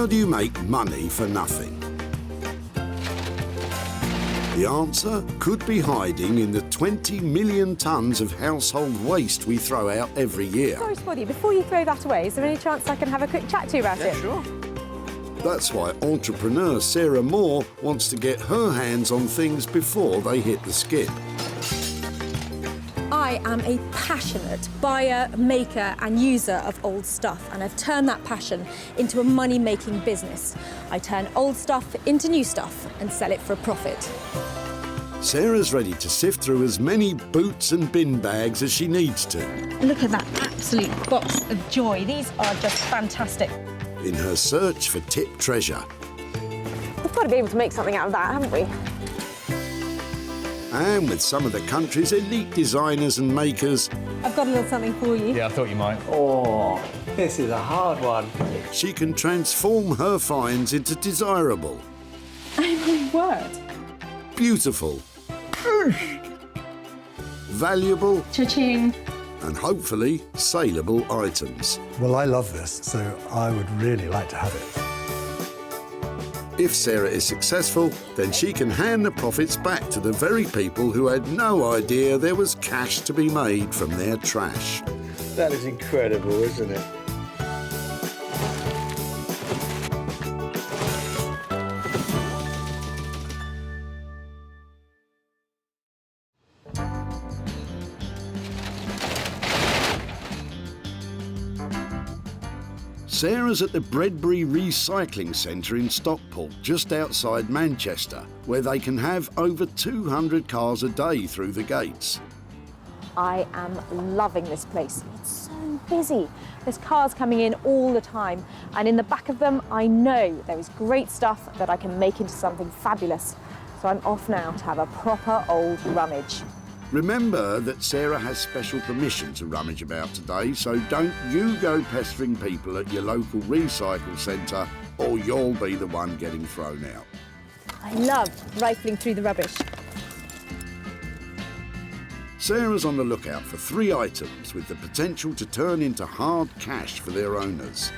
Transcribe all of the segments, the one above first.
How do you make money for nothing? The answer could be hiding in the 20 million tonnes of household waste we throw out every year. Sorry, Spotty, before you throw that away, is there any chance I can have a quick chat to you about it? Sure. That's why entrepreneur Sarah Moore wants to get her hands on things before they hit the skip. I am a passionate buyer, maker and user of old stuff, and I've turned that passion into a money-making business. I turn old stuff into new stuff and sell it for a profit. Sarah's ready to sift through as many boots and bin bags as she needs to. Look at that absolute box of joy. These are just fantastic. In her search for tip treasure. We've got to be able to make something out of that, haven't we? And with some of the country's elite designers and makers, I've got a little something for you. Yeah, I thought you might. Oh, this is a hard one. she can transform her finds into desirable, Oh, my word. beautiful, valuable, Cha-ching. and hopefully saleable items. Well, I love this, so I would really like to have it. If Sarah is successful, then she can hand the profits back to the very people who had no idea there was cash to be made from their trash. That is incredible, isn't it? Sarah's at the Bredbury Recycling Centre in Stockport, just outside Manchester, where they can have over 200 cars a day through the gates. I am loving this place. It's so busy. There's cars coming in all the time, and in the back of them, I know there is great stuff that I can make into something fabulous. So I'm off now to have a proper old rummage. Remember that Sarah has special permission to rummage about today, so don't you go pestering people at your local recycle centre, or you'll be the one getting thrown out. I love rifling through the rubbish. Sarah's on the lookout for 3 items with the potential to turn into hard cash for their owners.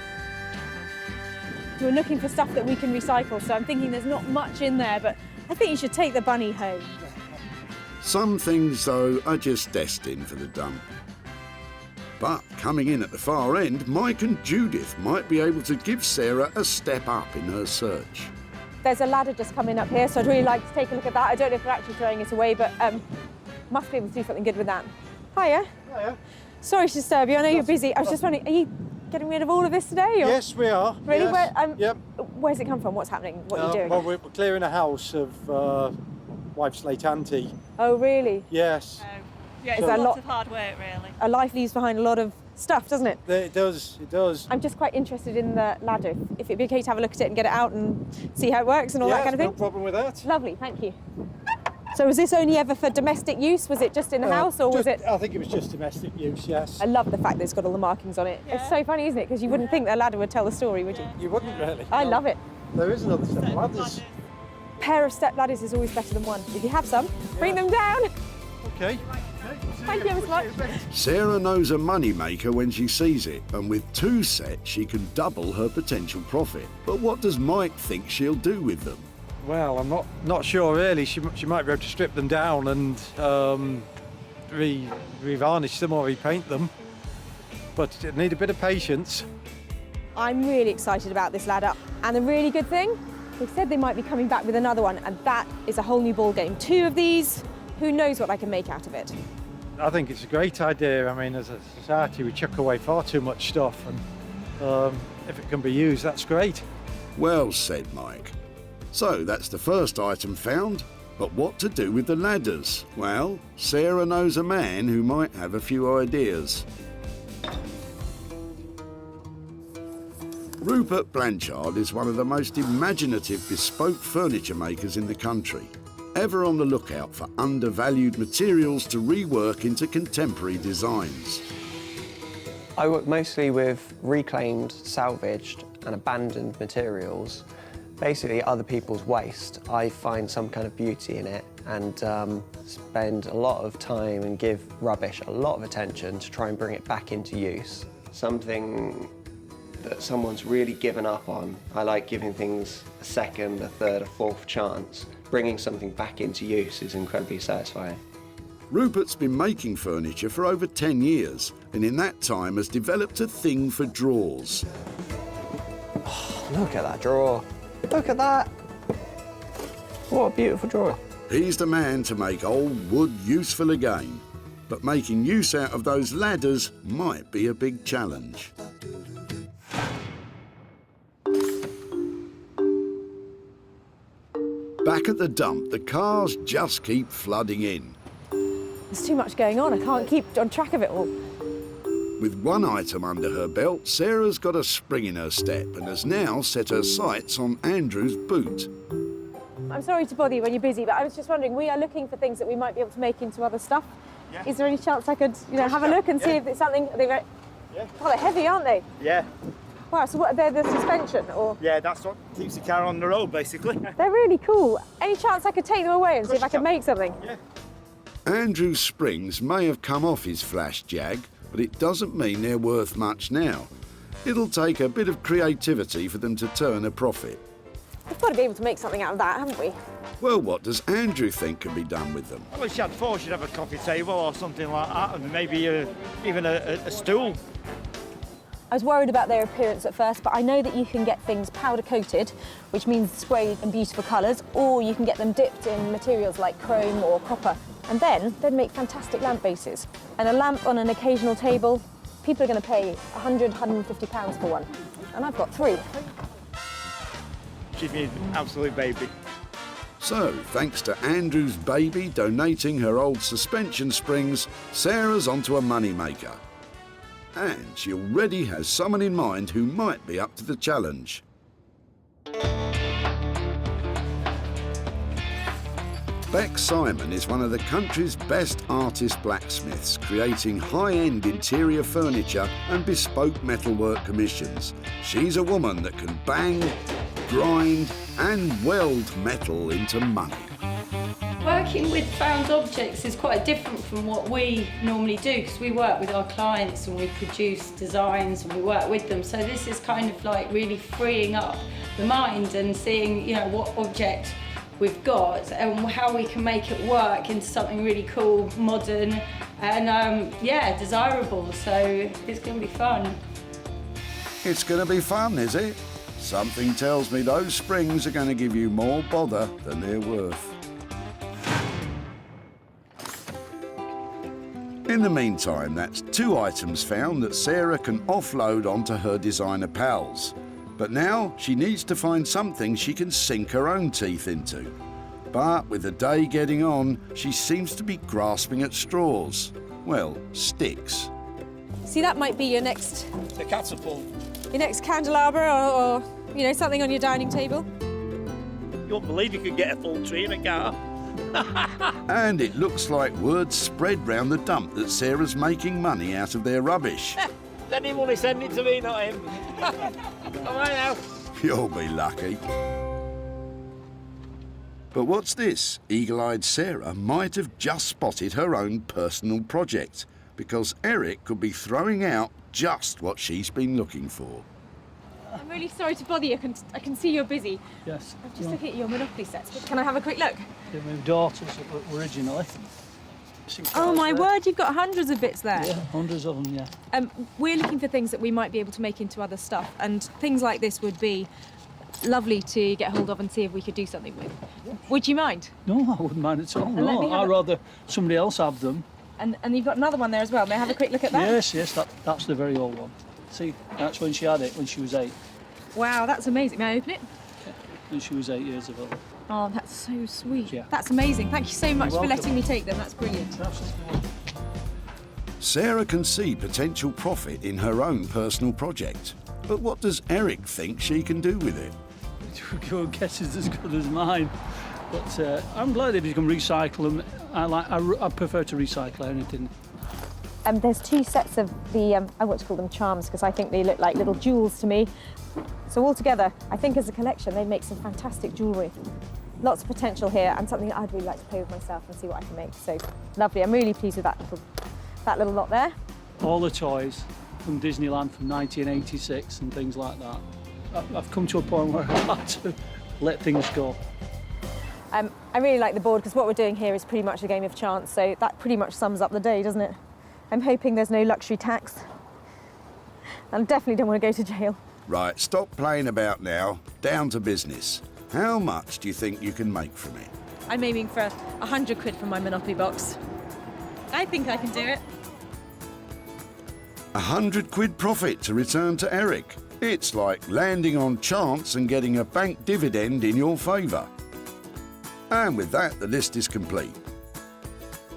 We're looking for stuff that we can recycle, so I'm thinking there's not much in there, but I think you should take the bunny home. Some things, though, are just destined for the dump. But coming in at the far end, Mike and Judith might be able to give Sarah a step up in her search. There's a ladder just coming up here, so I'd really like to take a look at that. I don't know if we're actually throwing it away, but must be able to do something good with that. Hiya. Hiya. Sorry to disturb you, I know you're busy. I was just wondering, are you getting rid of all of this today? Or? Yes, we are. Really? Yes. Yep. Where's it come from? What's happening? What are you doing? Well, we're clearing a house of wife's late auntie. Oh, really? Yes. Yeah, it's Is that a a lot lot- of hard work, really. A life leaves behind a lot of stuff, doesn't it? It does, it does. I'm just quite interested in the ladder. If it'd be okay to have a look at it and get it out and see how it works and all that kind of no thing. problem with that. Lovely, thank you. So was this only ever for domestic use? Was it just in the house, or was it? I think it was just domestic use, yes. I love the fact that it's got all the markings on it. It's Yeah. so funny, isn't it? Because you wouldn't think that a ladder would tell the story, would you? You wouldn't really. I no. love it. There is another set of ladders. Pair of step ladders is always better than one. If you have some, bring them down. Okay. Thank you so much. Sarah knows a moneymaker when she sees it, and with 2 sets, she can double her potential profit. But what does Mike think she'll do with them? Well, I'm not sure really. She might be able to strip them down and re-varnish them or repaint them. But it need a bit of patience. I'm really excited about this ladder. And the really good thing, they said they might be coming back with another one, and that is a whole new ball game. 2 of these, who knows what I can make out of it. I think it's a great idea. I mean, as a society, we chuck away far too much stuff, and if it can be used, that's great. Well said, Mike. So that's the first item found. But what to do with the ladders? Well, Sarah knows a man who might have a few ideas. Rupert Blanchard is one of the most imaginative bespoke furniture makers in the country, ever on the lookout for undervalued materials to rework into contemporary designs. I work mostly with reclaimed, salvaged and abandoned materials. Basically other people's waste. I find some kind of beauty in it and spend a lot of time and give rubbish a lot of attention to try and bring it back into use. Something that someone's really given up on. I like giving things a second, a third, a fourth chance. Bringing something back into use is incredibly satisfying. Rupert's been making furniture for over 10 years, and in that time has developed a thing for drawers. Oh, look at that drawer. Look at that. What a beautiful drawer. He's the man to make old wood useful again, but making use out of those ladders might be a big challenge. Back at the dump, the cars just keep flooding in. There's too much going on. I can't keep on track of it all. With one item under her belt, Sarah's got a spring in her step and has now set her sights on Andrew's boot. I'm sorry to bother you when you're busy, but I was just wondering, we are looking for things that we might be able to make into other stuff. Yeah. Is there any chance I could, have a look and see if it's something? Are they very... Yeah. Oh, they're heavy, aren't they? Yeah. Wow, so what, they're the suspension, or? Yeah, that's what keeps the car on the road, basically. They're really cool. Any chance I could take them away and see if I could make something? Yeah. Andrew's springs may have come off his flash Jag, but it doesn't mean they're worth much now. It'll take a bit of creativity for them to turn a profit. We've got to be able to make something out of that, haven't we? Well, what does Andrew think can be done with them? Well, if she had four, she'd have a coffee table or something like that, and maybe even a stool. I was worried about their appearance at first, but I know that you can get things powder coated, which means sprayed in beautiful colours, or you can get them dipped in materials like chrome or copper. And then they'd make fantastic lamp bases. And a lamp on an occasional table, people are going to pay £100, £150 for one. And I've got 3. She'd be an absolute baby. So, thanks to Andrew's baby donating her old suspension springs, Sarah's onto a moneymaker. And she already has someone in mind who might be up to the challenge. Beck Simon is one of the country's best artist blacksmiths, creating high-end interior furniture and bespoke metalwork commissions. She's a woman that can bang, grind and weld metal into money. Working with found objects is quite different from what we normally do, because we work with our clients and we produce designs and we work with them. So this is kind of like really freeing up the mind and seeing, what object we've got and how we can make it work into something really cool, modern and desirable. So it's going to be fun. It's going to be fun, is it? Something tells me those springs are going to give you more bother than they're worth. In the meantime, that's 2 items found that Sarah can offload onto her designer pals. But now she needs to find something she can sink her own teeth into. But with the day getting on, she seems to be grasping at straws. Well, sticks. See, that might be your next... The catapult. Your next candelabra or something on your dining table. You won't believe you could get a full tree in a car. And it looks like word spread round the dump that Sarah's making money out of their rubbish. Any money, send it to me, not him. All right now. You'll be lucky. But what's this? Eagle-eyed Sarah might have just spotted her own personal project, because Eric could be throwing out just what she's been looking for. I'm really sorry to bother you. I can see you're busy. Yes. I'm just looking at your Monopoly sets. Can I have a quick look? They're my daughters originally. Oh my word, you've got hundreds of bits there. Yeah, hundreds of them, yeah. We're looking for things that we might be able to make into other stuff, and things like this would be lovely to get hold of and see if we could do something with. Yeah. Would you mind? No, I wouldn't mind at all. No, I'd rather somebody else have them. And you've got another one there as well. May I have a quick look at that? Yes, that's the very old one. See, that's when she had it, when she was 8. Wow, that's amazing. May I open it? Yeah, when she was 8 years old. Oh, that's so sweet. Yeah. That's amazing. Thank you so much for letting me take them. That's brilliant. Absolutely. Sarah can see potential profit in her own personal project. But what does Eric think she can do with it? Your guess is as good as mine. But I'm glad if you can recycle them. I prefer to recycle anything. There's 2 sets of the, I want to call them charms, because I think they look like little jewels to me. So altogether, I think as a collection, they make some fantastic jewellery. Lots of potential here, and something that I'd really like to play with myself and see what I can make. So lovely. I'm really pleased with that little lot there. All the toys, from Disneyland from 1986 and things like that. I've come to a point where I've had to let things go. I really like the board because what we're doing here is pretty much a game of chance, so that pretty much sums up the day, doesn't it? I'm hoping there's no luxury tax. I definitely don't want to go to jail. Right, stop playing about now. Down to business. How much do you think you can make from it? I'm aiming for 100 quid from my Monopoly box. I think I can do it. 100 quid profit to return to Eric. It's like landing on chance and getting a bank dividend in your favour. And with that, the list is complete.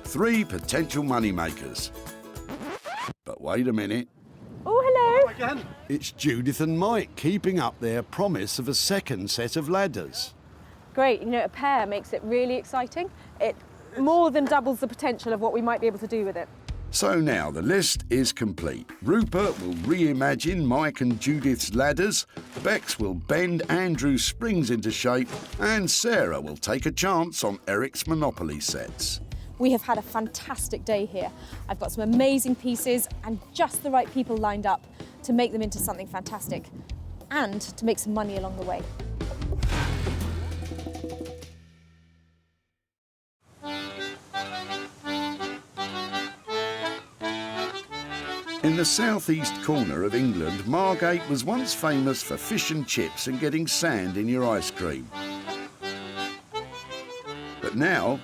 3 potential money makers. But wait a minute. Oh, hello. Again. It's Judith and Mike keeping up their promise of a second set of ladders. Great, you know, a pair makes it really exciting. It more than doubles the potential of what we might be able to do with it. So now the list is complete. Rupert will reimagine Mike and Judith's ladders, Bex will bend Andrew's springs into shape, and Sarah will take a chance on Eric's Monopoly sets. We have had a fantastic day here. I've got some amazing pieces and just the right people lined up to make them into something fantastic and to make some money along the way. In the southeast corner of England, Margate was once famous for fish and chips and getting sand in your ice cream. But now,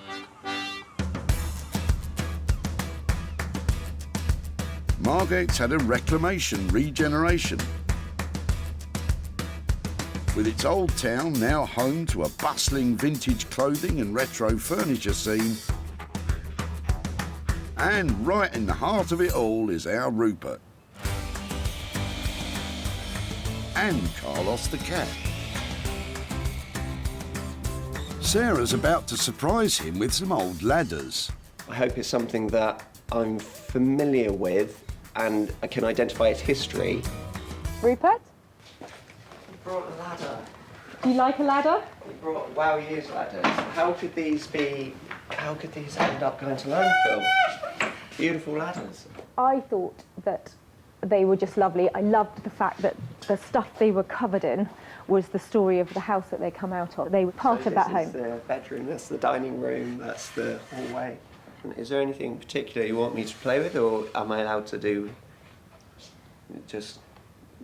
Margate's had a reclamation, regeneration. With its old town now home to a bustling vintage clothing and retro furniture scene. And right in the heart of it all is our Rupert. And Carlos the cat. Sarah's about to surprise him with some old ladders. I hope it's something that I'm familiar with and I can identify its history. Rupert, You brought a ladder. do you like a ladder? You brought Wow Years ladders. How could these end up going to landfill? Beautiful ladders. I thought that they were just lovely. I loved the fact that the stuff they were covered in was the story of the house that they come out of. They were part of that home. This is the bedroom, that's the dining room, that's the hallway. Is there anything particular you want me to play with, or am I allowed to just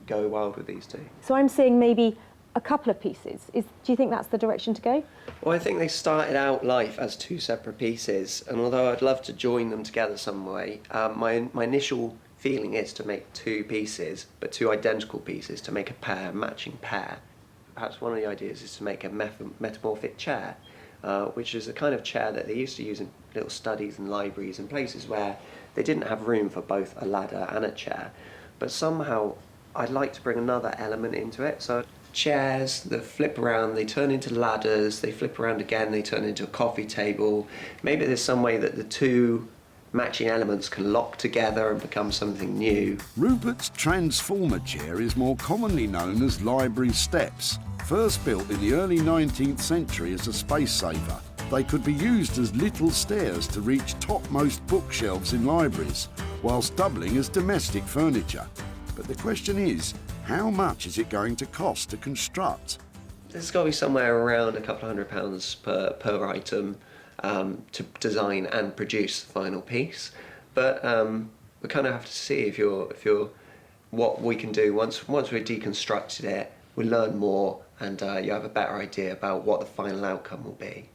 go wild with these two? So I'm seeing maybe a couple of pieces. Do you think that's the direction to go? Well, I think they started out life as 2 separate pieces, and although I'd love to join them together some way, my initial feeling is to make 2 pieces, but 2 identical pieces, to make a matching pair. Perhaps one of the ideas is to make a metamorphic chair, which is a kind of chair that they used to use in little studies and libraries and places where they didn't have room for both a ladder and a chair. But somehow I'd like to bring another element into it. So chairs that flip around, they turn into ladders, they flip around again, they turn into a coffee table. Maybe there's some way that the 2 matching elements can lock together and become something new. Rupert's transformer chair is more commonly known as library steps. First built in the early 19th century as a space saver, they could be used as little stairs to reach topmost bookshelves in libraries, whilst doubling as domestic furniture. But the question is, how much is it going to cost to construct? There's got to be somewhere around a couple of £100 per item to design and produce the final piece. But we kind of have to see if you're what we can do once we've deconstructed it. We learn more, and you have a better idea about what the final outcome will be.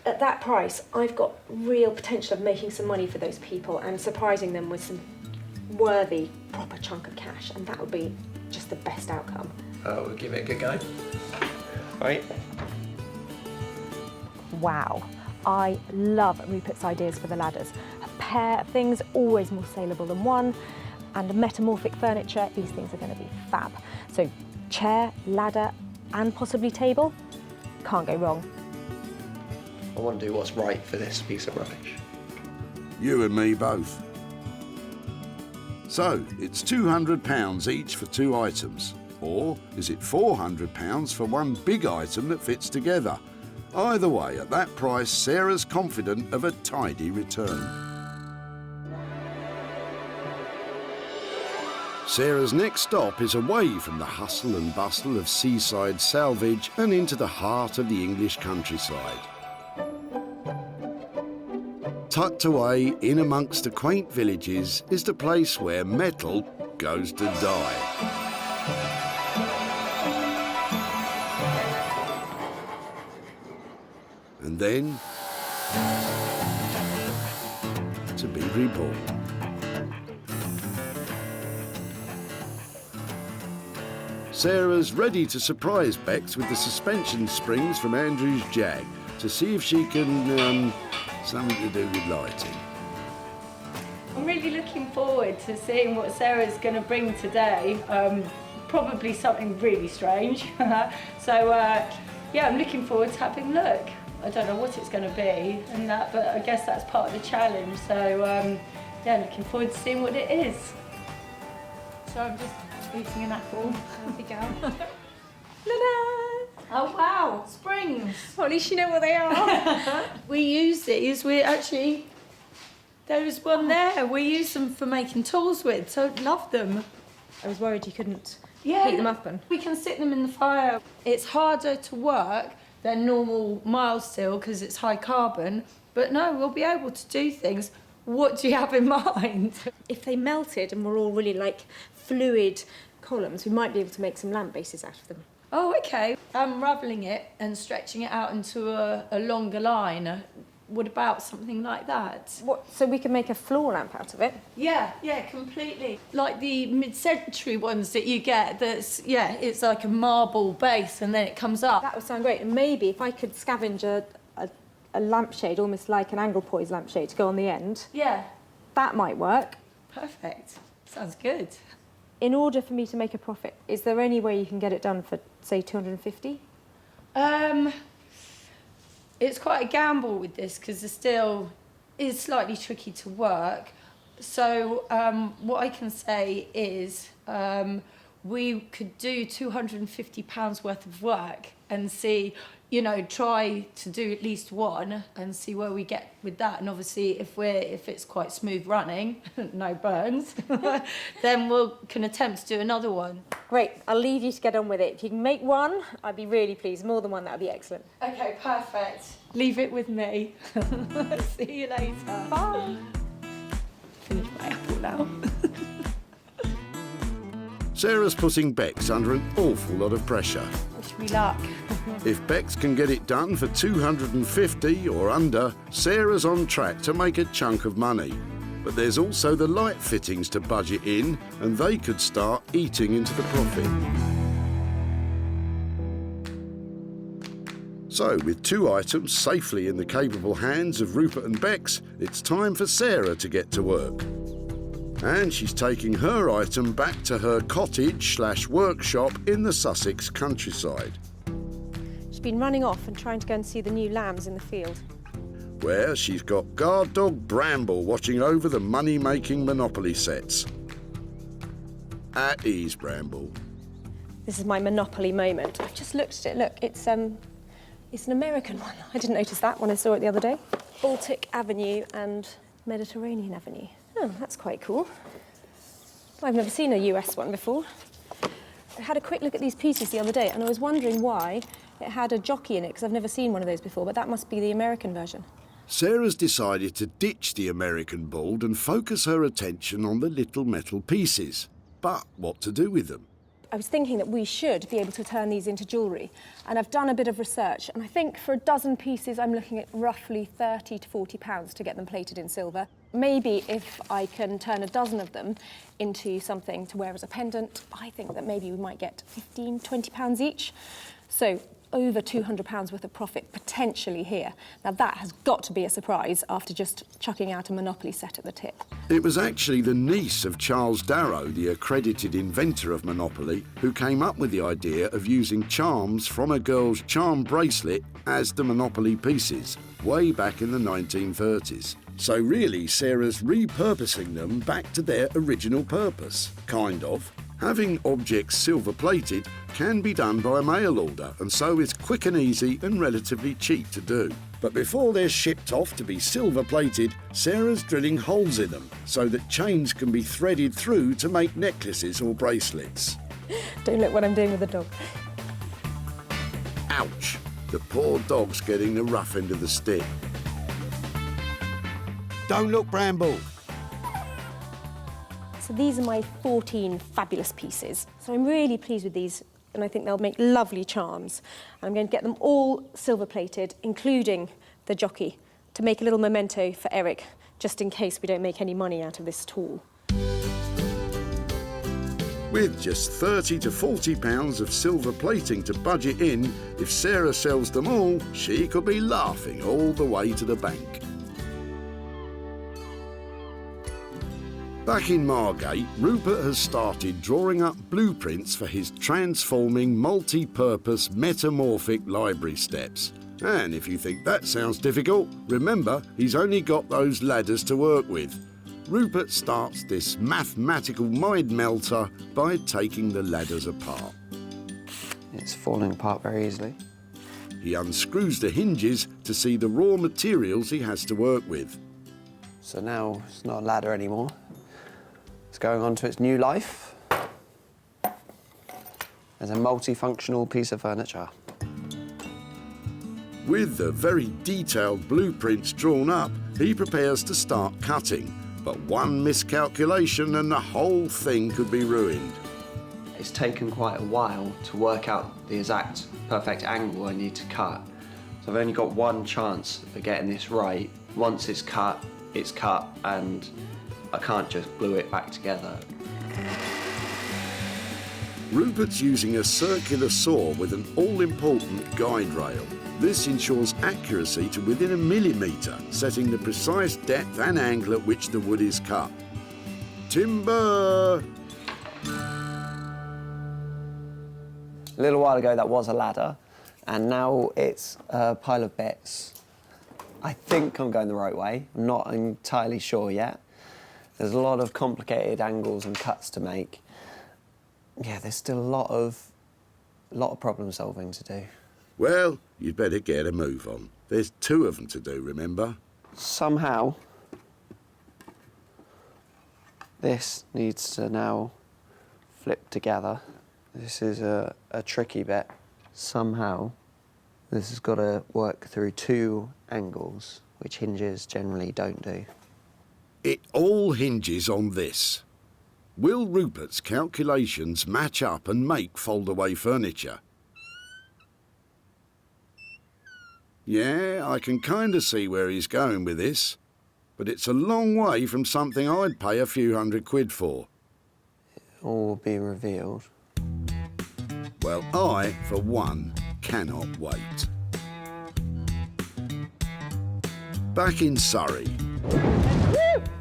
At that price, I've got real potential of making some money for those people and surprising them with some worthy, proper chunk of cash, and that would be just the best outcome. We'll give it a good go. Right. Wow, I love Rupert's ideas for the ladders. A pair of things, always more saleable than one, and metamorphic furniture, these things are going to be fab. So chair, ladder, and possibly table, can't go wrong. I want to do what's right for this piece of rubbish. You and me both. So, it's £200 each for 2 items. Or is it £400 for one big item that fits together? Either way, at that price, Sarah's confident of a tidy return. Sarah's next stop is away from the hustle and bustle of seaside salvage and into the heart of the English countryside. Tucked away in amongst the quaint villages is the place where metal goes to die. And then to be reborn. Sarah's ready to surprise Bex with the suspension springs from Andrew's Jag to see if she can, something to do with lighting. I'm really looking forward to seeing what Sarah's going to bring today. Probably something really strange. So, yeah, I'm looking forward to having a look. I don't know what it's going to be and that, but I guess that's part of the challenge. So, yeah, looking forward to seeing what it is. So I'm just eating an apple. There we go. Ta-da! Oh wow, springs. Well, at least you know what they are. We use these, there was one there, we use them for making tools with, so love them. I was worried you couldn't Yeah, heat them up and... we can stick them in the fire. It's harder to work than normal mild steel because it's high carbon, but no, we'll be able to do things. What do you have in mind? If they melted and were all really like fluid columns, we might be able to make some lamp bases out of them. Oh, okay. Unravelling it and stretching it out into a longer line. What about something like that? What? So we can make a floor lamp out of it? Yeah, completely. Like the mid-century ones that you get, it's like a marble base and then it comes up. That would sound great. And maybe if I could scavenge a lampshade, almost like an angle poise lampshade, to go on the end. Yeah. That might work. Perfect. Sounds good. In order for me to make a profit, is there any way you can get it done for, say, 250? It's quite a gamble with this because the steel is slightly tricky to work. So what I can say is we could do £250 worth of work and see, try to do at least one and see where we get with that. And obviously, if it's quite smooth running, no burns, then we can attempt to do another one. Great. I'll leave you to get on with it. If you can make one, I'd be really pleased. More than one, that would be excellent. Okay, perfect. Leave it with me. See you later. Bye. Finish my apple now. Sarah's putting Bex under an awful lot of pressure. Wish me luck. If Bex can get it done for 250 or under, Sarah's on track to make a chunk of money. But there's also the light fittings to budget in, and they could start eating into the profit. So, with two items safely in the capable hands of Rupert and Bex, it's time for Sarah to get to work. And she's taking her item back to her cottage/workshop in the Sussex countryside, She's been running off and trying to go and see the new lambs in the field. where she's got guard dog Bramble watching over the money-making Monopoly sets. At ease, Bramble. This is my Monopoly moment. I've just looked at it. Look, it's an American one. I didn't notice that when I saw it the other day. Baltic Avenue and Mediterranean Avenue. Oh, that's quite cool. I've never seen a US one before. I had a quick look at these pieces the other day and I was wondering why it had a jockey in it, because I've never seen one of those before, but that must be the American version. Sarah's decided to ditch the American board and focus her attention on the little metal pieces. But what to do with them? I was thinking that we should be able to turn these into jewellery, and I've done a bit of research, and I think for a dozen pieces I'm looking at roughly £30 to £40 to get them plated in silver. Maybe if I can turn a dozen of them into something to wear as a pendant, I think that maybe we might get £15, £20 each. So over £200 worth of profit potentially here. Now that has got to be a surprise after just chucking out a Monopoly set at the tip. It was actually the niece of Charles Darrow, the accredited inventor of Monopoly, who came up with the idea of using charms from a girl's charm bracelet as the Monopoly pieces, way back in the 1930s. So really, Sarah's repurposing them back to their original purpose, kind of. Having objects silver-plated can be done by mail order, and so is quick and easy and relatively cheap to do. But before they're shipped off to be silver-plated, Sarah's drilling holes in them so that chains can be threaded through to make necklaces or bracelets. Don't look what I'm doing with the dog. Ouch! The poor dog's getting the rough end of the stick. Don't look, Bramble. So these are my 14 fabulous pieces. So I'm really pleased with these, and I think they'll make lovely charms. I'm going to get them all silver-plated, including the jockey, to make a little memento for Eric, just in case we don't make any money out of this at all. With just £30 to £40 of silver plating to budget in, if Sarah sells them all, she could be laughing all the way to the bank. Back in Margate, Rupert has started drawing up blueprints for his transforming multi-purpose metamorphic library steps. And if you think that sounds difficult, remember he's only got those ladders to work with. Rupert starts this mathematical mind melter by taking the ladders apart. It's falling apart very easily. He unscrews the hinges to see the raw materials he has to work with. So now it's not a ladder anymore. It's going on to its new life as a multifunctional piece of furniture. With the very detailed blueprints drawn up, he prepares to start cutting. But one miscalculation and the whole thing could be ruined. It's taken quite a while to work out the exact perfect angle I need to cut. So I've only got one chance of getting this right. Once it's cut, and I can't just glue it back together. Rupert's using a circular saw with an all-important guide rail. This ensures accuracy to within a millimetre, setting the precise depth and angle at which the wood is cut. Timber! A little while ago that was a ladder, and now it's a pile of bits. I think I'm going the right way. I'm not entirely sure yet. There's a lot of complicated angles and cuts to make. Yeah, there's still a lot of problem solving to do. Well, you'd better get a move on. There's 2 of them to do, remember? Somehow, this needs to now flip together. This is a tricky bit. Somehow, this has got to work through 2 angles, which hinges generally don't do. It all hinges on this. Will Rupert's calculations match up and make fold-away furniture? Yeah, I can kind of see where he's going with this, but it's a long way from something I'd pay a few £100 for. It all will be revealed. Well, I, for one, cannot wait. Back in Surrey,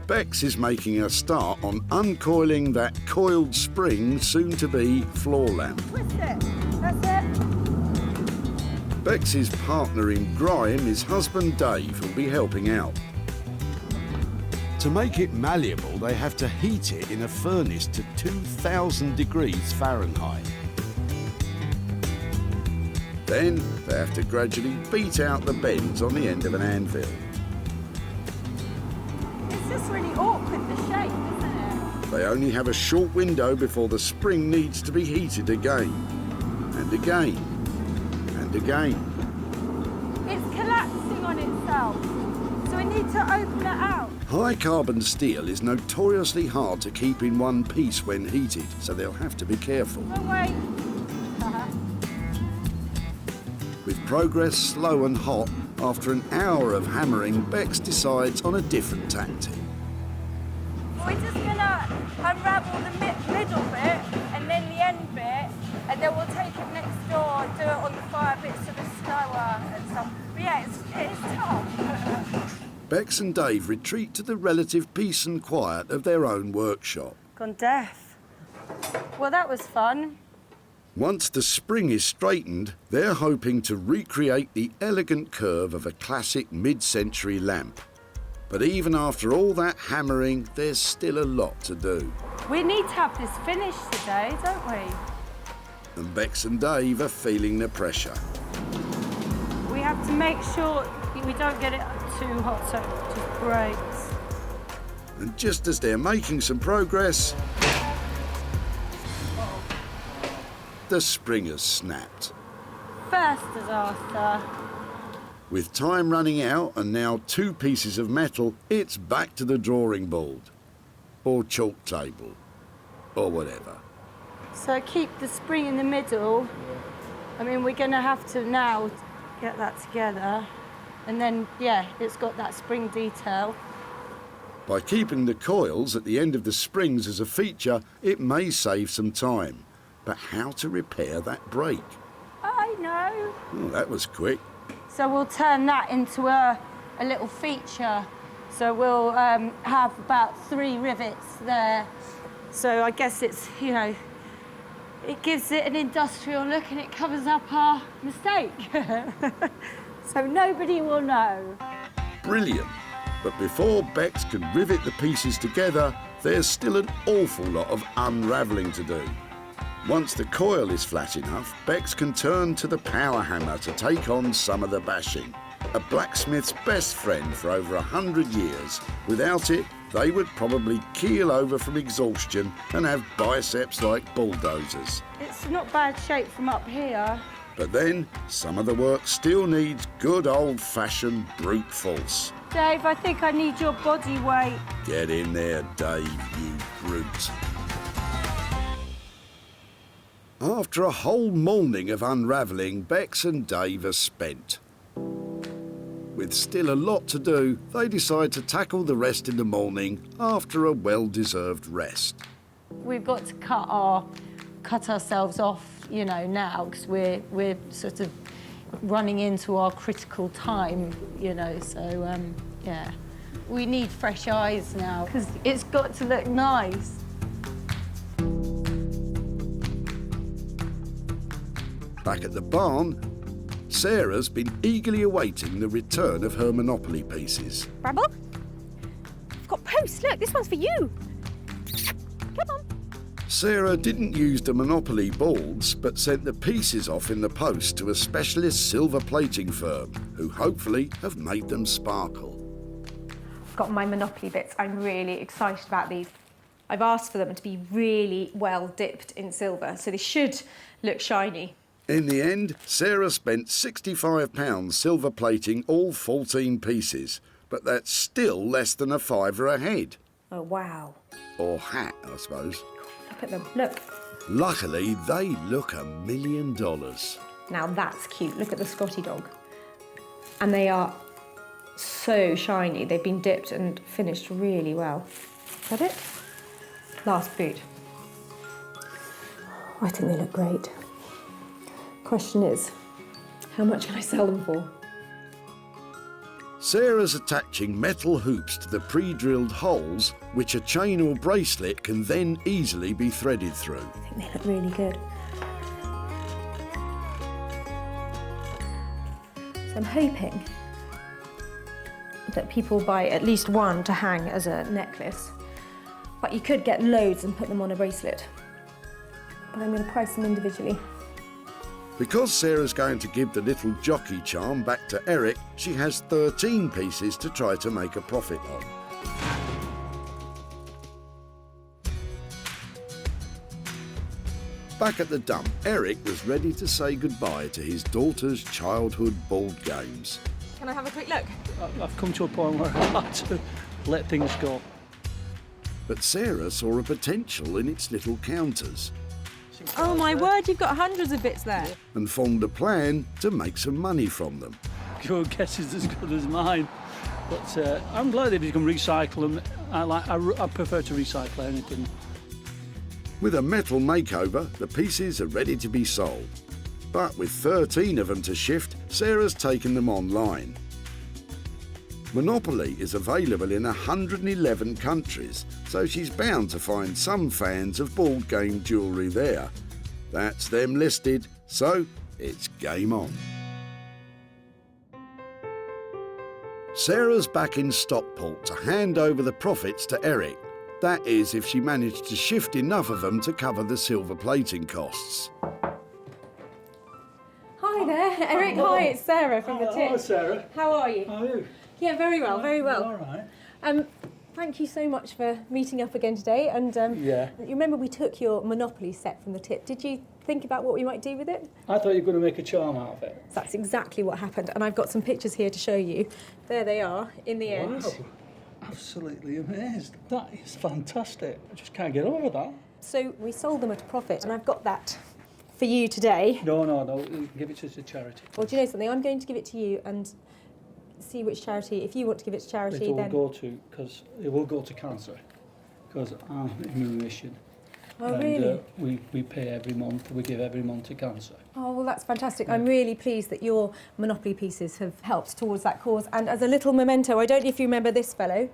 Bex is making a start on uncoiling that coiled spring soon-to-be floor lamp. Twist it. That's it. Bex's partner in grime is husband Dave, who'll be helping out. To make it malleable, they have to heat it in a furnace to 2,000 degrees Fahrenheit. Then they have to gradually beat out the bends on the end of an anvil. It's just really awkward, the shape, isn't it? They only have a short window before the spring needs to be heated again, and again, and again. It's collapsing on itself, so we need to open it out. High carbon steel is notoriously hard to keep in one piece when heated, so they'll have to be careful. Oh, wait. With progress slow and hot, after an hour of hammering, Bex decides on a different tactic. We're just gonna unravel the middle bit and then the end bit, and then we'll take it next door, do it on the fire bits of the slower and stuff. But yeah, it's tough. Bex and Dave retreat to the relative peace and quiet of their own workshop. Gone deaf. Well, that was fun. Once the spring is straightened, they're hoping to recreate the elegant curve of a classic mid-century lamp. But even after all that hammering, there's still a lot to do. We need to have this finished today, don't we? And Bex and Dave are feeling the pressure. We have to make sure we don't get it too hot so it just breaks. And just as they're making some progress, the spring has snapped. First disaster. With time running out and now 2 pieces of metal, it's back to the drawing board. Or chalk table. Or whatever. So keep the spring in the middle. I mean, we're going to have to now get that together. And then, yeah, it's got that spring detail. By keeping the coils at the end of the springs as a feature, it may save some time. But how to repair that break? I know. Oh, that was quick. So we'll turn that into a little feature. So we'll have about 3 rivets there. So I guess it's, you know, it gives it an industrial look and it covers up our mistake. So nobody will know. Brilliant. But before Bex can rivet the pieces together, there's still an awful lot of unravelling to do. Once the coil is flat enough, Bex can turn to the power hammer to take on some of the bashing. A blacksmith's best friend for over 100 years. Without it, they would probably keel over from exhaustion and have biceps like bulldozers. It's not bad shape from up here. But then, some of the work still needs good old-fashioned brute force. Dave, I think I need your body weight. Get in there, Dave, you brute. After a whole morning of unravelling, Bex and Dave are spent. With still a lot to do, they decide to tackle the rest in the morning after a well-deserved rest. We've got to cut ourselves off, you know, now, because we're sort of running into our critical time, you know, so, yeah. We need fresh eyes now, because it's got to look nice. Back at the barn, Sarah's been eagerly awaiting the return of her Monopoly pieces. Bramble? I've got posts. Look, this one's for you. Come on. Sarah didn't use the Monopoly boards, but sent the pieces off in the post to a specialist silver plating firm, who hopefully have made them sparkle. I've got my Monopoly bits. I'm really excited about these. I've asked for them to be really well dipped in silver, so they should look shiny. In the end, Sarah spent £65 silver plating all 14 pieces, but that's still less than a £5 a head. Oh, wow. Or hat, I suppose. Look at them. Look. Luckily, they look $1 million. Now that's cute. Look at the Scotty dog. And they are so shiny. They've been dipped and finished really well. Is that it? Last boot. I think they look great. Question is, how much can I sell them for? Sarah's attaching metal hoops to the pre-drilled holes, which a chain or bracelet can then easily be threaded through. I think they look really good. So I'm hoping that people buy at least one to hang as a necklace, but you could get loads and put them on a bracelet. But I'm going to price them individually. Because Sarah's going to give the little jockey charm back to Eric, she has 13 pieces to try to make a profit on. Back at the dump, Eric was ready to say goodbye to his daughter's childhood board games. Can I have a quick look? I've come to a point where I have to let things go. But Sarah saw a potential in its little counters Oh my word, you've got hundreds of bits there. and formed a plan to make some money from them. Your guess is as good as mine. But I'm glad that you can recycle them. I prefer to recycle anything. With a metal makeover, the pieces are ready to be sold. But with 13 of them to shift, Sarah's taken them online. Monopoly is available in 111 countries, so she's bound to find some fans of board game jewellery there. That's them listed, so it's game on. Sarah's back in Stockport to hand over the profits to Eric. That is, if she managed to shift enough of them to cover the silver plating costs. Hi there, Eric. Hi, it's Sarah from the tip. Hello, Sarah. How are you? How are you? Yeah, very well, very well. All right. Thank you so much for meeting up again today. And Yeah. you remember we took your Monopoly set from the tip. Did you think about what we might do with it? I thought you were going to make a charm out of it. So that's exactly what happened. And I've got some pictures here to show you. There they are in the end. Wow. Absolutely amazed. That is fantastic. I just can't get over that. So we sold them at a profit, and I've got that for you today. No. You can give it to charity. Well, do you know something? I'm going to give it to you and see which charity. If you want to give it to charity, It then will go to cancer. Because I'm in remission. Oh, and, really? We pay every month. We give every month to cancer. Oh, well, that's fantastic. I'm really pleased that your Monopoly pieces have helped towards that cause. And as a little memento, I don't know if you remember this fellow,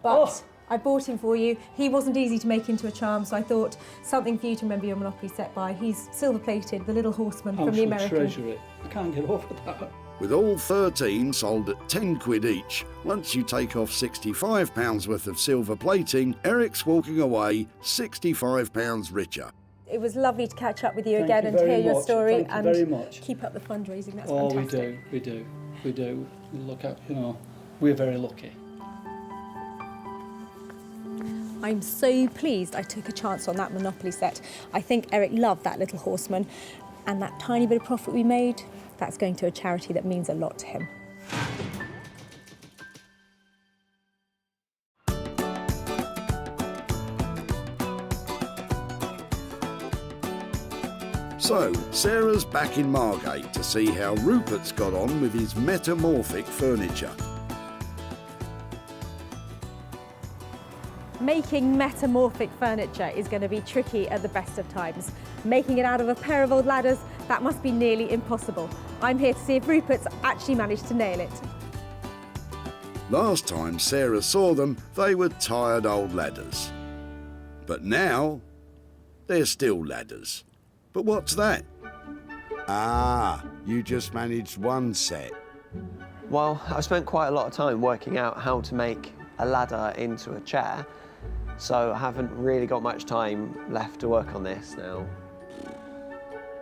but I bought him for you. He wasn't easy to make into a charm, so I thought something for you to remember your Monopoly set by. He's silver-plated, the little horseman from the American. I treasure it. I can't get over that. With all 13 sold at 10 quid each, once you take off £65 worth of silver plating, Eric's walking away £65 richer. It was lovely to catch up with you Thank again you and to hear very your much. story Thank you and very much. keep up the fundraising. That's Oh, fantastic. we do. Look at, we're very lucky. I'm so pleased I took a chance on that Monopoly set. I think Eric loved that little horseman, and that tiny bit of profit we made, that's going to a charity that means a lot to him. So, Sarah's back in Margate to see how Rupert's got on with his metamorphic furniture. Making metamorphic furniture is going to be tricky at the best of times. Making it out of a pair of old ladders, that must be nearly impossible. I'm here to see if Rupert's actually managed to nail it. Last time Sarah saw them, they were tired old ladders. But now, they're still ladders. But what's that? Ah, you just managed one set. Well, I've spent quite a lot of time working out how to make a ladder into a chair, so I haven't really got much time left to work on this now.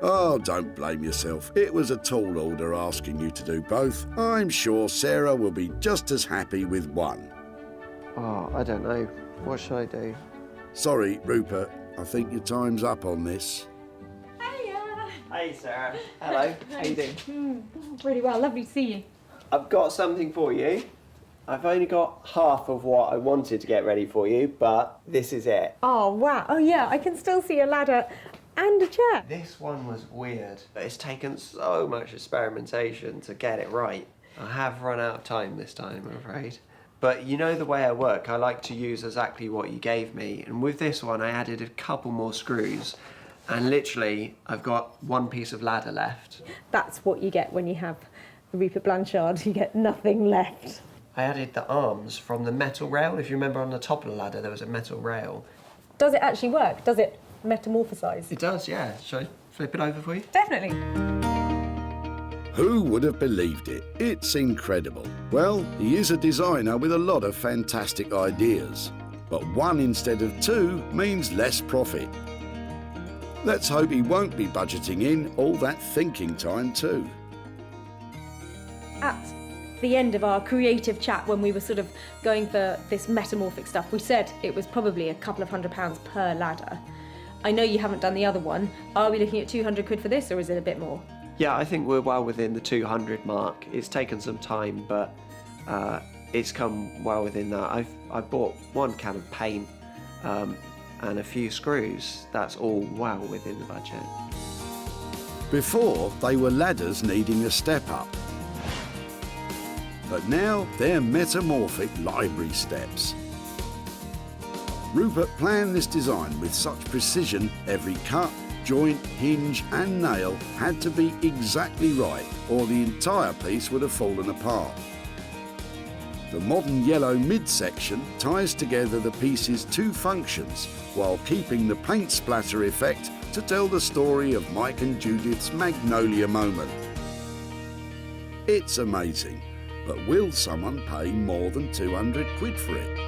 Oh, don't blame yourself. It was a tall order asking you to do both. I'm sure Sarah will be just as happy with one. Oh, I don't know. What should I do? Sorry, Rupert. I think your time's up on this. Hey, Sarah. Hello. How you doing? Really well, lovely to see you. I've got something for you. I've only got half of what I wanted to get ready for you, but this is it. Oh, wow. Oh, yeah, I can still see a ladder and a chair. This one was weird, but it's taken so much experimentation to get it right. I have run out of time this time, I'm afraid. But you know the way I work, I like to use exactly what you gave me, and with this one I added a couple more screws, and literally I've got one piece of ladder left. That's what you get when you have Rupert Blanchard. You get nothing left. I added the arms from the metal rail. If you remember, on the top of the ladder there was a metal rail. Does it actually work? Does it metamorphosize? It does, yeah. Shall I flip it over for you? Definitely. Who would have believed it? It's incredible. Well, he is a designer with a lot of fantastic ideas. But one instead of two means less profit. Let's hope he won't be budgeting in all that thinking time too. At the end of our creative chat, when we were sort of going for this metamorphic stuff, we said it was probably a couple of £100 per ladder. I know you haven't done the other one. Are we looking at 200 quid for this, or is it a bit more? Yeah, I think we're well within the 200 mark. It's taken some time, but it's come well within that. I've bought one can of paint and a few screws. That's all well within the budget. Before, they were ladders needing a step up. But now they're metamorphic library steps. Rupert planned this design with such precision, every cut, joint, hinge and nail had to be exactly right, or the entire piece would have fallen apart. The modern yellow midsection ties together the piece's two functions while keeping the paint splatter effect to tell the story of Mike and Judith's Magnolia moment. It's amazing. But will someone pay more than 200 quid for it?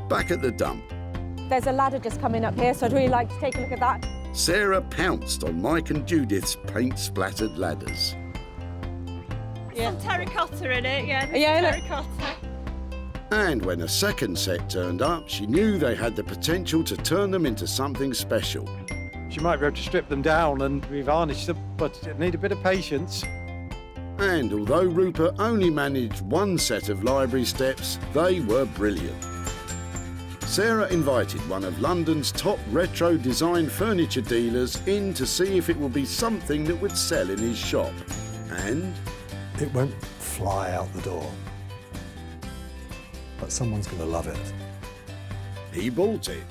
Back at the dump, There's a ladder just coming up here, so I'd really like to take a look at that. Sarah pounced on Mike and Judith's paint-splattered ladders. Some terracotta in it, yeah. Yeah, look. Terracotta. And when a second set turned up, she knew they had the potential to turn them into something special. She might be able to strip them down and revarnish them, but it need a bit of patience. And although Rupert only managed one set of library steps, they were brilliant. Sarah invited one of London's top retro design furniture dealers in to see if it would be something that would sell in his shop. And It won't fly out the door, but someone's going to love it. he bought it.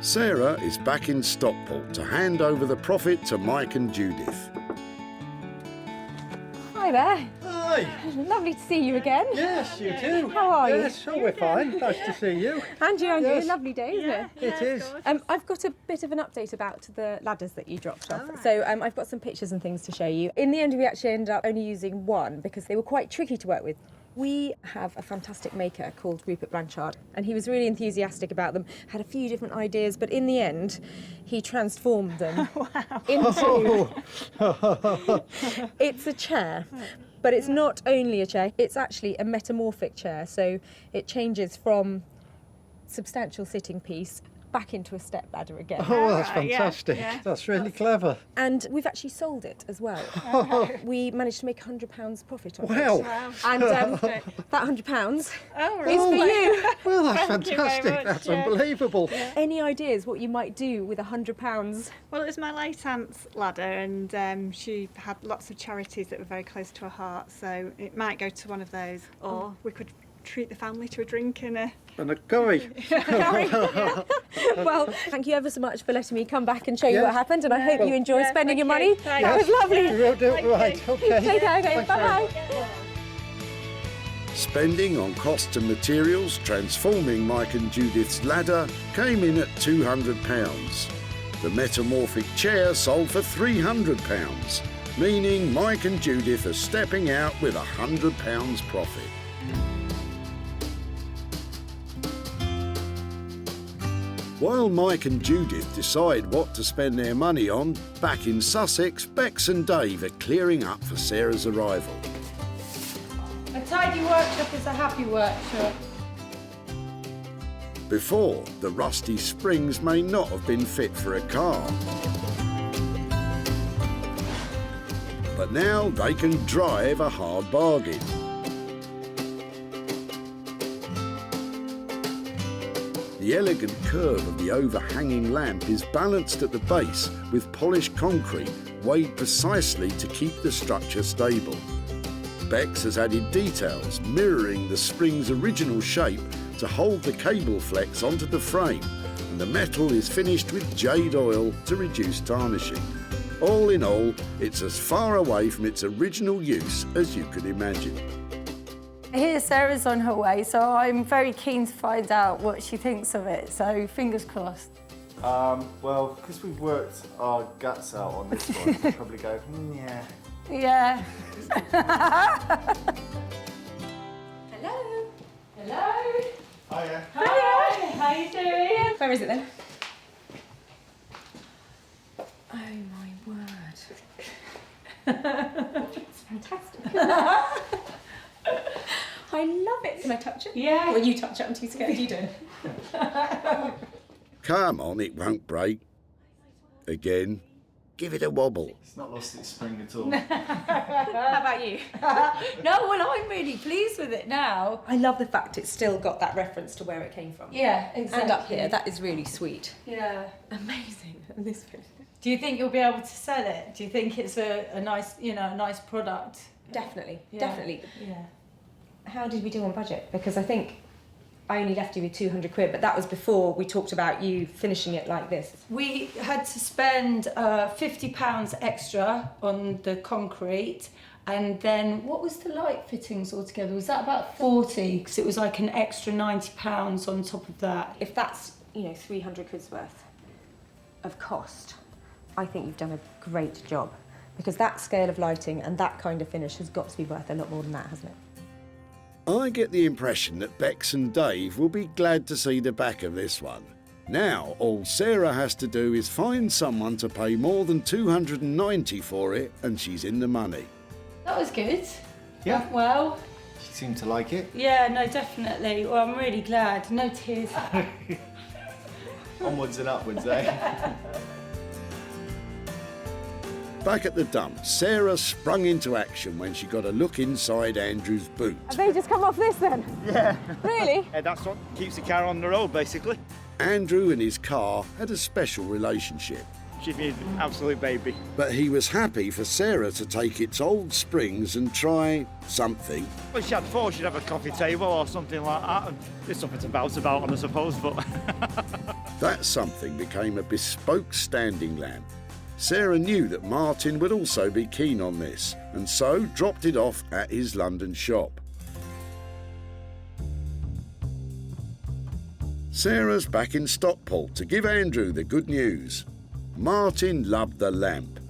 Sarah is back in Stockport to hand over the profit to Mike and Judith. Hi there. Hi. Lovely to see you again. Yes, you too. How are you? Yes, oh, we're fine. Nice to see you. And you, Yes. lovely day, isn't it? It is. I've got a bit of an update about the ladders that you dropped off. So I've got some pictures and things to show you. In the end, we actually ended up only using one because they were quite tricky to work with. We have a fantastic maker called Rupert Blanchard, and he was really enthusiastic about them, had a few different ideas, but in the end, he transformed them into... It's a chair. But it's not only a chair, it's actually a metamorphic chair. So it changes from substantial sitting piece back into a step ladder again. Oh, that's fantastic. That's really clever. And we've actually sold it as well. We managed to make £100 profit on Wow. it. And that £100 is for you. Well, that's Thank you very fantastic. much, That's yeah. unbelievable. Any ideas what you might do with £100? Well, it was my late aunt's ladder, and she had lots of charities that were very close to her heart, so it might go to one of those, or we could treat the family to a drink in a... And a curry. Well, thank you ever so much for letting me come back and show you Yes. what happened, and I hope you enjoy spending your money. Thank That was lovely. You will do it right. Okay. Take care, okay, Thanks very bye-bye. Spending on costs and materials transforming Mike and Judith's ladder came in at £200. The metamorphic chair sold for £300, meaning Mike and Judith are stepping out with £100 profit. While Mike and Judith decide what to spend their money on, back in Sussex, Bex and Dave are clearing up for Sarah's arrival. A tidy workshop is a happy workshop. Before, the rusty springs may not have been fit for a car. But now they can drive a hard bargain. The elegant curve of the overhanging lamp is balanced at the base with polished concrete weighed precisely to keep the structure stable. Bex has added details mirroring the spring's original shape to hold the cable flex onto the frame, and the metal is finished with jade oil to reduce tarnishing. All in all, it's as far away from its original use as you can imagine. I hear Sarah's on her way, so I'm very keen to find out what she thinks of it, so fingers crossed. Well, because we've worked our guts out on this one, we'll probably go, yeah. Yeah. Hello. Hello. Hiya. Hi. How you doing? Where is it then? Oh my word. It's fantastic. I love it. Can I touch it? Yeah. Well, you touch it. I'm too scared. You do. Come on, it won't break. Again, give it a wobble. It's not lost its spring at all. How about you? No, well, I'm really pleased with it now. I love the fact it's still got that reference to where it came from. Yeah, exactly. And up here, that is really sweet. Yeah. Amazing. And this bit. Do you think you'll be able to sell it? Do you think it's a nice, a nice product? Definitely, Yeah. definitely. Yeah. How did we do on budget? Because I think I only left you with 200 quid, but that was before we talked about you finishing it like this. We had to spend £50 extra on the concrete, and then what was the light fittings altogether? Was that about 40? Because it was like an extra £90 on top of that. If that's, 300 quid's worth of cost, I think you've done a great job, because that scale of lighting and that kind of finish has got to be worth a lot more than that, hasn't it? I get the impression that Bex and Dave will be glad to see the back of this one. Now, all Sarah has to do is find someone to pay more than $290 for it, and she's in the money. That was good. Yeah. Went well. She seemed to like it. Yeah, no, definitely. Well, I'm really glad. No tears. Onwards and upwards, eh? Back at the dump, Sarah sprung into action when she got a look inside Andrew's boot. Have they just come off this then? Yeah. Really? Yeah, that's what keeps the car on the road, basically. Andrew and his car had a special relationship. She's an absolute baby. But he was happy for Sarah to take its old springs and try something. Well, she had thought she'd have a coffee table or something like that, and there's something to bounce about on, I suppose, but... That something became a bespoke standing lamp. Sarah knew that Martin would also be keen on this, and so dropped it off at his London shop. Sarah's back in Stockport to give Andrew the good news. Martin loved the lamp.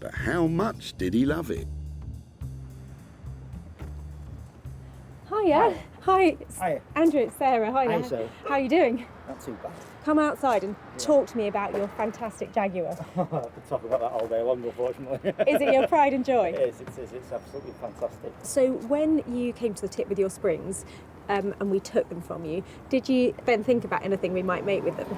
But how much did he love it? Hiya. Hi. Hiya. Andrew, it's Sarah. Hi there. Hi, Sarah. How are you doing? Not too bad. Come outside and talk to me about your fantastic Jaguar. I could talk about that all day long, unfortunately. Is it your pride and joy? It is, it's absolutely fantastic. So when you came to the tip with your springs and we took them from you, did you then think about anything we might make with them?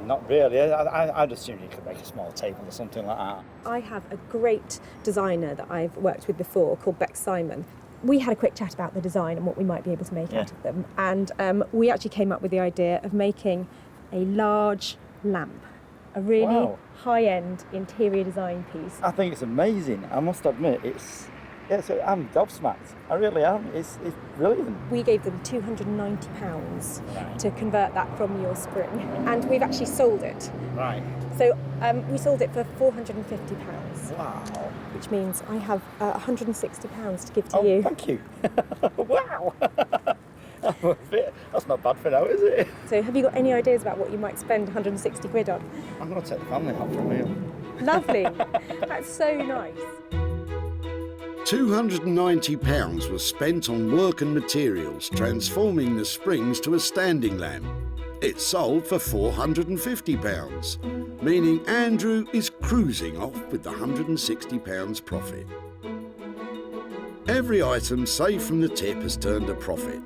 Not really. I'd assume you could make a small table or something like that. I have a great designer that I've worked with before called Bex Simon. We had a quick chat about the design and what we might be able to make out of them, and we actually came up with the idea of making a large lamp, a really high-end interior design piece. I think it's amazing. I must admit, I'm gobsmacked. I really am. It's brilliant. We gave them £290 to convert that from your spring, and we've actually sold it. Right. So we sold it for £450. Wow. Which means I have £160 to give to you. Thank you. Wow. That's not bad for now, is it? So have you got any ideas about what you might spend 160 quid on? I'm going to take the family out for a meal. Lovely. That's so nice. £290 was spent on work and materials, transforming the springs to a standing lamp. It sold for £450, meaning Andrew is cruising off with the £160 profit. Every item saved from the tip has turned a profit.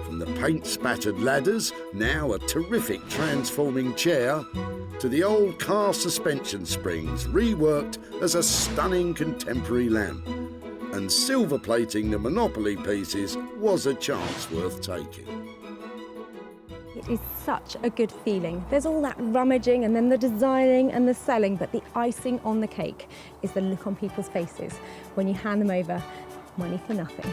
From the paint-spattered ladders, now a terrific transforming chair, to the old car suspension springs reworked as a stunning contemporary lamp. And silver plating the Monopoly pieces was a chance worth taking. It is such a good feeling. There's all that rummaging and then the designing and the selling, but the icing on the cake is the look on people's faces when you hand them over money for nothing.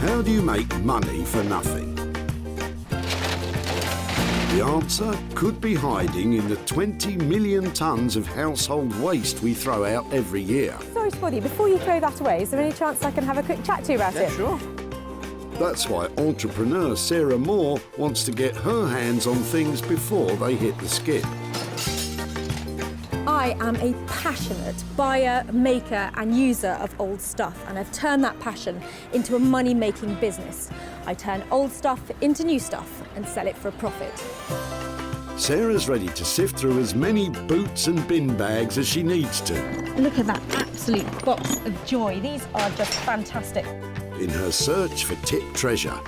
How do you make money for nothing? The answer could be hiding in the 20 million tonnes of household waste we throw out every year. Sorry to bother you, before you throw that away, is there any chance I can have a quick chat to you about it? Sure. That's why entrepreneur Sarah Moore wants to get her hands on things before they hit the skip. I am a passionate buyer, maker and user of old stuff, and I've turned that passion into a money-making business. I turn old stuff into new stuff and sell it for a profit. Sarah's ready to sift through as many boots and bin bags as she needs to. Look at that absolute box of joy. These are just fantastic. In her search for tip treasure.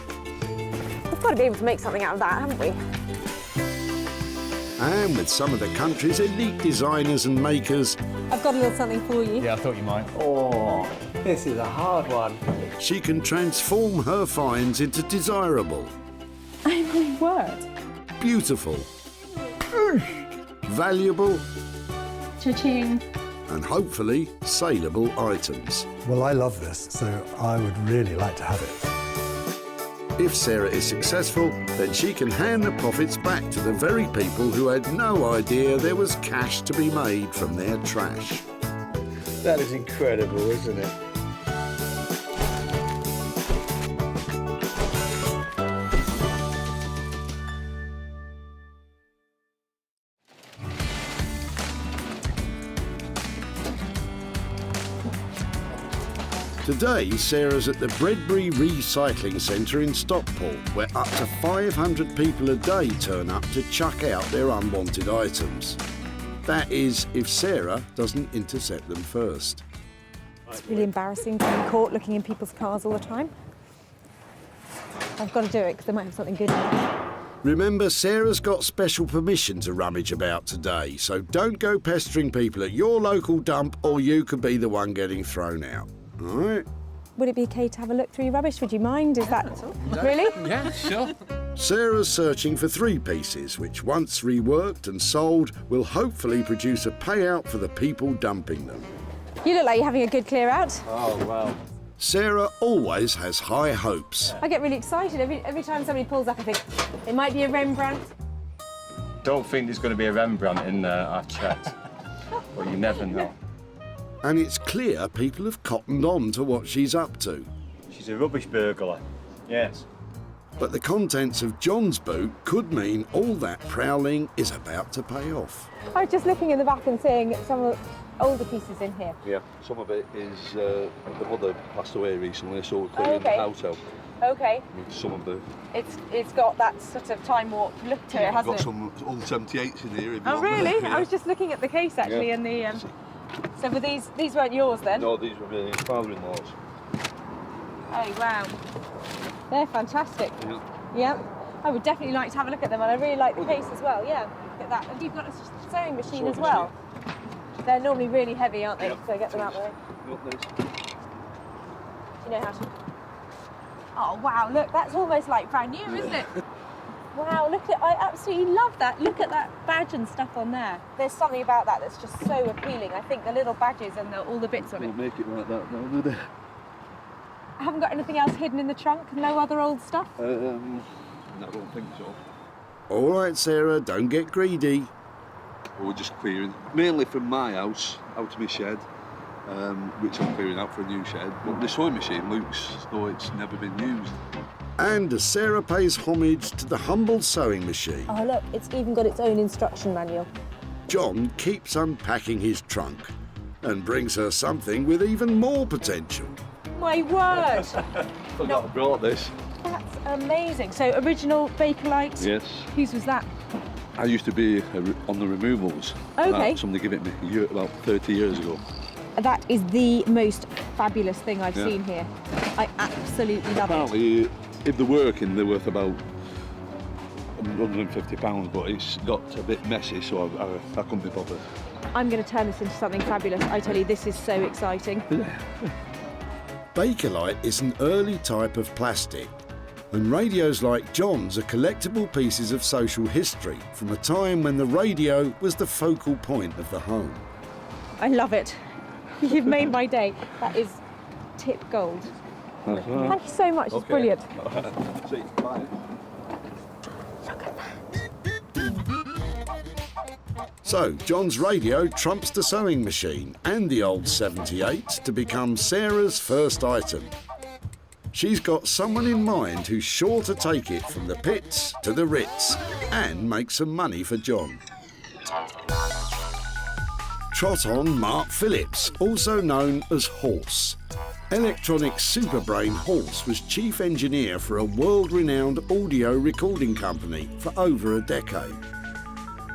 We've got to be able to make something out of that, haven't we? And with some of the country's elite designers and makers, I've got a little something for you. Yeah, I thought you might. Oh, this is a hard one. she can transform her finds into desirable, Oh my word. beautiful, valuable, Cha-ching. and hopefully saleable items. Well, I love this, so I would really like to have it. If Sarah is successful, then she can hand the profits back to the very people who had no idea there was cash to be made from their trash. That is incredible, isn't it? Today, Sarah's at the Bredbury Recycling Centre in Stockport, where up to 500 people a day turn up to chuck out their unwanted items. That is, if Sarah doesn't intercept them first. It's really embarrassing to be caught looking in people's cars all the time. I've got to do it because they might have something good in it. Remember, Sarah's got special permission to rummage about today, so don't go pestering people at your local dump or you could be the one getting thrown out. All right? Would it be okay to have a look through your rubbish? Would you mind? Is that... Really? Yeah, sure. Sarah's searching for 3 pieces, which once reworked and sold, will hopefully produce a payout for the people dumping them. You look like you're having a good clear out. Oh, wow. Sarah always has high hopes. I get really excited every time somebody pulls up. I think it might be a Rembrandt. Don't think there's going to be a Rembrandt in there, I've checked. But you never know. And it's clear people have cottoned on to what she's up to. She's a rubbish burglar. Yes. But the contents of John's boot could mean all that prowling is about to pay off. I was just looking in the back and seeing some of the older pieces in here. Yeah, some of it is the mother passed away recently, so we're clearing the house out. Okay. With some of the. It's got that sort of time warp look to it, hasn't Got it? some old 78s in here. If you Oh want really? them. Yeah. I was just looking at the case actually, Yeah. and the. So were these weren't yours then? No, these were my father-in-law's. Oh wow, they're fantastic. Yeah. Yeah, I would definitely like to have a look at them, and I really like the case as well. Yeah, look at that. And you've got a sewing machine as well. They're normally really heavy, aren't they? Yeah. So get them out there. Got this. Do you know how to? Oh wow, look, that's almost like brand new, isn't it? Wow, look at, I absolutely love that. Look at that badge and stuff on there. There's something about that that's just so appealing. I think the little badges and all the bits of it. We'll make it like that now, do they? I haven't got anything else hidden in the trunk? No other old stuff? I don't think so. All right, Sarah, don't get greedy. We're just clearing, mainly from my house, out of my shed, which I'm clearing out for a new shed. But the sewing machine looks as though it's never been used. And as Sarah pays homage to the humble sewing machine, Oh look, it's even got its own instruction manual. John keeps unpacking his trunk and brings her something with even more potential. My word! Forgot I brought this. That's amazing. So original Bakelite. Yes. Whose was that? I used to be on the removals. Okay. Somebody gave it me about 30 years ago. That is the most fabulous thing I've Yeah. seen here. I absolutely love it. Apparently, if they're working, they're worth about £150, but it's got a bit messy, so I couldn't be bothered. I'm going to turn this into something fabulous. I tell you, this is so exciting. Bakelite is an early type of plastic, and radios like John's are collectible pieces of social history from a time when the radio was the focal point of the home. I love it. You've made my day. That is tip gold. That's right. Thank you so much. It's brilliant. See you. Bye. So, John's radio trumps the sewing machine and the old 78 to become Sarah's first item. She's got someone in mind who's sure to take it from the pits to the Ritz and make some money for John. Trot on Mark Phillips, also known as Horse. Electronic superbrain Horse was chief engineer for a world-renowned audio recording company for over a decade.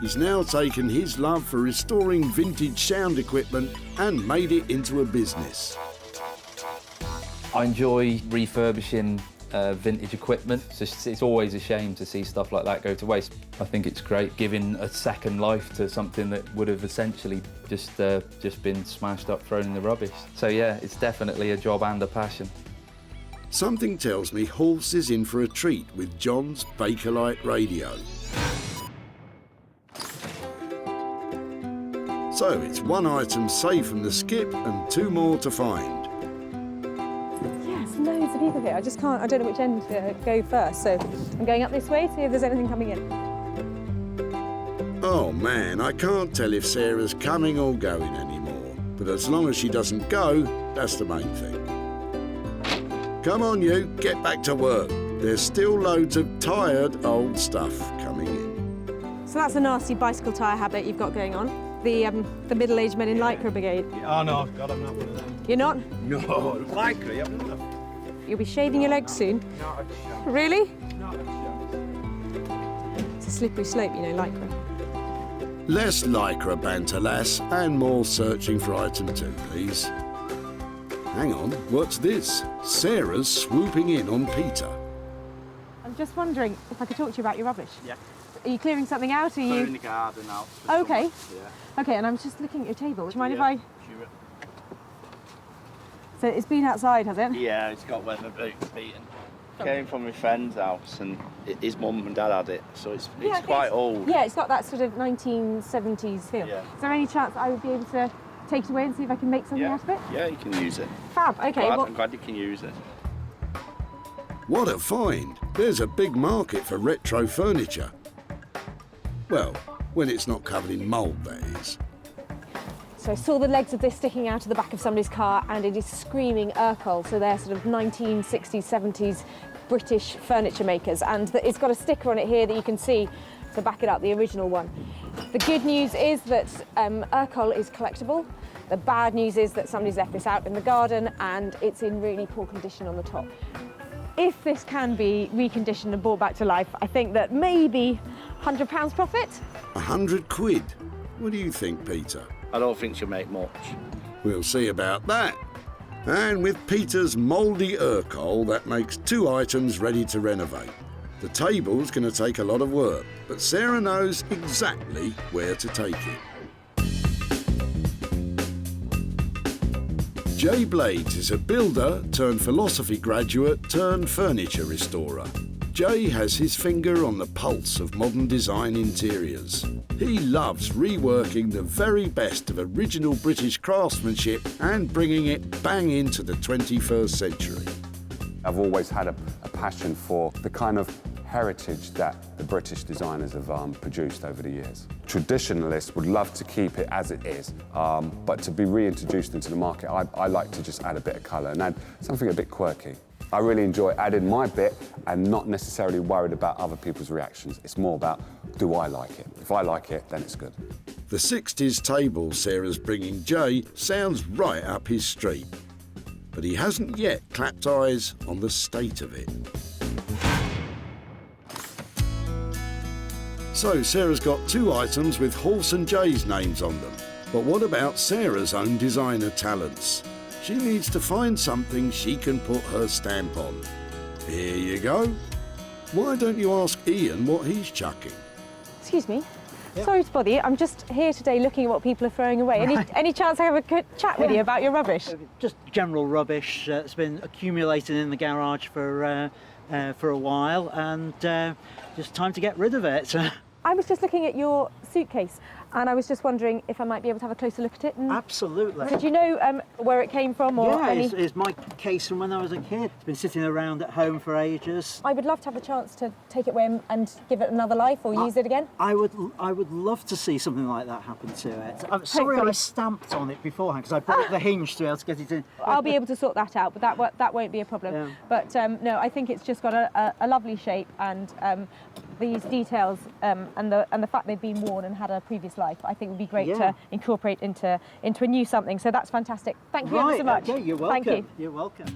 he's now taken his love for restoring vintage sound equipment and made it into a business. I enjoy refurbishing vintage equipment. It's always a shame to see stuff like that go to waste. I think it's great giving a second life to something that would have essentially just been smashed up, thrown in the rubbish. So yeah, it's definitely a job and a passion. Something tells me Hulse is in for a treat with John's Bakelite radio. So it's one item saved from the skip and 2 more to find. Yes, loads of people here. I don't know which end to go first, so I'm going up this way, see if there's anything coming in. Oh man, I can't tell if Sarah's coming or going anymore. But as long as she doesn't go, that's the main thing. Come on you, get back to work. There's still loads of tired old stuff coming in. So that's a nasty bicycle tyre habit you've got going on. The middle-aged men in Lycra brigade. Oh no, God, I'm not one of them. You're not? No, Lycra, I'm not. You'll be shaving your legs soon. Not a chance. Really? Not a chance. It's a slippery slope, you know, Lycra. Less Lycra banter, lass, and more searching for item 2, please. Hang on, what's this? Sarah's swooping in on Peter. I'm just wondering if I could talk to you about your rubbish. Yeah. Are you clearing something out? Or are you Clearing the garden out. Oh, okay. Yeah. Okay, and I was just looking at your table. Do you mind if I? Sure. So it's been outside, has it? Yeah, it's got weather beaten. Came from my friend's house and his mum and dad had it, so it's quite old. Yeah, it's got that sort of 1970s feel. Yeah. Is there any chance I would be able to take it away and see if I can make something out of it? Yeah, you can use it. Fab, okay. I'm glad you can use it. What a find! There's a big market for retro furniture. Well, when it's not covered in mould, that is. So I saw the legs of this sticking out of the back of somebody's car, and it is screaming Urkel, so they're sort of 1960s, 70s British furniture makers, and it's got a sticker on it here that you can see to back it up, the original one. The good news is that Urkel is collectible. The bad news is that somebody's left this out in the garden and it's in really poor condition on the top. If this can be reconditioned and brought back to life, I think that maybe £100 profit. 100 quid? What do you think, Peter? I don't think she'll make much. We'll see about that. And with Peter's mouldy Urkel, that makes 2 items ready to renovate. The table's going to take a lot of work, but Sarah knows exactly where to take it. Jay Blades is a builder turned philosophy graduate turned furniture restorer. Jay has his finger on the pulse of modern design interiors. He loves reworking the very best of original British craftsmanship and bringing it bang into the 21st century. I've always had a passion for the kind of heritage that the British designers have produced over the years. Traditionalists would love to keep it as it is, but to be reintroduced into the market, I like to just add a bit of colour and add something a bit quirky. I really enjoy adding my bit and not necessarily worried about other people's reactions. It's more about, do I like it? If I like it, then it's good. The 60s table Sarah's bringing Jay sounds right up his street, but he hasn't yet clapped eyes on the state of it. So Sarah's got 2 items with Hulse and Jay's names on them. But what about Sarah's own designer talents? She needs to find something she can put her stamp on. Here you go. Why don't you ask Ian what he's chucking? Excuse me. Sorry to bother you. I'm just here today looking at what people are throwing away. Any chance I have a quick chat with you about your rubbish? Just general rubbish that's been accumulating in the garage for a while, and just time to get rid of it. I was just looking at your suitcase, and I was just wondering if I might be able to have a closer look at it. And Absolutely. Did you know where it came from? Or yeah, any... it's my case from when I was a kid. It's been sitting around at home for ages. I would love to have the chance to take it away and give it another life or use it again. I would love to see something like that happen to it. I'm sorry I stamped on it beforehand because I broke the hinge to be able to get it in. I'll be able to sort that out, but that won't be a problem. Yeah. But no, I think it's just got a lovely shape, and these details and the fact they've been worn and had a previous life, I think would be great to incorporate into a new something. So that's fantastic. Thank you ever so much. Okay, you're welcome. Thank you. You're welcome.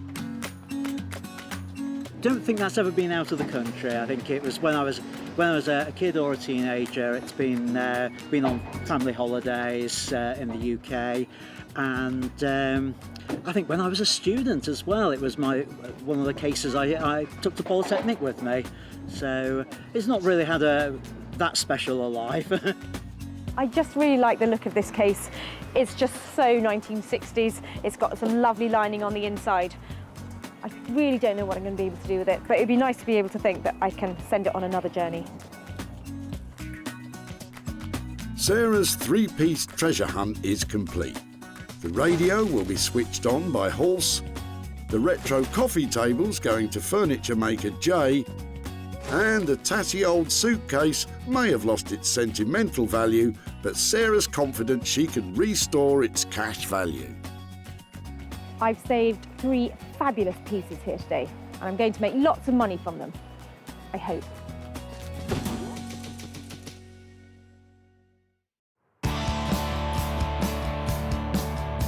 Don't think that's ever been out of the country. I think it was when I was when I was a kid or a teenager, it's been on family holidays in the UK, and I think when I was a student as well, it was one of the cases I took to Polytechnic with me. So it's not really had that special a life. I just really like the look of this case. It's just so 1960s. It's got some lovely lining on the inside. I really don't know what I'm going to be able to do with it, but it'd be nice to be able to think that I can send it on another journey. Sarah's three-piece treasure hunt is complete. The radio will be switched on by Horse, the retro coffee table's going to furniture maker Jay, and the tatty old suitcase may have lost its sentimental value, but Sarah's confident she can restore its cash value. I've saved 3 fabulous pieces here today, and I'm going to make lots of money from them. I hope.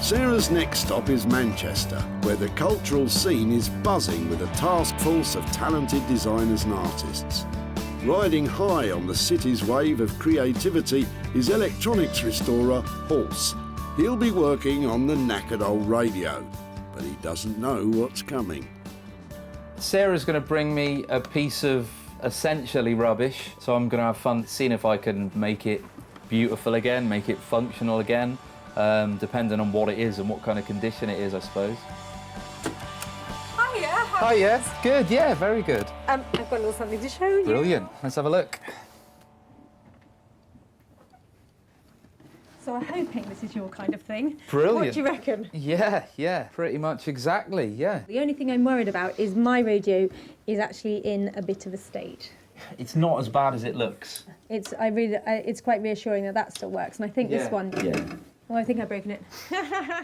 Sarah's next stop is Manchester, where the cultural scene is buzzing with a task force of talented designers and artists. Riding high on the city's wave of creativity is electronics restorer Horse. He'll be working on the knackered old radio, but he doesn't know what's coming. Sarah's going to bring me a piece of essentially rubbish, so I'm going to have fun seeing if I can make it beautiful again, make it functional again. Depending on what it is and what kind of condition it is, I suppose. Hiya, how Oh yeah, good, yeah, very good. I've got a little something to show you. Brilliant, let's have a look. So I'm hoping this is your kind of thing. Brilliant. What do you reckon? Yeah, pretty much exactly, yeah. The only thing I'm worried about is my radio is actually in a bit of a state. It's not as bad as it looks. It's quite reassuring that still works, and I think this one. Yeah. Oh, I think I've broken it.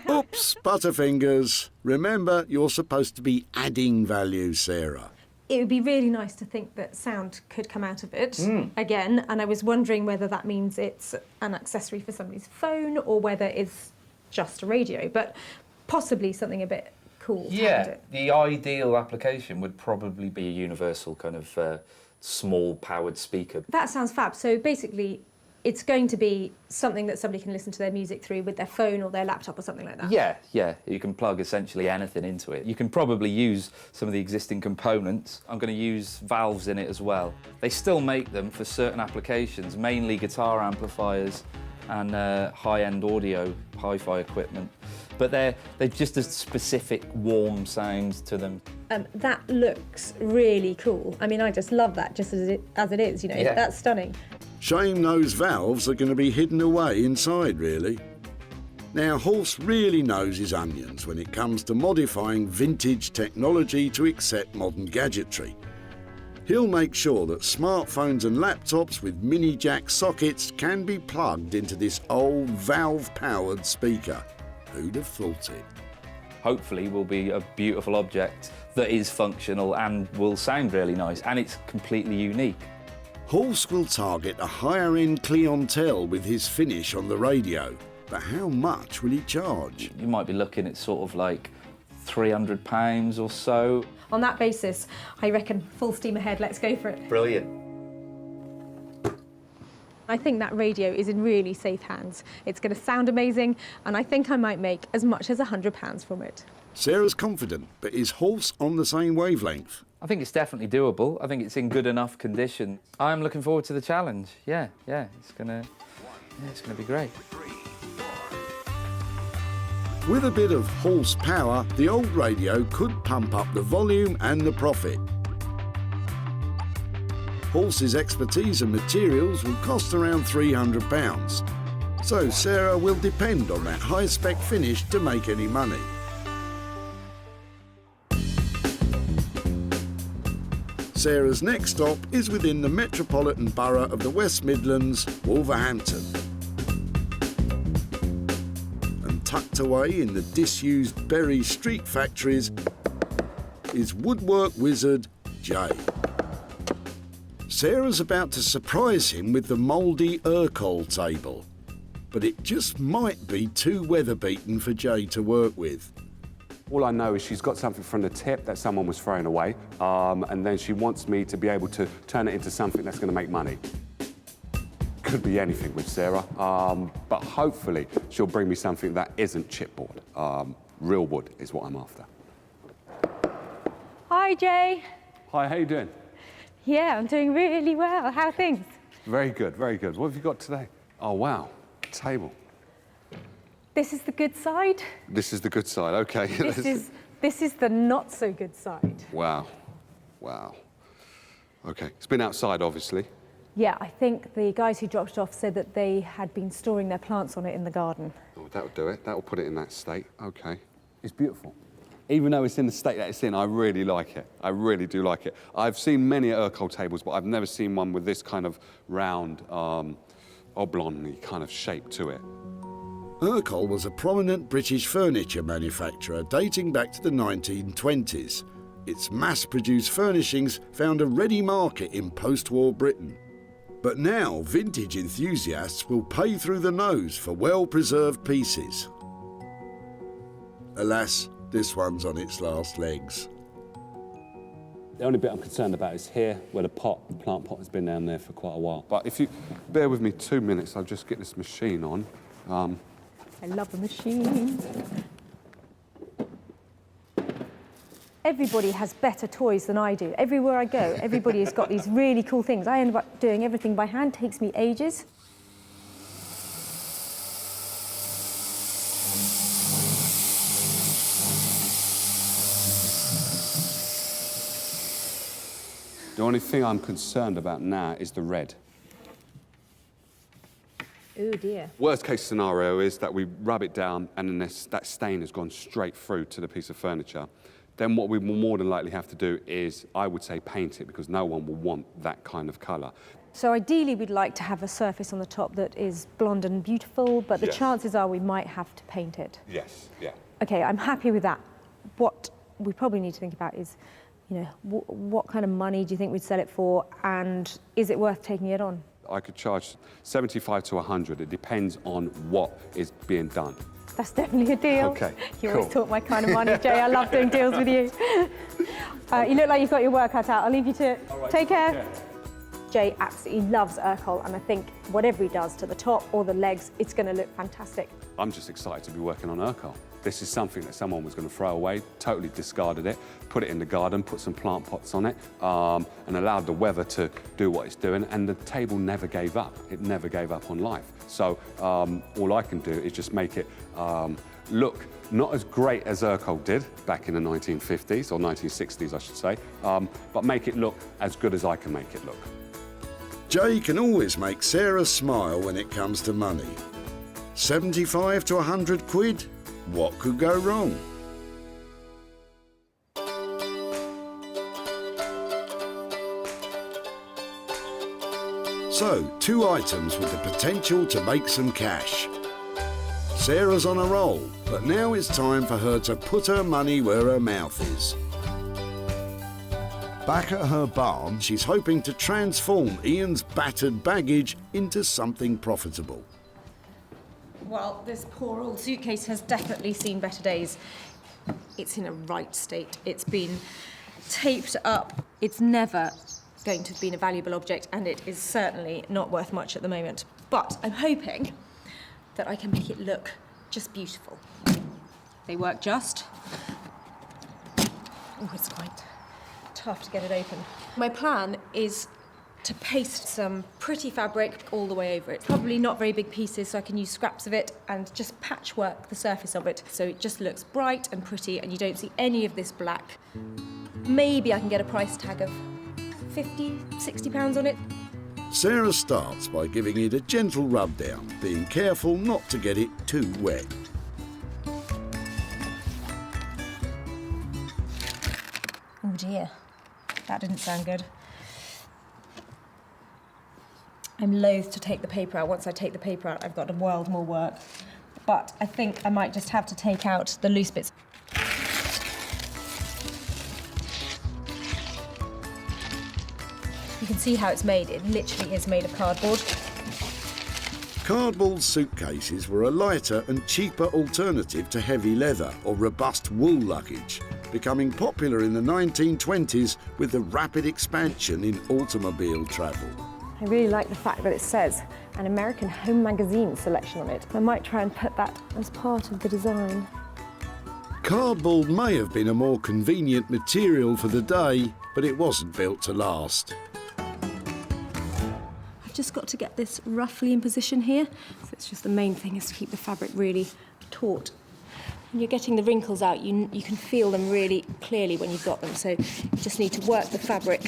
Oops, Butterfingers. Remember, you're supposed to be adding value, Sarah. It would be really nice to think that sound could come out of it again, and I was wondering whether that means it's an accessory for somebody's phone or whether it's just a radio, but possibly something a bit cool. Yeah, the ideal application would probably be a universal kind of small powered speaker. That sounds fab. So basically, it's going to be something that somebody can listen to their music through with their phone or their laptop or something like that. Yeah, you can plug essentially anything into it. You can probably use some of the existing components. I'm going to use valves in it as well. They still make them for certain applications, mainly guitar amplifiers and high-end audio, hi-fi equipment. But they're just a specific warm sound to them. That looks really cool. I mean, I just love that just as it is, you know, Yeah. That's stunning. Shame those valves are going to be hidden away inside, really. Now, Horse really knows his onions when it comes to modifying vintage technology to accept modern gadgetry. He'll make sure that smartphones and laptops with mini jack sockets can be plugged into this old valve-powered speaker. Who'd have thought it? Hopefully will be a beautiful object that is functional and will sound really nice, and it's completely unique. Horse will target a higher-end clientele with his finish on the radio, but how much will he charge? You might be looking at sort of like £300 or so. On that basis, I reckon full steam ahead, let's go for it. Brilliant. I think that radio is in really safe hands. It's going to sound amazing, and I think I might make as much as £100 from it. Sarah's confident, but is Horse on the same wavelength? I think it's definitely doable. I think it's in good enough condition. I'm looking forward to the challenge. Yeah, it's gonna be great. With a bit of horsepower, the old radio could pump up the volume and the profit. Horse's expertise and materials will cost around £300. So Sarah will depend on that high-spec finish to make any money. Sarah's next stop is within the metropolitan borough of the West Midlands, Wolverhampton. And tucked away in the disused Bury street factories is woodwork wizard Jay. Sarah's about to surprise him with the mouldy Urkel table, but it just might be too weather-beaten for Jay to work with. All I know is she's got something from the tip that someone was throwing away, and then she wants me to be able to turn it into something that's going to make money. Could be anything with Sarah, but hopefully she'll bring me something that isn't chipboard. Real wood is what I'm after. Hi, Jay. Hi, how you doing? Yeah, I'm doing really well. How are things? Very good, very good. What have you got today? Oh, wow, table. This is the good side. This is the good side, okay. This is the not so good side. Wow, wow. Okay, it's been outside, obviously. Yeah, I think the guys who dropped it off said that they had been storing their plants on it in the garden. Oh, that'll do it. That'll put it in that state. Okay. It's beautiful. Even though it's in the state that it's in, I really like it. I really do like it. I've seen many Urkel tables, but I've never seen one with this kind of round, oblong kind of shape to it. Urkel was a prominent British furniture manufacturer dating back to the 1920s. Its mass-produced furnishings found a ready market in post-war Britain. But now, vintage enthusiasts will pay through the nose for well-preserved pieces. Alas, this one's on its last legs. The only bit I'm concerned about is here, where the plant pot has been down there for quite a while. But if you bear with me 2 minutes, I'll just get this machine on. I love the machine. Everybody has better toys than I do. Everywhere I go, everybody has got these really cool things. I end up doing everything by hand, takes me ages. The only thing I'm concerned about now is the red. Oh dear. Worst case scenario is that we rub it down and then that stain has gone straight through to the piece of furniture. Then what we will more than likely have to do is, I would say, paint it, because no one will want that kind of colour. So ideally we'd like to have a surface on the top that is blonde and beautiful, but the chances are we might have to paint it. Yes, yeah. Okay, I'm happy with that. What we probably need to think about is, you know, what kind of money do you think we'd sell it for, and is it worth taking it on? I could charge 75 to 100. It depends on what is being done. That's definitely a deal. Okay, You cool. always talk my kind of money, Jay. I love doing deals with you. You look like you've got your work cut out. I'll leave you to it. All right, Take care. yeah. Jay absolutely loves Urkel, and I think whatever he does to the top or the legs, it's going to look fantastic. I'm just excited to be working on Urkel. This is something that someone was going to throw away, totally discarded it, put it in the garden, put some plant pots on it, and allowed the weather to do what it's doing, and the table never gave up. It never gave up on life. So all I can do is just make it look not as great as Urkel did back in the 1950s, or 1960s, I should say, but make it look as good as I can make it look. Jay can always make Sarah smile when it comes to money. 75 to 100 quid? What could go wrong? So, 2 items with the potential to make some cash. Sarah's on a roll, but now it's time for her to put her money where her mouth is. Back at her barn, she's hoping to transform Ian's battered baggage into something profitable. Well, this poor old suitcase has definitely seen better days. It's in a right state. It's been taped up. It's never going to have been a valuable object, and it is certainly not worth much at the moment. But I'm hoping that I can make it look just beautiful. They work just. Oh, it's quite tough to get it open. My plan is to paste some pretty fabric all the way over it. Probably not very big pieces, so I can use scraps of it and just patchwork the surface of it so it just looks bright and pretty and you don't see any of this black. Maybe I can get a price tag of 50, 60 pounds on it. Sarah starts by giving it a gentle rub down, being careful not to get it too wet. Oh dear, that didn't sound good. I'm loath to take the paper out. Once I take the paper out, I've got a world more work. But I think I might just have to take out the loose bits. You can see how it's made. It literally is made of cardboard. Cardboard suitcases were a lighter and cheaper alternative to heavy leather or robust wool luggage, becoming popular in the 1920s with the rapid expansion in automobile travel. I really like the fact that it says an American Home Magazine selection on it. I might try and put that as part of the design. Cardboard may have been a more convenient material for the day, but it wasn't built to last. I've just got to get this roughly in position here. So it's just the main thing is to keep the fabric really taut. When you're getting the wrinkles out, you can feel them really clearly when you've got them. So you just need to work the fabric,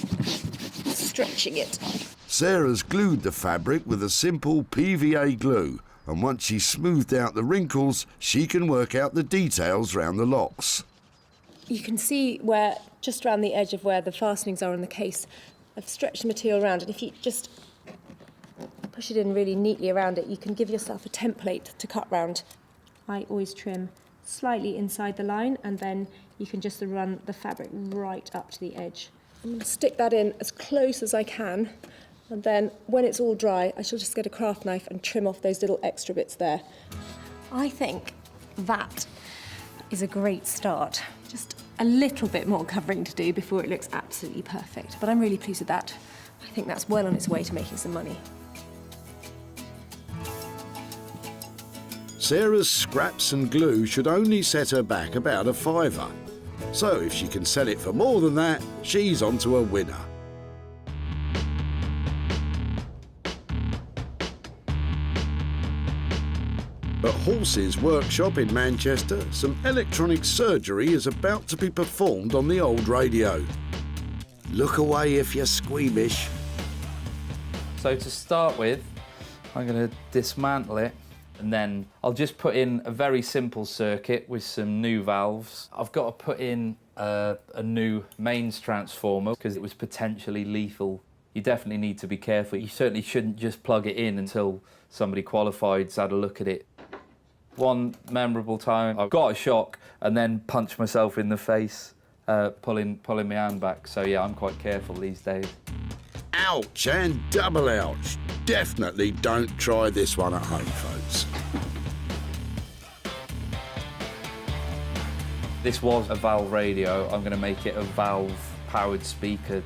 stretching it. Sarah's glued the fabric with a simple PVA glue, and once she's smoothed out the wrinkles, she can work out the details round the locks. You can see where, just around the edge of where the fastenings are in the case, I've stretched the material around, and if you just push it in really neatly around it, you can give yourself a template to cut round. I always trim slightly inside the line, and then you can just run the fabric right up to the edge. I'm going to stick that in as close as I can, and then when it's all dry, I shall just get a craft knife and trim off those little extra bits there. I think that is a great start. Just a little bit more covering to do before it looks absolutely perfect, but I'm really pleased with that. I think that's well on its way to making some money. Sarah's scraps and glue should only set her back about a £5. So if she can sell it for more than that, she's onto a winner. At Halsey's workshop in Manchester, some electronic surgery is about to be performed on the old radio. Look away if you're squeamish. So to start with, I'm going to dismantle it, and then I'll just put in a very simple circuit with some new valves. I've got to put in a new mains transformer because it was potentially lethal. You definitely need to be careful. You certainly shouldn't just plug it in until somebody qualified's had a look at it. One memorable time, I got a shock and then punched myself in the face, pulling my hand back. So yeah, I'm quite careful these days. Ouch and double ouch. Definitely don't try this one at home, folks. This was a valve radio. I'm going to make it a valve-powered speaker.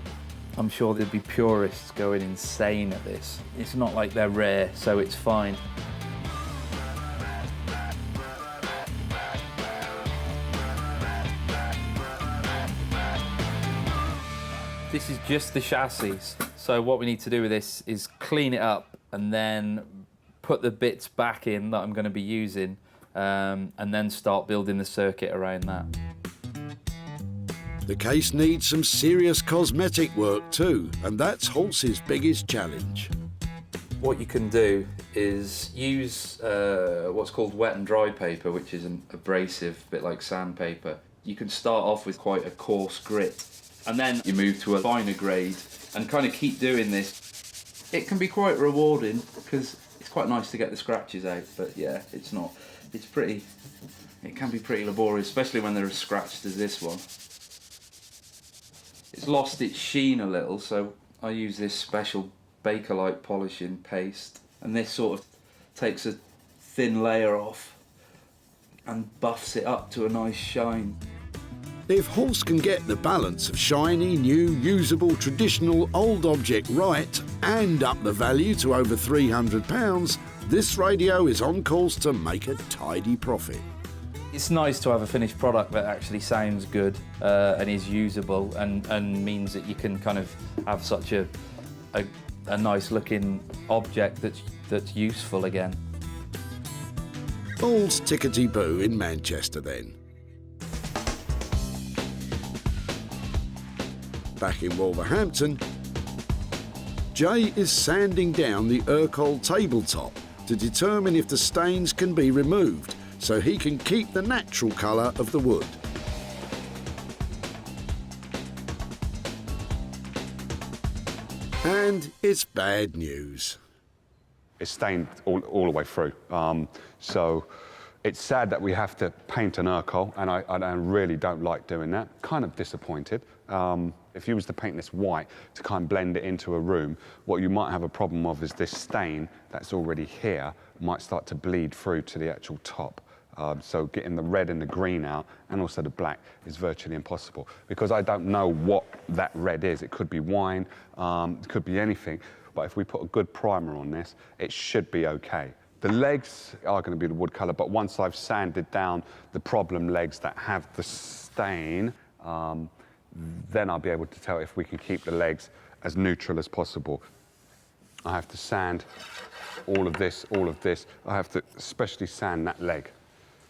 I'm sure there'd be purists going insane at this. It's not like they're rare, so it's fine. This is just the chassis. So what we need to do with this is clean it up and then put the bits back in that I'm going to be using, and then start building the circuit around that. The case needs some serious cosmetic work too, and that's Halsey's biggest challenge. What you can do is use what's called wet and dry paper, which is an abrasive, bit like sandpaper. You can start off with quite a coarse grit, and then you move to a finer grade and kind of keep doing this. It can be quite rewarding because it's quite nice to get the scratches out, but yeah, it can be pretty laborious, especially when they're as scratched as this one. It's lost its sheen a little, so I use this special Bakelite polishing paste, and this sort of takes a thin layer off and buffs it up to a nice shine. If Halse can get the balance of shiny, new, usable, traditional old object right and up the value to over £300, this radio is on course to make a tidy profit. It's nice to have a finished product that actually sounds good and is usable and means that you can kind of have such a nice looking object that's useful again. All's tickety-boo in Manchester then. Back in Wolverhampton, Jay is sanding down the Urquell tabletop to determine if the stains can be removed so he can keep the natural colour of the wood. And it's bad news. It's stained all the way through. So It's sad that we have to paint an Urkel, and I really don't like doing that. Kind of disappointed. If you was to paint this white to kind of blend it into a room, what you might have a problem of is this stain that's already here might start to bleed through to the actual top. So getting the red and the green out, and also the black, is virtually impossible, because I don't know what that red is. It could be wine, it could be anything, but if we put a good primer on this, it should be okay. The legs are going to be the wood colour, but once I've sanded down the problem legs that have the stain, then I'll be able to tell if we can keep the legs as neutral as possible. I have to sand all of this. I have to especially sand that leg.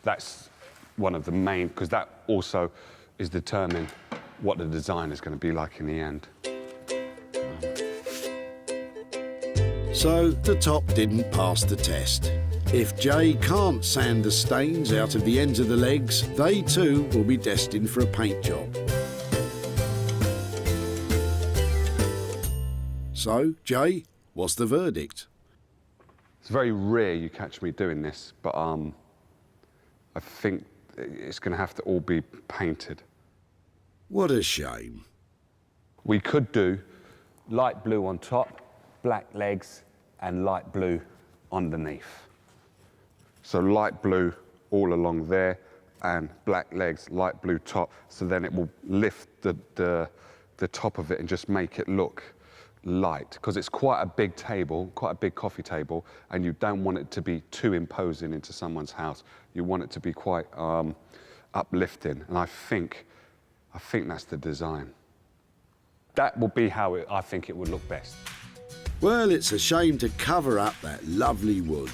That's one of the main, because that also is determining what the design is going to be like in the end. So the top didn't pass the test. If Jay can't sand the stains out of the ends of the legs, they too will be destined for a paint job. So, Jay, what's the verdict? It's very rare you catch me doing this, but I think it's going to have to all be painted. What a shame. We could do light blue on top, black legs, and light blue underneath. So light blue all along there, and black legs, light blue top, so then it will lift the top of it and just make it look light, because it's quite a big table, quite a big coffee table, and you don't want it to be too imposing into someone's house. You want it to be quite uplifting, and I think that's the design. That will be how I think it would look best. Well, it's a shame to cover up that lovely wood.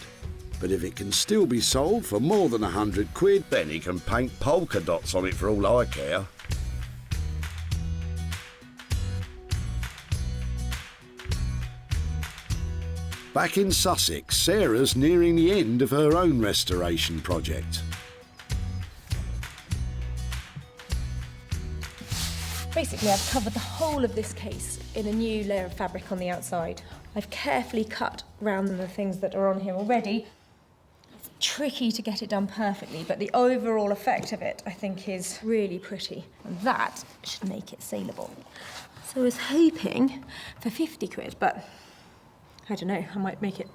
But if it can still be sold for more than 100 quid, then he can paint polka dots on it for all I care. Back in Sussex, Sarah's nearing the end of her own restoration project. Basically, I've covered the whole of this case in a new layer of fabric on the outside. I've carefully cut round the things that are on here already. It's tricky to get it done perfectly, but the overall effect of it, I think, is really pretty. And that should make it saleable. So I was hoping for 50 quid, but I don't know, I might make it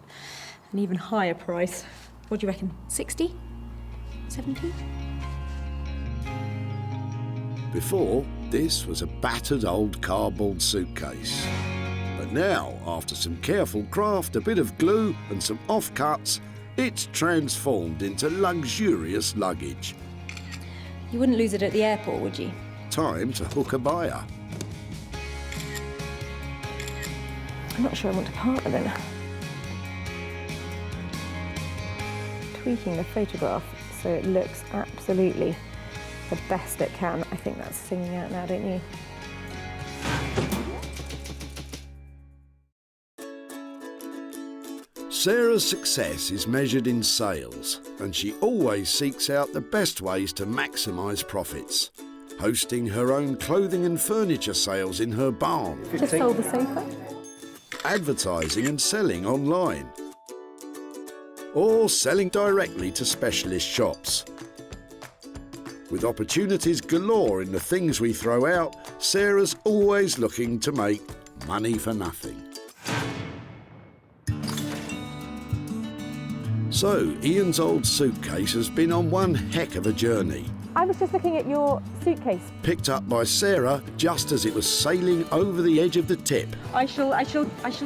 an even higher price. What do you reckon, 60? 70? Before, this was a battered old cardboard suitcase. But now, after some careful craft, a bit of glue and some offcuts, it's transformed into luxurious luggage. You wouldn't lose it at the airport, would you? Time to hook a buyer. I'm not sure I want to part with it. Tweaking the photograph so it looks absolutely the best it can. I think that's singing out now, don't you? Sarah's success is measured in sales, and she always seeks out the best ways to maximise profits, hosting her own clothing and furniture sales in her barn. Just sold the sofa. Advertising and selling online, or selling directly to specialist shops. With opportunities galore in the things we throw out, Sarah's always looking to make money for nothing. So, Ian's old suitcase has been on one heck of a journey. I was just looking at your suitcase. Picked up by Sarah just as it was sailing over the edge of the tip. I shall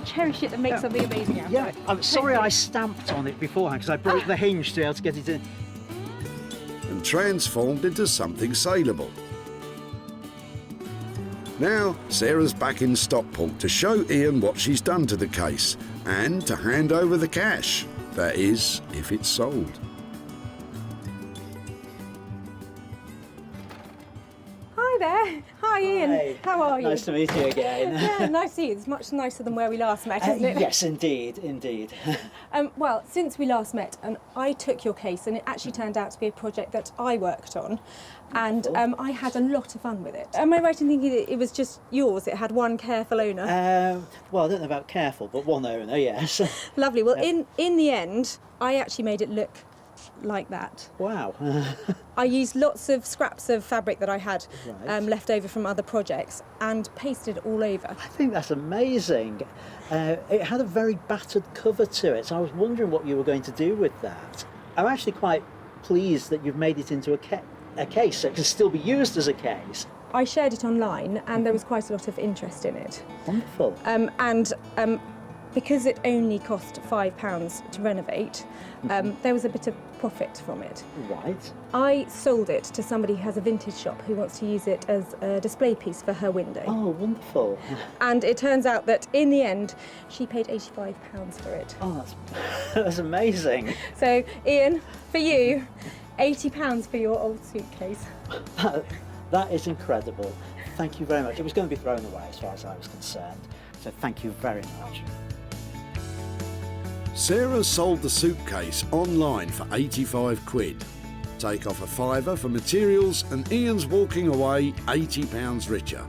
cherish it and make something amazing out of it. Yeah, I'm sorry I stamped on it beforehand because I broke the hinge to be able to get it in. And transformed into something saleable. Now, Sarah's back in Stockport to show Ian what she's done to the case and to hand over the cash. That is, if it's sold. Hi there. Hi, Ian. Hi. How are you? Nice to meet you again. Yeah, nice to see you. It's much nicer than where we last met, isn't it? Yes, indeed, indeed. Well, since we last met, and I took your case, and it actually turned out to be a project that I worked on, and I had a lot of fun with it. Am I right in thinking that it was just yours? It had one careful owner? Well, I don't know about careful, but one owner, yes. Lovely. Well, in the end, I actually made it look like that. Wow. I used lots of scraps of fabric that I had Right. left over from other projects and pasted it all over. I think that's amazing. It had a very battered cover to it, so I was wondering what you were going to do with that. I'm actually quite pleased that you've made it into a case, so it can still be used as a case. I shared it online and there was quite a lot of interest in it. Wonderful. Because it only cost £5 to renovate, there was a bit of profit from it. Right. I sold it to somebody who has a vintage shop who wants to use it as a display piece for her window. Oh, wonderful. And it turns out that in the end, she paid £85 for it. Oh, that's amazing. So, Ian, for you, £80 for your old suitcase. That is incredible. Thank you very much. It was going to be thrown away as far as I was concerned. So thank you very much. Sarah sold the suitcase online for 85 quid. Take off a fiver for materials and Ian's walking away £80 richer.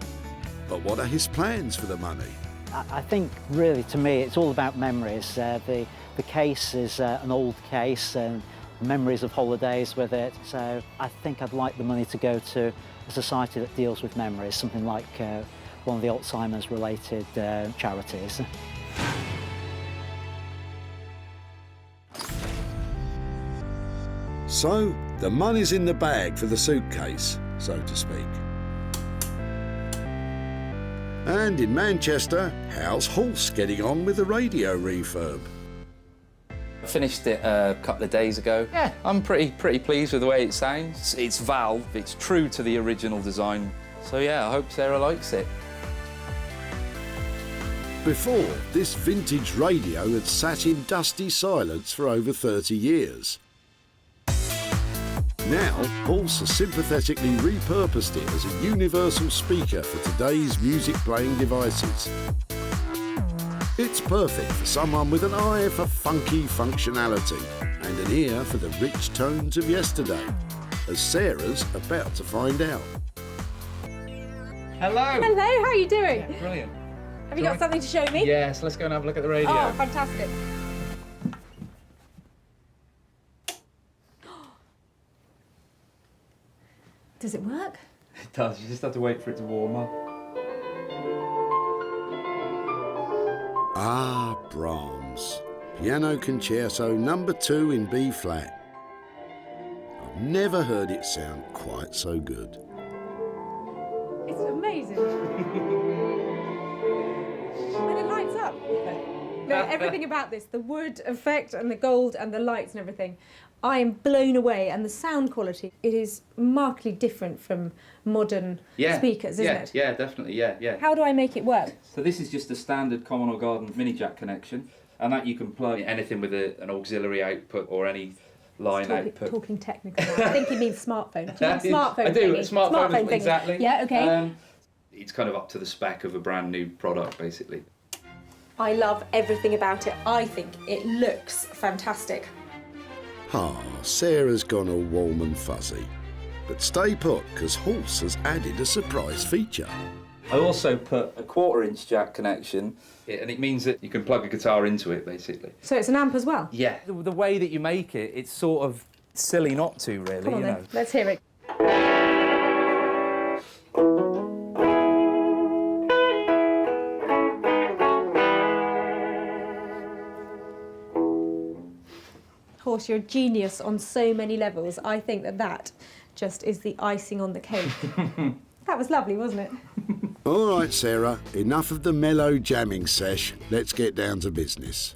But what are his plans for the money? I think really to me it's all about memories. The case is an old case and memories of holidays with it. So I think I'd like the money to go to a society that deals with memories, something like one of the Alzheimer's related charities. So, the money's in the bag for the suitcase, so to speak. And in Manchester, how's Hulse getting on with the radio refurb? I finished it a couple of days ago. Yeah, I'm pretty pleased with the way it sounds. It's valve, it's true to the original design. So yeah, I hope Sarah likes it. Before, this vintage radio had sat in dusty silence for over 30 years. Now, Hulse has sympathetically repurposed it as a universal speaker for today's music-playing devices. It's perfect for someone with an eye for funky functionality and an ear for the rich tones of yesterday, as Sarah's about to find out. Hello! Hello, how are you doing? Yeah, brilliant. Have you got something to show me? Yes, let's go and have a look at the radio. Oh, fantastic. Does it work? It does, you just have to wait for it to warm up. Ah, Brahms. Piano Concerto No. 2 in B flat. I've never heard it sound quite so good. It's amazing. And it lights up. No, everything about this, the wood effect and the gold and the lights and everything, I am blown away. And the sound quality, it is markedly different from modern speakers, isn't it? Yeah, definitely, yeah. How do I make it work? So this is just a standard common or garden mini jack connection, and that you can plug anything with an auxiliary output or any line output. Talking technical now. I think you mean smartphone. Do you mean smartphone I do, thingy? smartphone thingy. exactly. Yeah, okay. It's kind of up to the spec of a brand new product, basically. I love everything about it. I think it looks fantastic. Ah, Sarah's gone all warm and fuzzy. But stay put, because Hulse has added a surprise feature. I also put a 1/4-inch jack connection, and it means that you can plug a guitar into it, basically. So it's an amp as well? Yeah. The way that you make it, it's sort of silly not to, really. Come on then, let's hear it. Horse, you're a genius on so many levels. I think that just is the icing on the cake. That was lovely, wasn't it? All right, Sarah, enough of the mellow jamming sesh. Let's get down to business.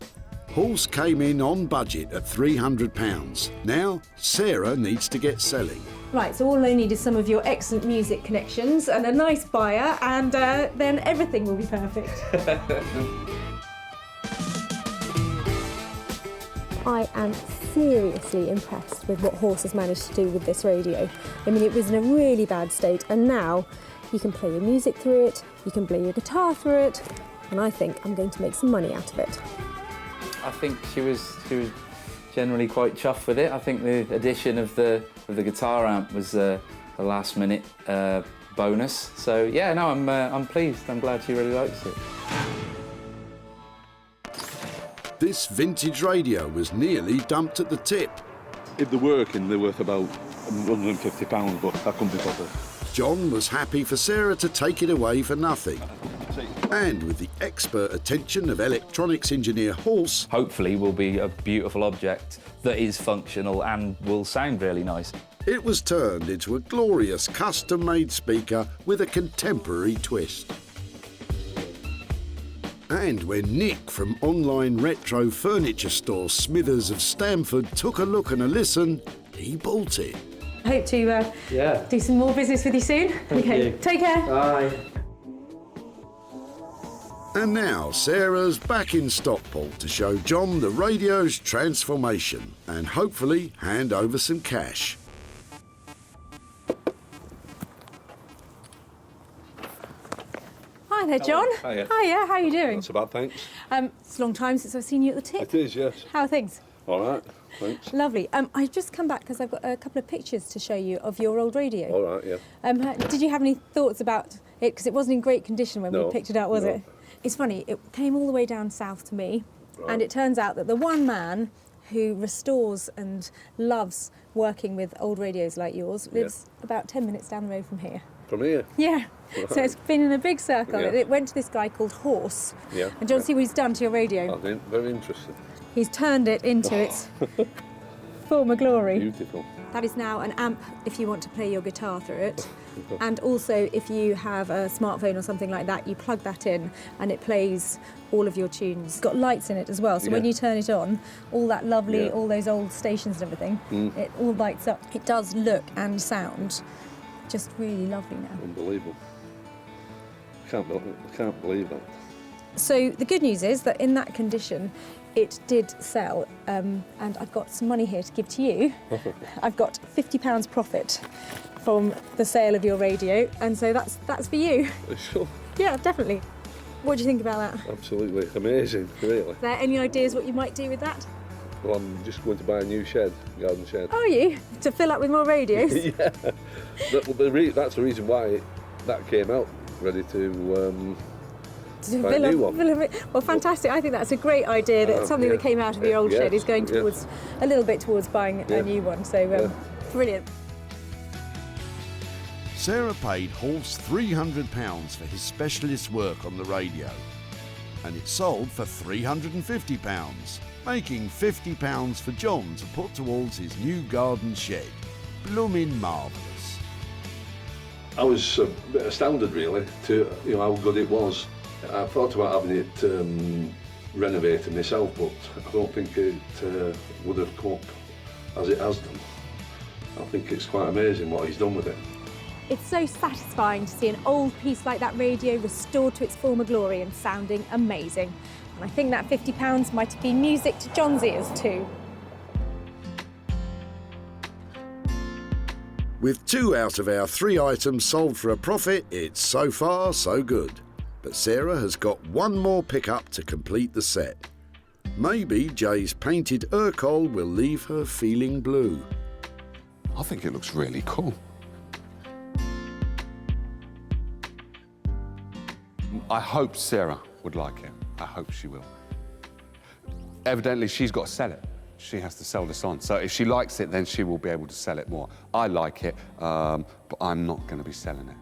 Hulse came in on budget at £300. Now, Sarah needs to get selling. Right, so all I need is some of your excellent music connections and a nice buyer, and then everything will be perfect. I am seriously impressed with what Hulse has managed to do with this radio. I mean, it was in a really bad state, and now you can play your music through it, you can play your guitar through it, and I think I'm going to make some money out of it. I think she was generally quite chuffed with it. I think the addition of the guitar amp was a last-minute bonus. So yeah, no, I'm pleased. I'm glad she really likes it. This vintage radio was nearly dumped at the tip. If they're working, they're worth about £150, but I couldn't be bothered. John was happy for Sarah to take it away for nothing. And with the expert attention of electronics engineer Horse, hopefully will be a beautiful object that is functional and will sound really nice. It was turned into a glorious custom-made speaker with a contemporary twist. And when Nick from online retro furniture store Smithers of Stamford took a look and a listen, he bought it. Hope to do some more business with you soon. Thank you. Take care. Bye. And now Sarah's back in Stockport to show John the radio's transformation and hopefully hand over some cash. Hi there, John. Hiya. Hiya, how are you doing? Not so bad, thanks. It's a long time since I've seen you at the tip. It is, yes. How are things? All right, thanks. Lovely. I've just come back because I've got a couple of pictures to show you of your old radio. All right, yeah. Did you have any thoughts about it? Because it wasn't in great condition when we picked it up, was it? It's funny, it came all the way down south to me, and it turns out that the one man who restores and loves working with old radios like yours lives about 10 minutes down the road from here. From here? Yeah. Right. So it's been in a big circle. Yeah. It went to this guy called Horse. Yeah. And do you want to see what he's done to your radio? I think very interesting. He's turned it into its former glory. Beautiful. That is now an amp if you want to play your guitar through it. And also if you have a smartphone or something like that, you plug that in and it plays all of your tunes. It's got lights in it as well, so when you turn it on, all that lovely, all those old stations and everything, it all lights up. It does look and sound just really lovely now. Unbelievable. I can't believe that. So the good news is that in that condition, it did sell, and I've got some money here to give to you. I've got £50 profit from the sale of your radio, and so that's for you. Sure. Yeah, definitely. What do you think about that? Absolutely amazing, really. Are there any ideas what you might do with that? Well, I'm just going to buy a new shed, garden shed. Are you? To fill up with more radios? Yeah. That's the reason why that came out, ready to buy a new one. Well, fantastic. I think that's a great idea. That something that came out of your old shed is going towards a little bit towards buying a new one. So brilliant. Sarah paid Horse £300 for his specialist work on the radio, and it sold for £350, making £50 for John to put towards his new garden shed. Blooming marvellous. I was a bit astounded, really, to how good it was. I thought about having it renovated myself, but I don't think it would have come up as it has done. I think it's quite amazing what he's done with it. It's so satisfying to see an old piece like that radio restored to its former glory and sounding amazing. And I think that £50 might have been music to John's ears too. With 2 out of our 3 items sold for a profit, it's so far so good. But Sarah has got one more pickup to complete the set. Maybe Jay's painted Urcol will leave her feeling blue. I think it looks really cool. I hope Sarah would like it. I hope she will. Evidently, she's got to sell it. She has to sell this on. So if she likes it, then she will be able to sell it more. I like it, but I'm not going to be selling it.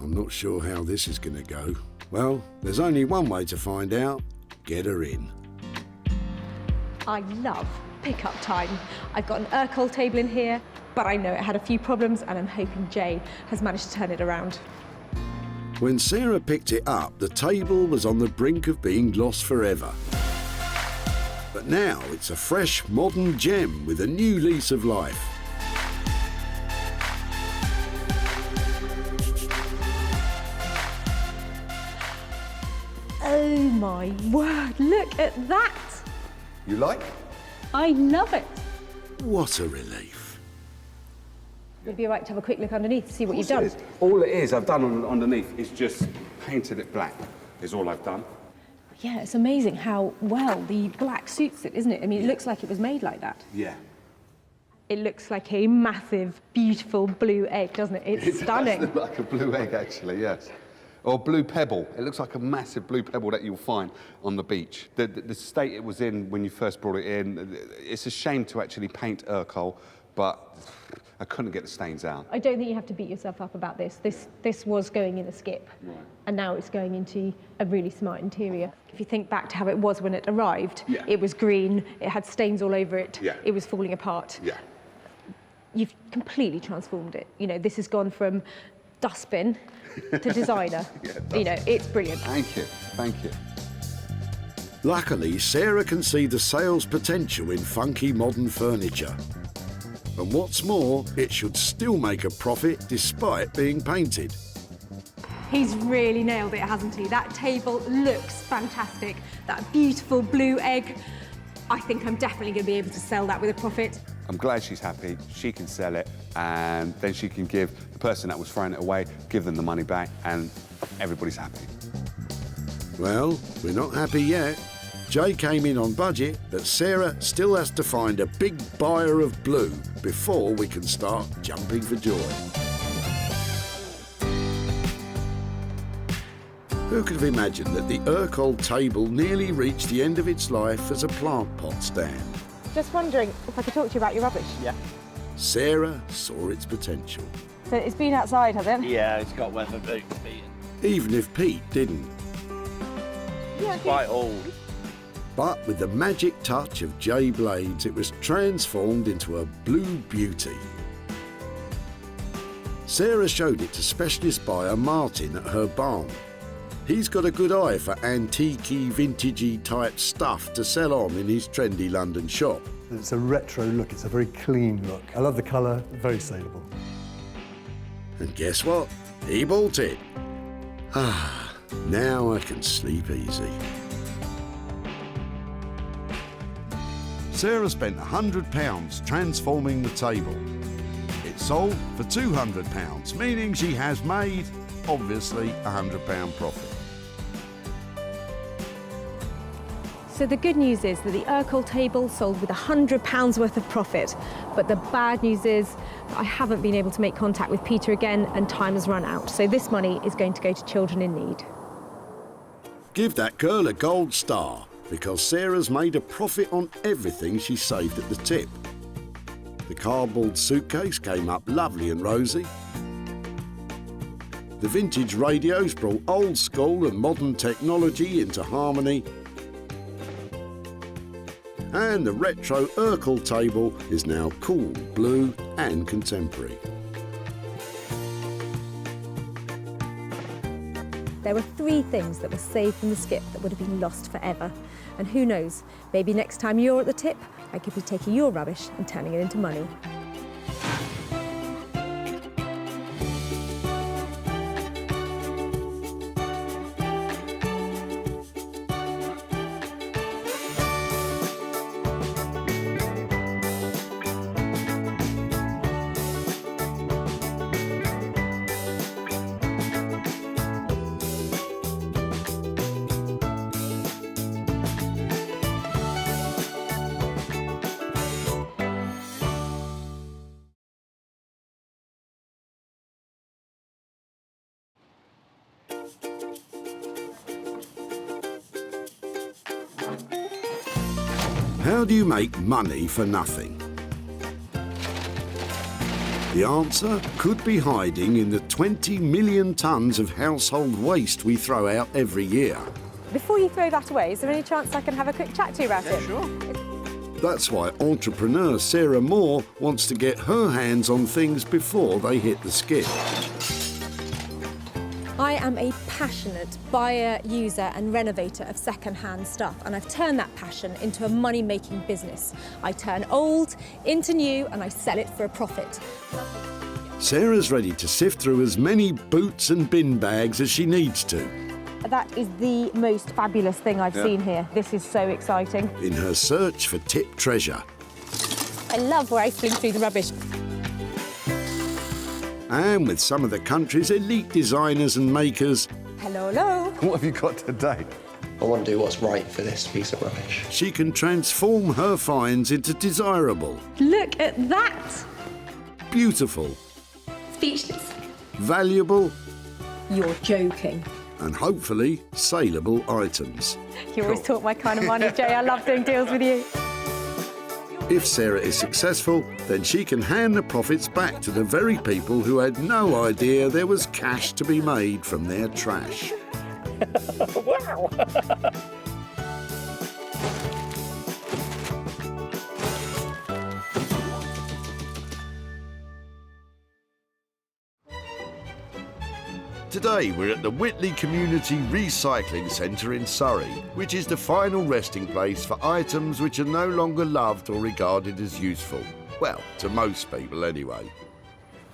I'm not sure how this is going to go. Well, there's only one way to find out. Get her in. I love pickup time. I've got an Urcol table in here, but I know it had a few problems and I'm hoping Jay has managed to turn it around. When Sarah picked it up, the table was on the brink of being lost forever. But now it's a fresh, modern gem with a new lease of life. Oh my word, look at that! You like? I love it. What a relief. Would it be all right to have a quick look underneath to see what you've done? All it is I've done underneath is just painted it black, is all I've done. Yeah, it's amazing how well the black suits it, isn't it? I mean, it looks like it was made like that. Yeah. It looks like a massive, beautiful blue egg, doesn't it? It's stunning. It does look like a blue egg, actually, yes. Or blue pebble. It looks like a massive blue pebble that you'll find on the beach. The state it was in when you first brought it in, it's a shame to actually paint Urkel, but I couldn't get the stains out. I don't think you have to beat yourself up about this. This was going in a skip, and now it's going into a really smart interior. If you think back to how it was when it arrived, it was green, it had stains all over it, it was falling apart. You've completely transformed it. You know, this has gone from dustbin to designer. You know, it's brilliant. Thank you, thank you. Luckily, Sarah can see the sales potential in funky modern furniture. And what's more, it should still make a profit despite being painted. He's really nailed it, hasn't he? That table looks fantastic. That beautiful blue egg. I think I'm definitely going to be able to sell that with a profit. I'm glad she's happy, she can sell it, and then she can give the person that was throwing it away, give them the money back, and everybody's happy. Well, we're not happy yet. Jay came in on budget, but Sarah still has to find a big buyer of blue before we can start jumping for joy. Who could have imagined that the Urkel table nearly reached the end of its life as a plant pot stand? Just wondering if I could talk to you about your rubbish. Yeah. Sarah saw its potential. So it's been outside, has it? Yeah, it's got weather boots beaten. Even if Pete didn't. It's quite old. But with the magic touch of Jay Blades, it was transformed into a blue beauty. Sarah showed it to specialist buyer Martin at her barn. He's got a good eye for antique-y, vintagey type stuff to sell on in his trendy London shop. It's a retro look, it's a very clean look. I love the colour, very saleable. And guess what? He bought it. Ah, now I can sleep easy. Sarah spent £100 transforming the table. It sold for £200, meaning she has made, obviously, £100 profit. So the good news is that the Urkel table sold with £100 worth of profit. But the bad news is I haven't been able to make contact with Peter again and time has run out. So this money is going to go to children in need. Give that girl a gold star, because Sarah's made a profit on everything she saved at the tip. The cardboard suitcase came up lovely and rosy. The vintage radios brought old school and modern technology into harmony. And the retro Urkel table is now cool, blue and contemporary. There were 3 things that were saved from the skip that would have been lost forever. And who knows, maybe next time you're at the tip, I could be taking your rubbish and turning it into money. How do you make money for nothing? The answer could be hiding in the 20 million tonnes of household waste we throw out every year. Before you throw that away, is there any chance I can have a quick chat to you about it? Sure. That's why entrepreneur Sarah Moore wants to get her hands on things before they hit the skip. I am a passionate buyer, user and renovator of second-hand stuff, and I've turned that passion into a money-making business. I turn old into new and I sell it for a profit. Sarah's ready to sift through as many boots and bin bags as she needs to. That is the most fabulous thing I've seen here. This is so exciting. In her search for tip treasure. I love where I fling through the rubbish. And with some of the country's elite designers and makers. Hello, hello. What have you got today? I want to do what's right for this piece of rubbish. She can transform her finds into desirable. Look at that! Beautiful. Speechless. Valuable. You're joking. And hopefully saleable items. You always talk my kind of money, Jay. I love doing deals with you. If Sarah is successful, then she can hand the profits back to the very people who had no idea there was cash to be made from their trash. Wow! Today we're at the Whitley Community Recycling Centre in Surrey, which is the final resting place for items which are no longer loved or regarded as useful. Well, to most people anyway.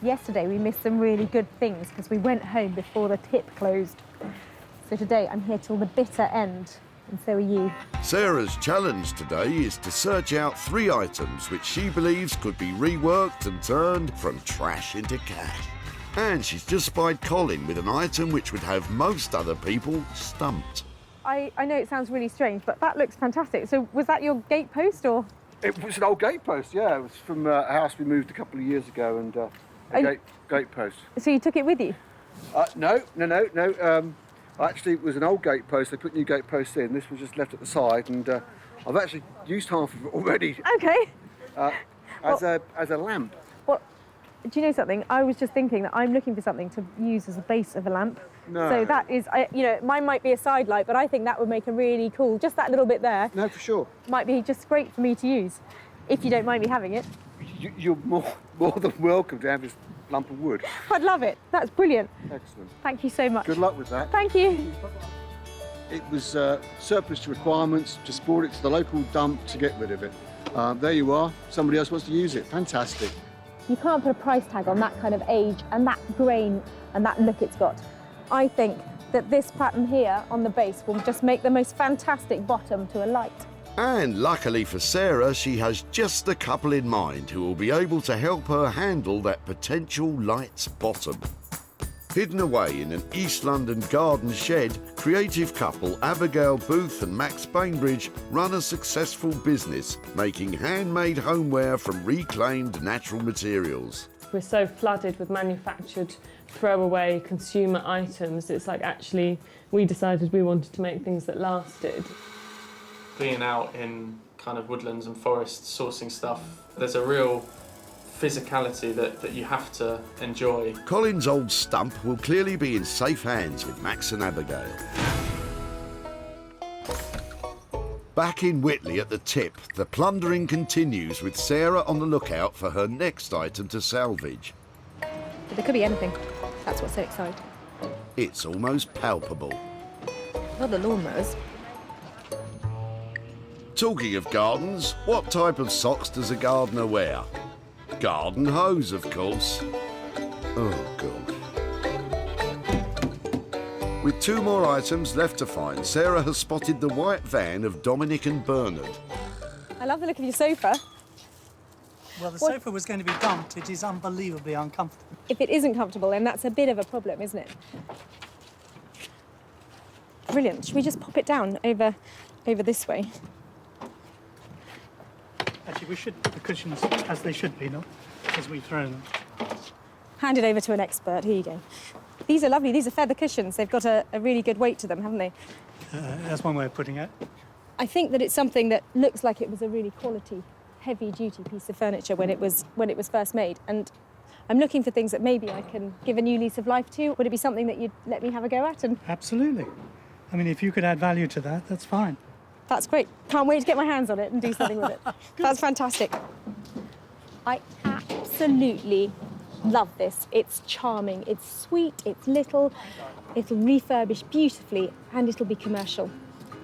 Yesterday we missed some really good things because we went home before the tip closed. So today I'm here till the bitter end, and so are you. Sarah's challenge today is to search out 3 items which she believes could be reworked and turned from trash into cash. And she's just spied Colin with an item which would have most other people stumped. I know it sounds really strange, but that looks fantastic. So was that your gate post or? It was an old gate post, yeah. It was from a house we moved a couple of years ago, and a gate post. So you took it with you? No. Actually, it was an old gate post. They put new gate posts in. This was just left at the side, and I've actually used half of it already. Okay. As a lamp. Well, do you know something? I was just thinking that I'm looking for something to use as a base of a lamp. No. So that is, mine might be a side light, but I think that would make a really cool, just that little bit there. No, for sure. Might be just great for me to use, if you don't mind me having it. You're more than welcome to have this lump of wood. I'd love it. That's brilliant. Excellent. Thank you so much. Good luck with that. Thank you. It was surplus to requirements, just brought it to the local dump to get rid of it. There you are. Somebody else wants to use it. Fantastic. You can't put a price tag on that kind of age and that grain and that look it's got. I think that this pattern here on the base will just make the most fantastic bottom to a light. And luckily for Sarah, she has just the couple in mind who will be able to help her handle that potential light's bottom. Hidden away in an East London garden shed, creative couple Abigail Booth and Max Bainbridge run a successful business making handmade homeware from reclaimed natural materials. We're so flooded with manufactured throwaway consumer items. It's like actually we decided we wanted to make things that lasted. Being out in kind of woodlands and forests sourcing stuff, there's a real physicality that you have to enjoy. Colin's old stump will clearly be in safe hands with Max and Abigail. Back in Whitley at the tip, the plundering continues with Sarah on the lookout for her next item to salvage. But there could be anything. That's what's so exciting. It's almost palpable. Not the lawnmowers. Talking of gardens, what type of socks does a gardener wear? Garden hose, of course. Oh, God. With 2 more items left to find, Sarah has spotted the white van of Dominic and Bernard. I love the look of your sofa. Well, the sofa was going to be dumped. It is unbelievably uncomfortable. If it isn't comfortable, then that's a bit of a problem, isn't it? Brilliant. Should we just pop it down over this way? Actually, we should put the cushions as they should be, not as we throw them. Hand it over to an expert. Here you go. These are lovely. These are feather cushions. They've got a really good weight to them, haven't they? That's one way of putting it. I think that it's something that looks like it was a really quality, heavy-duty piece of furniture when it was first made. And I'm looking for things that maybe I can give a new lease of life to. Would it be something that you'd let me have a go at? Absolutely. I mean, if you could add value to that, that's fine. That's great. Can't wait to get my hands on it and do something with it. That's fantastic. I absolutely love this. It's charming, it's sweet, it's little, it'll refurbish beautifully, and it'll be commercial.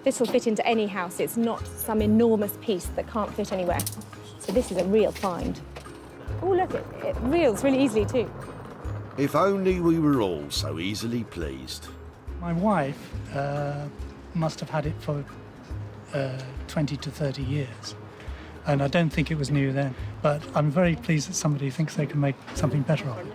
This will fit into any house. It's not some enormous piece that can't fit anywhere. So this is a real find. Oh, look, it reels really easily too. If only we were all so easily pleased. My wife must have had it for 20 to 30 years. And I don't think it was new then, but I'm very pleased that somebody thinks they can make something better of it.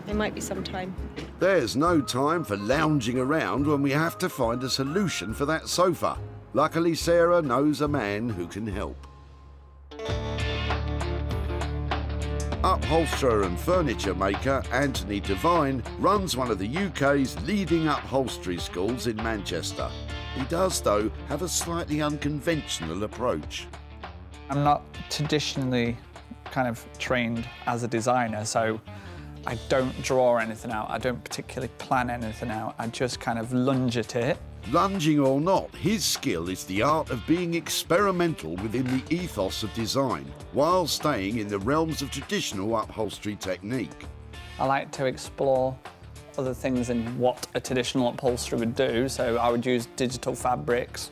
It might be some time. There's no time for lounging around when we have to find a solution for that sofa. Luckily, Sarah knows a man who can help. upholsterer and furniture maker Anthony Devine runs one of the UK's leading upholstery schools in Manchester. He does, though, have a slightly unconventional approach. I'm not traditionally kind of trained as a designer, so I don't draw anything out. I don't particularly plan anything out. I just kind of lunge at it. Lunging or not, his skill is the art of being experimental within the ethos of design, while staying in the realms of traditional upholstery technique. I like to explore other things in what a traditional upholsterer would do, so I would use digital fabrics.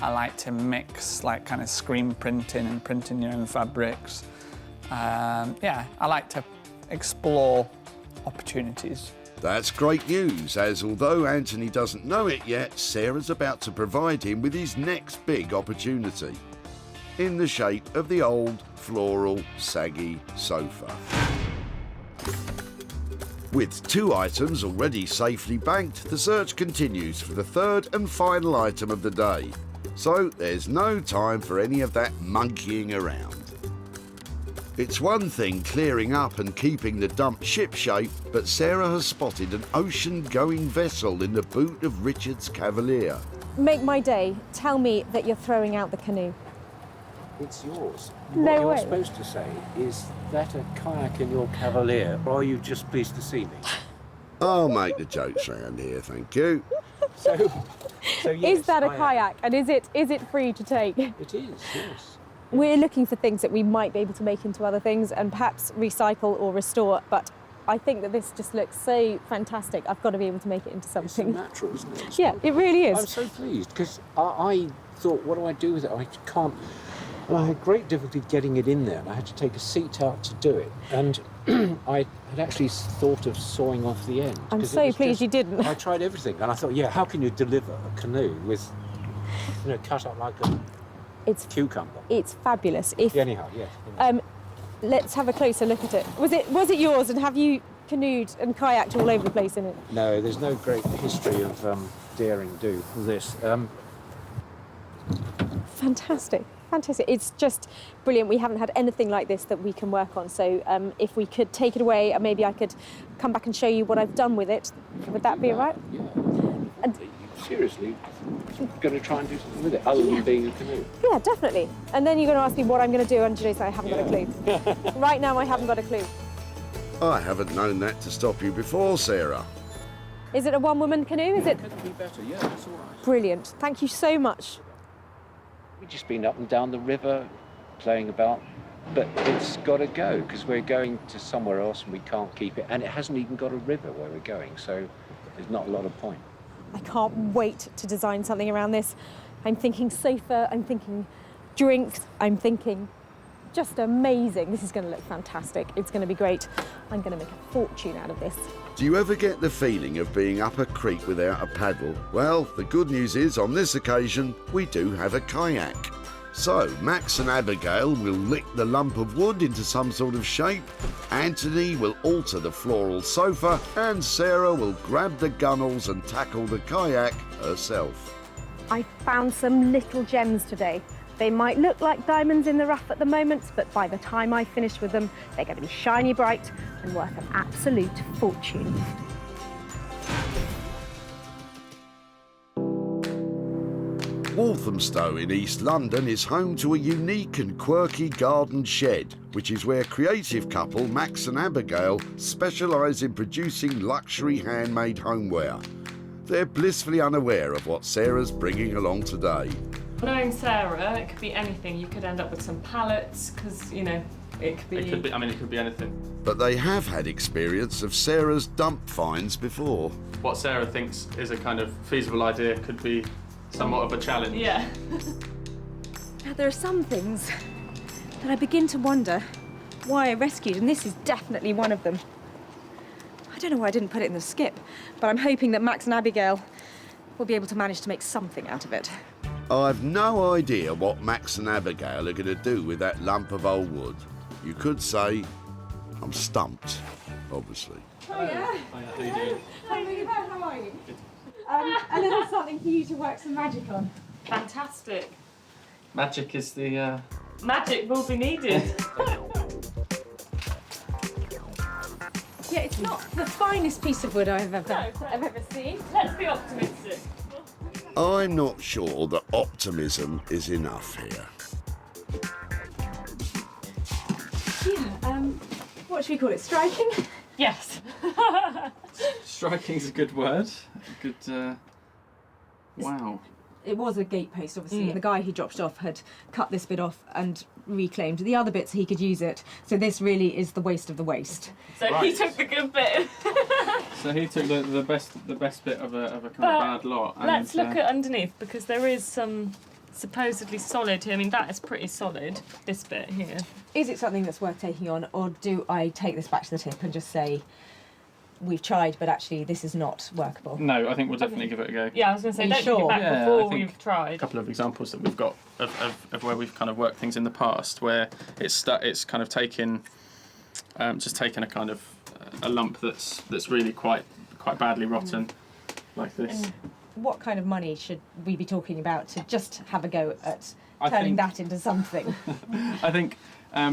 I like to mix like kind of screen printing and printing your own fabrics. Yeah, I like to explore opportunities. That's great news, as although Anthony doesn't know it yet, Sarah's about to provide him with his next big opportunity, in the shape of the old, floral, saggy sofa. With 2 items already safely banked, the search continues for the third and final item of the day. So there's no time for any of that monkeying around. It's one thing clearing up and keeping the dump shipshape, but Sarah has spotted an ocean-going vessel in the boot of Richard's Cavalier. Make my day. Tell me that you're throwing out the canoe. It's yours. No what you're way. supposed to say is that a kayak in your Cavalier, or are you just pleased to see me? I'll make the jokes round here, thank you. So yes, Is that a I am. kayak, and is it free to take? It is, yes. We're looking for things that we might be able to make into other things and perhaps recycle or restore, but I think that this just looks so fantastic. I've got to be able to make it into something. It's natural, isn't it? Yeah, it really is. I'm so pleased, because I thought, what do I do with it? I can't... And I had great difficulty getting it in there, and I had to take a seat out to do it. And I had actually thought of sawing off the end. I'm 'cause so it was pleased you didn't. I tried everything, and I thought, yeah, how can you deliver a canoe with, cut up like a cucumber? It's fabulous. If, Anyhow, yes. let's have a closer look at it. Was it yours, and have you canoed and kayaked all over the place in it? No, there's no great history of daring do this. Fantastic. Fantastic. It's just brilliant. We haven't had anything like this that we can work on. So if we could take it away, and maybe I could come back and show you what I've done with it. Would that be all right? Yeah. And seriously, going to try and do something with it, other than being a canoe? Yeah, definitely. And then you're going to ask me what I'm going to do, and you know, I haven't got a clue. Right now, I haven't got a clue. I haven't known that to stop you before, Sarah. Is it a one-woman canoe? Is it? Could be better, yeah, that's all right. Brilliant. Thank you so much. We've just been up and down the river, playing about, but it's got to go, because we're going to somewhere else and we can't keep it, and it hasn't even got a river where we're going, so there's not a lot of point. I can't wait to design something around this. I'm thinking sofa, I'm thinking drinks, I'm thinking just amazing. This is going to look fantastic. It's going to be great. I'm going to make a fortune out of this. Do you ever get the feeling of being up a creek without a paddle? Well, the good news is, on this occasion, we do have a kayak. So, Max and Abigail will lick the lump of wood into some sort of shape, Anthony will alter the floral sofa, and Sarah will grab the gunnels and tackle the kayak herself. I found some little gems today. They might look like diamonds in the rough at the moment, but by the time I finish with them, they're going to be shiny bright and worth an absolute fortune. Walthamstow in East London is home to a unique and quirky garden shed, which is where creative couple Max and Abigail specialise in producing luxury handmade homeware. They're blissfully unaware of what Sarah's bringing along today. Knowing Sarah, it could be anything. You could end up with some pallets, because, you know, it could be... It could be anything. But they have had experience of Sarah's dump finds before. What Sarah thinks is a kind of feasible idea could be somewhat of a challenge. Yeah. Now, there are some things that I begin to wonder why I rescued, and this is definitely one of them. I don't know why I didn't put it in the skip, but I'm hoping that Max and Abigail will be able to manage to make something out of it. I've no idea what Max and Abigail are going to do with that lump of old wood. You could say I'm stumped, obviously. Oh, yeah. How are you? A little something for you to work some magic on. Fantastic. Magic is the... Magic will be needed. Yeah, it's not the finest piece of wood I've ever seen. Let's be optimistic. I'm not sure that optimism is enough here. Yeah, what should we call it? Striking? Yes. Striking's a good word. Good. Wow. It was a gate post, obviously. The guy who dropped it off had cut this bit off and reclaimed the other bits. He could use it. So this really is the waste of the waste. So he took the good bit. So he took the best bit of a kind of bad lot. And, let's look at underneath, because there is some supposedly solid here. I mean, that is pretty solid, this bit here. Is it something that's worth taking on, or do I take this back to the tip and just say, we've tried, but actually this is not workable? No, I think we'll definitely give it a go. Yeah, I was going to say, don't take it back before we've tried. A couple of examples that we've got of where we've kind of worked things in the past, where it's kind of taken, just taken a kind of a lump that's really quite badly rotten, like this. And what kind of money should we be talking about to just have a go at turning that into something? I think,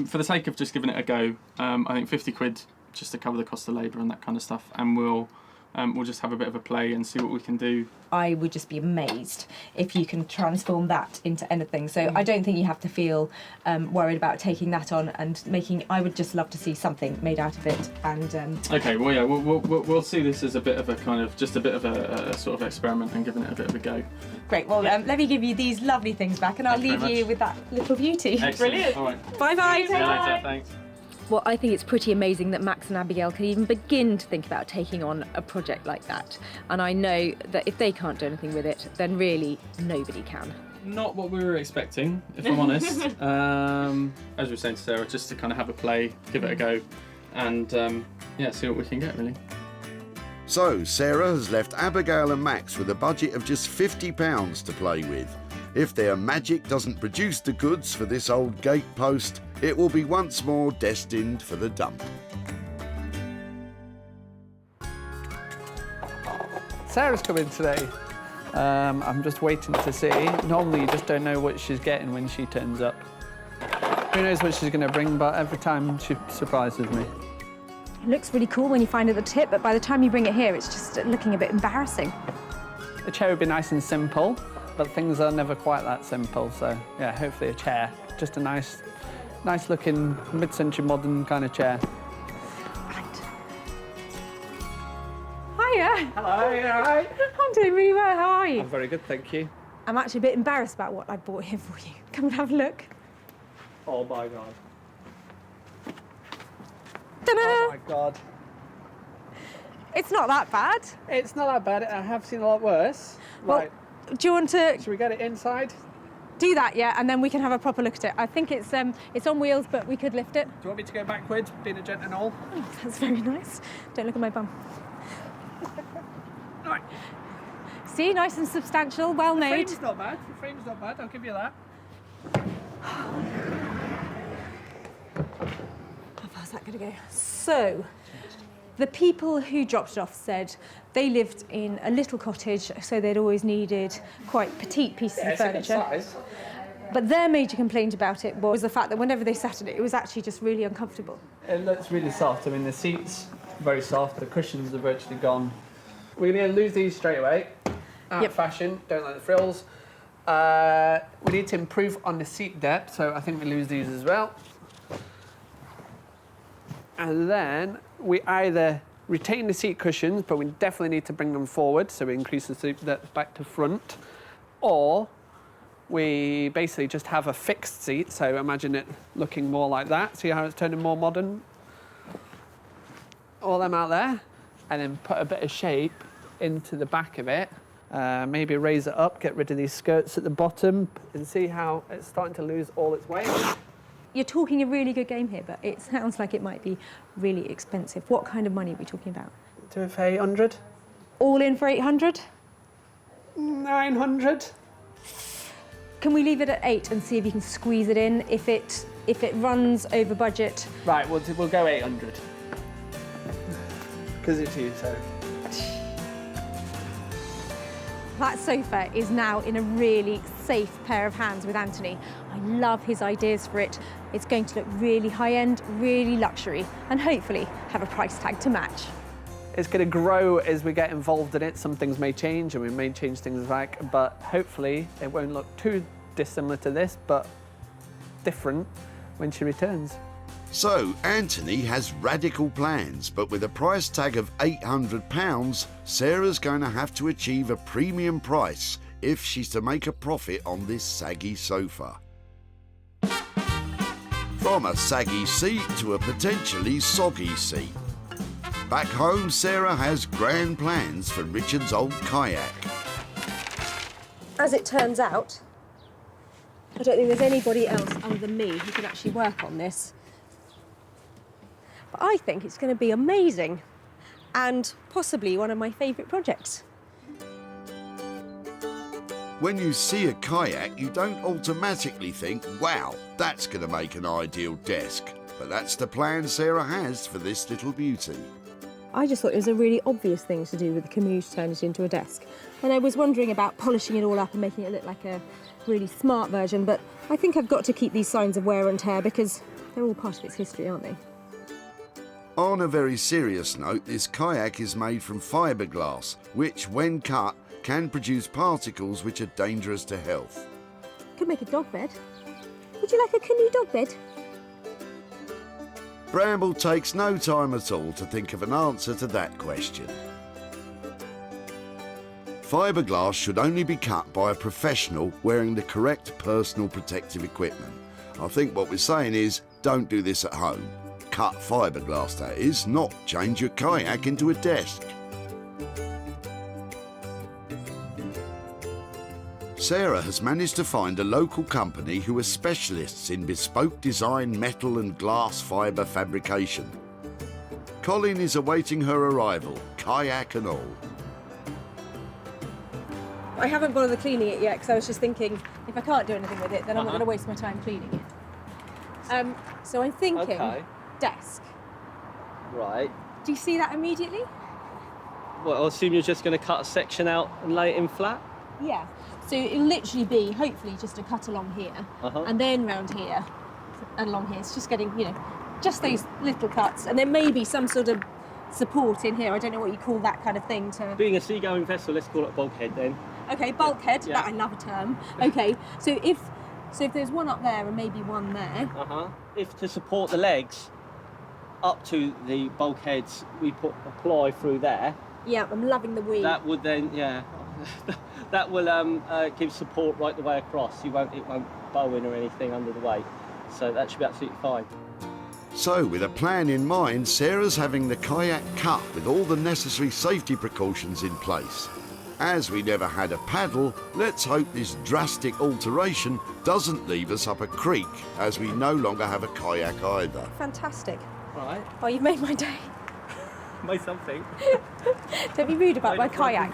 for the sake of just giving it a go, I think 50 quid just to cover the cost of labour and that kind of stuff, and we'll just have a bit of a play and see what we can do. I would just be amazed if you can transform that into anything. So I don't think you have to feel worried about taking that on and making. I would just love to see something made out of it. And okay, well, yeah, we'll see this as a bit of a kind of just a bit of a sort of experiment and giving it a bit of a go. Great. Well, let me give you these lovely things back, and I'll leave you with that little beauty. Excellent. Brilliant. All right. Bye bye. See you later. Thanks. Well, I think it's pretty amazing that Max and Abigail can even begin to think about taking on a project like that. And I know that if they can't do anything with it, then really nobody can. Not what we were expecting, if I'm honest. As we were saying to Sarah, just to kind of have a play, give it a go, and yeah, see what we can get, really. So, Sarah has left Abigail and Max with a budget of just £50 to play with. If their magic doesn't produce the goods for this old gate post, it will be once more destined for the dump. Sarah's coming today. I'm just waiting to see. Normally you just don't know what she's getting when she turns up. Who knows what she's going to bring, but every time she surprises me. It looks really cool when you find it at the tip, but by the time you bring it here, it's just looking a bit embarrassing. The chair would be nice and simple, but things are never quite that simple, so yeah, hopefully a chair. Just a nice looking mid-century modern kind of chair. Hiya. Hello, you all right? I'm doing really well, how are you? I'm very good, thank you. I'm actually a bit embarrassed about what I brought here for you. Come and have a look. Oh my God. Ta-da! Oh my God. It's not that bad. It's not that bad, I have seen a lot worse. Well, Right. do you want to... Should we get it inside? Do that, yeah, and then we can have a proper look at it. I think it's on wheels, but we could lift it. Do you want me to go backwards, being a gent and all? Oh, that's very nice. Don't look at my bum. Right. See, nice and substantial, well made. The frame's not bad, I'll give you that. How far's that going to go? So, the people who dropped it off said they lived in a little cottage, so they'd always needed quite petite pieces of furniture. It's a good size. But their major complaint about it was the fact that whenever they sat in it, it was actually just really uncomfortable. It looks really soft. I mean, the seats are very soft, the cushions are virtually gone. We're going to lose these straight away. Out of fashion, don't like the frills. We need to improve on the seat depth, so I think we lose these as well. And then we either retain the seat cushions, but we definitely need to bring them forward, so we increase the seat depth back to front, or we basically just have a fixed seat, so imagine it looking more like that. See how it's turning more modern? All them out there, and then put a bit of shape into the back of it. Maybe raise it up, get rid of these skirts at the bottom, and see how it's starting to lose all its weight. You're talking a really good game here, but it sounds like it might be really expensive. What kind of money are we talking about? Do it for 800. All in for 800? 900. Can we leave it at 8 and see if you can squeeze it in? If it runs over budget. Right, we'll go 800. Because it's you, so. That sofa is now in a really safe pair of hands with Anthony. I love his ideas for it. It's going to look really high-end, really luxury, and hopefully have a price tag to match. It's going to grow as we get involved in it. Some things may change, and we may change things back, but hopefully it won't look too dissimilar to this, but different when she returns. So, Anthony has radical plans, but with a price tag of £800, Sarah's going to have to achieve a premium price if she's to make a profit on this saggy sofa. From a saggy seat to a potentially soggy seat. Back home, Sarah has grand plans for Richard's old kayak. As it turns out, I don't think there's anybody else other than me who can actually work on this. But I think it's going to be amazing and possibly one of my favourite projects. When you see a kayak, you don't automatically think, wow, that's going to make an ideal desk. But that's the plan Sarah has for this little beauty. I just thought it was a really obvious thing to do with the canoe to turn it into a desk. And I was wondering about polishing it all up and making it look like a really smart version, but I think I've got to keep these signs of wear and tear because they're all part of its history, aren't they? On a very serious note, this kayak is made from fiberglass, which, when cut, can produce particles which are dangerous to health. Could make a dog bed. Would you like a canoe dog bed? Bramble takes no time at all to think of an answer to that question. Fiberglass should only be cut by a professional wearing the correct personal protective equipment. I think what we're saying is, don't do this at home. Cut fiberglass, that is, not change your kayak into a desk. Sarah has managed to find a local company who are specialists in bespoke design metal and glass fibre fabrication. Colin is awaiting her arrival, kayak and all. I haven't bothered cleaning it yet because I was just thinking if I can't do anything with it, then I'm not going to waste my time cleaning it. So I'm thinking desk. Right. Do you see that immediately? Well, I assume you're just going to cut a section out and lay it in flat? Yeah. So it'll literally be, hopefully, just a cut along here, and then round here, and along here. It's just getting, you know, just those little cuts, and then maybe some sort of support in here. I don't know what you call that kind of thing to... Being a seagoing vessel, let's call it a bulkhead then. Okay, bulkhead. Yeah. That I love a term. Okay, so if there's one up there and maybe one there. If to support the legs up to the bulkheads, we put a ply through there. Yeah, I'm loving the weave. That would then, that will give support right the way across. It won't bow in or anything under the weight. So that should be absolutely fine. So, with a plan in mind, Sarah's having the kayak cut with all the necessary safety precautions in place. As we never had a paddle, let's hope this drastic alteration doesn't leave us up a creek, as we no longer have a kayak either. Fantastic. Right. Oh, you've made my day. Made something. Don't be rude about my kayak.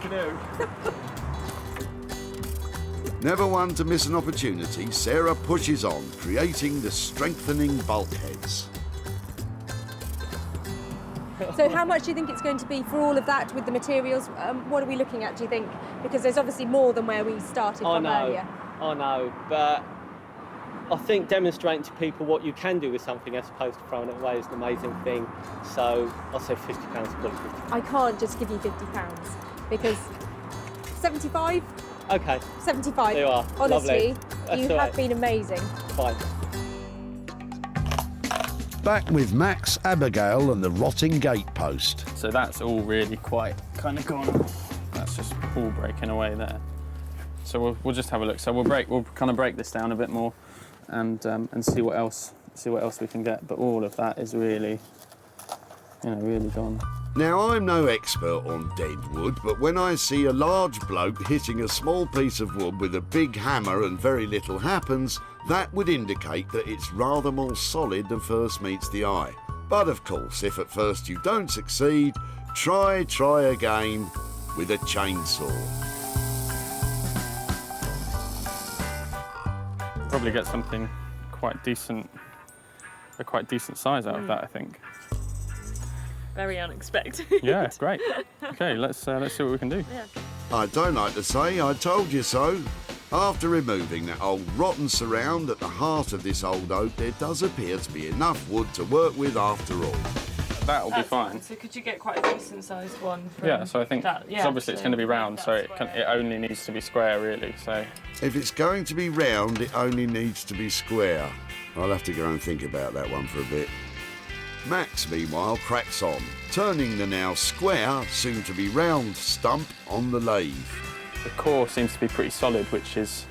Never one to miss an opportunity, Sarah pushes on, creating the strengthening bulkheads. So how much do you think it's going to be for all of that with the materials? What are we looking at, do you think? Because there's obviously more than where we started from earlier. I know, but I think demonstrating to people what you can do with something as opposed to throwing it away is an amazing thing. So I'll say £50, call it £50. I can't just give you £50 because 75? Okay. 75. There you are. Honestly, Lovely. you have been amazing. Fine. Back with Max, Abigail and the rotting gatepost. So that's all really quite kind of gone. That's just all breaking away there. So we'll just have a look. So we'll kind of break this down a bit more and see what else we can get. But all of that is really, really gone. Now, I'm no expert on dead wood, but when I see a large bloke hitting a small piece of wood with a big hammer and very little happens, that would indicate that it's rather more solid than first meets the eye. But of course, if at first you don't succeed, try again with a chainsaw. Probably get something a quite decent size out of that, I think. Very unexpected. Yeah, great. Okay, let's see what we can do. Yeah. I don't like to say I told you so. After removing that old rotten surround at the heart of this old oak, there does appear to be enough wood to work with after all. that'll be fine. So could you get quite a decent sized one? From Yeah, so I think that? 'cause obviously it's going to be round, so it only needs to be square, really. So If it's going to be round, it only needs to be square. I'll have to go and think about that one for a bit. Max, meanwhile, cracks on, turning the now square, soon to be round stump on the lathe. the core seems to be pretty solid, which is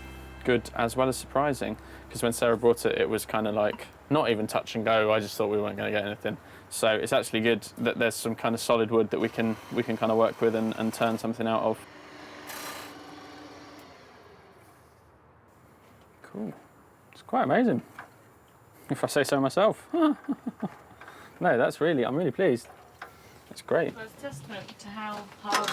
good as well as surprising. Because when Sarah brought it, it was kind of like not even touch and go. I just thought we weren't going to get anything. So it's actually good that there's some kind of solid wood that we can kind of work with and turn something out of. Cool. It's quite amazing, if I say so myself. No, I'm really pleased. That's great. Well, it's a testament to how hard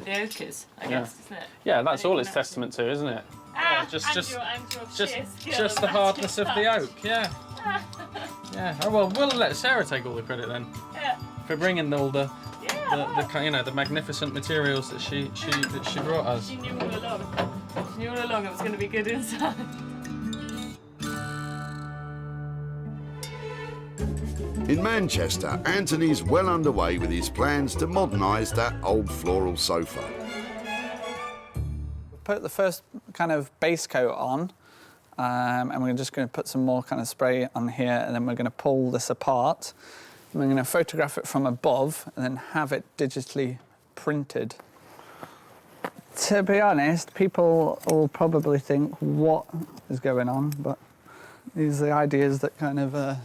the oak is, I guess, isn't it? Yeah, that's all it's testament to, isn't it? Ah, Yeah, just the hardness of the oak, yeah. Yeah. Oh well, we'll let Sarah take all the credit then. Yeah. For bringing all the the magnificent materials that she brought us. She knew all along. She knew all along it was going to be good inside. In Manchester, Anthony's well underway with his plans to modernise that old floral sofa. Put the first kind of base coat on, and we're just going to put some more kind of spray on here, and then we're going to pull this apart. And we're going to photograph it from above and then have it digitally printed. To be honest, people will probably think, what is going on? But these are the ideas that kind of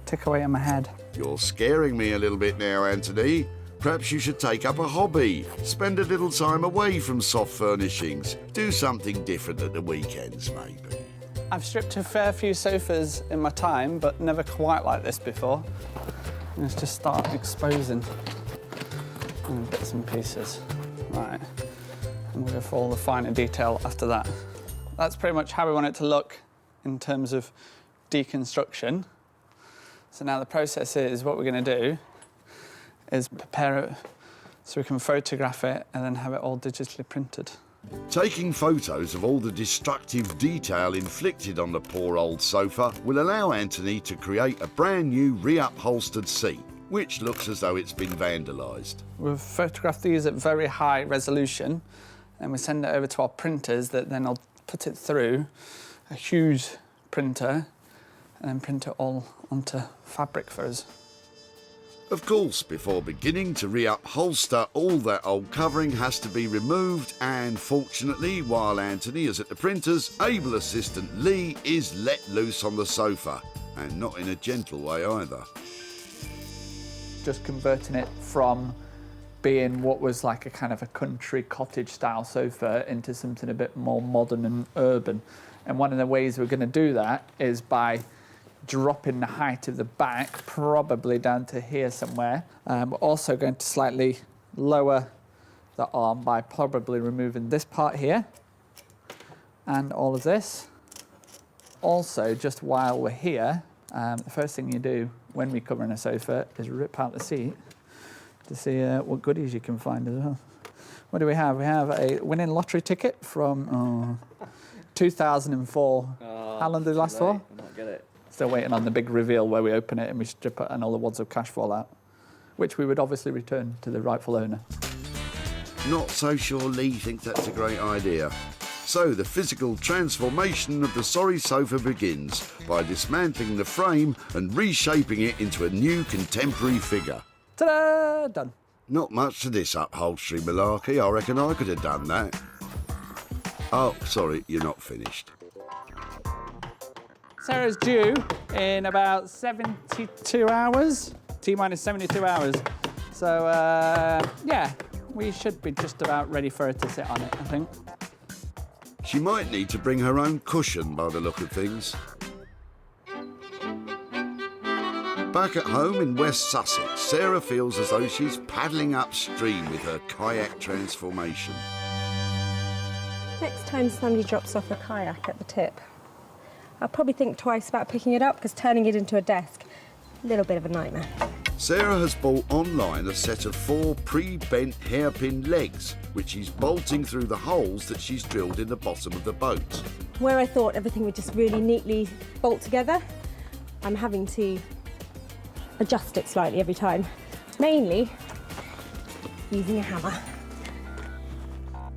tick away in my head. You're scaring me a little bit now, Anthony. Perhaps you should take up a hobby. Spend a little time away from soft furnishings. Do something different at the weekends, maybe. I've stripped a fair few sofas in my time, but never quite like this before. Let's just start exposing bits and pieces. Right, and we'll go for all the finer detail after that. That's pretty much how we want it to look in terms of deconstruction. So now the process is, what we're going to do is prepare it so we can photograph it and then have it all digitally printed. Taking photos of all the destructive detail inflicted on the poor old sofa will allow Anthony to create a brand new re-upholstered seat, which looks as though it's been vandalised. We've photographed these at very high resolution and we send it over to our printers that then will put it through a huge printer and then print it all onto fabric for us. Of course, before beginning to re-upholster, all that old covering has to be removed, and fortunately, while Anthony is at the printers, able assistant Lee is let loose on the sofa, and not in a gentle way either. Just converting it from being what was like a kind of a country cottage style sofa into something a bit more modern and urban. And one of the ways we're going to do that is by dropping the height of the back, probably down to here somewhere. We're also going to slightly lower the arm by probably removing this part here and all of this. Also, just while we're here, the first thing you do when we're covering a sofa is rip out the seat to see what goodies you can find as well. What do we have? We have a winning lottery ticket from 2004. How long did it last for? I might get it. Still waiting on the big reveal where we open it and we strip it and all the wads of cash fall out, which we would obviously return to the rightful owner. Not so sure Lee thinks that's a great idea. So the physical transformation of the sorry sofa begins by dismantling the frame and reshaping it into a new contemporary figure. Ta-da! Done. Not much to this upholstery malarkey. I reckon I could have done that. Oh, sorry, you're not finished. Sarah's due in about 72 hours, T-minus 72 hours. So, yeah, we should be just about ready for her to sit on it, I think. She might need to bring her own cushion by the look of things. Back at home in West Sussex, Sarah feels as though she's paddling upstream with her kayak transformation. Next time somebody drops off a kayak at the tip, I'll probably think twice about picking it up, because turning it into a desk, a little bit of a nightmare. Sarah has bought online a set of 4 pre-bent hairpin legs, which she's bolting through the holes that she's drilled in the bottom of the boat. Where I thought everything would just really neatly bolt together, I'm having to adjust it slightly every time, mainly using a hammer.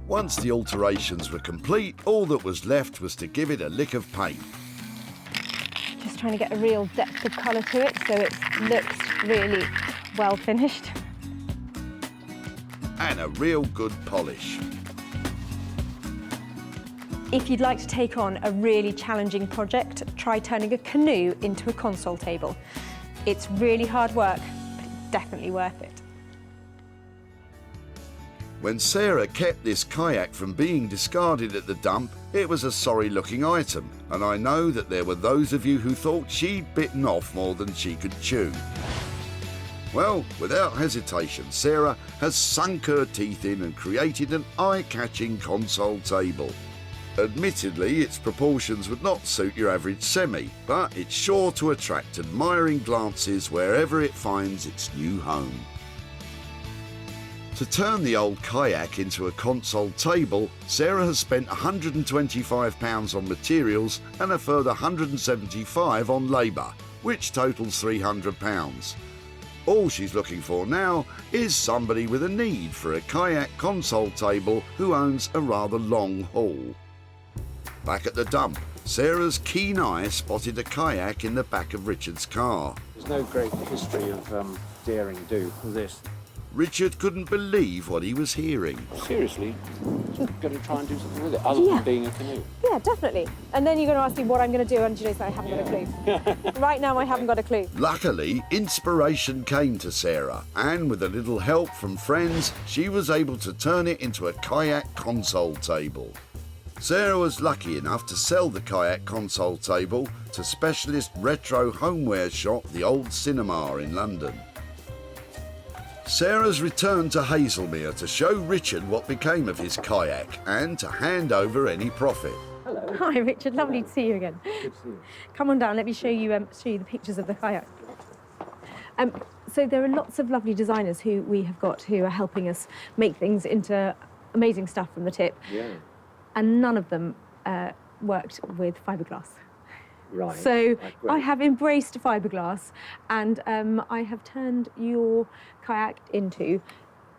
Once the alterations were complete, all that was left was to give it a lick of paint. Just trying to get a real depth of colour to it so it looks really well finished. And a real good polish. If you'd like to take on a really challenging project, try turning a canoe into a console table. It's really hard work, but it's definitely worth it. When Sarah kept this kayak from being discarded at the dump, it was a sorry-looking item, and I know that there were those of you who thought she'd bitten off more than she could chew. Well, without hesitation, Sarah has sunk her teeth in and created an eye-catching console table. Admittedly, its proportions would not suit your average semi, but it's sure to attract admiring glances wherever it finds its new home. To turn the old kayak into a console table, Sarah has spent £125 on materials and a further £175 on labour, which totals £300. All she's looking for now is somebody with a need for a kayak console table who owns a rather long haul. Back at the dump, Sarah's keen eye spotted a kayak in the back of Richard's car. There's no great history of daring do with this. Richard couldn't believe what he was hearing. Seriously, going to try and do something with it, other than being a canoe. Yeah, definitely. And then you're going to ask me what I'm going to do, and you know, I haven't got a clue. Right now, I haven't got a clue. Luckily, inspiration came to Sarah, and with a little help from friends, she was able to turn it into a kayak console table. Sarah was lucky enough to sell the kayak console table to specialist retro homeware shop The Old Cinema in London. Sarah's returned to Hazelmere to show Richard what became of his kayak and to hand over any profit. Hello. Hi, Richard. Lovely to see you again. Good to see you. Come on down. Let me show you the pictures of the kayak. So there are lots of lovely designers who we have got who are helping us make things into amazing stuff from the tip. Yeah. And none of them worked with fiberglass. Right. So I have embraced fiberglass, and I have turned your kayak into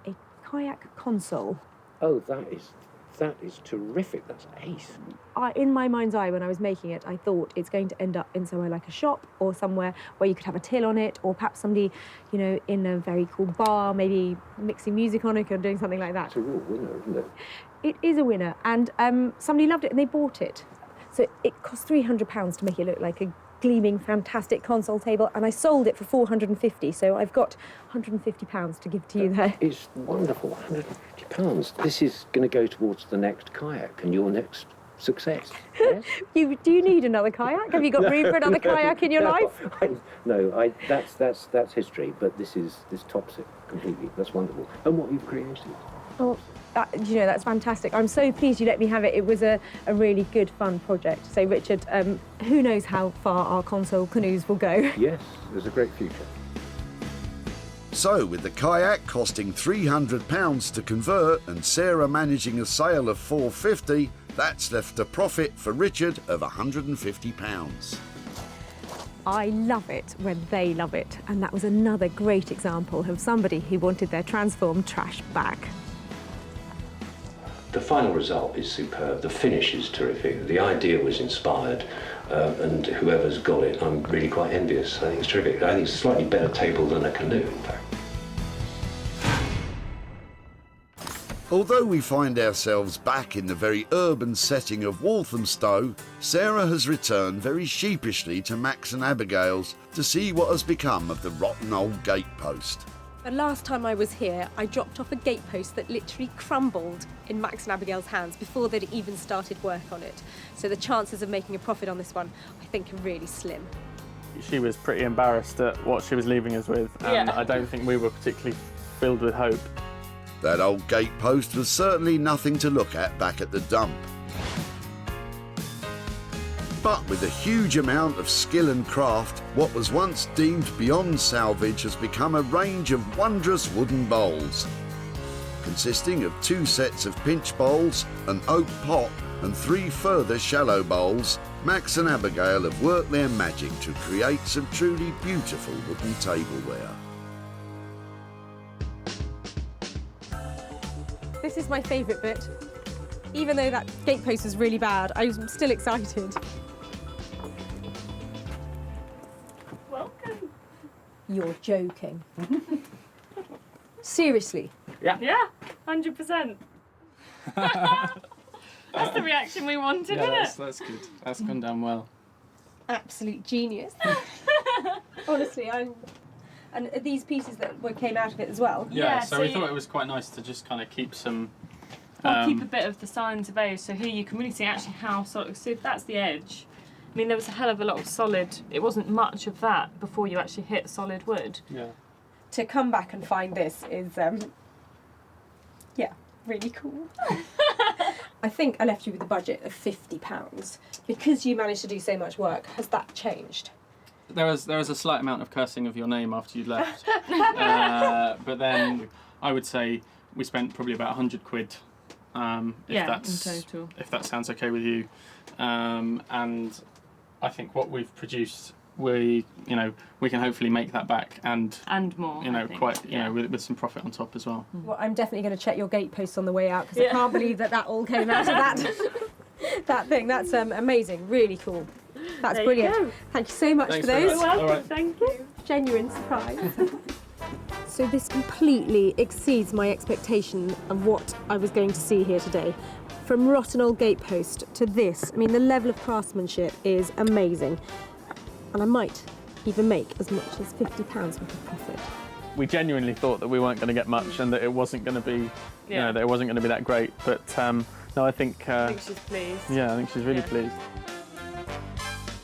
a kayak console. Oh, that is terrific. That's ace. In my mind's eye, when I was making it, I thought it's going to end up in somewhere like a shop or somewhere where you could have a till on it, or perhaps somebody, you know, in a very cool bar, maybe mixing music on it or doing something like that. It's a real winner, isn't it? It is a winner, and somebody loved it and they bought it. So it cost £300 to make it look like a gleaming, fantastic console table, and I sold it for £450. So I've got £150 to give to you there. It's wonderful, £150. This is going to go towards the next kayak and your next success. Yes? Do you need another kayak? Have you got room for another kayak in your life? That's history, but this tops it completely. That's wonderful. And what you've created. Oh, you know, that's fantastic. I'm so pleased you let me have it. It was a really good, fun project. So, Richard, who knows how far our console canoes will go? Yes, there's a great future. So, with the kayak costing £300 to convert and Sarah managing a sale of £450, that's left a profit for Richard of £150. I love it when they love it. And that was another great example of somebody who wanted their transformed trash back. The final result is superb. The finish is terrific. The idea was inspired, and whoever's got it, I'm really quite envious. I think it's terrific. I think it's a slightly better table than a canoe, in fact. Although we find ourselves back in the very urban setting of Walthamstow, Sarah has returned very sheepishly to Max and Abigail's to see what has become of the rotten old gatepost. The last time I was here, I dropped off a gatepost that literally crumbled in Max and Abigail's hands before they'd even started work on it. So the chances of making a profit on this one, I think, are really slim. She was pretty embarrassed at what she was leaving us with, and Yeah. I don't think we were particularly filled with hope. That old gatepost was certainly nothing to look at back at the dump. But with a huge amount of skill and craft, what was once deemed beyond salvage has become a range of wondrous wooden bowls. Consisting of 2 sets of pinch bowls, an oak pot and 3 further shallow bowls, Max and Abigail have worked their magic to create some truly beautiful wooden tableware. This is my favourite bit. Even though that gate post was really bad, I'm still excited. Welcome. You're joking. Seriously? Yeah, 100%. That's the reaction we wanted, isn't it? That's good. That's gone down well. Absolute genius. Honestly, and these pieces that came out of it as well. Yeah, so we thought it was quite nice to just kind of keep some... Well, keep a bit of the signs of age, so here you can really see actually how solid, so if that's the edge, I mean there was a hell of a lot of solid, it wasn't much of that before you actually hit solid wood. Yeah. To come back and find this is, yeah, really cool. I think I left you with a budget of £50. Because you managed to do so much work, has that changed? There was a slight amount of cursing of your name after you'd left, but then I would say we spent probably about £100. In total. If that sounds okay with you, and I think what we've produced, we can hopefully make that back and more. With some profit on top as well. Well, I'm definitely going to check your gate posts on the way out because I can't believe that all came out of that thing. That's amazing, really cool. That's There you brilliant. go. Thank you so much Thanks for very those. much. You're welcome. All right. Thank you. Genuine surprise. So this completely exceeds my expectation of what I was going to see here today. From rotten old gatepost to this, I mean, the level of craftsmanship is amazing. And I might even make as much as £50 worth of profit. We genuinely thought that we weren't going to get much and that it wasn't going to be, that it wasn't going to be that great. But no, I think she's pleased. Yeah, I think she's really pleased.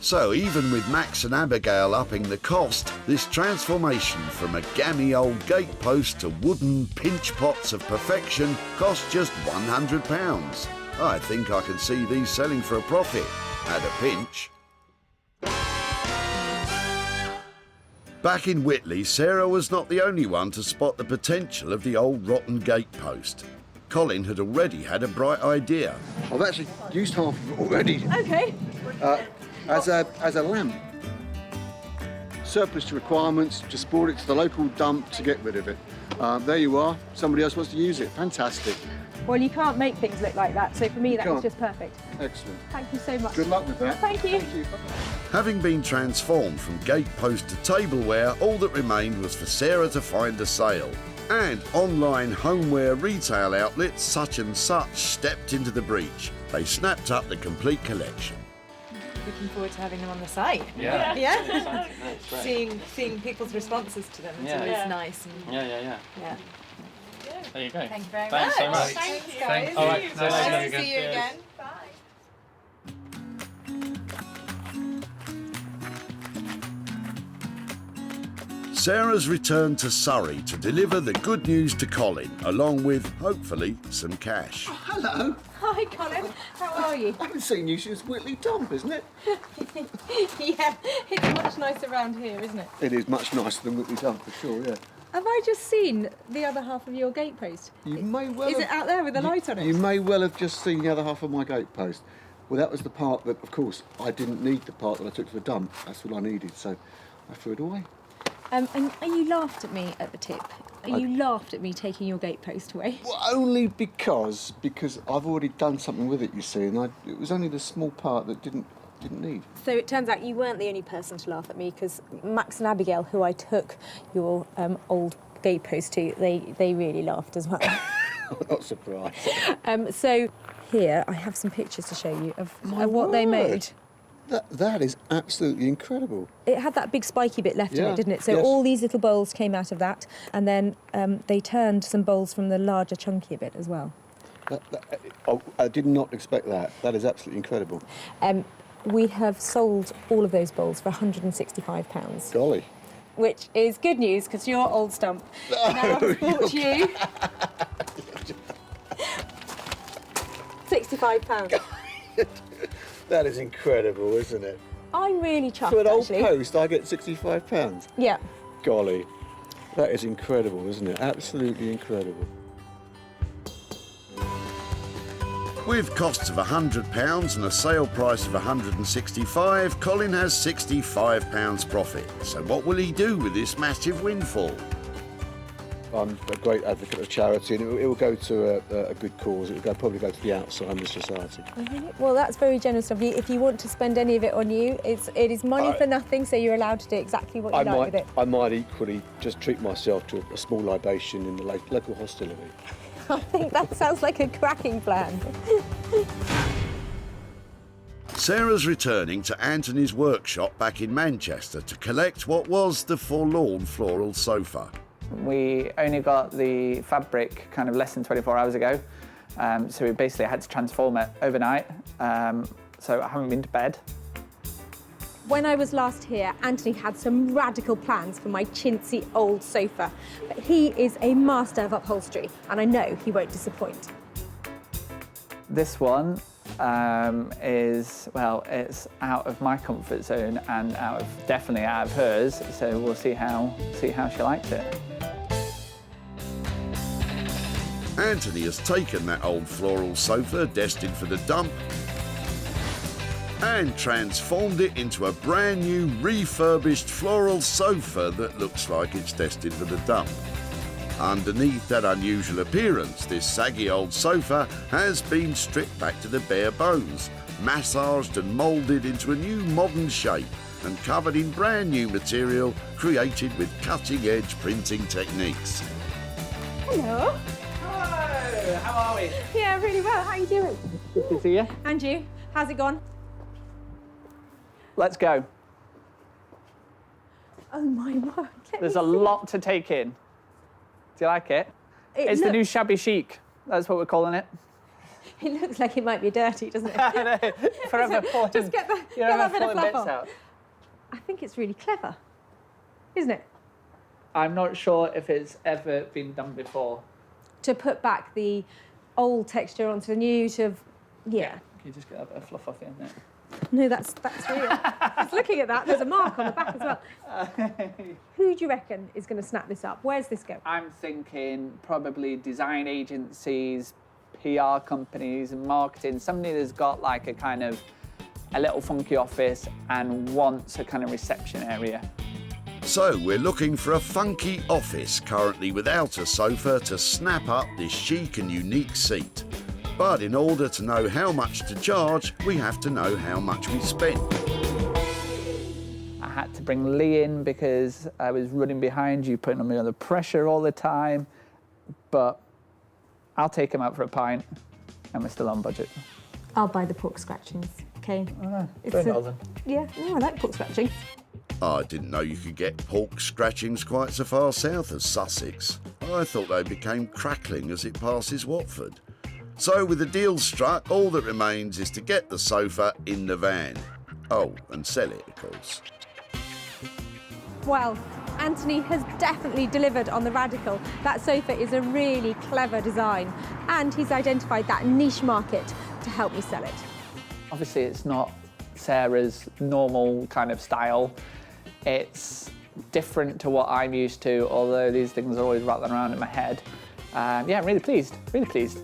So even with Max and Abigail upping the cost, this transformation from a gammy old gatepost to wooden pinch pots of perfection cost just £100. I think I can see these selling for a profit, at a pinch. Back in Whitley, Sarah was not the only one to spot the potential of the old rotten gatepost. Colin had already had a bright idea. I've actually used half of it already. Okay. As a lamp. Surplus to requirements, just brought it to the local dump to get rid of it. There you are, somebody else wants to use it, fantastic. Well, you can't make things look like that, so for me that was just perfect. Excellent. Thank you so much. Good luck with that. Thank you. Thank you. Having been transformed from gatepost to tableware, all that remained was for Sarah to find a sale. And online homeware retail outlets such and such stepped into the breach. They snapped up the complete collection. Looking forward to having them on the site. Yeah. Yeah. That's great. Seeing people's responses to them. It's Yeah. always nice. And, Yeah. yeah. There you go. Thank you very Thanks so much. Thanks, guys. Thanks. All right. Nice to see you Cheers. again. Sarah's returned to Surrey to deliver the good news to Colin, along with, hopefully, some cash. Hello. Hi, Colin. How are you? I haven't seen you since Whitley Dump, isn't it? Yeah, it's much nicer around here, isn't it? It is much nicer than Whitley Dump, for sure, yeah. Have I just seen the other half of your gatepost? You may well Is it out there with a light on it? You may well have just seen the other half of my gatepost. Well, that was the part that, of course, I didn't need the part that I took to the dump. That's all I needed, so I threw it away. And you laughed at me at the tip. You laughed at me taking your gatepost away. Well, only because I've already done something with it, you see, and it was only the small part that didn't need. So it turns out you weren't the only person to laugh at me, because Max and Abigail, who I took your old gatepost to, they really laughed as well. I'm not surprised. So here I have some pictures to show you of what they made. That is absolutely incredible. It had that big spiky bit left in Yeah, it, didn't it? So yes. all these little bowls came out of that, and then they turned some bowls from the larger, chunkier bit as well. I did not expect that. That is absolutely incredible. We have sold all of those bowls for £165. Golly. Which is good news, because your old stump now has bought you £65. That is incredible, isn't it? I'm really chuffed, For an old actually. post, I get £65. Yeah. Golly. That is incredible, isn't it? Absolutely incredible. With costs of £100 and a sale price of £165, Colin has £65 profit. So what will he do with this massive windfall? I'm a great advocate of charity, and it will go to a good cause. It will probably go to the Alzheimer's Society. Well, that's very generous of you. If you want to spend any of it on you, it is money for nothing, so you're allowed to do exactly what you like with it. I might equally just treat myself to a small libation in the local hostelry. I think that sounds like a cracking plan. Sarah's returning to Anthony's workshop back in Manchester to collect what was the forlorn floral sofa. We only got the fabric kind of less than 24 hours ago, so we basically had to transform it overnight, so I haven't been to bed. When I was last here, Anthony had some radical plans for my chintzy old sofa, but he is a master of upholstery, and I know he won't disappoint. This one is, well, it's out of my comfort zone and definitely out of hers, so we'll see how she likes it. Anthony has taken that old floral sofa destined for the dump and transformed it into a brand new refurbished floral sofa that looks like it's destined for the dump. Underneath that unusual appearance, this saggy old sofa has been stripped back to the bare bones, massaged and moulded into a new modern shape and covered in brand new material created with cutting-edge printing techniques. Hello. Hello, how are we? Yeah, really well. How are you doing? Good to see you. And you? How's it gone? Let's go. Oh my word. There's a lot to take in. Do you like it? It's the new shabby chic. That's what we're calling it. It looks like it might be dirty, doesn't it? I know. Forever pulling, Just get that bit of fluff off. I think it's really clever, isn't it? I'm not sure if it's ever been done before. To put back the old texture onto the new, yeah. Can you just get a bit of fluff off the end there? No, that's real. Just looking at that, there's a mark on the back as well. Who do you reckon is going to snap this up? Where's this go? I'm thinking probably design agencies, PR companies, and marketing. Somebody that's got like a little funky office and wants a kind of reception area. So we're looking for a funky office currently without a sofa to snap up this chic and unique seat. But in order to know how much to charge, we have to know how much we spent. I had to bring Lee in because I was running behind you, putting me under pressure all the time. But I'll take him out for a pint, and we're still on budget. I'll buy the pork scratchings, okay? Very northern. Yeah, I like pork scratchings. I didn't know you could get pork scratchings quite so far south as Sussex. I thought they became crackling as it passes Watford. So with the deal struck, all that remains is to get the sofa in the van. Oh, and sell it, of course. Well, Anthony has definitely delivered on the radical. That sofa is a really clever design, and he's identified that niche market to help me sell it. Obviously, it's not Sarah's normal kind of style. It's different to what I'm used to, although these things are always rattling around in my head. Yeah, I'm really pleased, really pleased.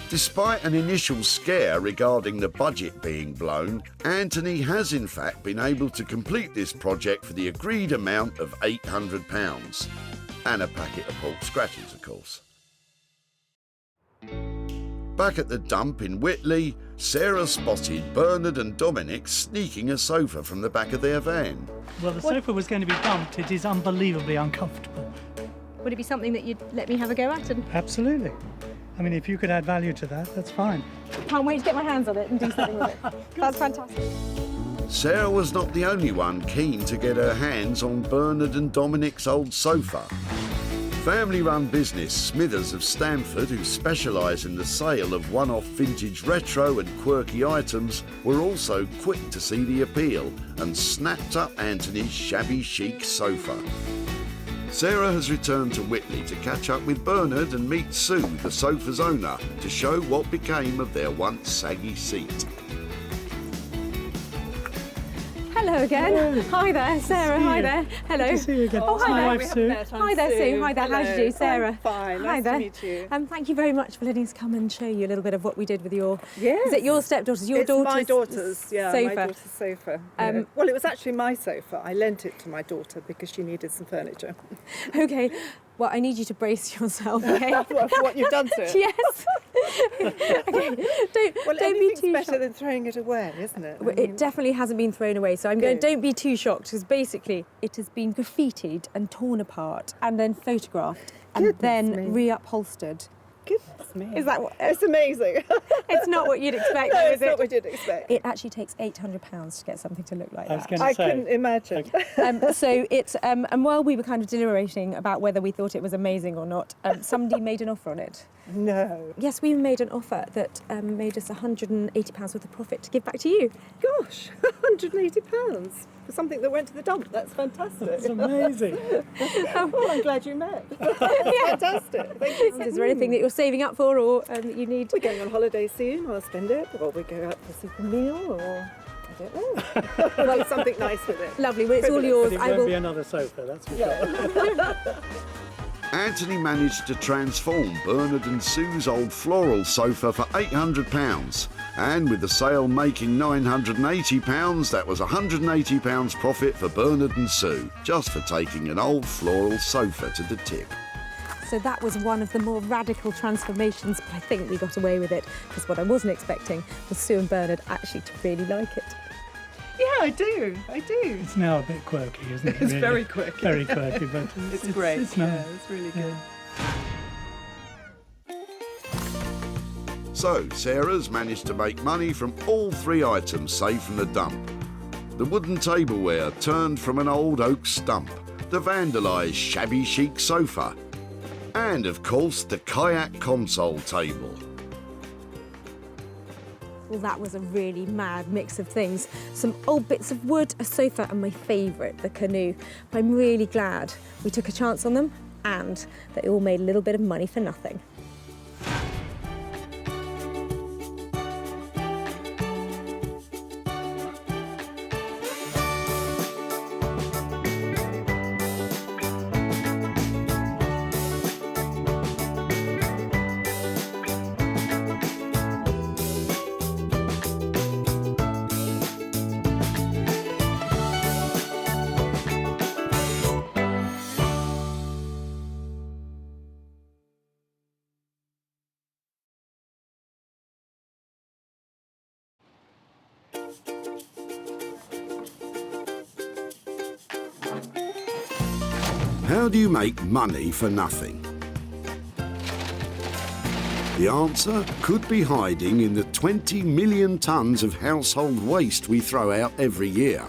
Despite an initial scare regarding the budget being blown, Anthony has in fact been able to complete this project for the agreed amount of £800. And a packet of pork scratchings, of course. Back at the dump in Whitley, Sarah spotted Bernard and Dominic sneaking a sofa from the back of their van. Well, the sofa was going to be dumped. It is unbelievably uncomfortable. Would it be something that you'd let me have a go at? Absolutely. I mean, if you could add value to that, that's fine. Can't wait to get my hands on it and do something with it. That's fantastic. Sarah was not the only one keen to get her hands on Bernard and Dominic's old sofa. Family-run business Smithers of Stamford, who specialise in the sale of one-off vintage retro and quirky items, were also quick to see the appeal and snapped up Anthony's shabby chic sofa. Sarah has returned to Whitley to catch up with Bernard and meet Sue, the sofa's owner, to show what became of their once saggy seat. Hello again. Hi there, Sarah. Hi there. Hello. Good to see you again. Oh, hi My there. wife, Sue. Hi there, Sue. Hi there. How do you do, Sarah? I'm fine. Hi Nice there. to meet you. Thank you very much for letting us come and show you a little bit of what we did with your. Yes. Is it your stepdaughter's? Your It's daughter's my daughter's. Yeah, sofa. my daughter's sofa. Well, it was actually my sofa. I lent it to my daughter because she needed some furniture. Okay. Well, I need you to brace yourself, okay? For what you've done to it? Yes. Okay. Don't be too better shocked. than throwing it away, isn't it? Well, it definitely hasn't been thrown away, so I'm going. Don't be too shocked, because basically it has been graffitied and torn apart, and then photographed, and then re-upholstered. Goodness me. Is that what? It's amazing. It's not what you'd expect, No, though, it's is it? not what you'd expect. It actually takes £800 to get something to look like that. I couldn't imagine. So it's and while we were kind of deliberating about whether we thought it was amazing or not, somebody made an offer on it. No. Yes, we made an offer that made us £180 worth of profit to give back to you. Gosh, £180 for something that went to the dump. That's fantastic. That's amazing. Well, I'm glad you met. Fantastic. Thank you. Is there anything that you're saving up for, or that you need? We're going on holiday soon. I'll spend it, or we go out for a super meal, or I don't know. Well, something nice with it. Lovely. Well, it's all yours. It won't be another sofa, that's for sure. Anthony managed to transform Bernard and Sue's old floral sofa for £800, and with the sale making £980, that was £180 profit for Bernard and Sue, just for taking an old floral sofa to the tip. So that was one of the more radical transformations, but I think we got away with it, because what I wasn't expecting was Sue and Bernard actually to really like it. Yeah, I do. It's now a bit quirky, isn't it? It's really? very quirky. Very quirky, but It's great. It's nice. Yeah, it's really good. So, Sarah's managed to make money from all 3 items saved from the dump. The wooden tableware turned from an old oak stump, the vandalised shabby chic sofa, and of course the Kayak console table. Well, that was a really mad mix of things. Some old bits of wood, a sofa, and my favourite, the canoe. I'm really glad we took a chance on them and that it all made a little bit of money for nothing. How do you make money for nothing? The answer could be hiding in the 20 million tonnes of household waste we throw out every year.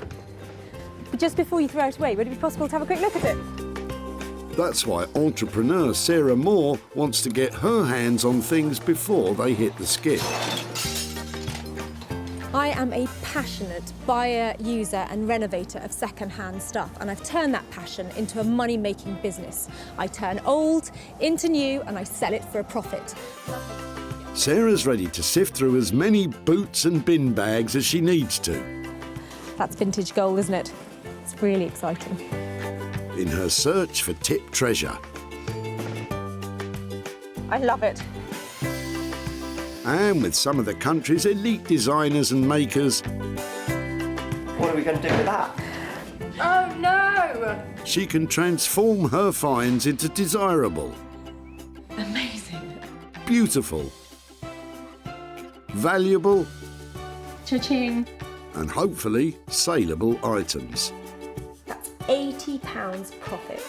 But just before you throw it away, would it be possible to have a quick look at it? That's why entrepreneur Sarah Moore wants to get her hands on things before they hit the skip. I am a passionate buyer, user and renovator of second-hand stuff, and I've turned that passion into a money-making business. I turn old into new and I sell it for a profit. Sarah's ready to sift through as many boots and bin bags as she needs to. That's vintage gold, isn't it? It's really exciting. In her search for tip treasure. I love it. And with some of the country's elite designers and makers, What are we going to do with that? Oh no! she can transform her finds into desirable, Amazing. beautiful, valuable, Cha-ching. and hopefully saleable items. That's £80 profit.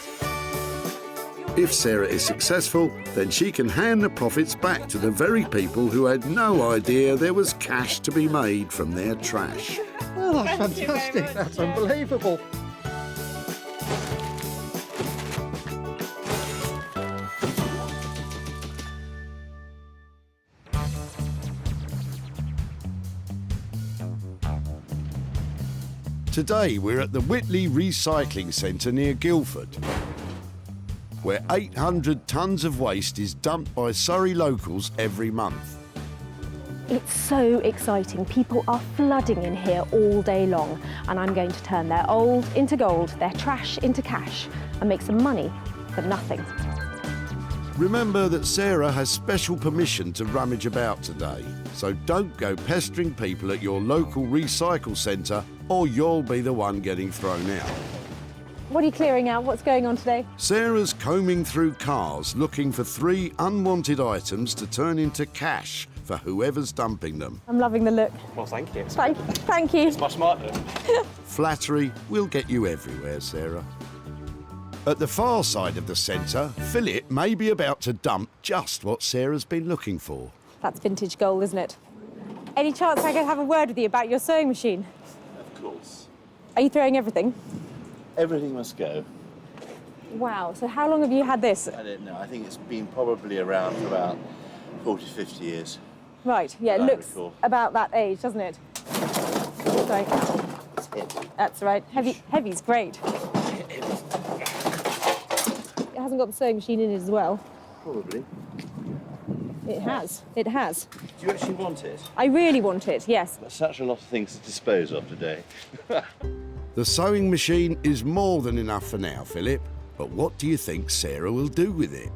If Sarah is successful, then she can hand the profits back to the very people who had no idea there was cash to be made from their trash. Oh, that's fantastic. That's unbelievable. Today we're at the Whitley Recycling Centre near Guildford, where 800 tonnes of waste is dumped by Surrey locals every month. It's so exciting. People are flooding in here all day long, and I'm going to turn their old into gold, their trash into cash, and make some money for nothing. Remember that Sarah has special permission to rummage about today, so don't go pestering people at your local recycle centre or you'll be the one getting thrown out. What are you clearing out? What's going on today? Sarah's combing through cars looking for 3 unwanted items to turn into cash for whoever's dumping them. I'm loving the look. Well, thank you. Thank you. It's my smart look. Flattery will get you everywhere, Sarah. At the far side of the centre, Philip may be about to dump just what Sarah's been looking for. That's vintage gold, isn't it? Any chance I could have a word with you about your sewing machine? Of course. Are you throwing everything? Everything must go. Wow, so how long have you had this? I don't know. I think it's been probably around for about 40, 50 years. Right, yeah, it looks about that age, doesn't it? Sorry. It's heavy. That's right. Heavy's great. It hasn't got the sewing machine in it as well. Probably. It has. It has. Do you actually want it? I really want it, yes. There's such a lot of things to dispose of today. The sewing machine is more than enough for now, Philip. But what do you think Sarah will do with it?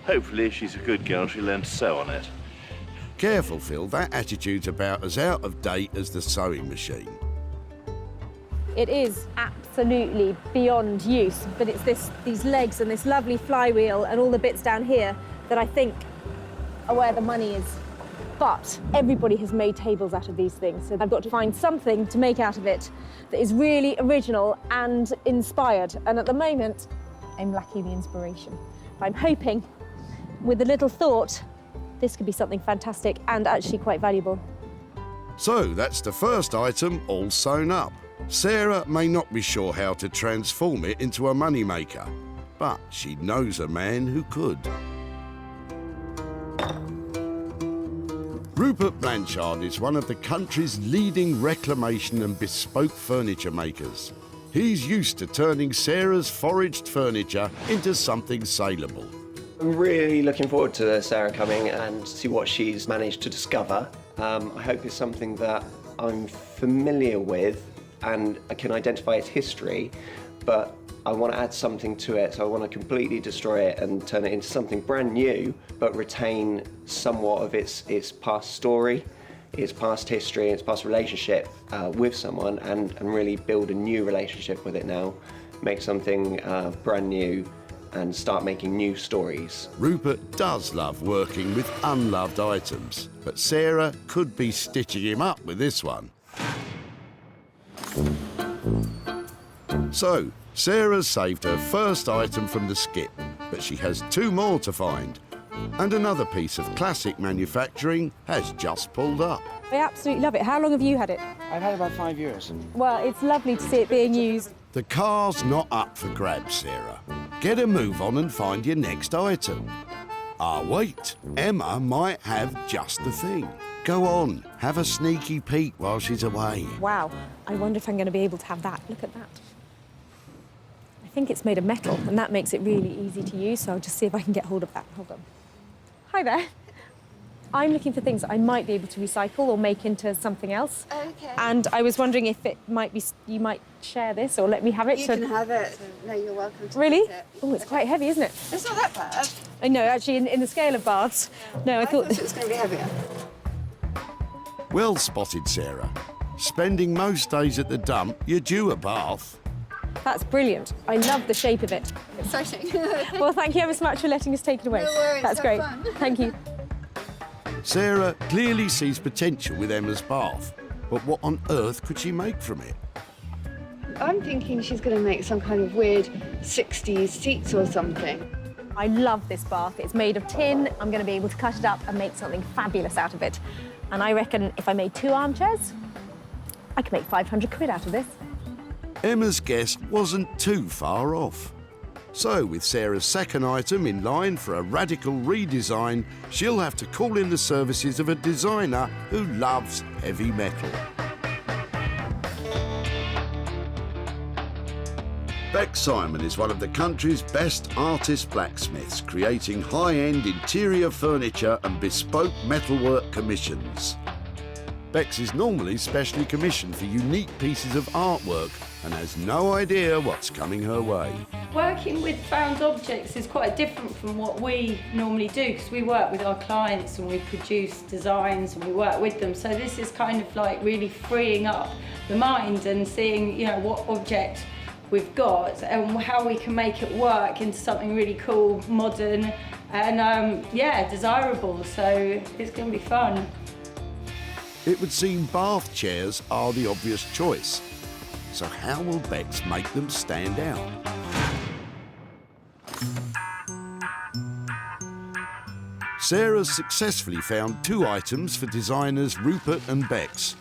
Hopefully, if she's a good girl, she'll learn to sew on it. Careful, Phil. That attitude's about as out of date as the sewing machine. It is absolutely beyond use, but it's these legs and this lovely flywheel and all the bits down here that I think are where the money is. But everybody has made tables out of these things, so I've got to find something to make out of it that is really original and inspired. And at the moment, I'm lacking the inspiration. But I'm hoping, with a little thought, this could be something fantastic and actually quite valuable. So that's the first item all sewn up. Sarah may not be sure how to transform it into a moneymaker, but she knows a man who could. Rupert Blanchard is one of the country's leading reclamation and bespoke furniture makers. He's used to turning Sarah's foraged furniture into something saleable. I'm really looking forward to Sarah coming and see what she's managed to discover. I hope it's something that I'm familiar with and I can identify its history, but I want to add something to it, so I want to completely destroy it and turn it into something brand new, but retain somewhat of its past story, its past history, its past relationship with someone, and really build a new relationship with it now, make something brand new, and start making new stories. Rupert does love working with unloved items, but Sarah could be stitching him up with this one. So, Sarah's saved her first item from the skip, but she has 2 more to find. And another piece of classic manufacturing has just pulled up. I absolutely love it. How long have you had it? I've had it about 5 years. Well, it's lovely to see it being used. The car's not up for grabs, Sarah. Get a move on and find your next item. Ah, wait, Emma might have just the thing. Go on, have a sneaky peek while she's away. Wow, I wonder if I'm going to be able to have that. Look at that. I think it's made of metal, and that makes it really easy to use, so I'll just see if I can get hold of that. Hold on. Hi there. I'm looking for things that I might be able to recycle or make into something else. Okay. And I was wondering if it might be, you might share this or let me have it. You can have it. No, you're welcome to Really? use it. Oh, it's quite heavy, isn't it? It's not that bad. I know, actually, in the scale of baths. No, I thought it was going to be heavier. Well spotted, Sarah. Spending most days at the dump, you're due a bath. That's brilliant. I love the shape of it. Exciting. Well, thank you ever so much for letting us take it away. No worries, That's have great. fun. Thank you. Sarah clearly sees potential with Emma's bath, but what on earth could she make from it? I'm thinking she's going to make some kind of weird 60s seats or something. I love this bath. It's made of tin. I'm going to be able to cut it up and make something fabulous out of it. And I reckon if I made 2 armchairs, I could make 500 quid out of this. Emma's guess wasn't too far off. So, with Sarah's second item in line for a radical redesign, she'll have to call in the services of a designer who loves heavy metal. Beck Simon is one of the country's best artist blacksmiths, creating high-end interior furniture and bespoke metalwork commissions. Bex is normally specially commissioned for unique pieces of artwork and has no idea what's coming her way. Working with found objects is quite different from what we normally do, because we work with our clients and we produce designs and we work with them. So this is kind of like really freeing up the mind and seeing, you know, what object we've got and how we can make it work into something really cool, modern, and yeah, desirable. So it's going to be fun. It would seem bath chairs are the obvious choice. So how will Bex make them stand out? Sarah's successfully found 2 items for designers Rupert and Bex.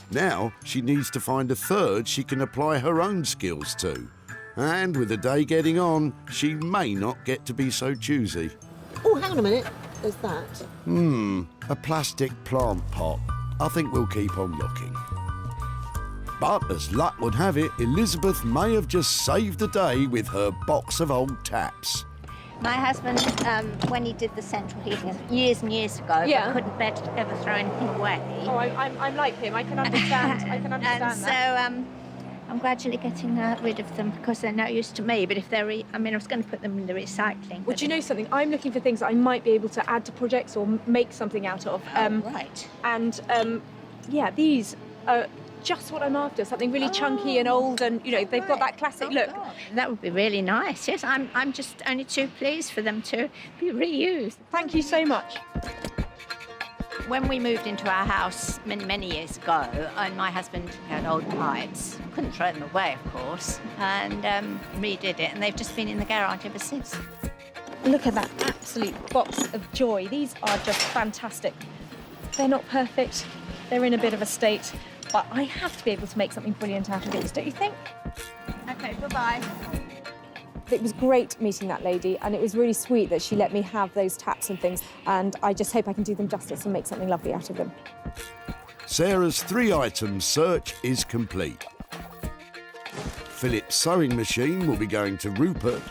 Now she needs to find a third she can apply her own skills to. And with the day getting on, she may not get to be so choosy. Oh, hang on a minute. There's that. A plastic plant pot. I think we'll keep on looking. But as luck would have it, Elizabeth may have just saved the day with her box of old taps. My husband, when he did the central heating years and years ago, Yeah. couldn't bear to ever throw anything away. Oh, I'm like him. I can understand. I can understand And that. so I'm gradually getting rid of them because they're no use to me. But if they're, I mean, I was going to put them in the recycling. Well, do you know something? I'm looking for things that I might be able to add to projects or make something out of. Right. And yeah, these are just what I'm after. Something really chunky and old, and you know, they've got that classic look. That would be really nice. Yes, I'm just only too pleased for them to be reused. Thank you so much. When we moved into our house many years ago, and my husband had old pipes, couldn't throw them away, of course, and redid it, and they've just been in the garage ever since. Look at that absolute box of joy. These are just fantastic. They're not perfect. They're in a bit of a state, but I have to be able to make something brilliant out of these, don't you think? Okay, bye-bye. It was great meeting that lady, and it was really sweet that she let me have those taps and things, and I just hope I can do them justice and make something lovely out of them. Sarah's 3-item search is complete. Philip's sewing machine will be going to Rupert,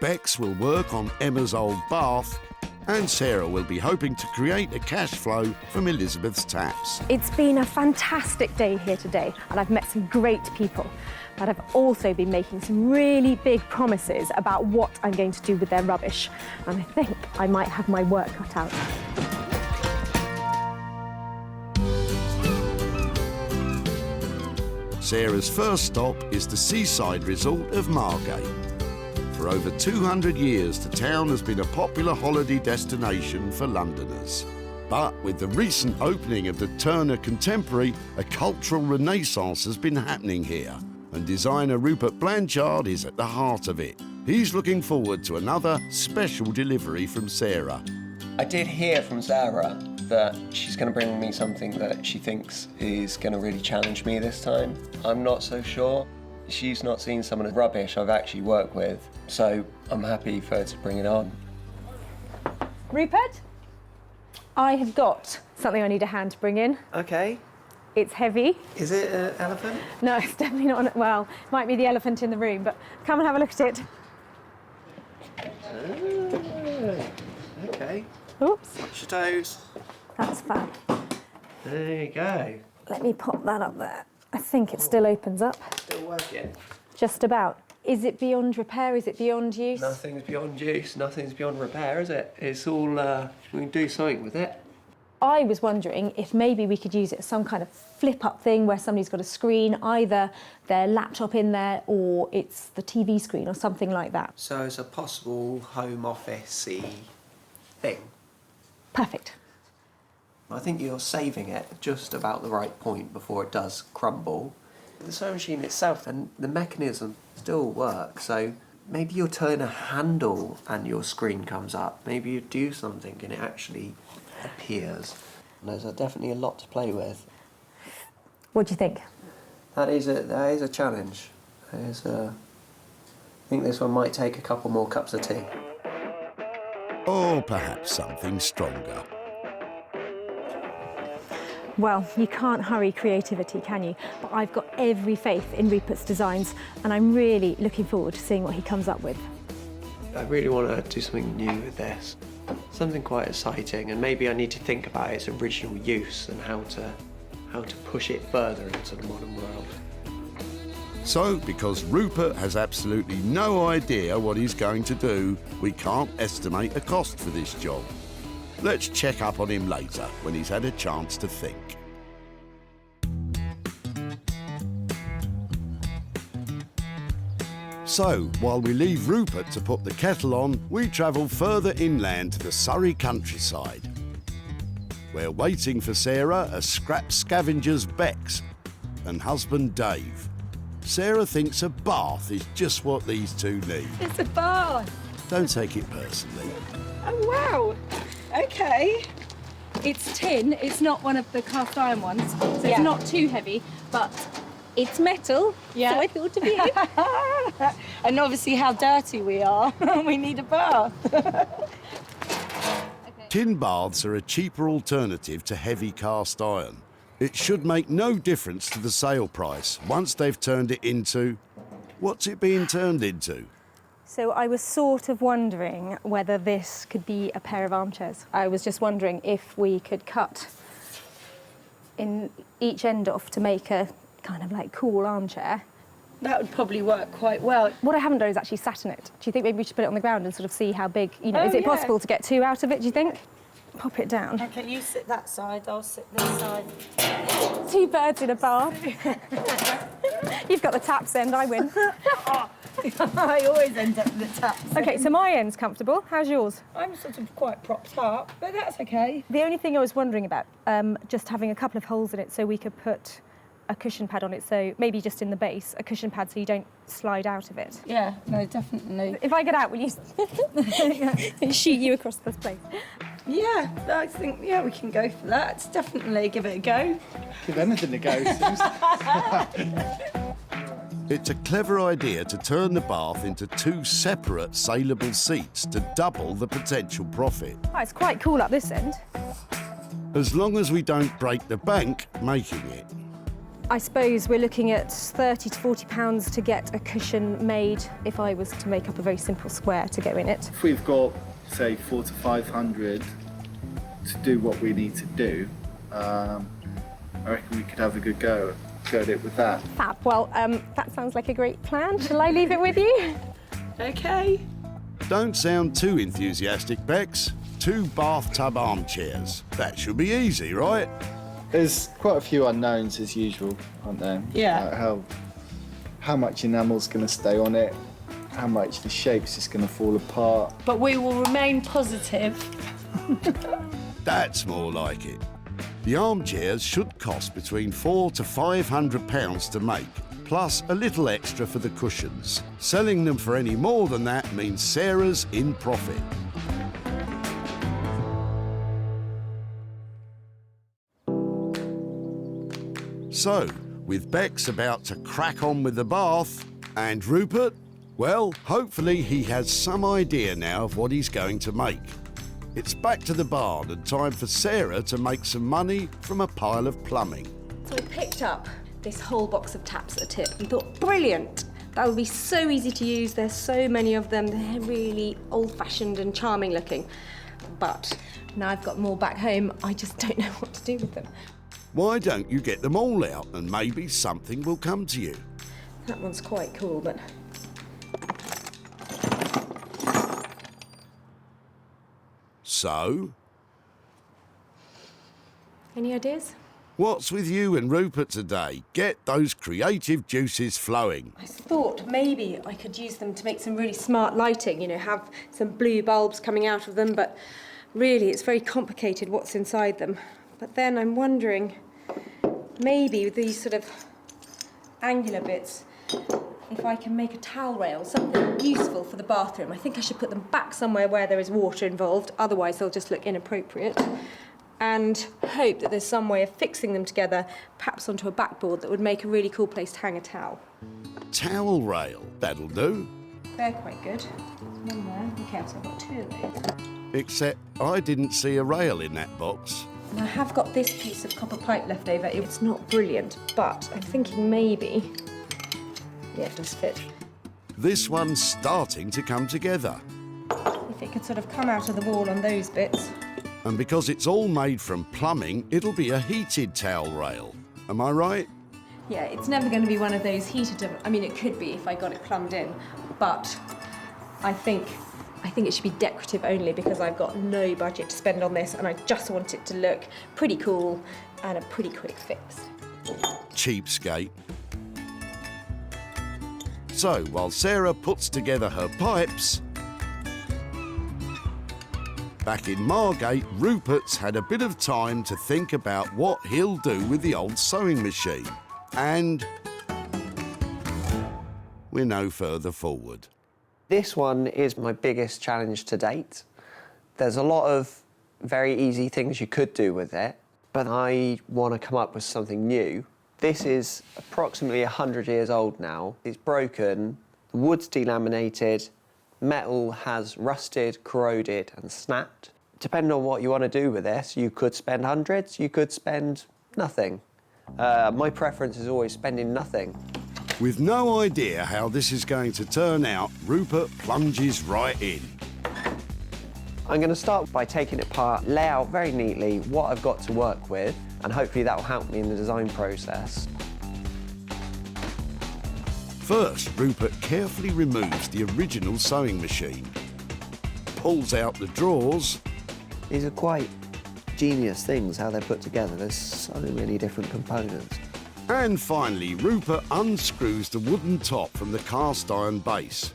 Bex will work on Emma's old bath, and Sarah will be hoping to create a cash flow from Elizabeth's taps. It's been a fantastic day here today, and I've met some great people. But I've also been making some really big promises about what I'm going to do with their rubbish. And I think I might have my work cut out. Sarah's first stop is the seaside resort of Margate. For over 200 years, the town has been a popular holiday destination for Londoners. But with the recent opening of the Turner Contemporary, a cultural renaissance has been happening here, and designer Rupert Blanchard is at the heart of it. He's looking forward to another special delivery from Sarah. I did hear from Sarah that she's going to bring me something that she thinks is going to really challenge me this time. I'm not so sure. She's not seen some of the rubbish I've actually worked with, so I'm happy for her to bring it on. Rupert, I have got something I need a hand to bring in. Okay. It's heavy. Is it an elephant? No, it's definitely not. Well, it might be the elephant in the room, but come and have a look at it. Okay. Oops. Watch your toes. That's fun. There you go. Let me pop that up there. I think it still opens up. Still working. Just about. Is it beyond repair? Is it beyond use? Nothing's beyond use, nothing's beyond repair, is it? It's all, we can do something with it. I was wondering if maybe we could use it as some kind of flip-up thing where somebody's got a screen, either their laptop in there or it's the TV screen or something like that. So it's a possible home office-y thing. Perfect. I think you're saving it just about the right point before it does crumble. The sewing machine itself, and the mechanism still works, so maybe you'll turn a handle and your screen comes up. Maybe you do something and it actually appears. There's definitely a lot to play with. What do you think? That is a challenge. I think this one might take a couple more cups of tea. Or perhaps something stronger. Well, you can't hurry creativity, can you? But I've got every faith in Rupert's designs, and I'm really looking forward to seeing what he comes up with. I really want to do something new with this. Something quite exciting, and maybe I need to think about its original use and how how to push it further into the modern world. So, because Rupert has absolutely no idea what he's going to do, we can't estimate a cost for this job. Let's check up on him later when he's had a chance to think. So, while we leave Rupert to put the kettle on, we travel further inland to the Surrey countryside. We're waiting for Sarah as scrap scavengers Bex and husband Dave. Sarah thinks a bath is just what these two need. It's a bath. Don't take it personally. Oh, wow. Okay. It's tin, it's not one of the cast iron ones, so Yeah. it's not too heavy, but it's metal, Yeah. so I thought of you. And obviously how dirty we are. We need a bath. Tin baths are a cheaper alternative to heavy cast iron. It should make no difference to the sale price once they've turned it into... What's it being turned into? So I was sort of wondering whether this could be a pair of armchairs. I was just wondering if we could cut in each end off to make a kind of like cool armchair. That would probably work quite well. What I haven't done is actually sat in it. Do you think maybe we should put it on the ground and sort of see how big, you know, Oh, is it yeah. possible to get two out of it, do you think? Pop it down. Okay, you sit that side, I'll sit this side. Two birds in a bath. You've got the taps end, I win. I always end up with the taps. Okay, so my end's comfortable. How's yours? I'm sort of quite propped up, but that's okay. The only thing I was wondering about, just having a couple of holes in it so we could put a cushion pad on it, so maybe just in the base, a cushion pad so you don't slide out of it. Yeah, no, definitely. If I get out, will you shoot you across this place? Yeah, I think, yeah, we can go for that. Definitely give it a go. Give anything a go, It's a clever idea to turn the bath into two separate saleable seats to double the potential profit. Oh, it's quite cool up this end. As long as we don't break the bank making it. I suppose we're looking at £30 to £40 to get a cushion made if I was to make up a very simple square to go in it. If we've got, say, 400 to 500 to do what we need to do, I reckon we could have a good go at it with that. Fab. Well, that sounds like a great plan. Shall I leave it with you? Okay. Don't sound too enthusiastic, Bex. Two bathtub armchairs. That should be easy, right? There's quite a few unknowns as usual, aren't there? Yeah. Like how much enamel's going to stay on it, how much the shape's just going to fall apart. But we will remain positive. That's more like it. The armchairs should cost between £400 to £500 to make, plus a little extra for the cushions. Selling them for any more than that means Sarah's in profit. So, with Bex about to crack on with the bath, and Rupert, well, hopefully he has some idea now of what he's going to make. It's back to the barn and time for Sarah to make some money from a pile of plumbing. So we picked up this whole box of taps at a tip and thought, brilliant! That would be so easy to use. There's so many of them. They're really old-fashioned and charming looking. But now I've got more back home, I just don't know what to do with them. Why don't you get them all out and maybe something will come to you? That one's quite cool, but... So, Any ideas? what's with you and Rupert today? Get those creative juices flowing. I thought maybe I could use them to make some really smart lighting, you know, have some blue bulbs coming out of them, but really it's very complicated what's inside them. But then I'm wondering, maybe with these sort of angular bits, if I can make a towel rail, something useful for the bathroom. I think I should put them back somewhere where there is water involved, otherwise they'll just look inappropriate. And hope that there's some way of fixing them together, perhaps onto a backboard that would make a really cool place to hang a towel. Towel rail, that'll do. They're quite good. There's one there. Okay, so I've got two of those. Except I didn't see a rail in that box. And I have got this piece of copper pipe left over. It's not brilliant, but I'm thinking maybe... Yeah, it does fit. This one's starting to come together. If it could sort of come out of the wall on those bits. And because it's all made from plumbing, it'll be a heated towel rail. Am I right? Yeah, it's never going to be one of those heated... I mean, it could be if I got it plumbed in, but I think it should be decorative only because I've got no budget to spend on this and I just want it to look pretty cool and a pretty quick fix. Cheapskate. So, while Sarah puts together her pipes, back in Margate, Rupert's had a bit of time to think about what he'll do with the old sewing machine. And we're no further forward. This one is my biggest challenge to date. There's a lot of very easy things you could do with it, but I want to come up with something new. This is approximately 100 years old now. It's broken, the wood's delaminated, metal has rusted, corroded and snapped. Depending on what you want to do with this, you could spend hundreds, you could spend nothing. My preference is always spending nothing. With no idea how this is going to turn out, Rupert plunges right in. I'm going to start by taking it apart, lay out very neatly what I've got to work with, and hopefully that will help me in the design process. First, Rupert carefully removes the original sewing machine, pulls out the drawers. These are quite genius things, how they're put together. There's so many different components. And finally, Rupert unscrews the wooden top from the cast iron base.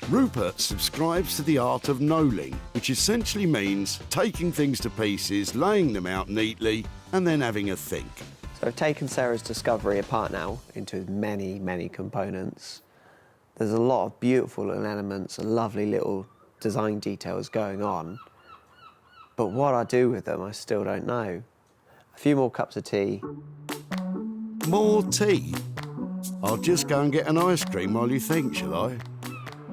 Rupert subscribes to the art of knolling, which essentially means taking things to pieces, laying them out neatly, and then having a think. So I've taken Sarah's Discovery apart now into many, many components. There's a lot of beautiful little elements and lovely little design details going on. But what I do with them, I still don't know. A few more cups of tea. More tea? I'll just go and get an ice cream while you think, shall I?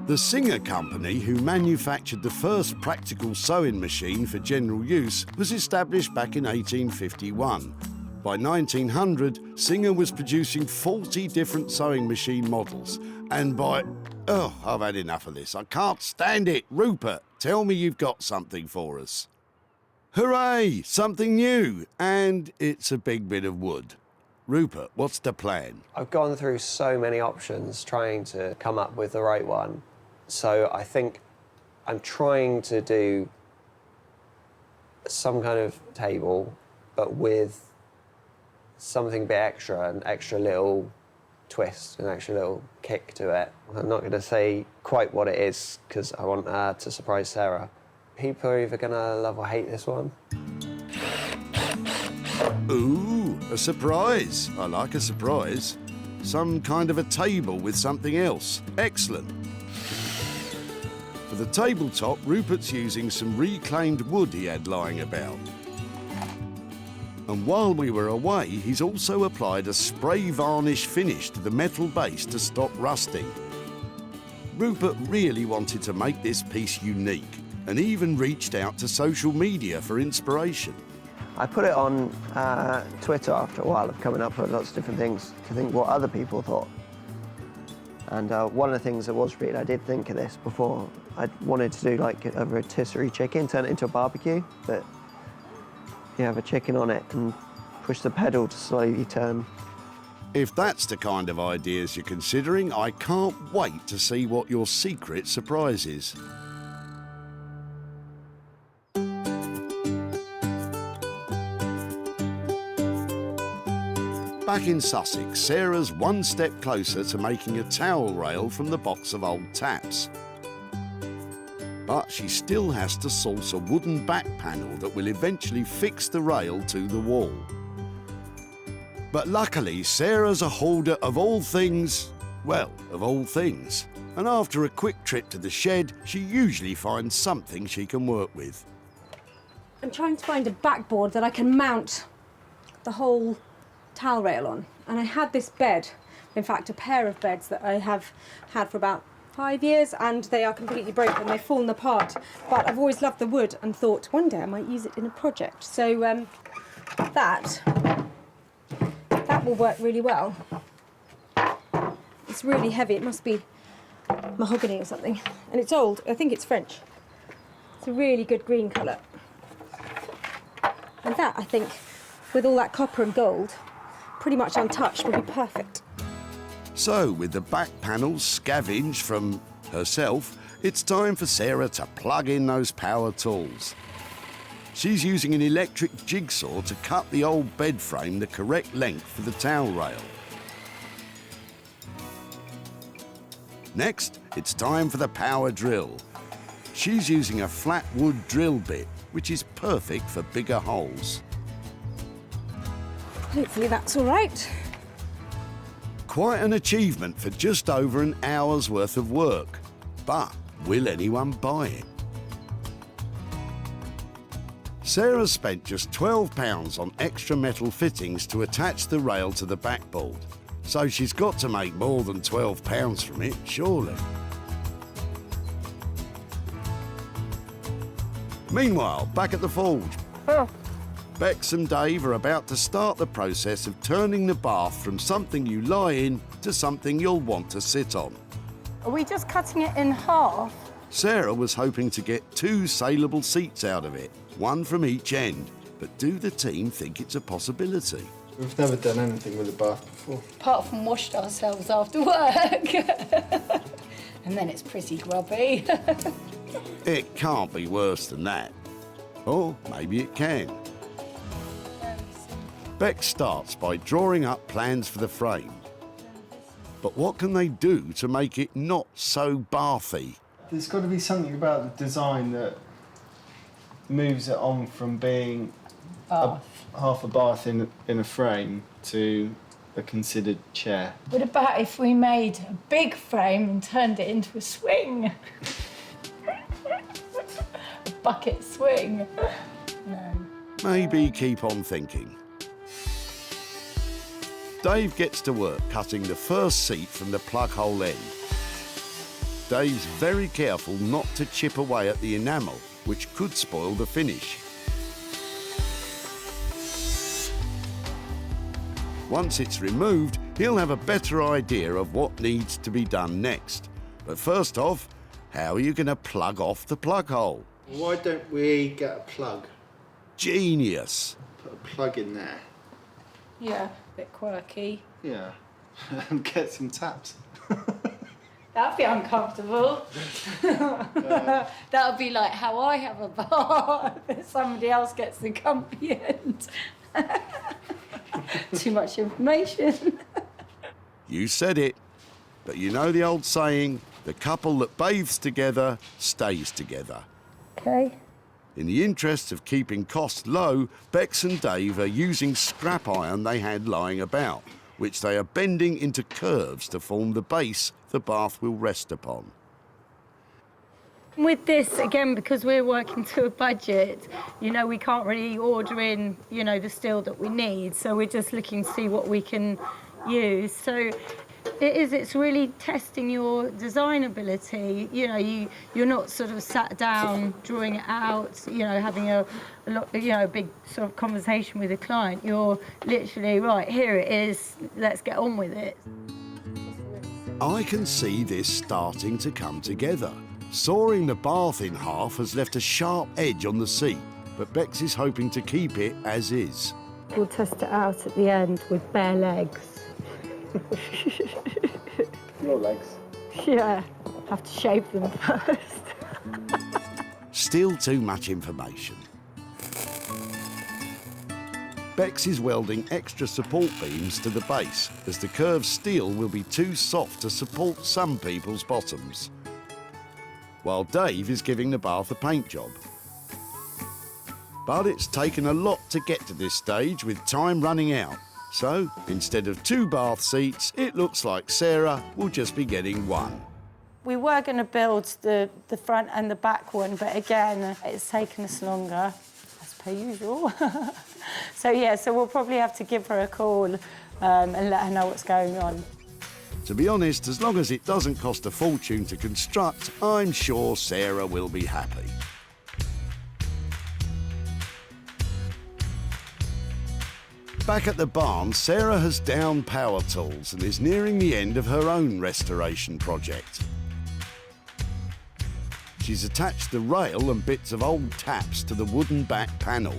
The Singer Company, who manufactured the first practical sewing machine for general use, was established back in 1851. By 1900, Singer was producing 40 different sewing machine models. And by... Oh, I've had enough of this. I can't stand it. Rupert, tell me you've got something for us. Hooray! Something new! And it's a big bit of wood. Rupert, what's the plan? I've gone through so many options trying to come up with the right one. So I think I'm trying to do some kind of table, but with something a bit extra, an extra little twist, an extra little kick to it. I'm not going to say quite what it is because I want to surprise Sarah. People are either going to love or hate this one. Ooh, a surprise. I like a surprise. Some kind of a table with something else. Excellent. For the tabletop, Rupert's using some reclaimed wood he had lying about. And while we were away, he's also applied a spray varnish finish to the metal base to stop rusting. Rupert really wanted to make this piece unique and even reached out to social media for inspiration. I put it on Twitter after a while of coming up with lots of different things to think what other people thought. And one of the things that was read, I did think of this before. I wanted to do like a rotisserie chicken, turn it into a barbecue, but you have a chicken on it and push the pedal to slowly turn. If that's the kind of ideas you're considering, I can't wait to see what your secret surprise is. Back in Sussex, Sarah's one step closer to making a towel rail from the box of old taps. But she still has to source a wooden back panel that will eventually fix the rail to the wall. But luckily, Sarah's a hoarder of all things, well, of all things. And after a quick trip to the shed, she usually finds something she can work with. I'm trying to find a backboard that I can mount the whole towel rail on. And I had this bed, in fact a pair of beds that I have had for about 5 years, and they are completely broken, they've fallen apart. But I've always loved the wood and thought one day I might use it in a project. So that will work really well. It's really heavy, it must be mahogany or something. And it's old, I think it's French. It's a really good green colour. And that, I think, with all that copper and gold, pretty much untouched, would be perfect. So, with the back panels scavenged from herself, it's time for Sarah to plug in those power tools. She's using an electric jigsaw to cut the old bed frame the correct length for the towel rail. Next, it's time for the power drill. She's using a flat wood drill bit, which is perfect for bigger holes. Hopefully that's all right. Quite an achievement for just over an hour's worth of work. But will anyone buy it? Sarah's spent just £12 on extra metal fittings to attach the rail to the backboard. So she's got to make more than £12 from it, surely. Meanwhile, back at the forge, Bex and Dave are about to start the process of turning the bath from something you lie in to something you'll want to sit on. Are we just cutting it in half? Sarah was hoping to get 2 saleable seats out of it, one from each end. But do the team think it's a possibility? We've never done anything with a bath before. Apart from washed ourselves after work. And then it's pretty grubby. It can't be worse than that. Or maybe it can. Beck starts by drawing up plans for the frame. But what can they do to make it not so bathy? There's got to be something about the design that moves it on from being half a bath in a frame to a considered chair. What about if we made a big frame and turned it into a swing? A bucket swing. No. Maybe keep on thinking. Dave gets to work cutting the first seat from the plug hole end. Dave's very careful not to chip away at the enamel, which could spoil the finish. Once it's removed, he'll have a better idea of what needs to be done next. But first off, how are you going to plug off the plug hole? Why don't we get a plug? Genius. Put a plug in there. Yeah, a bit quirky. Yeah, and get some taps. That'd be uncomfortable. That'd be like how I have a bath. Somebody else gets the comfy end. Too much information. You said it. But you know the old saying, the couple that bathes together stays together. Okay. In the interest of keeping costs low, Bex and Dave are using scrap iron they had lying about, which they are bending into curves to form the base the bath will rest upon. With this, again, because we're working to a budget, you know, we can't really order in, you know, the steel that we need, so we're just looking to see what we can use. So it's really testing your design ability. You know, you're not sort of sat down drawing it out, you know, having a big sort of conversation with a client. You're literally, right, here it is, let's get on with it. I can see this starting to come together. Sawing the bath in half has left a sharp edge on the seat, but Bex is hoping to keep it as is. We'll test it out at the end with bare legs. Your legs? Yeah, have to shave them first. Still too much information. Bex is welding extra support beams to the base, as the curved steel will be too soft to support some people's bottoms. While Dave is giving the bath a paint job. But it's taken a lot to get to this stage with time running out. So, instead of 2 bath seats, it looks like Sarah will just be getting 1. We were going to build the front and the back one, but again, it's taken us longer, as per usual. So we'll probably have to give her a call and let her know what's going on. To be honest, as long as it doesn't cost a fortune to construct, I'm sure Sarah will be happy. Back at the barn, Sarah has downed power tools and is nearing the end of her own restoration project. She's attached the rail and bits of old taps to the wooden back panel.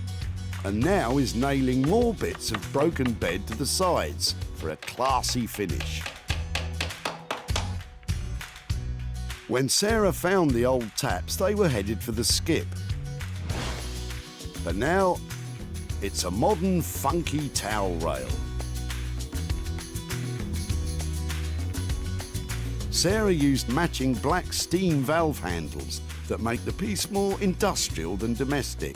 and now is nailing more bits of broken bed to the sides for a classy finish. When Sarah found the old taps, they were headed for the skip. But now, it's a modern, funky towel rail. Sarah used matching black steam valve handles that make the piece more industrial than domestic.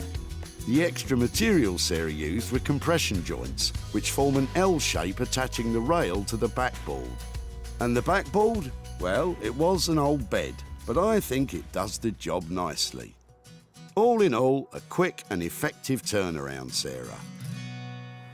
The extra materials Sarah used were compression joints, which form an L shape attaching the rail to the backboard. And the backboard? Well, it was an old bed, but I think it does the job nicely. All in all, a quick and effective turnaround, Sarah.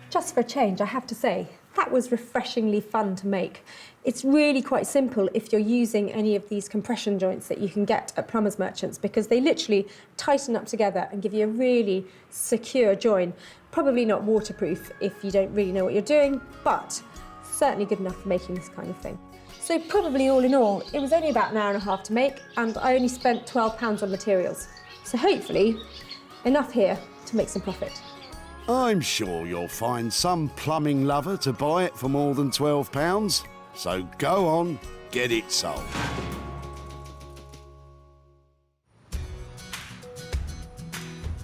Just for a change, I have to say, that was refreshingly fun to make. It's really quite simple if you're using any of these compression joints that you can get at plumbers merchants, because they literally tighten up together and give you a really secure join. Probably not waterproof if you don't really know what you're doing, but certainly good enough for making this kind of thing. So probably all in all, it was only about an hour and a half to make, and I only spent £12 on materials. So hopefully, enough here to make some profit. I'm sure you'll find some plumbing lover to buy it for more than £12. So go on, get it sold.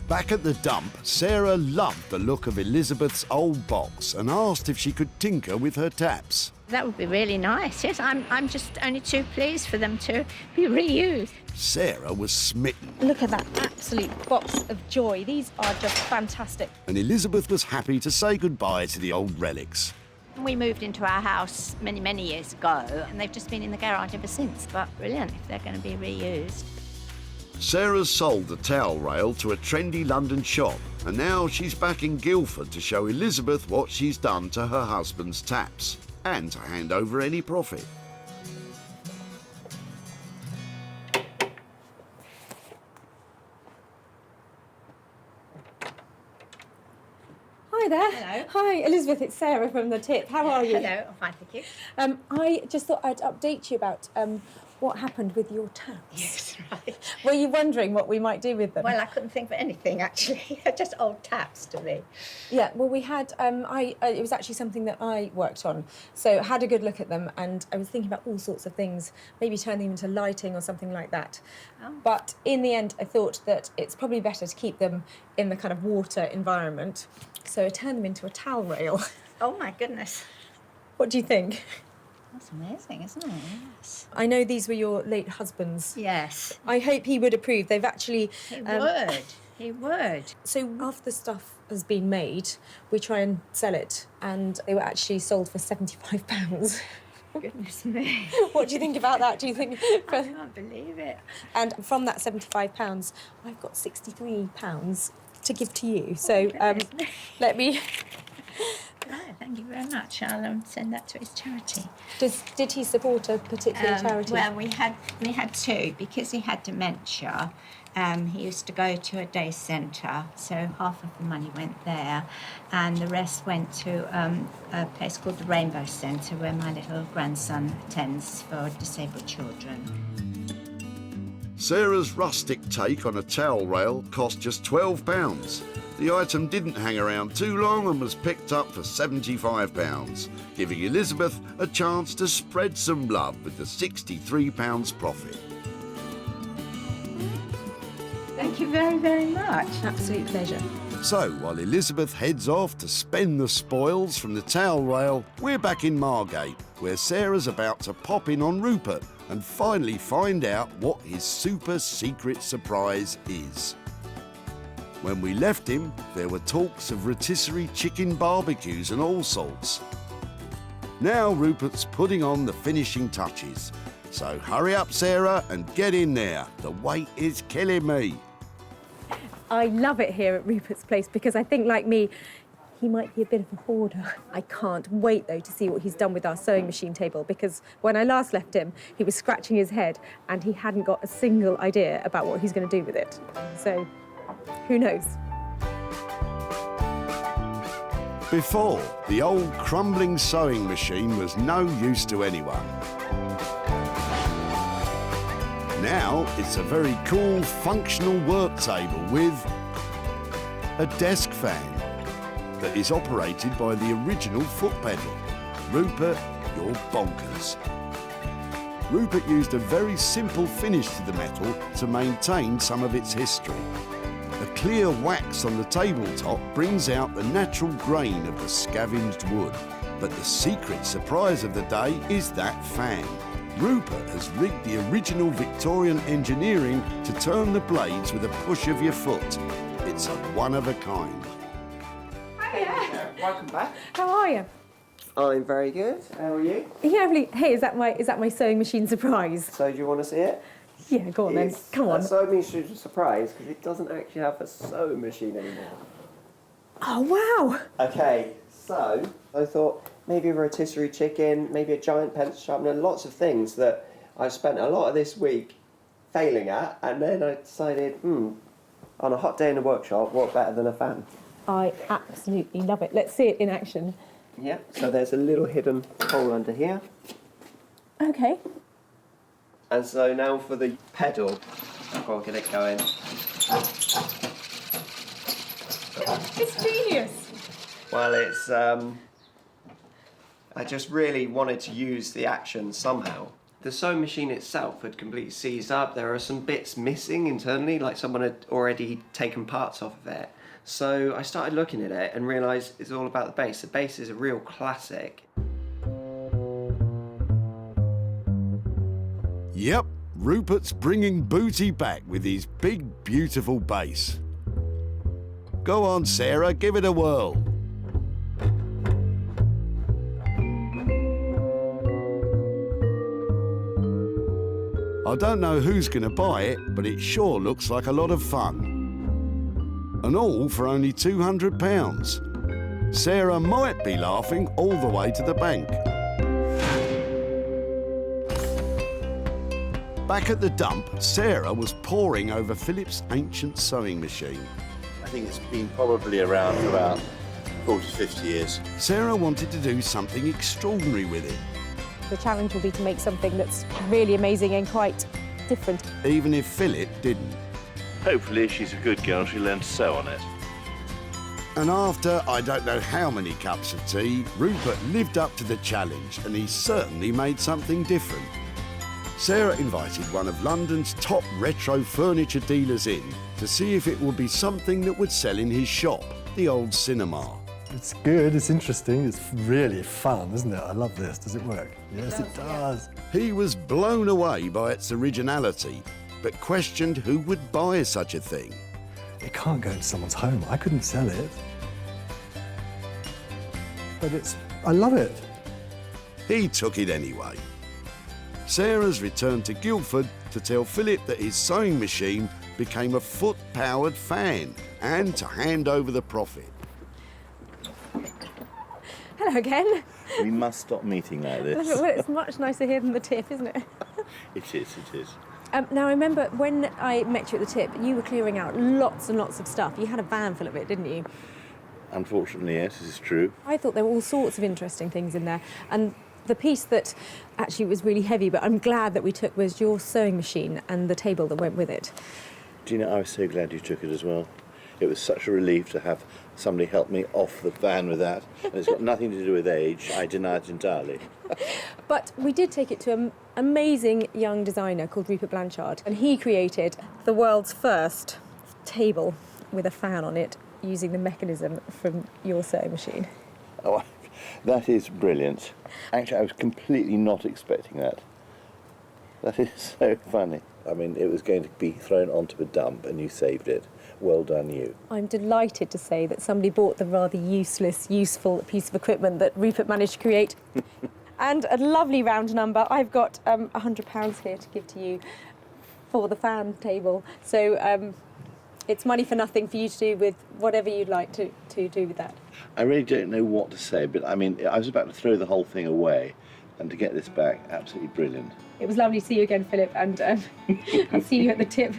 Back at the dump, Sarah loved the look of Elizabeth's old box and asked if she could tinker with her taps. That would be really nice, yes. I'm just only too pleased for them to be reused. Sarah was smitten, Look at that absolute box of joy. These are just fantastic. and Elizabeth was happy to say goodbye to the old relics. We moved into our house many, many years ago, and they've just been in the garage ever since. But brilliant if they're going to be reused. Sarah's sold the towel rail to a trendy London shop, and now she's back in Guildford to show Elizabeth what she's done to her husband's taps, and to hand over any profit. Hi there. Hello. Hi, Elizabeth, it's Sarah from The Tip. How are you? Hello, I'm fine, thank you. I just thought I'd update you about what happened with your taps. Yes, right. Were you wondering what we might do with them? Well, I couldn't think of anything, actually. They're just old taps to me. Yeah, well, we had, it was actually something that I worked on. So I had a good look at them, and I was thinking about all sorts of things, maybe turning them into lighting or something like that. Oh. But in the end, I thought that it's probably better to keep them in the kind of water environment. So I turned them into a towel rail. Oh, my goodness. What do you think? That's amazing, isn't it? Yes. I know these were your late husband's. Yes. I hope he would approve. They've actually... He would. He would. So after the stuff has been made, we try and sell it, and they were actually sold for £75. Goodness me. What do you think about that? Do you think... I can't believe it. And from that £75, I've got £63 to give to you. So let me... No, thank you very much. I'll send that to his charity. Did he support a particular charity? Well, we had two, because he had dementia. He used to go to a day centre, so half of the money went there, and the rest went to a place called the Rainbow Centre, where my little grandson attends for disabled children. Sarah's rustic take on a towel rail cost just £12. The item didn't hang around too long and was picked up for £75, giving Elizabeth a chance to spread some love with the £63 profit. Thank you very, very much. Absolute pleasure. So, while Elizabeth heads off to spend the spoils from the towel rail, we're back in Margate, where Sarah's about to pop in on Rupert and finally find out what his super secret surprise is. When we left him, there were talks of rotisserie chicken barbecues and all sorts. Now Rupert's putting on the finishing touches. So hurry up, Sarah, and get in there. The wait is killing me. I love it here at Rupert's place because I think, like me, he might be a bit of a hoarder. I can't wait, though, to see what he's done with our sewing machine table, because when I last left him, he was scratching his head and he hadn't got a single idea about what he's going to do with it. So, who knows? Before, the old crumbling sewing machine was no use to anyone. Now it's a very cool, functional work table with a desk fan. that is operated by the original foot pedal. Rupert, you're bonkers. Rupert used a very simple finish to the metal to maintain some of its history. A clear wax on the tabletop brings out the natural grain of the scavenged wood. But the secret surprise of the day is that fan. Rupert has rigged the original Victorian engineering to turn the blades with a push of your foot. It's a one of a kind. Hiya. Welcome back. How are you? I'm very good. How are you? Yeah, lovely. Hey, is that my sewing machine surprise? So do you want to see it? Yeah, go on then. Come on. A sewing machine surprise because it doesn't actually have a sewing machine anymore. Oh wow! Okay, so I thought maybe a rotisserie chicken, maybe a giant pencil sharpener, lots of things that I spent a lot of this week failing at, and then I decided, on a hot day in the workshop, what better than a fan? I absolutely love it. Let's see it in action. Yeah, so there's a little hidden hole under here. Okay. And so now for the pedal, I'll get it going. It's genius. Well, it's, I just really wanted to use the action somehow. The sewing machine itself had completely seized up. There are some bits missing internally, like someone had already taken parts off of it. So I started looking at it and realised it's all about the base. The base is a real classic. Yep, Rupert's bringing booty back with his big, beautiful base. Go on, Sarah, give it a whirl. I don't know who's going to buy it, but it sure looks like a lot of fun. And all for only £200. Sarah might be laughing all the way to the bank. Back at the dump, Sarah was poring over Philip's ancient sewing machine. I think it's been probably around for about 40, 50 years. Sarah wanted to do something extraordinary with it. The challenge will be to make something that's really amazing and quite different. Even if Philip didn't. Hopefully, if she's a good girl, she'll learn to sew on it. And after I don't know how many cups of tea, Rupert lived up to the challenge and he certainly made something different. Sarah invited one of London's top retro furniture dealers in to see if it would be something that would sell in his shop, the old cinema. It's good, it's interesting, it's really fun, isn't it? I love this. Does it work? Yes, it does. He was blown away by its originality, but questioned who would buy such a thing. It can't go into someone's home. I couldn't sell it. But I love it. He took it anyway. Sarah's returned to Guildford to tell Philip that his sewing machine became a foot-powered fan and to hand over the profit. Hello again. We must stop meeting like this. Well, it's much nicer here than the tip, isn't it? It is, it is. Now, I remember when I met you at the tip, you were clearing out lots and lots of stuff. You had a van full of it, didn't you? Unfortunately, yes, this is true. I thought there were all sorts of interesting things in there. And the piece that actually was really heavy, but I'm glad that we took, was your sewing machine and the table that went with it. Do you know, I was so glad you took it as well. It was such a relief to have somebody help me off the van with that. And it's got nothing to do with age. I deny it entirely. But we did take it to an amazing young designer called Rupert Blanchard, and he created the world's first table with a fan on it using the mechanism from your sewing machine. Oh, that is brilliant. Actually, I was completely not expecting that. That is so funny. I mean, it was going to be thrown onto a dump and you saved it. Well done, you. I'm delighted to say that somebody bought the rather useless, useful piece of equipment that Rupert managed to create. And a lovely round number. I've got £100 here to give to you for the fan table. So it's money for nothing for you to do with whatever you'd like to do with that. I really don't know what to say, but I mean, I was about to throw the whole thing away, and to get this back, absolutely brilliant. It was lovely to see you again, Philip, and I'll see you at the tip.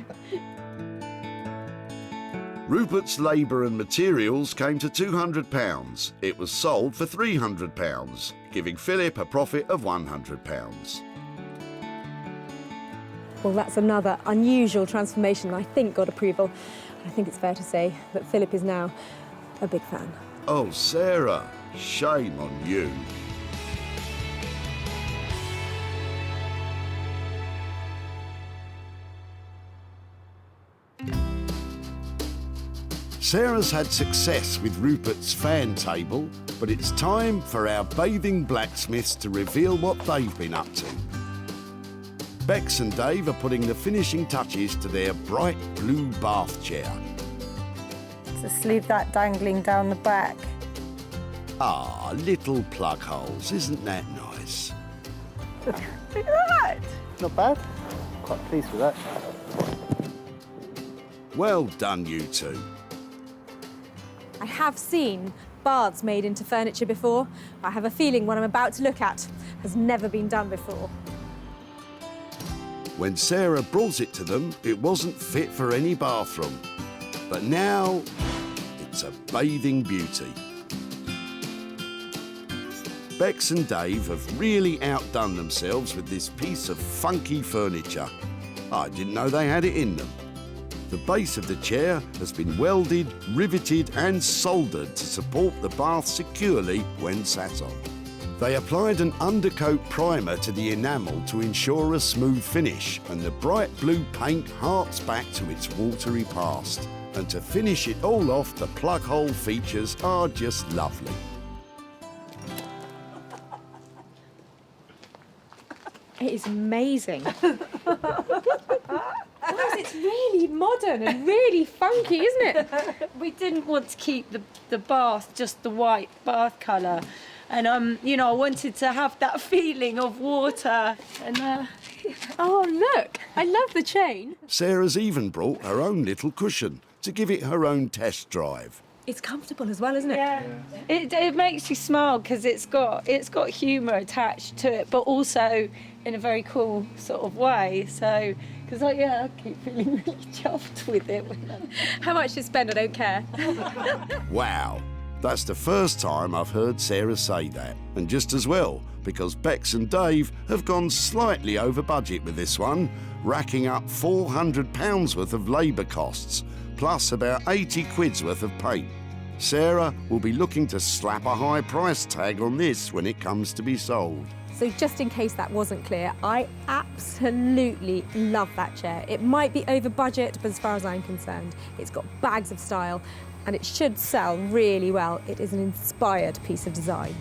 Rupert's labour and materials came to £200. It was sold for £300, giving Philip a profit of £100. Well, that's another unusual transformation that I think got approval. I think it's fair to say that Philip is now a big fan. Oh, Sarah, shame on you. Sarah's had success with Rupert's fan table, but it's time for our bathing blacksmiths to reveal what they've been up to. Bex and Dave are putting the finishing touches to their bright blue bath chair. Just leave that dangling down the back. Ah, little plug holes, isn't that nice? Look at that! Not bad. Quite pleased with that. Well done, you two. I have seen baths made into furniture before. I have a feeling what I'm about to look at has never been done before. When Sarah brought it to them, it wasn't fit for any bathroom. But now, it's a bathing beauty. Bex and Dave have really outdone themselves with this piece of funky furniture. I didn't know they had it in them. The base of the chair has been welded, riveted and soldered to support the bath securely when sat on. They applied an undercoat primer to the enamel to ensure a smooth finish, and the bright blue paint harks back to its watery past. And to finish it all off, the plug hole features are just lovely. It is amazing. It's really modern and really funky, isn't it? We didn't want to keep the bath just the white bath colour. And, you know, I wanted to have that feeling of water. And Oh, look, I love the chain. Sarah's even brought her own little cushion to give it her own test drive. It's comfortable as well, isn't it? Yeah. It makes you smile because it's got humour attached to it, but also in a very cool sort of way. So, because I keep feeling really chuffed with it. How much to spend, I don't care. Wow, that's the first time I've heard Sarah say that. And just as well, because Bex and Dave have gone slightly over budget with this one, racking up £400 worth of labour costs, plus about 80 quid's worth of paint. Sarah will be looking to slap a high price tag on this when it comes to be sold. So just in case that wasn't clear, I absolutely love that chair. It might be over budget, but as far as I'm concerned, it's got bags of style and it should sell really well. It is an inspired piece of design.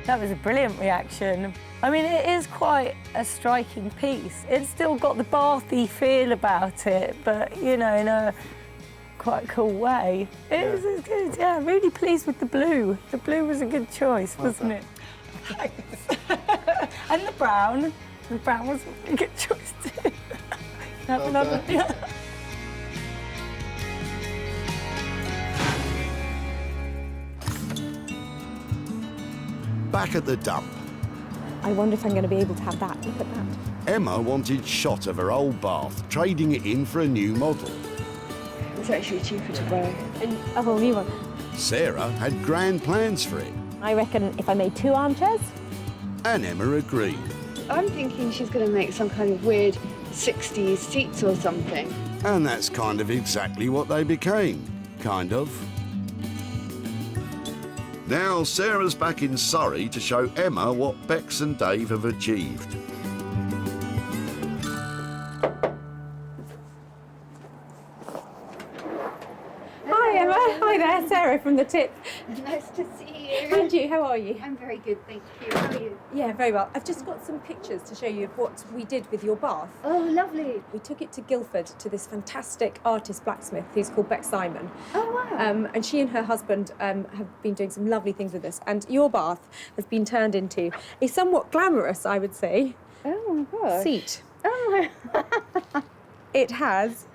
That was a brilliant reaction. I mean, it is quite a striking piece. It's still got the bathy feel about it, but, you know, in a quite cool way. It's good, yeah, really pleased with the blue. The blue was a good choice, wasn't it? And the brown. The brown was a good choice too. Have another. Back at the dump, I wonder if I'm going to be able to have that. Look at that. Emma wanted shot of her old bath, trading it in for a new model. It's actually cheaper to buy. A whole new one. Sarah had grand plans for it, I reckon if I made 2 armchairs. and Emma agreed. I'm thinking she's going to make some kind of weird 60s seats or something. And that's kind of exactly what they became, kind of. Now Sarah's back in Surrey to show Emma what Bex and Dave have achieved. Hi Emma, hi there, Sarah from The Tip. Nice to see you. And you, how are you? I'm very good, thank you. How are you? Yeah, very well. I've just got some pictures to show you of what we did with your bath. Oh, lovely. We took it to Guildford to this fantastic artist blacksmith who's called Bex Simon. Oh, wow. And she and her husband have been doing some lovely things with this. And your bath has been turned into a somewhat glamorous, I would say, oh my God. seat. Oh my. It has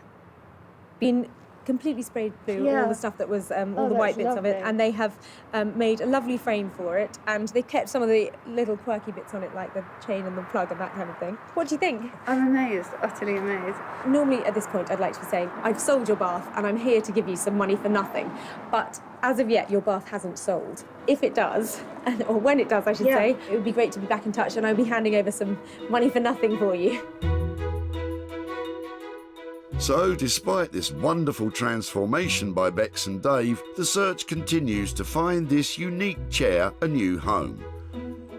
been completely sprayed blue, Yeah. all the stuff that was, all Oh, the white that's bits of it, lovely. and they have made a lovely frame for it, and they kept some of the little quirky bits on it, like the chain and the plug and that kind of thing. What do you think? I'm amazed, utterly amazed. Normally at this point I'd like to be saying, I've sold your bath and I'm here to give you some money for nothing, but as of yet your bath hasn't sold. If it does, or when it does I should say, it would be great to be back in touch and I'll be handing over some money for nothing for you. So, despite this wonderful transformation by Bex and Dave, the search continues to find this unique chair a new home.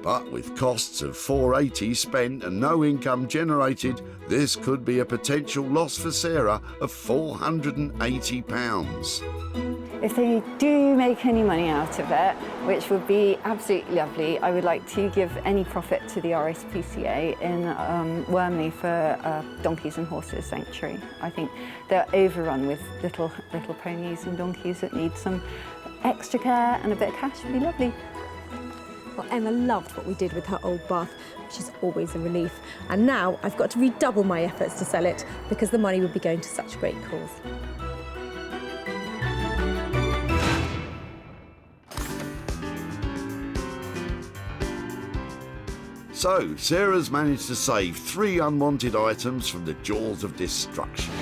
But with costs of $480 spent and no income generated, this could be a potential loss for Sarah of £480. If they do make any money out of it, which would be absolutely lovely, I would like to give any profit to the RSPCA in Wormley for Donkeys and Horses Sanctuary. I think they're overrun with little ponies and donkeys that need some extra care, and a bit of cash would be lovely. Well, Emma loved what we did with her old bath, which is always a relief. And now I've got to redouble my efforts to sell it because the money would be going to such a great cause. So, Sarah's managed to save 3 unwanted items from the jaws of destruction.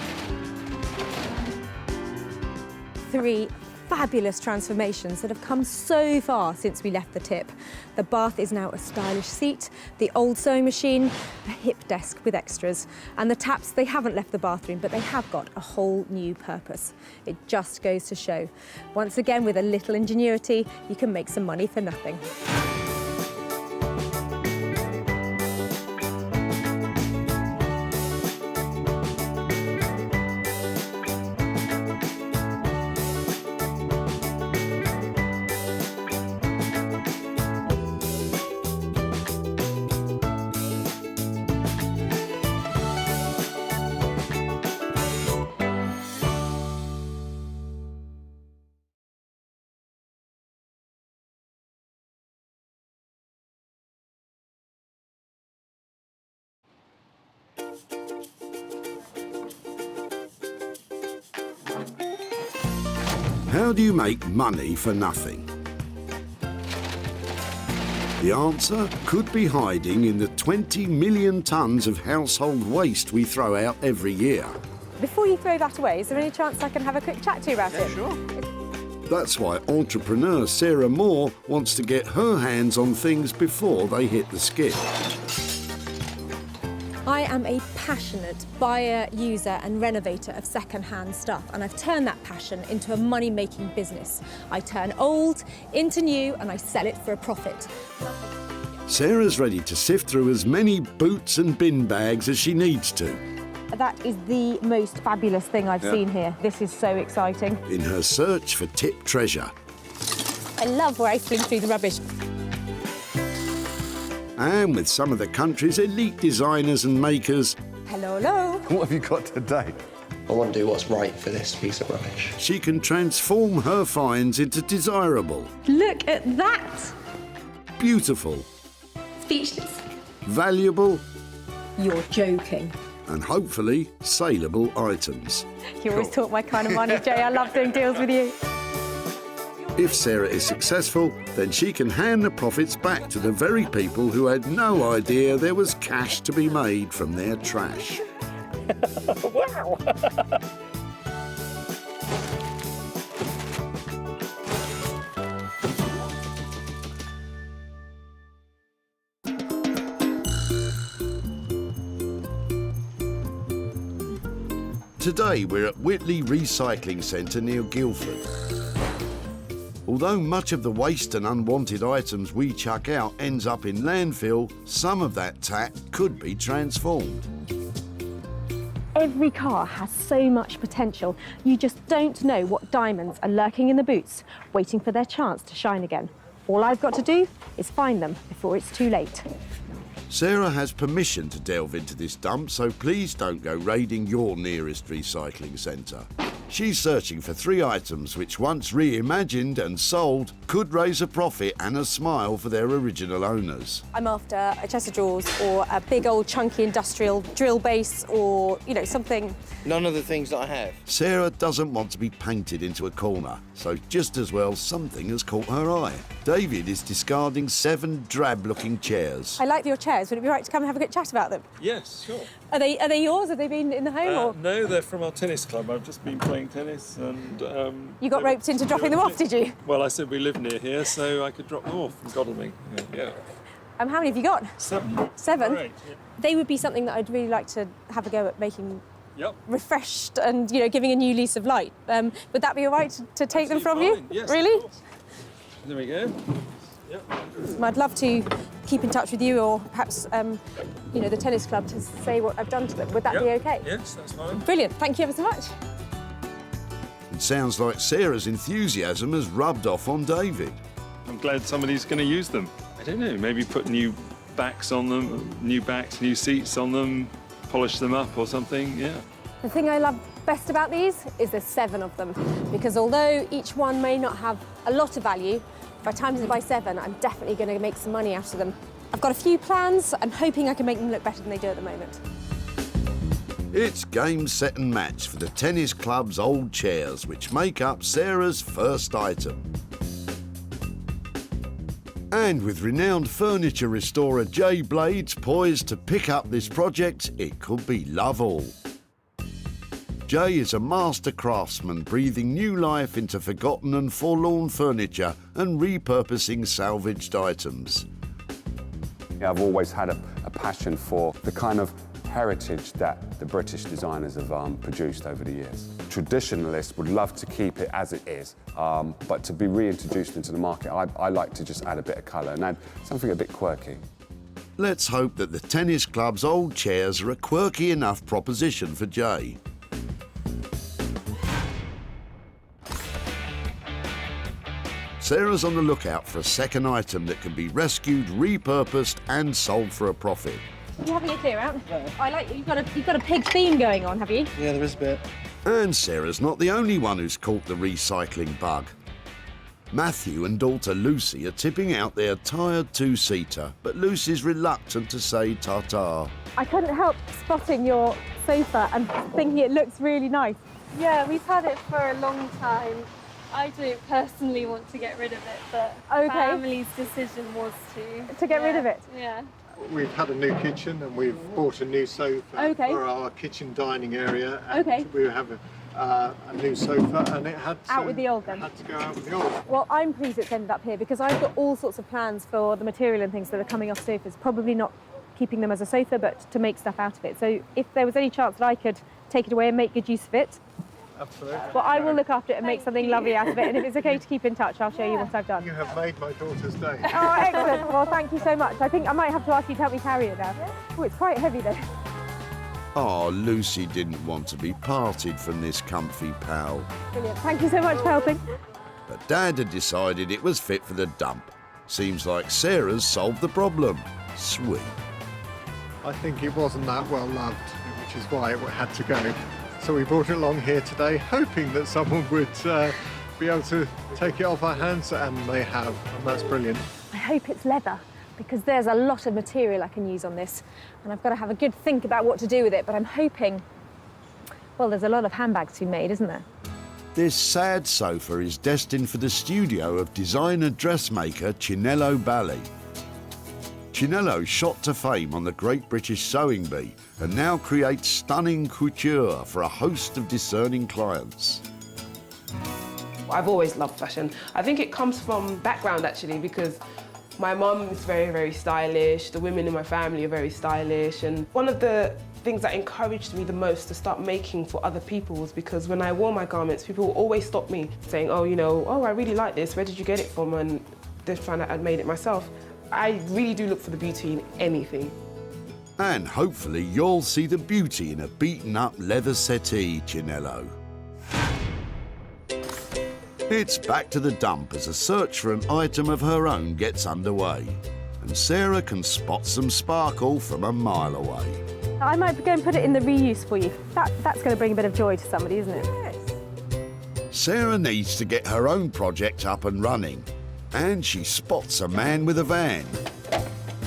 3 fabulous transformations that have come so far since we left the tip. The bath is now a stylish seat, the old sewing machine, a hip desk with extras, and the taps, they haven't left the bathroom, but they have got a whole new purpose. It just goes to show. Once again, with a little ingenuity, you can make some money for nothing. How do you make money for nothing? The answer could be hiding in the 20 million tonnes of household waste we throw out every year. Before you throw that away, is there any chance I can have a quick chat to you about it? Sure. That's why entrepreneur Sarah Moore wants to get her hands on things before they hit the skip. I am a passionate buyer, user and renovator of second-hand stuff, and I've turned that passion into a money-making business. I turn old into new and I sell it for a profit. Sarah's ready to sift through as many boots and bin bags as she needs to. That is the most fabulous thing I've seen here. This is so exciting. In her search for tip treasure. I love where I fling through the rubbish. And with some of the country's elite designers and makers. Hello, hello. What have you got today? I want to do what's right for this piece of rubbish. She can transform her finds into desirable. Look at that. Beautiful. Speechless. Valuable. You're joking. And hopefully saleable items. You always talk my kind of money, Jay. I love doing deals with you. If Sarah is successful, then she can hand the profits back to the very people who had no idea there was cash to be made from their trash. Wow! Today we're at Whitley Recycling Centre near Guildford. Although much of the waste and unwanted items we chuck out ends up in landfill, some of that tack could be transformed. Every car has so much potential. You just don't know what diamonds are lurking in the boots, waiting for their chance to shine again. All I've got to do is find them before it's too late. Sarah has permission to delve into this dump, so please don't go raiding your nearest recycling centre. She's searching for 3 items which, once reimagined and sold, could raise a profit and a smile for their original owners. I'm after a chest of drawers or a big old chunky industrial drill base or, you know, something. None of the things that I have. Sarah doesn't want to be painted into a corner, so just as well something has caught her eye. David is discarding 7 drab-looking chairs. I like your chairs. Would it be right to come and have a good chat about them? Yes, sure. Are they yours? Have they been in the home? Or? No, they're from our tennis club. I've just been playing tennis and... You got roped into dropping them off, did you? Well, I said we live near here, so I could drop them off from Godalming. Yeah. How many have you got? 7. 7? Right, yeah. They would be something that I'd really like to have a go at making refreshed and, you know, giving a new lease of life. Would that be all right to take them from you? Yes, really? There we go. Yep. I'd love to keep in touch with you, or perhaps, you know, the tennis club, to say what I've done to them. Would that be okay? Yes, that's fine. Brilliant. Thank you ever so much. It sounds like Sarah's enthusiasm has rubbed off on David. I'm glad somebody's going to use them. I don't know, maybe put new backs on them, new backs, new seats on them, polish them up or something, yeah. The thing I love best about these is there's 7 of them, because although each one may not have a lot of value, if I times it by 7, I'm definitely going to make some money out of them. I've got a few plans. I'm hoping I can make them look better than they do at the moment. It's game, set and match for the tennis club's old chairs, which make up Sarah's first item. And with renowned furniture restorer Jay Blades poised to pick up this project, it could be love all. Jay is a master craftsman, breathing new life into forgotten and forlorn furniture and repurposing salvaged items. I've always had a passion for the kind of heritage that the British designers have produced over the years. Traditionalists would love to keep it as it is, but to be reintroduced into the market, I like to just add a bit of colour and add something a bit quirky. Let's hope that the tennis club's old chairs are a quirky enough proposition for Jay. Sarah's on the lookout for a second item that can be rescued, repurposed and sold for a profit. You having a clear out? No. I like you. You've got a pig theme going on, have you? Yeah, there is a bit. And Sarah's not the only one who's caught the recycling bug. Matthew and daughter Lucy are tipping out their tired 2-seater, but Lucy's reluctant to say ta-ta. I couldn't help spotting your sofa and thinking it looks really nice. Yeah, we've had it for a long time. I don't personally want to get rid of it, but family's decision was to get rid of it. Yeah. We've had a new kitchen and we've bought a new sofa for our kitchen dining area. And we have a new sofa, and it had to, out with the old then. Had to go out with the old. Well, I'm pleased it's ended up here, because I've got all sorts of plans for the material and things that are coming off sofas. Probably not keeping them as a sofa, but to make stuff out of it. So if there was any chance that I could take it away and make good use of it, absolutely. Well, I will look after it and make something lovely out of it. And if it's okay to keep in touch, I'll show you what I've done. You have made my daughter's day. Oh, excellent. Well, thank you so much. I think I might have to ask you to help me carry it now. Oh, it's quite heavy though. Oh, Lucy didn't want to be parted from this comfy pal. Brilliant. Thank you so much for helping. But Dad had decided it was fit for the dump. Seems like Sarah's solved the problem. Sweet. I think it wasn't that well loved, which is why it had to go. So we brought it along here today, hoping that someone would be able to take it off our hands, and they have, and that's brilliant. I hope it's leather, because there's a lot of material I can use on this, and I've got to have a good think about what to do with it, but I'm hoping, well, there's a lot of handbags to be made, isn't there? This sad sofa is destined for the studio of designer dressmaker Chinello Bally. Chinello shot to fame on the Great British Sewing Bee and now creates stunning couture for a host of discerning clients. I've always loved fashion. I think it comes from background actually, because my mum is very, very stylish. The women in my family are very stylish. And one of the things that encouraged me the most to start making for other people was because when I wore my garments, people would always stop me saying, oh, you know, oh, I really like this. Where did you get it from? And they found out I'd made it myself. I really do look for the beauty in anything. And hopefully you'll see the beauty in a beaten-up leather settee, Chinello. It's back to the dump as a search for an item of her own gets underway. And Sarah can spot some sparkle from a mile away. I might go and put it in the reuse for you. That's going to bring a bit of joy to somebody, isn't it? Yes. Sarah needs to get her own project up and running. And she spots a man with a van.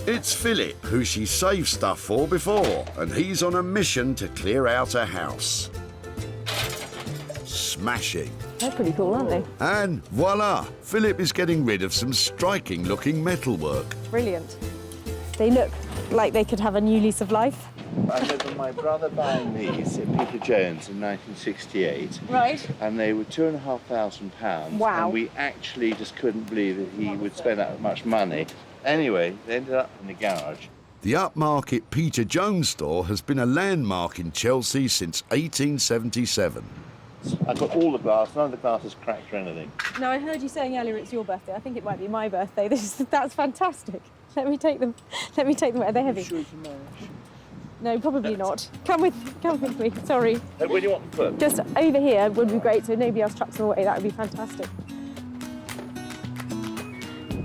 It's Philip, who she saved stuff for before, and he's on a mission to clear out a house. Smashing. They're pretty cool, aren't they? And voila, Philip is getting rid of some striking-looking metalwork. Brilliant. They look like they could have a new lease of life. I remember my brother buying these at Peter Jones in 1968. Right. And they were £2,500. Wow. And we actually just couldn't believe that he would spend that much money. Anyway, they ended up in the garage. The upmarket Peter Jones store has been a landmark in Chelsea since 1877. I've got all the glass, none of the glass is cracked or anything. No, I heard you saying earlier it's your birthday. I think it might be my birthday. That's fantastic. Let me take them. Are they heavy? Sure tomorrow. No, probably not. Come with me. Sorry. Where do you want them put? Just over here would be great, so nobody else chucks them away. That would be fantastic.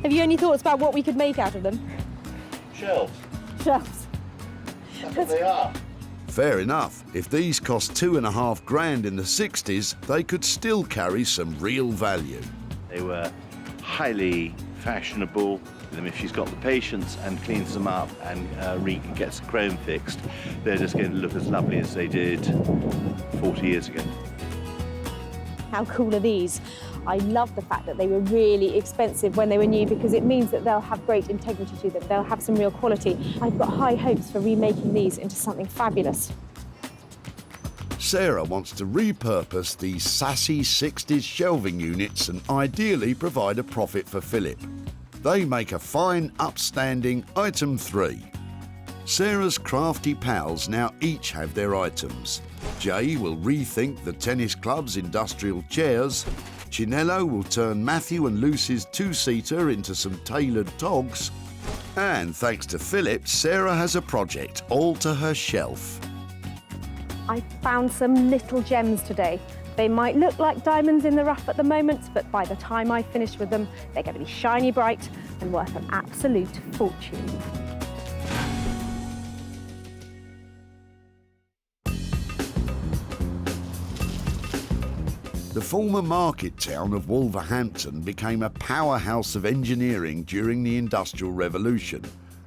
Have you any thoughts about what we could make out of them? Shelves. Shelves. That's what they are. Fair enough. If these cost $2.5 grand in the 60s, they could still carry some real value. They were highly fashionable. If she's got the patience and cleans them up and gets the chrome fixed, they're just going to look as lovely as they did 40 years ago. How cool are these? I love the fact that they were really expensive when they were new because it means that they'll have great integrity to them. They'll have some real quality. I've got high hopes for remaking these into something fabulous. Sarah wants to repurpose these sassy 60s shelving units and ideally provide a profit for Philip. They make a fine, upstanding item 3. Sarah's crafty pals now each have their items. Jay will rethink the tennis club's industrial chairs. Chinello will turn Matthew and Lucy's two-seater into some tailored togs. And thanks to Philip, Sarah has a project all to her shelf. I found some little gems today. They might look like diamonds in the rough at the moment, but by the time I finish with them, they're going to be shiny bright and worth an absolute fortune. The former market town of Wolverhampton became a powerhouse of engineering during the Industrial Revolution.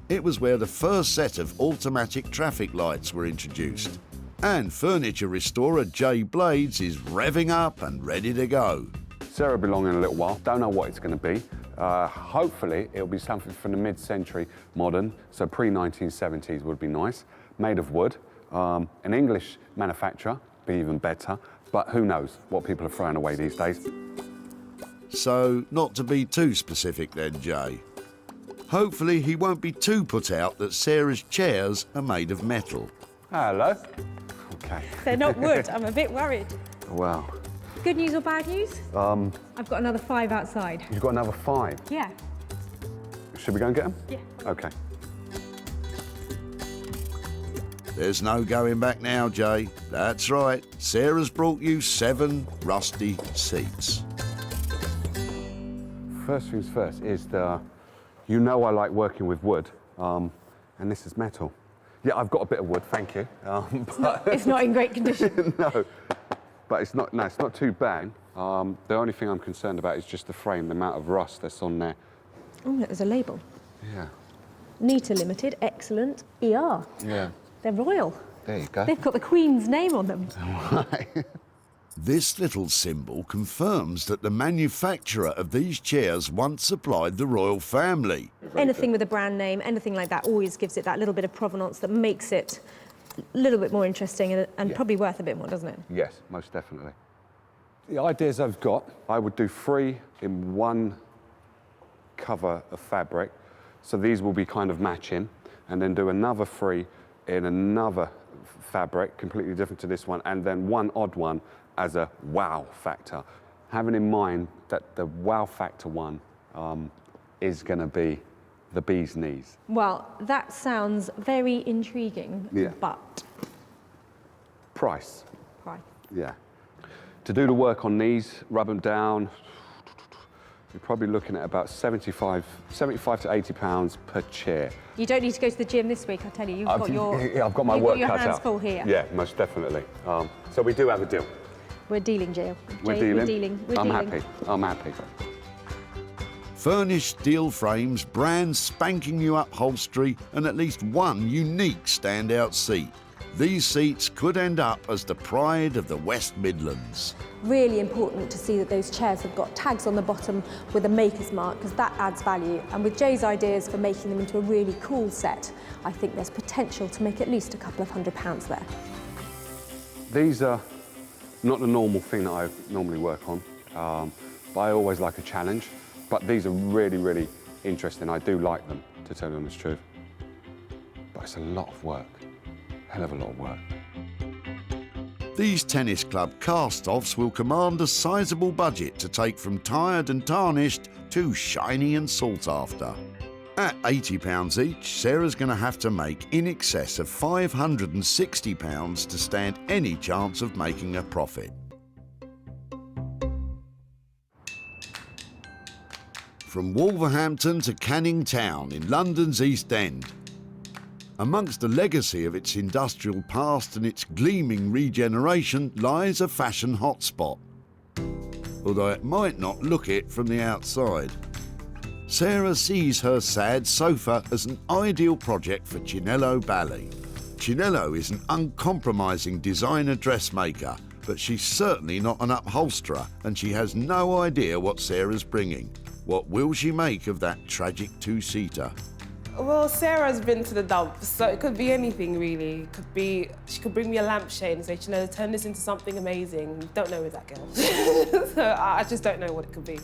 It was where the first set of automatic traffic lights were introduced. And furniture restorer Jay Blades is revving up and ready to go. Sarah will be along in a little while. Don't know what it's going to be. Hopefully it'll be something from the mid-century modern, so pre-1970s would be nice. Made of wood. An English manufacturer, be even better. But who knows what people are throwing away these days. So, not to be too specific then, Jay. Hopefully he won't be too put out that Sarah's chairs are made of metal. Hello. Okay. They're not wood. I'm a bit worried. Wow. Good news or bad news? I've got another 5 outside. You've got another 5? Yeah. Should we go and get them? Yeah. Okay. There's no going back now, Jay. That's right. Sarah's brought you 7 rusty seats. First things first is you know I like working with wood, and this is metal. Yeah, I've got a bit of wood, thank you. It's not in great condition. No, but it's not too bad. The only thing I'm concerned about is just the frame, the amount of rust that's on there. Oh, look, there's a label. Yeah. Nita Limited, excellent, ER. Yeah. They're royal. There you go. They've got the Queen's name on them. This little symbol confirms that the manufacturer of these chairs once supplied the royal family. Anything with a brand name, anything like that, always gives it that little bit of provenance that makes it a little bit more interesting and probably worth a bit more, doesn't it? Yes, most definitely. The ideas I've got, I would do 3 in one cover of fabric, so these will be kind of matching, and then do another 3 in another fabric, completely different to this one, and then one odd one as a wow factor. Having in mind that the wow factor one is going to be the bee's knees. Well, that sounds very intriguing, Yeah. but... Price. Price. Yeah. To do the work on these, rub them down, you're probably looking at about 75 to 80 pounds per chair. You don't need to go to the gym this week, I tell you. I've got my work cut out. You've got your hands full here. Yeah, most definitely. So we do have a deal. We're dealing, Jay. We're dealing. I'm happy. I'm happy. Furnished steel frames, brand spanking new upholstery, and at least one unique standout seat. These seats could end up as the pride of the West Midlands. Really important to see that those chairs have got tags on the bottom with a maker's mark, because that adds value. And with Jay's ideas for making them into a really cool set, I think there's potential to make at least a couple of £100 there. These are not the normal thing that I normally work on, but I always like a challenge. But these are really, really interesting. I do like them, to tell you the honest truth. but it's a lot of work. Hell of a lot of work. These tennis club cast-offs will command a sizable budget to take from tired and tarnished to shiny and sought after. At £80 each, Sarah's going to have to make in excess of £560 to stand any chance of making a profit. From Wolverhampton to Canning Town in London's East End, amongst the legacy of its industrial past and its gleaming regeneration lies a fashion hotspot, although it might not look it from the outside. Sarah sees her sad sofa as an ideal project for Chinello Bally. Chinello is an uncompromising designer dressmaker, but she's certainly not an upholsterer, and she has no idea what Sarah's bringing. What will she make of that tragic two-seater? Well, Sarah's been to the dump, so it could be anything really. It could be, she could bring me a lampshade and say, you know, turn this into something amazing. Don't know with that girl. So I just don't know what it could be.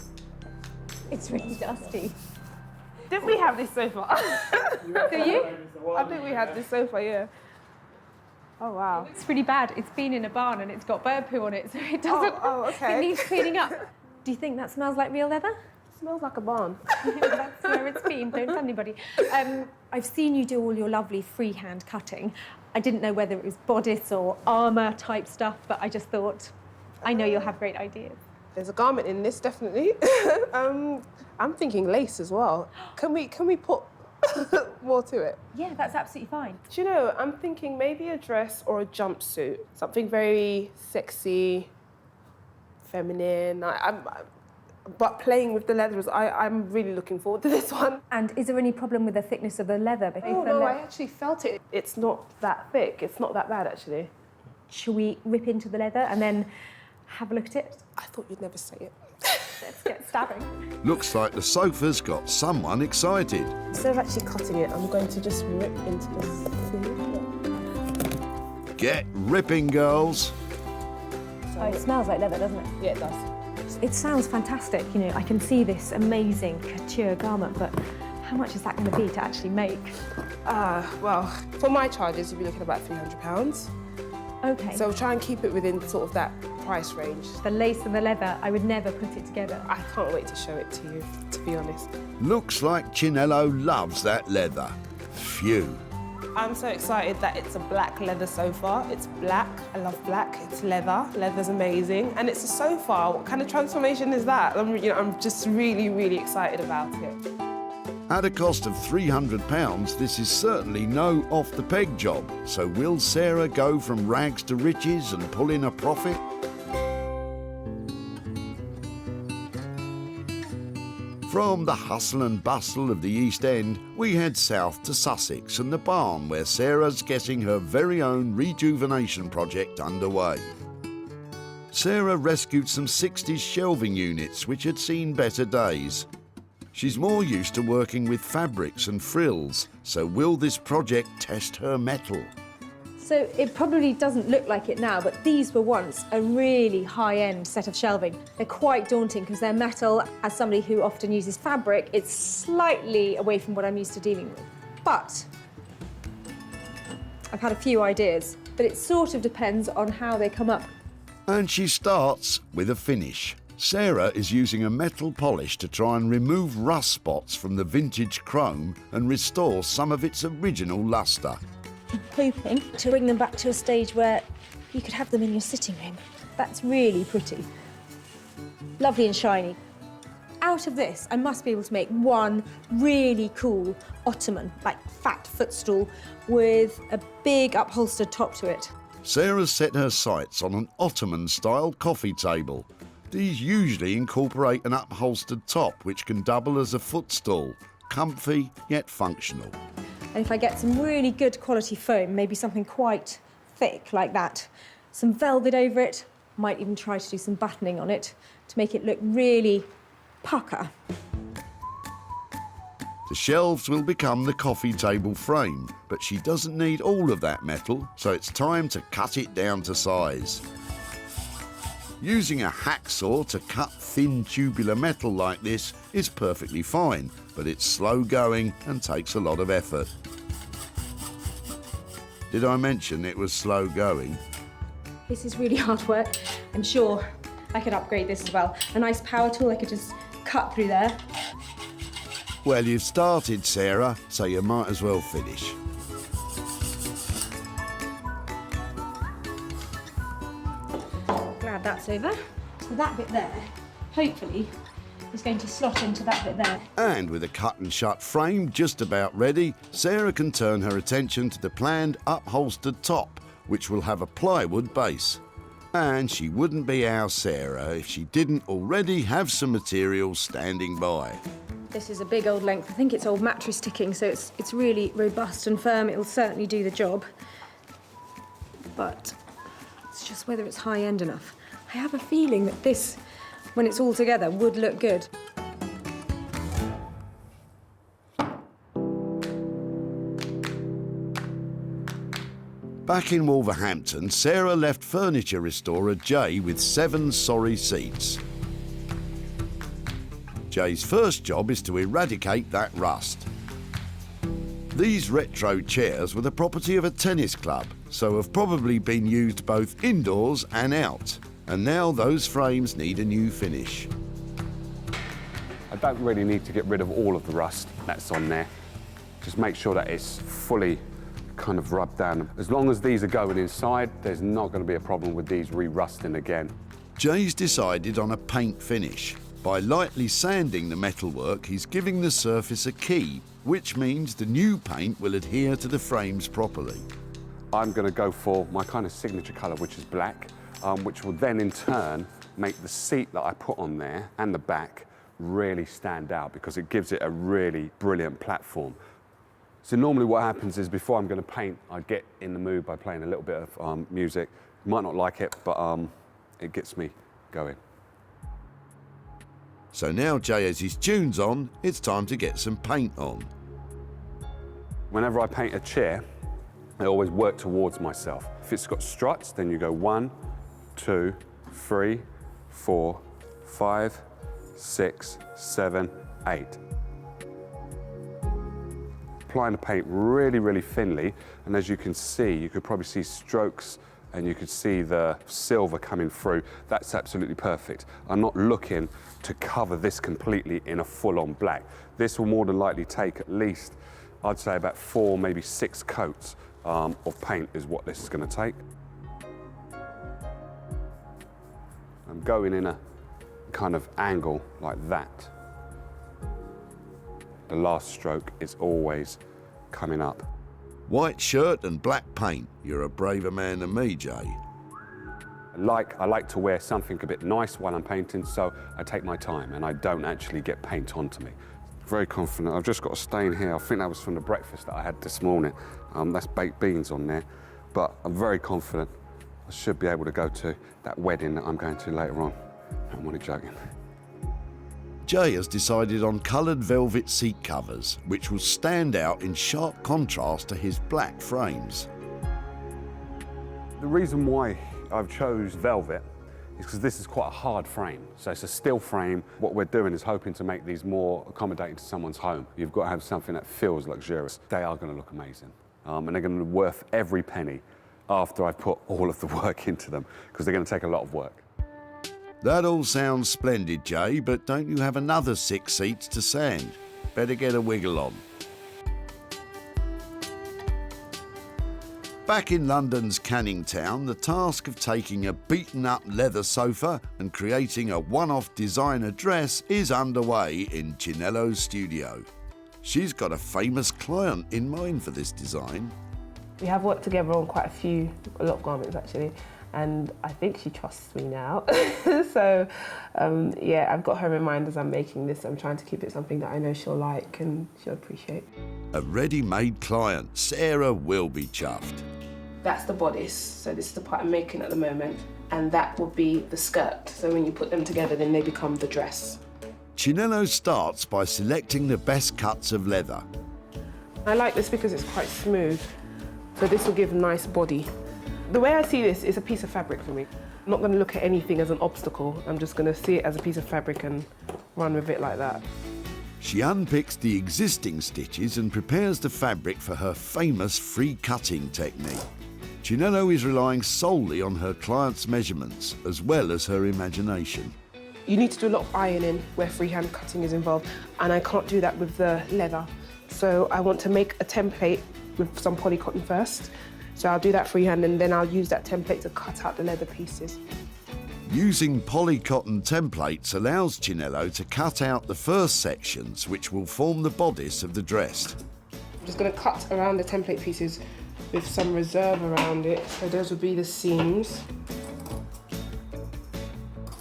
It's really dusty. Didn't we have this sofa? Do you? I think we had this sofa, yeah. Oh, wow. It's really bad. It's been in a barn and it's got bird poo on it, so it doesn't... Oh, okay. It needs cleaning up. Do you think that smells like real leather? It smells like a barn. That's where it's been, don't tell anybody. I've seen you do all your lovely freehand cutting. I didn't know whether it was bodice or armour type stuff, but I just thought, I know you'll have great ideas. There's a garment in this, definitely. I'm thinking lace as well. Can we put more to it? Yeah, that's absolutely fine. Do you know, I'm thinking maybe a dress or a jumpsuit. Something very sexy, feminine. But playing with the leather, I'm really looking forward to this one. And is there any problem with the thickness of the leather? Oh, no, I actually felt it. It's not that thick. It's not that bad, actually. Shall we rip into the leather and then have a look at it? I thought you'd never say it. Let's get stabbing. Looks like the sofa's got someone excited. Instead of actually cutting it, I'm going to just rip into this. Get ripping, girls. Oh, it smells like leather, doesn't it? Yeah, it does. It sounds fantastic, you know, I can see this amazing couture garment, but how much is that going to be to actually make? Well, for my charges, you'll be looking at about £300. Okay. So try and keep it within sort of that price range. The lace and the leather, I would never put it together. I can't wait to show it to you, to be honest. Looks like Chinello loves that leather. Phew. I'm so excited that it's a black leather sofa. It's black, I love black. It's leather, leather's amazing. And it's a sofa, what kind of transformation is that? I'm just really, really excited about it. At a cost of £300, this is certainly no off-the-peg job. So will Sarah go from rags to riches and pull in a profit? From the hustle and bustle of the East End, we head south to Sussex and the barn where Sarah's getting her very own rejuvenation project underway. Sarah rescued some 60s shelving units which had seen better days. She's more used to working with fabrics and frills, so will this project test her mettle? So it probably doesn't look like it now, but these were once a really high-end set of shelving. They're quite daunting because they're metal. As somebody who often uses fabric, it's slightly away from what I'm used to dealing with. But I've had a few ideas, but it sort of depends on how they come up. And she starts with a finish. Sarah is using a metal polish to try and remove rust spots from the vintage chrome and restore some of its original lustre. I'm hoping to bring them back to a stage where you could have them in your sitting room. That's really pretty. Lovely and shiny. Out of this, I must be able to make one really cool ottoman, like fat footstool, with a big upholstered top to it. Sarah's set her sights on an Ottoman-style coffee table. These usually incorporate an upholstered top which can double as a footstool. Comfy, yet functional. And if I get some really good quality foam, maybe something quite thick like that, some velvet over it, might even try to do some battening on it to make it look really pucker. The shelves will become the coffee table frame, but she doesn't need all of that metal, so it's time to cut it down to size. Using a hacksaw to cut thin tubular metal like this is perfectly fine, but it's slow going and takes a lot of effort. Did I mention it was slow going? This is really hard work. I'm sure I could upgrade this as well. A nice power tool, I could just cut through there. Well, you've started, Sarah, so you might as well finish. Glad that's over. So that bit there, hopefully, is going to slot into that bit there. And with a cut and shut frame just about ready, Sarah can turn her attention to the planned upholstered top, which will have a plywood base. And she wouldn't be our Sarah if she didn't already have some materials standing by. This is a big old length. I think it's old mattress ticking, so it's really robust and firm. It'll certainly do the job. But it's just whether it's high-end enough. I have a feeling that this, when it's all together, would look good. Back in Wolverhampton, Sarah left furniture restorer Jay with 7 sorry seats. Jay's first job is to eradicate that rust. These retro chairs were the property of a tennis club, so have probably been used both indoors and out. And now those frames need a new finish. I don't really need to get rid of all of the rust that's on there. Just make sure that it's fully kind of rubbed down. As long as these are going inside, there's not going to be a problem with these re-rusting again. Jay's decided on a paint finish. By lightly sanding the metalwork, he's giving the surface a key, which means the new paint will adhere to the frames properly. I'm going to go for my kind of signature colour, which is black, which will then in turn make the seat that I put on there and the back really stand out because it gives it a really brilliant platform. So normally what happens is before I'm going to paint, I get in the mood by playing a little bit of music. You might not like it, but it gets me going. So now Jay has his tunes on, it's time to get some paint on. Whenever I paint a chair, I always work towards myself. If it's got struts, then you go 1, 2, 3, 4, 5, 6, 7, 8. Applying the paint really, really thinly, and as you can see, you could probably see strokes and you could see the silver coming through. That's absolutely perfect. I'm not looking to cover this completely in a full-on black. This will more than likely take at least, I'd say about 4, maybe 6 coats of paint is what this is going to take. I'm going in a kind of angle like that. The last stroke is always coming up. White shirt and black paint. You're a braver man than me, Jay. I like to wear something a bit nice while I'm painting, so I take my time and I don't actually get paint onto me. Very confident. I've just got a stain here. I think that was from the breakfast that I had this morning. That's baked beans on there, but I'm very confident I should be able to go to that wedding that I'm going to later on. I'm only joking. Jay has decided on coloured velvet seat covers, which will stand out in sharp contrast to his black frames. The reason why I've chose velvet is because this is quite a hard frame. So it's a steel frame. What we're doing is hoping to make these more accommodating to someone's home. You've got to have something that feels luxurious. They are going to look amazing. And they're going to be worth every penny after I've put all of the work into them, because they're going to take a lot of work. That all sounds splendid, Jay, but don't you have another 6 seats to sand? Better get a wiggle on. Back in London's Canning Town, the task of taking a beaten-up leather sofa and creating a one-off designer dress is underway in Chinello's studio. She's got a famous client in mind for this design. We have worked together on quite a lot of garments actually, and I think she trusts me now. So yeah, I've got her in mind as I'm making this. I'm trying to keep it something that I know she'll like and she'll appreciate. A ready-made client, Sarah will be chuffed. That's the bodice, so this is the part I'm making at the moment, and that will be the skirt. So when you put them together, then they become the dress. Chinello starts by selecting the best cuts of leather. I like this because it's quite smooth, so this will give a nice body. The way I see this is a piece of fabric for me. I'm not going to look at anything as an obstacle. I'm just going to see it as a piece of fabric and run with it like that. She unpicks the existing stitches and prepares the fabric for her famous free cutting technique. Chinello is relying solely on her client's measurements as well as her imagination. You need to do a lot of ironing where freehand cutting is involved, and I can't do that with the leather. So I want to make a template with some polycotton first. So I'll do that freehand and then I'll use that template to cut out the leather pieces. Using polycotton templates allows Chinello to cut out the first sections which will form the bodice of the dress. I'm just going to cut around the template pieces with some reserve around it. So those will be the seams.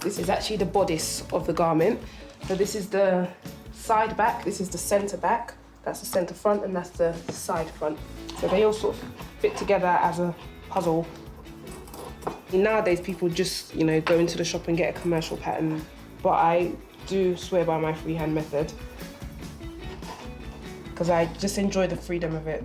This is actually the bodice of the garment. So this is the side back, this is the centre back, that's the centre front, and that's the side front. So they all sort of fit together as a puzzle. Nowadays, people just, go into the shop and get a commercial pattern, but I do swear by my freehand method because I just enjoy the freedom of it.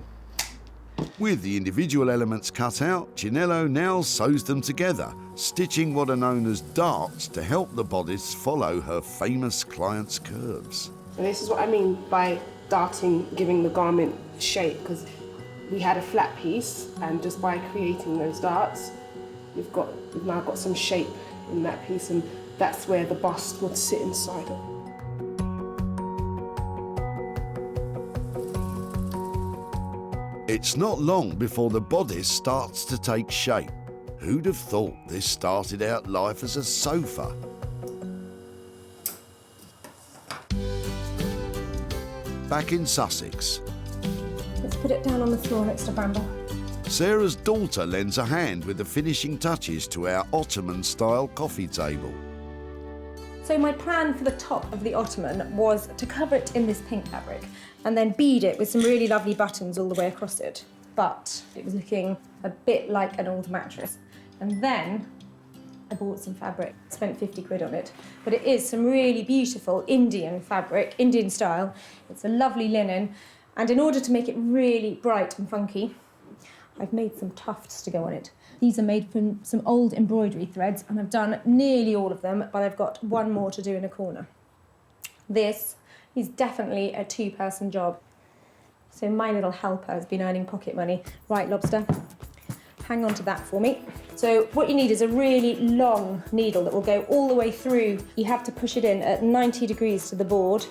With the individual elements cut out, Chinello now sews them together, stitching what are known as darts to help the bodice follow her famous client's curves. And this is what I mean by darting, giving the garment shape, because we had a flat piece, and just by creating those darts, we've now got some shape in that piece, and that's where the bust would sit inside of. It's not long before the bodice starts to take shape. Who'd have thought this started out life as a sofa? Back in Sussex, Let's put it down on the floor next to Bramble. Sarah's daughter lends a hand with the finishing touches to our Ottoman-style coffee table. So my plan for the top of the ottoman was to cover it in this pink fabric and then bead it with some really lovely buttons all the way across it. But it was looking a bit like an old mattress. And then I bought some fabric, spent 50 quid on it. But it is some really beautiful Indian fabric, Indian style. It's a lovely linen. And in order to make it really bright and funky, I've made some tufts to go on it. These are made from some old embroidery threads, and I've done nearly all of them, but I've got one more to do in a corner. This is definitely a two-person job. So my little helper has been earning pocket money. Right, Lobster, hang on to that for me. So what you need is a really long needle that will go all the way through. You have to push it in at 90 degrees to the board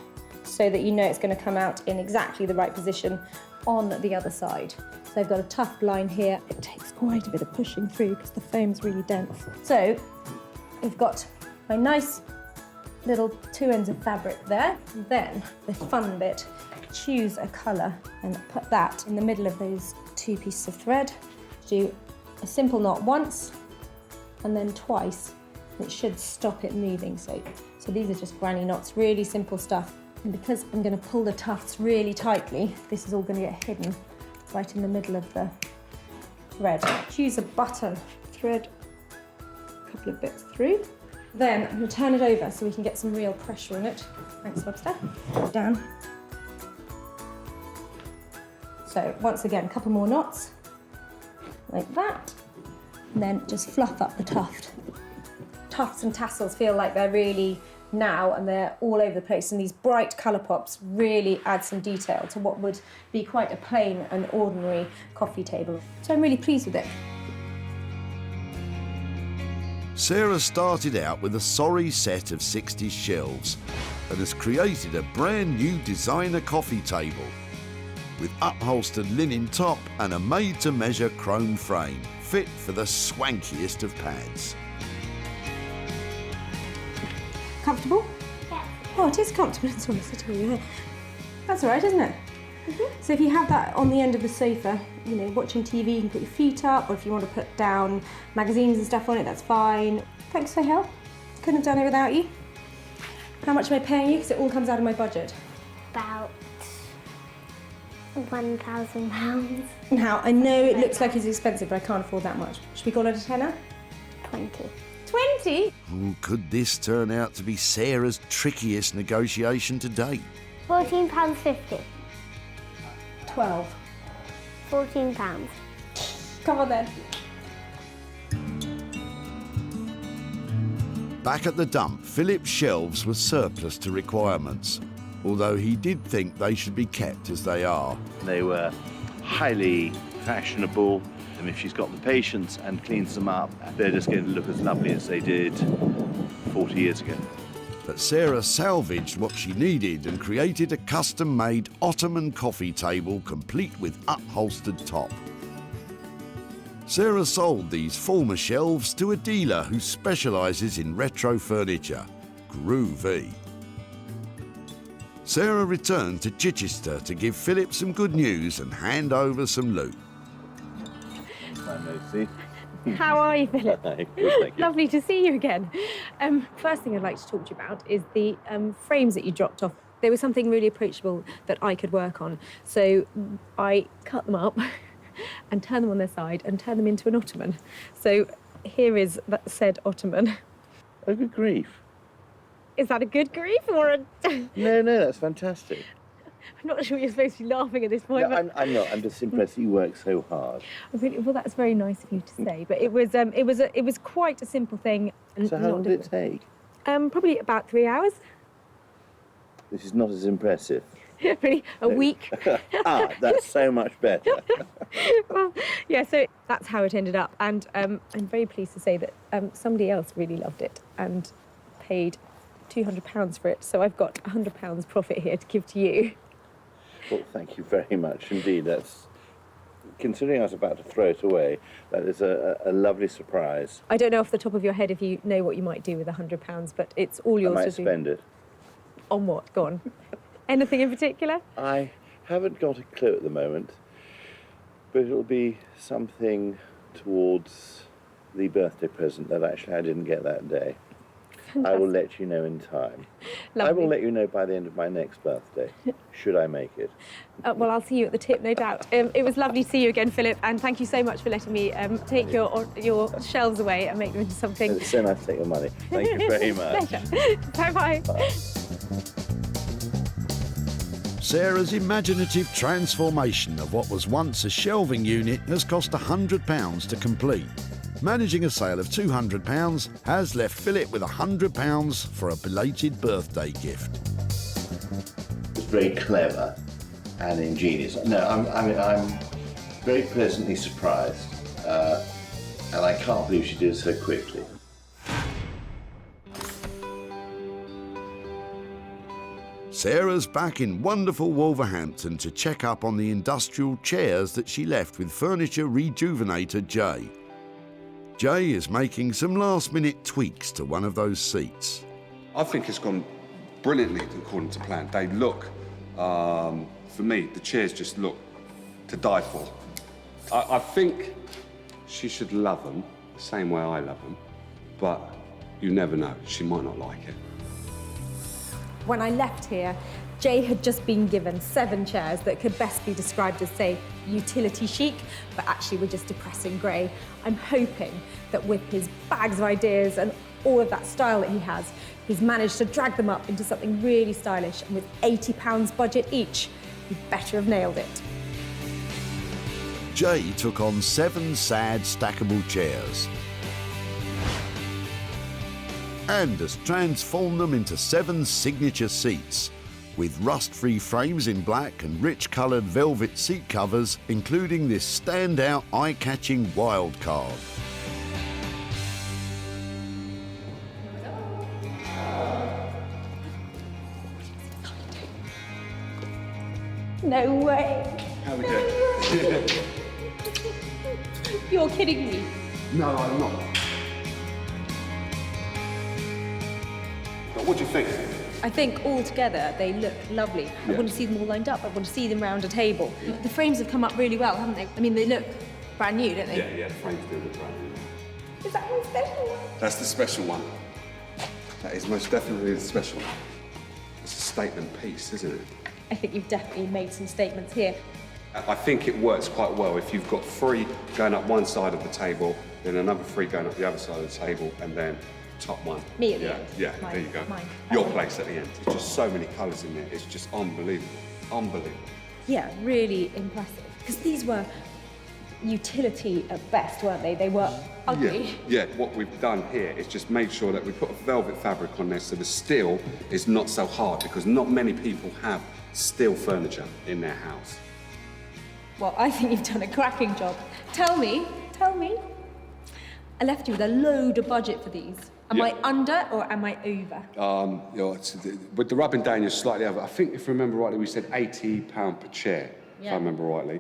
so that you know it's going to come out in exactly the right position on the other side. So I've got a tuft line here. It takes quite a bit of pushing through because the foam's really dense. So we've got my nice little two ends of fabric there. And then the fun bit, choose a colour and put that in the middle of those two pieces of thread. Do a simple knot once and then twice. It should stop it moving. So these are just granny knots, really simple stuff. And because I'm going to pull the tufts really tightly, this is all going to get hidden right in the middle of the thread. Choose a button, thread a couple of bits through. Then I'm going to turn it over so we can get some real pressure in it. Thanks, Lobster. Down. So once again, a couple more knots, like that. And then just fluff up the tuft. Tufts and tassels feel like they're really now and they're all over the place, and these bright colour pops really add some detail to what would be quite a plain and ordinary coffee table. So I'm really pleased with it. Sarah started out with a sorry set of 60s shelves and has created a brand new designer coffee table with upholstered linen top and a made-to-measure chrome frame, fit for the swankiest of pads. Comfortable? Yeah. Oh, it is comfortable. It's almost a tell you. That's all right, isn't it? Mm-hmm. So if you have that on the end of the sofa, watching TV, you can put your feet up, or if you want to put down magazines and stuff on it, that's fine. Thanks for your help. Couldn't have done it without you. How much am I paying you? Because it all comes out of my budget. About £1,000. Now, I know it looks like it's expensive, but I can't afford that much. Should we call it a tenner? 20. 20? Oh, could this turn out to be Sarah's trickiest negotiation to date? £14.50. 12. £14. Come on then. Back at the dump, Philip's shelves were surplus to requirements. although he did think they should be kept as they are. They were highly fashionable, and if she's got the patience and cleans them up, they're just going to look as lovely as they did 40 years ago. But Sarah salvaged what she needed and created a custom-made Ottoman coffee table complete with upholstered top. Sarah sold these former shelves to a dealer who specialises in retro furniture, Groovy. Sarah returned to Chichester to give Philip some good news and hand over some loot. Hi, Lucy. How are you, Philip? Hi, good, thank you. Lovely to see you again. First thing I'd like to talk to you about is the frames that you dropped off. They were something really approachable that I could work on. So I cut them up and turned them on their side and turned them into an ottoman. So here is that said ottoman. Oh, good grief. Is that a good grief or a... No, that's fantastic. I'm not sure you're supposed to be laughing at this point. No, but... I'm not. I'm just impressed that you work so hard. Well, that's very nice of you to say, but it was quite a simple thing. And So how long did it take? Probably about 3 hours. This is not as impressive. Really, a week. That's so much better. Well, yeah, so that's how it ended up, and I'm very pleased to say that somebody else really loved it and paid £200 for it. So I've got £100 profit here to give to you. Well, thank you very much indeed. That's, considering I was about to throw it away, that is a lovely surprise. I don't know off the top of your head if you know what you might do with £100, but it's all yours I might to do. spend it. On what? Go on. Anything in particular? I haven't got a clue at the moment, but it'll be something towards the birthday present that actually I didn't get that day. Fantastic. I will let you know in time. Lovely. I will let you know by the end of my next birthday, should I make it. Well, I'll see you at the tip, no doubt. It was lovely to see you again, Philip, and thank you so much for letting me take your shelves away and make them into something. It's so nice to take your money. Thank you very much. Pleasure. Bye-bye. Bye. Sarah's imaginative transformation of what was once a shelving unit has cost £100 to complete. Managing a sale of £200 has left Philip with £100 for a belated birthday gift. It's very clever and ingenious. No, I'm very pleasantly surprised, and I can't believe she did it so quickly. Sarah's back in wonderful Wolverhampton to check up on the industrial chairs that she left with furniture rejuvenator Jay. Jay is making some last-minute tweaks to one of those seats. I think it's gone brilliantly according to plan. They look, for me, the chairs just look to die for. I think she should love them the same way I love them, but you never know, she might not like it. When I left here, Jay had just been given 7 chairs that could best be described as, say, utility chic, but actually were just depressing grey. I'm hoping that with his bags of ideas and all of that style that he has, he's managed to drag them up into something really stylish, and with £80 budget each, he better have nailed it. Jay took on 7 sad stackable chairs and has transformed them into 7 signature seats, with rust-free frames in black and rich-coloured velvet seat covers, including this standout, eye-catching wild card. No way. How we doing? You're kidding me. No, I'm not. But what do you think? I think altogether they look lovely. I want to see them all lined up. I want to see them round a table. The frames have come up really well, haven't they? I mean, they look brand new, don't they? Yeah, the frames do look brand new. Is that one special? That's the special one. That is most definitely the special one. It's a statement piece, isn't it? I think you've definitely made some statements here. I think it works quite well if you've got 3 going up one side of the table, then another 3 going up the other side of the table, and then top one. Me at the end. Yeah, Mine, there you go. mine. Your place at the end. There's just so many colours in there. It's just unbelievable. Unbelievable. Yeah, really impressive. Because these were utility at best, weren't they? They were ugly. Yeah, what we've done here is just made sure that we put a velvet fabric on there so the steel is not so hard, because not many people have steel furniture in their house. Well, I think you've done a cracking job. Tell me. I left you with a load of budget for these. Am I under or am I over? With the rubbing down, you're slightly over. I think, if I remember rightly, we said £80 per chair, if I remember rightly.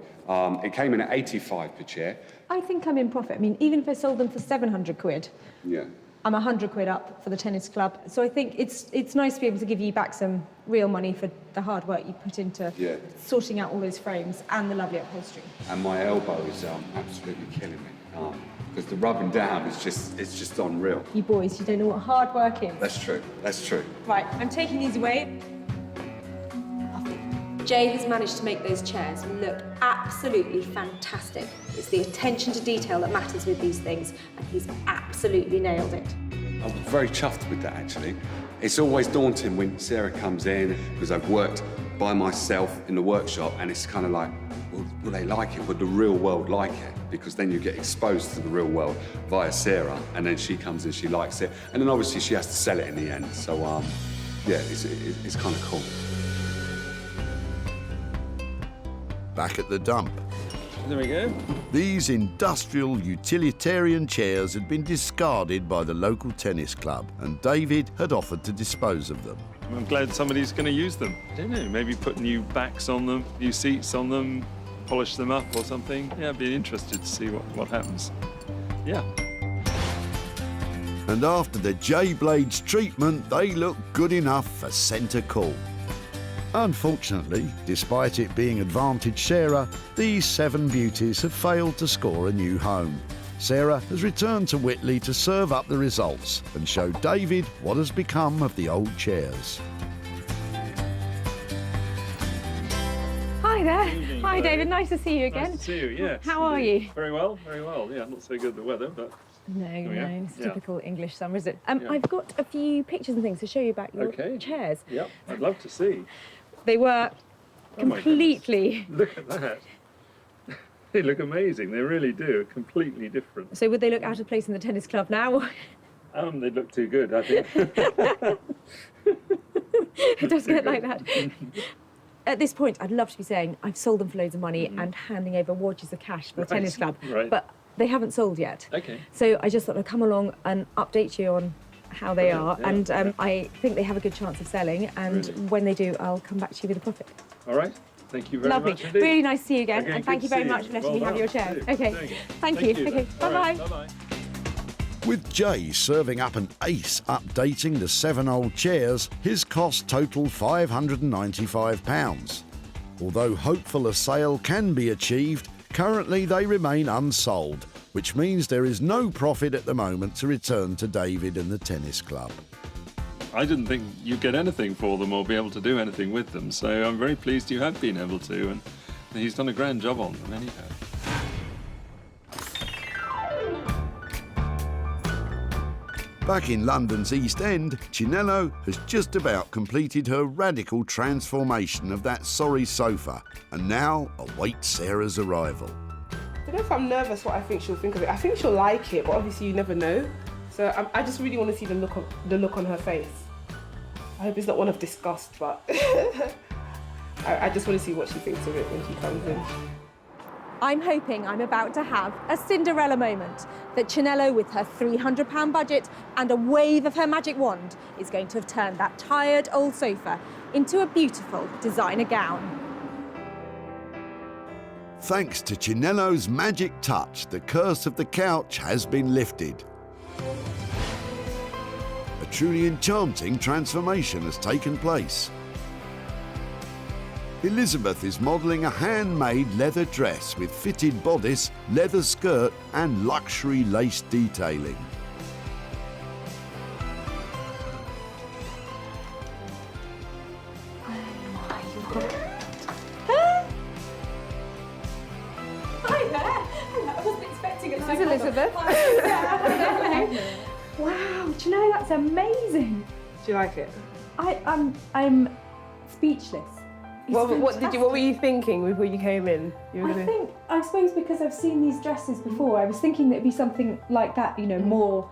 It came in at 85 per chair. I think I'm in profit. I mean, even if I sold them for 700 quid, Yeah. I'm 100 quid up for the tennis club. So I think it's nice to be able to give you back some real money for the hard work you put into sorting out all those frames and the lovely upholstery. And my elbow is absolutely killing me. Because the rubbing down is just unreal. You boys, you don't know what hard work is. That's true. Right, I'm taking these away. Jay has managed to make those chairs look absolutely fantastic. It's the attention to detail that matters with these things, and he's absolutely nailed it. I was very chuffed with that, actually. It's always daunting when Sarah comes in, because I've worked by myself in the workshop, and it's kind of like, will they like it? Will the real world like it? Because then you get exposed to the real world via Sarah, and then she comes and she likes it, and then obviously she has to sell it in the end. So, yeah, it's kind of cool. Back at the dump. There we go. These industrial utilitarian chairs had been discarded by the local tennis club, and David had offered to dispose of them. I'm glad somebody's going to use them. I don't know, maybe put new backs on them, new seats on them, polish them up or something. Yeah, I'd be interested to see what happens. Yeah. And after the J-Blades treatment, they look good enough for centre court. Unfortunately, despite it being Advantage Sarah, these 7 beauties have failed to score a new home. Sarah has returned to Whitley to serve up the results and show David what has become of the old chairs. Hi there. Hi, David. Nice to see you again. Nice to see you, yes. How are you? Very well. Yeah, not so good the weather, but... No, it's typical English summer, is it? Yeah. I've got a few pictures and things to show you about your chairs. Yep, I'd love to see. They were completely... Look at that. They look amazing. They really do. Completely different. So would they look out of place in the tennis club now? They look too good, I think. It does get like that. At this point, I'd love to be saying I've sold them for loads of money and handing over watches of cash for the tennis club. Right. But they haven't sold yet. Okay. So I just thought I'd come along and update you on how they are. Yeah, and yeah. I think they have a good chance of selling. And when they do, I'll come back to you with a profit. All right. Thank you very Lovely. much indeed. Really nice to see you again. Okay, and thank good you to very see much you. for letting Well me have your done. chair. Thank you. Okay. Thank you. Thank you. Okay. All Bye-bye. right, bye-bye. With Jay serving up an ace updating the 7 old chairs, his cost totaled £595. Although hopeful a sale can be achieved, currently they remain unsold, which means there is no profit at the moment to return to David and the tennis club. I didn't think you'd get anything for them or be able to do anything with them, so I'm very pleased you have been able to, and he's done a grand job on them anyhow. Back in London's East End, Chinello has just about completed her radical transformation of that sorry sofa and now awaits Sarah's arrival. I don't know if I'm nervous what I think she'll think of it. I think she'll like it, but obviously you never know. So I just really want to see the look on her face. I hope it's not one of disgust, but I just want to see what she thinks of it when she comes in. I'm hoping I'm about to have a Cinderella moment, that Chinello, with her £300 budget and a wave of her magic wand, is going to have turned that tired old sofa into a beautiful designer gown. Thanks to Chinello's magic touch, the curse of the couch has been lifted. A truly enchanting transformation has taken place. Elizabeth is modelling a handmade leather dress with fitted bodice, leather skirt and luxury lace detailing. Hi there. I wasn't expecting it. This is Elizabeth. Wow, do you know, that's amazing. Do you like it? I'm speechless. What were you thinking before you came in? You were I suppose because I've seen these dresses before, I was thinking that it'd be something like that, you know, more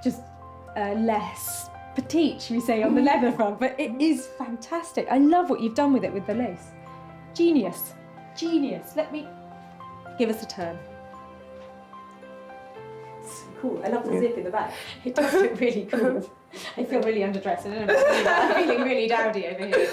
just less petite, should we say, on the leather front, but it is fantastic. I love what you've done with it with the lace. Genius, genius. Let me give us a turn. So cool. I love the zip in the back. It does look really cool. I feel really underdressed. I don't know about you, but I'm feeling really dowdy over here.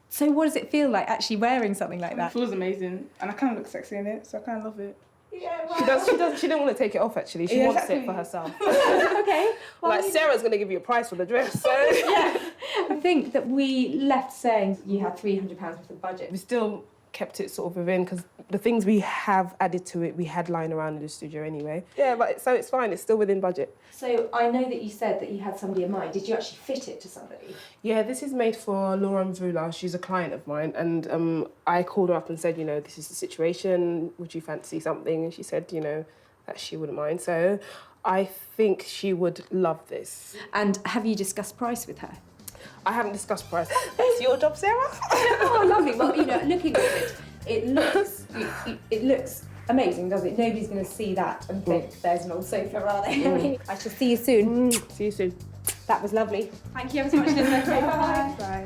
So what does it feel like actually wearing something like that? It feels amazing, and I kind of look sexy in it, so I kind of love it. Yeah, well. She didn't want to take it off actually. She wants it for herself. Okay. Well, like Sarah's going to give you a price for the dress. So yeah. I think that we left saying you had £300 worth of budget. We still kept it sort of within because the things we have added to it we had lying around in the studio anyway. Yeah, but so it's fine. It's still within budget. So I know that you said that you had somebody in mind. Did you actually fit it to somebody? Yeah, this is made for Laura Mvula. She's a client of mine, and I called her up and said, you know, this is the situation. Would you fancy something? And she said, you know, that she wouldn't mind. So I think she would love this. And have you discussed price with her? I haven't discussed price. That's your job, Sarah. Oh, lovely. Well, you know, looking at it looks amazing, doesn't it? Nobody's going to see that and think there's an old sofa, are they? I mean, I shall see you soon. See you soon. That was lovely. Thank you ever so much, Linda. Bye. Bye.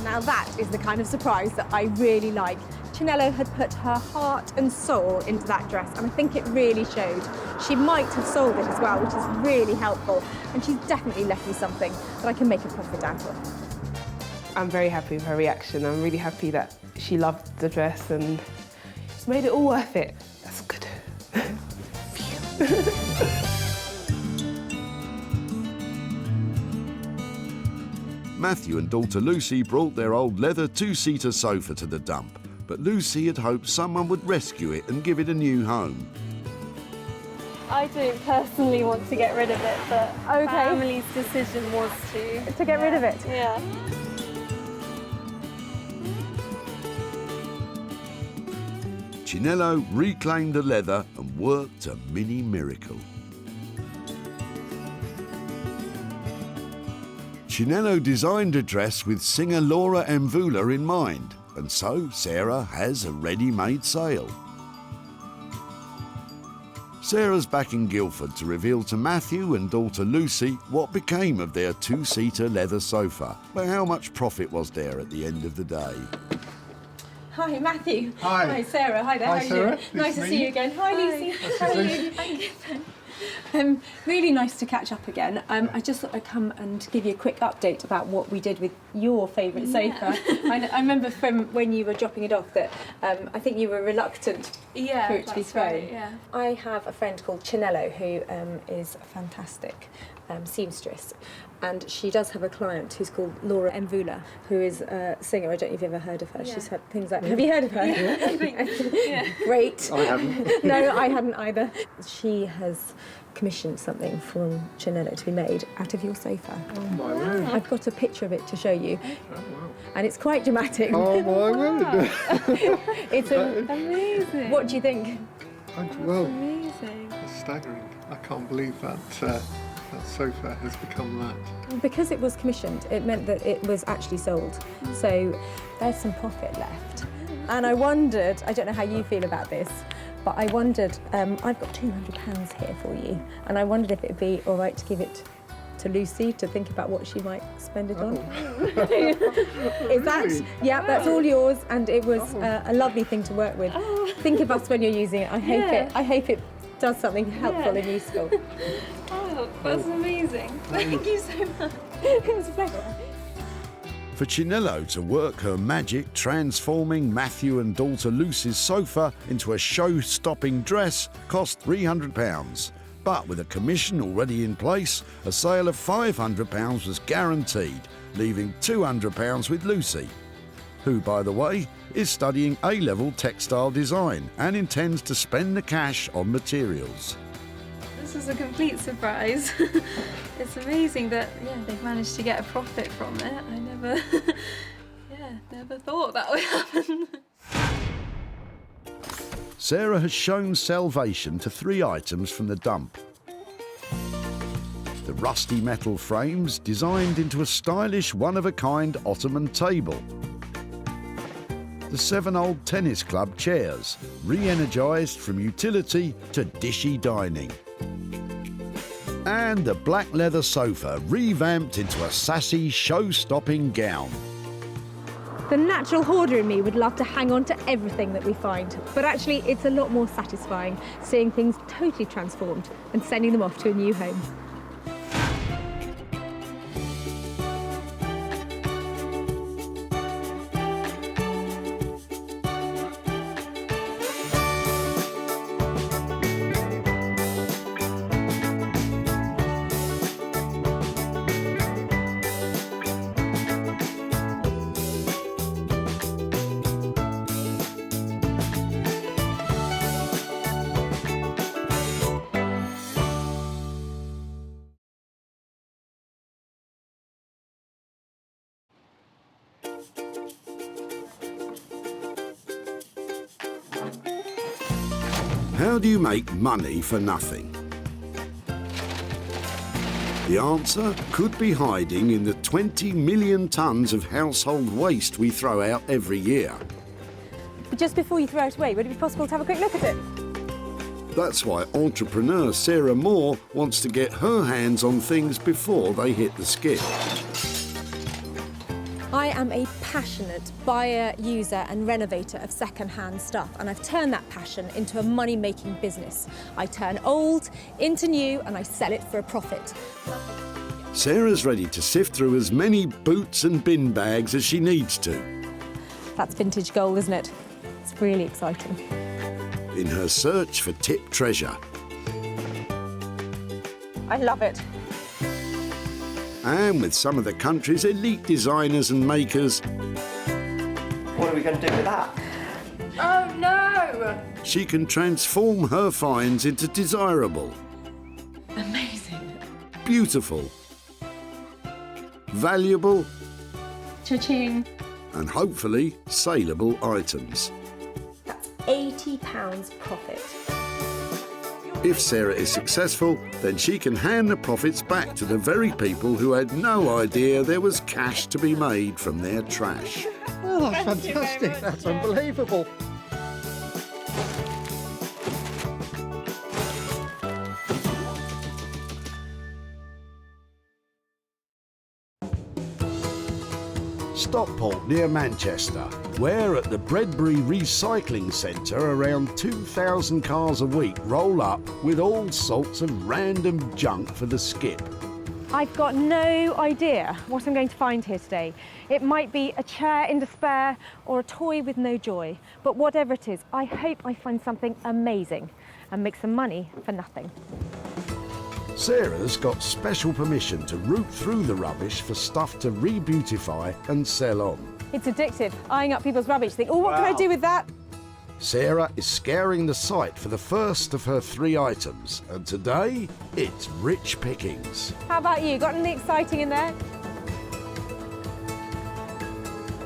Now that is the kind of surprise that I really like. Chinello had put her heart and soul into that dress, and I think it really showed. She might have sold it as well, which is really helpful, and she's definitely left me something that I can make a profit out of. I'm very happy with her reaction. I'm really happy that she loved the dress and it's made it all worth it. That's good. Matthew and daughter Lucy brought their old leather two-seater sofa to the dump, but Lucy had hoped someone would rescue it and give it a new home. I don't personally want to get rid of it, but family's decision was to get rid of it? Yeah. Chinello reclaimed the leather and worked a mini miracle. Chinello designed a dress with singer Laura Mvula in mind, and so Sarah has a ready-made sale. Sarah's back in Guildford to reveal to Matthew and daughter Lucy what became of their two-seater leather sofa, but how much profit was there at the end of the day. Hi, Matthew. Hi. Hi, Sarah. Hi there. Hi, how are Sarah. you? Nice to see you again. Hi, Lucy. How are you? Really nice to catch up again. I just thought I'd come and give you a quick update about what we did with your favourite sofa. I remember from when you were dropping it off that I think you were reluctant for it to be thrown. Right, yeah. I have a friend called Chinello who is a fantastic seamstress, and she does have a client who's called Laura Mvula, who is a singer. I don't know if you've ever heard of her. Yeah. She's had things like... Have you heard of her? Yeah. Great. I haven't. No, I hadn't either. She has commissioned something from Chinello to be made out of your sofa. Oh my word. I've got a picture of it to show you. And it's quite dramatic. Oh my word. It's amazing. What do you think? Well, Amazing. it's staggering. I can't believe that that sofa has become that. Because it was commissioned, it meant that it was actually sold. So there's some profit left. And I wondered, I don't know how you feel about this, but I wondered, I've got £200 here for you, and I wondered if it would be all right to give it to Lucy to think about what she might spend it on. Is that? Yeah, that's all yours, and it was a lovely thing to work with. Think of us when you're using it. I hope it does something helpful and useful. Oh, that's amazing. Thank you so much. It was a pleasure. For Chinello to work her magic transforming Matthew and daughter Lucy's sofa into a show-stopping dress cost £300. But with a commission already in place, a sale of £500 was guaranteed, leaving £200 with Lucy, who, by the way, is studying A-level textile design and intends to spend the cash on materials. This is a complete surprise. It's amazing that they've managed to get a profit from it. I never thought that would happen. Sarah has shown salvation to 3 items from the dump. The rusty metal frames designed into a stylish one-of-a-kind ottoman table. The 7 old tennis club chairs, re-energised from utility to dishy dining. And the black leather sofa, revamped into a sassy, show-stopping gown. The natural hoarder in me would love to hang on to everything that we find, but actually it's a lot more satisfying seeing things totally transformed and sending them off to a new home. How do you make money for nothing? The answer could be hiding in the 20 million tonnes of household waste we throw out every year. But just before you throw it away, would it be possible to have a quick look at it? That's why entrepreneur Sarah Moore wants to get her hands on things before they hit the skip. I am a passionate buyer, user and renovator of second-hand stuff, and I've turned that passion into a money-making business. I turn old into new and I sell it for a profit. Sarah's ready to sift through as many boots and bin bags as she needs to. That's vintage gold, isn't it? It's really exciting. In her search for tip treasure. I love it. And with some of the country's elite designers and makers, What are we going to do with that? Oh no! she can transform her finds into desirable, Amazing. beautiful, valuable, Cha-ching. and hopefully saleable items. That's £80 profit. If Sarah is successful, then she can hand the profits back to the very people who had no idea there was cash to be made from their trash. Oh, that's fantastic. That's unbelievable. Stockport near Manchester, where at the Bredbury Recycling Centre around 2,000 cars a week roll up with all sorts of random junk for the skip. I've got no idea what I'm going to find here today. It might be a chair in despair or a toy with no joy, but whatever it is, I hope I find something amazing and make some money for nothing. Sarah's got special permission to root through the rubbish for stuff to re-beautify and sell on. It's addictive, eyeing up people's rubbish, think, oh, what can I do with that? Sarah is scouring the site for the first of her 3 items, and today it's rich pickings. How about you? Got anything exciting in there?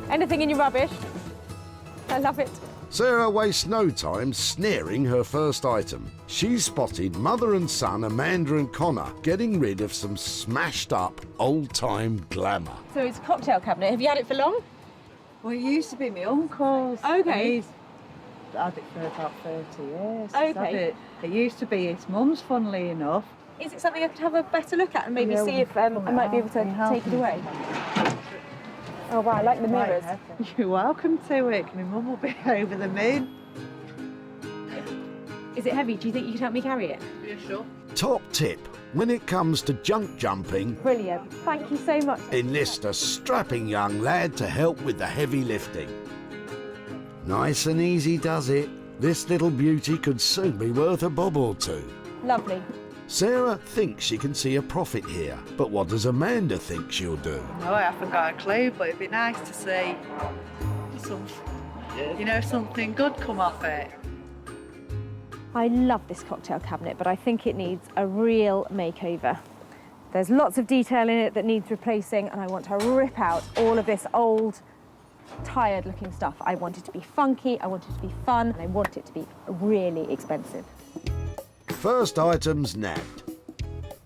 Anything in your rubbish? I love it. Sarah wastes no time snaring her first item. She's spotted mother and son Amanda and Connor getting rid of some smashed up old-time glamour. So it's a cocktail cabinet. Have you had it for long? Well, it used to be my uncle's. Okay. He's had it for about 30 years. Okay. It used to be his mum's, funnily enough. Is it something I could have a better look at and maybe Yeah, see if I might be able to take it away? Oh wow, I like the mirrors. You're welcome to it. My mum will be over the moon. Is it heavy? Do you think you could help me carry it? Yeah, sure. Top tip, when it comes to junk jumping, Brilliant. Thank you so much. enlist a strapping young lad to help with the heavy lifting. Nice and easy does it. This little beauty could soon be worth a bob or two. Lovely. Sarah thinks she can see a profit here, but what does Amanda think she'll do? No, I haven't got a clue, but it'd be nice to see something good come off it. I love this cocktail cabinet, but I think it needs a real makeover. There's lots of detail in it that needs replacing, and I want to rip out all of this old tired looking stuff. I want it to be funky, I want it to be fun, and I want it to be really expensive. First item's nabbed.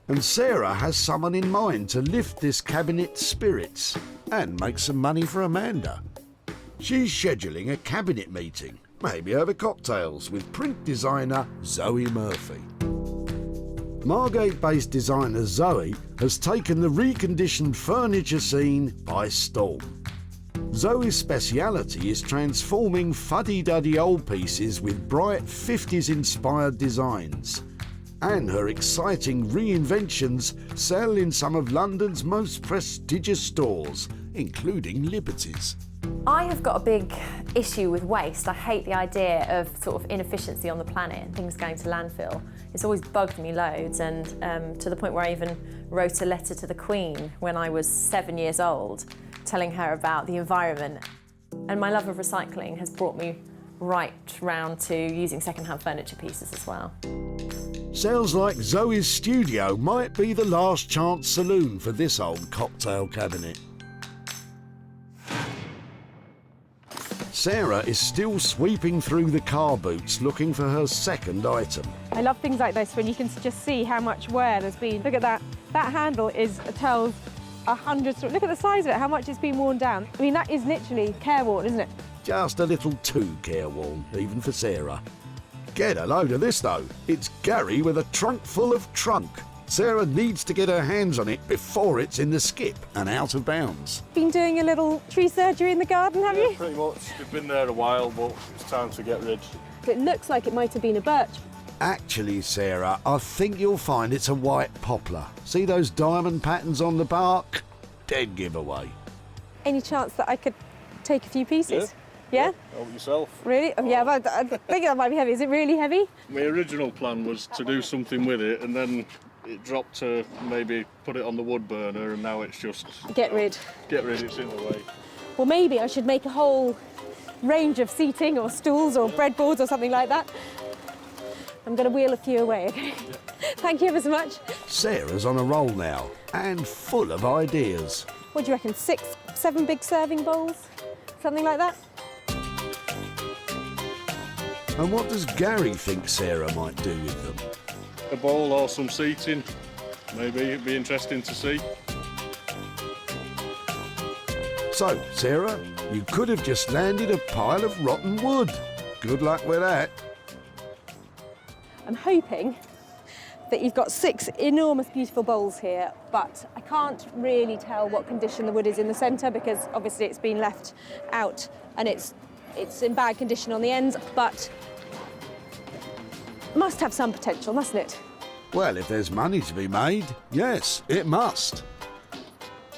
And Sarah has someone in mind to lift this cabinet's spirits and make some money for Amanda. She's scheduling a cabinet meeting, maybe over cocktails, with print designer Zoe Murphy. Margate-based designer Zoe has taken the reconditioned furniture scene by storm. Zoe's speciality is transforming fuddy-duddy old pieces with bright 50s-inspired designs. And her exciting reinventions sell in some of London's most prestigious stores, including Liberty's. I have got a big issue with waste. I hate the idea of sort of inefficiency on the planet and things going to landfill. It's always bugged me loads, and to the point where I even wrote a letter to the Queen when I was 7 years old, telling her about the environment. And my love of recycling has brought me right round to using second-hand furniture pieces as well. Sounds like Zoe's studio might be the last chance saloon for this old cocktail cabinet. Sarah is still sweeping through the car boots looking for her second item. I love things like this when you can just see how much wear there's been. Look at that. That handle tells 100 stories. Look at the size of it, how much it's been worn down. I mean, that is literally careworn, isn't it? Just a little too careworn, even for Sarah. Get a load of this though. It's Gary with a trunk full of trunk. Sarah needs to get her hands on it before it's in the skip and out of bounds. Been doing a little tree surgery in the garden, have you? Pretty much. We've been there a while, but it's time to get rid. It looks like it might have been a birch. Actually, Sarah, I think you'll find it's a white poplar. See those diamond patterns on the bark? Dead giveaway. Any chance that I could take a few pieces? Yeah? Help yourself. Really? Oh, yeah, but I think that might be heavy. Is it really heavy? My original plan was to do something with it, and then it dropped to maybe put it on the wood burner, and now it's just... Get rid. Get rid, it's in the way. Well, maybe I should make a whole range of seating or stools or breadboards or something like that. I'm going to wheel a few away, OK? Thank you ever so much. Sarah's on a roll now and full of ideas. What do you reckon, 6, 7 big serving bowls? Something like that? And what does Gary think Sarah might do with them? A bowl or some seating, maybe. It'd be interesting to see. So, Sarah, you could have just landed a pile of rotten wood. Good luck with that. I'm hoping that you've got 6 enormous, beautiful bowls here, but I can't really tell what condition the wood is in the centre because obviously it's been left out and it's in bad condition on the ends, but must have some potential, mustn't it? Well, if there's money to be made, yes, it must.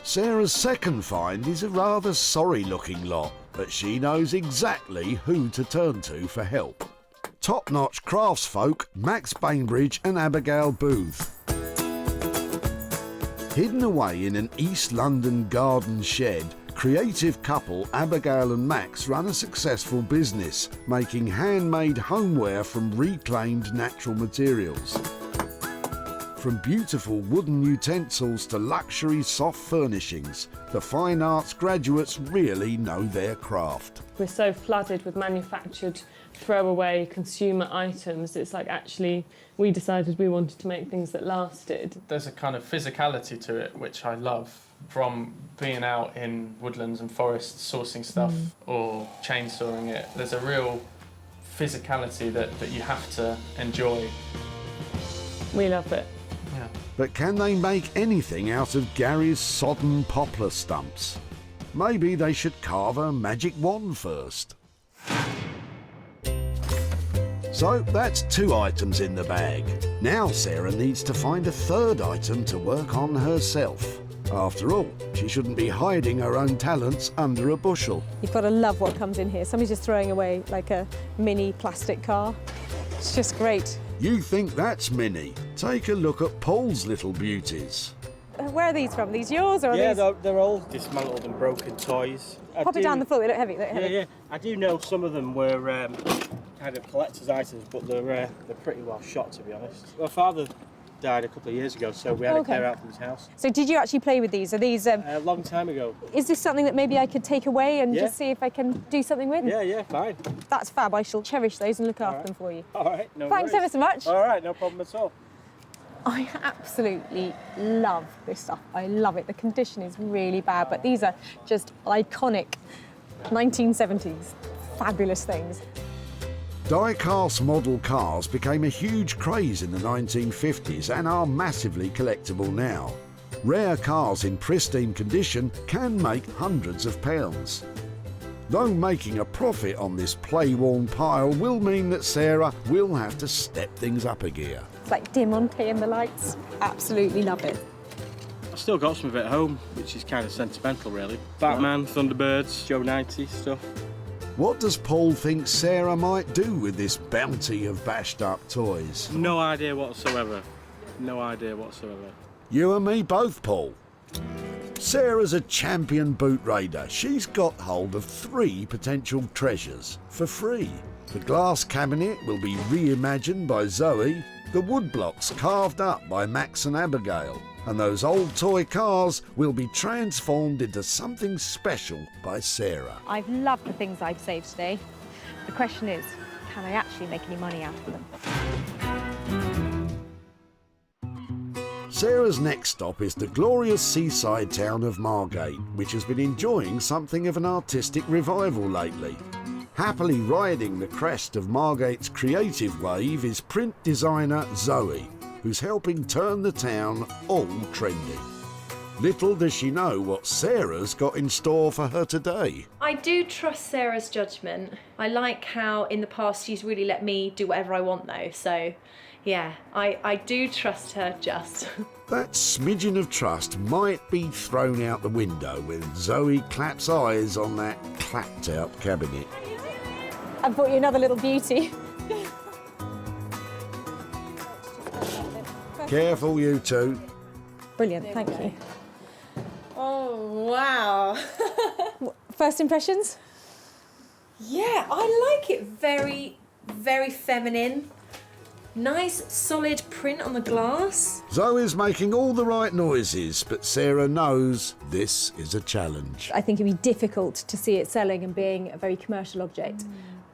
Sarah's second find is a rather sorry-looking lot, but she knows exactly who to turn to for help. Top-notch craftsfolk Max Bainbridge and Abigail Booth. Hidden away in an East London garden shed, creative couple Abigail and Max run a successful business, making handmade homeware from reclaimed natural materials. From beautiful wooden utensils to luxury soft furnishings, the fine arts graduates really know their craft. We're so flooded with manufactured throwaway consumer items. It's like actually we decided we wanted to make things that lasted. There's a kind of physicality to it which I love, from being out in woodlands and forests sourcing stuff or chainsawing it. There's a real physicality that you have to enjoy. We love it. Yeah. But can they make anything out of Gary's sodden poplar stumps? Maybe they should carve a magic wand first. So that's 2 items in the bag. Now Sarah needs to find a third item to work on herself. After all, she shouldn't be hiding her own talents under a bushel. You've got to love what comes in here. Somebody's just throwing away like a mini plastic car. It's just great. You think that's mini? Take a look at Paul's little beauties. Where are these from? These yours or yeah, these? they're all dismantled and broken toys. Pop it down the floor, they look heavy. Yeah. I do know some of them were kind of collector's items, but they're pretty well shot, to be honest. My father died a couple of years ago, so we had to clear out from his house. So did you actually play with these? Are these... A long time ago. Is this something that maybe I could take away and Yeah. just see if I can do something with? Yeah, fine. That's fab. I shall cherish those and look after them for you. All right, no Thanks worries. ever so much. All right, no problem at all. I absolutely love this stuff. I love it. The condition is really bad, but these are just iconic 1970s fabulous things. Die-cast model cars became a huge craze in the 1950s and are massively collectible now. Rare cars in pristine condition can make hundreds of pounds. Though making a profit on this play-worn pile will mean that Sarah will have to step things up a gear. It's like Diamante and the lights. Absolutely love it. I've still got some of it at home, which is kind of sentimental, really. Batman, Thunderbirds, Joe 90 stuff. What does Paul think Sarah might do with this bounty of bashed-up toys? No idea whatsoever. No idea whatsoever. You and me both, Paul. Sarah's a champion boot raider. She's got hold of 3 potential treasures for free. The glass cabinet will be reimagined by Zoe, the wood blocks carved up by Max and Abigail, and those old toy cars will be transformed into something special by Sarah. I've loved the things I've saved today. The question is, can I actually make any money out of them? Sarah's next stop is the glorious seaside town of Margate, which has been enjoying something of an artistic revival lately. Happily riding the crest of Margate's creative wave is print designer Zoe, who's helping turn the town all trendy. Little does she know what Sarah's got in store for her today. I do trust Sarah's judgment. I like how in the past she's really let me do whatever I want though, so yeah, I do trust her just. That smidgen of trust might be thrown out the window when Zoe claps eyes on that clapped-out cabinet. I've brought you another little beauty. Careful, you two. Brilliant, thank you. Oh, wow. First impressions? Yeah, I like it. Very, very feminine. Nice, solid print on the glass. Zoe's making all the right noises, but Sarah knows this is a challenge. I think it'd be difficult to see it selling and being a very commercial object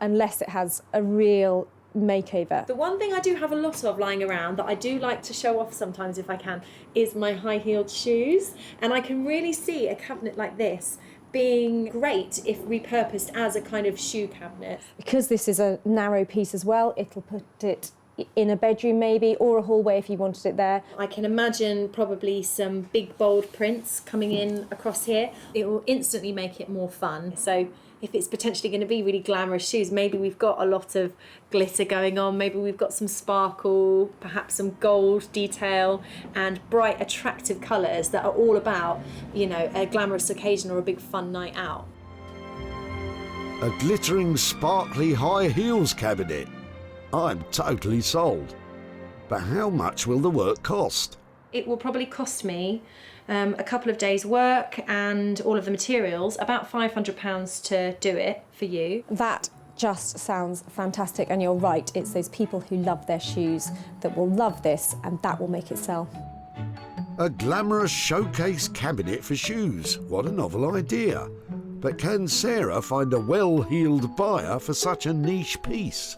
unless it has a real makeover. The one thing I do have a lot of lying around that I do like to show off sometimes if I can is my high-heeled shoes. And I can really see a cabinet like this being great if repurposed as a kind of shoe cabinet. Because this is a narrow piece as well, it'll put it in a bedroom maybe, or a hallway if you wanted it there. I can imagine probably some big bold prints coming in across here. It will instantly make it more fun. So if it's potentially going to be really glamorous shoes, maybe we've got a lot of glitter going on, maybe we've got some sparkle, perhaps some gold detail and bright attractive colours that are all about, you know, a glamorous occasion or a big fun night out. A glittering, sparkly high heels cabinet. I'm totally sold. But how much will the work cost? It will probably cost me a couple of days' work and all of the materials, about £500 to do it for you. That just sounds fantastic, and you're right, it's those people who love their shoes that will love this, and that will make it sell. A glamorous showcase cabinet for shoes. What a novel idea. But can Sarah find a well-heeled buyer for such a niche piece?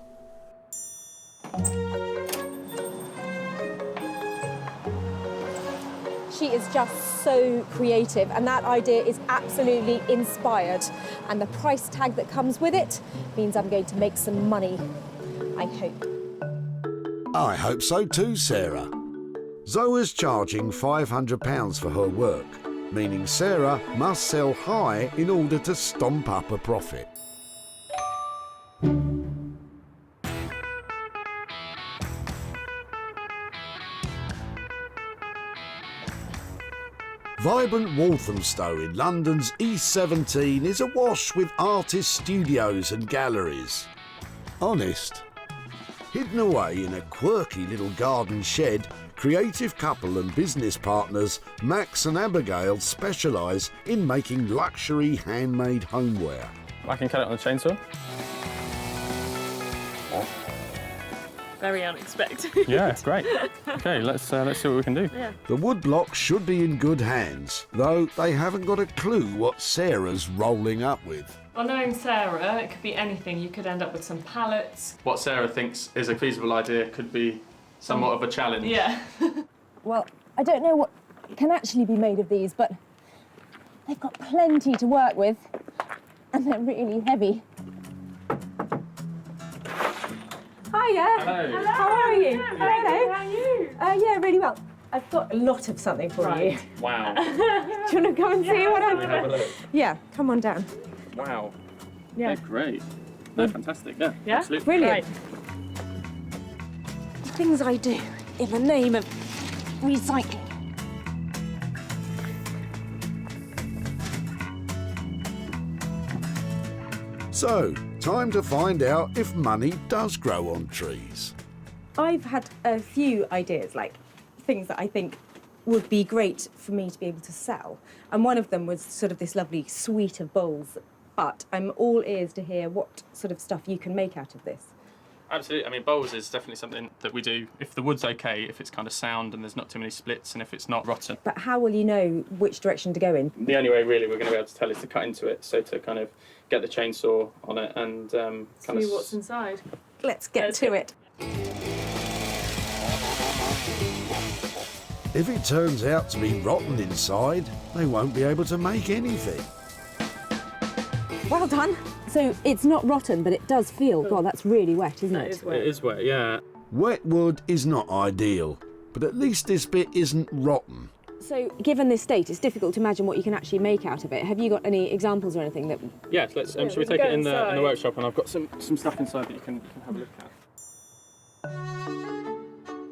She is just so creative, and that idea is absolutely inspired. And the price tag that comes with it means I'm going to make some money, I hope. I hope so too, Sarah. Zoe's charging £500 for her work, meaning Sarah must sell high in order to stomp up a profit. Vibrant Walthamstow in London's E17 is awash with artist studios and galleries. Honest. Hidden away in a quirky little garden shed, creative couple and business partners Max and Abigail specialise in making luxury handmade homeware. I can cut it on the chainsaw. Very unexpected. Yeah, great. Okay, let's see what we can do. Yeah. The wood block should be in good hands, though they haven't got a clue what Sarah's rolling up with. Well, knowing Sarah, it could be anything. You could end up with some pallets. What Sarah thinks is a feasible idea could be somewhat of a challenge. Yeah. Well, I don't know what can actually be made of these, but they've got plenty to work with, and they're really heavy. Hiya. Hello. How are you? Hello. How are you? Yeah, really well. I've got a lot of something for you. Wow. Do you want to come and see what I've Can we have a look? Yeah, come on down. Wow. Yeah. They're great. They're fantastic. Yeah. Yeah? Absolutely. Brilliant. Things I do in the name of recycling. So, time to find out if money does grow on trees. I've had a few ideas, like things that I think would be great for me to be able to sell. And one of them was sort of this lovely suite of bowls, but I'm all ears to hear what sort of stuff you can make out of this. Absolutely. I mean, bowls is definitely something that we do if the wood's okay, if it's kind of sound and there's not too many splits, and if it's not rotten. But how will you know which direction to go in? The only way really we're going to be able to tell is to cut into it, so to kind of get the chainsaw on it and kind of See what's inside. Let's get to it. If it turns out to be rotten inside, they won't be able to make anything. Well done. So it's not rotten, but it does feel, God, that's really wet, isn't it? It is wet, yeah. Wet wood is not ideal, but at least this bit isn't rotten. So given this state, it's difficult to imagine what you can actually make out of it. Have you got any examples or anything that... Yeah, let's, shall we take it in the workshop, and I've got some stuff inside that you can have a look at.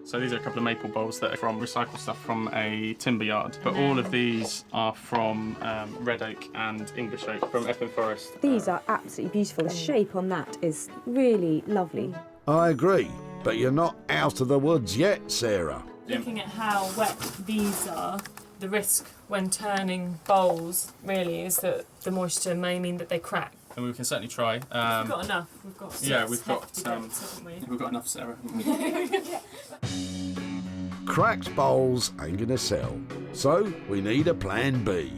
So these are a couple of maple bowls that are from recycled stuff from a timber yard, but all of these are from red oak and English oak from Epping Forest. These are absolutely beautiful. The shape on that is really lovely. I agree, but you're not out of the woods yet, Sarah. Looking at how wet these are, the risk when turning bowls really is that the moisture may mean that they crack. And we can certainly try. We've got enough. We've got we've got enough, Sarah. Cracked bowls ain't gonna sell, so we need a plan B.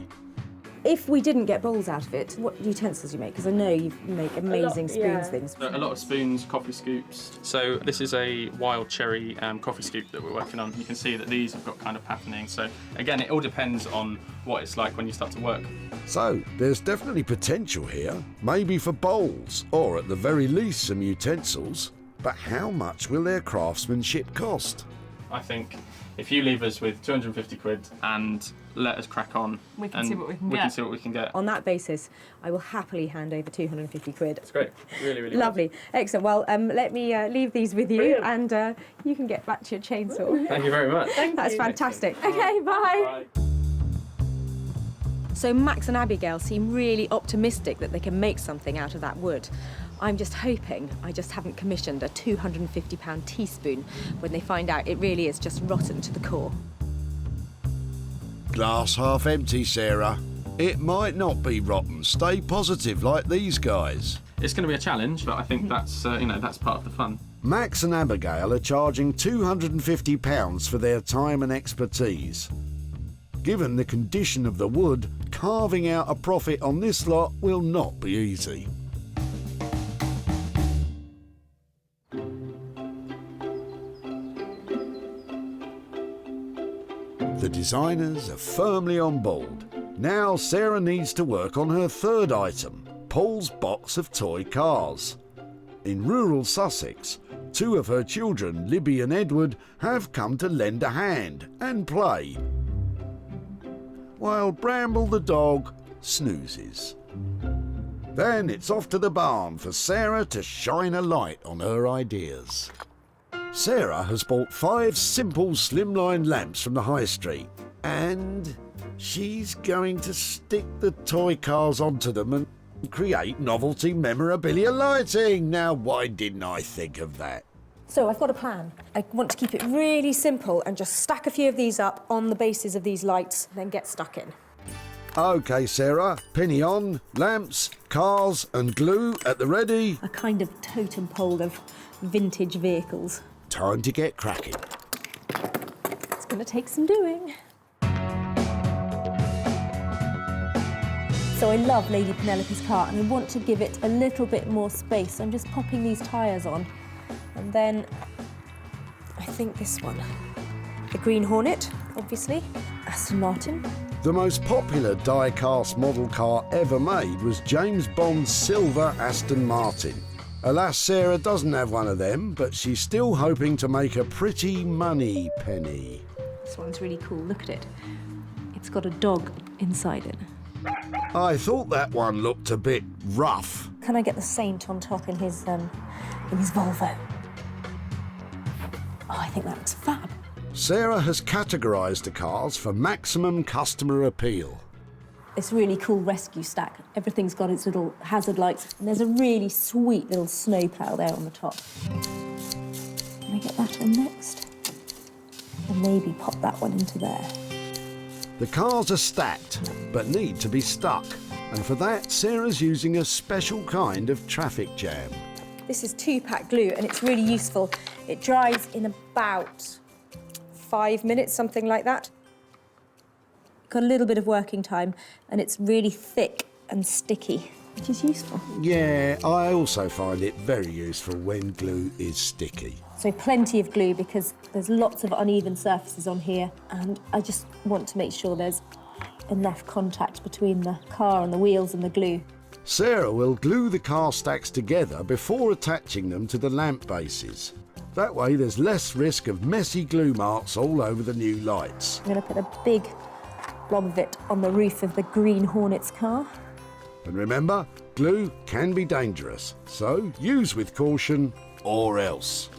If we didn't get bowls out of it, what utensils do you make? Because I know you make amazing spoons things. A lot of spoons, coffee scoops. So this is a wild cherry coffee scoop that we're working on. You can see that these have got kind of patterning. So again, it all depends on what it's like when you start to work. So there's definitely potential here, maybe for bowls, or at the very least some utensils. But how much will their craftsmanship cost? I think if you leave us with 250 quid and let us crack on, We can and see what we can we get. can see what we can get. On that basis, I will happily hand over 250 quid. That's great. Really, really Lovely. Excellent. Well, let me leave these with you, and you can get back to your chainsaw. Thank you very much. That's fantastic. Okay, bye. So Max and Abigail seem really optimistic that they can make something out of that wood. I'm just hoping I just haven't commissioned a £250 teaspoon when they find out it really is just rotten to the core. Glass half empty, Sarah. It might not be rotten. Stay positive like these guys. It's going to be a challenge, but I think that's that's part of the fun. Max and Abigail are charging £250 for their time and expertise. Given the condition of the wood, carving out a profit on this lot will not be easy. The designers are firmly on board. Now Sarah needs to work on her third item, Paul's box of toy cars. In rural Sussex, two of her children, Libby and Edward, have come to lend a hand and play, while Bramble the dog snoozes. Then it's off to the barn for Sarah to shine a light on her ideas. Sarah has bought 5 simple slimline lamps from the high street, and she's going to stick the toy cars onto them and create novelty memorabilia lighting. Now, why didn't I think of that? So I've got a plan. I want to keep it really simple and just stack a few of these up on the bases of these lights, then get stuck in. OK, Sarah, penny on, lamps, cars and glue at the ready. A kind of totem pole of vintage vehicles. time to get cracking. It's going to take some doing. So I love Lady Penelope's car and I want to give it a little bit more space. So I'm just popping these tyres on. And then I think this one. The Green Hornet, obviously. Aston Martin. The most popular die-cast model car ever made was James Bond's silver Aston Martin. Alas, Sarah doesn't have one of them, but she's still hoping to make a pretty money penny. This one's really cool, look at it. It's got a dog inside it. I thought that one looked a bit rough. Can I get the Saint on top in his Volvo? Oh, I think that looks fab. Sarah has categorised the cars for maximum customer appeal. It's really cool rescue stack. Everything's got its little hazard lights, and there's a really sweet little snowplow there on the top. Can I get that on next? And maybe pop that one into there. The cars are stacked, but need to be stuck. And for that, Sarah's using a special kind of traffic jam. This is 2-pack glue, and it's really useful. It dries in about 5 minutes, something like that. Got a little bit of working time, and it's really thick and sticky, which is useful. Yeah, I also find it very useful when glue is sticky. So plenty of glue because there's lots of uneven surfaces on here, and I just want to make sure there's enough contact between the car and the wheels and the glue. Sarah will glue the car stacks together before attaching them to the lamp bases. That way there's less risk of messy glue marks all over the new lights. I'm going to put a big blob of it on the roof of the Green Hornet's car. And remember, glue can be dangerous, so use with caution or else.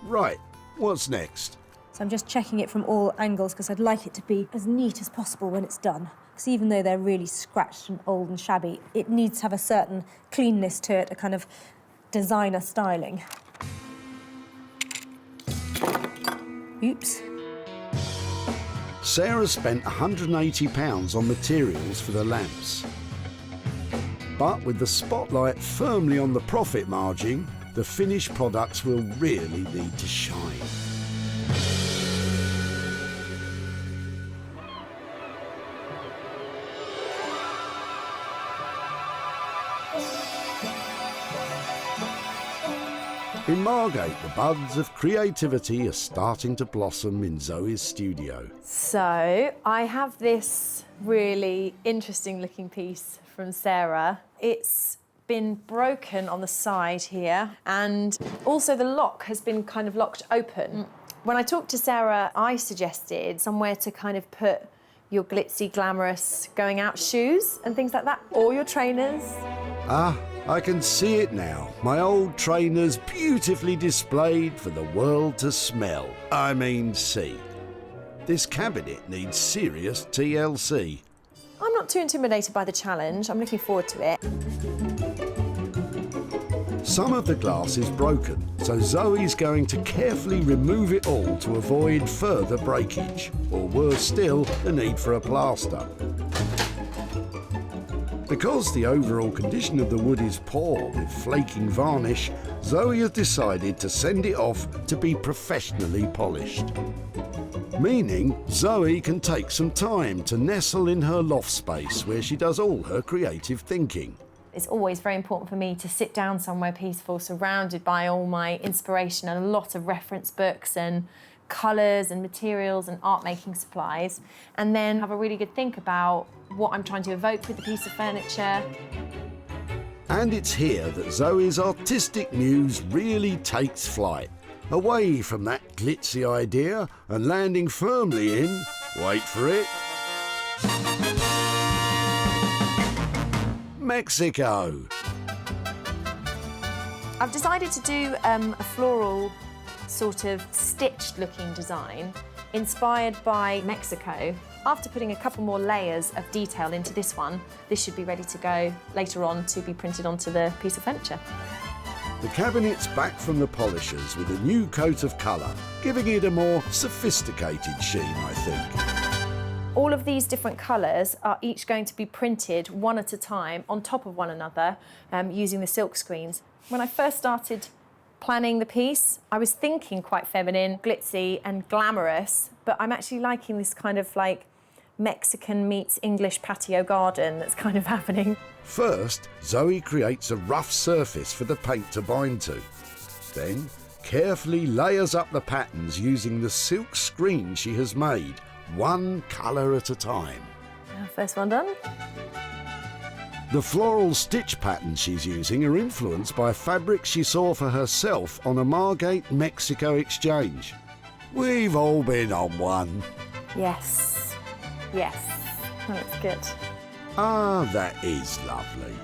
Right, what's next? So I'm just checking it from all angles because I'd like it to be as neat as possible when it's done. Because even though they're really scratched and old and shabby, it needs to have a certain cleanness to it, a kind of designer styling. Oops. Sarah spent £180 on materials for the lamps. But with the spotlight firmly on the profit margin, the finished products will really need to shine. In Margate, the buds of creativity are starting to blossom in Zoe's studio. So I have this really interesting looking piece from Sarah. It's been broken on the side here, and also the lock has been kind of locked open. When I talked to Sarah, I suggested somewhere to kind of put your glitzy, glamorous going out shoes and things like that, or your trainers. Ah, I can see it now. My old trainers beautifully displayed for the world to smell. I mean, see. This cabinet needs serious TLC. I'm not too intimidated by the challenge. I'm looking forward to it. Some of the glass is broken, so Zoe's going to carefully remove it all to avoid further breakage, or worse still, the need for a plaster. Because the overall condition of the wood is poor with flaking varnish, Zoe has decided to send it off to be professionally polished. Meaning Zoe can take some time to nestle in her loft space where she does all her creative thinking. It's always very important for me to sit down somewhere peaceful, surrounded by all my inspiration and a lot of reference books and colours and materials and art-making supplies, and then have a really good think about what I'm trying to evoke with the piece of furniture. And it's here that Zoe's artistic muse really takes flight, away from that glitzy idea and landing firmly in, wait for it, Mexico. I've decided to do a floral sort of stitched looking design inspired by Mexico. After putting a couple more layers of detail into this one, this should be ready to go later on to be printed onto the piece of furniture. The cabinet's back from the polishers with a new coat of colour, giving it a more sophisticated sheen, I think. All of these different colours are each going to be printed one at a time on top of one another using the silk screens. When I first started planning the piece, I was thinking quite feminine, glitzy and glamorous, but I'm actually liking this kind of like Mexican meets English patio garden that's kind of happening. First, Zoe creates a rough surface for the paint to bind to. Then, carefully layers up the patterns using the silk screen she has made, one colour at a time. First one done. The floral stitch patterns she's using are influenced by fabric she saw for herself on a Margate, Mexico exchange. We've all been on one. Yes, yes, that looks good. Ah, that is lovely.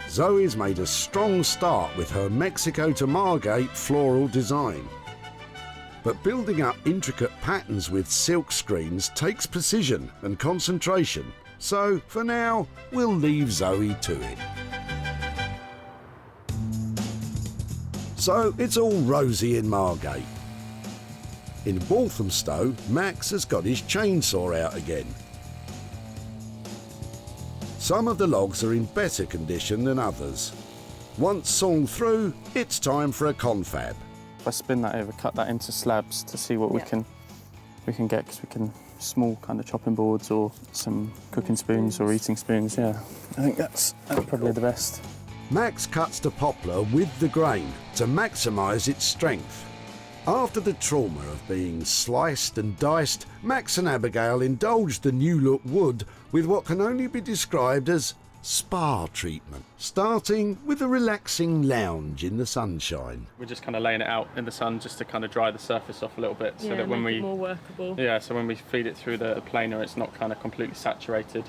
Zoe's made a strong start with her Mexico to Margate floral design. But building up intricate patterns with silk screens takes precision and concentration. So, for now, we'll leave Zoe to it. So, it's all rosy in Margate. In Walthamstow, Max has got his chainsaw out again. Some of the logs are in better condition than others. Once sawn through, it's time for a confab. If I spin that over, cut that into slabs to see what we can get, because we can small kind of chopping boards or some cooking spoons or eating spoons. Yeah, I think that's probably the best. Max cuts the poplar with the grain to maximise its strength. After the trauma of being sliced and diced, Max and Abigail indulged the new look wood with what can only be described as spa treatment, starting with a relaxing lounge in the sunshine. We're just kind of laying it out in the sun just to kind of dry the surface off a little bit, so that when make it more workable. Yeah, so when we feed it through the planer, it's not kind of completely saturated.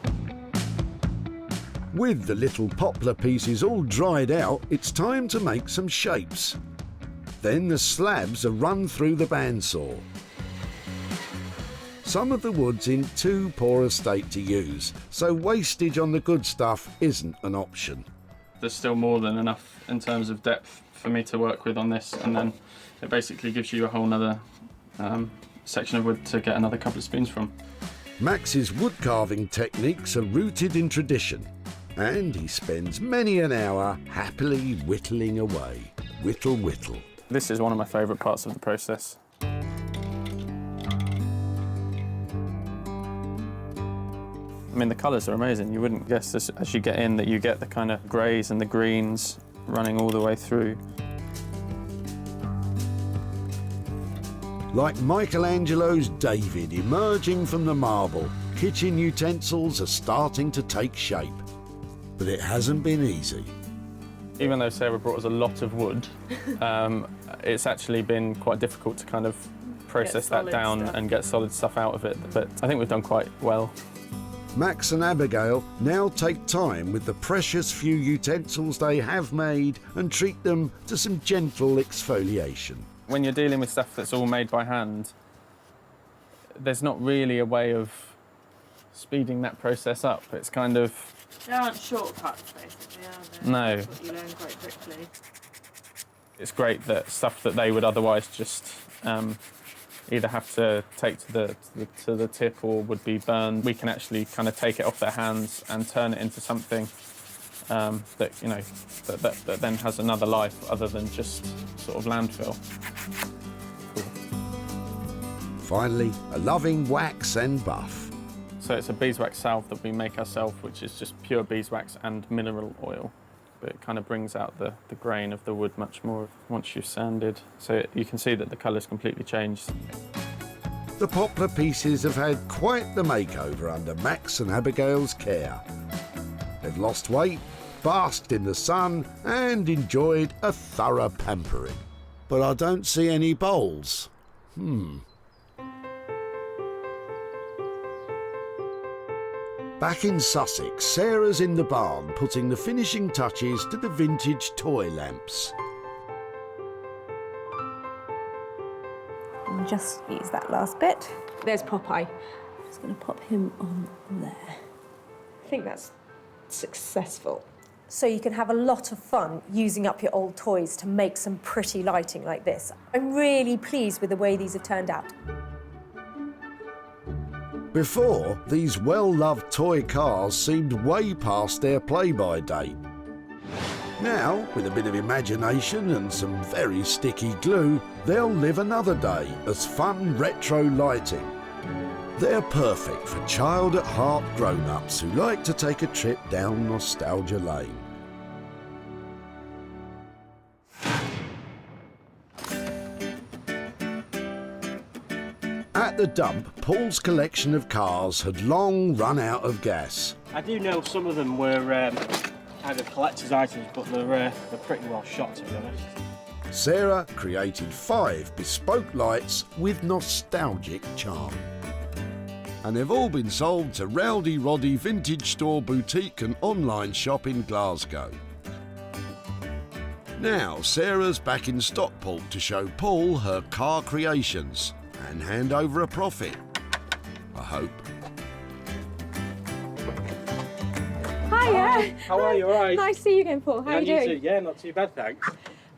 With the little poplar pieces all dried out, it's time to make some shapes. Then the slabs are run through the bandsaw. Some of the wood's in too poor a state to use, so wastage on the good stuff isn't an option. There's still more than enough in terms of depth for me to work with on this, and then it basically gives you a whole nother section of wood to get another couple of spoons from. Max's wood carving techniques are rooted in tradition, and he spends many an hour happily whittling away. Whittle, whittle. This is one of my favourite parts of the process. I mean, the colours are amazing. You wouldn't guess as you get in that you get the kind of greys and the greens running all the way through. Like Michelangelo's David emerging from the marble, kitchen utensils are starting to take shape. But it hasn't been easy. Even though Sarah brought us a lot of wood, it's actually been quite difficult to kind of process that down and get solid stuff out of it. But I think we've done quite well. Max and Abigail now take time with the precious few utensils they have made and treat them to some gentle exfoliation. When you're dealing with stuff that's all made by hand, there's not really a way of speeding that process up. It's kind of... There aren't shortcuts, basically, are there? No. That's what you learn quite quickly. It's great that stuff that they would otherwise just either have to take to the tip or would be burned, we can actually kind of take it off their hands and turn it into something that, you know, that then has another life other than just sort of landfill. Cool. Finally, a loving wax and buff. So it's a beeswax salve that we make ourselves, which is just pure beeswax and mineral oil. But it kind of brings out the grain of the wood much more once you've sanded. So you can see that the colour's completely changed. The poplar pieces have had quite the makeover under Max and Abigail's care. They've lost weight, basked in the sun and enjoyed a thorough pampering. But I don't see any bowls. Back in Sussex, Sarah's in the barn putting the finishing touches to the vintage toy lamps. And just use that last bit. There's Popeye. Just going to pop him on there. I think that's successful. So you can have a lot of fun using up your old toys to make some pretty lighting like this. I'm really pleased with the way these have turned out. Before, these well-loved toy cars seemed way past their play-by date. Now, with a bit of imagination and some very sticky glue, they'll live another day as fun retro lighting. They're perfect for child-at-heart grown-ups who like to take a trip down nostalgia lane. At the dump, Paul's collection of cars had long run out of gas. I do know some of them were kind of collector's items, but they're pretty well shot, to be honest. Sarah created 5 bespoke lights with nostalgic charm. And they've all been sold to Rowdy Roddy Vintage Store Boutique and online shop in Glasgow. Now Sarah's back in Stockport to show Paul her car creations and hand over a profit. I hope. Hiya. How are you? All right? Nice to see you again, Paul. How are you doing? Too. Yeah, not too bad, thanks.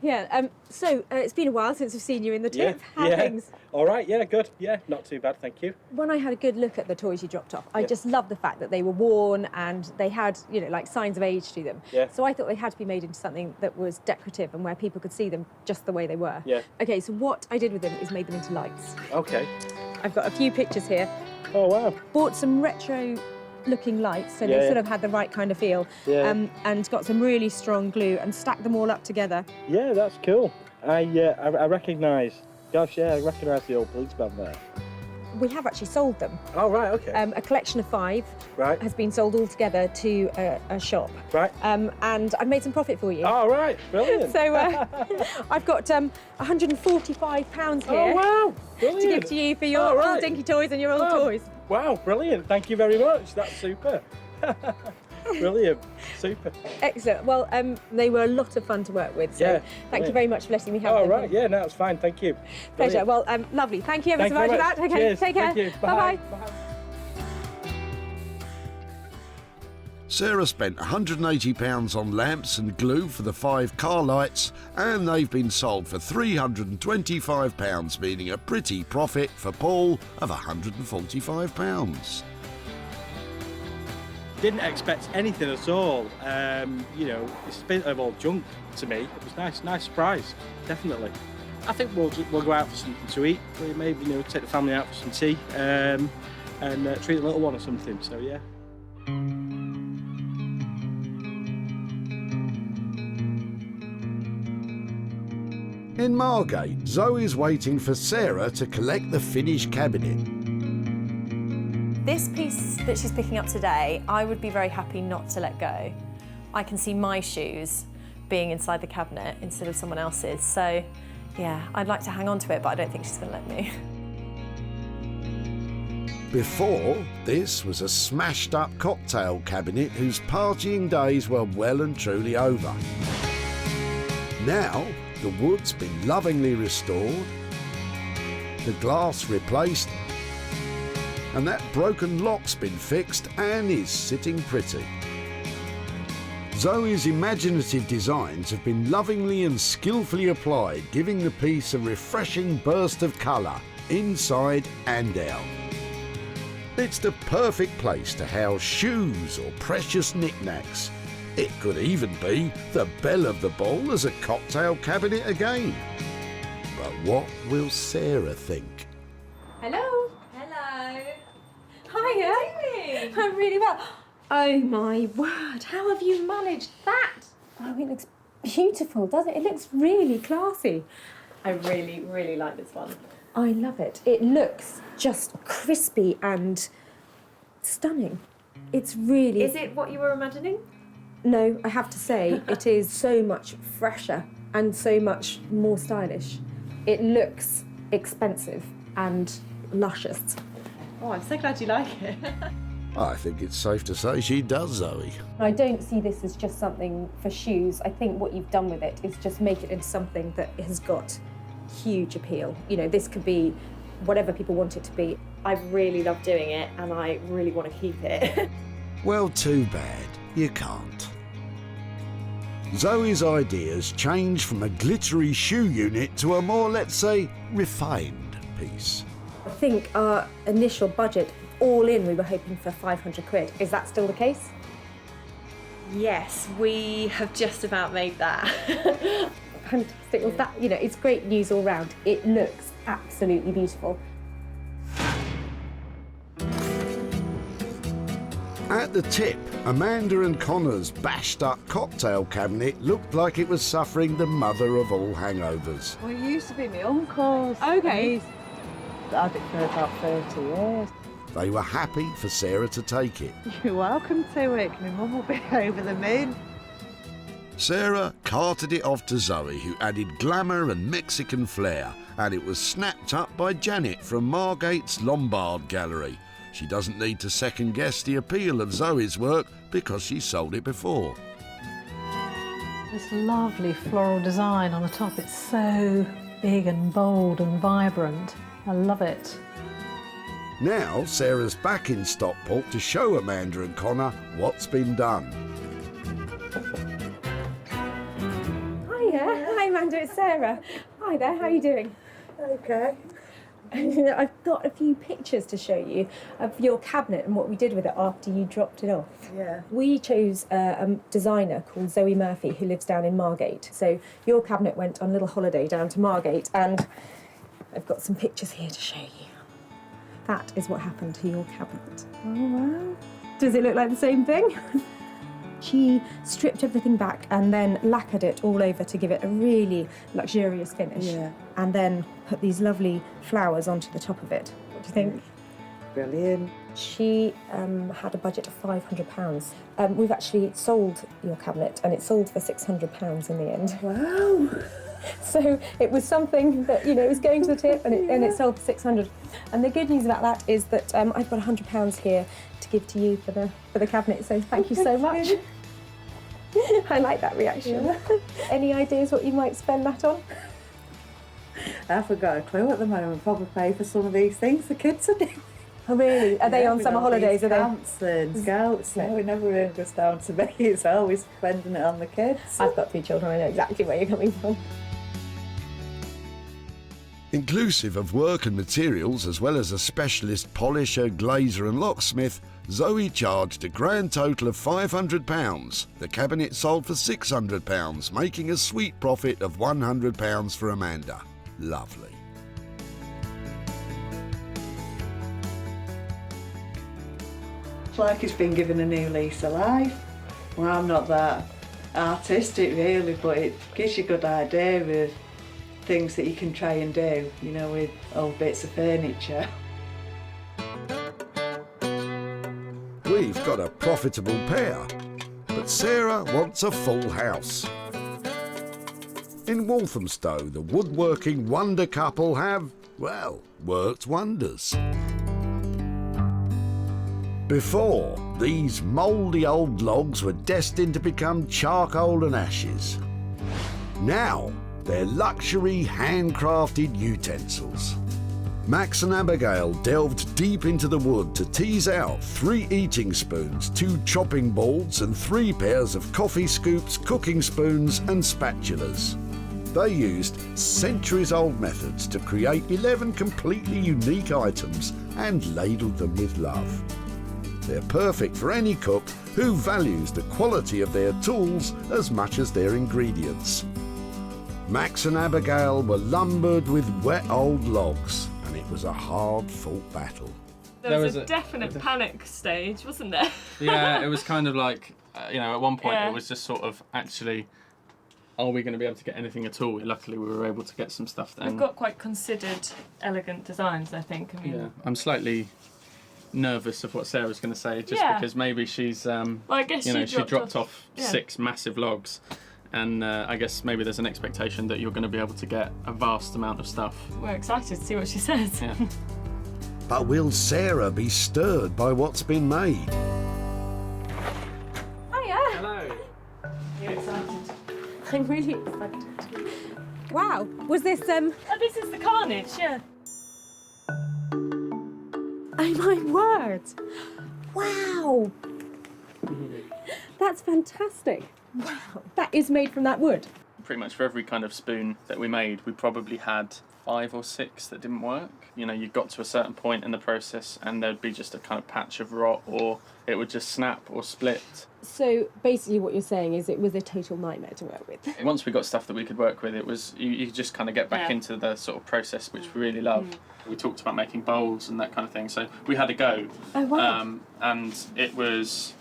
Yeah, so it's been a while since we've seen you in the tip. How are things? All right, yeah, good. Yeah, not too bad, thank you. When I had a good look at the toys you dropped off, I just loved the fact that they were worn and they had, you know, like signs of age to them. Yeah. So I thought they had to be made into something that was decorative and where people could see them just the way they were. Yeah. Okay, so what I did with them is made them into lights. Okay. I've got a few pictures here. Oh, wow. Bought some retro looking lights, so they sort of had the right kind of feel. Yeah. And got some really strong glue and stacked them all up together. Yeah, that's cool. I recognise, gosh, yeah, I recognise the old police band there. We have actually sold them. Oh, right, okay. A collection of 5 has been sold all together to a shop. Right. And I've made some profit for you. Oh, right, brilliant. So I've got £145 here. Oh, wow, brilliant. To give to you for your old dinky toys and your old toys. Wow, brilliant. Thank you very much. That's super. Brilliant. Super. Excellent. Well, they were a lot of fun to work with. So thank you very much for letting me have them. Oh, right. Yeah, no, it's fine. Thank you. Pleasure. Well, lovely. Thank you ever so much for that. Okay, cheers. take care. Thank you. Bye-bye. Sarah spent £180 on lamps and glue for the 5 car lights, and they've been sold for £325, meaning a pretty profit for Paul of £145. Didn't expect anything at all. You know, it's a bit of all junk to me. It was nice surprise, definitely. I think we'll go out for something to eat. Maybe, you know, take the family out for some tea and treat the little one or something. So yeah. In Margate, Zoe's waiting for Sarah to collect the finished cabinet. This piece that she's picking up today, I would be very happy not to let go. I can see my shoes being inside the cabinet instead of someone else's. So yeah, I'd like to hang on to it, but I don't think she's going to let me. Before, this was a smashed-up cocktail cabinet whose partying days were well and truly over. Now, the wood's been lovingly restored, the glass replaced, and that broken lock's been fixed and is sitting pretty. Zoe's imaginative designs have been lovingly and skillfully applied, giving the piece a refreshing burst of colour, inside and out. It's the perfect place to house shoes or precious knickknacks. It could even be the belle of the ball as a cocktail cabinet again. But what will Sarah think? Hello. Hello. Hiya. How are you doing? I'm really well. Oh my word, how have you managed that? Oh, it looks beautiful, doesn't it? It looks really classy. I really, really like this one. I love it. It looks just crispy and stunning. It's really... Is it what you were imagining? No, I have to say, it is so much fresher and so much more stylish. It looks expensive and luscious. Oh, I'm so glad you like it. I think it's safe to say she does, Zoe. I don't see this as just something for shoes. I think what you've done with it is just make it into something that has got huge appeal. You know, this could be whatever people want it to be. I really love doing it and I really want to keep it. Well, too bad. You can't. Zoe's ideas changed from a glittery shoe unit to a more, let's say, refined piece. I think our initial budget, all in, we were hoping for 500 quid. Is that still the case? Yes, we have just about made that. Fantastic. Well, that, you know, it's great news all round. It looks absolutely beautiful. At the tip, Amanda and Connor's bashed-up cocktail cabinet looked like it was suffering the mother of all hangovers. Well, it used to be my uncle's. Okay. I had it for about 30 years. They were happy for Sarah to take it. You're welcome to it. My mum will be over the moon. Sarah carted it off to Zoe, who added glamour and Mexican flair, and it was snapped up by Janet from Margate's Lombard Gallery. She doesn't need to second-guess the appeal of Zoe's work because she sold it before. This lovely floral design on the top, it's so big and bold and vibrant. I love it. Now Sarah's back in Stockport to show Amanda and Connor what's been done. Hiya. Hi, Amanda, it's Sarah. Hi there, how are you doing? Okay. I've got a few pictures to show you of your cabinet and what we did with it after you dropped it off. Yeah. We chose a designer called Zoe Murphy who lives down in Margate. So your cabinet went on a little holiday down to Margate, and I've got some pictures here to show you. That is what happened to your cabinet. Oh, wow. Does it look like the same thing? She stripped everything back and then lacquered it all over to give it a really luxurious finish. Yeah. And then put these lovely flowers onto the top of it. What do you think? Brilliant. She had a budget of £500. We've actually sold your cabinet, and it sold for £600 in the end. Wow. So it was something that, you know, it was going to the tip, and it sold for £600. And the good news about that is that I've got £100 here to give to you for the cabinet. So thank you so much. I like that reaction. Yeah. Any ideas what you might spend that on? I haven't got a clue at the moment. Probably pay for some of these things the kids are doing. Oh, really? Are they on we summer got holidays? these Are they? camps and scouts. No, it never really goes down to me. It's always spending it on the kids. I've got 2 children. I know exactly where you're coming from. Inclusive of work and materials, as well as a specialist polisher, glazer and locksmith, Zoe charged a grand total of £500. The cabinet sold for £600, making a sweet profit of £100 for Amanda. Lovely. It's like it's been given a new lease of life. Well, I'm not that artistic really, but it gives you a good idea of things that you can try and do, you know, with old bits of furniture. We've got a profitable pair, but Sarah wants a full house. In Walthamstow, the woodworking wonder couple have, well, worked wonders. Before, these mouldy old logs were destined to become charcoal and ashes. Now, they're luxury handcrafted utensils. Max and Abigail delved deep into the wood to tease out 3 eating spoons, 2 chopping boards and 3 pairs of coffee scoops, cooking spoons and spatulas. They used centuries-old methods to create 11 completely unique items and ladled them with love. They're perfect for any cook who values the quality of their tools as much as their ingredients. Max and Abigail were lumbered with wet old logs, and it was a hard-fought battle. There was a definite panic stage, wasn't there? Yeah, it was kind of like, you know, at one point Yeah. it was just sort of actually, are we going to be able to get anything at all? Luckily, we were able to get some stuff then. We've got quite considered, elegant designs, I think. I mean, Yeah, I'm slightly nervous of what Sarah's going to say, just Yeah. because maybe she's, I guess you know, she she dropped off- off yeah. 6 massive logs. And I guess maybe there's an expectation that you're going to be able to get a vast amount of stuff. we're excited to see what she says. Yeah. But will Sarah be stirred by what's been made? Hiya. Hello. You're excited. I'm really excited. Wow. Was this Oh, this is the carnage, yeah. Oh my word! Wow! That's fantastic. Wow. That is made from that wood. Pretty much for every kind of spoon that we made, we probably had 5 or 6 that didn't work. You know, you got to a certain point in the process and there'd be just a kind of patch of rot, or it would just snap or split. So basically what you're saying is it was a total nightmare to work with. Once we got stuff that we could work with, it was you just kind of get back into the sort of process which we really love. We talked about making bowls and that kind of thing, so we had a go. Oh wow. And it was,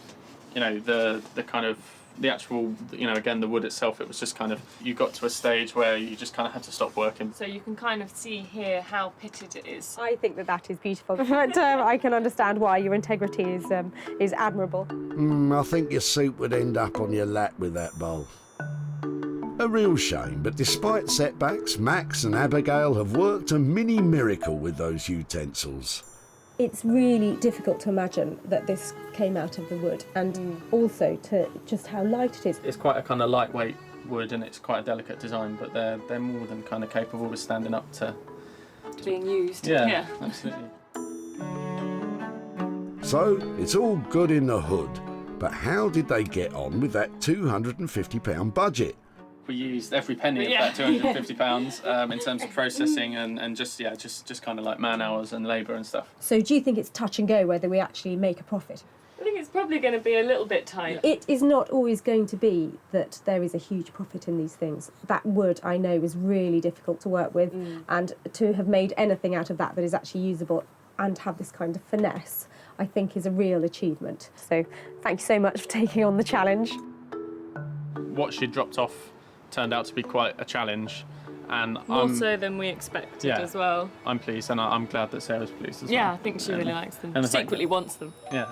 you know, the kind of the actual, you know, again, the wood itself, it was just kind of, you got to a stage where you just kind of had to stop working. So you can kind of see here how pitted it is. I think that is beautiful, but I can understand why your integrity is admirable. I think your soup would end up on your lap with that bowl. A real shame, but despite setbacks, Max and Abigail have worked a mini miracle with those utensils. It's really difficult to imagine that this came out of the wood, and also to just how light it is. It's quite a kind of lightweight wood and it's quite a delicate design, but they're more than kind of capable of standing up to being used. Yeah, absolutely. So, it's all good in the hood, but how did they get on with that £250 budget? We used every penny of that £250 in terms of processing and just kind of like man hours and labour and stuff. So do you think it's touch and go whether we actually make a profit? I think it's probably going to be a little bit tight. It is not always going to be that there is a huge profit in these things. That wood, I know, is really difficult to work with, and to have made anything out of that is actually usable and have this kind of finesse, I think is a real achievement. So thank you so much for taking on the challenge. What she dropped off turned out to be quite a challenge, and more so than we expected as well. I'm pleased, and I'm glad that Sarah's pleased as well. Yeah, I think she really likes them. She secretly wants them. Yeah.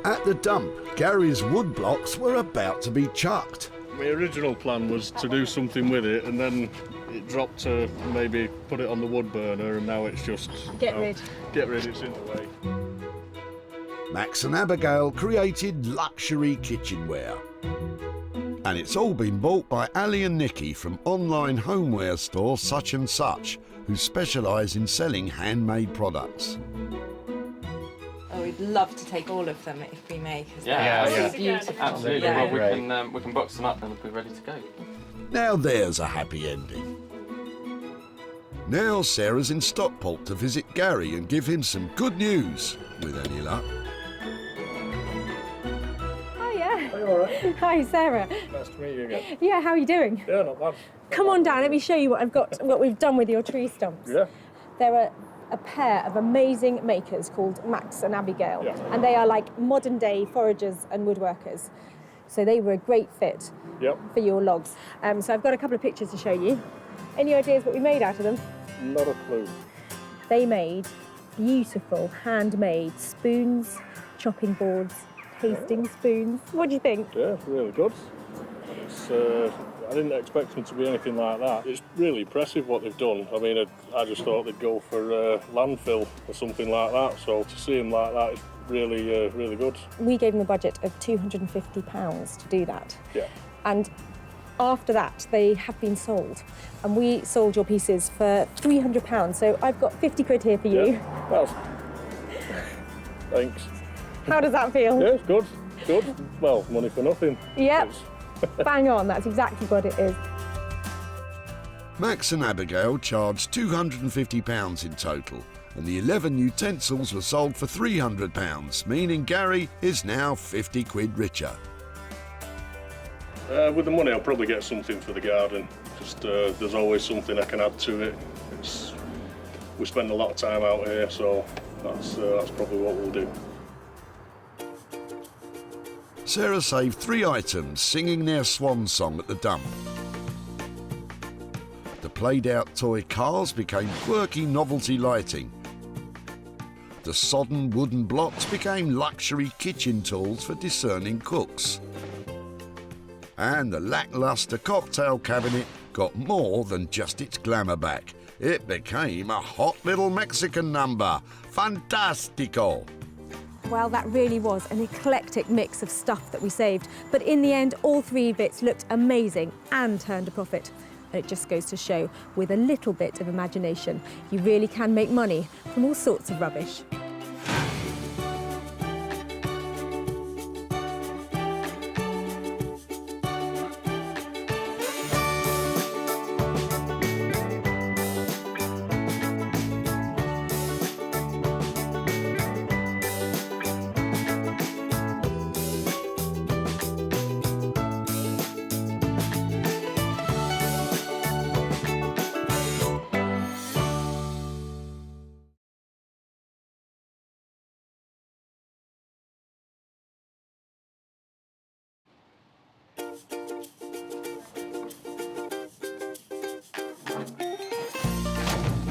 At the dump, Gary's wood blocks were about to be chucked. My original plan was to do something with it, and then it dropped to maybe put it on the wood burner, and now it's just... Get rid. Get rid, it's in the way. Max and Abigail created luxury kitchenware. And it's all been bought by Ali and Nikki from online homeware store Such and Such, who specialise in selling handmade products. Oh, we'd love to take all of them if we may. Yeah. Beautiful. Absolutely. Yeah. Well, we can box them up and we'll be ready to go. Now there's a happy ending. Now Sarah's in Stockport to visit Gary and give him some good news, with any luck. Hiya. Are you all right? Hi, Sarah. Nice to meet you again. Yeah, how are you doing? Yeah, not bad. Come on down, let me show you what we've done with your tree stumps. Yeah. There are a pair of amazing makers called Max and Abigail, and they are like modern day foragers and woodworkers. So they were a great fit for your logs. So I've got a couple of pictures to show you. Any ideas what we made out of them? Not a clue. They made beautiful handmade spoons, chopping boards, tasting spoons. What do you think? Yeah, it's really good. It's, I didn't expect them to be anything like that. It's really impressive what they've done. I mean, I just thought they'd go for landfill or something like that. So to see them like that is really, really good. We gave them a budget of £250 to do that. Yeah. And after that, they have been sold. And we sold your pieces for £300. So I've got 50 quid here for you. Yeah. Well, thanks. How does that feel? Yeah, it's good. Good. Well, money for nothing. Yep. Bang on, that's exactly what it is. Max and Abigail charged £250 in total, and the 11 utensils were sold for £300, meaning Gary is now 50 quid richer. With the money, I'll probably get something for the garden. Just there's always something I can add to it. We spend a lot of time out here, so that's probably what we'll do. Sarah saved 3 items singing their swan song at the dump. The played-out toy cars became quirky novelty lighting. The sodden wooden blocks became luxury kitchen tools for discerning cooks. And the lacklustre cocktail cabinet got more than just its glamour back. It became a hot little Mexican number. Fantastico! Well, that really was an eclectic mix of stuff that we saved. But in the end, all 3 bits looked amazing and turned a profit. And it just goes to show, with a little bit of imagination, you really can make money from all sorts of rubbish.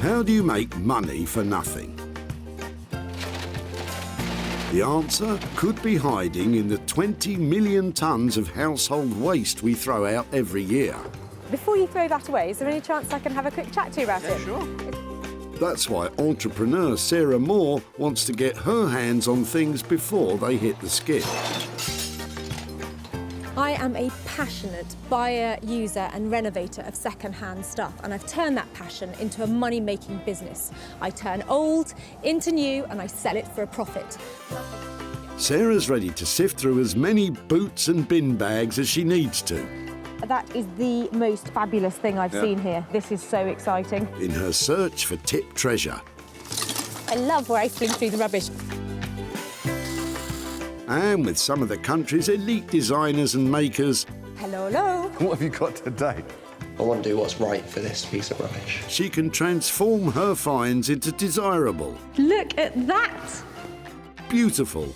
How do you make money for nothing? The answer could be hiding in the 20 million tonnes of household waste we throw out every year. Before you throw that away, is there any chance I can have a quick chat to you about it? Sure. That's why entrepreneur Sarah Moore wants to get her hands on things before they hit the skip. I am a passionate buyer, user and renovator of second-hand stuff, and I've turned that passion into a money-making business. I turn old into new and I sell it for a profit. Sarah's ready to sift through as many boots and bin bags as she needs to. That is the most fabulous thing I've seen here. This is so exciting. In her search for tip treasure. I love rifling through the rubbish. And with some of the country's elite designers and makers. Hello, hello. What have you got today? I want to do what's right for this piece of rubbish. She can transform her finds into desirable. Look at that. Beautiful.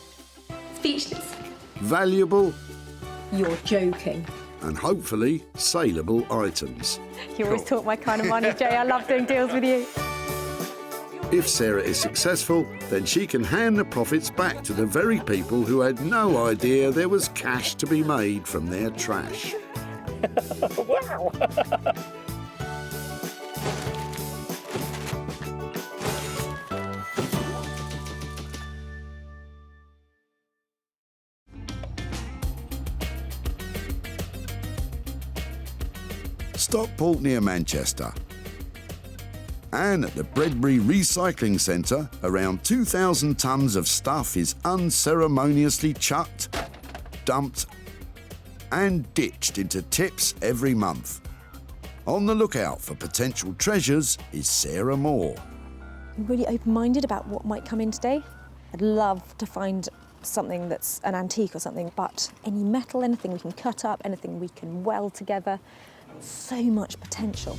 Speechless. Valuable. You're joking. And hopefully saleable items. You always talk my kind of money, Jay. I love doing deals with you. If Sarah is successful, then she can hand the profits back to the very people who had no idea there was cash to be made from their trash. Wow! Stockport near Manchester. And at the Bredbury Recycling Centre, around 2,000 tonnes of stuff is unceremoniously chucked, dumped and ditched into tips every month. On the lookout for potential treasures is Sarah Moore. I'm really open-minded about what might come in today. I'd love to find something that's an antique or something, but any metal, anything we can cut up, anything we can weld together, so much potential.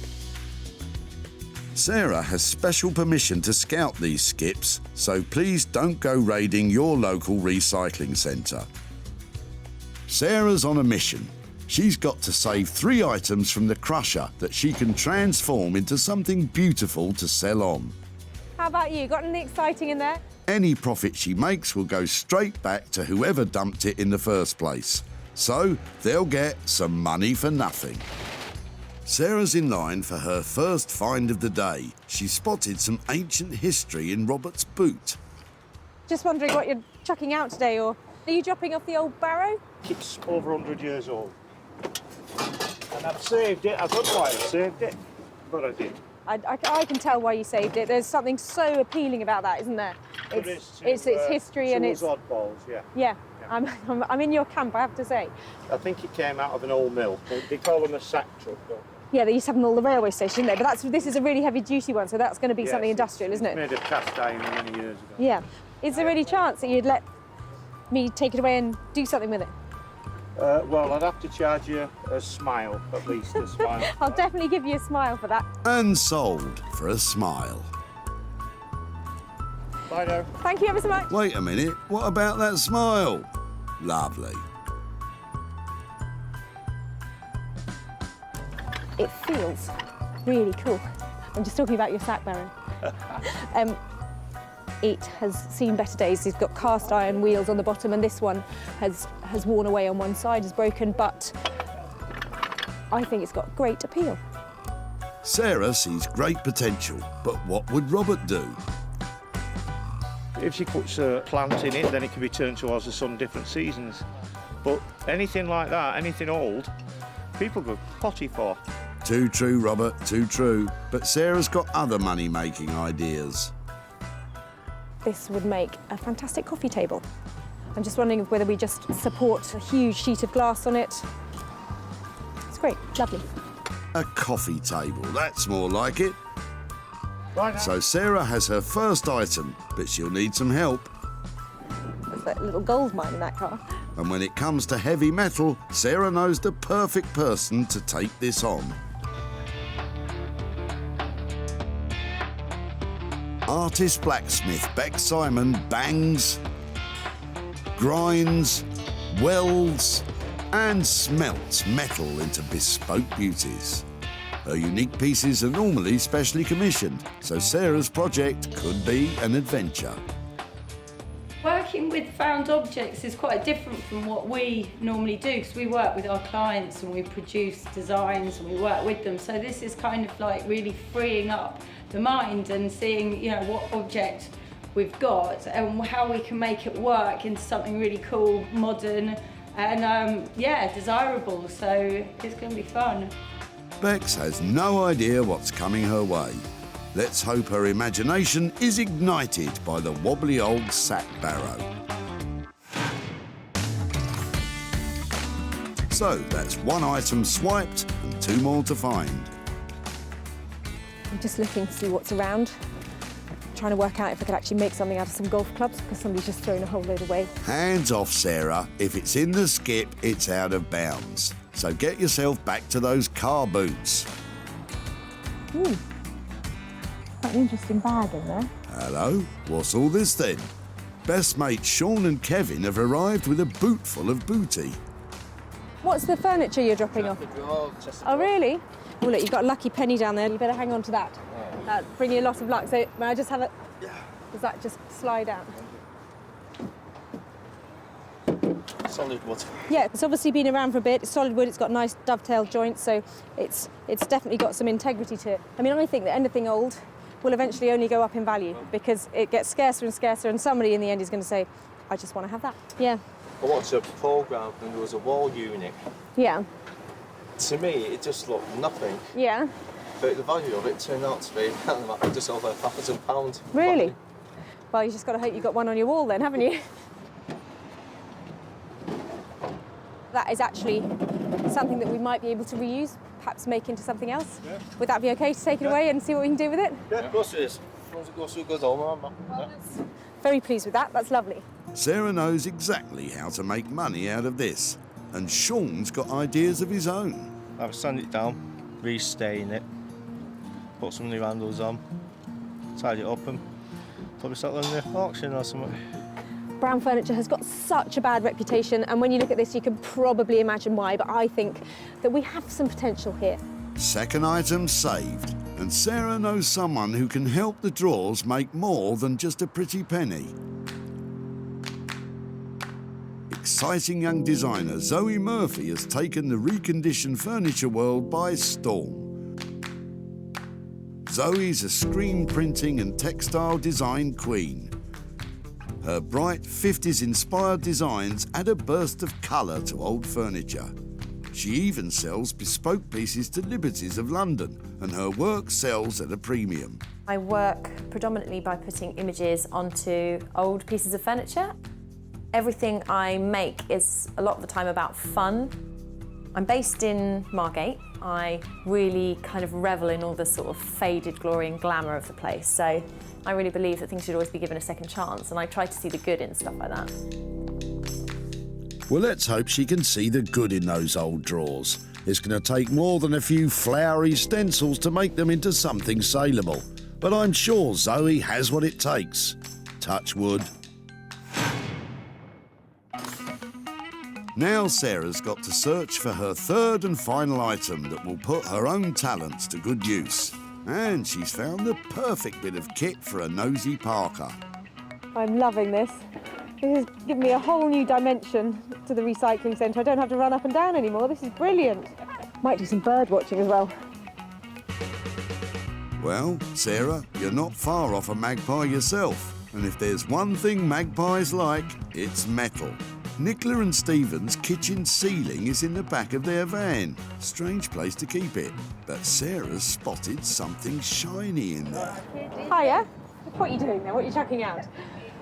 Sarah has special permission to scout these skips, so please don't go raiding your local recycling centre. Sarah's on a mission. She's got to save 3 items from the crusher that she can transform into something beautiful to sell on. How about you? Got anything exciting in there? Any profit she makes will go straight back to whoever dumped it in the first place. So they'll get some money for nothing. Sarah's in line for her first find of the day. She spotted some ancient history in Robert's boot. Just wondering what you're chucking out today, or are you dropping off the old barrow? It's over 100 years old. And I've saved it. I don't know why I saved it, but I did. I can tell why you saved it. There's something so appealing about that, isn't there? It's history and it's oddballs, yeah. Yeah, I'm in your camp, I have to say. I think it came out of an old mill. They call them a sack truck, though. Yeah, they used to have them all the railway station, didn't they? But this is a really heavy-duty one, so that's going to be something industrial, isn't it? Made of cast iron many years ago. Yeah. Is there any chance that you'd let me take it away and do something with it? Well, I'd have to charge you a smile, at least a smile. I'll definitely give you a smile for that. And sold for a smile. Bye now. Thank you ever so much. Wait a minute, what about that smile? Lovely. It feels really cool. I'm just talking about your sack, Baron. It has seen better days. It's got cast iron wheels on the bottom, and this one has worn away on one side, is broken, but I think it's got great appeal. Sarah sees great potential, but what would Robert do? If she puts a plant in it, then it can be turned towards the sun different seasons. But anything like that, anything old, people go potty for. Too true, Robert, too true. But Sarah's got other money-making ideas. This would make a fantastic coffee table. I'm just wondering whether we just support a huge sheet of glass on it. It's great, lovely. A coffee table, that's more like it. Right. So Sarah has her first item, but she'll need some help. There's that little gold mine in that car. And when it comes to heavy metal, Sarah knows the perfect person to take this on. Artist blacksmith Beck Simon bangs, grinds, welds and smelts metal into bespoke beauties. Her unique pieces are normally specially commissioned, so Sarah's project could be an adventure. Working with found objects is quite different from what we normally do, because we work with our clients and we produce designs and we work with them. So this is kind of like really freeing up the mind and seeing, you know, what object we've got and how we can make it work into something really cool, modern and yeah, desirable. So it's going to be fun. Bex has no idea what's coming her way. Let's hope her imagination is ignited by the wobbly old sack barrow. So that's one item swiped and 2 more to find. I'm just looking to see what's around, trying to work out if I could actually make something out of some golf clubs, because somebody's just thrown a whole load away. Hands off, Sarah. If it's in the skip, it's out of bounds. So get yourself back to those car boots. Ooh. Quite an interesting bag in there. Hello, what's all this then? Best mates Sean and Kevin have arrived with a boot full of booty. What's the furniture you're dropping off? Oh, really? Oh, look, you've got a lucky penny down there. You better hang on to that. That'll bring you a lot of luck. So, may I just have it? Does that just slide out? Solid wood. Yeah, it's obviously been around for a bit. It's solid wood. It's got nice dovetail joints, so it's definitely got some integrity to it. I mean, I think that anything old will eventually only go up in value because it gets scarcer and scarcer, and somebody in the end is going to say, I just want to have that. Yeah. I watched a programme and there was a wall unit. Yeah. To me, it just looked nothing. Yeah. But the value of it turned out to be just over £1,000. Really? Well, you just got to hope you've got one on your wall then, haven't you? That is actually something that we might be able to reuse, perhaps make into something else. Yeah. Would that be okay to take it away and see what we can do with it? Yeah, of course it is. As long as it goes through good home, Very pleased with that. That's lovely. Sarah knows exactly how to make money out of this, and Sean's got ideas of his own. I've sand it down, restain it, put some new handles on, tidy it up and probably sell it on the auction or something. Brown furniture has got such a bad reputation, and when you look at this you can probably imagine why, but I think that we have some potential here. Second item saved, and Sarah knows someone who can help the drawers make more than just a pretty penny. Exciting young designer Zoe Murphy has taken the reconditioned furniture world by storm. Zoe's a screen printing and textile design queen. Her bright 50s-inspired designs add a burst of colour to old furniture. She even sells bespoke pieces to Liberties of London, and her work sells at a premium. I work predominantly by putting images onto old pieces of furniture. Everything I make is a lot of the time about fun. I'm based in Margate. I really kind of revel in all the sort of faded glory and glamour of the place. So I really believe that things should always be given a second chance, and I try to see the good in stuff like that. Well, let's hope she can see the good in those old drawers. It's going to take more than a few flowery stencils to make them into something saleable. But I'm sure Zoe has what it takes. Touch wood. Now Sarah's got to search for her third and final item that will put her own talents to good use. And she's found the perfect bit of kit for a nosy Parker. I'm loving this. This has given me a whole new dimension to the recycling centre. I don't have to run up and down anymore. This is brilliant. Might do some bird watching as well. Well, Sarah, you're not far off a magpie yourself. And if there's one thing magpies like, it's metal. Nicola and Stephen's kitchen ceiling is in the back of their van. Strange place to keep it. But Sarah's spotted something shiny in there. Hiya. What are you doing there? What are you chucking out?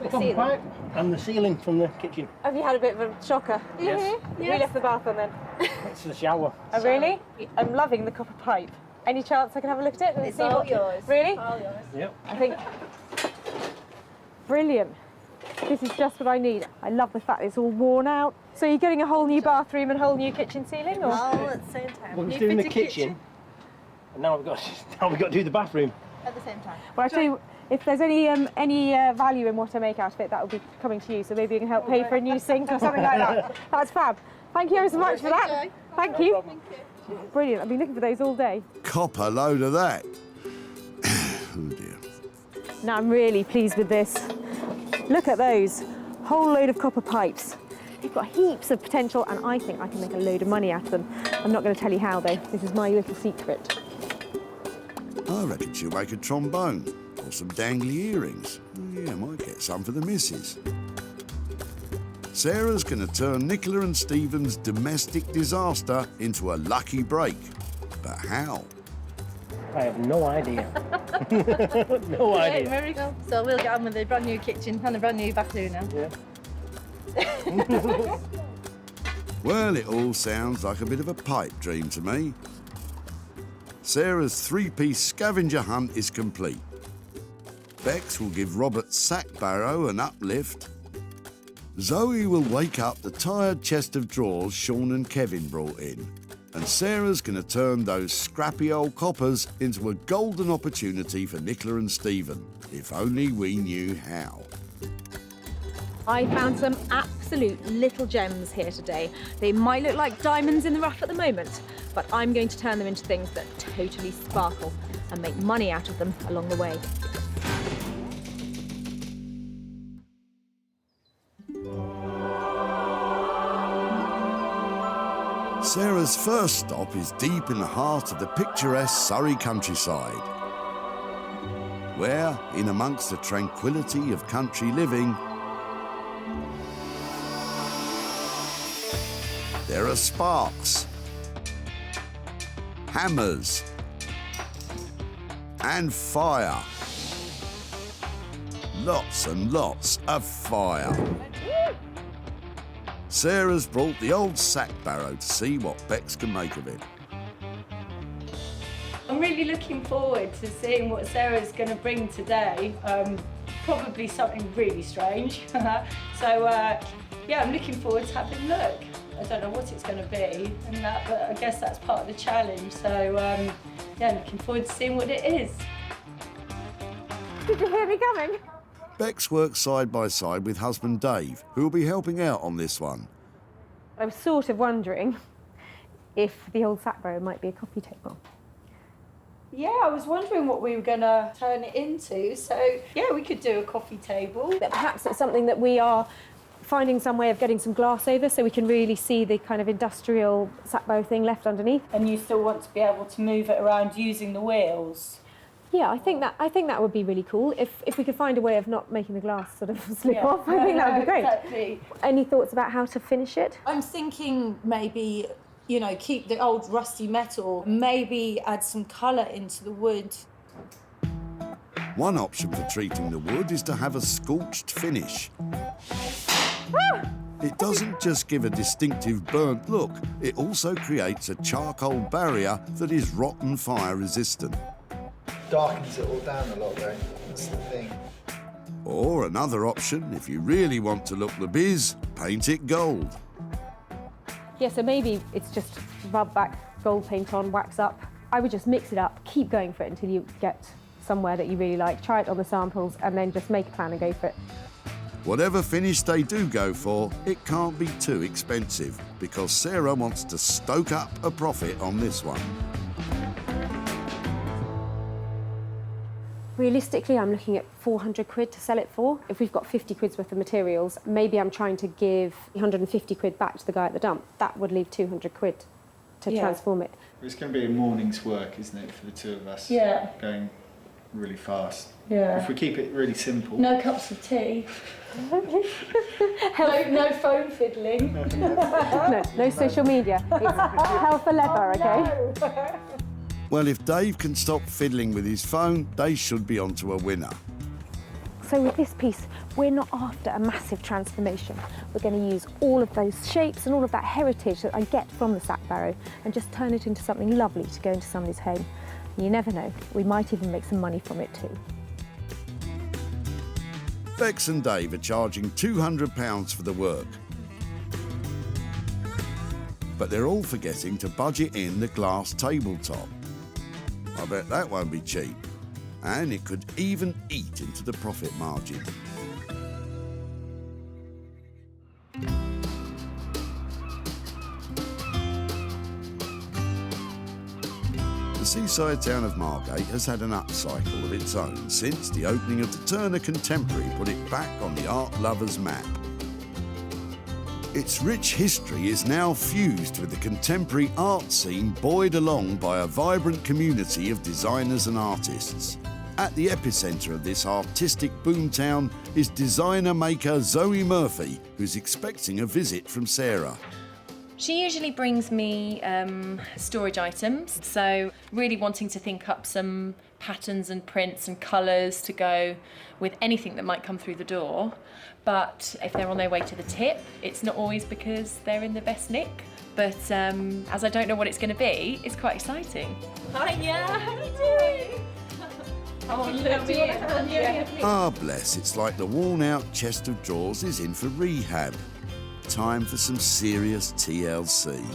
The copper pipe and the ceiling from the kitchen. Have you had a bit of a shocker? Yes. We left the bath on then. It's the shower. Oh, really? I'm loving the copper pipe. Any chance I can have a look at it? It's all yours. Really? All yours. Yep. I think... Brilliant. This is just what I need. I love the fact it's all worn out. So you're getting a whole new bathroom and a whole new kitchen ceiling, or? All at the same time. Well, we're doing the kitchen, and now we've got to do the bathroom. At the same time. Well, actually, if there's any value in what I make out of it, that will be coming to you. So maybe you can help pay for a new sink or something like that. That's fab. Thank you ever so much for that. Thank you. Thank you. Brilliant. I've been looking for those all day. Copper load of that. Oh dear. Now I'm really pleased with this. Look at those. Whole load of copper pipes. They've got heaps of potential and I think I can make a load of money out of them. I'm not going to tell you how though. This is my little secret. I reckon she'll make a trombone or some dangly earrings. Oh, yeah, might get some for the missus. Sarah's going to turn Nicola and Stephen's domestic disaster into a lucky break. But how? I have no idea. No idea. There we go. So we'll get on with a brand new kitchen and a brand new bathroom now. Yeah. Well, it all sounds like a bit of a pipe dream to me. Sarah's three-piece scavenger hunt is complete. Bex will give Robert's sack barrow an uplift. Zoe will wake up the tired chest of drawers Sean and Kevin brought in. And Sarah's going to turn those scrappy old coppers into a golden opportunity for Nicola and Stephen. If only we knew how. I found some absolute little gems here today. They might look like diamonds in the rough at the moment, but I'm going to turn them into things that totally sparkle and make money out of them along the way. Sarah's first stop is deep in the heart of the picturesque Surrey countryside, where, in amongst the tranquility of country living, there are sparks, hammers, and fire. Lots and lots of fire. Sarah's brought the old sack barrow to see what Bex can make of it. I'm really looking forward to seeing what Sarah's going to bring today. Probably something really strange. So yeah, I'm looking forward to having a look. I don't know what it's going to be, and that, but I guess that's part of the challenge. So yeah, looking forward to seeing what it is. Did you hear me coming? Bex works side by side with husband Dave, who will be helping out on this one. I was sort of wondering if the old sack barrow might be a coffee table. Yeah, I was wondering what we were going to turn it into. So yeah, we could do a coffee table. But perhaps it's something that we are finding some way of getting some glass over so we can really see the kind of industrial sack barrow thing left underneath. And you still want to be able to move it around using the wheels. Yeah, I think that would be really cool. If we could find a way of not making the glass sort of slip off, I think that would be great. Exactly. Any thoughts about how to finish it? I'm thinking maybe, you know, keep the old rusty metal, maybe add some colour into the wood. One option for treating the wood is to have a scorched finish. It doesn't just give a distinctive burnt look, it also creates a charcoal barrier that is rotten fire resistant. Darkens it all down a lot though, that's the thing. Or another option, if you really want to look the biz, paint it gold. Yeah, so maybe it's just rub back gold paint on, wax up. I would just mix it up, keep going for it until you get somewhere that you really like. Try it on the samples and then just make a plan and go for it. Whatever finish they do go for, it can't be too expensive because Sarah wants to stoke up a profit on this one. Realistically, I'm looking at 400 quid to sell it for. If we've got 50 quid's worth of materials, maybe I'm trying to give 150 quid back to the guy at the dump. That would leave 200 quid to transform it. It's going to be a morning's work, isn't it, for the two of us? Yeah. Going really fast. Yeah. If we keep it really simple. No cups of tea. no phone fiddling. No social media. It's hell for leather, okay? No. Well, if Dave can stop fiddling with his phone, they should be onto a winner. So with this piece, we're not after a massive transformation. We're going to use all of those shapes and all of that heritage that I get from the sack barrow and just turn it into something lovely to go into somebody's home. And you never know, we might even make some money from it too. Bex and Dave are charging £200 for the work. But they're all forgetting to budget in the glass tabletop. I bet that won't be cheap. And it could even eat into the profit margin. The seaside town of Margate has had an upcycle of its own since the opening of the Turner Contemporary put it back on the art lovers' map. Its rich history is now fused with the contemporary art scene buoyed along by a vibrant community of designers and artists. At the epicentre of this artistic boomtown is designer maker Zoe Murphy, who's expecting a visit from Sarah. She usually brings me storage items, so really wanting to think up some patterns and prints and colours to go with anything that might come through the door. But if they're on their way to the tip, it's not always because they're in the best nick. But as I don't know what it's going to be, it's quite exciting. Hiya, how are you doing? Oh, look, do you want a hand? Yeah. Ah, bless, it's like the worn-out chest of drawers is in for rehab. Time for some serious TLC.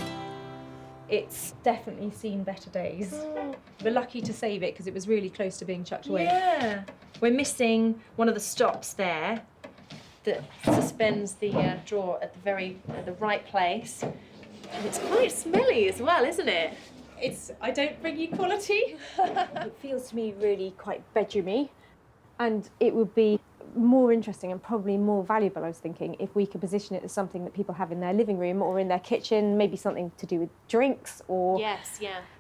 It's definitely seen better days. We're lucky to save it because it was really close to being chucked away. Yeah. We're missing one of the stops there that suspends the drawer at the right place. And it's quite smelly as well, isn't it? I don't bring you quality. It feels to me really quite bedroomy, and it would be more interesting and probably more valuable, I was thinking, if we could position it as something that people have in their living room or in their kitchen, maybe something to do with drinks or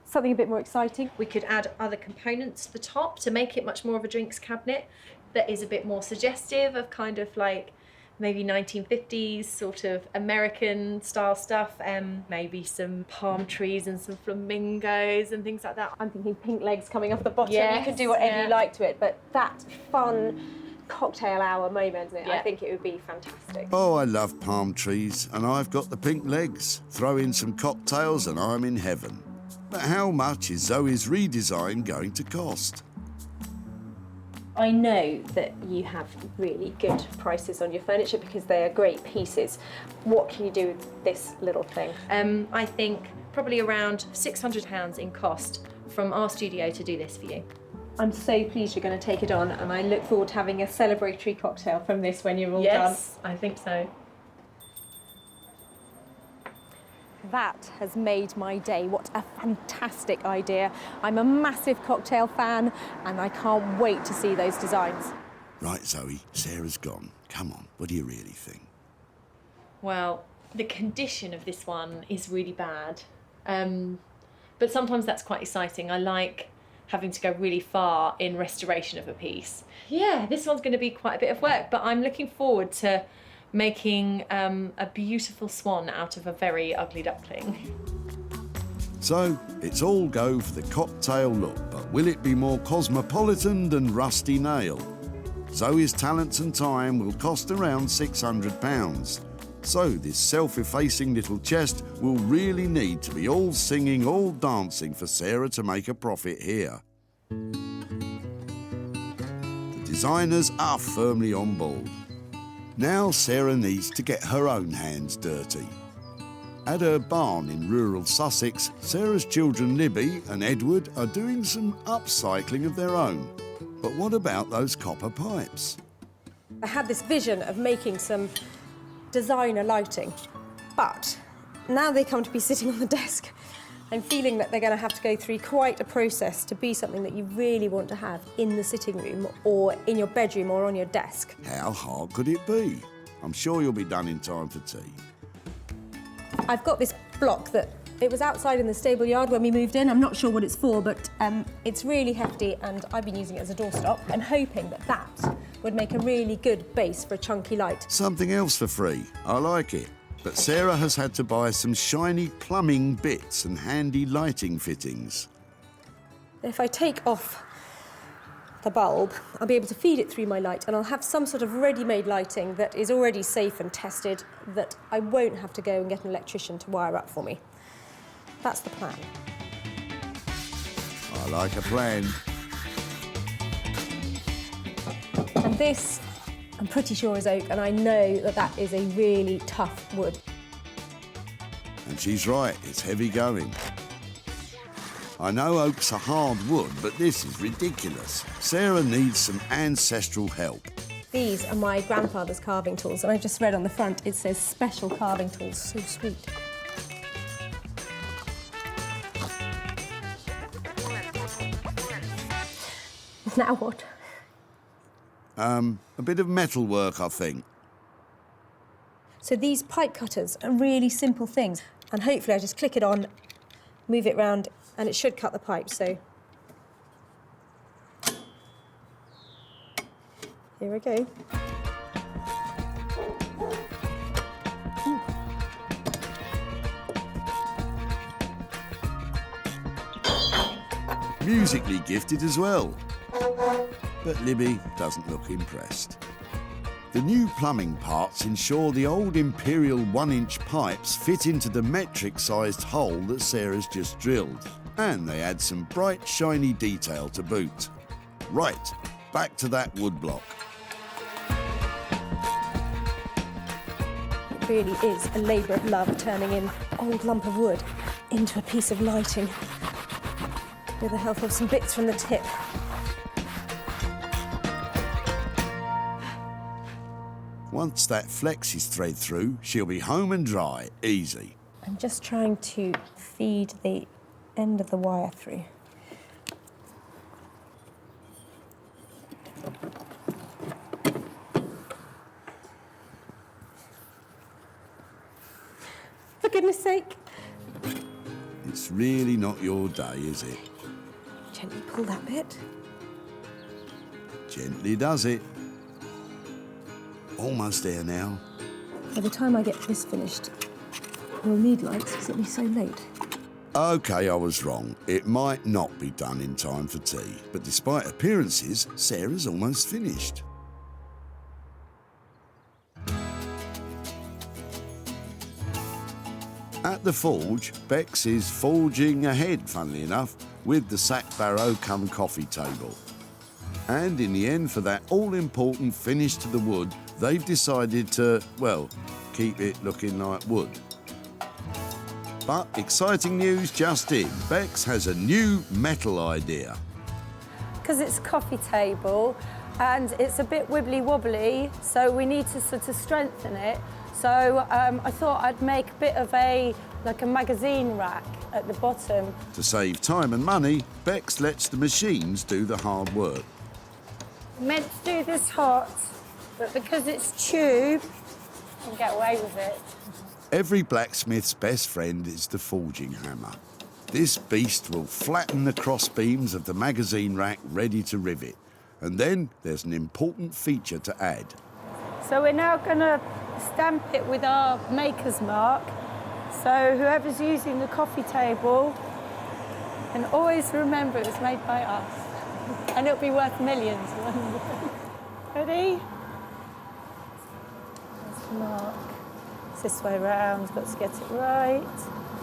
something a bit more exciting. We could add other components to the top to make it much more of a drinks cabinet that is a bit more suggestive of kind of like maybe 1950s sort of American style stuff, maybe some palm trees and some flamingos and things like that. I'm thinking pink legs coming off the bottom. Yes, you could do whatever you like to it, but that fun cocktail hour moment, I think it would be fantastic. Oh, I love palm trees, and I've got the pink legs. Throw in some cocktails and I'm in heaven. But how much is Zoe's redesign going to cost? I know that you have really good prices on your furniture because they are great pieces. What can you do with this little thing? I think probably around £600 in cost from our studio to do this for you. I'm so pleased you're going to take it on, and I look forward to having a celebratory cocktail from this when you're all done. Yes, I think so. That has made my day. What a fantastic idea. I'm a massive cocktail fan, and I can't wait to see those designs. Right, Zoe, Sarah's gone. Come on, what do you really think? Well, the condition of this one is really bad. But sometimes that's quite exciting. I like having to go really far in restoration of a piece. Yeah, this one's going to be quite a bit of work, but I'm looking forward to making a beautiful swan out of a very ugly duckling. So, it's all go for the cocktail look, but will it be more cosmopolitan than Rusty Nail? Zoe's talents and time will cost around £600. So this self-effacing little chest will really need to be all singing, all dancing for Sarah to make a profit here. The designers are firmly on board. Now Sarah needs to get her own hands dirty. At her barn in rural Sussex, Sarah's children Libby and Edward are doing some upcycling of their own. But what about those copper pipes? I had this vision of making some designer lighting, but now they come to be sitting on the desk. I'm feeling that they're going to have to go through quite a process to be something that you really want to have in the sitting room or in your bedroom or on your desk. How hard could it be? I'm sure you'll be done in time for tea. I've got this block that it was outside in the stable yard when we moved in. I'm not sure what it's for, but it's really hefty and I've been using it as a doorstop. I'm hoping that that would make a really good base for a chunky light. Something else for free. I like it. But Sarah has had to buy some shiny plumbing bits and handy lighting fittings. If I take off the bulb, I'll be able to feed it through my light and I'll have some sort of ready-made lighting that is already safe and tested that I won't have to go and get an electrician to wire up for me. That's the plan. I like a plan. And this, I'm pretty sure is oak, and I know that that is a really tough wood. And she's right, it's heavy going. I know oak's a hard wood, but this is ridiculous. Sarah needs some ancestral help. These are my grandfather's carving tools, and I just read on the front it says special carving tools. So sweet. Now what? A bit of metal work, I think. So these pipe cutters are really simple things, and hopefully I just click it on, move it round, and it should cut the pipe, so. Here we go. Musically gifted as well. But Libby doesn't look impressed. The new plumbing parts ensure the old Imperial 1-inch pipes fit into the metric-sized hole that Sarah's just drilled. And they add some bright, shiny detail to boot. Right, back to that woodblock. It really is a labour of love turning an old lump of wood into a piece of lighting with the help of some bits from the tip. Once that flex is thread through, she'll be home and dry, easy. I'm just trying to feed the end of the wire through. For goodness sake. It's really not your day, is it? Gently pull that bit. Gently does it. Almost there now. By the time I get this finished, we'll need lights because it'll be so late. OK, I was wrong. It might not be done in time for tea, but despite appearances, Sarah's almost finished. At the forge, Bex is forging ahead, funnily enough, with the sack barrow come coffee table. And in the end, for that all-important finish to the wood, they've decided to, well, keep it looking like wood. But exciting news just in. Bex has a new metal idea. Because it's a coffee table and it's a bit wibbly-wobbly, so we need to sort of strengthen it. So I thought I'd make a bit of like a magazine rack at the bottom. To save time and money, Bex lets the machines do the hard work. I'm meant to do this hot, but because it's tube, I can get away with it. Every blacksmith's best friend is the forging hammer. This beast will flatten the cross beams of the magazine rack ready to rivet. And then there's an important feature to add. So we're now going to stamp it with our maker's mark. So whoever's using the coffee table can always remember it was made by us. And it'll be worth millions. Ready? There's the mark. It's this way round, got to get it right.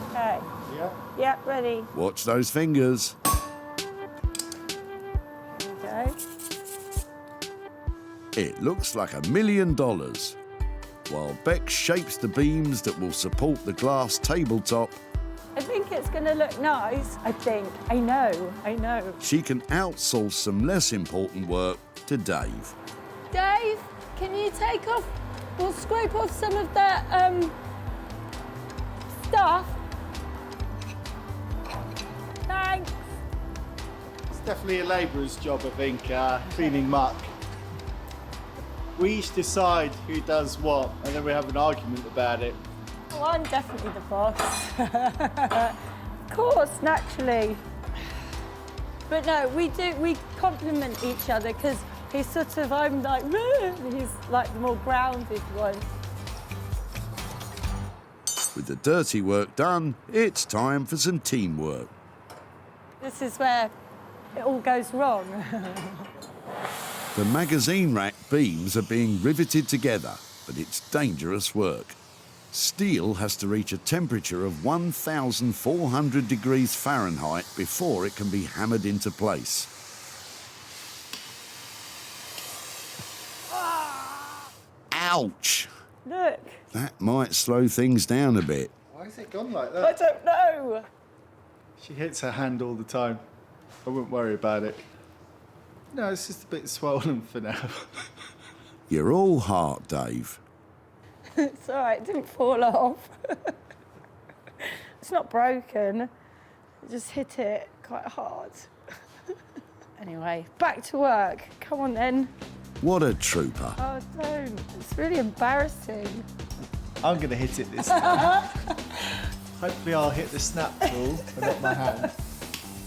Okay. Yeah. Yeah, ready. Watch those fingers. There we go. It looks like $1 million. While Bex shapes the beams that will support the glass tabletop, I think it's going to look nice. I think. I know. she can outsource some less important work to Dave. Dave, can you take off, we'll scrape off some of that stuff. Thanks. It's definitely a labourer's job, I think, cleaning muck. We each decide who does what, and then we have an argument about it. Well, I'm definitely the boss. Of course, naturally. But no, we compliment each other because he's sort of, I'm like, he's like the more grounded one. With the dirty work done, it's time for some teamwork. This is where it all goes wrong. The magazine rack beams are being riveted together, but it's dangerous work. Steel has to reach a temperature of 1,400 degrees Fahrenheit before it can be hammered into place. Ouch! Look. That might slow things down a bit. Why has it gone like I that? don't know. She hits her hand all the time. I wouldn't worry about it. No, it's just a bit swollen for now. You're all heart, Dave. It's all right, it didn't fall off. It's not broken. I just hit it quite hard. Anyway, back to work. Come on then. What a trooper. Oh, don't. It's really embarrassing. I'm going to hit it this time. Hopefully I'll hit the snap tool and not my hand.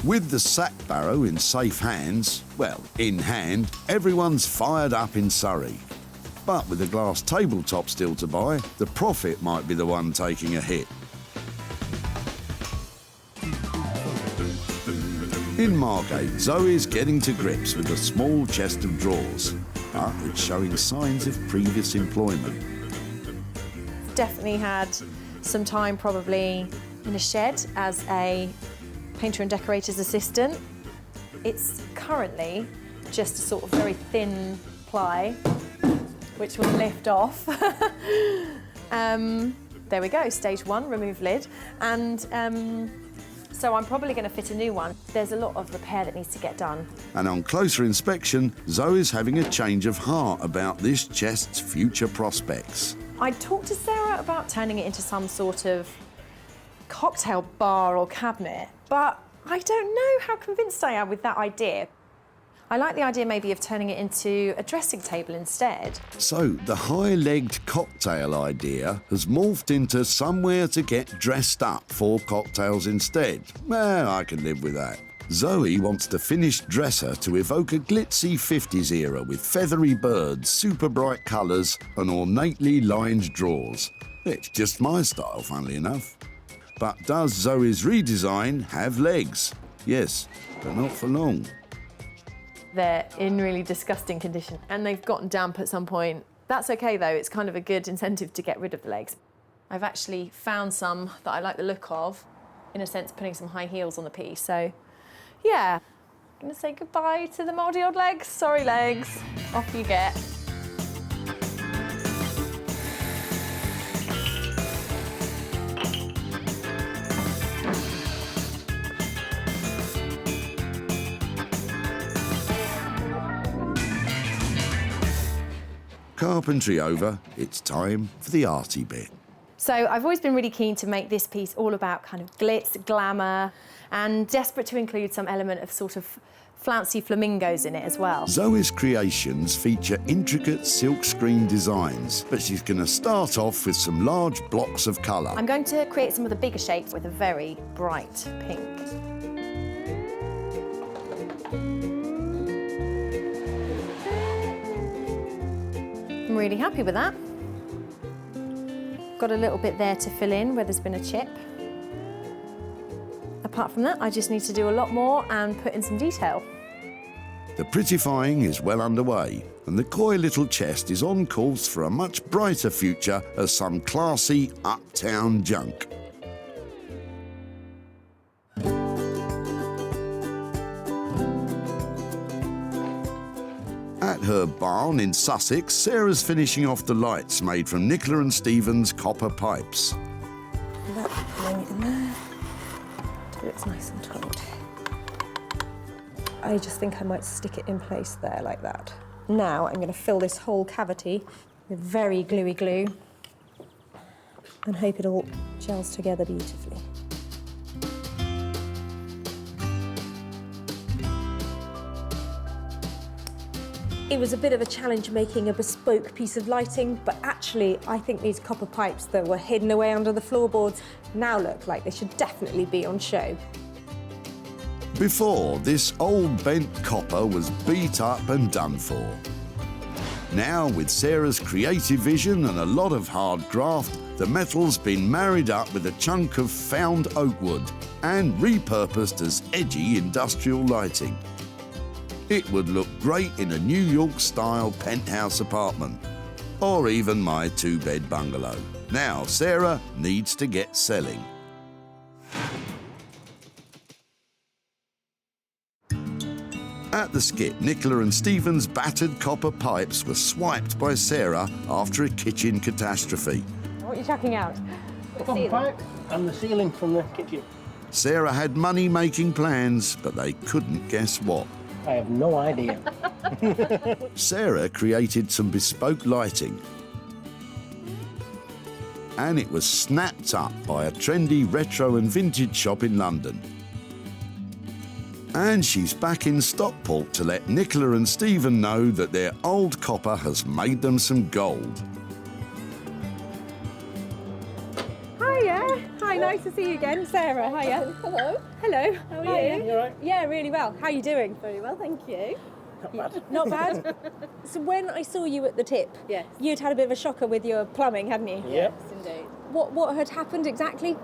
With the sack barrow in safe hands, well, in hand, everyone's fired up in Surrey. But with a glass tabletop still to buy, the profit might be the one taking a hit. In Margate, Zoe's getting to grips with a small chest of drawers, but it's showing signs of previous employment. Definitely had some time probably in a shed as a painter and decorator's assistant. It's currently just a sort of very thin ply, which will lift off. There we go, stage 1, remove lid. And so I'm probably going to fit a new one. There's a lot of repair that needs to get done. And on closer inspection, Zoe's having a change of heart about this chest's future prospects. I talked to Sarah about turning it into some sort of cocktail bar or cabinet, but I don't know how convinced I am with that idea. I like the idea maybe of turning it into a dressing table instead. So the high-legged cocktail idea has morphed into somewhere to get dressed up for cocktails instead. Well, I can live with that. Zoe wants the finished dresser to evoke a glitzy 50s era with feathery birds, super bright colours and ornately lined drawers. It's just my style, funnily enough. But does Zoe's redesign have legs? Yes, but not for long. They're in really disgusting condition and they've gotten damp at some point. That's okay though, it's kind of a good incentive to get rid of the legs. I've actually found some that I like the look of, in a sense putting some high heels on the piece, so yeah. I'm gonna say goodbye to the mouldy old legs. Sorry legs, off you get. Carpentry over, it's time for the arty bit. So I've always been really keen to make this piece all about kind of glitz, glamour, and desperate to include some element of sort of flouncy flamingos in it as well. Zoe's creations feature intricate silkscreen designs, but she's going to start off with some large blocks of colour. I'm going to create some of the bigger shapes with a very bright pink. I'm really happy with that. Got a little bit there to fill in where there's been a chip. Apart from that, I just need to do a lot more and put in some detail. The prettifying is well underway, and the coy little chest is on course for a much brighter future as some classy uptown junk. At her barn in Sussex, Sarah's finishing off the lights made from Nicola and Stephen's copper pipes. Bring it in there. So it's nice and taut. I just think I might stick it in place there like that. Now I'm going to fill this whole cavity with very gluey glue and hope it all gels together beautifully. It was a bit of a challenge making a bespoke piece of lighting, but actually I think these copper pipes that were hidden away under the floorboards now look like they should definitely be on show. Before, this old bent copper was beat up and done for. Now, with Sarah's creative vision and a lot of hard graft, the metal's been married up with a chunk of found oak wood and repurposed as edgy industrial lighting. It would look great in a New York-style penthouse apartment, or even my two-bed bungalow. Now, Sarah needs to get selling. At the skip, Nicola and Stephen's battered copper pipes were swiped by Sarah after a kitchen catastrophe. What are you chucking out? The copper pipe and the ceiling from the kitchen. Sarah had money-making plans, but they couldn't guess what. I have no idea. Sarah created some bespoke lighting, and it was snapped up by a trendy retro and vintage shop in London. And she's back in Stockport to let Nicola and Stephen know that their old copper has made them some gold. Hiya. Hi, nice to see you again. Sarah, hiya. Hello. Hello. How are Hiya. you? You all right? Yeah, really well. How are you doing? Very well, thank you. Not bad. Not bad? So when I saw you at the tip, Yes. you'd had a bit of a shoker with your plumbing, hadn't you? Yes, indeed. What had happened exactly?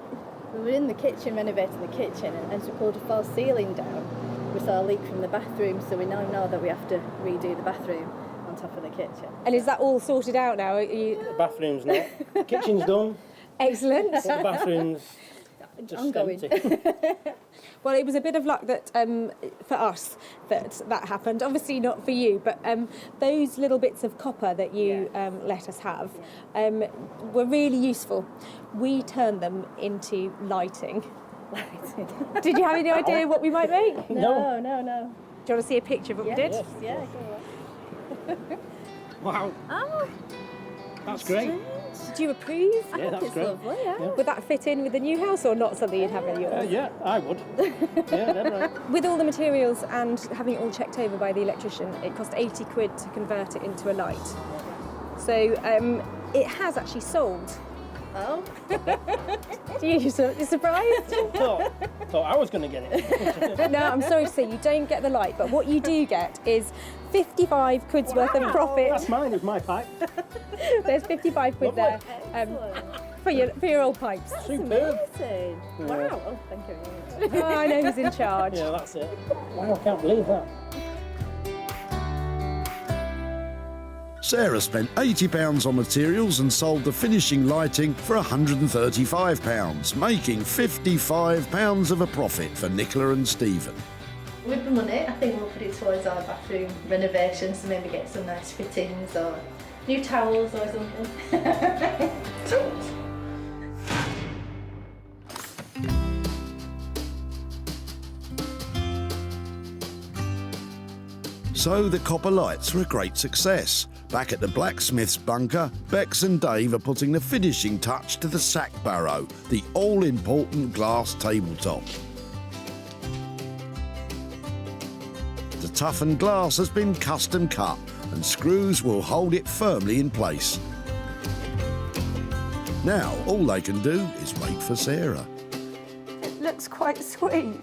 We were in the kitchen, renovating the kitchen, and as we pulled a false ceiling down, we saw a leak from the bathroom, so we now know that we have to redo the bathroom on top of the kitchen. And is that all sorted out now? The bathroom's not. The kitchen's done. Excellent. But the bathroom's just Ongoing. empty. Well, it was a bit of luck that for us that happened. Obviously not for you, but those little bits of copper that you let us have were really useful. We turned them into lighting. Did you have any idea what we might make? No. Do you want to see a picture of what we did? Yes, yeah, go on. Wow. Oh, That's great. Do you approve? Yeah, that's it's great. lovely, yeah. Would that fit in with the new house or not something you'd have in yours? Yeah, I would. Yeah, dead right. With all the materials and having it all checked over by the electrician, it cost 80 quid to convert it into a light. So it has actually sold. Oh. You're surprised? Thought I was going to get it. No, I'm sorry to say you don't get the light, but what you do get is 55 quid's worth of profit. That's mine, it's my pipe. There's 55 quid there for your old pipes. Superb. Amazing. Yeah. Wow. Oh, thank you very much. Oh, I know who's in charge. Yeah, that's it. Wow, I can't believe that. Sarah spent £80 on materials and sold the finishing lighting for £135, making £55 of a profit for Nicola and Stephen. With the money, I think we'll put it towards our bathroom renovations, so maybe get some nice fittings or new towels or something. So the copper lights were a great success. Back at the blacksmith's bunker, Bex and Dave are putting the finishing touch to the sack barrow, the all-important glass tabletop. The toughened glass has been custom cut and screws will hold it firmly in place. Now all they can do is wait for Sarah. It looks quite sweet.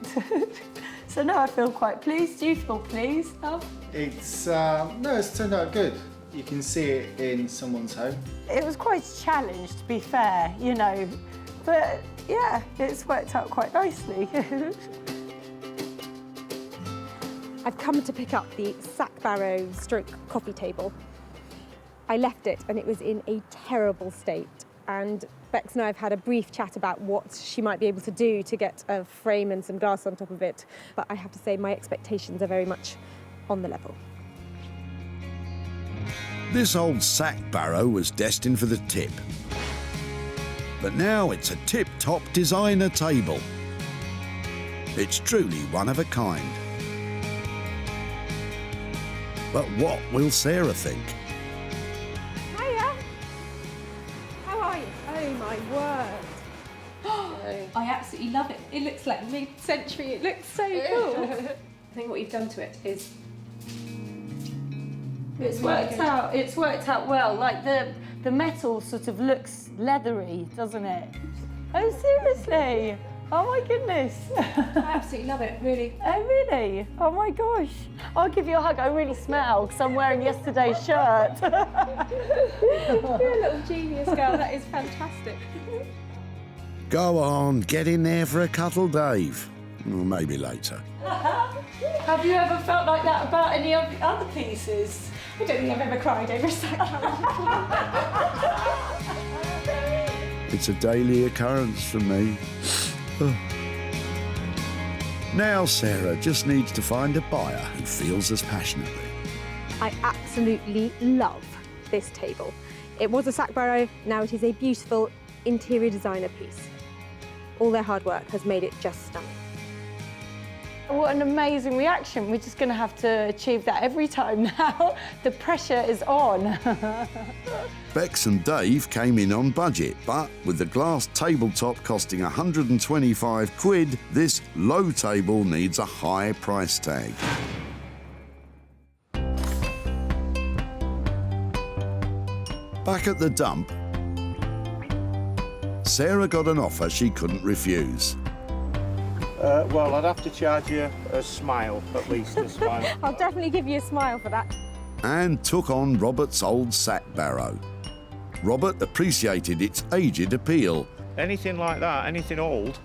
So now I feel quite pleased. Do you feel pleased, love? It's turned out good. You can see it in someone's home. It was quite a challenge, to be fair, you know, but yeah, it's worked out quite nicely. I've come to pick up the sack barrow stroke coffee table. I left it and it was in a terrible state, and Bex and I have had a brief chat about what she might be able to do to get a frame and some glass on top of it, but I have to say my expectations are very much on the level. This old sack barrow was destined for the tip. But now it's a tip-top designer table. It's truly one of a kind. But what will Sarah think? Hiya! How are you? Oh my word! I absolutely love it. It looks like mid-century. It looks so cool. I think what you've done to it is It's worked out well. Like the metal sort of looks leathery, doesn't it? Oh, seriously? Oh my goodness. I absolutely love it, really. Oh really? Oh my gosh. I'll give you a hug. I really smell because I'm wearing yesterday's shirt. You're a little genius, girl. That is fantastic. Go on, get in there for a cuddle, Dave. Or maybe later. Have you ever felt like that about any of the other pieces? I don't think I've ever cried over a sack barrow. It's a daily occurrence for me. Now Sarah just needs to find a buyer who feels as passionately. I absolutely love this table. It was a sack barrow, now it is a beautiful interior designer piece. All their hard work has made it just stunning. What an amazing reaction. We're just going to have to achieve that every time now. The pressure is on. Bex and Dave came in on budget, but with the glass tabletop costing 125 quid, this low table needs a high price tag. Back at the dump, Sarah got an offer she couldn't refuse. Well, I'd have to charge you a smile, at least a smile. I'll definitely give you a smile for that. And took on Robert's old sack barrow. Robert appreciated its aged appeal. Anything like that, anything old,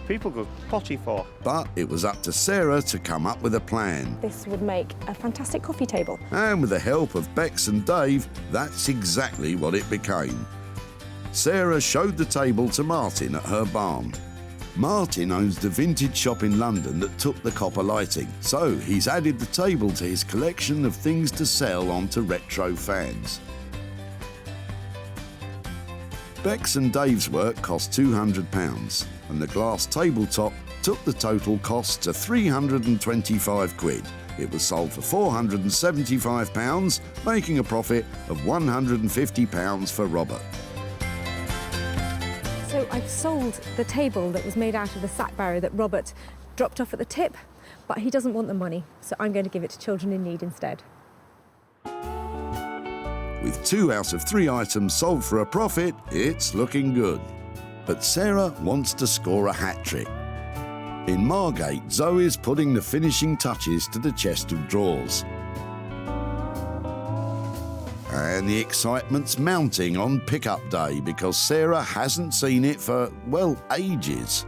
people go potty for. But it was up to Sarah to come up with a plan. This would make a fantastic coffee table. And with the help of Bex and Dave, that's exactly what it became. Sarah showed the table to Martin at her barn. Martin owns the vintage shop in London that took the copper lighting, so he's added the table to his collection of things to sell onto retro fans. Bex and Dave's work cost £200, and the glass tabletop took the total cost to 325 quid. It was sold for £475, making a profit of £150 for Robert. So I've sold the table that was made out of the sack barrow that Robert dropped off at the tip, but he doesn't want the money, so I'm going to give it to children in need instead. With 2 out of 3 items sold for a profit, it's looking good. But Sarah wants to score a hat-trick. In Margate, Zoe's putting the finishing touches to the chest of drawers. And the excitement's mounting on pick-up day because Sarah hasn't seen it for, well, ages.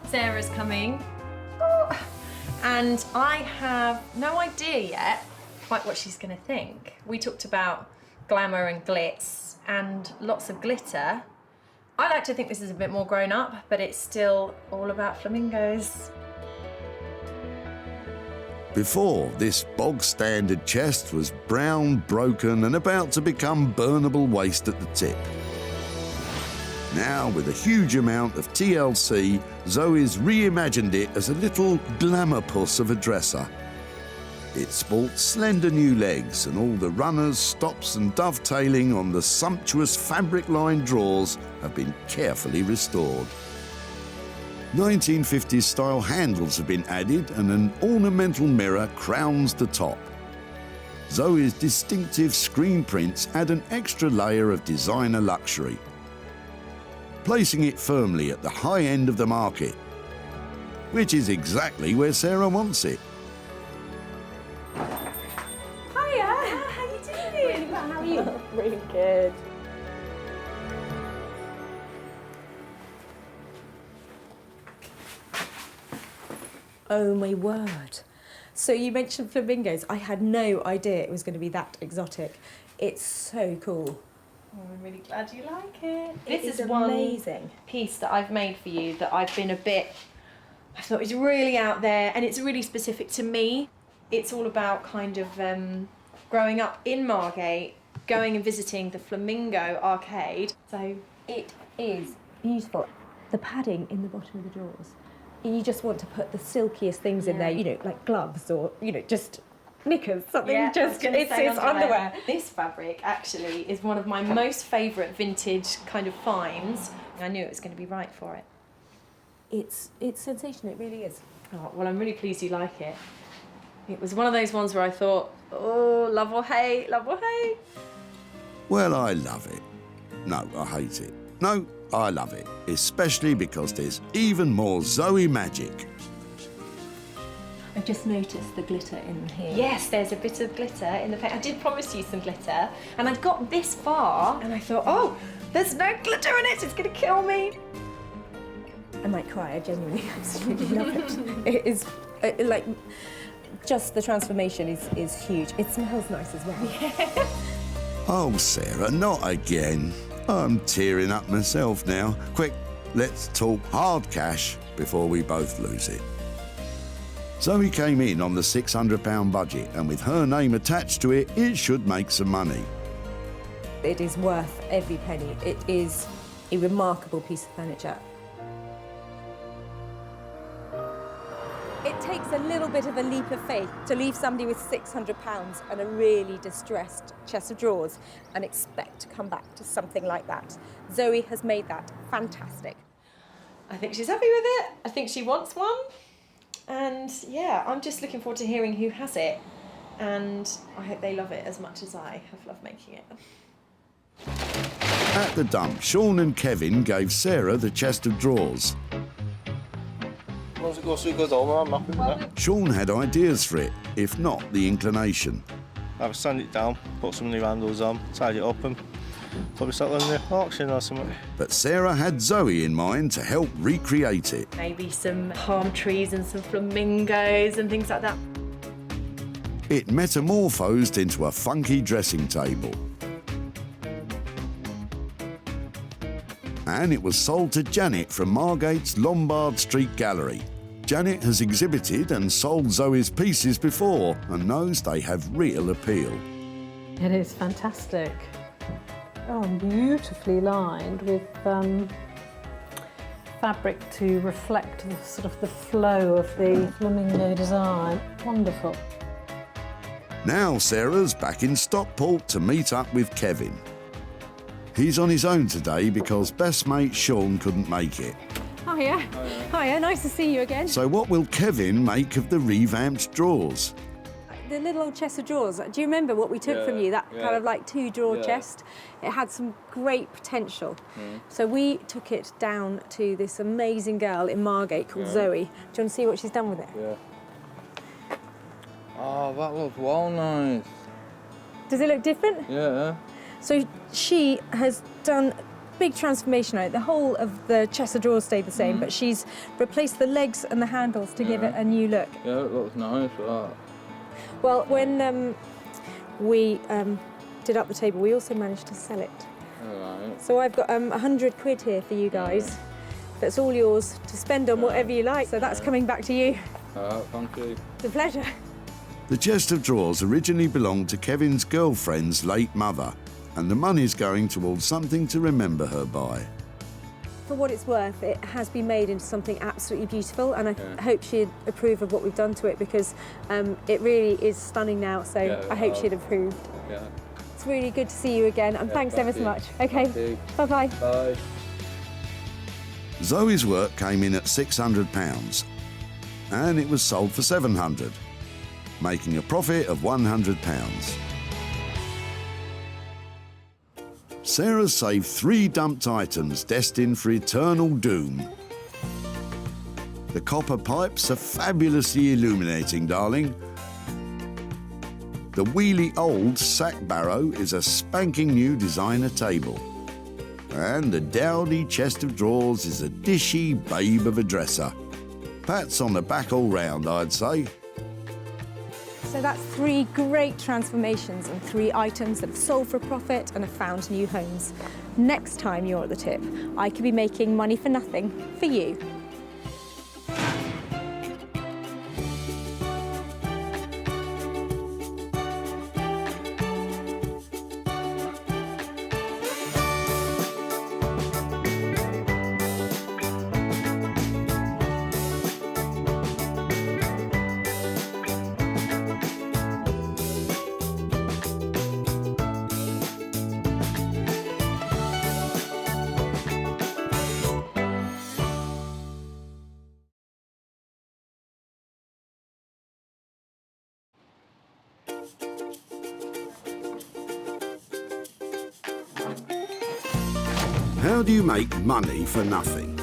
Sarah's coming. Oh. And I have no idea yet quite what she's going to think. We talked about glamour and glitz and lots of glitter. I like to think this is a bit more grown up, but it's still all about flamingos. Before, this bog-standard chest was brown, broken and about to become burnable waste at the tip. Now, with a huge amount of TLC, Zoe's reimagined it as a little glamour puss of a dresser. It sports slender new legs and all the runners, stops and dovetailing on the sumptuous fabric-lined drawers have been carefully restored. 1950s style handles have been added and an ornamental mirror crowns the top. Zoe's distinctive screen prints add an extra layer of designer luxury, placing it firmly at the high end of the market, which is exactly where Sarah wants it. Hiya, how are you doing? How are you? Really good. Oh my word. So you mentioned flamingos. I had no idea it was going to be that exotic. It's so cool. Oh, I'm really glad you like it. It This is is one amazing. piece that I've made for you that I've been I thought it's really out there and it's really specific to me. It's all about kind of growing up in Margate, going and visiting the Flamingo arcade. So it is beautiful. The padding in the bottom of the drawers. You just want to put the silkiest things in there, you know, like gloves or, you know, just knickers, something it's underwear. This fabric actually is one of my most favourite vintage kind of finds. I knew it was going to be right for it. It's sensational, it really is. Oh, well, I'm really pleased you like it. It was one of those ones where I thought, oh, love or hate, love or hate. Well, I love it. No, I hate it. No, I love it, especially because there's even more Zoe magic. I just noticed the glitter in here. Yes, there's a bit of glitter in the paint. I did promise you some glitter, and I got this far, and I thought, oh, there's no glitter in it, it's going to kill me. I might cry, I genuinely absolutely love it. It is, like, just the transformation is huge. It smells nice as well. Yeah. Oh, Sarah, not again. I'm tearing up myself now. Quick, let's talk hard cash before we both lose it. Zoe came in on the £600 budget, and with her name attached to it, it should make some money. It is worth every penny. It is a remarkable piece of furniture. takes a little bit of a leap of faith to leave somebody with £600 and a really distressed chest of drawers and expect to come back to something like that. Zoe has made that fantastic. I think she's happy with it. I think she wants one. And yeah, I'm just looking forward to hearing who has it. And I hope they love it as much as I have loved making it. At the dump, Sean and Kevin gave Sarah the chest of drawers. Once it goes through, it goes over. I'm happy with that. Sean had ideas for it, if not the inclination. I've sand it down, put some new handles on, tied it up and probably sell it on the auction or something. But Sarah had Zoe in mind to help recreate it. Maybe some palm trees and some flamingos and things like that. It metamorphosed into a funky dressing table. And it was sold to Janet from Margate's Lombard Street Gallery. Janet has exhibited and sold Zoe's pieces before and knows they have real appeal. It is fantastic. Oh, beautifully lined with fabric to reflect the sort of the flow of the flamingo design. Wonderful. Now Sarah's back in Stockport to meet up with Kevin. He's on his own today because best mate Sean couldn't make it. Hiya. Hiya, nice to see you again. So what will Kevin make of the revamped drawers? The little old chest of drawers, do you remember what we took from you? That kind of like 2-drawer chest? It had some great potential. So we took it down to this amazing girl in Margate called Zoe. Do you want to see what she's done with it? Yeah. Oh, that looks well nice. Does it look different? Yeah. So she has done big transformation on it. The whole of the chest of drawers stayed the same, but she's replaced the legs and the handles to give it a new look. Yeah, it looks nice, that. Well, when we did up the table, we also managed to sell it. Alright. So I've got £100 here for you guys. That's all yours to spend on whatever you like. So that's coming back to you. Thank you. It's a pleasure. The chest of drawers originally belonged to Kevin's girlfriend's late mother, and the money's going towards something to remember her by. For what it's worth, it has been made into something absolutely beautiful, and I hope she'd approve of what we've done to it, because it really is stunning now, so I hope she'd approve. Yeah. It's really good to see you again, and thanks ever so much. Okay, bye-bye. Bye. Zoe's work came in at £600, and it was sold for £700, making a profit of £100. Sarah's saved 3 dumped items destined for eternal doom. The copper pipes are fabulously illuminating, darling. The wheelie old sack barrow is a spanking new designer table. And the dowdy chest of drawers is a dishy babe of a dresser. Pats on the back all round, I'd say. So that's 3 great transformations and 3 items that have sold for a profit and have found new homes. Next time you're at the tip, I could be making money for nothing for you. How do you make money for nothing?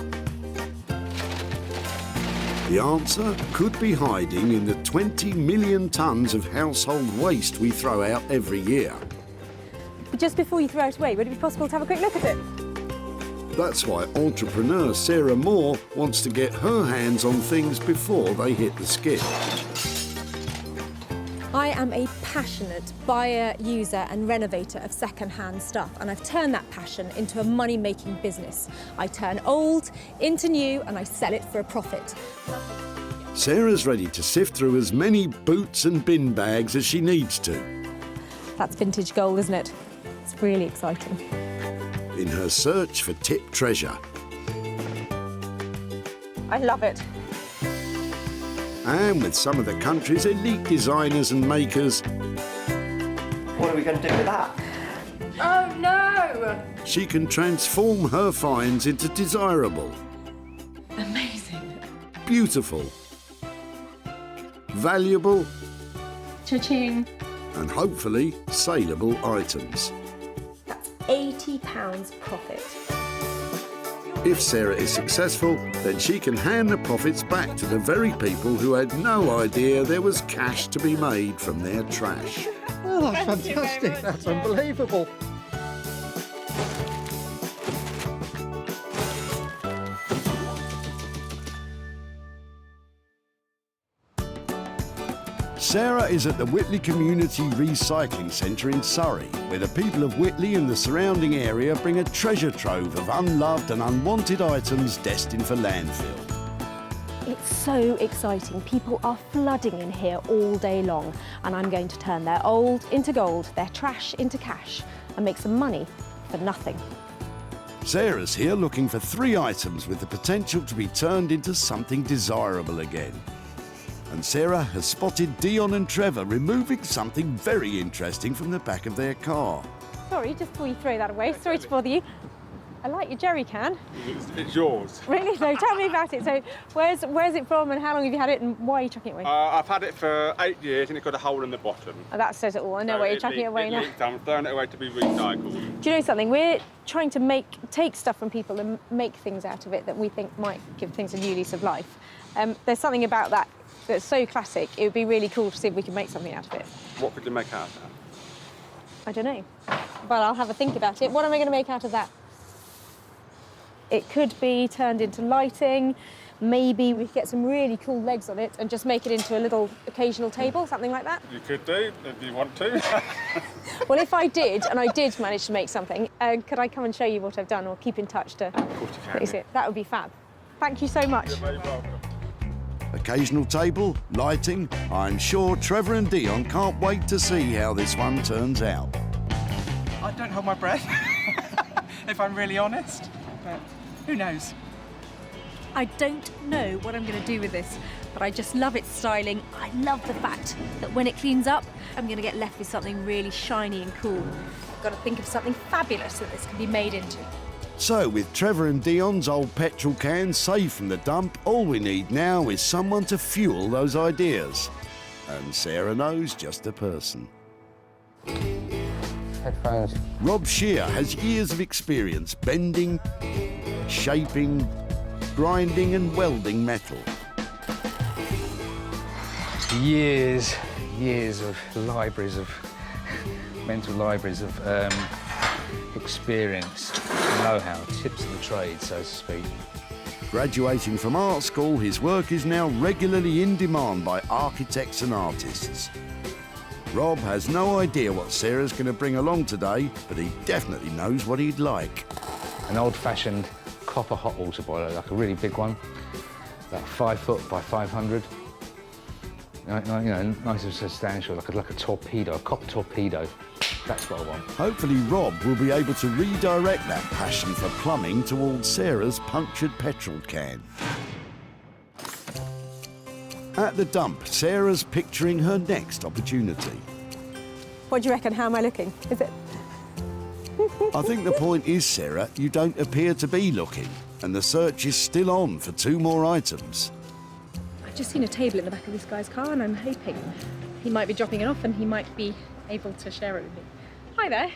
The answer could be hiding in the 20 million tonnes of household waste we throw out every year. But just before you throw it away, would it be possible to have a quick look at it? That's why entrepreneur Sarah Moore wants to get her hands on things before they hit the skip. I am a passionate buyer, user and renovator of second-hand stuff, and I've turned that passion into a money-making business. I turn old into new and I sell it for a profit. Sarah's ready to sift through as many boots and bin bags as she needs to. That's vintage gold, isn't it? It's really exciting. In her search for tip treasure. I love it. And with some of the country's elite designers and makers, What are we going to do with that? Oh no! she can transform her finds into desirable, Amazing. beautiful, valuable, Cha-ching. and hopefully saleable items. That's £80 profit. If Sarah is successful, then she can hand the profits back to the very people who had no idea there was cash to be made from their trash. Oh, that's fantastic. That's unbelievable. Sarah is at the Whitley Community Recycling Centre in Surrey, where the people of Whitley and the surrounding area bring a treasure trove of unloved and unwanted items destined for landfill. It's so exciting. People are flooding in here all day long, and I'm going to turn their old into gold, their trash into cash, and make some money for nothing. Sarah's here looking for 3 items with the potential to be turned into something desirable again. And Sarah has spotted Dion and Trevor removing something very interesting from the back of their car. Sorry, just before you throw that away, sorry to bother you. I like your jerry can. It's yours. Really? No, tell me about it. So where's it from and how long have you had it and why are you chucking it away? I've had it for 8 years and it's got a hole in the bottom. Oh, that says it all. I know why you're chucking it away now. I'm throwing it away to be recycled. Do you know something? We're trying to take stuff from people and make things out of it that we think might give things a new lease of life. There's something about that that's so classic. It would be really cool to see if we can make something out of it. What could you make out of that? I don't know. But I'll have a think about it. What am I going to make out of that? It could be turned into lighting. Maybe we could get some really cool legs on it and just make it into a little occasional table, something like that. You could do, if you want to. Well, if I did, and I did manage to make something, could I come and show you what I've done or keep in touch to... Of course you can. See it? That would be fab. Thank you so much. You're very welcome. Occasional table, lighting. I'm sure Trevor and Dion can't wait to see how this one turns out. I don't hold my breath, if I'm really honest, but who knows? I don't know what I'm going to do with this, but I just love its styling. I love the fact that when it cleans up, I'm going to get left with something really shiny and cool. I've got to think of something fabulous that this can be made into. So, with Trevor and Dion's old petrol cans saved from the dump, all we need now is someone to fuel those ideas. And Sarah knows just the person. Headphones. Rob Shear has years of experience bending, shaping, grinding and welding metal. Years of libraries of mental libraries of experience, know-how, tips of the trade, so to speak. Graduating from art school, his work is now regularly in demand by architects and artists. Rob has no idea what Sarah's going to bring along today, but he definitely knows what he'd like. An old-fashioned copper hot water boiler, like a really big one, about 5 foot by 500. You know, nice and substantial, like a torpedo, a copper torpedo. That's what I want. Hopefully Rob will be able to redirect that passion for plumbing towards Sarah's punctured petrol can. At the dump, Sarah's picturing her next opportunity. What do you reckon? How am I looking? Is it? I think the point is, Sarah, you don't appear to be looking, and the search is still on for 2 more items. I've just seen a table in the back of this guy's car and I'm hoping he might be dropping it off and he might be able to share it with me. Hi there.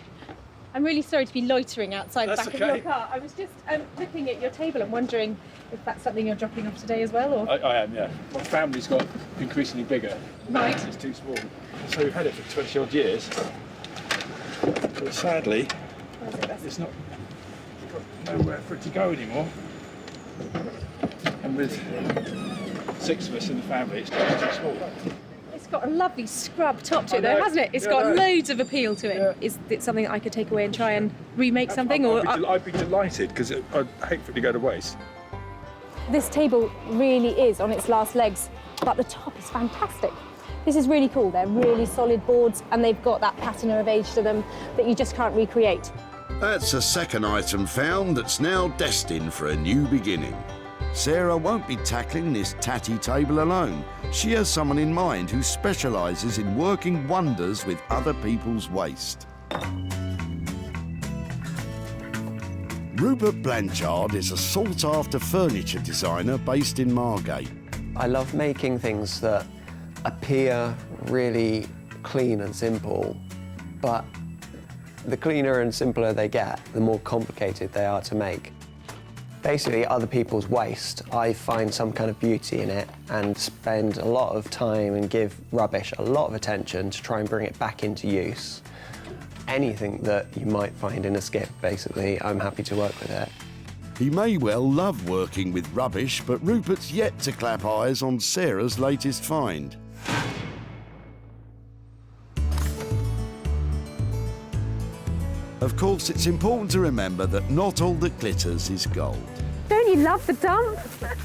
I'm really sorry to be loitering outside the back of your car. I was just looking at your table and wondering if that's something you're dropping off today as well, or...? I am, yeah. My family's got increasingly bigger. Right. It's too small. So we've had it for 20 odd years. But sadly, it's not got nowhere for it to go anymore. And with 6 of us in the family, it's just too small. It's got a lovely scrub top to it though, hasn't it? It's got loads of appeal to it. Yeah. Is it something that I could take away and try and remake something? I'd be delighted, because I'd hate for it to go to waste. This table really is on its last legs, but the top is fantastic. This is really cool. They're really solid boards and they've got that patina of age to them that you just can't recreate. That's a second item found that's now destined for a new beginning. Sarah won't be tackling this tatty table alone. She has someone in mind who specialises in working wonders with other people's waste. Rupert Blanchard is a sought-after furniture designer based in Margate. I love making things that appear really clean and simple, but the cleaner and simpler they get, the more complicated they are to make. Basically, other people's waste, I find some kind of beauty in it and spend a lot of time and give rubbish a lot of attention to try and bring it back into use. Anything that you might find in a skip, basically, I'm happy to work with it. He may well love working with rubbish, but Rupert's yet to clap eyes on Sarah's latest find. Of course, it's important to remember that not all that glitters is gold. Don't you love the dump?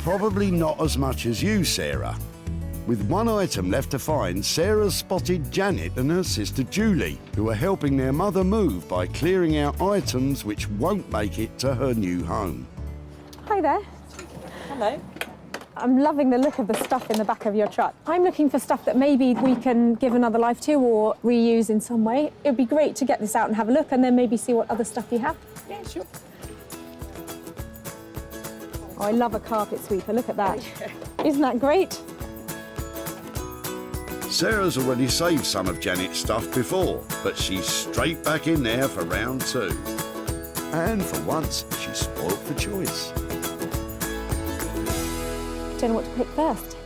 Probably not as much as you, Sarah. With one item left to find, Sarah spotted Janet and her sister Julie, who are helping their mother move by clearing out items which won't make it to her new home. Hi there. Hello. I'm loving the look of the stuff in the back of your truck. I'm looking for stuff that maybe we can give another life to or reuse in some way. It would be great to get this out and have a look and then maybe see what other stuff you have. Yeah, sure. Oh, I love a carpet sweeper, look at that. Isn't that great? Sarah's already saved some of Janet's stuff before, but she's straight back in there for round 2. And for once, she's spoilt for choice. Don't know what to pick first.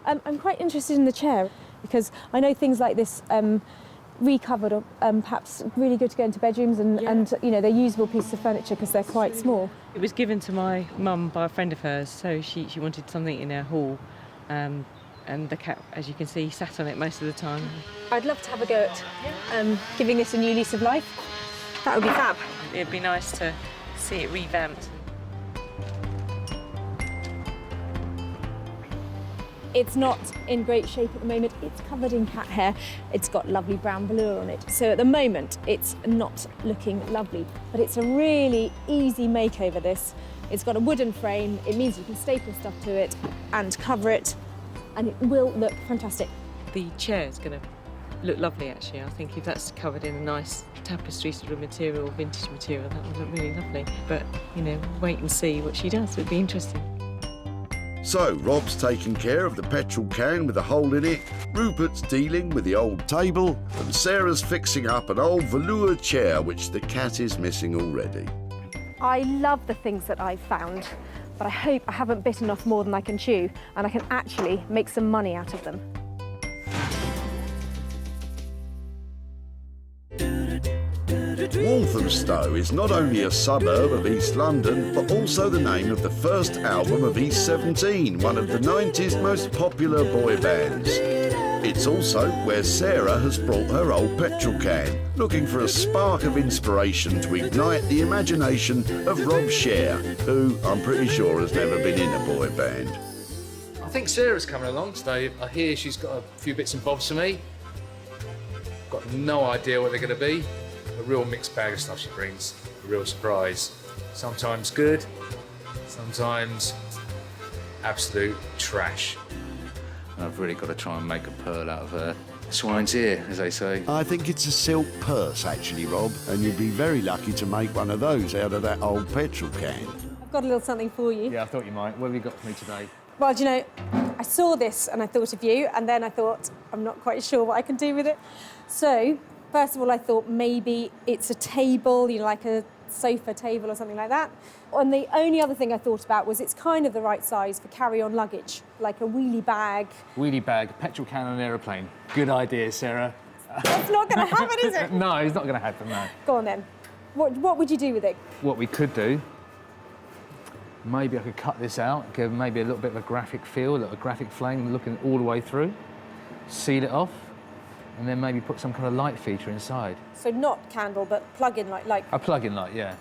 I'm quite interested in the chair because I know things like this recovered are perhaps really good to go into bedrooms and you know, they're usable pieces of furniture because they're quite small. It was given to my mum by a friend of hers, so she wanted something in her hall. And the cat, as you can see, sat on it most of the time. I'd love to have a go at giving this a new lease of life. That would be fab. It'd be nice to see it revamped. It's not in great shape at the moment. It's covered in cat hair. It's got lovely brown velour on it. So at the moment, it's not looking lovely, but it's a really easy makeover, this. It's got a wooden frame. It means you can staple stuff to it and cover it, and it will look fantastic. The chair is going to look lovely, actually. I think if that's covered in a nice tapestry sort of material, vintage material, that would look really lovely. But, you know, wait and see what she does. It'd be interesting. So, Rob's taking care of the petrol can with a hole in it, Rupert's dealing with the old table, and Sarah's fixing up an old velour chair which the cat is missing already. I love the things that I've found, but I hope I haven't bitten off more than I can chew and I can actually make some money out of them. Walthamstow is not only a suburb of East London, but also the name of the first album of East 17, one of the 90s most popular boy bands. It's also where Sarah has brought her old petrol can, looking for a spark of inspiration to ignite the imagination of Rob Sher, who I'm pretty sure has never been in a boy band. I think Sarah's coming along today. I hear she's got a few bits and bobs for me. Got no idea what they're going to be. A real mixed bag of stuff she brings. A real surprise. Sometimes good, sometimes absolute trash. And I've really got to try and make a pearl out of her swine's ear, as they say. I think it's a silk purse, actually, Rob, and you'd be very lucky to make one of those out of that old petrol can. I've got a little something for you. Yeah, I thought you might. What have you got for me today? Well, do you know, I saw this and I thought of you, and then I thought, I'm not quite sure what I can do with it. So, first of all, I thought maybe it's a table, you know, like a sofa table or something like that. And the only other thing I thought about was it's kind of the right size for carry-on luggage, like a wheelie bag. Wheelie bag, petrol can on an aeroplane. Good idea, Sarah. It's not going to happen, is it? No, it's not going to happen, no. Go on then. What would you do with it? What we could do, maybe I could cut this out, give maybe a little bit of a graphic feel, a little graphic flame looking all the way through, seal it off, and then maybe put some kind of light feature inside. So not candle, but plug-in light, like... A plug-in light, yeah.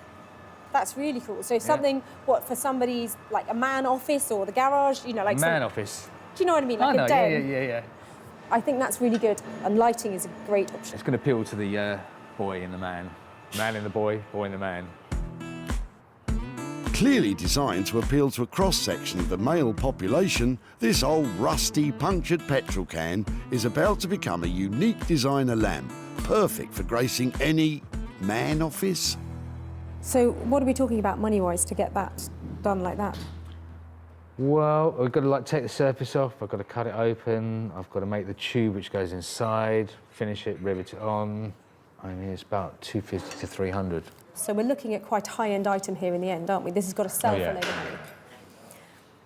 That's really cool. So something, what, for somebody's, like a man office or the garage, you know, like... Man office. Do you know what I mean? Like I know, a den. yeah. I think that's really good, and lighting is a great option. It's going to appeal to the boy in the man. Man in the boy, boy in the man. Clearly designed to appeal to a cross-section of the male population, this old rusty punctured petrol can is about to become a unique designer lamp, perfect for gracing any man office. So what are we talking about money-wise to get that done like that? Well, I've got to take the surface off, I've got to cut it open, I've got to make the tube which goes inside, finish it, rivet it on. I mean, it's about 250 to 300. So we're looking at quite a high-end item here in the end, aren't we? This has got to sell for a load of money.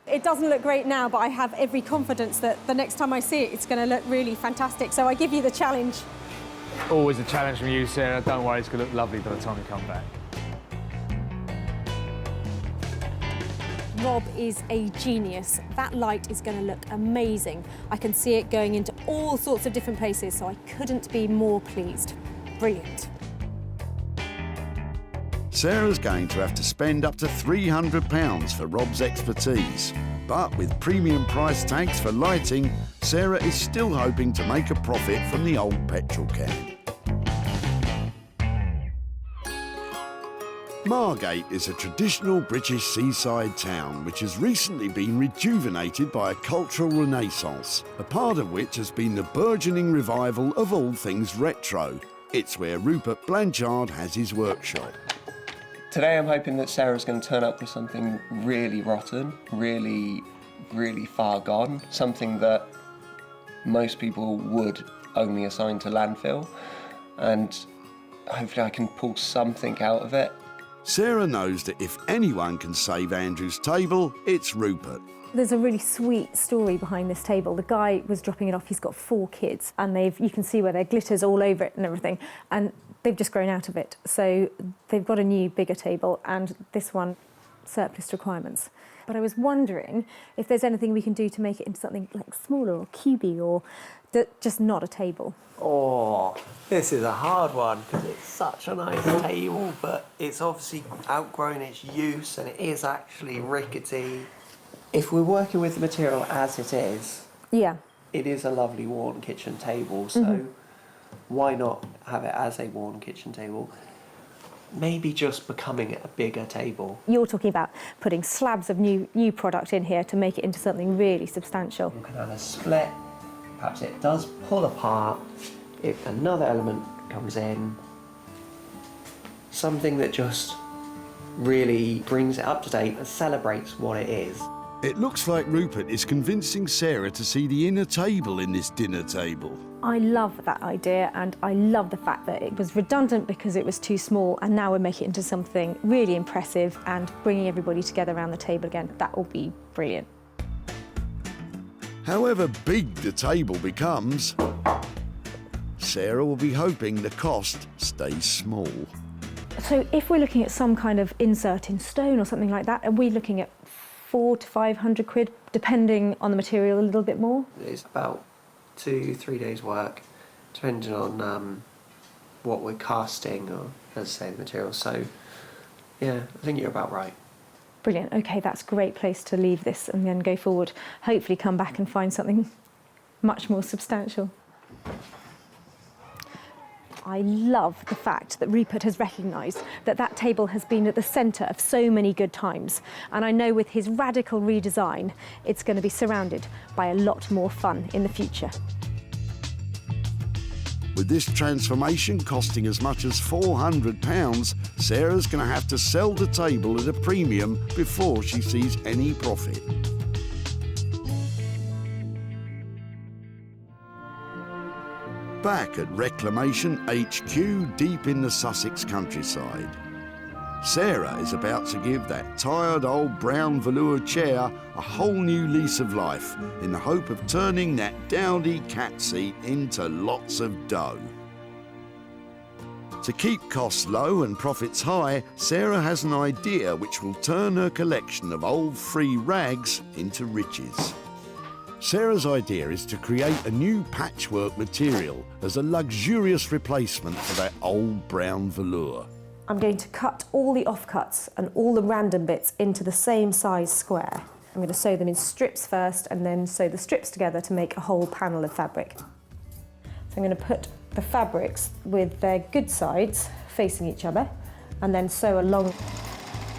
It doesn't look great now, but I have every confidence that the next time I see it, it's going to look really fantastic. So I give you the challenge. Always a challenge from you, Sarah. Don't worry, it's going to look lovely by the time we come back. Rob is a genius. That light is going to look amazing. I can see it going into all sorts of different places, so I couldn't be more pleased. Brilliant. Sarah's going to have to spend up to £300 for Rob's expertise. But with premium price tags for lighting, Sarah is still hoping to make a profit from the old petrol can. Margate is a traditional British seaside town which has recently been rejuvenated by a cultural renaissance, a part of which has been the burgeoning revival of all things retro. It's where Rupert Blanchard has his workshop. Today I'm hoping that Sarah's going to turn up with something really rotten, really far gone, something that most people would only assign to landfill, and hopefully I can pull something out of it. Sarah knows that if anyone can save Andrew's table, it's Rupert. There's a really sweet story behind this table. The guy was dropping it off, he's got 4 kids, and you can see where there glitters all over it and everything, and they've just grown out of it. So they've got a new, bigger table, and this one, surplus requirements. But I was wondering if there's anything we can do to make it into something like smaller or cubey, or just not a table. Oh, this is a hard one because it's such a nice table, but it's obviously outgrown its use and it is actually rickety. If we're working with the material as it is, yeah, it is a lovely worn kitchen table, so why not have it as a worn kitchen table? Maybe just becoming it a bigger table. You're talking about putting slabs of new product in here to make it into something really substantial. You can have a split, perhaps it does pull apart, if another element comes in, something that just really brings it up to date and celebrates what it is. It looks like Rupert is convincing Sarah to see the inner table in this dinner table. I love that idea, and I love the fact that it was redundant because it was too small, and now we're making it into something really impressive and bringing everybody together around the table again. That will be brilliant. However big the table becomes, Sarah will be hoping the cost stays small. So if we're looking at some kind of insert in stone or something like that, are we looking at 400 to 500 quid, depending on the material a little bit more? It's about 2-3 days work, depending on what we're casting or, as I say, the material. So, yeah, I think you're about right. Brilliant. OK, that's a great place to leave this and then go forward. Hopefully come back and find something much more substantial. I love the fact that Rupert has recognised that that table has been at the centre of so many good times. And I know with his radical redesign, it's going to be surrounded by a lot more fun in the future. With this transformation costing as much as £400, Sarah's going to have to sell the table at a premium before she sees any profit. Back at Reclamation HQ deep in the Sussex countryside, Sarah is about to give that tired old brown velour chair a whole new lease of life in the hope of turning that dowdy cat seat into lots of dough. To keep costs low and profits high, Sarah has an idea which will turn her collection of old free rags into riches. Sarah's idea is to create a new patchwork material as a luxurious replacement for that old brown velour. I'm going to cut all the offcuts and all the random bits into the same size square. I'm going to sew them in strips first and then sew the strips together to make a whole panel of fabric. So I'm going to put the fabrics with their good sides facing each other and then sew along.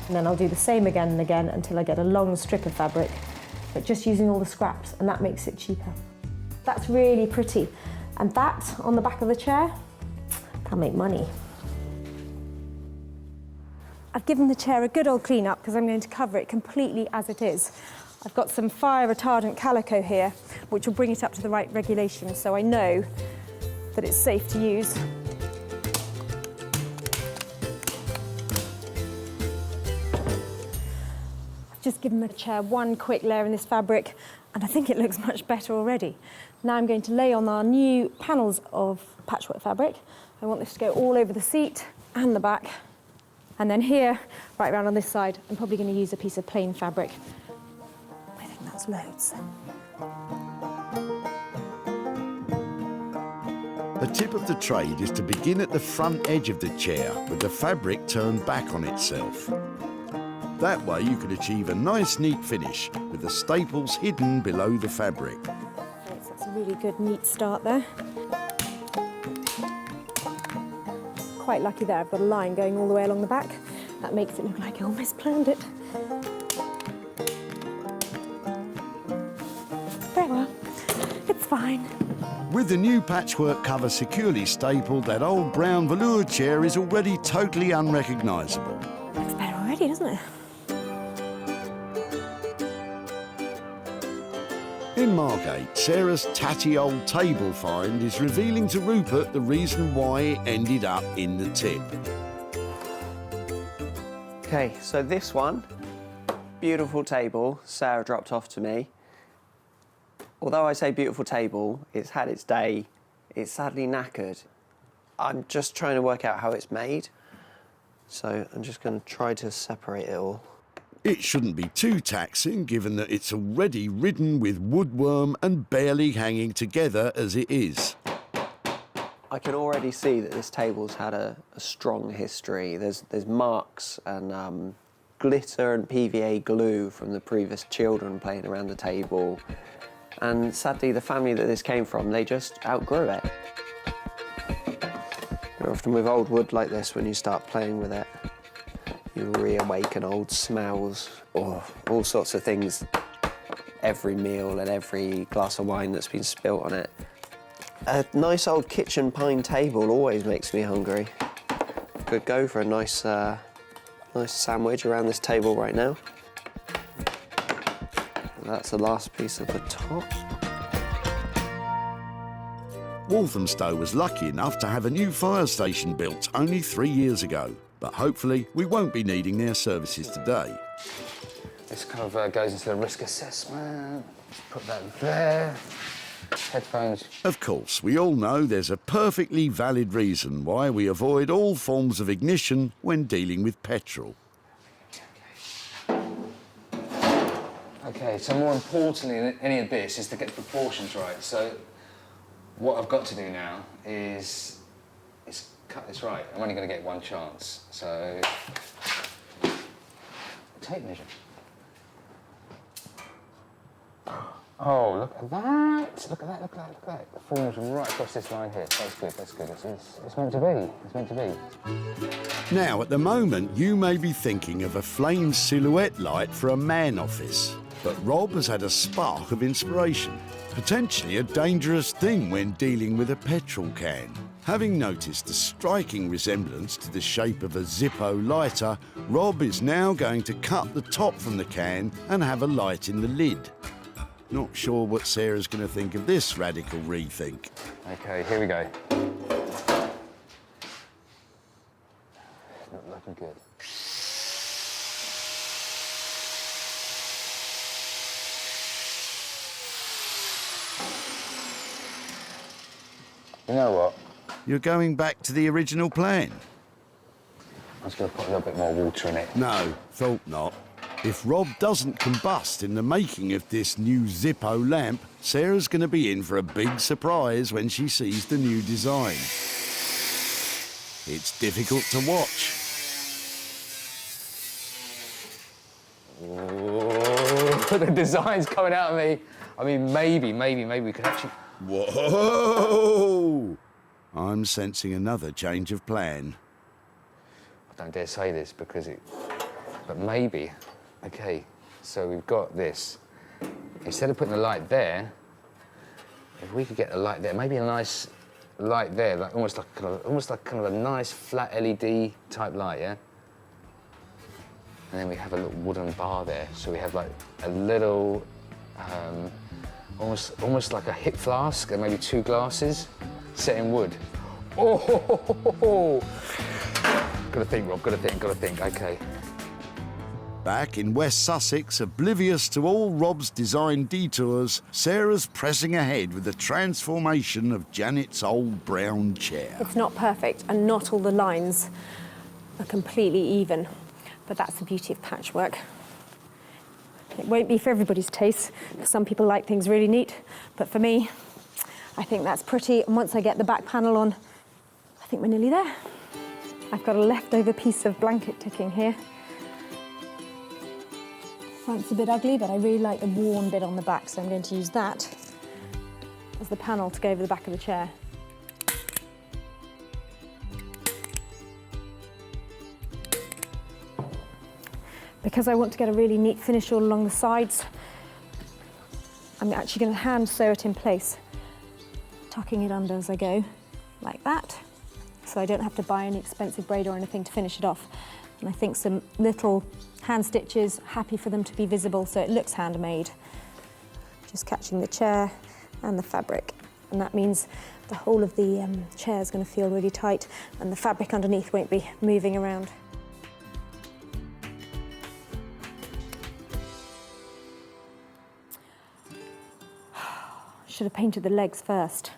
And then I'll do the same again and again until I get a long strip of fabric, but just using all the scraps, and that makes it cheaper. That's really pretty. And that, on the back of the chair, that'll make money. I've given the chair a good old clean up because I'm going to cover it completely as it is. I've got some fire retardant calico here, which will bring it up to the right regulation, so I know that it's safe to use. I've just given the chair one quick layer in this fabric, and I think it looks much better already. Now I'm going to lay on our new panels of patchwork fabric. I want this to go all over the seat and the back. And then here, right around on this side, I'm probably going to use a piece of plain fabric. I think that's loads. The tip of the trade is to begin at the front edge of the chair with the fabric turned back on itself. That way you can achieve a nice neat finish with the staples hidden below the fabric. So that's a really good neat start there. Quite lucky there, I've got a line going all the way along the back. That makes it look like I almost planned it. Very well, it's fine. With the new patchwork cover securely stapled, that old brown velour chair is already totally unrecognisable. Looks better already, doesn't it? In Margate, Sarah's tatty old table find is revealing to Rupert the reason why it ended up in the tip. Okay, so this one, beautiful table, Sarah dropped off to me. Although I say beautiful table, it's had its day, it's sadly knackered. I'm just trying to work out how it's made, so I'm just going to try to separate it all. It shouldn't be too taxing, given that it's already ridden with woodworm and barely hanging together as it is. I can already see that this table's had a strong history. There's marks and glitter and PVA glue from the previous children playing around the table. And sadly, the family that this came from, they just outgrew it. You're often with old wood like this, when you start playing with it, you reawaken old smells or all sorts of things. Every meal and every glass of wine that's been spilt on it. A nice old kitchen pine table always makes me hungry. Could go for a nice sandwich around this table right now. That's the last piece of the top. Walthamstow was lucky enough to have a new fire station built only 3 years ago, but hopefully we won't be needing their services today. This kind of goes into the risk assessment. Let's put that there. Headphones. Of course, we all know there's a perfectly valid reason why we avoid all forms of ignition when dealing with petrol. Okay, so more importantly than any of this is to get the proportions right. So what I've got to do now is cut this right. I'm only going to get one chance. So tape measure. Oh, look at that! Look at that! Look at that! Look at that! The form's right across this line here. That's good. That's good. It's meant to be. It's meant to be. Now, at the moment, you may be thinking of a flame silhouette light for a man office. But Rob has had a spark of inspiration, potentially a dangerous thing when dealing with a petrol can. Having noticed a striking resemblance to the shape of a Zippo lighter, Rob is now going to cut the top from the can and have a light in the lid. Not sure what Sarah's going to think of this radical rethink. Okay, here we go. Not looking good. You know what? You're going back to the original plan? I'm just going to put a little bit more water in it. No, thought not. If Rob doesn't combust in the making of this new Zippo lamp, Sarah's going to be in for a big surprise when she sees the new design. It's difficult to watch. Oh, the design's coming out of me. I mean, maybe we could actually... Whoa! I'm sensing another change of plan. I don't dare say this because But maybe, okay, so we've got this. Instead of putting the light there, if we could get the light there, maybe a nice light there, like almost like kind of a nice flat LED type light, yeah? And then we have a little wooden bar there, so we have like a little, almost like a hip flask and maybe 2 glasses set in wood. Oh! Gotta think, Rob, gotta think, okay. Back in West Sussex, oblivious to all Rob's design detours, Sarah's pressing ahead with the transformation of Janet's old brown chair. It's not perfect and not all the lines are completely even, but that's the beauty of patchwork. It won't be for everybody's taste, because some people like things really neat, but for me, I think that's pretty, and once I get the back panel on, I think we're nearly there. I've got a leftover piece of blanket ticking here. Front's a bit ugly, but I really like the worn bit on the back, so I'm going to use that as the panel to go over the back of the chair. Because I want to get a really neat finish all along the sides, I'm actually going to hand sew it in place, tucking it under as I go, like that, so I don't have to buy any expensive braid or anything to finish it off. And I think some little hand stitches, happy for them to be visible so it looks handmade. Just catching the chair and the fabric. And that means the whole of the chair is going to feel really tight and the fabric underneath won't be moving around. Should have painted the legs first,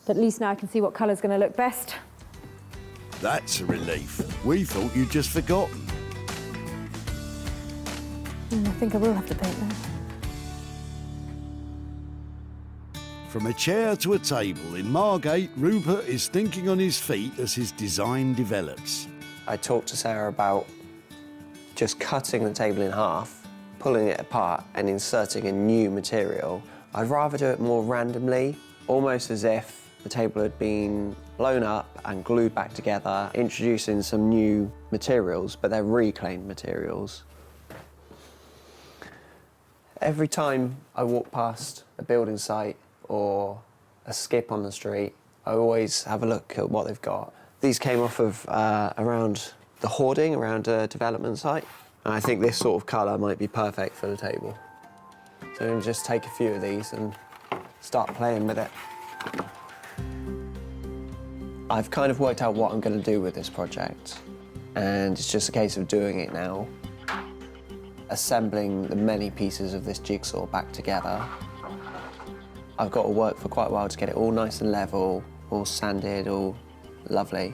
but at least now I can see what colour's going to look best. That's a relief. We thought you'd just forgotten. I think I will have to paint them. From a chair to a table, in Margate, Rupert is thinking on his feet as his design develops. I talked to Sarah about just cutting the table in half, pulling it apart and inserting a new material. I'd rather do it more randomly, almost as if the table had been blown up and glued back together, introducing some new materials, but they're reclaimed materials. Every time I walk past a building site or a skip on the street, I always have a look at what they've got. These came off of around the hoarding, around a development site, and I think this sort of colour might be perfect for the table. So I'm going to just take a few of these and start playing with it. I've kind of worked out what I'm going to do with this project, and it's just a case of doing it now. Assembling the many pieces of this jigsaw back together. I've got to work for quite a while to get it all nice and level, all sanded, all lovely.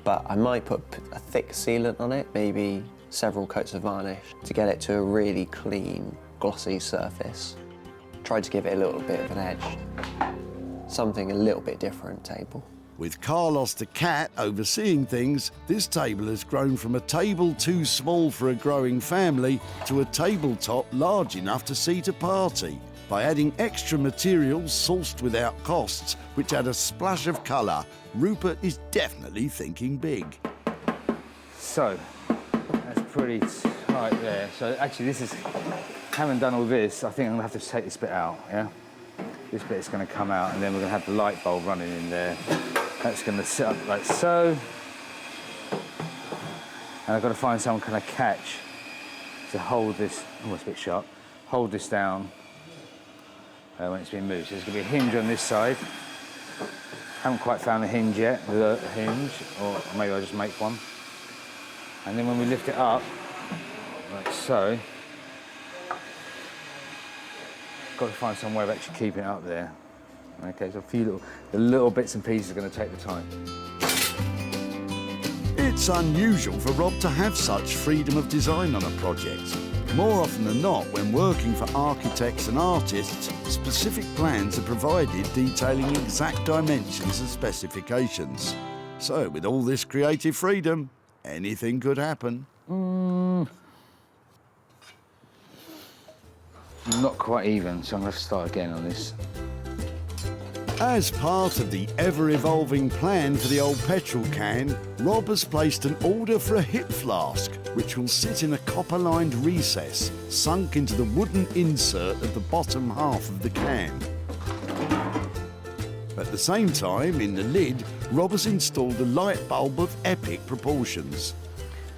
But I might put a thick sealant on it, maybe several coats of varnish, to get it to a really clean, glossy surface. Tried to give it a little bit of an edge. Something a little bit different table. With Carlos the cat overseeing things, this table has grown from a table too small for a growing family to a tabletop large enough to seat a party. By adding extra materials sourced without costs, which add a splash of colour, Rupert is definitely thinking big. So, that's pretty tight there. So actually this is, having done all this, I think I'm gonna have to take this bit out, yeah? This bit's gonna come out and then we're gonna have the light bulb running in there. That's gonna sit up like so. And I've got to find some kind of catch to hold this, oh, it's a bit sharp, hold this down when it's been moved. So there's gonna be a hinge on this side. Haven't quite found a hinge yet, the hinge, or maybe I'll just make one. And then when we lift it up, like so, got to find some way of actually keeping it up there. Okay, so the little bits and pieces are going to take the time. It's unusual for Rob to have such freedom of design on a project. More often than not, when working for architects and artists, specific plans are provided detailing exact dimensions and specifications. So, with all this creative freedom, anything could happen. Not quite even, so I'm going to start again on this. As part of the ever-evolving plan for the old petrol can, Rob has placed an order for a hip flask, which will sit in a copper-lined recess sunk into the wooden insert at the bottom half of the can. At the same time, in the lid, Rob has installed a light bulb of epic proportions.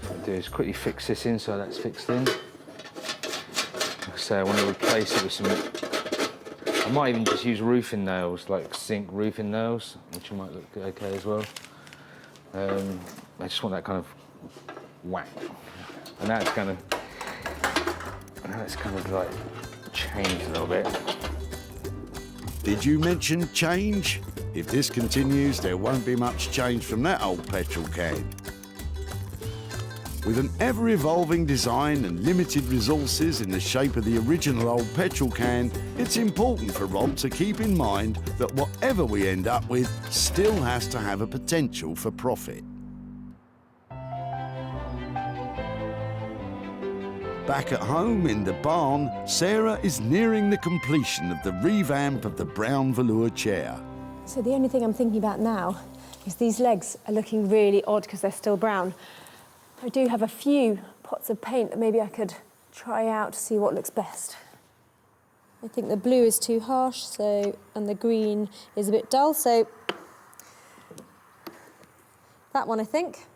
What I'll do is quickly fix this in so that's fixed in. Like I say, I want to replace it with some... I might even just use roofing nails, like zinc roofing nails, which might look okay as well. I just want that kind of whack. And that's kind of like changed a little bit. Did you mention change? If this continues, there won't be much change from that old petrol can. With an ever-evolving design and limited resources in the shape of the original old petrol can, it's important for Rob to keep in mind that whatever we end up with still has to have a potential for profit. Back at home in the barn, Sarah is nearing the completion of the revamp of the brown velour chair. So the only thing I'm thinking about now is these legs are looking really odd because they're still brown. I do have a few pots of paint that maybe I could try out to see what looks best. I think the blue is too harsh, and the green is a bit dull, so that one I think.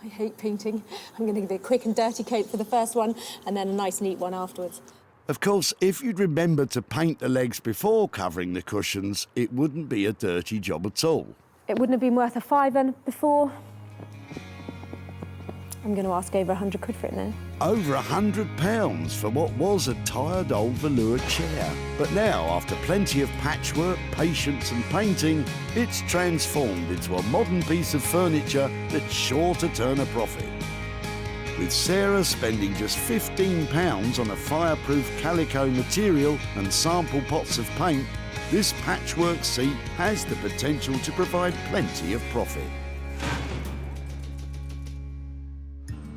I hate painting. I'm going to give it a quick and dirty coat for the first one and then a nice neat one afterwards. Of course, if you'd remembered to paint the legs before covering the cushions, it wouldn't be a dirty job at all. It wouldn't have been worth a £5 before. I'm going to ask over 100 quid for it now. Over £100 for what was a tired old velour chair. But now, after plenty of patchwork, patience and painting, it's transformed into a modern piece of furniture that's sure to turn a profit. With Sarah spending just £15 on a fireproof calico material and sample pots of paint, this patchwork seat has the potential to provide plenty of profit.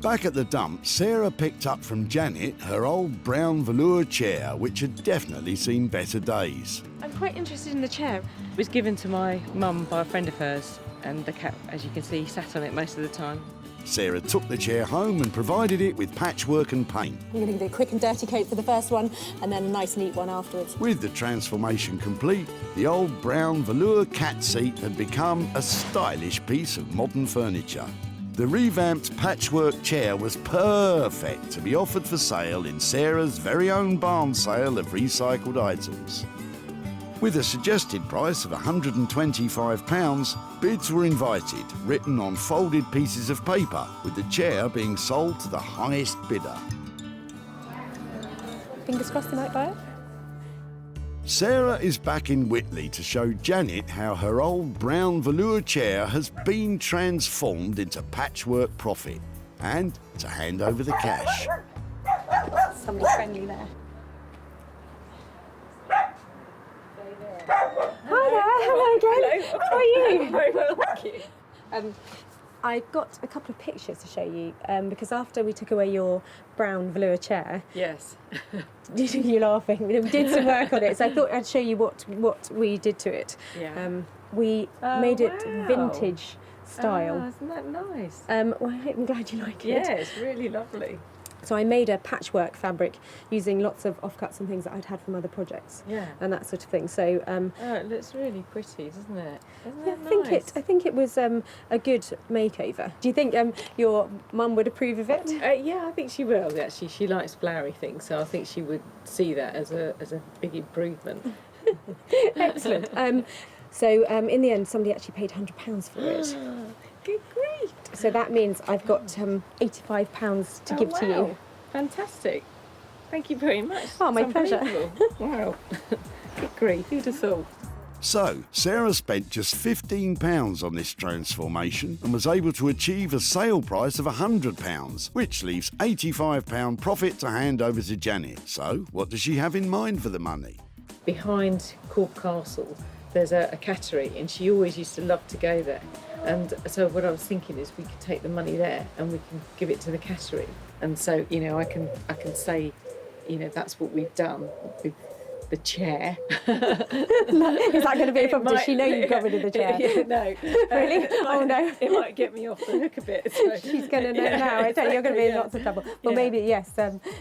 Back at the dump, Sarah picked up from Janet her old brown velour chair, which had definitely seen better days. I'm quite interested in the chair. It was given to my mum by a friend of hers, and the cat, as you can see, sat on it most of the time. Sarah took the chair home and provided it with patchwork and paint. I'm going to give it a quick and dirty coat for the first one and then a nice neat one afterwards. With the transformation complete, the old brown velour cat seat had become a stylish piece of modern furniture. The revamped patchwork chair was perfect to be offered for sale in Sarah's very own barn sale of recycled items. With a suggested price of £125, bids were invited, written on folded pieces of paper, with the chair being sold to the highest bidder. Fingers crossed they might buy it. Sarah is back in Whitley to show Janet how her old brown velour chair has been transformed into patchwork profit, and to hand over the cash. Somebody friendly there. Hi there, hello again. Hello. How are you? Very well, thank you. I've got a couple of pictures to show you because after we took away your brown velour chair, Yes. you're laughing. We did some work on it, so I thought I'd show you what we did to it. Yeah. We made it wow. vintage style. Oh, isn't that nice? Well, I'm glad you like it. Yeah, it's really lovely. So I made a patchwork fabric using lots of offcuts and things that I'd had from other projects. Yeah. And that sort of thing. So Oh, it looks really pretty, doesn't it? Isn't yeah, that I think it was a good makeover. Do you think your mum would approve of it? Yeah, I think she will. Actually, she likes flowery things, so I think she would see that as a big improvement. Excellent. So in the end, somebody actually paid £100 for it. Good grief! So that means I've got £85 to give to you. Fantastic. Thank you very much. Oh, my It's pleasure. unbelievable. Wow. Good grief, who'd have thought? So, Sarah spent just £15 on this transformation and was able to achieve a sale price of £100, which leaves £85 profit to hand over to Janet. So, what does she have in mind for the money? Behind Cork Castle, there's a cattery, and she always used to love to go there. And so what I was thinking is we could take the money there and we can give it to the cattery. And so, you know, I can say, you know, that's what we've done. We've the chair. Is that going to be a problem? Does she know you've got rid of the chair? Yeah, no. Really? Oh no. It might get me off the hook a bit. So. She's going to know now. I tell you, you're going to be in lots of trouble. Well, maybe, yes,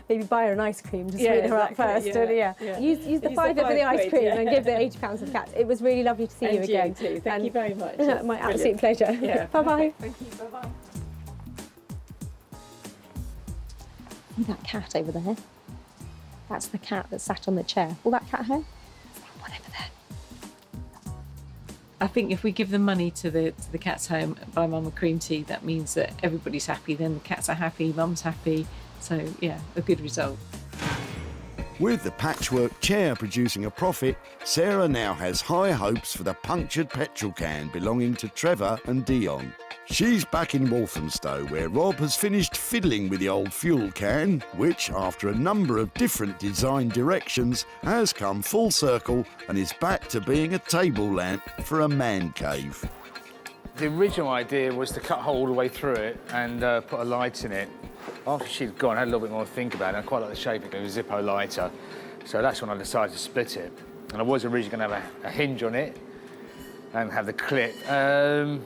maybe buy her an ice cream to sweeten her up first. Use the £5 for the ice cream and give the £80 for the cat. It was really lovely to see you again. Too. Thank you very much. My absolute pleasure. Yeah. Bye-bye. Thank you. Bye-bye. See that cat over there? That's the cat that sat on the chair. Will that cat home? Is that one over there? I think if we give the money to the cat's home, buy Mum a cream tea, that means that everybody's happy. Then the cats are happy, Mum's happy. So yeah, a good result. With the patchwork chair producing a profit, Sarah now has high hopes for the punctured petrol can belonging to Trevor and Dion. She's back in Walthamstow, where Rob has finished fiddling with the old fuel can, which, after a number of different design directions, has come full circle and is back to being a table lamp for a man cave. The original idea was to cut a hole all the way through it and put a light in it. After she'd gone, I had a little bit more to think about it. I quite like the shape of it, a Zippo lighter. So that's when I decided to split it. And I was originally going to have a hinge on it and have the clip. And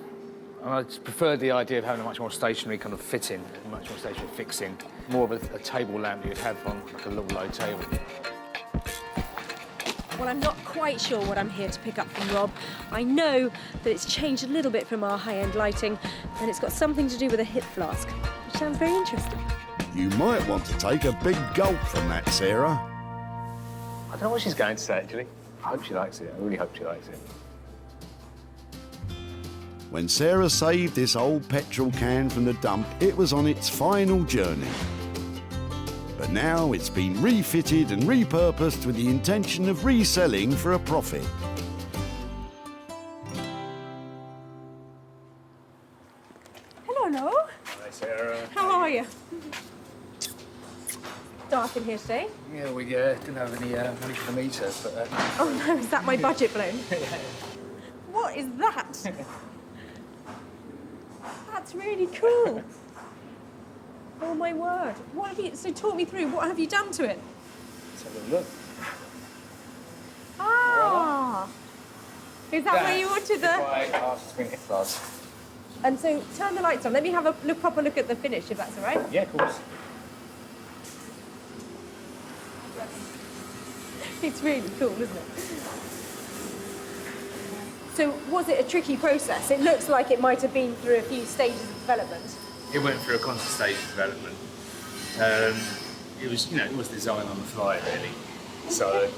I just preferred the idea of having a much more stationary kind of fitting, much more stationary fixing. More of a table lamp you'd have on like a little low table. Well, I'm not quite sure what I'm here to pick up from Rob. I know that it's changed a little bit from our high-end lighting, and it's got something to do with a hip flask, which sounds very interesting. You might want to take a big gulp from that, Sarah. I don't know what she's going to say, actually. I hope she likes it. I really hope she likes it. When Sarah saved this old petrol can from the dump, it was on its final journey. But now it's been refitted and repurposed with the intention of reselling for a profit. Hello, Noel. Hi, Sarah. How are you? Dark in here today. Yeah, we didn't have any money for the meter, but... Oh no, is that my budget blown? What is that? That's really cool. Oh my word. What have you, so talk me through, what have you done to it? Let's have a look. Ah! Is that where you wanted the... Hip flask. And so turn the lights on. Let me have a proper look at the finish, if that's all right. Yeah, of course. It's really cool, isn't it? So was it a tricky process? It looks like it might have been through a few stages of development. It went through a constant stage of development. It was, it was designed on the fly, really. So.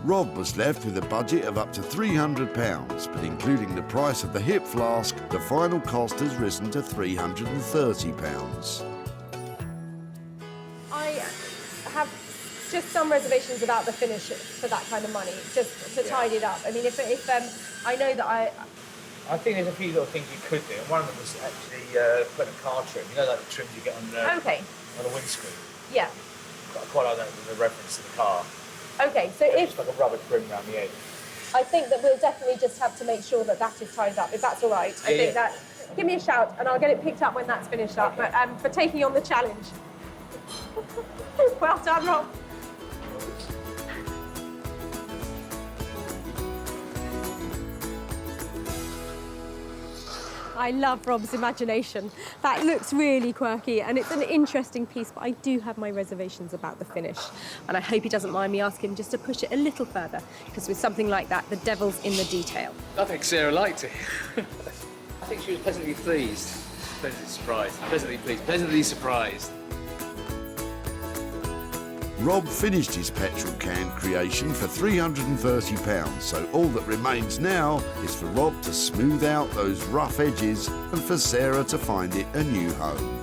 Rob was left with a budget of up to £300, but including the price of the hip flask, the final cost has risen to £330. I have just some reservations about the finish for that kind of money, just to tidy it up. I mean, if I know that I think there's a few little things you could do. And one of them was actually putting a car trim. You know, like the trims you get on the windscreen. Yeah. I quite like that with the reference to the car. Okay, so It's like a rubber trim around the edge. I think that we'll definitely just have to make sure that that is tied up, if that's all right. I think that. Give me a shout, and I'll get it picked up when that's finished up. But for taking on the challenge. Well done, Rob. I love Rob's imagination. That looks really quirky and it's an interesting piece, but I do have my reservations about the finish. And I hope he doesn't mind me asking him just to push it a little further, because with something like that, the devil's in the detail. I think Sarah liked it. I think she was pleasantly pleased. Pleasantly surprised. Pleasantly pleased. Pleasantly surprised. Rob finished his petrol can creation for £330, so all that remains now is for Rob to smooth out those rough edges and for Sarah to find it a new home.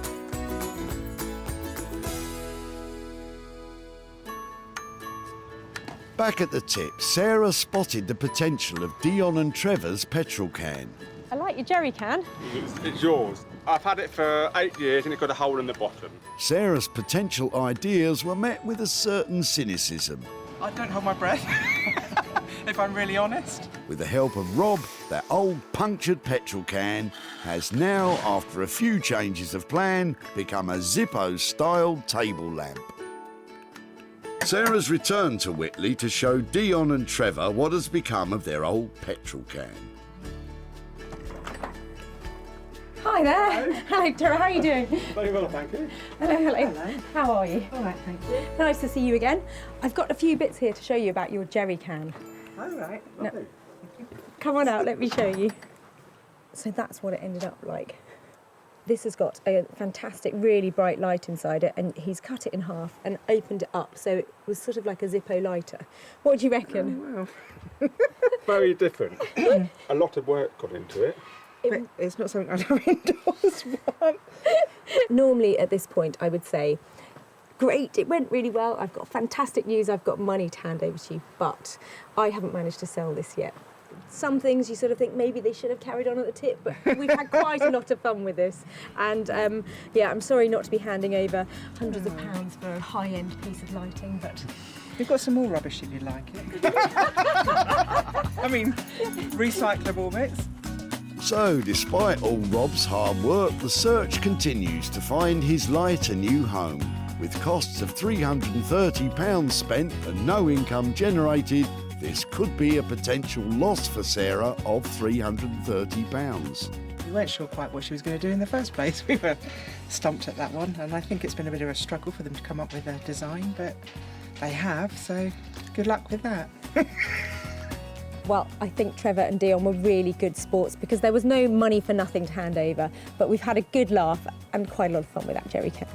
Back at the tip, Sarah spotted the potential of Dion and Trevor's petrol can. I like your jerry can. It's yours. I've had it for 8 years and it's got a hole in the bottom. Sarah's potential ideas were met with a certain cynicism. I don't hold my breath, if I'm really honest. With the help of Rob, that old punctured petrol can has now, after a few changes of plan, become a Zippo-styled table lamp. Sarah's returned to Whitley to show Dion and Trevor what has become of their old petrol can. Hi there. Hello, Tara. How are you doing? Very well, thank you. Hello, hello. How are you? All right, thank you. Nice to see you again. I've got a few bits here to show you about your jerry can. All right. No. Come on out, let me show you. So that's what it ended up like. This has got a fantastic, really bright light inside it, and he's cut it in half and opened it up, so it was sort of like a Zippo lighter. What do you reckon? Well, very different. A lot of work got into it. It's not something I'd have indoors. Normally at this point I would say, great, it went really well, I've got fantastic news, I've got money to hand over to you, but I haven't managed to sell this yet. Some things you sort of think maybe they should have carried on at the tip, but we've had quite a lot of fun with this. And yeah, I'm sorry not to be handing over hundreds of pounds for a high-end piece of lighting, but... We've got some more rubbish if you'd like it. I mean, recyclable bits. So, despite all Rob's hard work, the search continues to find his light a new home. With costs of £330 spent and no income generated, this could be a potential loss for Sarah of £330. We weren't sure quite what she was going to do in the first place. We were stumped at that one, and I think it's been a bit of a struggle for them to come up with a design, but they have, so good luck with that. Well, I think Trevor and Dion were really good sports because there was no money for nothing to hand over, but we've had a good laugh and quite a lot of fun with that jerry can.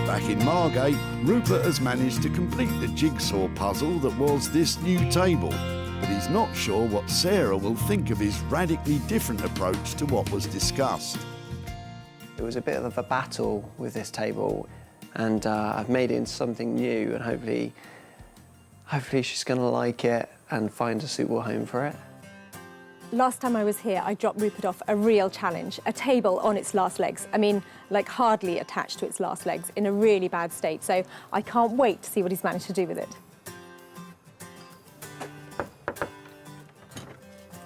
Back in Margate, Rupert has managed to complete the jigsaw puzzle that was this new table, but he's not sure what Sarah will think of his radically different approach to what was discussed. It was a bit of a battle with this table, and I've made it into something new, and hopefully she's going to like it and find a suitable home for it. Last time I was here, I dropped Rupert off a real challenge, a table on its last legs. I mean, like hardly attached to its last legs, in a really bad state. So I can't wait to see what he's managed to do with it.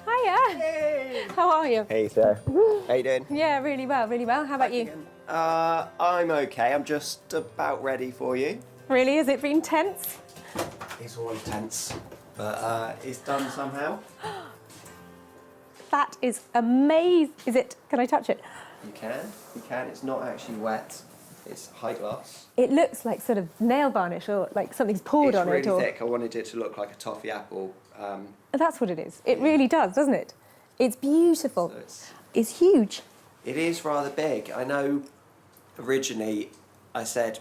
Hiya! Hey. How are you? Hey, Sarah. How you doing? Yeah, really well, really well. How about you? I'm okay. I'm just about ready for you. Really? Has it been tense? It's always tense, but it's done somehow. That is amazing. Is it? Can I touch it? You can. It's not actually wet. It's high gloss. It looks like sort of nail varnish or like something's poured on it. It's really thick. I wanted it to look like a toffee apple. That's what it is. It really does, doesn't it? It's beautiful. So it's huge. It is rather big. I know originally I said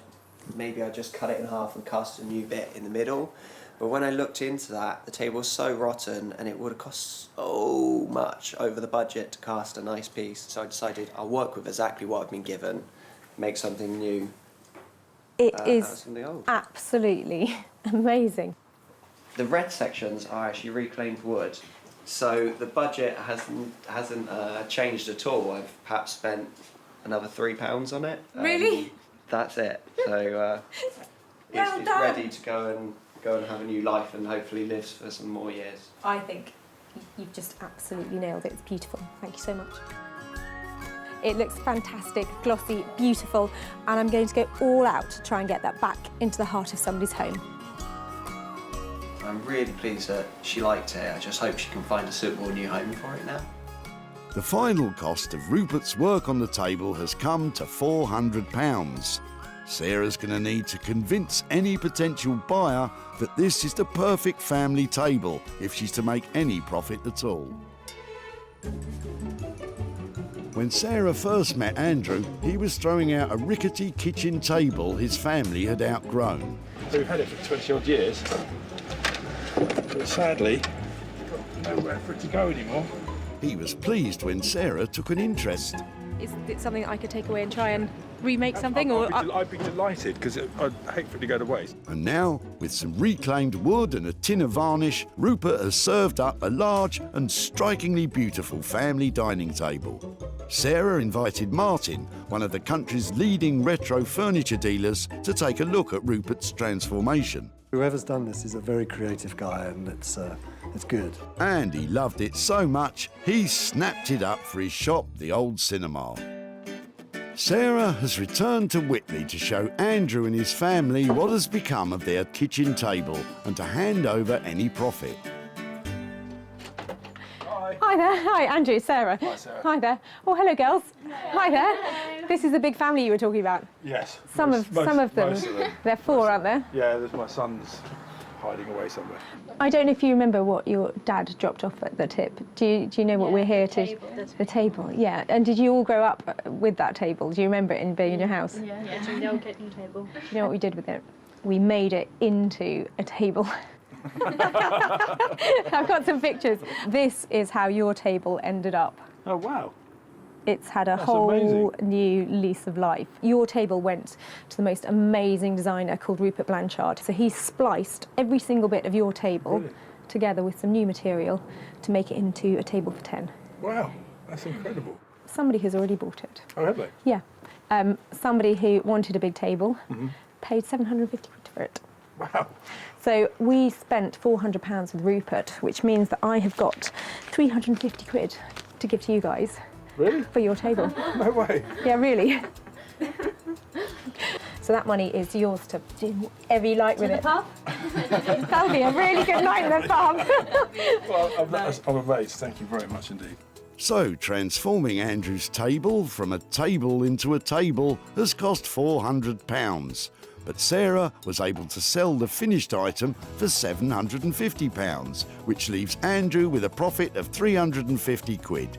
maybe I just cut it in half and cast a new bit in the middle. But when I looked into that, the table was so rotten and it would have cost so much over the budget to cast a nice piece. So I decided I'll work with exactly what I've been given, make something new. It is something old. Absolutely amazing. The red sections are actually reclaimed wood. So the budget hasn't changed at all. I've perhaps spent another £3 on it. Really? That's it. So it's ready to go and have a new life and hopefully lives for some more years. I think you've just absolutely nailed it. It's beautiful. Thank you so much. It looks fantastic, glossy, beautiful, and I'm going to go all out to try and get that back into the heart of somebody's home. I'm really pleased that she liked it. I just hope she can find a suitable new home for it now. The final cost of Rupert's work on the table has come to £400. Sarah's going to need to convince any potential buyer that this is the perfect family table if she's to make any profit at all. When Sarah first met Andrew, he was throwing out a rickety kitchen table his family had outgrown. So we've had it for 20 odd years, but sadly, nowhere for it to go anymore. He was pleased when Sarah took an interest. Is it something I could take away and try and remake something? I'd be delighted, because I'd hate for it to go to waste. And now, with some reclaimed wood and a tin of varnish, Rupert has served up a large and strikingly beautiful family dining table. Sarah invited Martin, one of the country's leading retro furniture dealers, to take a look at Rupert's transformation. Whoever's done this is a very creative guy, and it's good. And he loved it so much, he snapped it up for his shop, the Old Cinema. Sarah has returned to Whitley to show Andrew and his family what has become of their kitchen table and to hand over any profit. Hi there. Hi, Andrew, Sarah. Hi, Sarah. Hi there. Oh, hello, girls. Hi there. This is the big family you were talking about. Yes. Some of them. Most of them. They're four, aren't there? Yeah, there's my son's hiding away somewhere. I don't know if you remember what your dad dropped off at the tip. Do you know what we're here to? The table. Yeah. And did you all grow up with that table? Do you remember it being in your house? Yeah, it's a little kitchen table. Do you know what we did with it? We made it into a table. I've got some pictures. This is how your table ended up. Oh, wow. It's had a That's whole amazing. new lease of life. Your table went to the most amazing designer called Blanchard. So he spliced every single bit of your table together with some new material to make it into a table for 10. Wow, that's incredible. Somebody has already bought it. Oh, have they? Yeah. Somebody who wanted a big table paid 750 quid for it. Wow. So we spent £400 with Rupert, which means that I have got 350 quid to give to you guys. Really? For your table. No way. Yeah, really. So that money is yours to do whatever you like with it. pub? That'll be a really good night in the pub. Well, I'm amazed. Thank you very much indeed. So, transforming Andrew's table from a table into a table has cost £400. But Sarah was able to sell the finished item for £750, which leaves Andrew with a profit of 350 quid.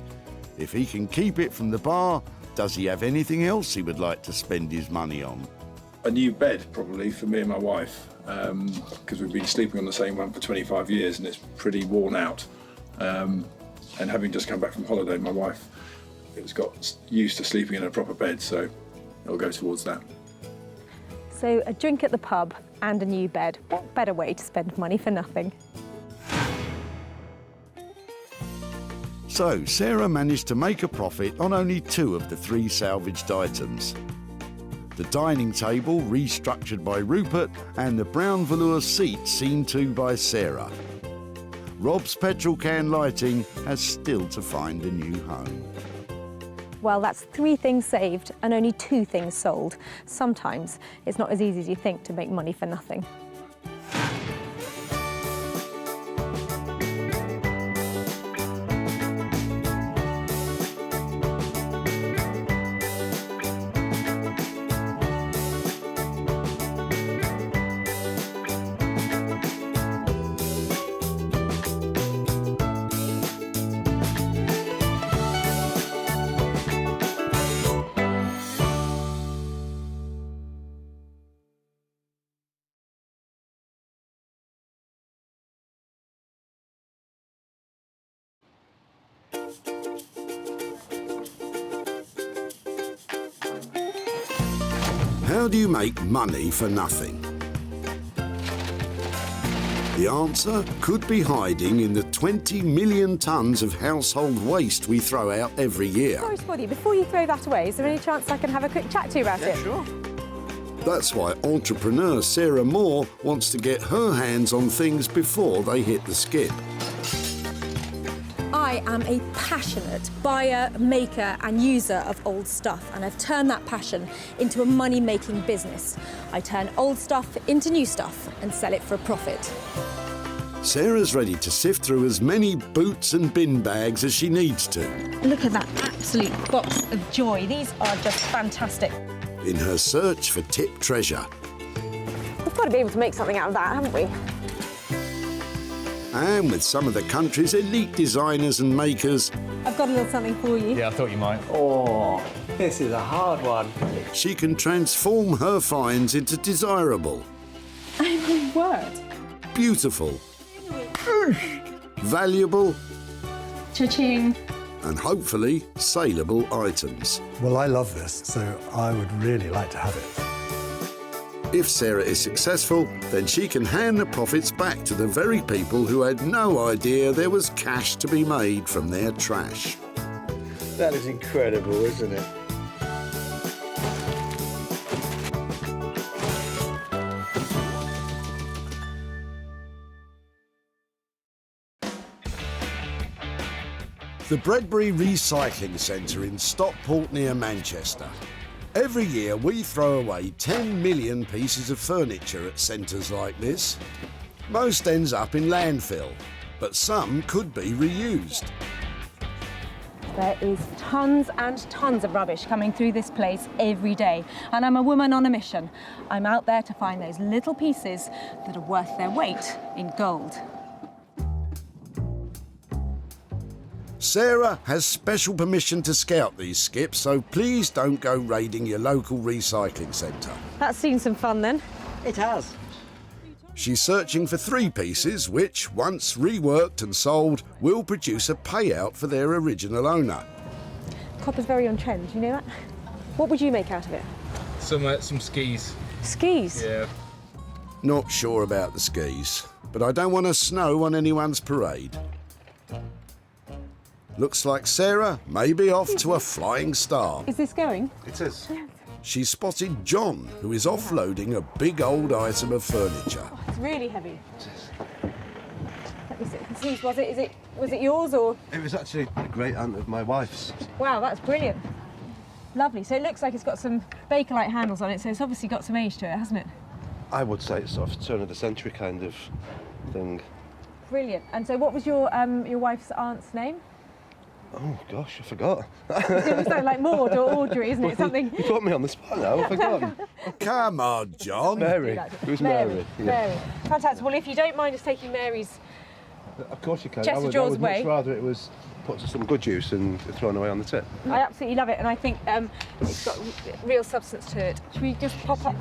If he can keep it from the bar, does he have anything else he would like to spend his money on? A new bed, probably, for me and my wife, because we've been sleeping on the same one for 25 years and it's pretty worn out. And having just come back from holiday, my wife has got used to sleeping in a proper bed, so it'll go towards that. So a drink at the pub and a new bed. What better way to spend money for nothing? So, Sarah managed to make a profit on only 2 of the 3 salvaged items. The dining table restructured by Rupert and the brown velour seat seen to by Sarah. Rob's petrol can lighting has still to find a new home. Well, that's 3 things saved and only 2 things sold. Sometimes it's not as easy as you think to make money for nothing. How do you make money for nothing? The answer could be hiding in the 20 million tonnes of household waste we throw out every year. Sorry, Spotty, before you throw that away, is there any chance I can have a quick chat to you about it? Sure. That's why entrepreneur Sarah Moore wants to get her hands on things before they hit the skip. I am a passionate buyer, maker and user of old stuff, and I've turned that passion into a money-making business. I turn old stuff into new stuff and sell it for a profit. Sarah's ready to sift through as many boots and bin bags as she needs to. Look at that absolute box of joy. These are just fantastic. In her search for tip treasure. We've got to be able to make something out of that, haven't we? And with some of the country's elite designers and makers, I've got a little something for you. Yeah, I thought you might. Oh, this is a hard one. she can transform her finds into desirable, Oh, my word. beautiful, valuable, Cha-ching. and hopefully saleable items. Well, I love this, so I would really like to have it. If Sarah is successful, then she can hand the profits back to the very people who had no idea there was cash to be made from their trash. That is incredible, isn't it? The Bredbury Recycling Centre in Stockport near Manchester. Every year we throw away 10 million pieces of furniture at centres like this. Most ends up in landfill, but some could be reused. There is tons and tons of rubbish coming through this place every day, and I'm a woman on a mission. I'm out there to find those little pieces that are worth their weight in gold. Sarah has special permission to scout these skips, so please don't go raiding your local recycling centre. That's seen some fun then. It has. She's searching for 3 pieces which, once reworked and sold, will produce a payout for their original owner. Copper's very on trend, you know that? What would you make out of it? Some skis. Skis? Yeah. Not sure about the skis, but I don't want to snow on anyone's parade. Looks like Sarah may be off to a flying start. Is this going? It is. She spotted John, who is offloading a big old item of furniture. Oh, it's really heavy. Let me see. Was it yours or? It was actually a great aunt of my wife's. Wow, that's brilliant. Lovely. So it looks like it's got some Bakelite handles on it, so it's obviously got some age to it, hasn't it? I would say it's sort of turn of the century kind of thing. Brilliant. And so what was your wife's aunt's name? Oh gosh, I forgot. It was like Maud or Audrey, isn't it? Something. You put me on the spot now, I've forgotten. Come on, John. Mary. It was Mary. Yeah. Mary. Fantastic. Well, if you don't mind us taking Mary's Of course you can. Chest of drawers I would way. much rather it was put to some good use and thrown away on the tip. I absolutely love it, and I think it's got real substance to it. Should we just pop up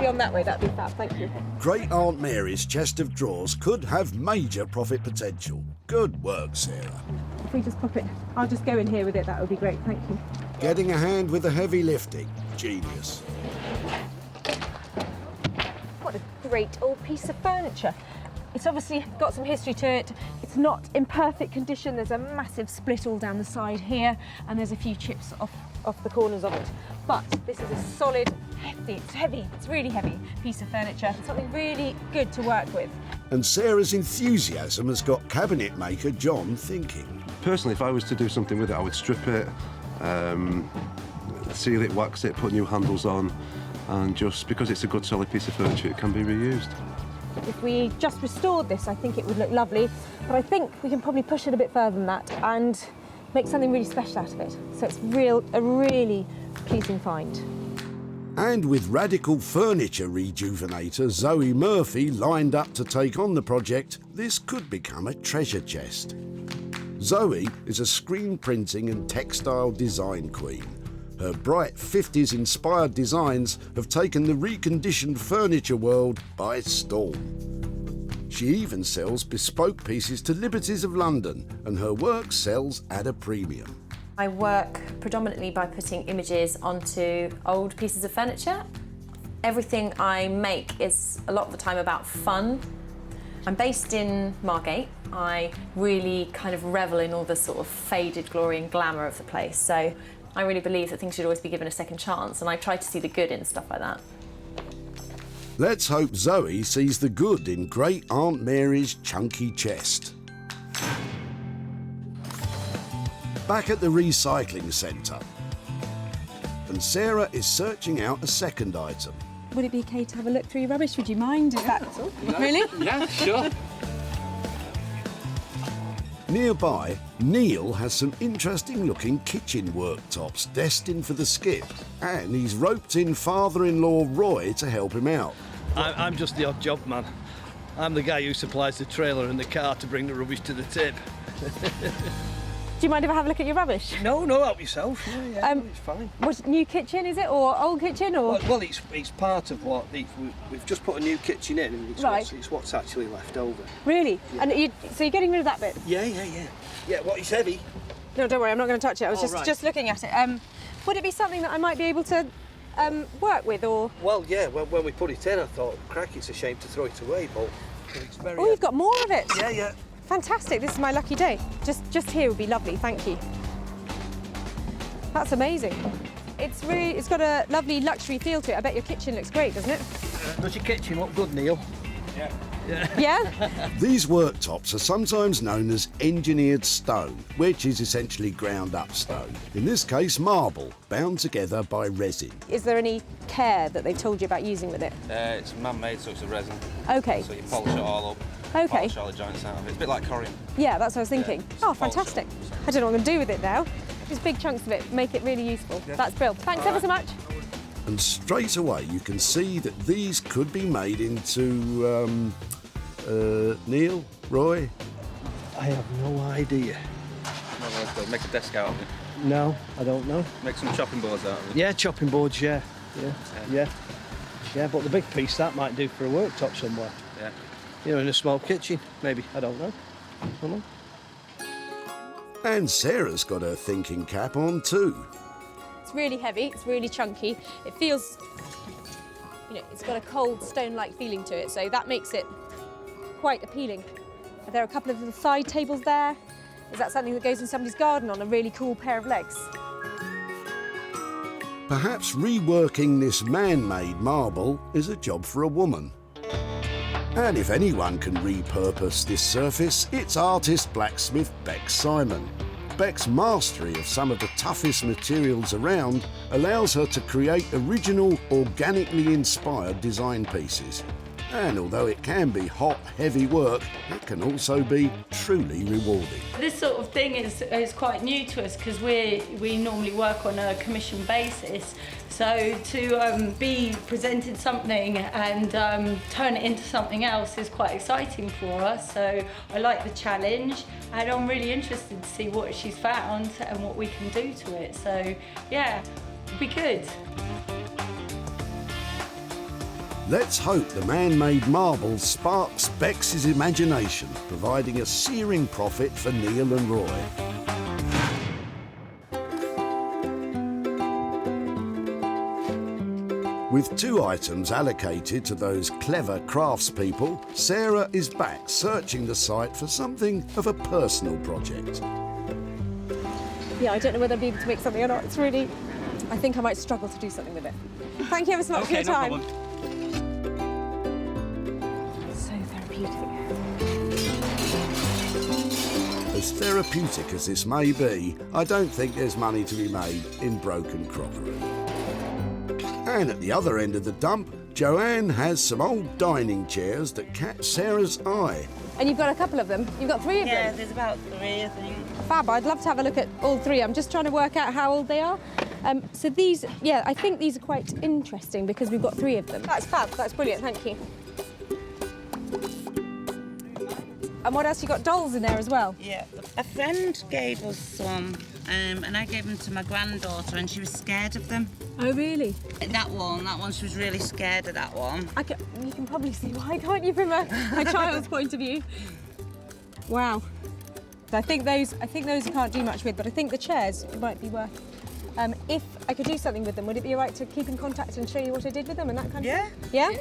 beyond that way? That'd be fab, thank you. Great Aunt Mary's chest of drawers could have major profit potential. Good work, Sarah. If we just pop it, I'll just go in here with it, that would be great, thank you. Getting a hand with the heavy lifting. Genius. What a great old piece of furniture. It's obviously got some history to it. It's not in perfect condition. There's a massive split all down the side here, and there's a few chips off the corners of it. But this is a solid, hefty, it's really heavy piece of furniture. Something really good to work with. And Sarah's enthusiasm has got cabinet maker John thinking. Personally, if I was to do something with it, I would strip it, seal it, wax it, put new handles on, and just because it's a good solid piece of furniture, it can be reused. If we just restored this, I think it would look lovely, but I think we can probably push it a bit further than that and make something really special out of it. So it's a really pleasing find. And with radical furniture rejuvenator Zoe Murphy lined up to take on the project, this could become a treasure chest. Zoe is a screen printing and textile design queen. Her bright 50s-inspired designs have taken the reconditioned furniture world by storm. She even sells bespoke pieces to Liberties of London, and her work sells at a premium. I work predominantly by putting images onto old pieces of furniture. Everything I make is a lot of the time about fun. I'm based in Margate. I really kind of revel in all the sort of faded glory and glamour of the place. So I really believe that things should always be given a second chance, and I try to see the good in stuff like that. Let's hope Zoe sees the good in Great Aunt Mary's chunky chest. Back at the recycling centre, and Sarah is searching out a second item. Would it be okay to have a look through your rubbish? Would you mind? Is that really? Yeah, sure. Nearby, Neil has some interesting looking kitchen worktops destined for the skip, and he's roped in father-in-law Roy to help him out. I'm just the odd job man. I'm the guy who supplies the trailer and the car to bring the rubbish to the tip. Do you mind if I have a look at your rubbish? No, help yourself. Yeah, it's fine. What's new kitchen, is it, or old kitchen, or? Well, it's part of what we've just put a new kitchen in, and it's what's actually left over. Really? Yeah. And so you're getting rid of that bit? Yeah. Yeah, it's heavy. No, don't worry, I'm not going to touch it. I was just looking at it. Would it be something that I might be able to work with, or? Well, yeah. When we put it in, I thought, crack, it's a shame to throw it away, but it's very. Oh, you've got more of it. Yeah. Fantastic, this is my lucky day. Just here would be lovely, thank you. That's amazing. It's got a lovely luxury feel to it. I bet your kitchen looks great, doesn't it? Does your kitchen look good, Neil? Yeah. Yeah? These worktops are sometimes known as engineered stone, which is essentially ground up stone. In this case, marble, bound together by resin. Is there any care that they told you about using with it? It's man-made, so it's a resin. Okay. So you polish it all up. Okay. Polish all the joints out of it. It's a bit like corian. Yeah, that's what I was thinking. Oh, fantastic. I don't know what I'm going to do with it now. Just big chunks of it, make it really useful. Yeah. That's brilliant. Thanks ever so much. And straight away you can see that these could be made into, Neil, Roy? I have no idea. Make a desk out of it. No, I don't know. Make some chopping boards out of it. Yeah, chopping boards, yeah. Yeah, but the big piece, that might do for a worktop somewhere. Yeah. You know, in a small kitchen, maybe. I don't know. And Sarah's got her thinking cap on too. It's really heavy, it's really chunky. It feels, you know, it's got a cold stone-like feeling to it, so that makes it quite appealing. There are a couple of little side tables there. Is that something that goes in somebody's garden on a really cool pair of legs? Perhaps reworking this man-made marble is a job for a woman. And if anyone can repurpose this surface, it's artist blacksmith Beck Simon. Beck's mastery of some of the toughest materials around allows her to create original, organically inspired design pieces. And although it can be hot, heavy work, it can also be truly rewarding. This sort of thing is quite new to us because we normally work on a commission basis. So to be presented something and turn it into something else is quite exciting for us. So I like the challenge and I'm really interested to see what she's found and what we can do to it. So yeah, it'll be good. Let's hope the man-made marble sparks Beck's imagination, providing a searing profit for Neil and Roy. With 2 items allocated to those clever craftspeople, Sarah is back searching the site for something of a personal project. Yeah, I don't know whether I'll be able to make something or not. It's really, I think I might struggle to do something with it. Thank you ever so much for your time. No problem. So therapeutic. As therapeutic as this may be, I don't think there's money to be made in broken crockery. And at the other end of the dump, Joanne has some old dining chairs that catch Sarah's eye. And you've got a couple of them. You've got 3 of them. Yeah, there's about 3, I think. Fab. I'd love to have a look at all 3. I'm just trying to work out how old they are. So these, yeah, I think these are quite interesting because we've got 3 of them. That's fab. That's brilliant. Thank you. And what else? You got dolls in there as well? Yeah. A friend gave us some, and I gave them to my granddaughter, and she was scared of them. Oh, really? That one, she was really scared of that one. You can probably see why, can't you, from a child's point of view? Wow. I think those I can't do much with, but I think the chairs might be worth. If I could do something with them, would it be all right to keep in contact and show you what I did with them and that kind of thing? Yeah?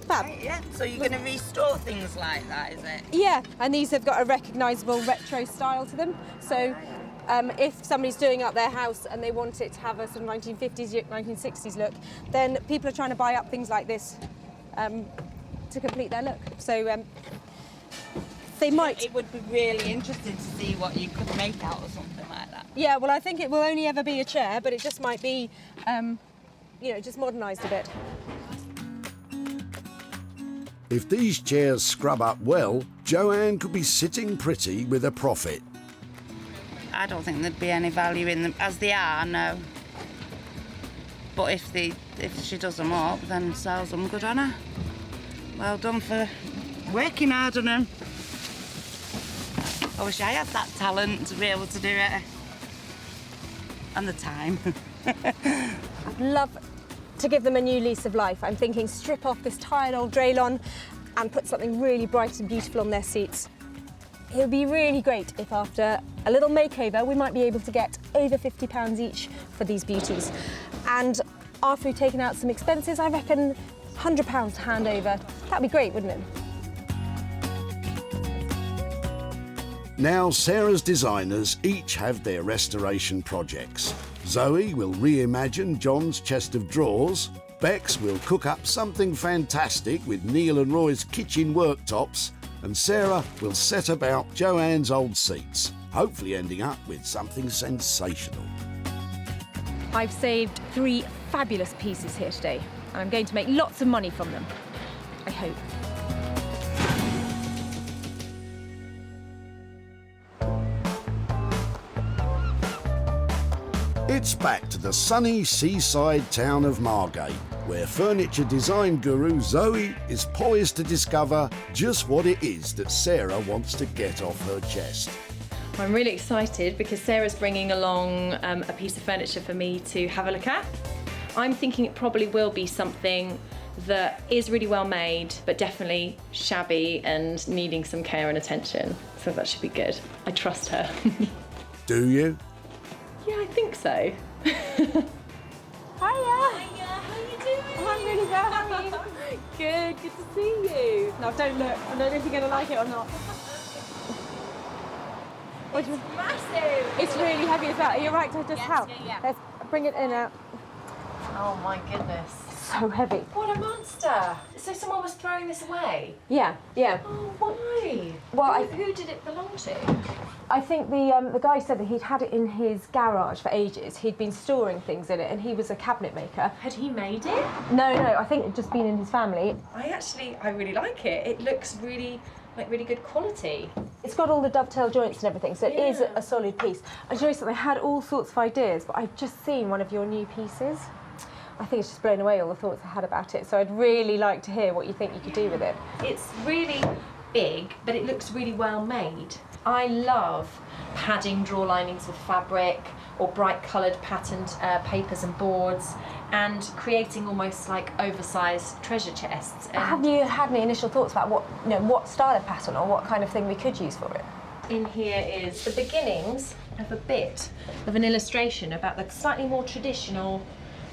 Fab. Yeah, so you're going to restore things like that, is it? Yeah, and these have got a recognisable retro style to them. So if somebody's doing up their house and they want it to have a sort of 1950s, 1960s look, then people are trying to buy up things like this to complete their look. So they might... It would be really interesting to see what you could make out of something like that. Yeah, well, I think it will only ever be a chair, but it just might be, you know, just modernised a bit. If these chairs scrub up well, Joanne could be sitting pretty with a profit. I don't think there'd be any value in them as they are, no. But if she does them up, then sells them, good on her. Well done for working hard on them. I wish I had that talent to be able to do it. And the time. I'd love to give them a new lease of life. I'm thinking strip off this tired old Draylon and put something really bright and beautiful on their seats. It would be really great if after a little makeover we might be able to get over £50 each for these beauties. And after we've taken out some expenses, I reckon £100 to hand over. That'd be great, wouldn't it? Now Sarah's designers each have their restoration projects. Zoe will reimagine John's chest of drawers, Bex will cook up something fantastic with Neil and Roy's kitchen worktops, and Sarah will set about Joanne's old seats, hopefully ending up with something sensational. I've saved 3 fabulous pieces here today, and I'm going to make lots of money from them. I hope. It's back to the sunny seaside town of Margate, where furniture design guru Zoe is poised to discover just what it is that Sarah wants to get off her chest. I'm really excited because Sarah's bringing along a piece of furniture for me to have a look at. I'm thinking it probably will be something that is really well made, but definitely shabby and needing some care and attention. So that should be good. I trust her. Do you? Yeah, I think so. Hiya! Hiya, how you doing? I'm really well, how are you? Good to see you. Now don't look, I don't know if you're going to like it or not. It's massive! It's really heavy as well. Are you right to just help? Yeah. Let's bring it in out. Oh my goodness. So heavy. What a monster! So someone was throwing this away? Yeah. Oh, why? Well, who did it belong to? I think the guy said that he'd had it in his garage for ages. He'd been storing things in it, and he was a cabinet maker. Had he made it? No, I think it'd just been in his family. I really like it. It looks really good quality. It's got all the dovetail joints and everything, so it is a solid piece. I show you something, I had all sorts of ideas, but I've just seen one of your new pieces. I think it's just blown away all the thoughts I had about it, so I'd really like to hear what you think you could do with it. It's really big, but it looks really well made. I love padding draw linings with fabric or bright coloured patterned papers and boards, and creating almost like oversized treasure chests. And have you had any initial thoughts about what style of pattern or what kind of thing we could use for it? in here is the beginnings of a bit of an illustration about the slightly more traditional,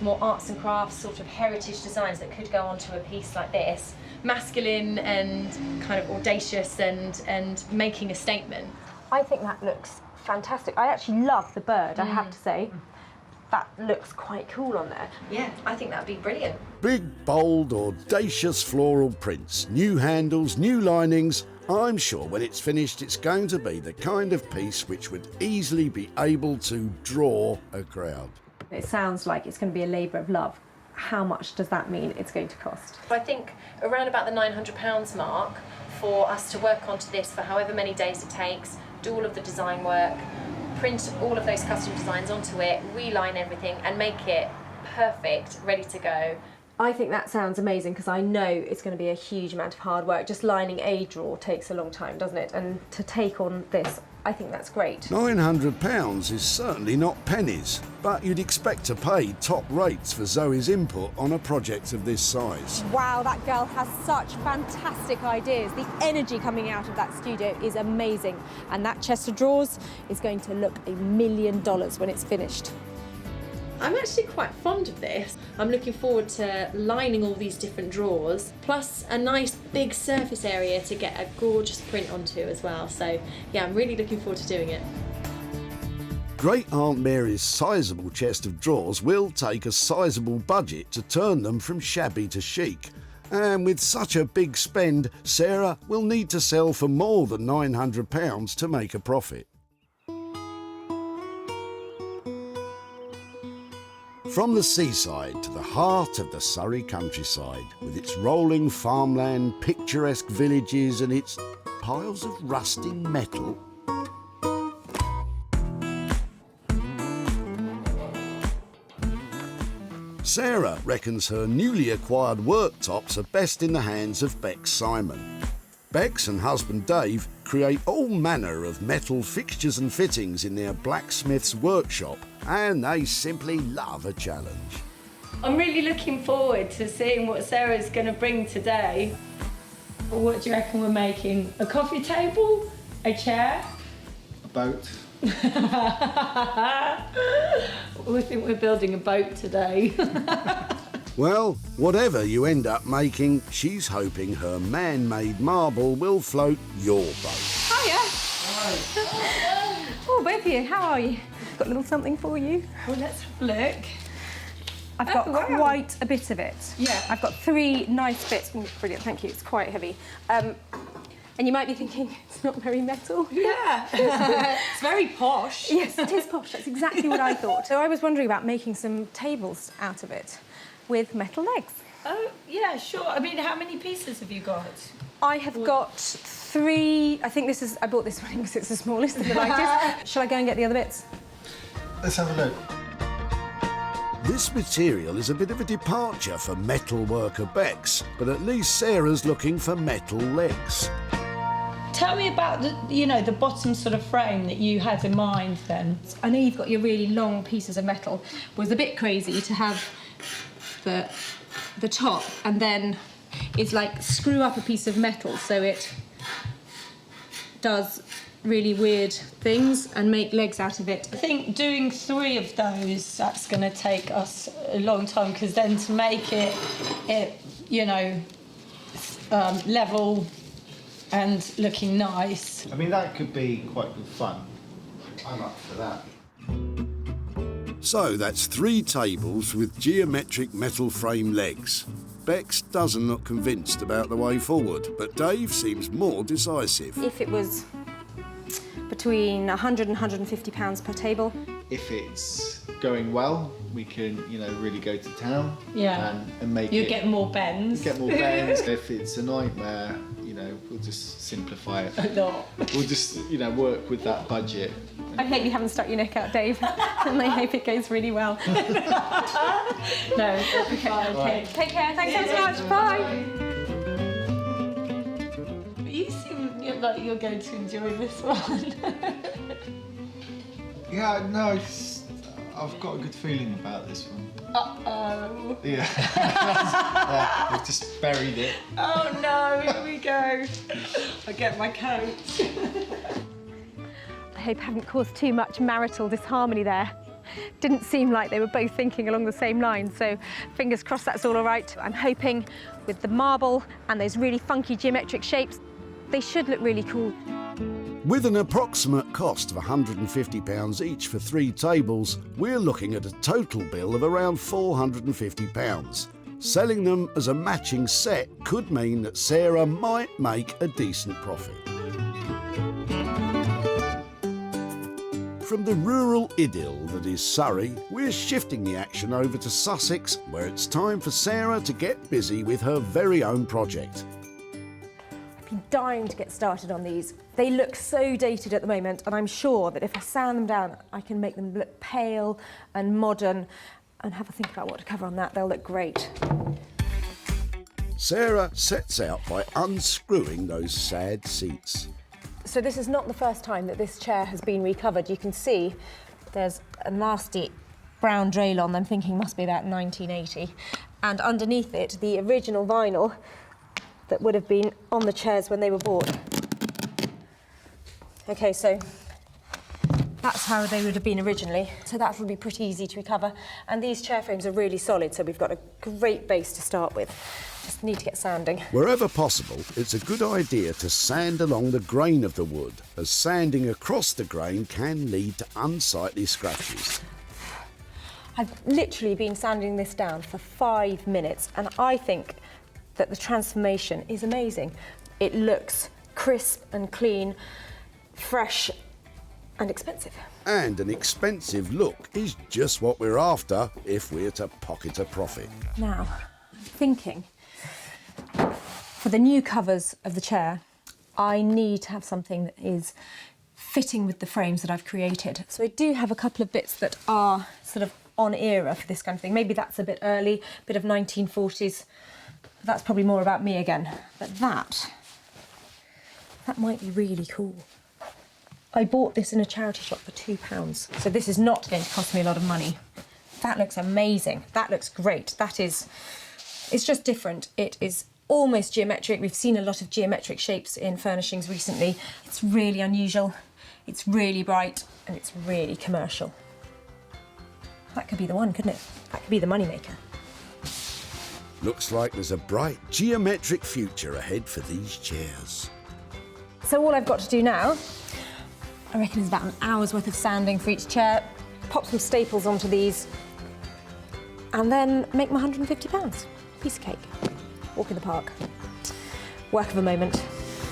more arts and crafts sort of heritage designs that could go onto a piece like this. Masculine and kind of audacious and making a statement. I think that looks fantastic. I actually love the bird, I have to say. That looks quite cool on there. Yeah, I think that'd be brilliant. Big, bold, audacious floral prints, new handles, new linings. I'm sure when it's finished it's going to be the kind of piece which would easily be able to draw a crowd. It sounds like it's going to be a labour of love. How much does that mean it's going to cost? I think around about the £900 mark for us to work onto this for however many days it takes, do all of the design work, print all of those custom designs onto it, reline everything and make it perfect, ready to go. I think that sounds amazing because I know it's going to be a huge amount of hard work. Just lining a drawer takes a long time, doesn't it? And to take on this, I think that's great. £900 is certainly not pennies, but you'd expect to pay top rates for Zoe's input on a project of this size. Wow, that girl has such fantastic ideas. The energy coming out of that studio is amazing. And that chest of drawers is going to look $1 million when it's finished. I'm actually quite fond of this. I'm looking forward to lining all these different drawers, plus a nice big surface area to get a gorgeous print onto as well. So yeah, I'm really looking forward to doing it. Great Aunt Mary's sizable chest of drawers will take a sizable budget to turn them from shabby to chic. And with such a big spend, Sarah will need to sell for more than £900 to make a profit. From the seaside to the heart of the Surrey countryside, with its rolling farmland, picturesque villages and its piles of rusting metal. Sarah reckons her newly acquired worktops are best in the hands of Bex Simon. Bex and husband Dave create all manner of metal fixtures and fittings in their blacksmith's workshop, and they simply love a challenge. I'm really looking forward to seeing what Sarah's going to bring today. What do you reckon we're making? A coffee table? A chair? A boat. We think we're building a boat today. Well, whatever you end up making, she's hoping her man-made marble will float your boat. Hiya! Oh, both of you, how are you? Got a little something for you. Oh, let's have a look. I've got quite a bit of it. Yeah. I've got 3 nice bits. Ooh, brilliant, thank you. It's quite heavy. And you might be thinking, it's not very metal. Yeah. It's very posh. Yes, it is posh. That's exactly what I thought. So I was wondering about making some tables out of it with metal legs. Oh, yeah, sure. I mean, how many pieces have you got? I have got 3. I think this is. I bought this one because it's the smallest and the lightest. Shall I go and get the other bits? Let's have a look. This material is a bit of a departure for metal worker Bex, but at least Sarah's looking for metal legs. Tell me about the bottom sort of frame that you had in mind then. I know you've got your really long pieces of metal. It was a bit crazy to have the top and then it's like screw up a piece of metal so it does really weird things and make legs out of it. I think doing 3 of those, that's going to take us a long time because then to make it level and looking nice. I mean, that could be quite good fun. I'm up for that. So that's 3 tables with geometric metal frame legs. Bex doesn't look convinced about the way forward, but Dave seems more decisive. If it was between 100 and 150 pounds per table. If it's going well, we can, really go to town. Yeah. And make you it. get more bends. Get more bends. If it's a nightmare, we'll just simplify it. A lot. We'll just, work with that budget. I hope you haven't stuck your neck out, Dave, and I hope it goes really well. No, it'll be fine. Okay. Take care. Thanks so much. Bye. You seem like you're going to enjoy this one. Yeah, no, I've got a good feeling about this one. Uh-oh. Yeah. I've just buried it. Oh no, here we go. I'll get my coat. I hope I haven't caused too much marital disharmony there. Didn't seem like they were both thinking along the same lines, so fingers crossed that's all right. I'm hoping with the marble and those really funky geometric shapes, they should look really cool. With an approximate cost of £150 each for 3 tables, we're looking at a total bill of around £450. Selling them as a matching set could mean that Sarah might make a decent profit. From the rural idyll that is Surrey, we're shifting the action over to Sussex, where it's time for Sarah to get busy with her very own project. I've been dying to get started on these. They look so dated at the moment, and I'm sure that if I sand them down, I can make them look pale and modern and have a think about what to cover on that. They'll look great. Sarah sets out by unscrewing those sad seats. So this is not the first time that this chair has been recovered. You can see there's a nasty brown draylon I'm thinking must be about 1980. And underneath it, the original vinyl that would have been on the chairs when they were bought. OK, so that's how they would have been originally. So that would be pretty easy to recover. And these chair frames are really solid, so we've got a great base to start with. Just need to get sanding. Wherever possible, it's a good idea to sand along the grain of the wood, as sanding across the grain can lead to unsightly scratches. I've literally been sanding this down for 5 minutes, and I think that the transformation is amazing. It looks crisp and clean, fresh and expensive. And an expensive look is just what we're after if we're to pocket a profit. Now, I'm thinking, for the new covers of the chair, I need to have something that is fitting with the frames that I've created. So I do have a couple of bits that are sort of on era for this kind of thing. Maybe that's a bit early, a bit of 1940s. That's probably more about me again. But that might be really cool. I bought this in a charity shop for £2. So this is not going to cost me a lot of money. That looks amazing. That looks great. It's just different. It is almost geometric. We've seen a lot of geometric shapes in furnishings recently. It's really unusual, it's really bright, and it's really commercial. That could be the one, couldn't it? That could be the moneymaker. Looks like there's a bright geometric future ahead for these chairs. So all I've got to do now, I reckon, is about an hour's worth of sanding for each chair, pop some staples onto these, and then make my £150. Piece of cake. Walk in the park. Work of a moment.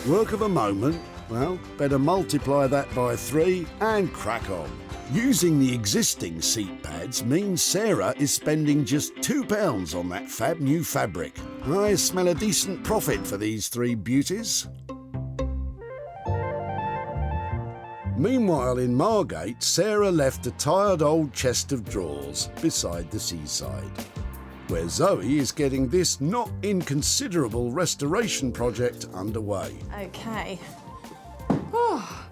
Work of a moment? Well, better multiply that by 3 and crack on. Using the existing seat pads means Sarah is spending just £2 on that fab new fabric. I smell a decent profit for these 3 beauties. Meanwhile, in Margate, Sarah left a tired old chest of drawers beside the seaside, where Zoe is getting this not inconsiderable restoration project underway. Okay. Oh,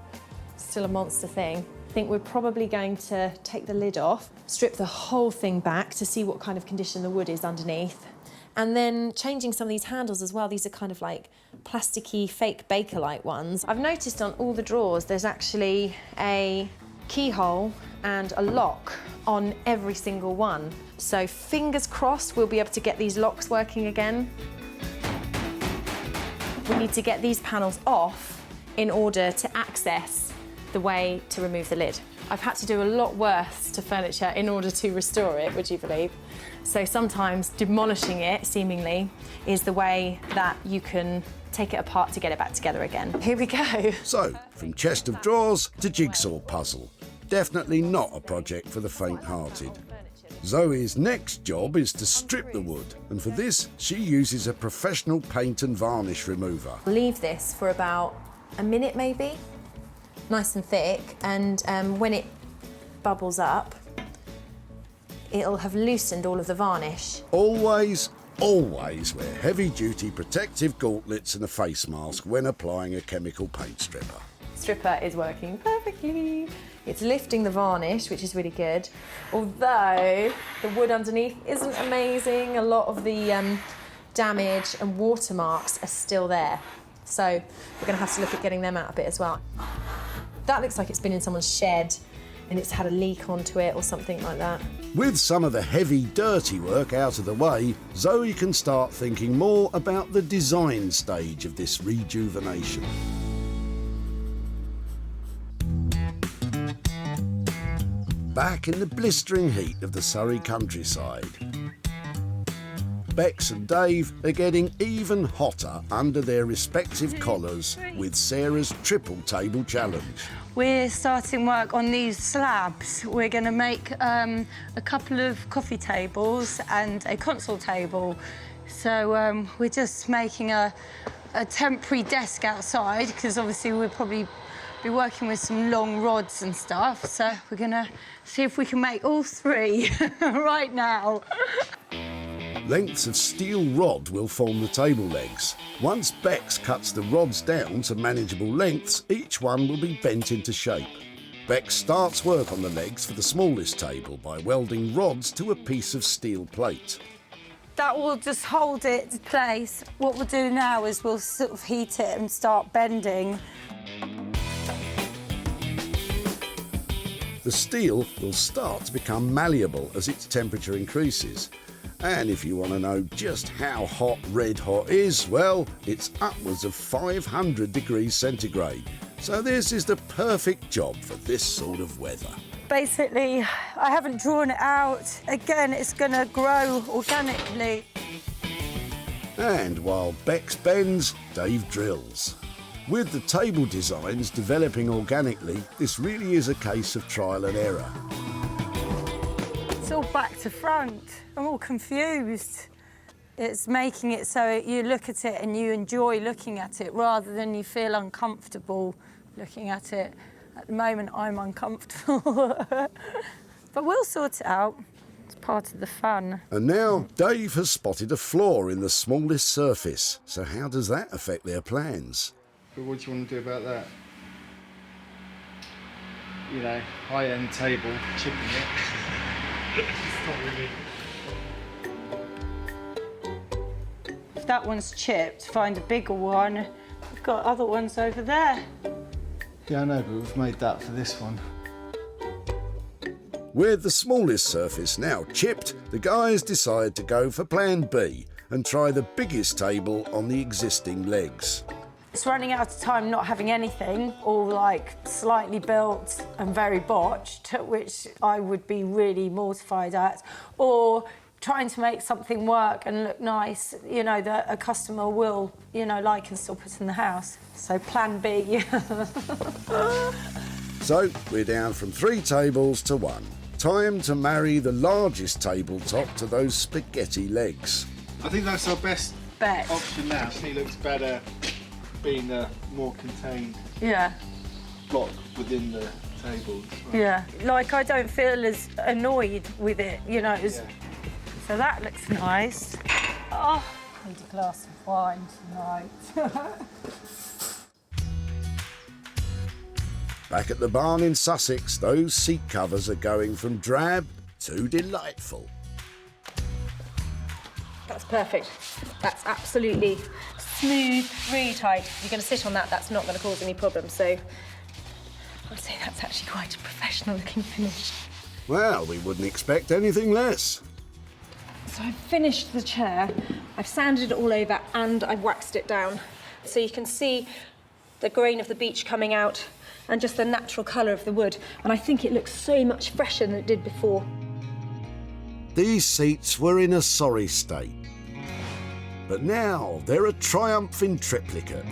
still a monster thing. I think we're probably going to take the lid off, strip the whole thing back to see what kind of condition the wood is underneath, and then changing some of these handles as well. These are kind of like plasticky, fake Bakelite ones. I've noticed on all the drawers there's actually a keyhole and a lock on every single one. So fingers crossed we'll be able to get these locks working again. We need to get these panels off in order to access the way to remove the lid. I've had to do a lot worse to furniture in order to restore it, would you believe? So sometimes demolishing it, seemingly, is the way that you can take it apart to get it back together again. Here we go. So, from chest of drawers to jigsaw puzzle. Definitely not a project for the faint-hearted. Zoe's next job is to strip the wood, and for this, she uses a professional paint and varnish remover. Leave this for about a minute maybe, nice and thick, and when it bubbles up, it'll have loosened all of the varnish. Always wear heavy-duty protective gauntlets and a face mask when applying a chemical paint stripper. Stripper is working perfectly. It's lifting the varnish, which is really good, although the wood underneath isn't amazing. A lot of the damage and watermarks are still there. So we're going to have to look at getting them out a bit as well. That looks like it's been in someone's shed and it's had a leak onto it or something like that. With some of the heavy, dirty work out of the way, Zoe can start thinking more about the design stage of this rejuvenation. Back in the blistering heat of the Surrey countryside, Bex and Dave are getting even hotter under their respective collars with Sarah's triple table challenge. We're starting work on these slabs. We're going to make a couple of coffee tables and a console table. So we're just making a temporary desk outside because obviously we'll probably be working with some long rods and stuff. So we're going to see if we can make all 3 right now. Lengths of steel rod will form the table legs. Once Bex cuts the rods down to manageable lengths, each one will be bent into shape. Bex starts work on the legs for the smallest table by welding rods to a piece of steel plate. That will just hold it in place. What we'll do now is we'll sort of heat it and start bending. The steel will start to become malleable as its temperature increases. And if you want to know just how hot red hot is, well, it's upwards of 500 degrees centigrade. So this is the perfect job for this sort of weather. Basically, I haven't drawn it out. Again, it's going to grow organically. And while Bex bends, Dave drills. With the table designs developing organically, this really is a case of trial and error. It's all back to front. I'm all confused. It's making it so you look at it and you enjoy looking at it rather than you feel uncomfortable looking at it. At the moment, I'm uncomfortable. But we'll sort it out. It's part of the fun. And now, Dave has spotted a flaw in the smallest surface. So how does that affect their plans? But what do you want to do about that? You know, high-end table, chipping it. It's not really. If that one's chipped, find a bigger one. We've got other ones over there. Yeah, I know, but we've made that for this one. With the smallest surface now chipped, the guys decide to go for plan B and try the biggest table on the existing legs. It's running out of time not having anything, all like slightly built and very botched, which I would be really mortified at, or trying to make something work and look nice, you know, that a customer will, you know, like and still put in the house. So plan B. So we're down from 3 tables to 1. Time to marry the largest tabletop to those spaghetti legs. I think that's our best Bet. option now. She looks better being a more contained Yeah. block within the table. Yeah. Like, I don't feel as annoyed with it, you know. So that looks nice. Oh, I need a glass of wine tonight. Back at the barn in Sussex, those seat covers are going from drab to delightful. That's perfect. That's absolutely smooth, really tight. If you're going to sit on that, that's not going to cause any problems. So I'd say that's actually quite a professional looking finish. Well, we wouldn't expect anything less. So I've finished the chair, I've sanded it all over and I've waxed it down. So you can see the grain of the beech coming out and just the natural colour of the wood. And I think it looks so much fresher than it did before. These seats were in a sorry state. But now they're a triumph in triplicate.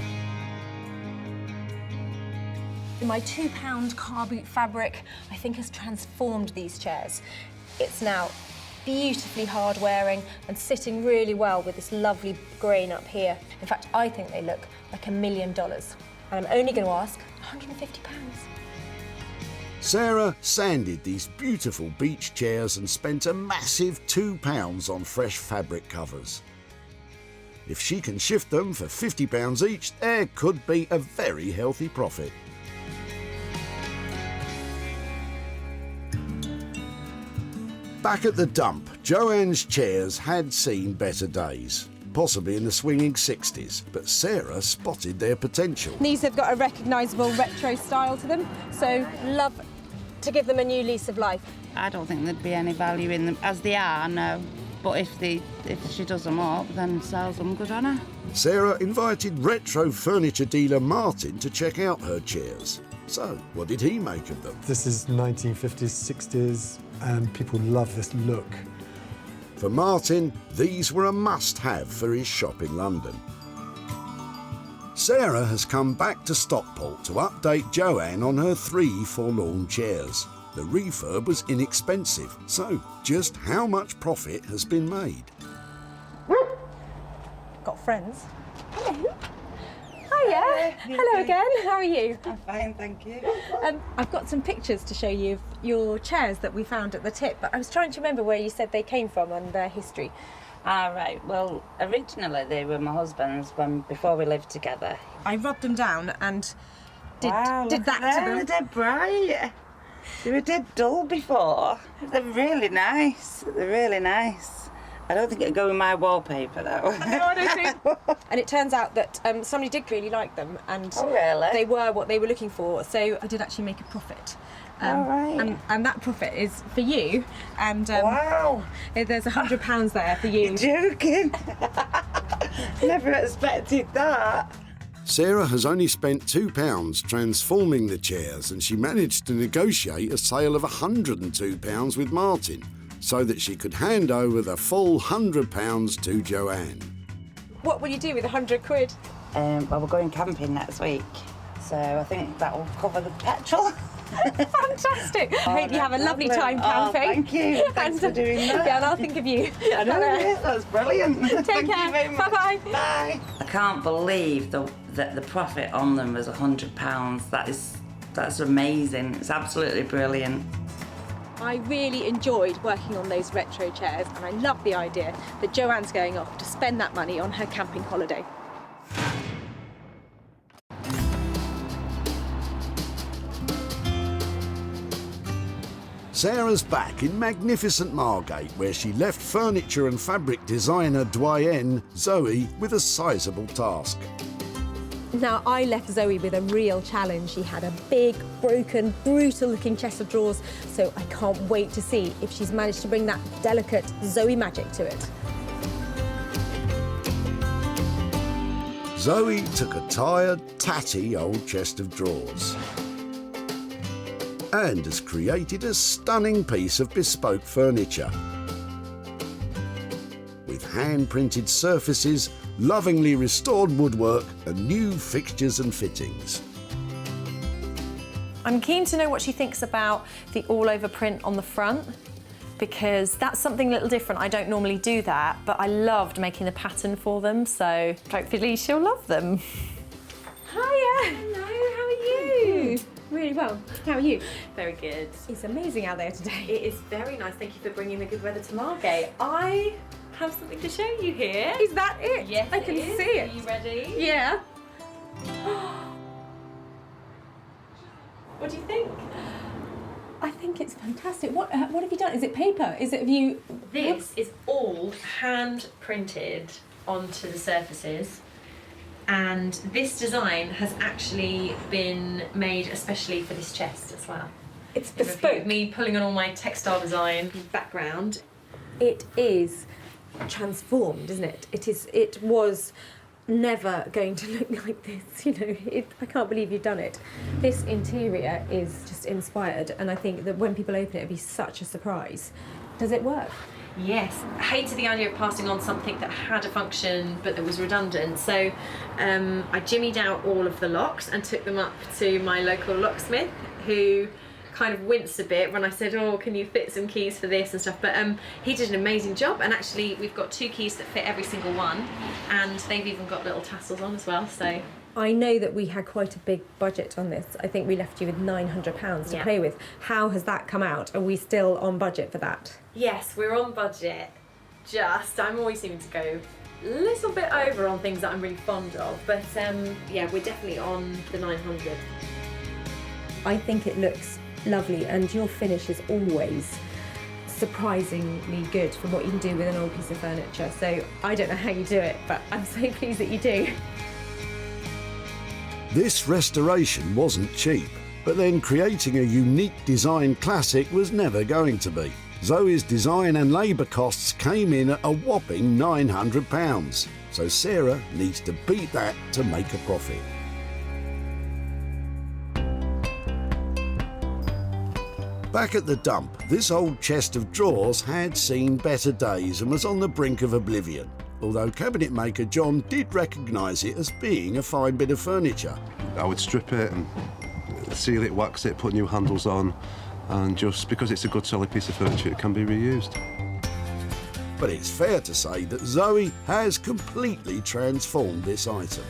My £2 car boot fabric, I think, has transformed these chairs. It's now beautifully hard wearing and sitting really well with this lovely grain up here. In fact, I think they look like $1 million. And I'm only going to ask £150. Sarah sanded these beautiful beech chairs and spent a massive £2 on fresh fabric covers. If she can shift them for £50 each, there could be a very healthy profit. Back at the dump, Joanne's chairs had seen better days, possibly in the swinging 60s, but Sarah spotted their potential. These have got a recognisable retro style to them, so love to give them a new lease of life. I don't think there'd be any value in them as they are, no. But if she does them up, then sells them, good on her. Sarah invited retro furniture dealer Martin to check out her chairs. So, what did he make of them? This is 1950s, 60s, and people love this look. For Martin, these were a must-have for his shop in London. Sarah has come back to Stockport to update Joanne on her 3 forlorn chairs. The refurb was inexpensive, so just how much profit has been made? Got friends. Hello. Hiya. Hello again. How are you? I'm fine, thank you. I've got some pictures to show you of your chairs that we found at the tip, but I was trying to remember where you said they came from and their history. Right. Well, originally they were my husband's before we lived together. I rubbed them down and did Wow, that look at to them. them. They're dead bright. They were dead dull before. They're really nice. They're really nice. I don't think it'd go in my wallpaper though. No, I don't think. And it turns out that somebody did really like them, and Oh, really? they were what they were looking for. So I did actually make a profit. right. And that profit is for you. And wow, there's £100 there for you. You're joking. Never expected that. Sarah has only spent £2 transforming the chairs, and she managed to negotiate a sale of £102 with Martin, so that she could hand over the full £100 to Joanne. What will you do with £100? Well, we're going camping next week, so I think that will cover the petrol. Fantastic. I hope you have a lovely time Oh, camping. thank you. Thanks for doing that. Yeah, and I'll think of you. I know, yeah, that's brilliant. Take Thank care. you very much. Bye-bye. Bye. I can't believe that the profit on them was £100. That's amazing. It's absolutely brilliant. I really enjoyed working on those retro chairs, and I love the idea that Joanne's going off to spend that money on her camping holiday. Sarah's back in magnificent Margate, where she left furniture and fabric designer doyenne Zoe with a sizable task. Now, I left Zoe with a real challenge. She had a big, broken, brutal-looking chest of drawers, so I can't wait to see if she's managed to bring that delicate Zoe magic to it. Zoe took a tired, tatty old chest of drawers and has created a stunning piece of bespoke furniture. hand-printed surfaces, lovingly restored woodwork and new fixtures and fittings. I'm keen to know what she thinks about the all-over print on the front, because that's something a little different. I don't normally do that, but I loved making the pattern for them, so hopefully she'll love them. Hiya! Hello, how are you? Really well. How are you? Very good. It's amazing out there today. It is very nice. Thank you for bringing the good weather to Margate. I have something to show you here. Is that it? Yes, I can see it. Are you ready? Yeah. What do you think? I think it's fantastic. What have you done? Is it paper? Have you... This is all hand printed onto the surfaces, and this design has actually been made especially for this chest as well. It's bespoke. Me pulling on all my textile design background. It is transformed, isn't it? It was never going to look like this, you know. I can't believe you've done it. This interior is just inspired, and I think that when people open it, it'll be such a surprise. Does it work? Yes, I hated the idea of passing on something that had a function but that was redundant, so I jimmied out all of the locks and took them up to my local locksmith, who kind of winced a bit when I said, oh, can you fit some keys for this and stuff, but he did an amazing job, and actually we've got 2 keys that fit every single one, and they've even got little tassels on as well, so. I know that we had quite a big budget on this. I think we left you with £900 to play with. How has that come out? Are we still on budget for that? Yes, we're on budget. I'm always seeming to go a little bit over on things that I'm really fond of, but yeah, we're definitely on the 900. I think it looks lovely, and your finish is always surprisingly good for what you can do with an old piece of furniture. So I don't know how you do it, but I'm so pleased that you do. This restoration wasn't cheap, but then creating a unique design classic was never going to be. Zoe's design and labour costs came in at a whopping £900, so Sarah needs to beat that to make a profit. Back at the dump, this old chest of drawers had seen better days and was on the brink of oblivion, although cabinet maker John did recognise it as being a fine bit of furniture. I would strip it and seal it, wax it, put new handles on, and just because it's a good solid piece of furniture, it can be reused. But it's fair to say that Zoe has completely transformed this item.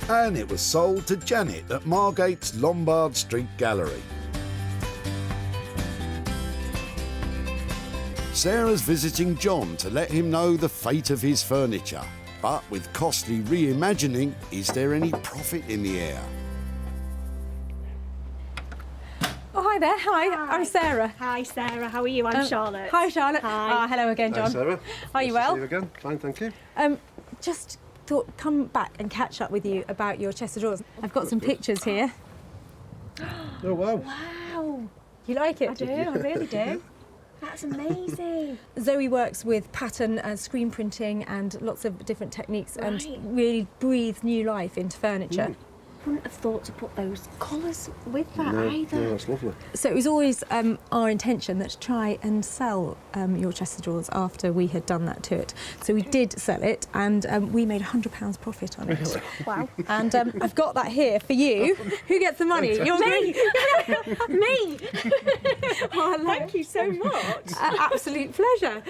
And it was sold to Janet at Margate's Lombard Street Gallery. Sarah's visiting John to let him know the fate of his furniture. But with costly reimagining, is there any profit in the air? Oh, hi there. Hi, I'm Sarah. Hi, Sarah. How are you? I'm Charlotte. Hi, Charlotte. Hi. Hello again, John. Hi, Sarah. Are you Nice well? to see you again. Fine, thank you. Just thought come back and catch up with you about your chest of drawers. I've got some pictures here. Oh, wow. Wow. You like it? I do. I really do. That's amazing. Zoe works with pattern and screen printing and lots of different techniques and really breathes new life into furniture. Wouldn't have thought to put those colours with that No, either. no, that's lovely. So it was always our intention that to try and sell your chest of drawers after we had done that to it. So we did sell it, and we made £100 profit on it. Really? Wow. And I've got that here for you. Who gets the money? You're Me! Me! Oh, Thank you so much. Absolute pleasure.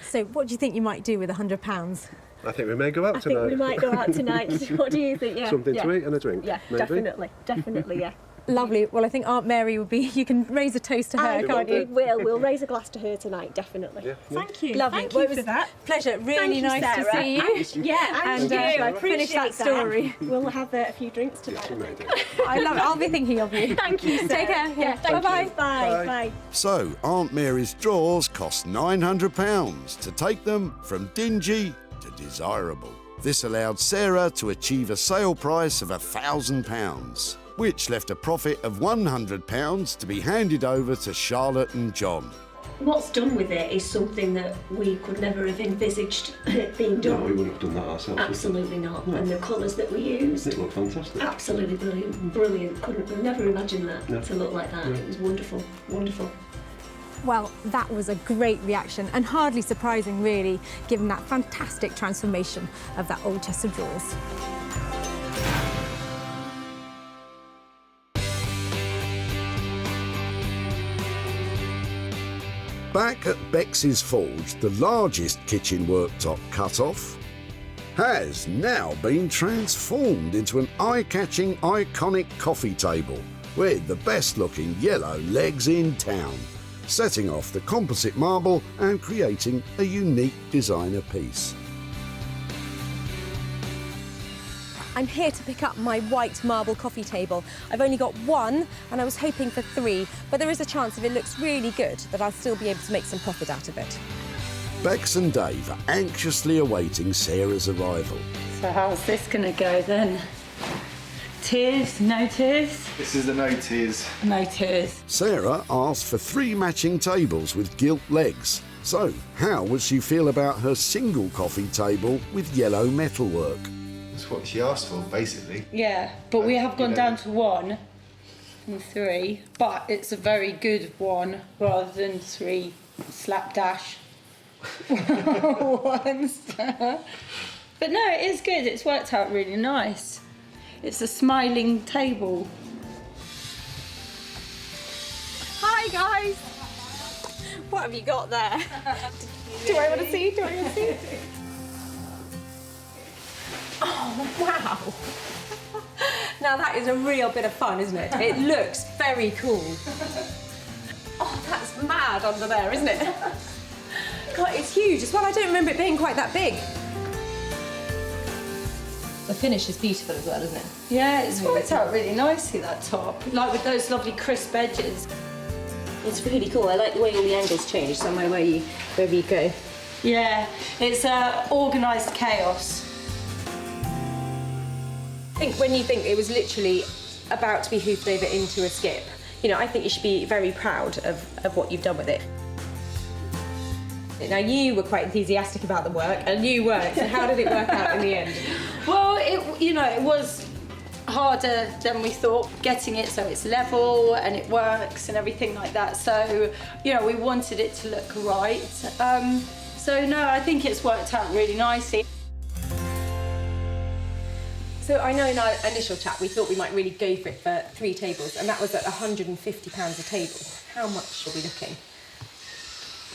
So what do you think you might do with £100? I think we may go out I tonight. think we might go out tonight. What do you think? Yeah. Something yeah. to eat and a drink. Yeah, maybe. definitely, yeah. Lovely. Well, I think Aunt Mary would be. You can raise a toast to her, can't you? We'll raise a glass to her tonight, definitely. Yeah. Thank you. Lovely. Thank well, you it was for that. Pleasure. Really Thank you, nice to Sarah. see you. Yeah, and you. I finish that story. We'll have a few drinks tonight. I love it. I'll be thinking of you. Thank you, Sarah. Take care. Yeah, thank Bye-bye. you. Bye. Bye. So Aunt Mary's drawers cost £900 to take them from dingy to desirable. This allowed Sarah to achieve a sale price of £1,000, which left a profit of £100 to be handed over to Charlotte and John. What's done with it is something that we could never have envisaged being done. No, we wouldn't have done that ourselves. Absolutely not. No. And the colours that we used. It looked fantastic. Absolutely brilliant. Brilliant. We've never imagined that No. to look like that. No. It was wonderful. Wonderful. Well, that was a great reaction and hardly surprising, really, given that fantastic transformation of that old chest of drawers. Back at Bex's Forge, the largest kitchen worktop cut-off has now been transformed into an eye-catching, iconic coffee table with the best-looking yellow legs in town, setting off the composite marble and creating a unique designer piece. I'm here to pick up my white marble coffee table. I've only got one, and I was hoping for 3, but there is a chance if it looks really good that I'll still be able to make some profit out of it. Bex and Dave are anxiously awaiting Sarah's arrival. So how's this gonna go then? Tears? No tears? This is the no tears. No tears. Sarah asked for 3 matching tables with gilt legs. So, how would she feel about her single coffee table with yellow metalwork? That's what she asked for, basically. Yeah, but we have gone down to 1 and 3, but it's a very good 1 rather than 3 slapdash ones. But no, it is good. It's worked out really nice. It's a smiling table. Hi, guys. What have you got there? Do I want to see? Do I want to see? Oh, wow. Now that is a real bit of fun, isn't it? It looks very cool. Oh, that's mad under there, isn't it? God, it's huge as well. I don't remember it being quite that big. The finish is beautiful as well, isn't it? Yeah, it's worked out really nicely, that top. Like with those lovely crisp edges. It's really cool. I like the way all the angles change, somewhere wherever you go. Yeah, it's organised chaos. I think when you think it was literally about to be hoofed over into a skip, you know, I think you should be very proud of what you've done with it. Now, you were quite enthusiastic about the work, and you weren't, so how did it work out in the end? Well, it was harder than we thought, getting it so it's level and it works and everything like that. So, you know, we wanted it to look right. So, no, I think it's worked out really nicely. So I know in our initial chat we thought we might really go for it for 3 tables, and that was at £150 a table. How much are we looking?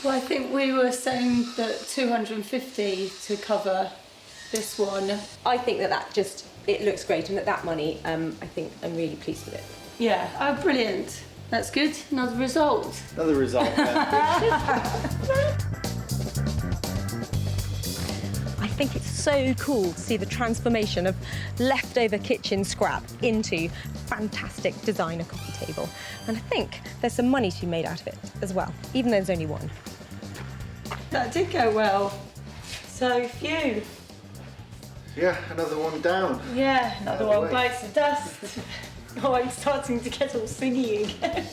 Well, I think we were saying that 250 to cover this one. I think that it looks great, and that money, I think I'm really pleased with it. Yeah, oh, brilliant. That's good. Another result. Another result, yeah. I think it's so cool to see the transformation of leftover kitchen scrap into fantastic designer coffee table. And I think there's some money to be made out of it as well, even though there's only 1. That did go well. So, phew. Yeah, another one down. Yeah, another one bites the dust. Oh, I'm starting to get all singy again.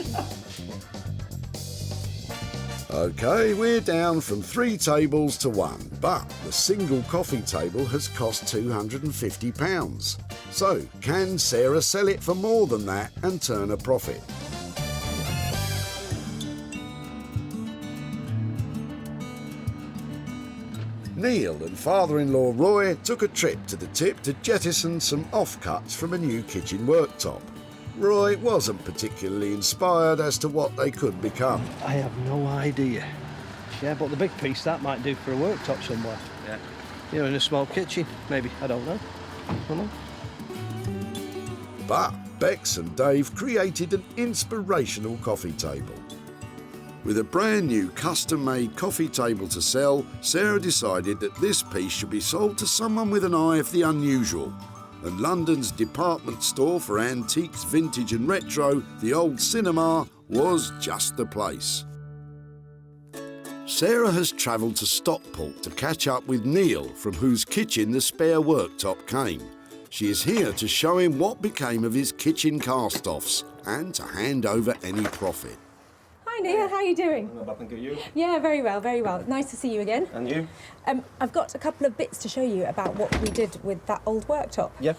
OK, we're down from 3 tables to 1, but the single coffee table has cost £250. So, can Sarah sell it for more than that and turn a profit? Neil and father-in-law Roy took a trip to the tip to jettison some offcuts from a new kitchen worktop. Roy wasn't particularly inspired as to what they could become. I have no idea. Yeah, but the big piece, that might do for a worktop somewhere. Yeah. You know, in a small kitchen, maybe. I don't know. But Bex and Dave created an inspirational coffee table. With a brand new custom-made coffee table to sell, Sarah decided that this piece should be sold to someone with an eye for the unusual. And London's department store for antiques, vintage and retro, the Old Cinema, was just the place. Sarah has travelled to Stockport to catch up with Neil, from whose kitchen the spare worktop came. She is here to show him what became of his kitchen cast-offs and to hand over any profit. Hi Neil, how are you doing? I'm about to thank you. Yeah, very well, very well. Nice to see you again. And you? I've got a couple of bits to show you about what we did with that old worktop. Yeah.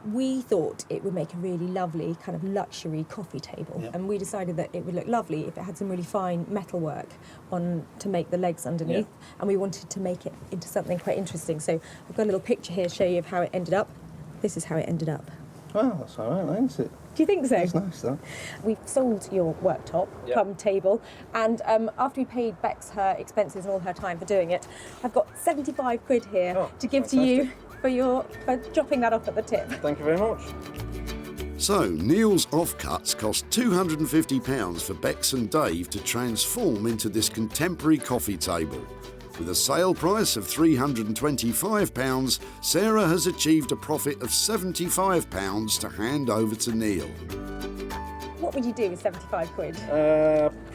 We thought it would make a really lovely kind of luxury coffee table, and we decided that it would look lovely if it had some really fine metalwork on to make the legs underneath, and we wanted to make it into something quite interesting. So I've got a little picture here to show you of how it ended up. This is how it ended up. Well, that's all right, isn't it? Do you think so? That's nice, though. We've sold your worktop, come table, and after we paid Bex her expenses and all her time for doing it, I've got 75 quid here to give to you for dropping that off at the tip. Thank you very much. So, Neil's offcuts cost £250 for Bex and Dave to transform into this contemporary coffee table. With a sale price of £325, Sarah has achieved a profit of £75 to hand over to Neil. What would you do with 75 quid?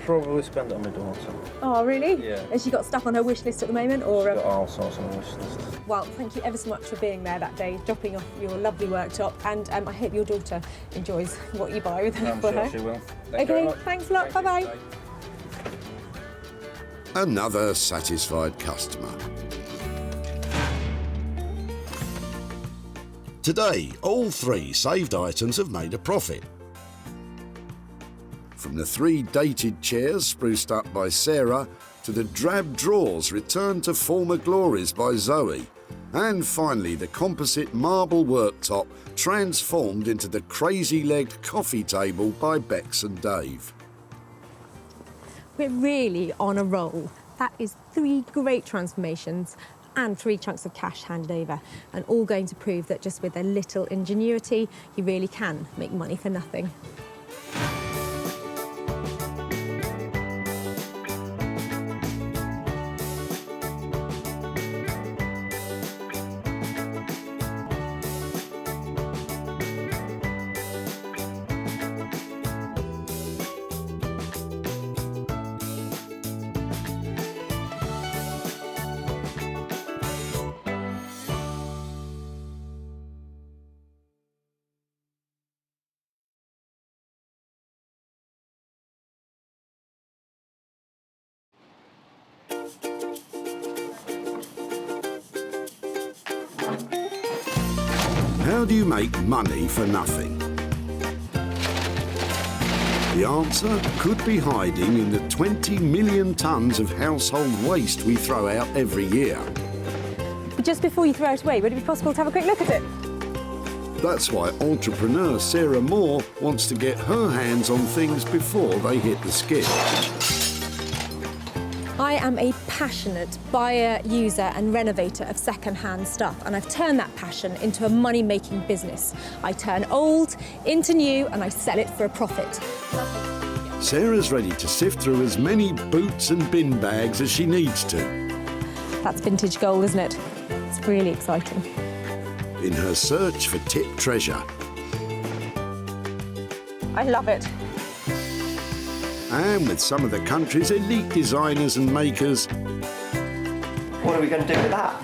Probably spend it on my daughter. Oh, really? Yeah. Has she got stuff on her wish list at the moment? Or She's got all sorts on her wish list. Well, thank you ever so much for being there that day, dropping off your lovely worktop, and I hope your daughter enjoys what you buy with her. I'm sure she will. Thank you very much. Thanks a lot. Bye-bye. Another satisfied customer. Today, all 3 saved items have made a profit. From the 3 dated chairs spruced up by Sarah to the drab drawers returned to former glories by Zoe, and finally the composite marble worktop transformed into the crazy-legged coffee table by Bex and Dave. We're really on a roll. That is 3 great transformations and 3 chunks of cash handed over, and all going to prove that just with a little ingenuity, you really can make money for nothing. How do you make money for nothing? The answer could be hiding in the 20 million tonnes of household waste we throw out every year. Just before you throw it away, would it be possible to have a quick look at it? That's why entrepreneur Sarah Moore wants to get her hands on things before they hit the skip. I am a passionate buyer, user and renovator of second-hand stuff, and I've turned that passion into a money-making business. I turn old into new and I sell it for a profit. Sarah's ready to sift through as many boots and bin bags as she needs to. That's vintage gold, isn't it? It's really exciting. In her search for tip treasure. I love it. And with some of the country's elite designers and makers. What are we going to do with that?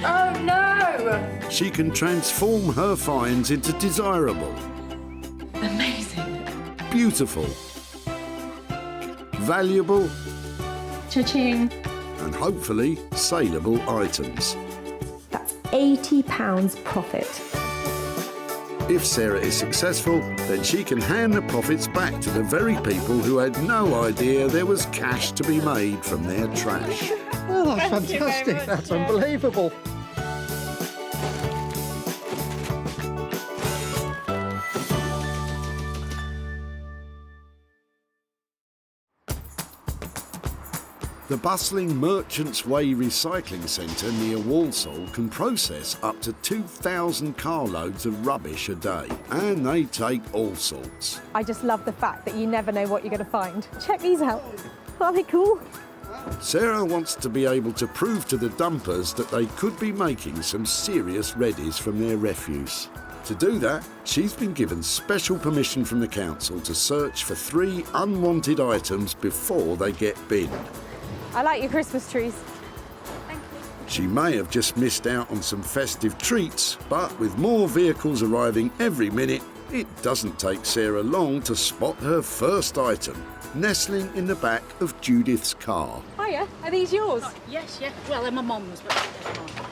Oh no! She can transform her finds into desirable. Amazing. Beautiful. Valuable. Cha-ching. And hopefully saleable items. That's £80 profit. If Sarah is successful, then she can hand the profits back to the very people who had no idea there was cash to be made from their trash. Oh, that's fantastic. That's unbelievable. The bustling Merchants Way recycling centre near Walsall can process up to 2,000 carloads of rubbish a day, and they take all sorts. I just love the fact that you never know what you're going to find. Check these out. Aren't they cool? Sarah wants to be able to prove to the dumpers that they could be making some serious reddies from their refuse. To do that, she's been given special permission from the council to search for 3 unwanted items before they get binned. I like your Christmas trees. She may have just missed out on some festive treats, but with more vehicles arriving every minute, it doesn't take Sarah long to spot her first item, nestling in the back of Judith's car. Hiya, are these yours? Yes, well, they're my mum's, but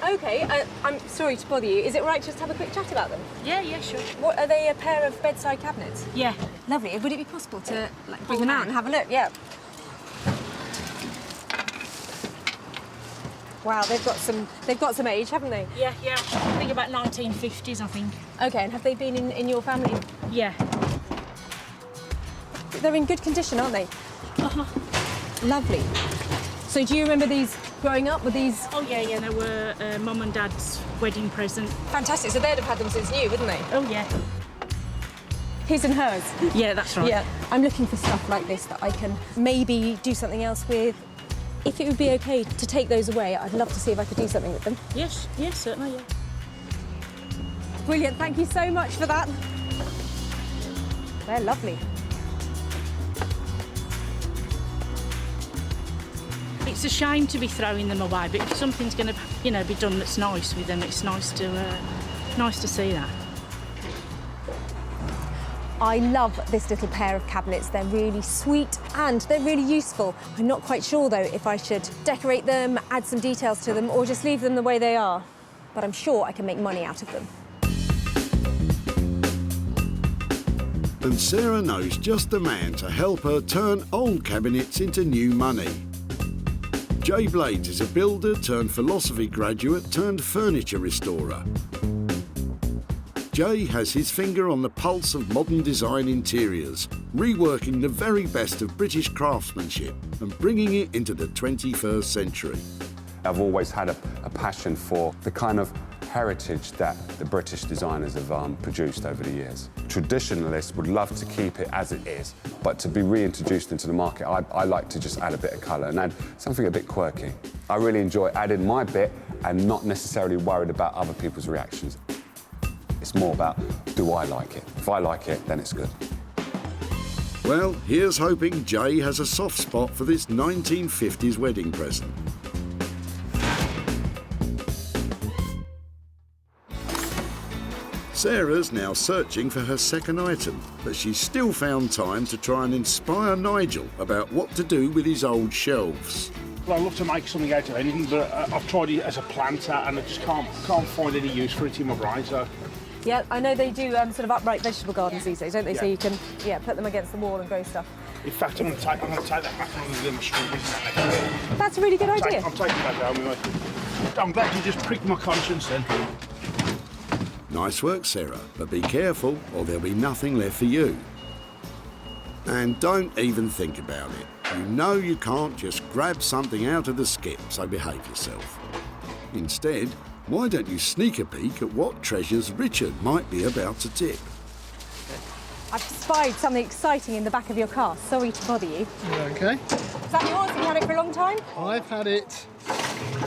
Okay, I'm sorry to bother you. Is it all right just to have a quick chat about them? Yeah, sure. What, are they a pair of bedside cabinets? Yeah. Lovely. Would it be possible to bring them out and have a look? Yeah. Wow, they've got some age, haven't they? Yeah. I think about 1950s, I think. Okay, and have they been in your family? Yeah. They're in good condition, aren't they? Uh-huh. Lovely. So do you remember these growing up? Were these? Oh yeah, they were Mum and Dad's wedding present. Fantastic. So they'd have had them since new, wouldn't they? Oh yeah. His and hers? Yeah, that's right. Yeah. I'm looking for stuff like this that I can maybe do something else with. If it would be okay to take those away, I'd love to see if I could do something with them. Yes, certainly, yeah. Brilliant, thank you so much for that. They're lovely. It's a shame to be throwing them away, but if something's going to, be done that's nice with them, it's nice to see that. I love this little pair of cabinets. They're really sweet and they're really useful. I'm not quite sure, though, if I should decorate them, add some details to them, or just leave them the way they are. But I'm sure I can make money out of them. And Sarah knows just the man to help her turn old cabinets into new money. Jay Blades is a builder turned philosophy graduate turned furniture restorer. Jay has his finger on the pulse of modern design interiors, reworking the very best of British craftsmanship and bringing it into the 21st century. I've always had a passion for the kind of heritage that the British designers have produced over the years. Traditionalists would love to keep it as it is, but to be reintroduced into the market, I like to just add a bit of colour and add something a bit quirky. I really enjoy adding my bit and not necessarily worried about other people's reactions. It's more about, do I like it? If I like it, then it's good. Well, here's hoping Jay has a soft spot for this 1950s wedding present. Sarah's now searching for her second item, but she's still found time to try and inspire Nigel about what to do with his old shelves. Well, I'd love to make something out of anything, but I've tried it as a planter and I just can't find any use for it in my brain, so... Yeah, I know they do sort of upright vegetable gardens these days, don't they? Yeah. So you can, put them against the wall and grow stuff. In fact, I'm going to take that back on the street. That's a really good idea. I'm taking that down anyway. I'm glad you just pricked my conscience then. Nice work, Sarah, but be careful or there'll be nothing left for you. And don't even think about it. You know you can't just grab something out of the skip, so behave yourself. Instead, why don't you sneak a peek at what treasures Richard might be about to tip? I've spied something exciting in the back of your car. Sorry to bother you. Okay. Is that yours? Have you had it for a long time? I've had it,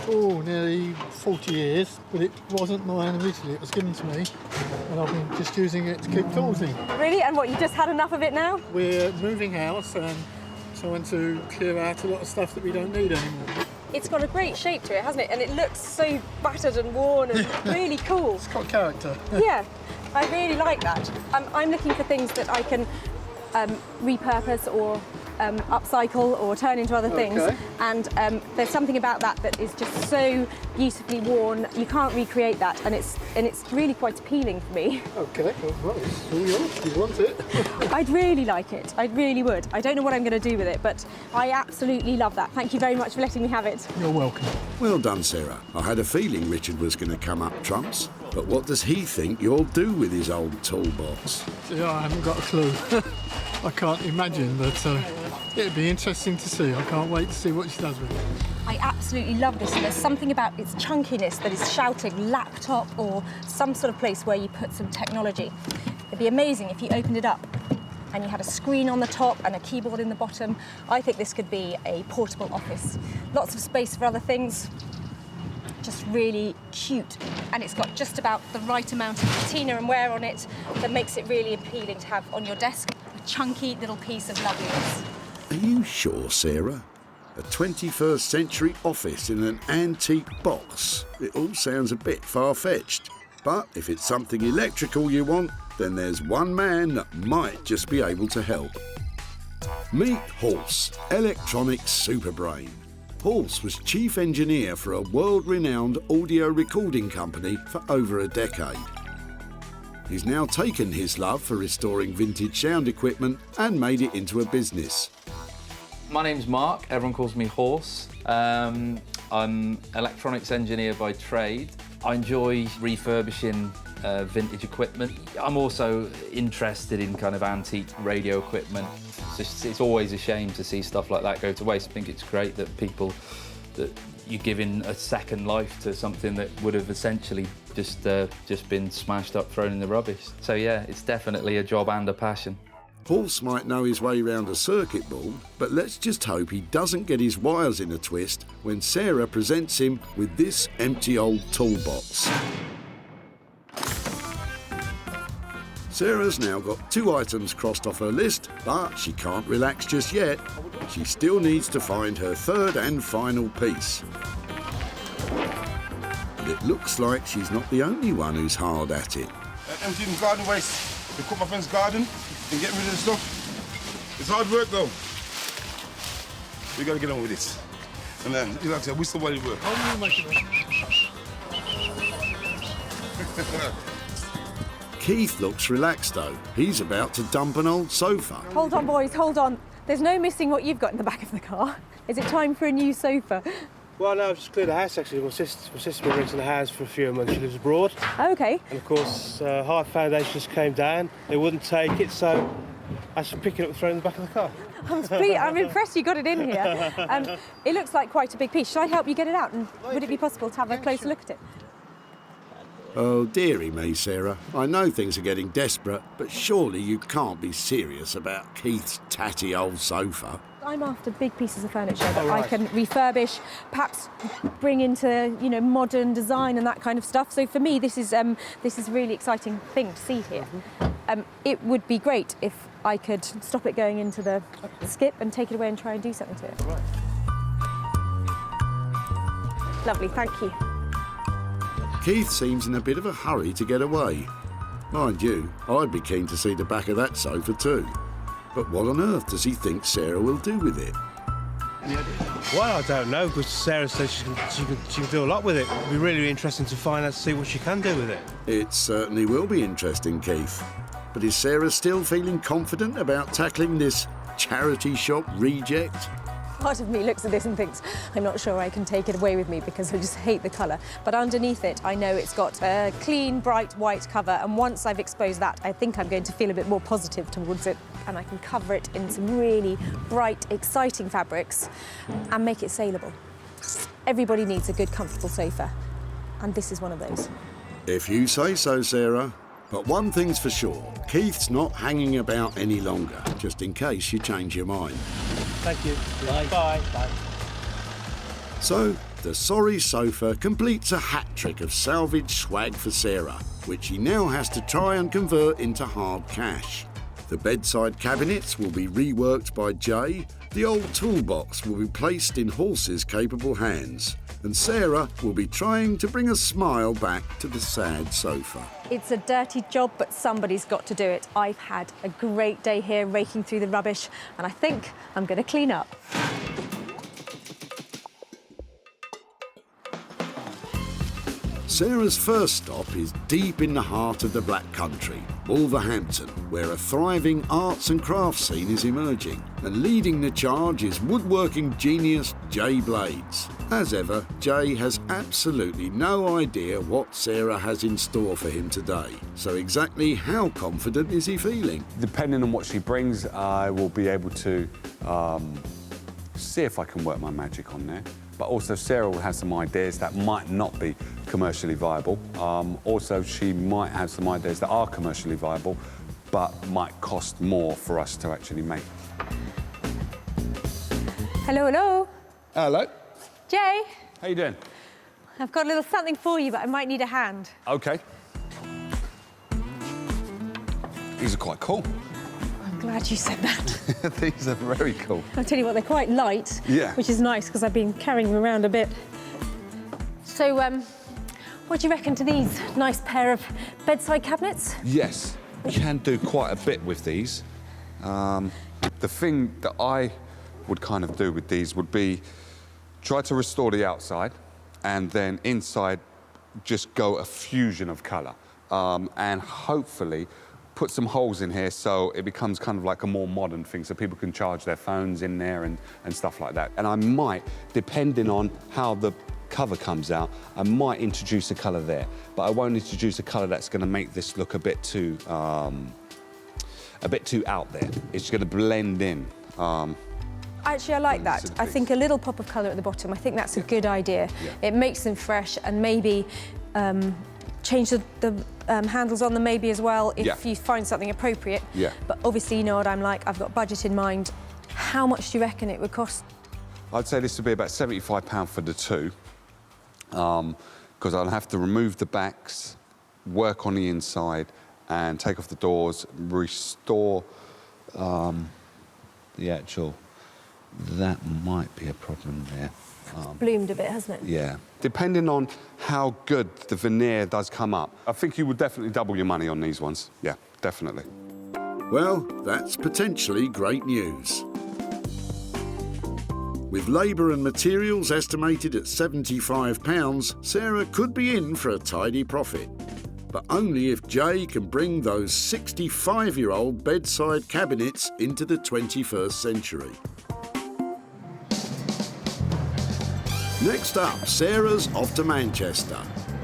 nearly 40 years, but it wasn't mine originally. It was given to me, and I've been just using it to keep tools in. Really? And what, you just had enough of it now? We're moving house and trying to clear out a lot of stuff that we don't need anymore. It's got a great shape to it, hasn't it? And it looks so battered and worn and really cool. It's got character. Yeah, I really like that. I'm looking for things that I can repurpose or upcycle or turn into other things. Okay. And there's something about that is just so beautifully worn. You can't recreate that, and it's really quite appealing for me. Okay, well, it's all yours. Do you want it? I'd really like it. I really would. I don't know what I'm going to do with it, but I absolutely love that. Thank you very much for letting me have it. You're welcome. Well done, Sarah. I had a feeling Richard was going to come up trumps. But what does he think you'll do with his old toolbox? Yeah, I haven't got a clue. I can't imagine, but it'd be interesting to see. I can't wait to see what she does with it. I absolutely love this, and there's something about its chunkiness that is shouting laptop or some sort of place where you put some technology. It'd be amazing if you opened it up and you had a screen on the top and a keyboard in the bottom. I think this could be a portable office. Lots of space for other things. Just really cute, and it's got just about the right amount of patina and wear on it that makes it really appealing to have on your desk. A chunky little piece of loveliness. Are you sure, Sarah? A 21st century office in an antique box? It all sounds a bit far-fetched. But if it's something electrical you want, then there's one man that might just be able to help. Meet Horse, electronic superbrain. Horse was chief engineer for a world-renowned audio recording company for over a decade. He's now taken his love for restoring vintage sound equipment and made it into a business. My name's Mark, everyone calls me Horse. I'm electronics engineer by trade. I enjoy refurbishing vintage equipment. I'm also interested in kind of antique radio equipment. It's always a shame to see stuff like that go to waste. I think it's great that you're giving a second life to something that would have essentially just been smashed up, thrown in the rubbish. So yeah, it's definitely a job and a passion. Horse might know his way around a circuit board, but let's just hope he doesn't get his wires in a twist when Sarah presents him with this empty old toolbox. Sarah's now got 2 items crossed off her list, but she can't relax just yet. She still needs to find her 3rd and final piece. But it looks like she's not the only one who's hard at it. Emptying garden waste. We cut my friend's garden and getting rid of the stuff. It's hard work though. We gotta get on with it. And then, like I said, we still want to work. Keith looks relaxed though. He's about to dump an old sofa. Hold on, boys, hold on. There's no missing what you've got in the back of the car. Is it time for a new sofa? Well, no, I've just cleared the house actually. My sister's been renting the house for a few months. She lives abroad. Okay. And of course, hard foundations came down. They wouldn't take it, so I should pick it up and throw it in the back of the car. I'm impressed you got it in here. It looks like quite a big piece. Should I help you get it out? And would it be possible to have a closer look at it? Oh, dearie me, Sarah. I know things are getting desperate, but surely you can't be serious about Keith's tatty old sofa. I'm after big pieces of furniture that I can refurbish, perhaps bring into, modern design and that kind of stuff. So for me, this is a really exciting thing to see here. It would be great if I could stop it going into the skip and take it away and try and do something to it. Right. Lovely, thank you. Keith seems in a bit of a hurry to get away. Mind you, I'd be keen to see the back of that sofa too. But what on earth does he think Sarah will do with it? Well, I don't know, because Sarah says she can do a lot with it. It'll be really interesting to find out, to see what she can do with it. It certainly will be interesting, Keith. But is Sarah still feeling confident about tackling this charity shop reject? Part of me looks at this and thinks, I'm not sure I can take it away with me because I just hate the colour. But underneath it, I know it's got a clean, bright white cover. And once I've exposed that, I think I'm going to feel a bit more positive towards it. And I can cover it in some really bright, exciting fabrics and make it saleable. Everybody needs a good, comfortable sofa. And this is one of those. If you say so, Sarah. But one thing's for sure, Keith's not hanging about any longer, just in case you change your mind. Thank you. Bye. Bye. Bye. So, the sorry sofa completes a hat trick of salvage swag for Sarah, which he now has to try and convert into hard cash. The bedside cabinets will be reworked by Jay, the old toolbox will be placed in Horse's capable hands, and Sarah will be trying to bring a smile back to the sad sofa. It's a dirty job, but somebody's got to do it. I've had a great day here raking through the rubbish, and I think I'm going to clean up. Sarah's first stop is deep in the heart of the Black Country, Wolverhampton, where a thriving arts and crafts scene is emerging. And leading the charge is woodworking genius Jay Blades. As ever, Jay has absolutely no idea what Sarah has in store for him today. So exactly how confident is he feeling? Depending on what she brings, I will be able to see if I can work my magic on there. But also Sarah will have some ideas that might not be commercially viable. Also, she might have some ideas that are commercially viable, but might cost more for us to actually make. Hello, hello. Hello. Jay. How you doing? I've got a little something for you, but I might need a hand. OK. These are quite cool. I'm glad you said that. These are very cool. I'll tell you what, they're quite light, yeah, which is nice because I've been carrying them around a bit. So, what do you reckon to these nice pair of bedside cabinets? Yes, you can do quite a bit with these. The thing that I would kind of do with these would be Try to restore the outside, and then inside, just go a fusion of colour. And hopefully put some holes in here so it becomes kind of like a more modern thing, so people can charge their phones in there and stuff like that. And I might, depending on how the cover comes out, I might introduce a colour there, but I won't introduce a colour that's going to make this look a bit too out there. It's going to blend in. Actually, I like that. I think a little pop of colour at the bottom, I think that's a good idea. Yeah. It makes them fresh, and maybe change the handles on them maybe as well if you find something appropriate. Yeah. But obviously, you know what I'm like, I've got budget in mind. How much do you reckon it would cost? I'd say this would be about £75 for the two, because I'll have to remove the backs, work on the inside, and take off the doors, restore the actual... That might be a problem there. Bloomed a bit, hasn't it? Yeah. Depending on how good the veneer does come up, I think you would definitely double your money on these ones. Yeah, definitely. Well, that's potentially great news. With labour and materials estimated at £75, Sarah could be in for a tidy profit. But only if Jay can bring those 65-year-old bedside cabinets into the 21st century. Next up, Sarah's off to Manchester.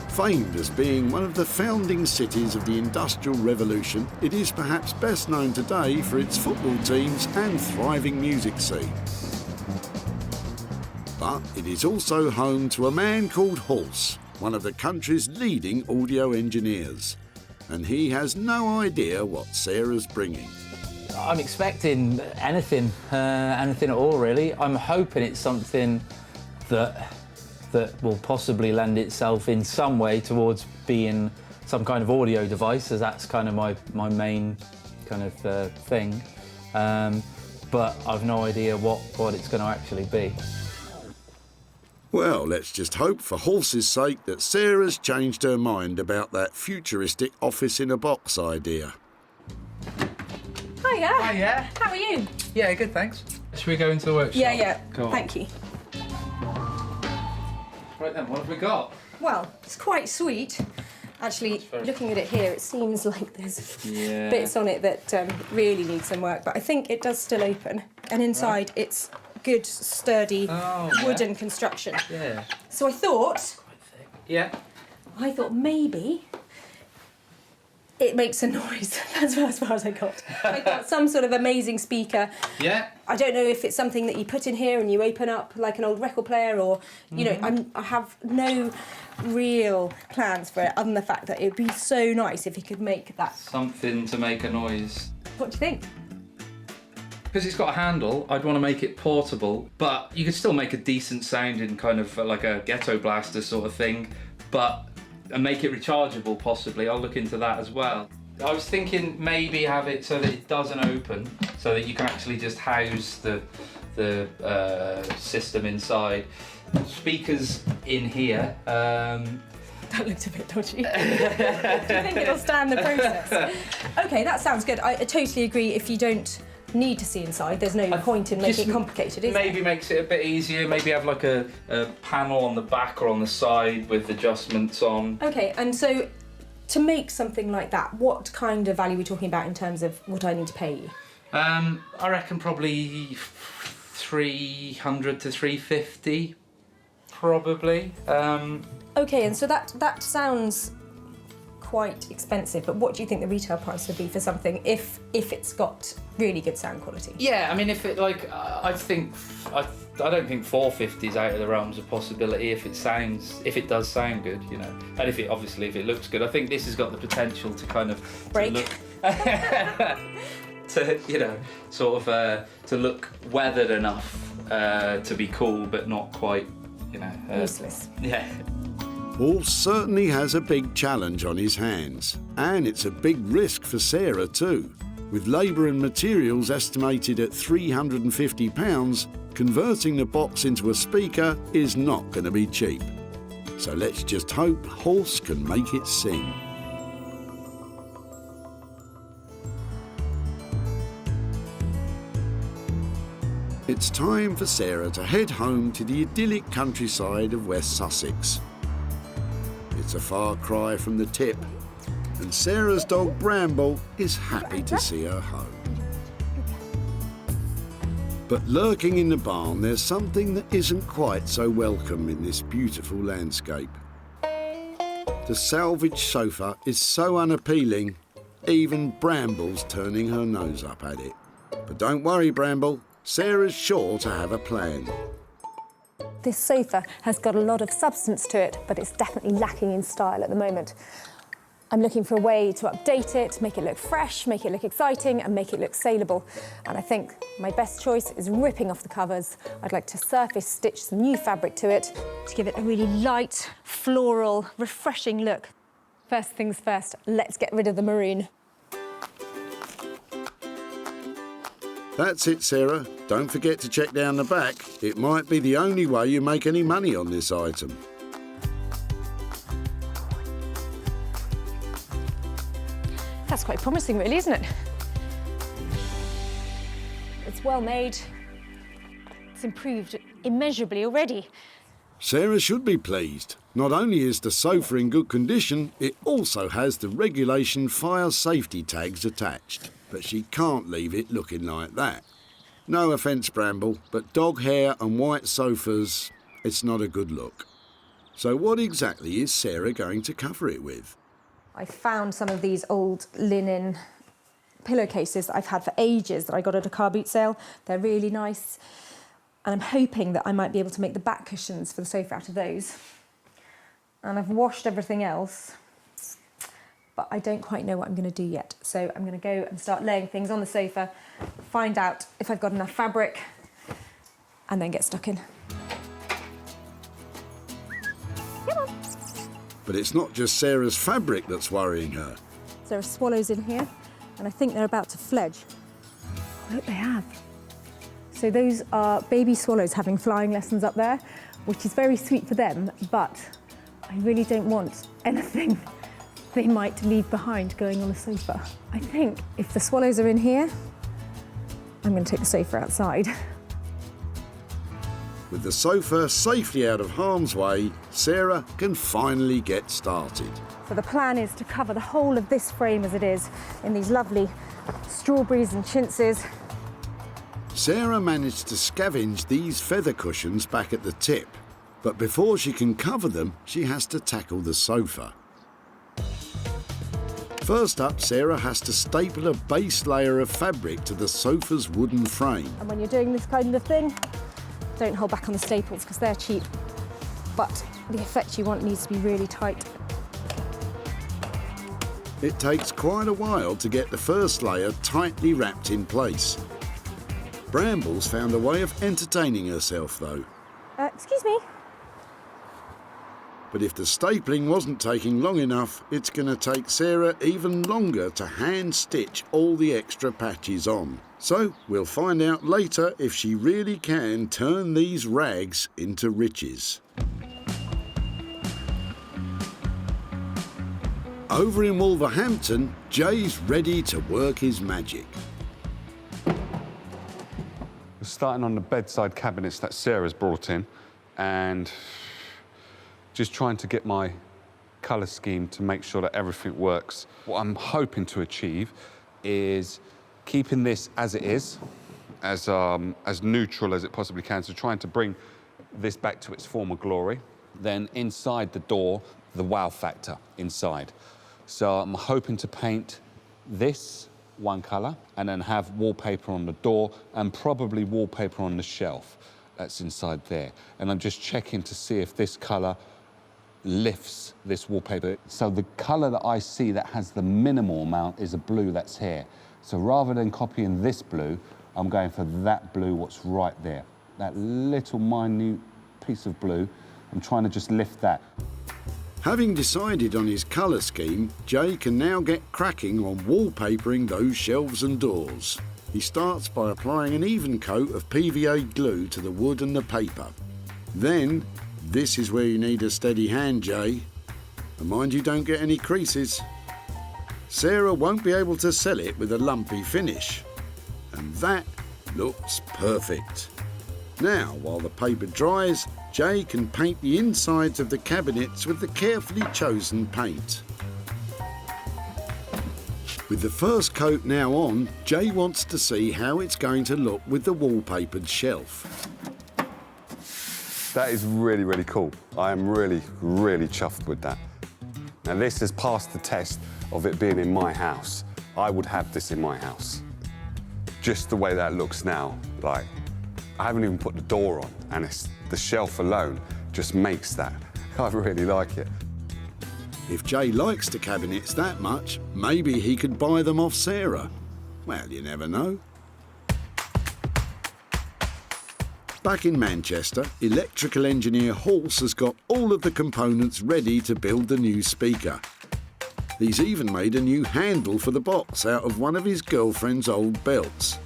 Famed as being one of the founding cities of the Industrial Revolution, it is perhaps best known today for its football teams and thriving music scene. But it is also home to a man called Horse, one of the country's leading audio engineers. And he has no idea what Sarah's bringing. I'm expecting anything at all, really. I'm hoping it's something that will possibly lend itself in some way towards being some kind of audio device, as that's kind of my main kind of thing. But I've no idea what it's going to actually be. Well, let's just hope for Horse's sake that Sarah's changed her mind about that futuristic office-in-a-box idea. Hiya. Hiya. How are you? Yeah, good, thanks. Should we go into the workshop? Yeah. Cool. Thank you. Right then, what have we got? Well, it's quite sweet. Actually, looking at it here, it seems like there's bits on it that really need some work, but I think it does still open. And inside, it's good, sturdy wooden construction. Yeah. So I thought... Yeah. I thought maybe it makes a noise. That's as far as I got. I got some sort of amazing speaker. Yeah. I don't know if it's something that you put in here and you open up like an old record player, or, you know, I have no real plans for it other than the fact that it would be so nice if you could make that. Something to make a noise. What do you think? Because it's got a handle, I'd want to make it portable, but you could still make a decent sounding kind of like a ghetto blaster sort of thing, and make it rechargeable possibly. I'll look into that as well. I was thinking maybe have it so that it doesn't open, so that you can actually just house the system inside. Speakers in here. That looked a bit dodgy. Do you think it'll stand the process? Okay, that sounds good. I totally agree. If you don't need to see inside, there's no point in making it complicated, is there? Maybe makes it a bit easier. Maybe have like a panel on the back or on the side with adjustments on. Okay, and so to make something like that, what kind of value are we talking about in terms of what I need to pay you? I reckon probably 300 to 350, probably. Okay, and so that sounds quite expensive, but what do you think the retail price would be for something if it's got really good sound quality? Yeah, I mean, if it like, I don't think 450 is out of the realms of possibility if it does sound good, you know, and if it looks good. I think this has got the potential to kind of break. To look weathered enough to be cool, but not quite, you know, useless. Yeah. Paul certainly has a big challenge on his hands, and it's a big risk for Sarah too. With labour and materials estimated at £350, converting the box into a speaker is not going to be cheap. So let's just hope Horse can make it sing. It's time for Sarah to head home to the idyllic countryside of West Sussex. It's a far cry from the tip, and Sarah's dog Bramble is happy to see her home. But lurking in the barn, there's something that isn't quite so welcome in this beautiful landscape. The salvage sofa is so unappealing, even Bramble's turning her nose up at it. But don't worry, Bramble, Sarah's sure to have a plan. This sofa has got a lot of substance to it, but it's definitely lacking in style at the moment. I'm looking for a way to update it, make it look fresh, make it look exciting, and make it look saleable. And I think my best choice is ripping off the covers. I'd like to surface stitch some new fabric to it to give it a really light, floral, refreshing look. First things first, let's get rid of the maroon. That's it, Sarah. Don't forget to check down the back. It might be the only way you make any money on this item. That's quite promising, really, isn't it? It's well made. It's improved immeasurably already. Sarah should be pleased. Not only is the sofa in good condition, it also has the regulation fire safety tags attached. But she can't leave it looking like that. No offence, Bramble, but dog hair and white sofas, it's not a good look. So what exactly is Sarah going to cover it with? I found some of these old linen pillowcases that I've had for ages that I got at a car boot sale. They're really nice. And I'm hoping that I might be able to make the back cushions for the sofa out of those. And I've washed everything else, but I don't quite know what I'm going to do yet. So I'm going to go and start laying things on the sofa, find out if I've got enough fabric, and then get stuck in. Come on. But it's not just Sarah's fabric that's worrying her. There are swallows in here, and I think they're about to fledge. Oh, look, they have. So those are baby swallows having flying lessons up there, which is very sweet for them, but I really don't want anything they might leave behind going on the sofa. I think if the swallows are in here, I'm going to take the sofa outside. With the sofa safely out of harm's way, Sarah can finally get started. So the plan is to cover the whole of this frame as it is in these lovely strawberries and chintzes. Sarah managed to scavenge these feather cushions back at the tip, but before she can cover them, she has to tackle the sofa. First up, Sarah has to staple a base layer of fabric to the sofa's wooden frame. And when you're doing this kind of thing, don't hold back on the staples because they're cheap, but the effect you want needs to be really tight. It takes quite a while to get the first layer tightly wrapped in place. Bramble's found a way of entertaining herself though. Excuse me. But if the stapling wasn't taking long enough, it's going to take Sarah even longer to hand stitch all the extra patches on. So we'll find out later if she really can turn these rags into riches. Over in Wolverhampton, Jay's ready to work his magic. We're starting on the bedside cabinets that Sarah's brought in and just trying to get my colour scheme to make sure that everything works. What I'm hoping to achieve is keeping this as it is, as neutral as it possibly can, so trying to bring this back to its former glory. Then inside the door, the wow factor inside. So I'm hoping to paint this one colour and then have wallpaper on the door and probably wallpaper on the shelf that's inside there. And I'm just checking to see if this colour lifts this wallpaper. So the colour that I see that has the minimal amount is a blue that's here. So rather than copying this blue, I'm going for that blue what's right there. That little minute piece of blue, I'm trying to just lift that. Having decided on his colour scheme, Jay can now get cracking on wallpapering those shelves and doors. He starts by applying an even coat of PVA glue to the wood and the paper. Then, this is where you need a steady hand, Jay. And mind you don't get any creases. Sarah won't be able to sell it with a lumpy finish. And that looks perfect. Now, while the paper dries, Jay can paint the insides of the cabinets with the carefully chosen paint. With the first coat now on, Jay wants to see how it's going to look with the wallpapered shelf. That is really, really cool. I am really, really chuffed with that. Now, this has passed the test of it being in my house. I would have this in my house. Just the way that looks now, like, I haven't even put the door on, and it's the shelf alone just makes that. I really like it. If Jay likes the cabinets that much, maybe he could buy them off Sarah. Well, you never know. Back in Manchester, electrical engineer Horse has got all of the components ready to build the new speaker. He's even made a new handle for the box out of one of his girlfriend's old belts.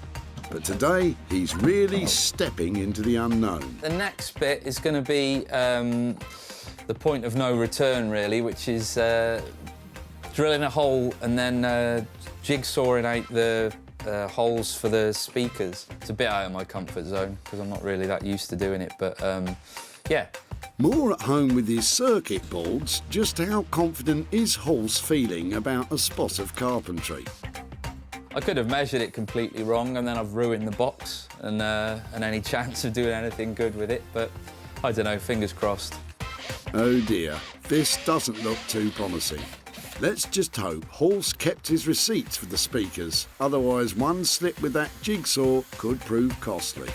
But today, he's really stepping into the unknown. The next bit is going to be the point of no return, really, which is drilling a hole and then jigsawing out the holes for the speakers. It's a bit out of my comfort zone because I'm not really that used to doing it, but yeah. More at home with his circuit boards, just how confident is Horse feeling about a spot of carpentry? I could have measured it completely wrong and then I've ruined the box and any chance of doing anything good with it, but I don't know, fingers crossed. Oh dear, this doesn't look too promising. Let's just hope Horse kept his receipts for the speakers, otherwise one slip with that jigsaw could prove costly.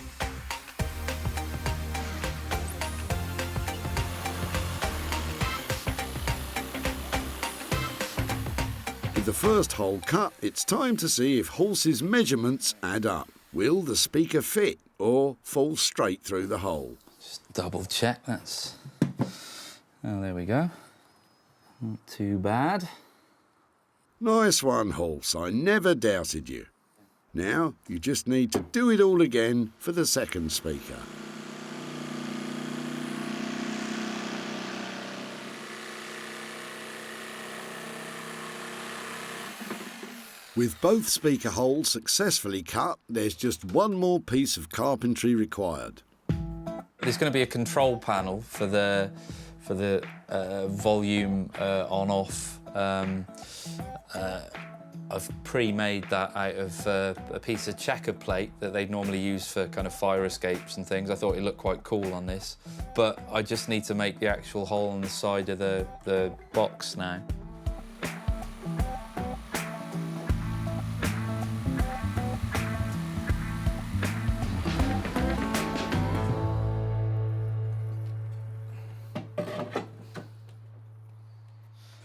With the first hole cut, it's time to see if Horse's measurements add up. Will the speaker fit or fall straight through the hole? Just double check, that's... Oh, there we go. Not too bad. Nice one, Horse. I never doubted you. Now, you just need to do it all again for the second speaker. With both speaker holes successfully cut, there's just one more piece of carpentry required. There's going to be a control panel for the volume on-off. I've pre-made that out of a piece of checker plate that they'd normally use for kind of fire escapes and things. I thought it looked quite cool on this, but I just need to make the actual hole on the side of the box now.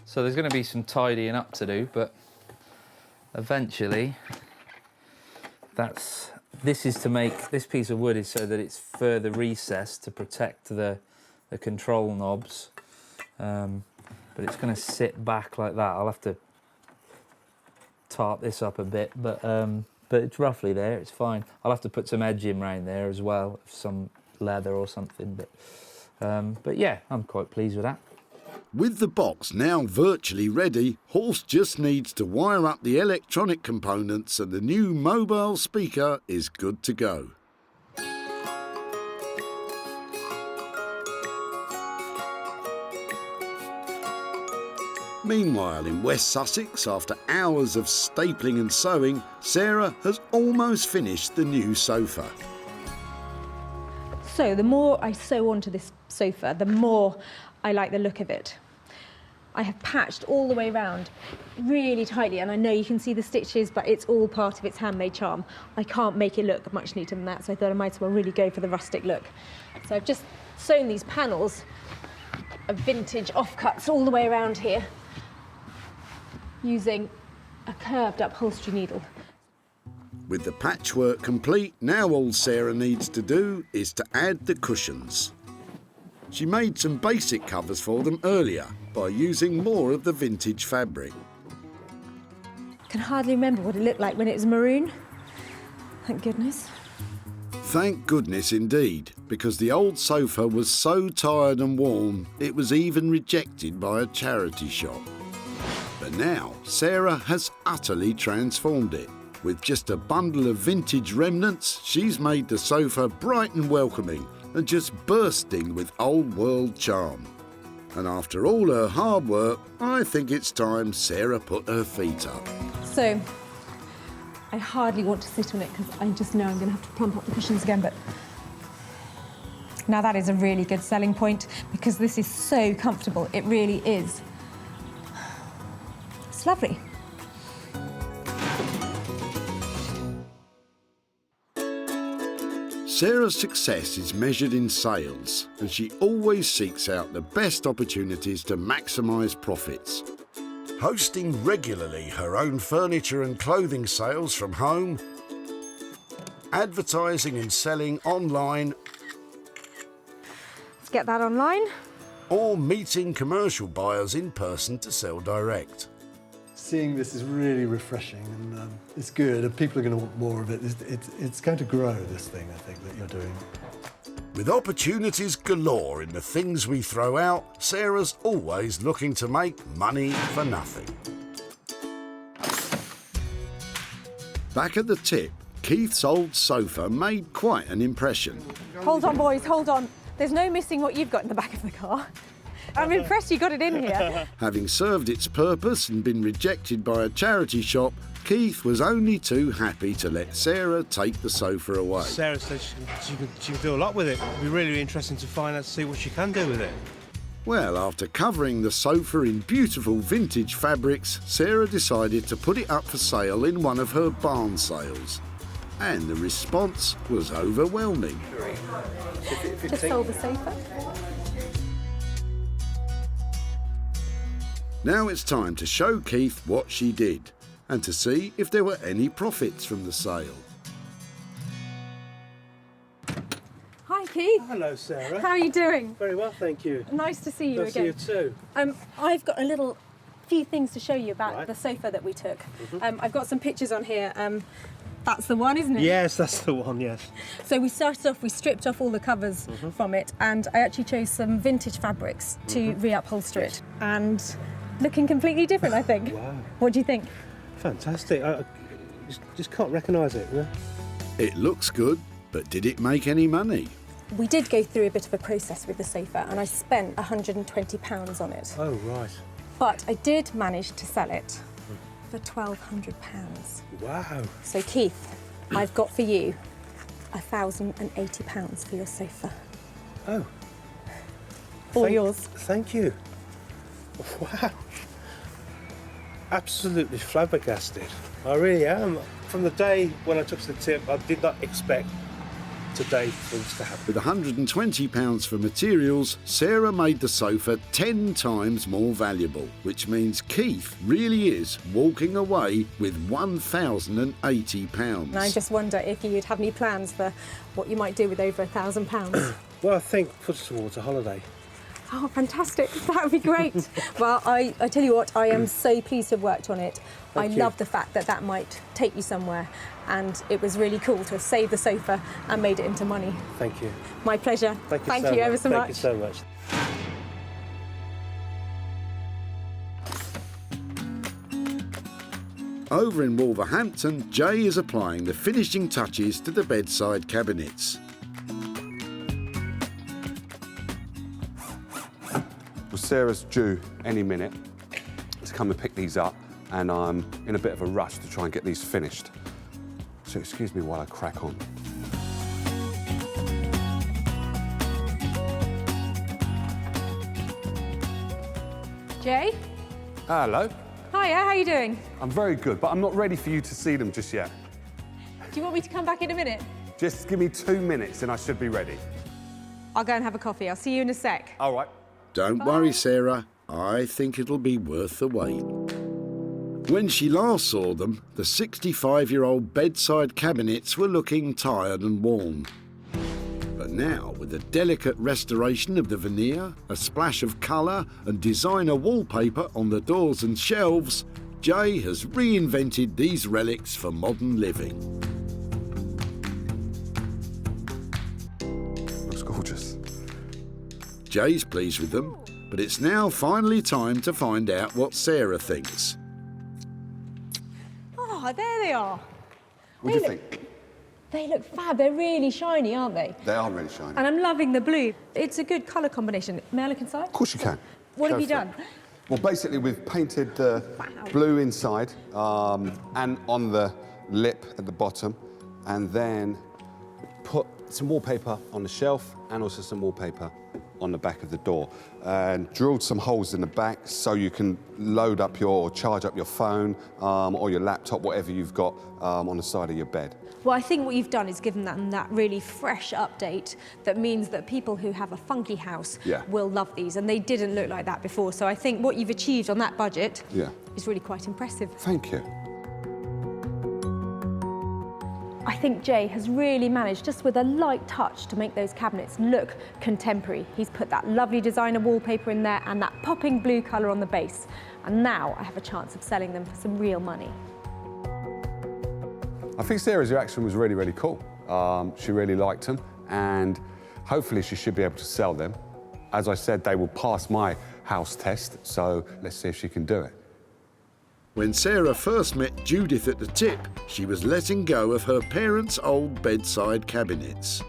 So there's going to be some tidying up to do, but eventually this is to make, this piece of wood is so that it's further recessed to protect the control knobs, but it's going to sit back like that. I'll have to tarp this up a bit, but it's roughly there, it's fine. I'll have to put some edging around there as well, some leather or something, but yeah, I'm quite pleased with that. With the box now virtually ready, Horse just needs to wire up the electronic components and the new mobile speaker is good to go. Meanwhile, in West Sussex, after hours of stapling and sewing, Sarah has almost finished the new sofa. So the more I sew onto this sofa, the more I like the look of it. I have patched all the way around really tightly, and I know you can see the stitches, but it's all part of its handmade charm. I can't make it look much neater than that, so I thought I might as well really go for the rustic look. So I've just sewn these panels of vintage offcuts all the way around here using a curved upholstery needle. With the patchwork complete, now all Sarah needs to do is to add the cushions. She made some basic covers for them earlier by using more of the vintage fabric. I can hardly remember what it looked like when it was maroon. Thank goodness. Thank goodness indeed, because the old sofa was so tired and worn, it was even rejected by a charity shop. But now, Sarah has utterly transformed it. With just a bundle of vintage remnants, she's made the sofa bright and welcoming and just bursting with old world charm. And after all her hard work, I think it's time Sarah put her feet up. So, I hardly want to sit on it because I just know I'm going to have to plump up the cushions again, but now that is a really good selling point because this is so comfortable. It really is. It's lovely. Sarah's success is measured in sales, and she always seeks out the best opportunities to maximise profits. Hosting regularly her own furniture and clothing sales from home, advertising and selling online, Let's get that online. or meeting commercial buyers in person to sell direct. Seeing this is really refreshing, and it's good, and people are going to want more of it. It's going to grow, this thing, I think, that you're doing. With opportunities galore in the things we throw out, Sarah's always looking to make money for nothing. Back at the tip, Keith's old sofa made quite an impression. Hold on, boys, hold on. There's no missing what you've got in the back of the car. I'm impressed you got it in here. Having served its purpose and been rejected by a charity shop, Keith was only too happy to let Sarah take the sofa away. Sarah said she can do a lot with it. It'd be really interesting to find out, to see what she can do with it. Well, after covering the sofa in beautiful vintage fabrics, Sarah decided to put it up for sale in one of her barn sales. And the response was overwhelming. Just sold the sofa. Now it's time to show Keith what she did and to see if there were any profits from the sale. Hi, Keith. Hello, Sarah. How are you doing? Very well, thank you. Nice to see you Nice again. to see you too. I've got a few things to show you about Right. the sofa that we took. I've got some pictures on here. That's the one, isn't it? Yes, that's the one, yes. So we started off, we stripped off all the covers from it, and I actually chose some vintage fabrics to re-upholster it. And looking completely different, I think. Wow. What do you think? Fantastic. I just can't recognise it. Yeah? It looks good, but did it make any money? We did go through a bit of a process with the sofa, and I spent £120 on it. Oh, right. But I did manage to sell it for £1,200. Wow. So Keith, I've got for you £1,080 for your sofa. Oh. All yours. Thank you. Wow. Absolutely flabbergasted. I really am. From the day when I took the tip, I did not expect today for this to happen. With £120 for materials, Sarah made the sofa 10 times more valuable, which means Keith really is walking away with £1,080. And I just wonder if you'd have any plans for what you might do with over £1,000. Well, I think put it towards a holiday. Oh, fantastic. That would be great. Well, I tell you what, I am so pleased to have worked on it. Thank I you. love the fact that that might take you somewhere, and it was really cool to have saved the sofa and made it into money. Thank you. My pleasure. Thank you Thank you ever so much. Thank you so much. Over in Wolverhampton, Jay is applying the finishing touches to the bedside cabinets. Well, Sarah's due any minute to come and pick these up, and I'm in a bit of a rush to try and get these finished. So excuse me while I crack on. Jay? Hello. Hiya, how are you doing? I'm very good, but I'm not ready for you to see them just yet. Do you want me to come back in a minute? Just give me 2 minutes and I should be ready. I'll go and have a coffee. I'll see you in a sec. All right. Don't worry, Sarah. I think it'll be worth the wait. When she last saw them, the 65-year-old bedside cabinets were looking tired and worn. But now, with a delicate restoration of the veneer, a splash of colour and designer wallpaper on the doors and shelves, Jay has reinvented these relics for modern living. Looks gorgeous. Jay's pleased with them, but it's now finally time to find out what Sarah thinks. Oh, there they are. What do you think? They look fab. They're really shiny, aren't they? They are really shiny. And I'm loving the blue. It's a good colour combination. May I look inside? Of course you can. What have Go you for done? it. Well, basically, we've painted blue inside and on the lip at the bottom, and then put some wallpaper on the shelf and also some wallpaper on the back of the door, and drilled some holes in the back so you can load up or charge up your phone or your laptop, whatever you've got on the side of your bed. Well, I think what you've done is given them that really fresh update that means that people who have a funky house will love these, and they didn't look like that before. So I think what you've achieved on that budget is really quite impressive. Thank you. I think Jay has really managed, just with a light touch, to make those cabinets look contemporary. He's put that lovely designer wallpaper in there and that popping blue colour on the base. And now I have a chance of selling them for some real money. I think Sarah's reaction was really, really cool. She really liked them, and hopefully she should be able to sell them. As I said, they will pass my house test, so let's see if she can do it. When Sarah first met Judith at the tip, she was letting go of her parents' old bedside cabinets.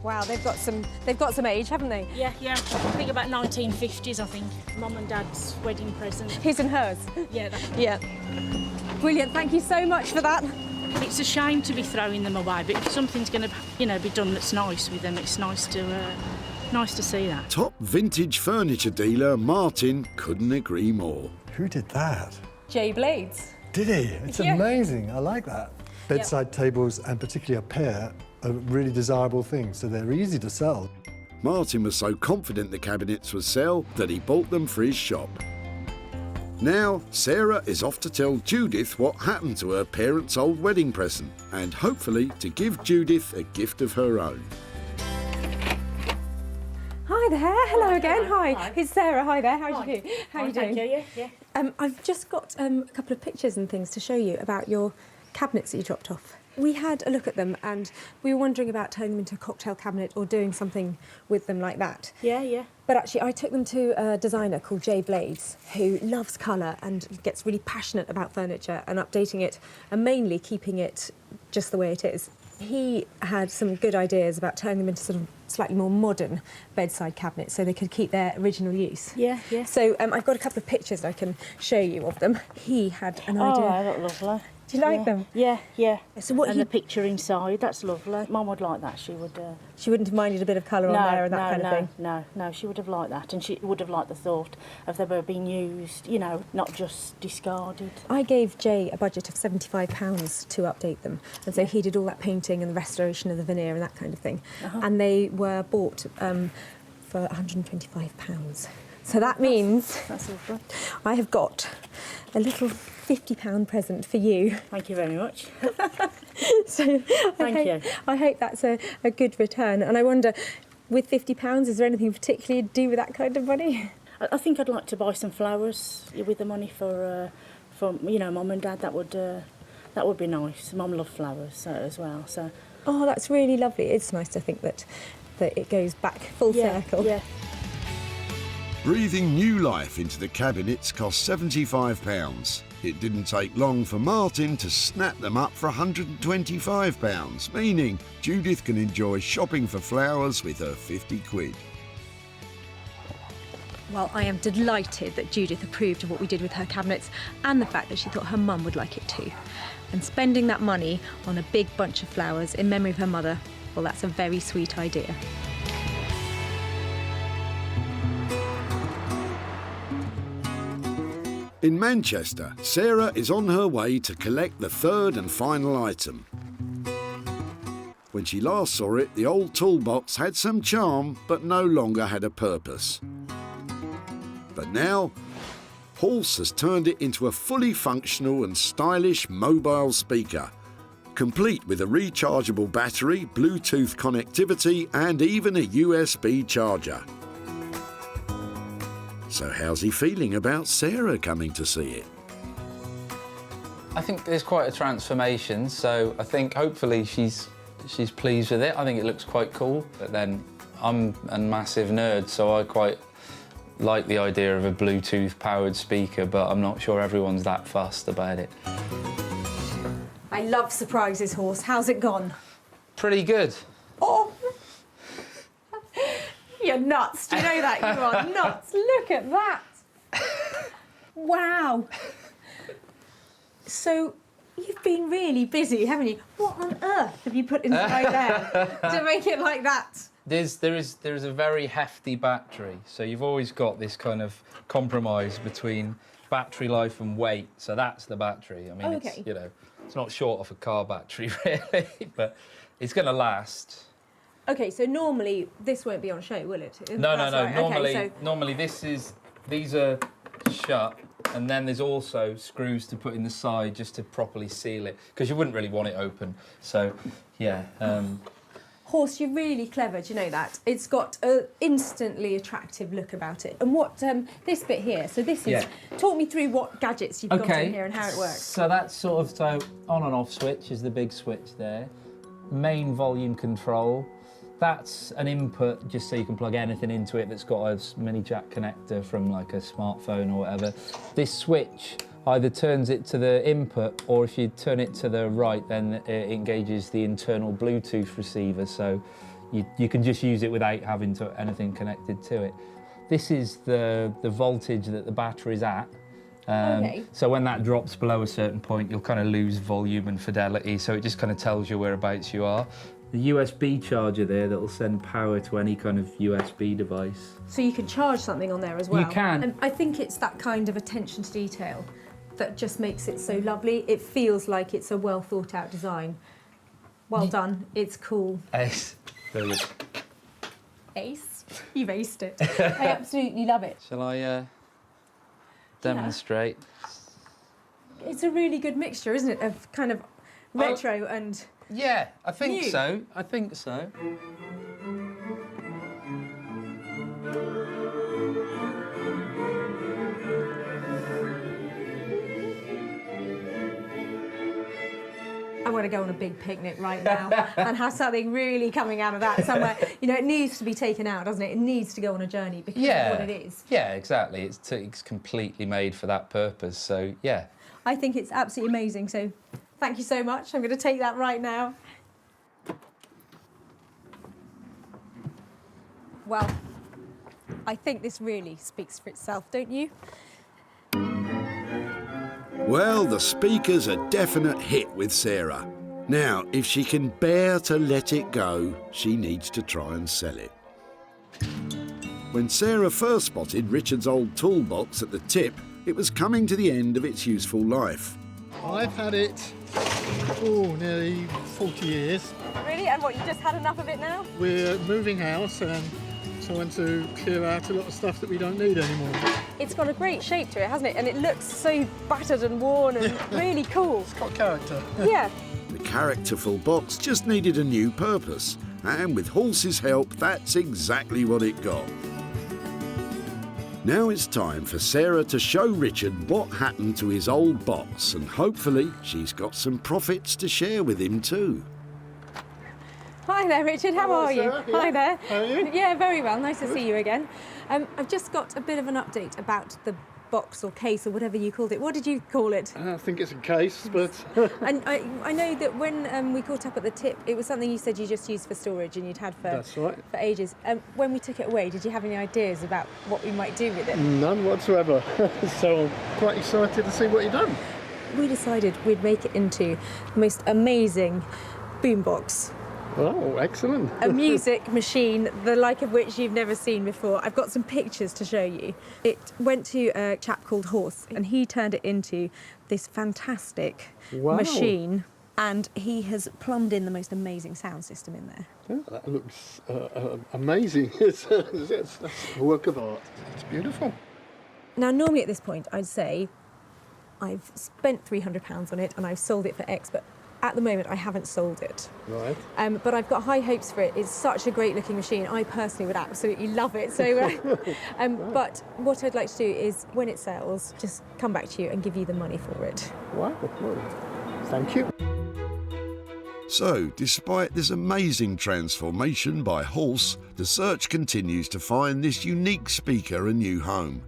Wow, they've got some age, haven't they? Yeah. I think about 1950s, I think. Mum and Dad's wedding present. His and hers? Yeah. Yeah. Brilliant, thank you so much for that. It's a shame to be throwing them away, but if something's going to, be done that's nice with them, it's nice to see that. Top vintage furniture dealer Martin couldn't agree more. Who did that? Jay Blades. Did he? It's amazing. I like that. Bedside tables, and particularly a pair, are really desirable things, so they're easy to sell. Martin was so confident the cabinets would sell that he bought them for his shop. Now, Sarah is off to tell Judith what happened to her parents' old wedding present, and hopefully to give Judith a gift of her own. Hi there, hello again. Hi, it's Sarah. Hi there. How do you do? How are you doing? Thank you. Yeah. I've just got a couple of pictures and things to show you about your cabinets that you dropped off. We had a look at them and we were wondering about turning them into a cocktail cabinet or doing something with them like that. Yeah. But actually, I took them to a designer called Jay Blades, who loves colour and gets really passionate about furniture and updating it, and mainly keeping it just the way it is. He had some good ideas about turning them into sort of slightly more modern bedside cabinets so they could keep their original use. Yeah. So I've got a couple of pictures I can show you of them. He had an idea. Oh, they look lovely. Do you like them? Yeah. So what and the picture inside, that's lovely. Mum would like that. She would. She wouldn't have minded a bit of colour on there and that kind of thing? No, she would have liked that, and she would have liked the thought of them being used, not just discarded. I gave Jay a budget of £75 to update them, and so he did all that painting and the restoration of the veneer and that kind of thing. And they were bought for £125. So that means that's lovely. I have got a little £50 present for you. Thank you very much. So I hope that's a good return. And I wonder, with £50, is there anything particularly to do with that kind of money? I think I'd like to buy some flowers with the money for Mum and Dad. That would be nice. Mum loved flowers as well. So. Oh, that's really lovely. It's nice to think that it goes back full circle. Yeah. Breathing new life into the cabinets cost £75. It didn't take long for Martin to snap them up for £125, meaning Judith can enjoy shopping for flowers with her 50 quid. Well, I am delighted that Judith approved of what we did with her cabinets and the fact that she thought her mum would like it too. And spending that money on a big bunch of flowers in memory of her mother, well, that's a very sweet idea. In Manchester, Sarah is on her way to collect the third and final item. When she last saw it, the old toolbox had some charm, but no longer had a purpose. But now, Horse has turned it into a fully functional and stylish mobile speaker, complete with a rechargeable battery, Bluetooth connectivity, and even a USB charger. So how's he feeling about Sarah coming to see it? I think there's quite a transformation, so I think hopefully she's pleased with it. I think it looks quite cool, but then I'm a massive nerd, so I quite like the idea of a Bluetooth-powered speaker, but I'm not sure everyone's that fussed about it. I love surprises, Horse. How's it gone? Pretty good. Oh! You're nuts. Do you know that? You are nuts. Look at that. Wow. So, you've been really busy, haven't you? What on earth have you put inside there to make it like that? There is a very hefty battery, so you've always got this kind of compromise between battery life and weight. So that's the battery. I mean, Okay. it's not short of a car battery really, but it's going to last. Okay, so normally this won't be on show, will it? No. Right. Normally these are shut, and then there's also screws to put in the side just to properly seal it, because you wouldn't really want it open. So, yeah. Horse, you're really clever, do you know that? It's got an instantly attractive look about it. And what, this bit here, so this is, Yeah. talk me through what gadgets you've got in here and how it works. So that's sort of, on and off switch is the big switch there. Main volume control. That's an input just so you can plug anything into it that's got a mini jack connector from like a smartphone or whatever. This switch either turns it to the input, or if you turn it to the right, then it engages the internal Bluetooth receiver, so you can just use it without having anything connected to it. This is the voltage that the battery's at. Okay. So when that drops below a certain point, you'll kind of lose volume and fidelity, so it just kind of tells you whereabouts you are. The USB charger there that will send power to any kind of USB device. So you can charge something on there as well. You can. And I think it's that kind of attention to detail that just makes it so lovely. It feels like it's a well thought out design. Well done, it's cool. Ace. Brilliant. Ace? You've aced it. I absolutely love it. Shall I demonstrate? It's a really good mixture, isn't it, of kind of retro and Yeah, I think new. so. I think so. I want to go on a big picnic right now and have something really coming out of that somewhere. You know, it needs to be taken out, doesn't it? It needs to go on a journey because of what it is. Yeah, exactly. It's completely made for that purpose. So yeah. I think it's absolutely amazing. So thank you so much. I'm going to take that right now. Well, I think this really speaks for itself, don't you? Well, the speaker's a definite hit with Sarah. Now, if she can bear to let it go, she needs to try and sell it. When Sarah first spotted Richard's old toolbox at the tip, it was coming to the end of its useful life. I've had it, nearly 40 years. Really? And what, you just had enough of it now? We're moving house and trying to clear out a lot of stuff that we don't need anymore. It's got a great shape to it, hasn't it? And it looks so battered and worn and really cool. It's got character. Yeah. The characterful box just needed a new purpose, and with Horse's help, that's exactly what it got. Now it's time for Sarah to show Richard what happened to his old box, and hopefully she's got some profits to share with him too. Hi there, Richard. How are you? Sarah. Yeah. Hi there. How are you? Yeah, very well. Nice to see you again. I've just got a bit of an update about the box or case or whatever you called it. What did you call it? I think it's a case, but... And I know that when we caught up at the tip, it was something you said you just used for storage and you'd had for, That's right. for ages. When we took it away, did you have any ideas about what we might do with it? None whatsoever. So I'm quite excited to see what you've done. We decided we'd make it into the most amazing boombox. Oh, excellent. A music machine, the like of which you've never seen before. I've got some pictures to show you. It went to a chap called Horse, and he turned it into this fantastic machine. And he has plumbed in the most amazing sound system in there. Yeah, that looks amazing. It's a work of art. It's beautiful. Now, normally at this point, I'd say I've spent £300 on it and I've sold it for X, but at the moment, I haven't sold it. Right. But I've got high hopes for it. It's such a great looking machine. I personally would absolutely love it. So, but what I'd like to do is, when it sells, just come back to you and give you the money for it. Wow. Well, thank you. So, despite this amazing transformation by Horse, the search continues to find this unique speaker a new home.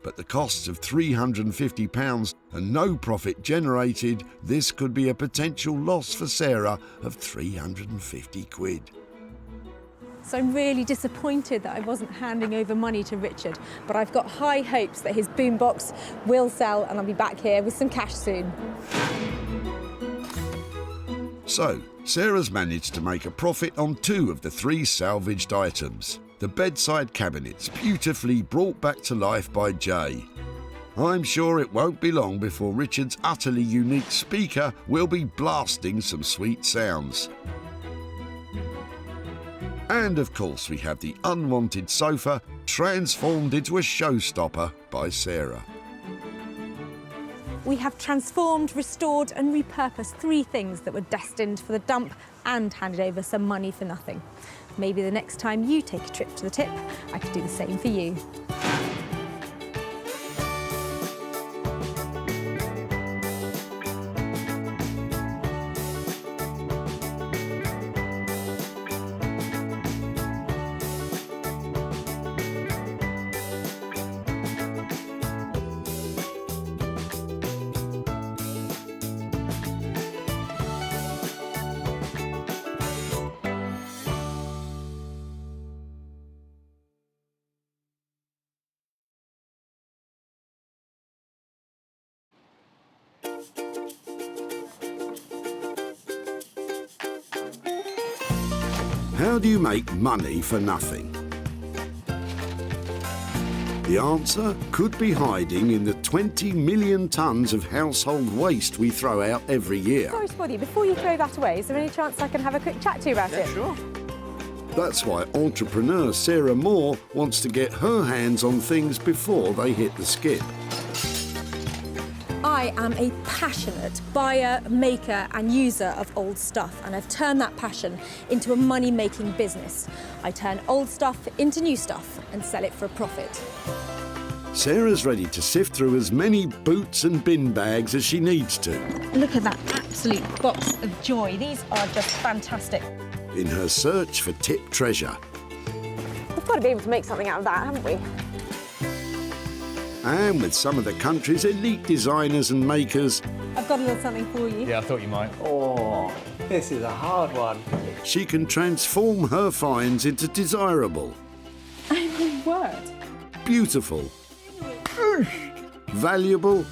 but the costs of £350 and no profit generated, this could be a potential loss for Sarah of 350 quid. So I'm really disappointed that I wasn't handing over money to Richard, but I've got high hopes that his boombox will sell and I'll be back here with some cash soon. So, Sarah's managed to make a profit on 2 of the 3 salvaged items. The bedside cabinets, beautifully brought back to life by Jay. I'm sure it won't be long before Richard's utterly unique speaker will be blasting some sweet sounds. And of course we have the unwanted sofa transformed into a showstopper by Sarah. We have transformed, restored and repurposed 3 things that were destined for the dump and handed over some money for nothing. Maybe the next time you take a trip to the tip, I could do the same for you. How do you make money for nothing? The answer could be hiding in the 20 million tonnes of household waste we throw out every year. Sorry to bother you, before you throw that away, is there any chance I can have a quick chat to you about it? Sure. That's why entrepreneur Sarah Moore wants to get her hands on things before they hit the skip. I am a passionate buyer, maker and user of old stuff, and I've turned that passion into a money-making business. I turn old stuff into new stuff and sell it for a profit. Sarah's ready to sift through as many boots and bin bags as she needs to. Look at that absolute box of joy. These are just fantastic. In her search for tip treasure. We've got to be able to make something out of that, haven't we? And with some of the country's elite designers and makers, I've got a little something for you. Yeah, I thought you might. Oh, this is a hard one. she can transform her finds into desirable, Oh my word. beautiful, valuable,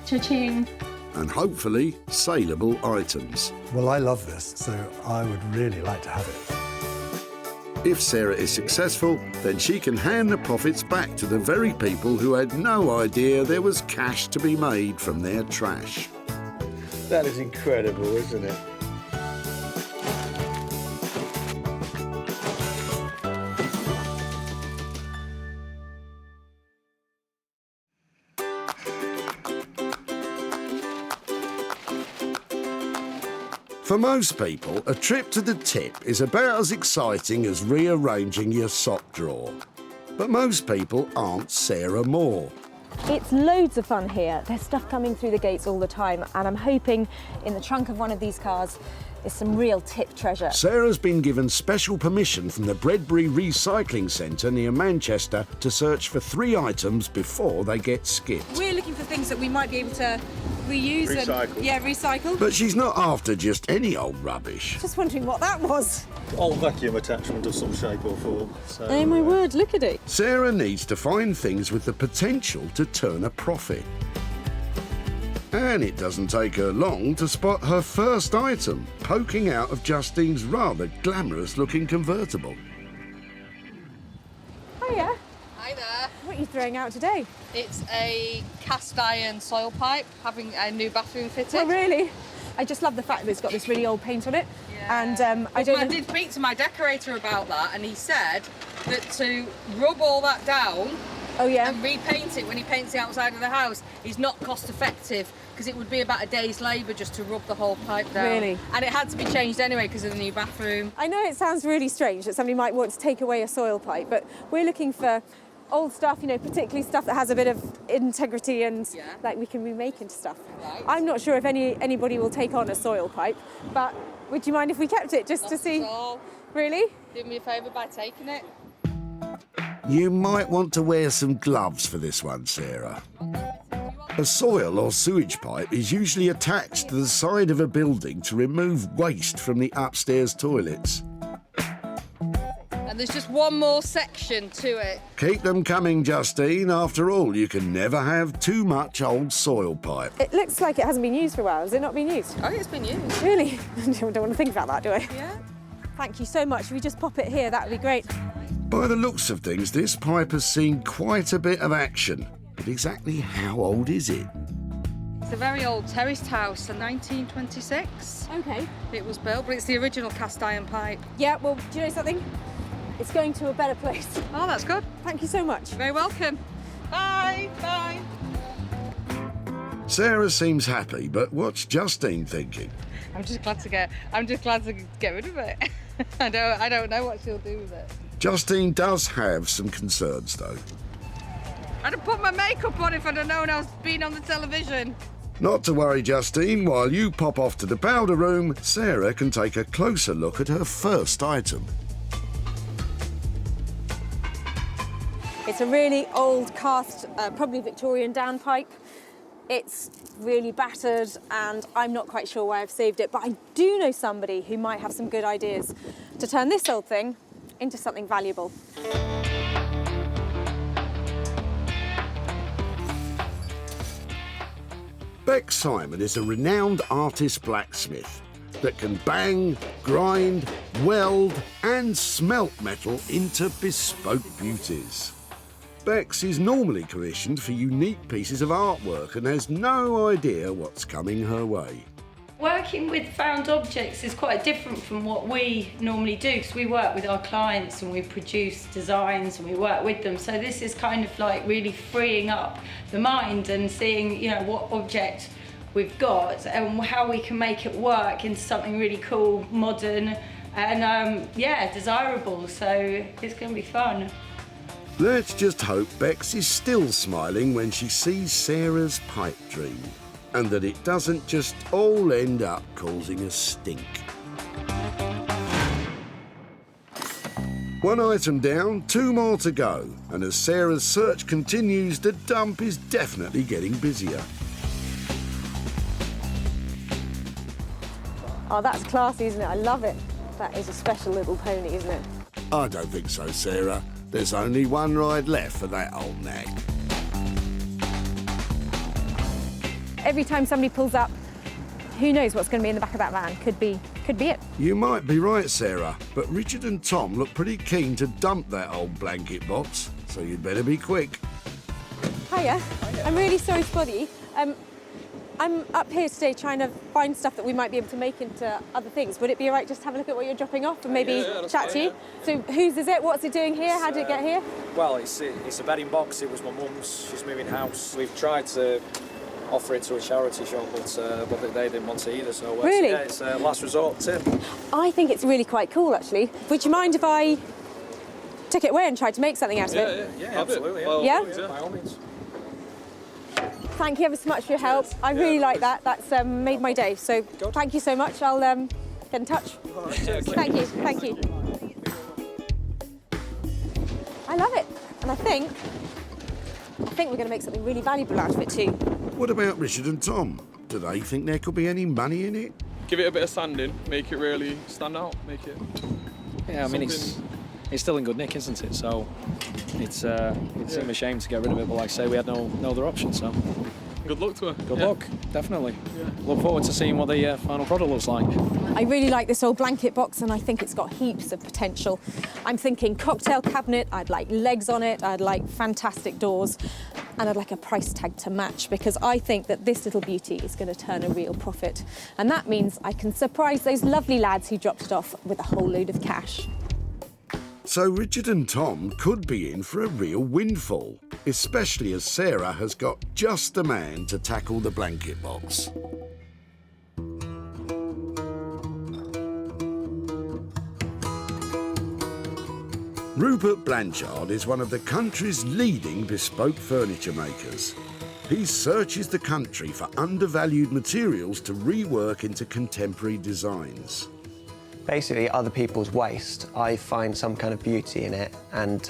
Cha-ching. and hopefully saleable items. Well, I love this, so I would really like to have it. If Sarah is successful, then she can hand the profits back to the very people who had no idea there was cash to be made from their trash. That is incredible, isn't it? For most people, a trip to the tip is about as exciting as rearranging your sock drawer. But most people aren't Sarah Moore. It's loads of fun here. There's stuff coming through the gates all the time, and I'm hoping in the trunk of one of these cars is some real tip treasure. Sarah's been given special permission from the Bredbury Recycling Centre near Manchester to search for 3 items before they get skipped. We're looking for things that we might be able to reuse Recycle. and recycle. But she's not after just any old rubbish. Just wondering what that was. Old vacuum attachment of some shape or form. So, Oh my word, look at it. Sarah needs to find things with the potential to turn a profit. And it doesn't take her long to spot her first item, poking out of Justine's rather glamorous-looking convertible. Hiya. Hi there. What are you throwing out today? It's a cast iron soil pipe, having a new bathroom fitted. Oh, really? I just love the fact that it's got this really old paint on it. And I did speak to my decorator about that, and he said that to rub all that down and repaint it when he paints the outside of the house is not cost effective, because it would be about a day's labour just to rub the whole pipe down. Really? And it had to be changed anyway because of the new bathroom. I know it sounds really strange that somebody might want to take away a soil pipe, but we're looking for old stuff, you know, particularly stuff that has a bit of integrity and like we can remake into stuff. Right. I'm not sure if anybody will take on a soil pipe, but would you mind if we kept it just to see? All. Really? Do me a favour by taking it. You might want to wear some gloves for this one, Sarah. A soil or sewage pipe is usually attached to the side of a building to remove waste from the upstairs toilets. And there's just one more section to it. Keep them coming, Justine. After all, you can never have too much old soil pipe. It looks like it hasn't been used for a while. Has it not been used? Oh, it's been used. Really? I don't want to think about that, do I? Yeah. Thank you so much. If we just pop it here, that would be great. By the looks of things, this pipe has seen quite a bit of action. But exactly how old is it? It's a very old terraced house, in 1926. Okay. It was built, but it's the original cast iron pipe. Yeah, well, do you know something? It's going to a better place. Oh, that's good. Thank you so much. You're very welcome. Bye, bye. Sarah seems happy, but what's Justine thinking? I'm just glad to get rid of it. I don't know what she'll do with it. Justine does have some concerns, though. I'd have put my makeup on if I'd have known I was being on the television. Not to worry, Justine. While you pop off to the powder room, Sarah can take a closer look at her first item. It's a really old cast, probably Victorian downpipe. It's really battered and I'm not quite sure why I've saved it, but I do know somebody who might have some good ideas to turn this old thing into something valuable. Beck Simon is a renowned artist blacksmith that can bang, grind, weld and smelt metal into bespoke beauties. Beck's is normally commissioned for unique pieces of artwork and has no idea what's coming her way. Working with found objects is quite different from what we normally do, because we work with our clients and we produce designs and we work with them. So this is kind of like really freeing up the mind and seeing, you know, what object we've got and how we can make it work into something really cool, modern and yeah, desirable. So it's going to be fun. Let's just hope Bex is still smiling when she sees Sarah's pipe dream, and that it doesn't just all end up causing a stink. One item down, two more to go, and as Sarah's search continues, the dump is definitely getting busier. Oh, that's classy, isn't it? I love it. That is a special little pony, isn't it? I don't think so, Sarah. There's only one ride left for that old nag. Every time somebody pulls up, who knows what's going to be in the back of that van? Could be it. You might be right, Sarah, but Richard and Tom look pretty keen to dump that old blanket box, so you'd better be quick. Hiya. I'm really sorry to bother you. I'm up here today trying to find stuff that we might be able to make into other things. Would it be all right just to have a look at what you're dropping off and maybe chat to you? So whose is it? What's it doing here? How did it get here? Well, it's a bedding box. It was my mum's. She's moving house. We've tried to offer it to a charity shop, but they didn't want to either. So really? Yeah, it's a last resort tip. I think it's really quite cool, actually. Would you mind if I took it away and tried to make something out of it? Yeah, absolutely. Yeah? By all means. Thank you ever so much for your help. I really like that. That's made my day. So thank you so much. I'll get in touch. Thank you. Thank you. I love it. And I think we're going to make something really valuable out of it too. What about Richard and Tom? Do they think there could be any money in it? Give it a bit of sanding, make it really stand out, make it... Yeah, I mean, it's still in good nick, isn't it? So it's a shame to get rid of it, but like I say, we had no other option, so... Good luck to her. Good luck, definitely. Look forward to seeing what the final product looks like. I really like this old blanket box and I think it's got heaps of potential. I'm thinking cocktail cabinet, I'd like legs on it, I'd like fantastic doors, and I'd like a price tag to match, because I think that this little beauty is going to turn a real profit. And that means I can surprise those lovely lads who dropped it off with a whole load of cash. So Richard and Tom could be in for a real windfall, especially as Sarah has got just the man to tackle the blanket box. Rupert Blanchard is one of the country's leading bespoke furniture makers. He searches the country for undervalued materials to rework into contemporary designs. Basically, other people's waste, I find some kind of beauty in it and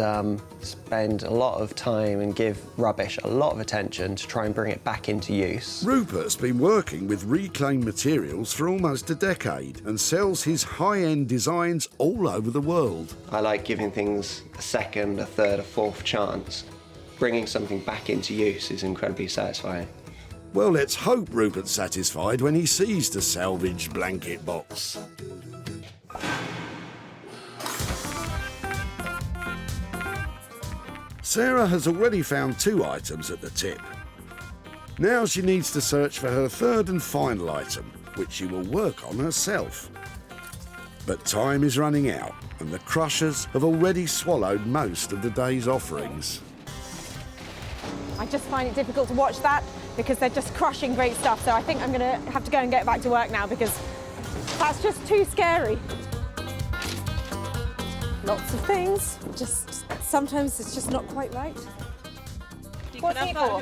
spend a lot of time and give rubbish a lot of attention to try and bring it back into use. Rupert's been working with reclaimed materials for almost a decade and sells his high-end designs all over the world. I like giving things a second, a third, a fourth chance. Bringing something back into use is incredibly satisfying. Well, let's hope Rupert's satisfied when he sees the salvaged blanket box. Sarah has already found 2 items at the tip. Now she needs to search for her 3rd and final item, which she will work on herself. But time is running out, and the crushers have already swallowed most of the day's offerings. I just find it difficult to watch that because they're just crushing great stuff, so I think I'm going to have to go and get back to work now because that's just too scary. Lots of things, just sometimes it's just not quite right. What's it for?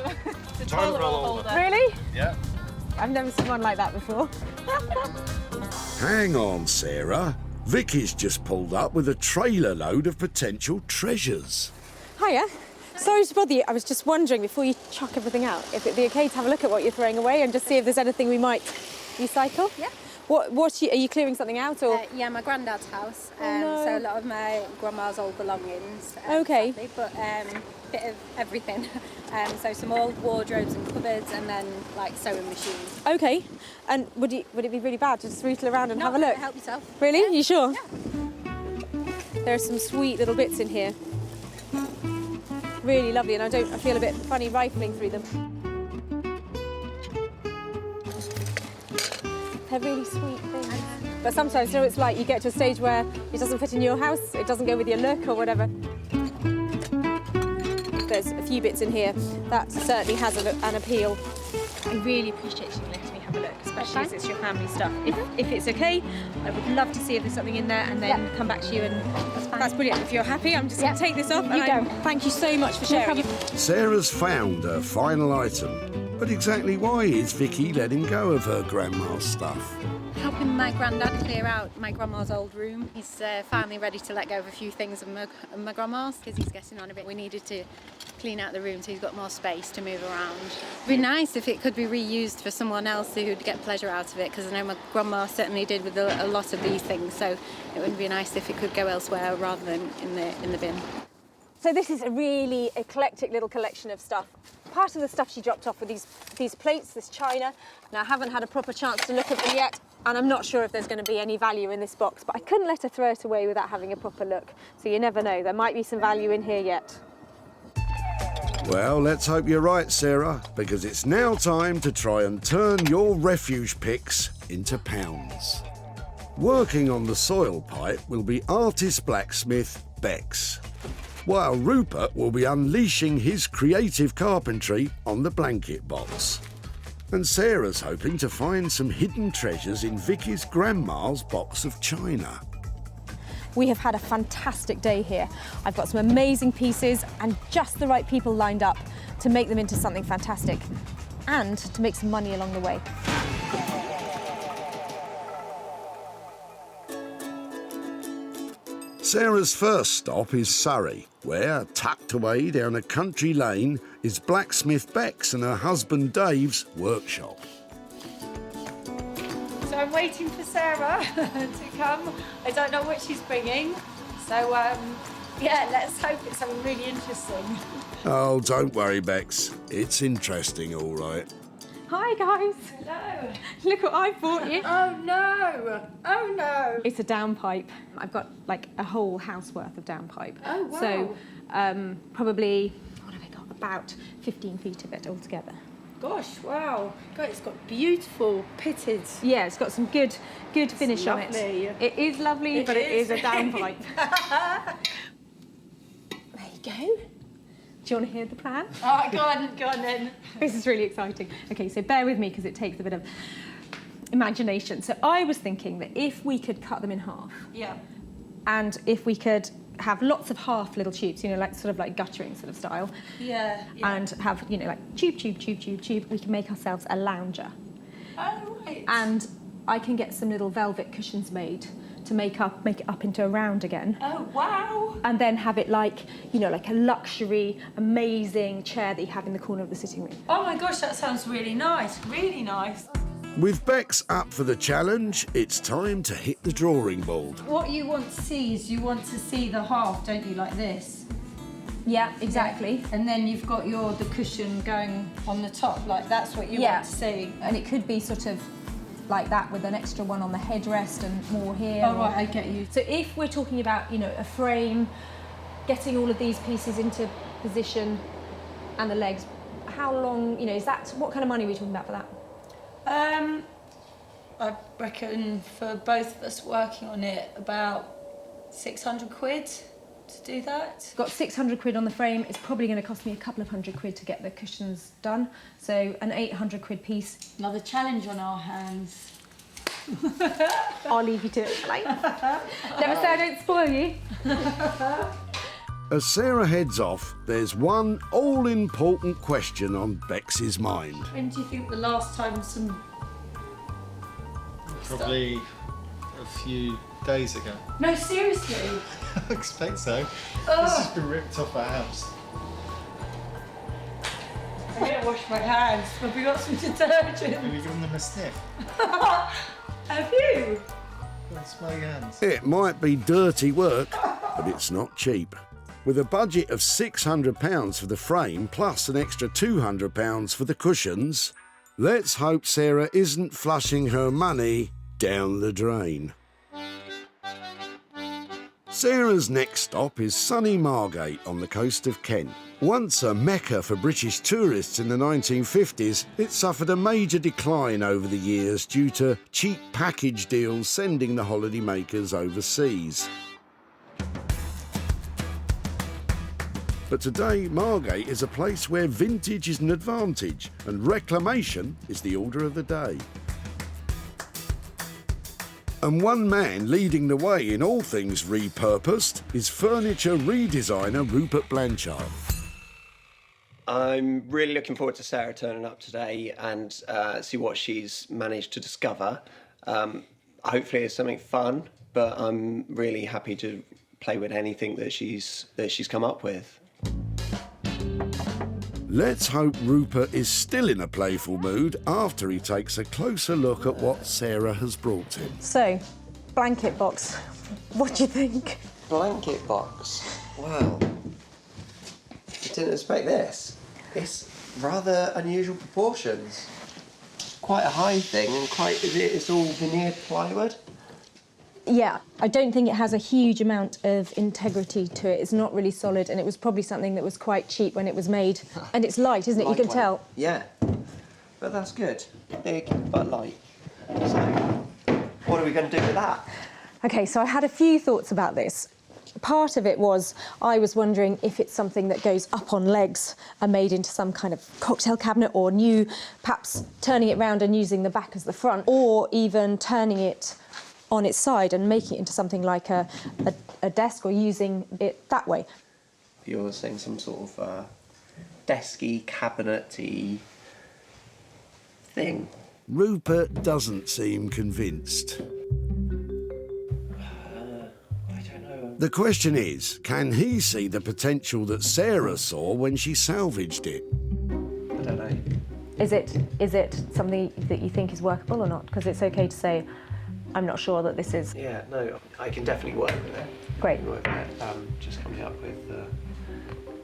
The toilet roll holder. Really? Yeah. I've never seen one like that before. Hang on, Sarah. Vicky's just pulled up with a trailer load of potential treasures. Hiya. Sorry to bother you. I was just wondering, before you chuck everything out, if it'd be okay to have a look at what you're throwing away and just see if there's anything we might recycle? Yeah. Are you clearing something out, or? Yeah, my granddad's house. No. So a lot of my grandma's old belongings. Okay. Sadly, but bit of everything. So some old wardrobes and cupboards, and then like sewing machines. Okay. And would it be really bad to just rootle around and have a look? Help yourself. Really? Yeah. You sure? Yeah. There are some sweet little bits in here. Really lovely, and I feel a bit funny rifling through them. They're really sweet things. But sometimes, you know, it's like you get to a stage where it doesn't fit in your house, it doesn't go with your look or whatever. There's a few bits in here that certainly has an appeal. I really appreciate you letting me have a look, especially as it's your family stuff. If it's okay, I would love to see if there's something in there and then come back to you, and that's brilliant. If you're happy, I'm just going to take this off. You go. Thank you so much for sharing. Sarah's found her final item. But exactly why is Vicky letting go of her grandma's stuff? Helping my granddad clear out my grandma's old room. He's finally ready to let go of a few things of my grandma's because he's getting on a bit. We needed to clean out the room so he's got more space to move around. It'd be nice if it could be reused for someone else who'd get pleasure out of it, because I know my grandma certainly did with a lot of these things, so it would be nice if it could go elsewhere rather than in the bin. So this is a really eclectic little collection of stuff. Part of the stuff she dropped off were these plates, this china. Now, I haven't had a proper chance to look at them yet, and I'm not sure if there's going to be any value in this box, but I couldn't let her throw it away without having a proper look. So you never know, there might be some value in here yet. Well, let's hope you're right, Sarah, because it's now time to try and turn your refuge picks into pounds. Working on the soil pipe will be artist blacksmith Bex, while Rupert will be unleashing his creative carpentry on the blanket box. And Sarah's hoping to find some hidden treasures in Vicky's grandma's box of china. We have had a fantastic day here. I've got some amazing pieces and just the right people lined up to make them into something fantastic and to make some money along the way. Sarah's first stop is Surrey, where, tucked away down a country lane, is blacksmith Bex and her husband Dave's workshop. So I'm waiting for Sarah to come. I don't know what she's bringing. So, yeah, let's hope it's something really interesting. Oh, don't worry, Bex. It's interesting, all right. Hi, guys. Hello. Look what I bought you. Oh, no. Oh, no. It's a downpipe. I've got like a whole house worth of downpipe. Oh, wow. So probably, what have I got? About 15 feet of it altogether. Gosh, wow. God, it's got beautiful pitted. Yeah, it's got some good finish on it. Lovely. It is lovely, but it is a downpipe. There you go. Do you want to hear the plan? Oh, go on then. This is really exciting. Okay, so bear with me because it takes a bit of imagination. So I was thinking that if we could cut them in half, Yeah. and if we could have lots of half little tubes, you know, like sort of like guttering sort of style, Yeah. and have, you know, like tube, we can make ourselves a lounger. Oh, right. And I can get some little velvet cushions made to make it up into a round again. Oh, wow. And then have it like, you know, like a luxury, amazing chair that you have in the corner of the sitting room. Oh my gosh, that sounds really nice, really nice. With Bex up for the challenge, it's time to hit the drawing board. What you want to see is you want to see the half, don't you, like this? Yeah, exactly. Yeah. And then you've got the cushion going on the top, like that's what you want to see. And it could be sort of like that with an extra one on the headrest and more here. Oh, right, I get you. So if we're talking about, you know, a frame, getting all of these pieces into position and the legs, how long, you know, what kind of money are we talking about for that? I reckon for both of us working on it, about 600 quid to do that. Got 600 quid on the frame. It's probably going to cost me a couple of £100 to get the cushions done. So an 800 quid piece. Another challenge on our hands. I'll leave you to it, shall I? Never say I don't spoil you. As Sarah heads off, there's one all-important question on Bex's mind. When do you think the last time some... Probably a few days ago. No, seriously? I expect so. Ugh. This has been ripped off our house. I'm gonna wash my hands. Have we got some detergent? Have you given them a sniff? Have you? Go and smell your hands. It might be dirty work, but it's not cheap. With a budget of £600 for the frame, plus an extra £200 for the cushions, let's hope Sarah isn't flushing her money down the drain. Sarah's next stop is sunny Margate on the coast of Kent. Once a mecca for British tourists in the 1950s, it suffered a major decline over the years due to cheap package deals sending the holidaymakers overseas. But today, Margate is a place where vintage is an advantage and reclamation is the order of the day. And one man leading the way in all things repurposed is furniture redesigner Rupert Blanchard. I'm really looking forward to Sarah turning up today and see what she's managed to discover. Hopefully it's something fun, but I'm really happy to play with anything that she's come up with. Let's hope Rupert is still in a playful mood after he takes a closer look at what Sarah has brought him. So, blanket box. What do you think? Blanket box? Wow. I didn't expect this. It's rather unusual proportions. Quite a high thing and it's all veneered plywood. Yeah, I don't think it has a huge amount of integrity to it. It's not really solid, and it was probably something that was quite cheap when it was made. And it's light, isn't it? You can tell. Yeah, but that's good. Big but light. So, what are we going to do with that? OK, so I had a few thoughts about this. Part of it was, I was wondering if it's something that goes up on legs and made into some kind of cocktail cabinet, or perhaps turning it round and using the back as the front, or even turning it on its side and making it into something like a desk, or using it that way. You're saying some sort of desky, cabinet-y thing. Rupert doesn't seem convinced. I don't know. The question is, can he see the potential that Sarah saw when she salvaged it? I don't know. Is it something that you think is workable or not? Because it's OK to say, I'm not sure that this is... Yeah, no, I can definitely work with it. Great. Work with it. Just coming up with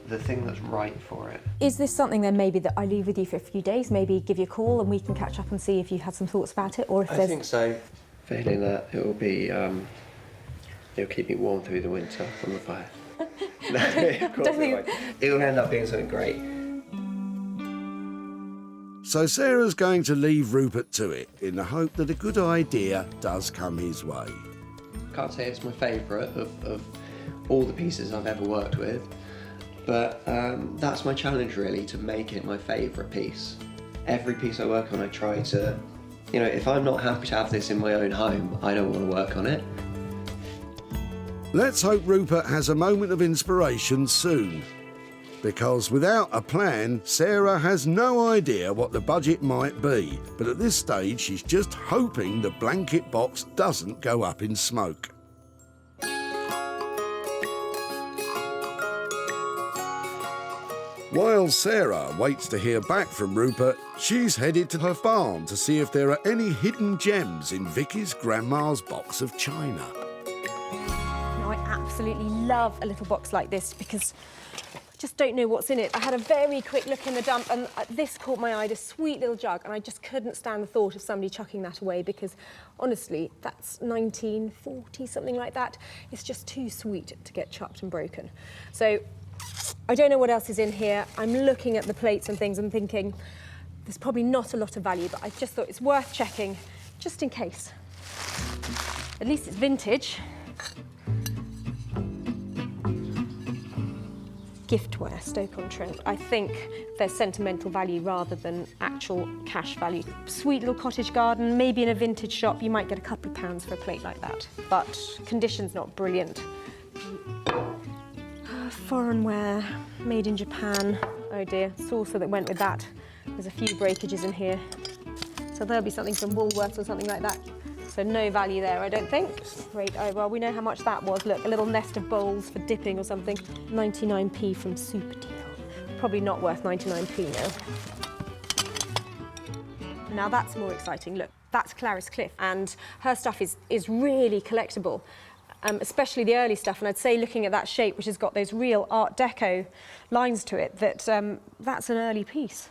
the thing that's right for it. Is this something then maybe that I leave with you for a few days, maybe give you a call and we can catch up and see if you had some thoughts about it, or if I think so. Feeling that it will be, it'll keep me warm through the winter from the fire. No, of course it won't. It'll end up being something great. So Sarah's going to leave Rupert to it in the hope that a good idea does come his way. Can't say it's my favourite of all the pieces I've ever worked with, but that's my challenge really, to make it my favourite piece. Every piece I work on I try to, if I'm not happy to have this in my own home, I don't want to work on it. Let's hope Rupert has a moment of inspiration soon. because without a plan, Sarah has no idea what the budget might be, but at this stage she's just hoping the blanket box doesn't go up in smoke. While Sarah waits to hear back from Rupert, she's headed to her farm to see if there are any hidden gems in Vicky's grandma's box of china. Now, I absolutely love a little box like this because I just don't know what's in it. I had a very quick look in the dump and this caught my eye, this sweet little jug, and I just couldn't stand the thought of somebody chucking that away because, honestly, that's 1940, something like that. It's just too sweet to get chopped and broken. So I don't know what else is in here. I'm looking at the plates and things and thinking there's probably not a lot of value, but I just thought it's worth checking just in case. At least it's vintage. Giftware, Stoke-on-Trent. I think there's sentimental value rather than actual cash value. Sweet little cottage garden, maybe in a vintage shop, you might get a couple of pounds for a plate like that, but condition's not brilliant. Foreign wear, made in Japan. Oh dear, saucer that went with that. There's a few breakages in here. So there'll be something from Woolworths or something like that. So no value there, I don't think. Great, oh well, we know how much that was. Look, a little nest of bowls for dipping or something. 99p from Super Deal. Probably not worth 99p now. Now that's more exciting. Look, that's Clarice Cliff, and her stuff is really collectible. Especially the early stuff, and I'd say looking at that shape, which has got those real Art Deco lines to it, that that's an early piece.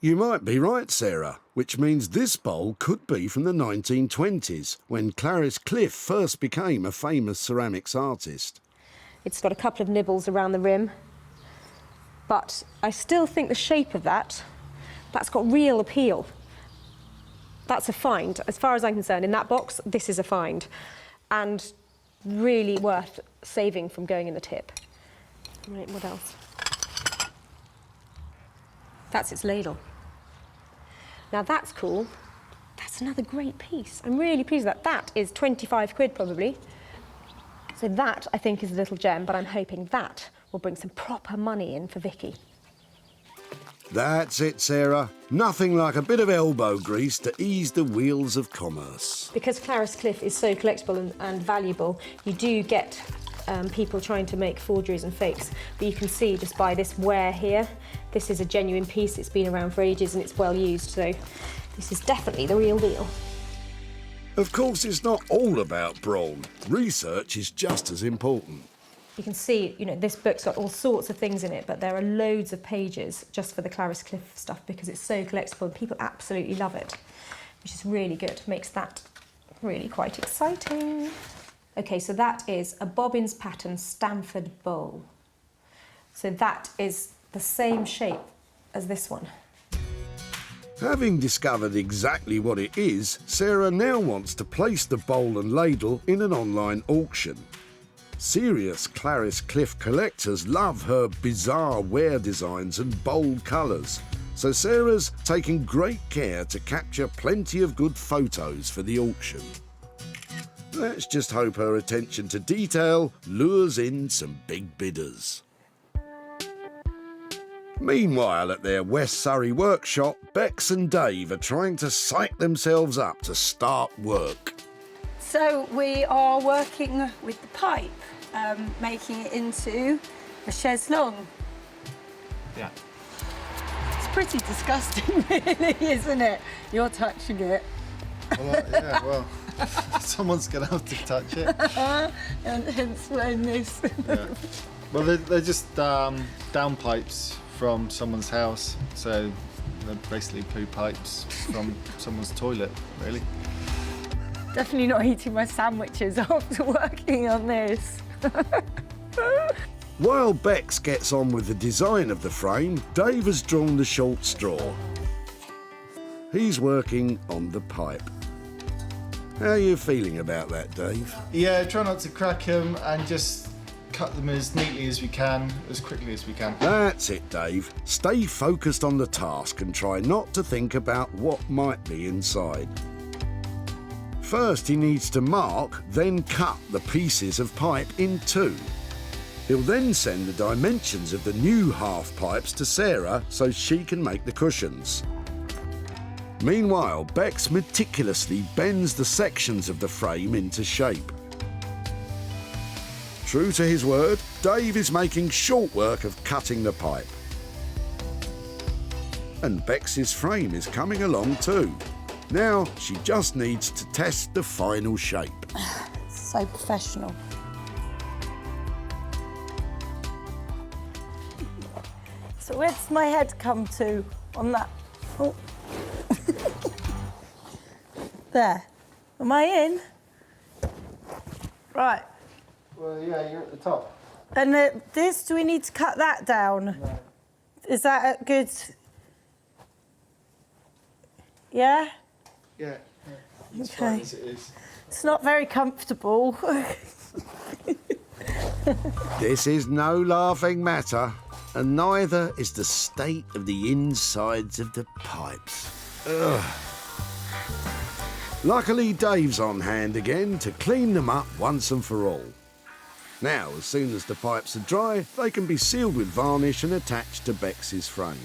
You might be right, Sarah, which means this bowl could be from the 1920s, when Clarice Cliff first became a famous ceramics artist. It's got a couple of nibbles around the rim, but I still think the shape of that's got real appeal. That's a find. As far as I'm concerned, in that box, this is a find. And really worth saving from going in the tip. Right, what else? That's its ladle. Now that's cool. That's another great piece. I'm really pleased with that. That is 25 quid probably. So that, I think, is a little gem, but I'm hoping that will bring some proper money in for Vicky. That's it, Sarah. Nothing like a bit of elbow grease to ease the wheels of commerce. Because Clarice Cliff is so collectible and valuable, you do get people trying to make forgeries and fakes. But you can see just by this wear here, this is a genuine piece. It's been around for ages and it's well used, so this is definitely the real deal. Of course, it's not all about brawn. Research is just as important. You can see, you know, this book's got all sorts of things in it, but there are loads of pages just for the Clarice Cliff stuff because it's so collectible and people absolutely love it, which is really good. Makes that really quite exciting. Okay, so that is a Bobbins pattern Stamford bowl. So that is the same shape as this one. Having discovered exactly what it is, Sarah now wants to place the bowl and ladle in an online auction. Serious Clarice Cliff collectors love her bizarre wear designs and bold colours, so Sarah's taking great care to capture plenty of good photos for the auction. Let's just hope her attention to detail lures in some big bidders. Meanwhile, at their West Surrey workshop, Bex and Dave are trying to psych themselves up to start work. So we are working with the pipe, making it into a chaise longue. Yeah. It's pretty disgusting, really, isn't it? You're touching it. Well, yeah, well, someone's going to have to touch it. And explain this. Yeah. Well, they're just downpipes from someone's house, so they're basically poo pipes from someone's toilet, really. Definitely not eating my sandwiches after working on this. While Bex gets on with the design of the frame, Dave has drawn the short straw. He's working on the pipe. How are you feeling about that, Dave? Yeah, try not to crack them and just cut them as neatly as we can, as quickly as we can. That's it, Dave. Stay focused on the task and try not to think about what might be inside. First, he needs to mark, then cut the pieces of pipe in two. He'll then send the dimensions of the new half pipes to Sarah so she can make the cushions. Meanwhile, Bex meticulously bends the sections of the frame into shape. True to his word, Dave is making short work of cutting the pipe. And Bex's frame is coming along too. Now she just needs to test the final shape. So professional. So where does my head come to on that? Oh. There. Am I in? Right. Well, yeah, you're at the top. And this, do we need to cut that down? No. Is that a good... Yeah? Yeah. It's Okay. fine as it is. It's not very comfortable. This is no laughing matter, and neither is the state of the insides of the pipes. Ugh. Luckily, Dave's on hand again to clean them up once and for all. Now, as soon as the pipes are dry, they can be sealed with varnish and attached to Bex's frame.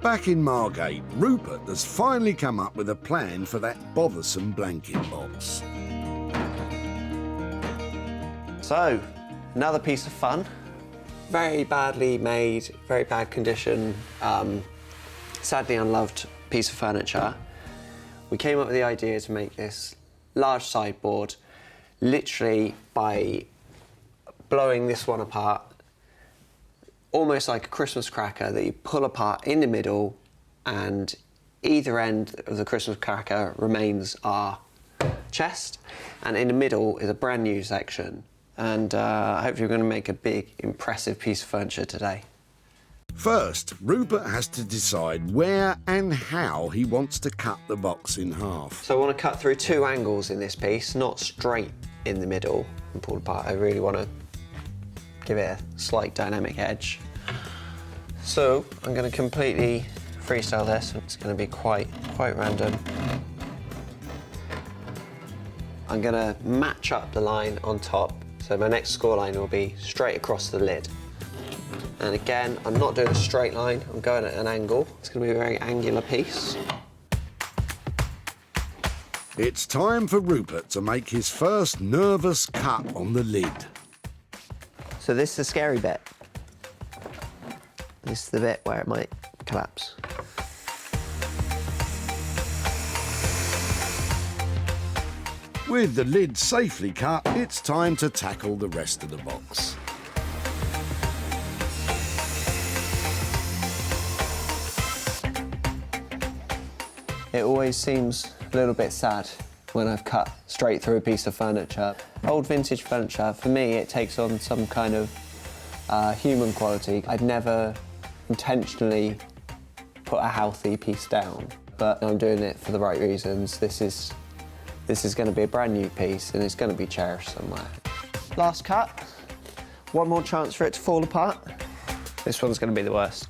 Back in Margate, Rupert has finally come up with a plan for that bothersome blanket box. So, another piece of fun. Very badly made, very bad condition, sadly unloved piece of furniture. We came up with the idea to make this large sideboard literally by blowing this one apart, almost like a Christmas cracker that you pull apart in the middle, and either end of the Christmas cracker remains our chest, and in the middle is a brand new section. And hopefully we're going to make a big, impressive piece of furniture today. First, Rupert has to decide where and how he wants to cut the box in half. So I want to cut through 2 angles in this piece, not straight in the middle and pull apart. I really want to give it a slight dynamic edge. So I'm going to completely freestyle this. It's going to be quite random. I'm going to match up the line on top. So my next score line will be straight across the lid. And again, I'm not doing a straight line, I'm going at an angle. It's going to be a very angular piece. It's time for Rupert to make his first nervous cut on the lid. So this is the scary bit. This is the bit where it might collapse. With the lid safely cut, it's time to tackle the rest of the box. It always seems a little bit sad when I've cut straight through a piece of furniture. Old vintage furniture, for me, it takes on some kind of human quality. I'd never intentionally put a healthy piece down, but I'm doing it for the right reasons. This is going to be a brand new piece and it's going to be cherished somewhere. Last cut. One more chance for it to fall apart. This one's going to be the worst.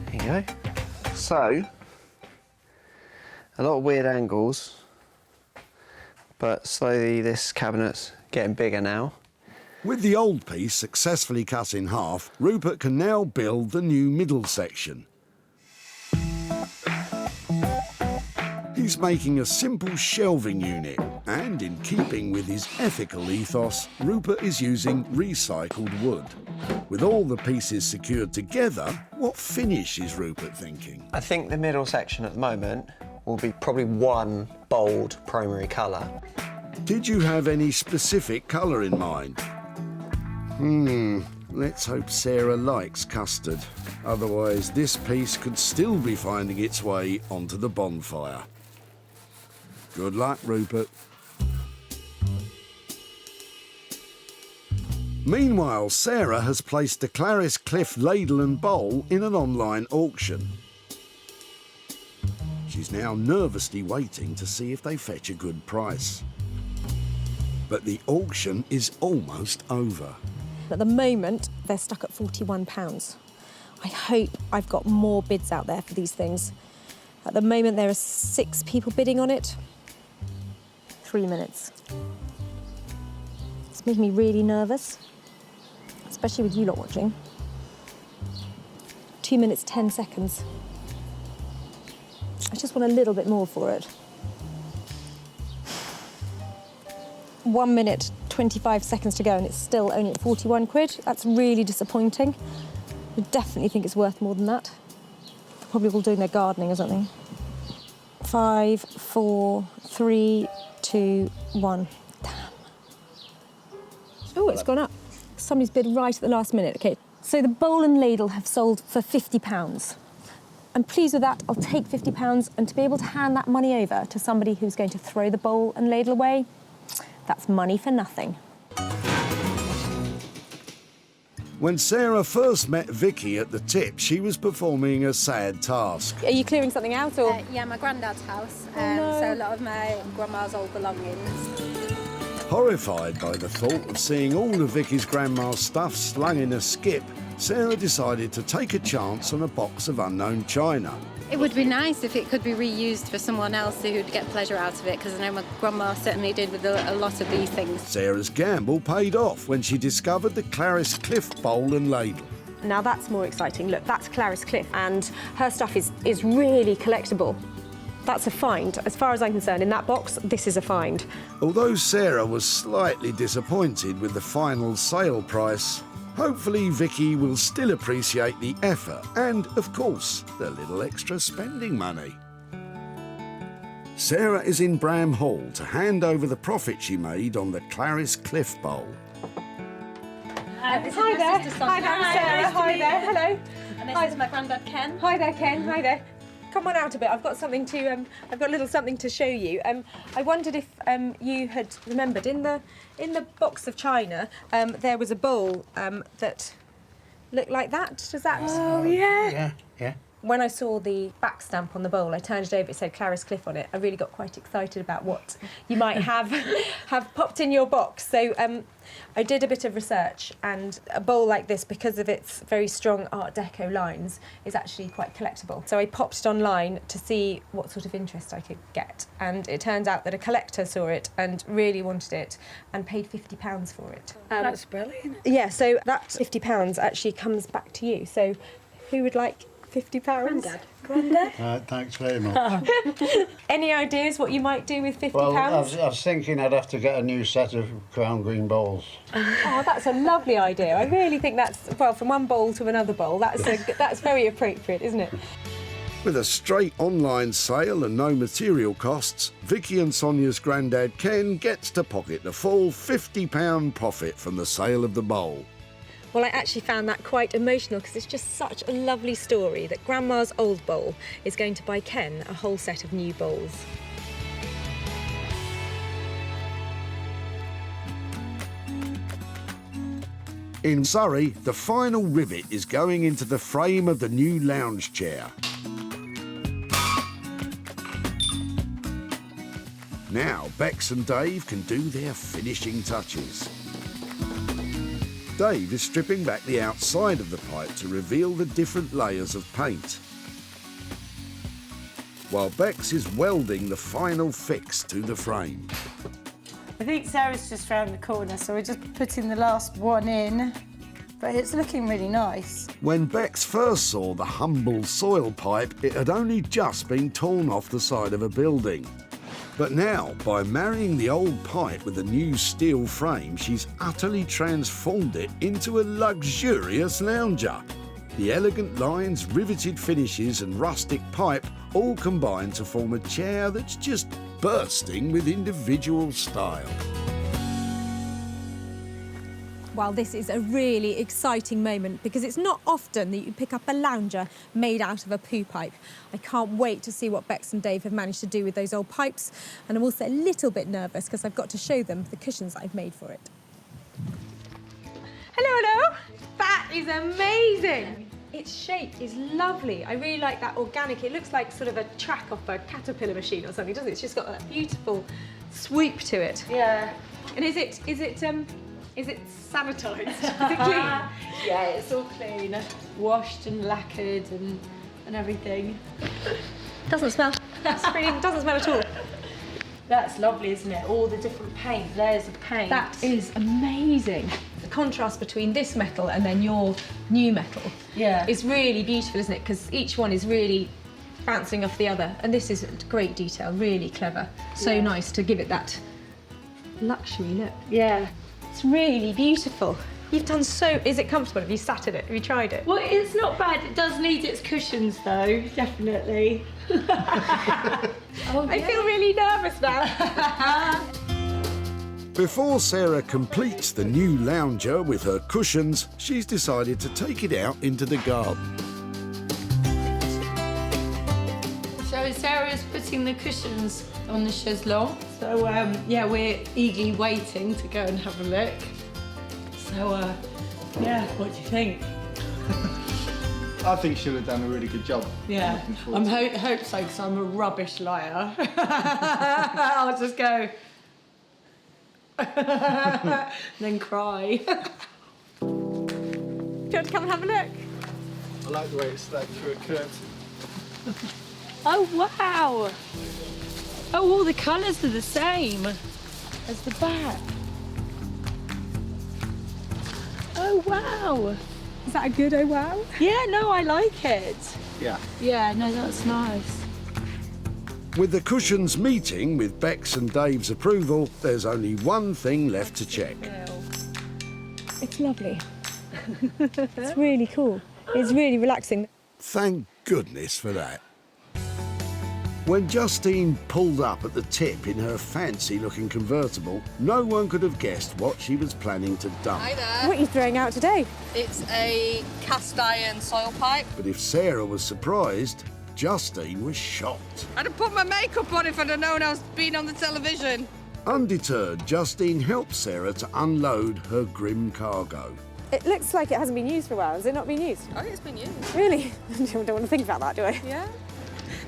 There you go. So, a lot of weird angles, but slowly this cabinet's getting bigger now. With the old piece successfully cut in half, Rupert can now build the new middle section. He's making a simple shelving unit, and in keeping with his ethical ethos, Rupert is using recycled wood. With all the pieces secured together, what finish is Rupert thinking? I think the middle section at the moment will be probably one bold primary colour. Did you have any specific colour in mind? Let's hope Sarah likes custard. Otherwise, this piece could still be finding its way onto the bonfire. Good luck, Rupert. Meanwhile, Sarah has placed the Clarice Cliff ladle and bowl in an online auction. She's now nervously waiting to see if they fetch a good price. But the auction is almost over. At the moment, they're stuck at £41. I hope I've got more bids out there for these things. At the moment, there are 6 people bidding on it. 3 minutes. It's making me really nervous, especially with you lot watching. 2 minutes, 10 seconds. I just want a little bit more for it. 1 minute, 25 seconds to go, and it's still only at 41 quid. That's really disappointing. I definitely think it's worth more than that. Probably all doing their gardening or something. 5, 4, 3, 2, 1. Damn. Oh, it's gone up. Somebody's bid right at the last minute. Okay, so the bowl and ladle have sold for £50. I'm pleased with that. I'll take £50, and to be able to hand that money over to somebody who's going to throw the bowl and ladle away, that's money for nothing. When Sarah first met Vicky at the tip, she was performing a sad task. Are you clearing something out, or...? Yeah, my granddad's house, no. so a lot of my grandma's old belongings. Horrified by the thought of seeing all of Vicky's grandma's stuff slung in a skip, Sarah decided to take a chance on a box of unknown china. It would be nice if it could be reused for someone else who'd get pleasure out of it, because I know my grandma certainly did with a lot of these things. Sarah's gamble paid off when she discovered the Clarice Cliff bowl and ladle. Now that's more exciting. Look, that's Clarice Cliff, and her stuff is really collectible. That's a find. As far as I'm concerned, in that box, this is a find. Although Sarah was slightly disappointed with the final sale price, hopefully Vicky will still appreciate the effort and, of course, the little extra spending money. Sarah is in Bram Hall to hand over the profit she made on the Clarice Cliff bowl. Hi there. Hi, I'm Sarah. Hi there. Hello. And this is my granddad Ken. Hi there, Ken. Hi there. Come on out a bit. I've got something to. I've got a little something to show you. I wondered if you had remembered in the box of china there was a bowl that looked like that. Does that? Oh yeah. Yeah. When I saw the back stamp on the bowl, I turned it over. It said Clarice Cliff on it. I really got quite excited about what you might have popped in your box. So I did a bit of research, and a bowl like this, because of its very strong Art Deco lines, is actually quite collectible. So I popped it online to see what sort of interest I could get, and it turns out that a collector saw it and really wanted it and paid £50 for it. That's brilliant. Yeah, so that £50 actually comes back to you. So who would like £50? Grandad. Thanks very much. Any ideas what you might do with £50? Well, I was thinking I'd have to get a new set of crown green bowls. Oh, that's a lovely idea. I really think that's, well, from one bowl to another bowl, that's very appropriate, isn't it? With a straight online sale and no material costs, Vicky and Sonia's granddad Ken gets to pocket the full £50 profit from the sale of the bowl. Well, I actually found that quite emotional because it's just such a lovely story that Grandma's old bowl is going to buy Ken a whole set of new bowls. In Surrey, the final rivet is going into the frame of the new lounge chair. Now, Bex and Dave can do their finishing touches. Dave is stripping back the outside of the pipe to reveal the different layers of paint, while Bex is welding the final fix to the frame. I think Sarah's just round the corner, so we're just putting the last one in, but it's looking really nice. When Bex first saw the humble soil pipe, it had only just been torn off the side of a building. But now, by marrying the old pipe with a new steel frame, she's utterly transformed it into a luxurious lounger. The elegant lines, riveted finishes and rustic pipe all combine to form a chair that's just bursting with individual style. Well, this is a really exciting moment because it's not often that you pick up a lounger made out of a poo pipe. I can't wait to see what Bex and Dave have managed to do with those old pipes, and I'm also a little bit nervous because I've got to show them the cushions that I've made for it. Hello. That is amazing. Its shape is lovely. I really like that organic. It looks like sort of a track off a caterpillar machine or something, doesn't it? It's just got that beautiful swoop to it. Yeah. And is it sanitised? Is it clean? Yeah, it's all clean, washed and lacquered and everything. Doesn't smell. It doesn't smell at all. That's lovely, isn't it? All the different paint, layers of paint. That is amazing. The contrast between this metal and then your new metal is really beautiful, isn't it? Because each one is really bouncing off the other. And this is great detail, really clever. So nice to give it that luxury look. Yeah. It's really beautiful. You've done so... Is it comfortable? Have you sat in it? Have you tried it? Well, it's not bad. It does need its cushions, though, definitely. I feel really nervous now. Before Sarah completes the new lounger with her cushions, she's decided to take it out into the garden. So Sarah's putting the cushions on the chaiselong. So, yeah, we're eagerly waiting to go and have a look. So, yeah, what do you think? I think she'll have done a really good job. Yeah, I hope so, because I'm a rubbish liar. I'll just go... then cry. Do you want to come and have a look? I like the way it's like through a curtain. Oh, wow! Oh, all the colours are the same as the back. Oh, wow! Is that a good oh wow? Yeah, no, I like it. Yeah. Yeah, no, that's nice. With the cushions meeting with Beck's and Dave's approval, there's only one thing left to check. It's lovely. It's really cool. It's really relaxing. Thank goodness for that. When Justine pulled up at the tip in her fancy-looking convertible, no one could have guessed what she was planning to dump. Hi there. What are you throwing out today? It's a cast iron soil pipe. But if Sarah was surprised, Justine was shocked. I'd have put my makeup on if I'd have known I was being on the television. Undeterred, Justine helped Sarah to unload her grim cargo. It looks like it hasn't been used for a while. Has it not been used? Oh, it's been used. Really? I don't want to think about that, do I? Yeah.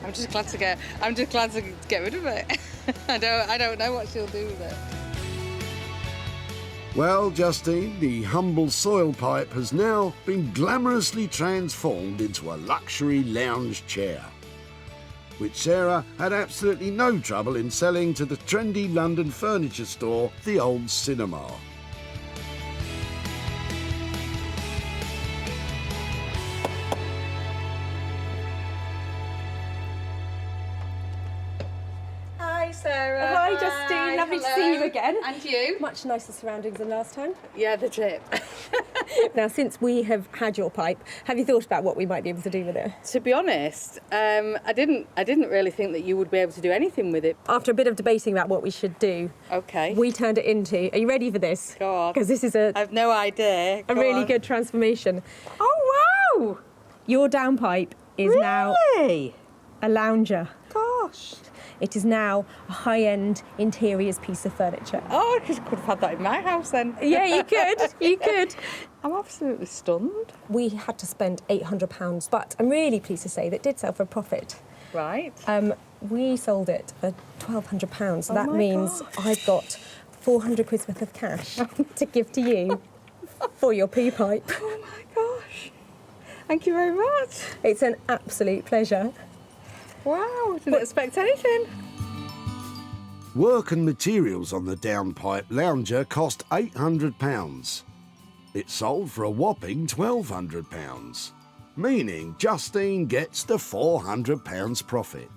I'm just glad to get rid of it. I don't know what she'll do with it. Well, Justine, the humble soil pipe has now been glamorously transformed into a luxury lounge chair, which Sarah had absolutely no trouble in selling to the trendy London furniture store, the Old Cinema. Hi, Sarah. Hi, Justine. Lovely to see you again. And you. Much nicer surroundings than last time. Yeah, the tip. Now, since we have had your pipe, have you thought about what we might be able to do with it? To be honest, I didn't really think that you would be able to do anything with it. After a bit of debating about what we should do, we turned it into... Are you ready for this? Go on. Because this is I've no idea. a really good transformation. Oh, wow! Your downpipe is now a lounger. Gosh. It is now a high-end interiors piece of furniture. Oh, I could have had that in my house then. Yeah, you could. You could. I'm absolutely stunned. We had to spend £800, but I'm really pleased to say that it did sell for a profit. Right. We sold it for £1,200, so Oh that my means gosh. I've got 400 quid's worth of cash to give to you for your poo pipe. Oh my gosh. Thank you very much. It's an absolute pleasure. Wow, didn't expect anything. Work and materials on the downpipe lounger cost £800. It sold for a whopping £1,200, meaning Justine gets the £400 profit.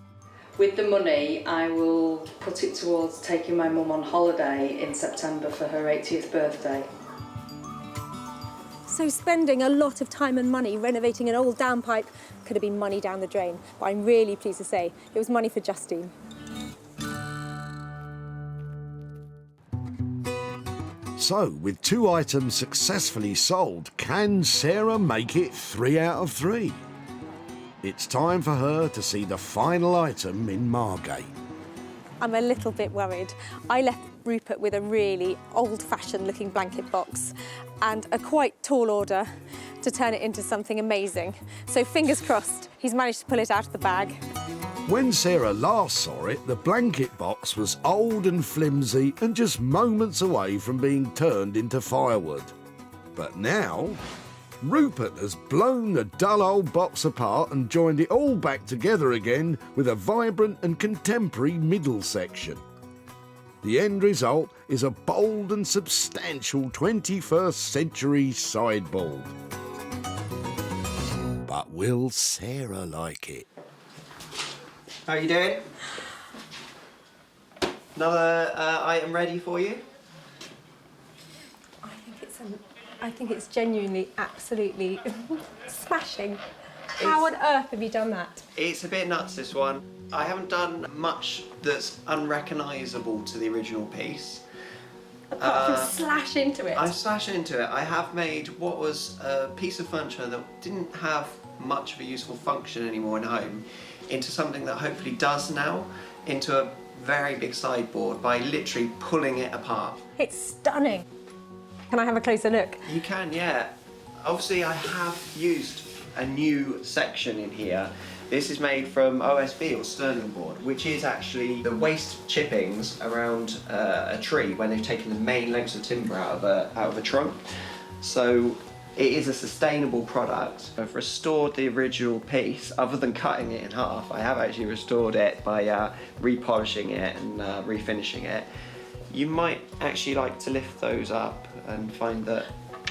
With the money, I will put it towards taking my mum on holiday in September for her 80th birthday. So spending a lot of time and money renovating an old downpipe could have been money down the drain, but I'm really pleased to say it was money for Justine. So, with 2 items successfully sold, can Sarah make it 3 out of 3? It's time for her to see the final item in Margate. I'm a little bit worried. I left Rupert with a really old-fashioned looking blanket box and a quite tall order to turn it into something amazing. So fingers crossed, he's managed to pull it out of the bag. When Sarah last saw it, the blanket box was old and flimsy and just moments away from being turned into firewood. But now, Rupert has blown the dull old box apart and joined it all back together again with a vibrant and contemporary middle section. The end result is a bold and substantial 21st century sideboard. But will Sarah like it? How are you doing? Another item ready for you? I think it's genuinely, absolutely smashing. How on earth have you done that? It's a bit nuts, this one. I haven't done much that's unrecognisable to the original piece. Apart from slash into it. I slash into it. I have made what was a piece of furniture that didn't have much of a useful function anymore in home into something that hopefully does now, into a very big sideboard by literally pulling it apart. It's stunning. Can I have a closer look? You can, yeah. Obviously I have used a new section in here. This is made from OSB, or sterling board, which is actually the waste chippings around a tree when they've taken the main lengths of timber out of a trunk. So it is a sustainable product. I've restored the original piece, other than cutting it in half. I have actually restored it by repolishing it and refinishing it. You might actually like to lift those up and find that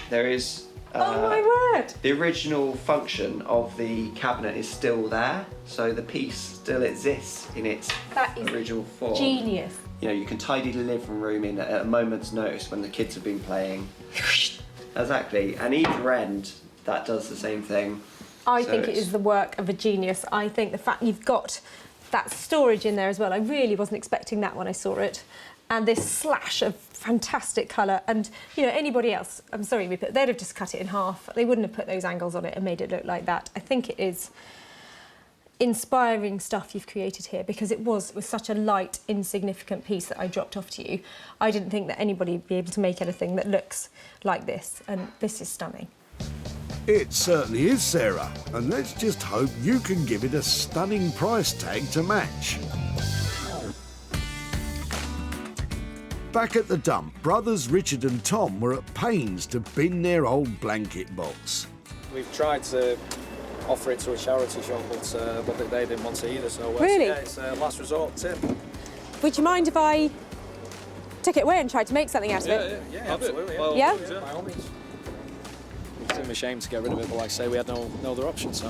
there is oh my word! The original function of the cabinet is still there, so the piece still exists in its original form. Genius. You know, you can tidy the living room in at a moment's notice when the kids have been playing. Exactly, and either end, that does the same thing. I think it is the work of a genius. I think the fact you've got that storage in there as well, I really wasn't expecting that when I saw it. And this slash of fantastic colour, and you know, anybody else, I'm sorry Rupert, they'd have just cut it in half. They wouldn't have put those angles on it and made it look like that. I think it is inspiring stuff you've created here, because it was such a light, insignificant piece that I dropped off to you. I didn't think that anybody would be able to make anything that looks like this, and this is stunning. It certainly is, Sarah, and let's just hope you can give it a stunning price tag to match. Back at the dump, brothers Richard and Tom were at pains to bin their old blanket box. We've tried to offer it to a charity shop, but they didn't want to either. So Really? yeah, it's a last resort tip. Would you mind if I took it away and tried to make something out of it? Yeah, absolutely. Well, yeah? By all means. It's a shame to get rid of it, but like I say, we had no other option. So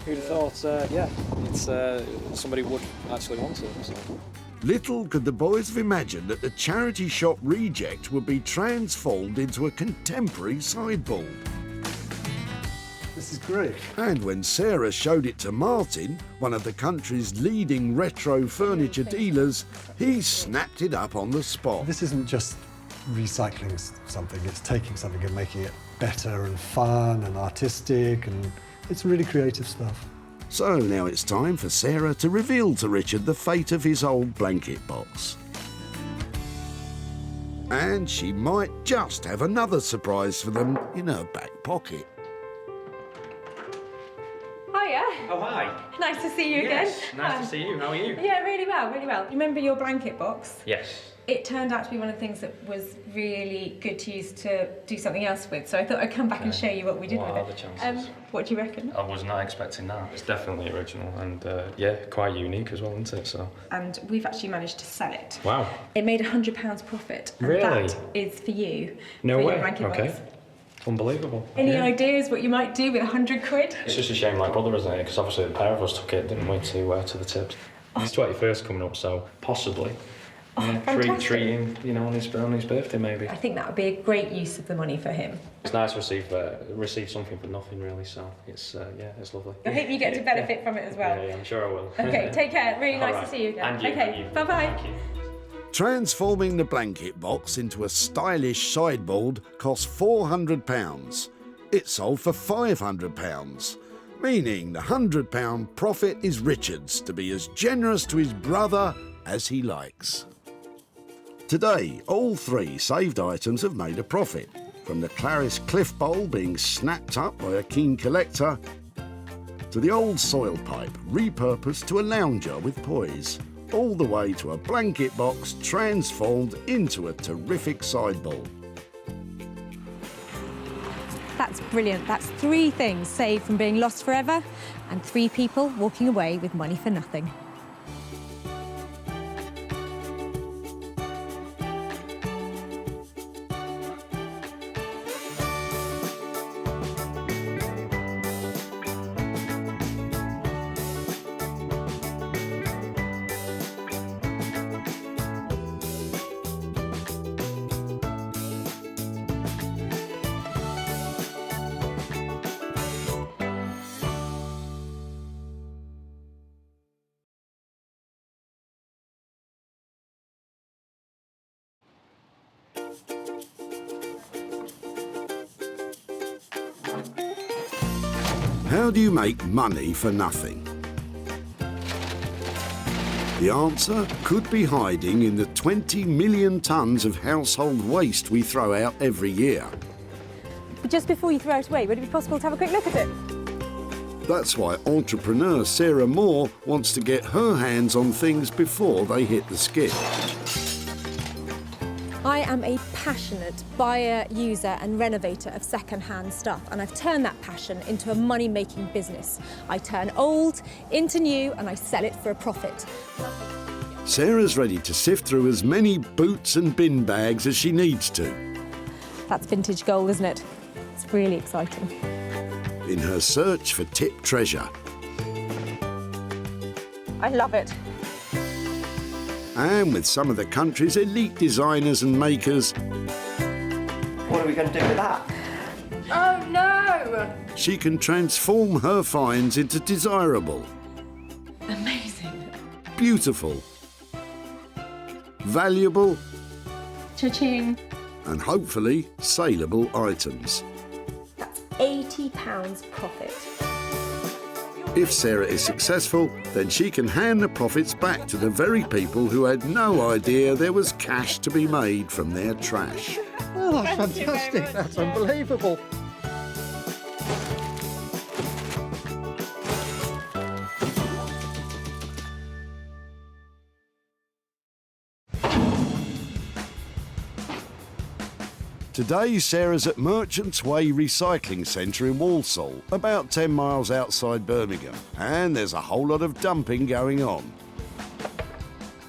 who'd have thought? Yeah, it's somebody would actually want it. So. Little could the boys have imagined that the charity shop reject would be transformed into a contemporary sideboard. This is great. And when Sarah showed it to Martin, one of the country's leading retro furniture dealers, he snapped it up on the spot. This isn't just recycling something, it's taking something and making it better and fun and artistic, and it's really creative stuff. So now it's time for Sarah to reveal to Richard the fate of his old blanket box. And she might just have another surprise for them in her back pocket. Hiya. Oh, hi. Nice to see you Yes, again. nice to see you. How are you? Yeah, really well, really well. You remember your blanket box? Yes. It turned out to be one of the things that was really good to use to do something else with, so I thought I'd come back and show you what we did What with are it. the chances? What do you reckon? I was not expecting that. It's definitely original and yeah, quite unique as well, isn't it? So. And we've actually managed to sell it. Wow. It made £100 profit. And Really? that is for you. No for way. Your blanket Okay. box. Unbelievable. Any Yeah. ideas what you might do with £100? It's just a shame, like brother, isn't it? Because obviously the pair of us took it, didn't we, to the tips. His 21st coming up, so possibly. Yeah, treat him, you know, on his birthday maybe. I think that would be a great use of the money for him. It's nice to receive something for nothing, really. So it's yeah, it's lovely. I hope you get to benefit from it as well. Yeah, I'm sure I will. Okay, take care. Really nice Alright. to see you again. And you, okay, and you. bye-bye. Thank you. Transforming the blanket box into a stylish sideboard cost £400. It sold for £500, meaning the £100 profit is Richard's to be as generous to his brother as he likes. Today, all three saved items have made a profit, from the Clarice Cliff Bowl being snapped up by a keen collector, to the old soil pipe repurposed to a lounger with poise, all the way to a blanket box transformed into a terrific sideboard. That's brilliant. That's 3 things saved from being lost forever and 3 people walking away with money for nothing. How do you make money for nothing? The answer could be hiding in the 20 million tonnes of household waste we throw out every year. But just before you throw it away, would it be possible to have a quick look at it? That's why entrepreneur Sarah Moore wants to get her hands on things before they hit the skip. I am a passionate buyer, user and renovator of second-hand stuff, and I've turned that passion into a money-making business. I turn old into new and I sell it for a profit. Sarah's ready to sift through as many boots and bin bags as she needs to. That's vintage gold, isn't it? It's really exciting. In her search for tip treasure. I love it. And with some of the country's elite designers and makers. What are we going to do with that? Oh no! She can transform her finds into desirable. Amazing. Beautiful. Valuable. Cha-ching. And hopefully saleable items. That's £80 profit. If Sarah is successful, then she can hand the profits back to the very people who had no idea there was cash to be made from their trash. Oh, that's fantastic. That's unbelievable. Today, Sarah's at Merchants Way Recycling Centre in Walsall, about 10 miles outside Birmingham, and there's a whole lot of dumping going on.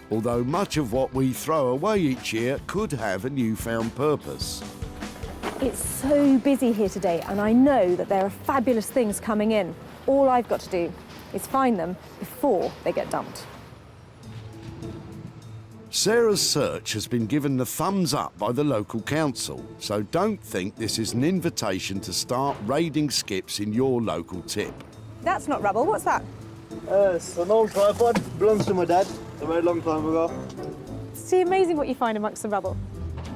Although much of what we throw away each year could have a newfound purpose. It's so busy here today, and I know that there are fabulous things coming in. All I've got to do is find them before they get dumped. Sarah's search has been given the thumbs up by the local council, so don't think this is an invitation to start raiding skips in your local tip. That's not rubble, what's that? It's an old tripod, belongs to my dad a very long time ago. It's amazing what you find amongst the rubble.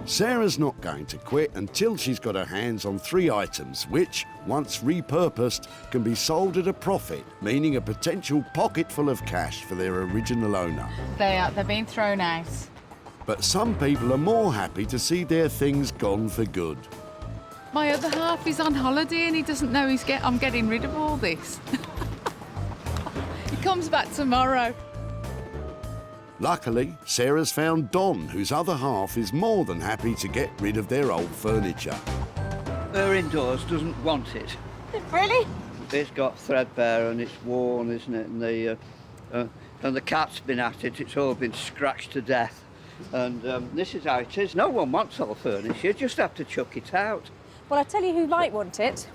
Sarah's not going to quit until she's got her hands on 3 items which, once repurposed, can be sold at a profit, meaning a potential pocket full of cash for their original owner. They're being thrown out. But some people are more happy to see their things gone for good. My other half is on holiday and he doesn't know I'm getting rid of all this. He comes back tomorrow. Luckily, Sarah's found Don, whose other half is more than happy to get rid of their old furniture. Her indoors doesn't want it. Really? It's got threadbare and it's worn, isn't it? And the cat's been at it. It's all been scratched to death. And this is how it is. No one wants old furniture. You just have to chuck it out. Well, I tell you who might want it.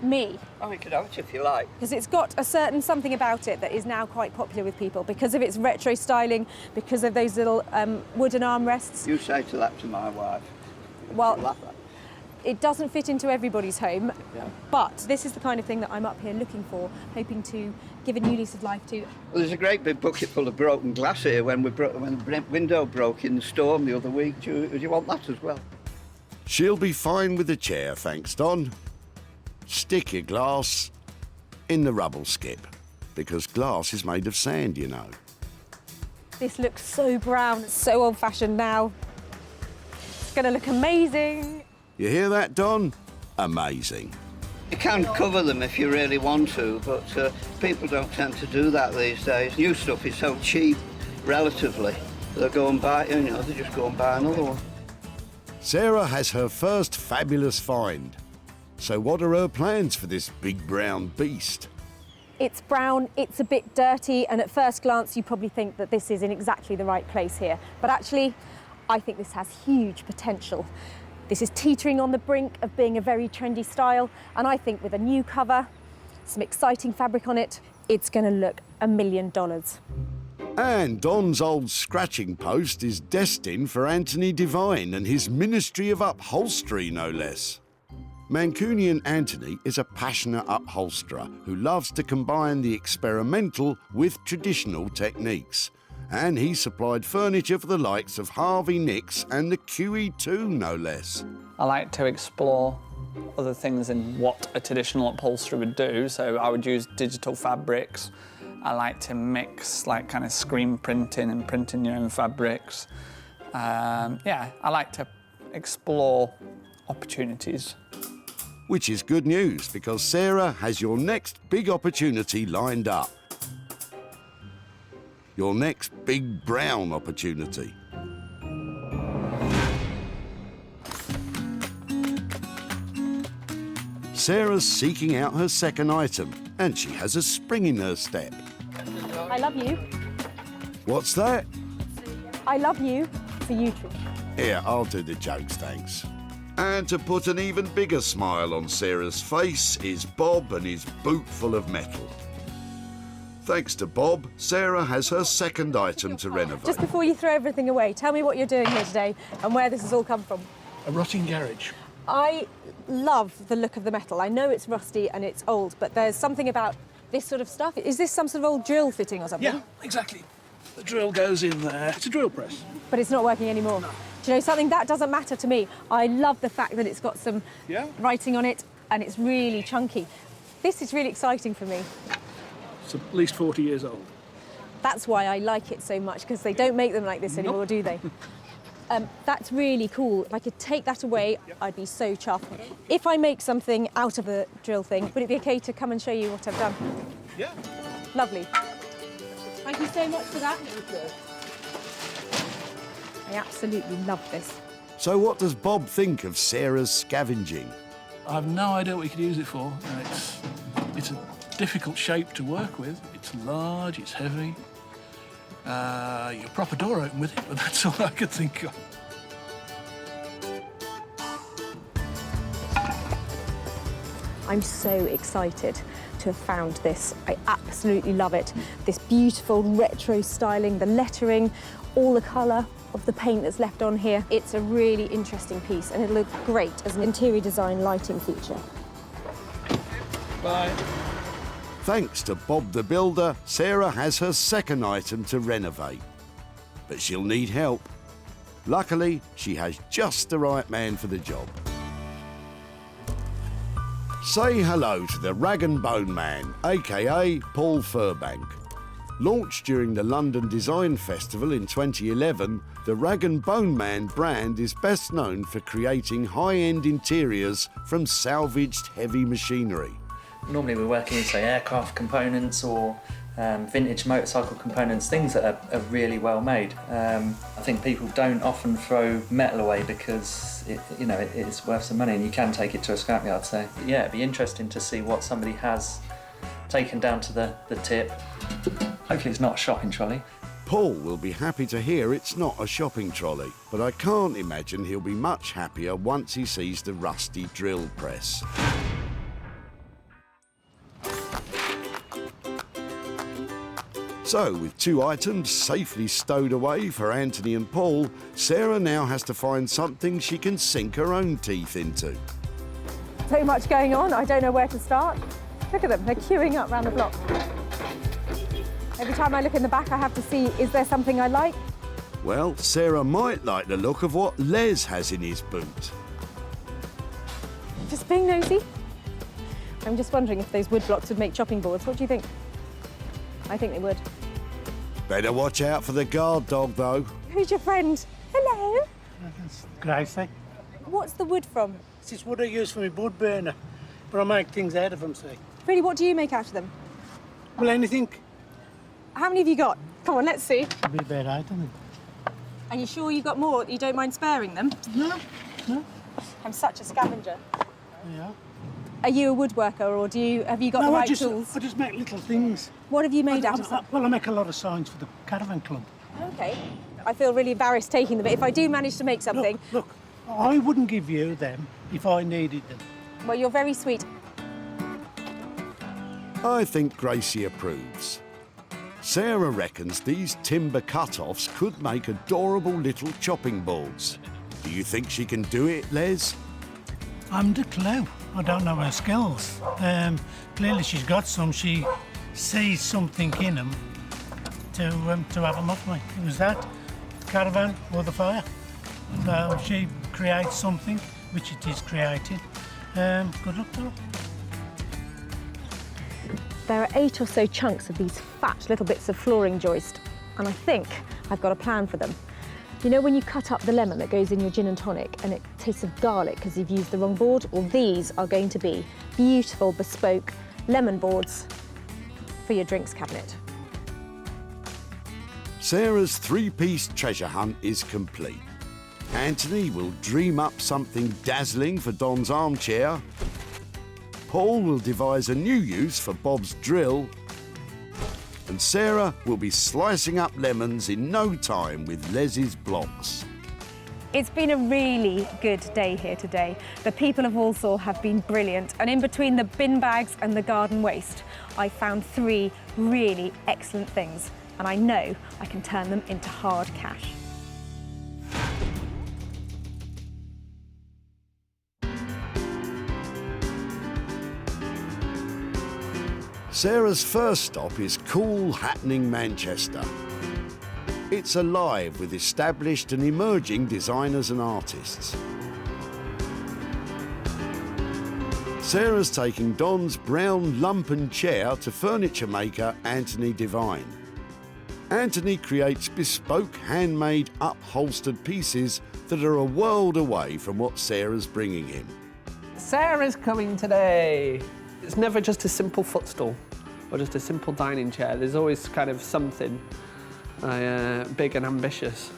Me. Oh, you can have it if you like. Because it's got a certain something about it that is now quite popular with people because of its retro styling, because of those little wooden armrests. You say that to my wife. Well, it doesn't fit into everybody's home, yeah. But this is the kind of thing that I'm up here looking for, hoping to give a new lease of life to. Well, there's a great big bucket full of broken glass here when the window broke in the storm the other week. Do you want that as well? She'll be fine with the chair, thanks, Don. Stick your glass in the rubble skip, because glass is made of sand, you know. This looks so brown, it's so old-fashioned now. It's going to look amazing. You hear that, Don? Amazing. You can cover them if you really want to, but people don't tend to do that these days. New stuff is so cheap, relatively. They'll go and buy, you know, they just go and buy another one. Sarah has her first fabulous find. So what are her plans for this big brown beast? It's brown, it's a bit dirty, and at first glance you probably think that this is in exactly the right place here. But actually, I think this has huge potential. This is teetering on the brink of being a very trendy style, and I think with a new cover, some exciting fabric on it, it's going to look $1 million. And Don's old scratching post is destined for Anthony Devine and his Ministry of Upholstery, no less. Mancunian Anthony is a passionate upholsterer who loves to combine the experimental with traditional techniques. And he supplied furniture for the likes of Harvey Nicks and the QE2, no less. I like to explore other things in what a traditional upholsterer would do, so I would use digital fabrics. I like to mix like kind of screen printing and printing your own fabrics. Yeah, I like to explore opportunities. Which is good news, because Sarah has your next big opportunity lined up. Your next big brown opportunity. Sarah's seeking out her second item, and she has a spring in her step. I love you. What's that? I love you for you, Trish. Here, I'll do the jokes, thanks. And to put an even bigger smile on Sarah's face is Bob and his boot full of metal. Thanks to Bob, Sarah has her second item to renovate. Just before you throw everything away, tell me what you're doing here today and where this has all come from. A rotting garage. I love the look of the metal. I know it's rusty and it's old, but there's something about this sort of stuff. Is this some sort of old drill fitting or something? Yeah, exactly. The drill goes in there. It's a drill press. But it's not working anymore. No. Do you know something? That doesn't matter to me. I love the fact that it's got some writing on it and it's really chunky. This is really exciting for me. It's at least 40 years old. That's why I like it so much, because they don't make them like this anymore, do they? That's really cool. If I could take that away, I'd be so chuffed. If I make something out of a drill thing, would it be okay to come and show you what I've done? Yeah. Lovely. Thank you so much for that. I absolutely love this. So what does Bob think of Sarah's scavenging? I have no idea what you could use it for. It's a difficult shape to work with. It's large, it's heavy. Your proper door open with it, but that's all I could think of. I'm so excited to have found this. I absolutely love it. This beautiful retro styling, the lettering, all the colour of the paint that's left on here. It's a really interesting piece and it'll look great as an interior design lighting feature. Bye. Thanks to Bob the Builder, Sarah has her second item to renovate. But she'll need help. Luckily, she has just the right man for the job. Say hello to the Rag and Bone Man, aka Paul Furbank. Launched during the London Design Festival in 2011, the Rag and Bone Man brand is best known for creating high-end interiors from salvaged heavy machinery. Normally we're working with, say, aircraft components or vintage motorcycle components, things that are really well made. I think people don't often throw metal away because it's worth some money and you can take it to a scrapyard. So yeah, it'd be interesting to see what somebody has taken down to the tip. Hopefully it's not a shopping trolley. Paul will be happy to hear it's not a shopping trolley, but I can't imagine he'll be much happier once he sees the rusty drill press. So, with two items safely stowed away for Anthony and Paul, Sarah now has to find something she can sink her own teeth into. So much going on, I don't know where to start. Look at them, they're queuing up round the block. Every time I look in the back, I have to see, is there something I like? Well, Sarah might like the look of what Les has in his boot. Just being nosy. I'm just wondering if those wood blocks would make chopping boards. What do you think? I think they would. Better watch out for the guard dog, though. Who's your friend? Hello. Gracie. What's the wood from? This is wood I use for my wood burner. but I make things out of them, see. Really, what do you make out of them? Well, anything. How many have you got? Come on, let's see. It'll be about 8, I think. And you sure you've got more? You don't mind sparing them? No, no. I'm such a scavenger. Yeah. Are you a woodworker, or have you got the right tools? I just make little things. What have you made out of them? Well, I make a lot of signs for the caravan club. Okay. I feel really embarrassed taking them, but if I do manage to make something... Look, I wouldn't give you them if I needed them. Well, you're very sweet. I think Gracie approves. Sarah reckons these timber cut-offs could make adorable little chopping boards. Do you think she can do it, Les? I'm the clue. I don't know her skills. Clearly she's got some. She sees something in them to have them up with. It was that, the caravan or the fire. So she creates something, which it is created. Good luck to her. There are 8 or so chunks of these fat little bits of flooring joist, and I think I've got a plan for them. You know when you cut up the lemon that goes in your gin and tonic and it tastes of garlic because you've used the wrong board? Well, these are going to be beautiful, bespoke lemon boards for your drinks cabinet. Sarah's 3-piece treasure hunt is complete. Anthony will dream up something dazzling for Don's armchair. Paul will devise a new use for Bob's drill. And Sarah will be slicing up lemons in no time with Les's blocks. It's been a really good day here today. The people of Walsall have been brilliant, and in between the bin bags and the garden waste, I found 3 really excellent things, and I know I can turn them into hard cash. Sarah's first stop is cool, happening Manchester. It's alive with established and emerging designers and artists. Sarah's taking Don's brown lumpen chair to furniture maker Anthony Devine. Anthony creates bespoke, handmade, upholstered pieces that are a world away from what Sarah's bringing him. Sarah's coming today. It's never just a simple footstool or just a simple dining chair. There's always kind of something big and ambitious.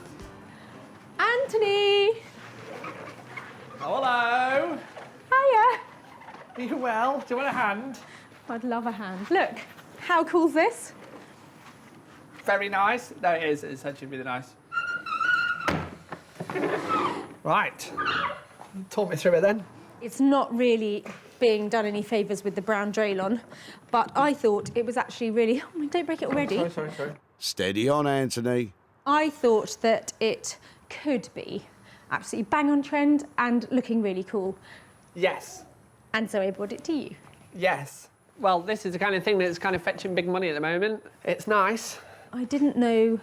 Anthony! Hello! Hiya! Are you well? Do you want a hand? I'd love a hand. Look, how cool's this? Very nice. No, it is. It's actually really nice. Right. Talk me through it then. It's not really being done any favours with the brown draylon, but I thought it was actually really... Oh, don't break it already. Sorry. Steady on, Anthony. I thought that it could be absolutely bang on trend and looking really cool. Yes. And so I brought it to you. Yes. Well, this is the kind of thing that's kind of fetching big money at the moment. It's nice. I didn't know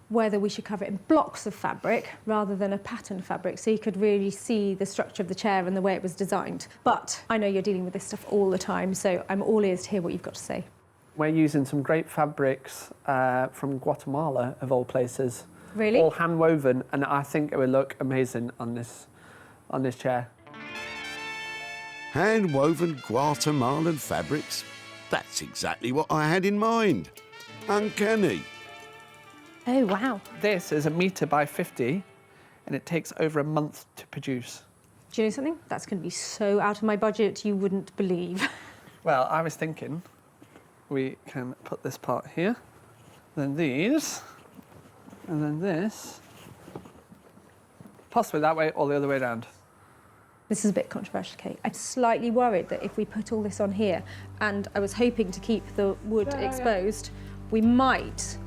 whether we should cover it in blocks of fabric rather than a patterned fabric, so you could really see the structure of the chair and the way it was designed. But I know you're dealing with this stuff all the time, so I'm all ears to hear what you've got to say. We're using some great fabrics from Guatemala, of all places. Really? All hand woven, and I think it would look amazing on this chair. Hand woven Guatemalan fabrics? That's exactly what I had in mind. Uncanny. Oh, wow. This is 1 metre by 50, and it takes over a month to produce. Do you know something? That's going to be so out of my budget you wouldn't believe. Well, I was thinking we can put this part here, then these, and then this. Possibly that way or the other way around. This is a bit controversial, Kate. I'm slightly worried that if we put all this on here, and I was hoping to keep the wood exposed, we might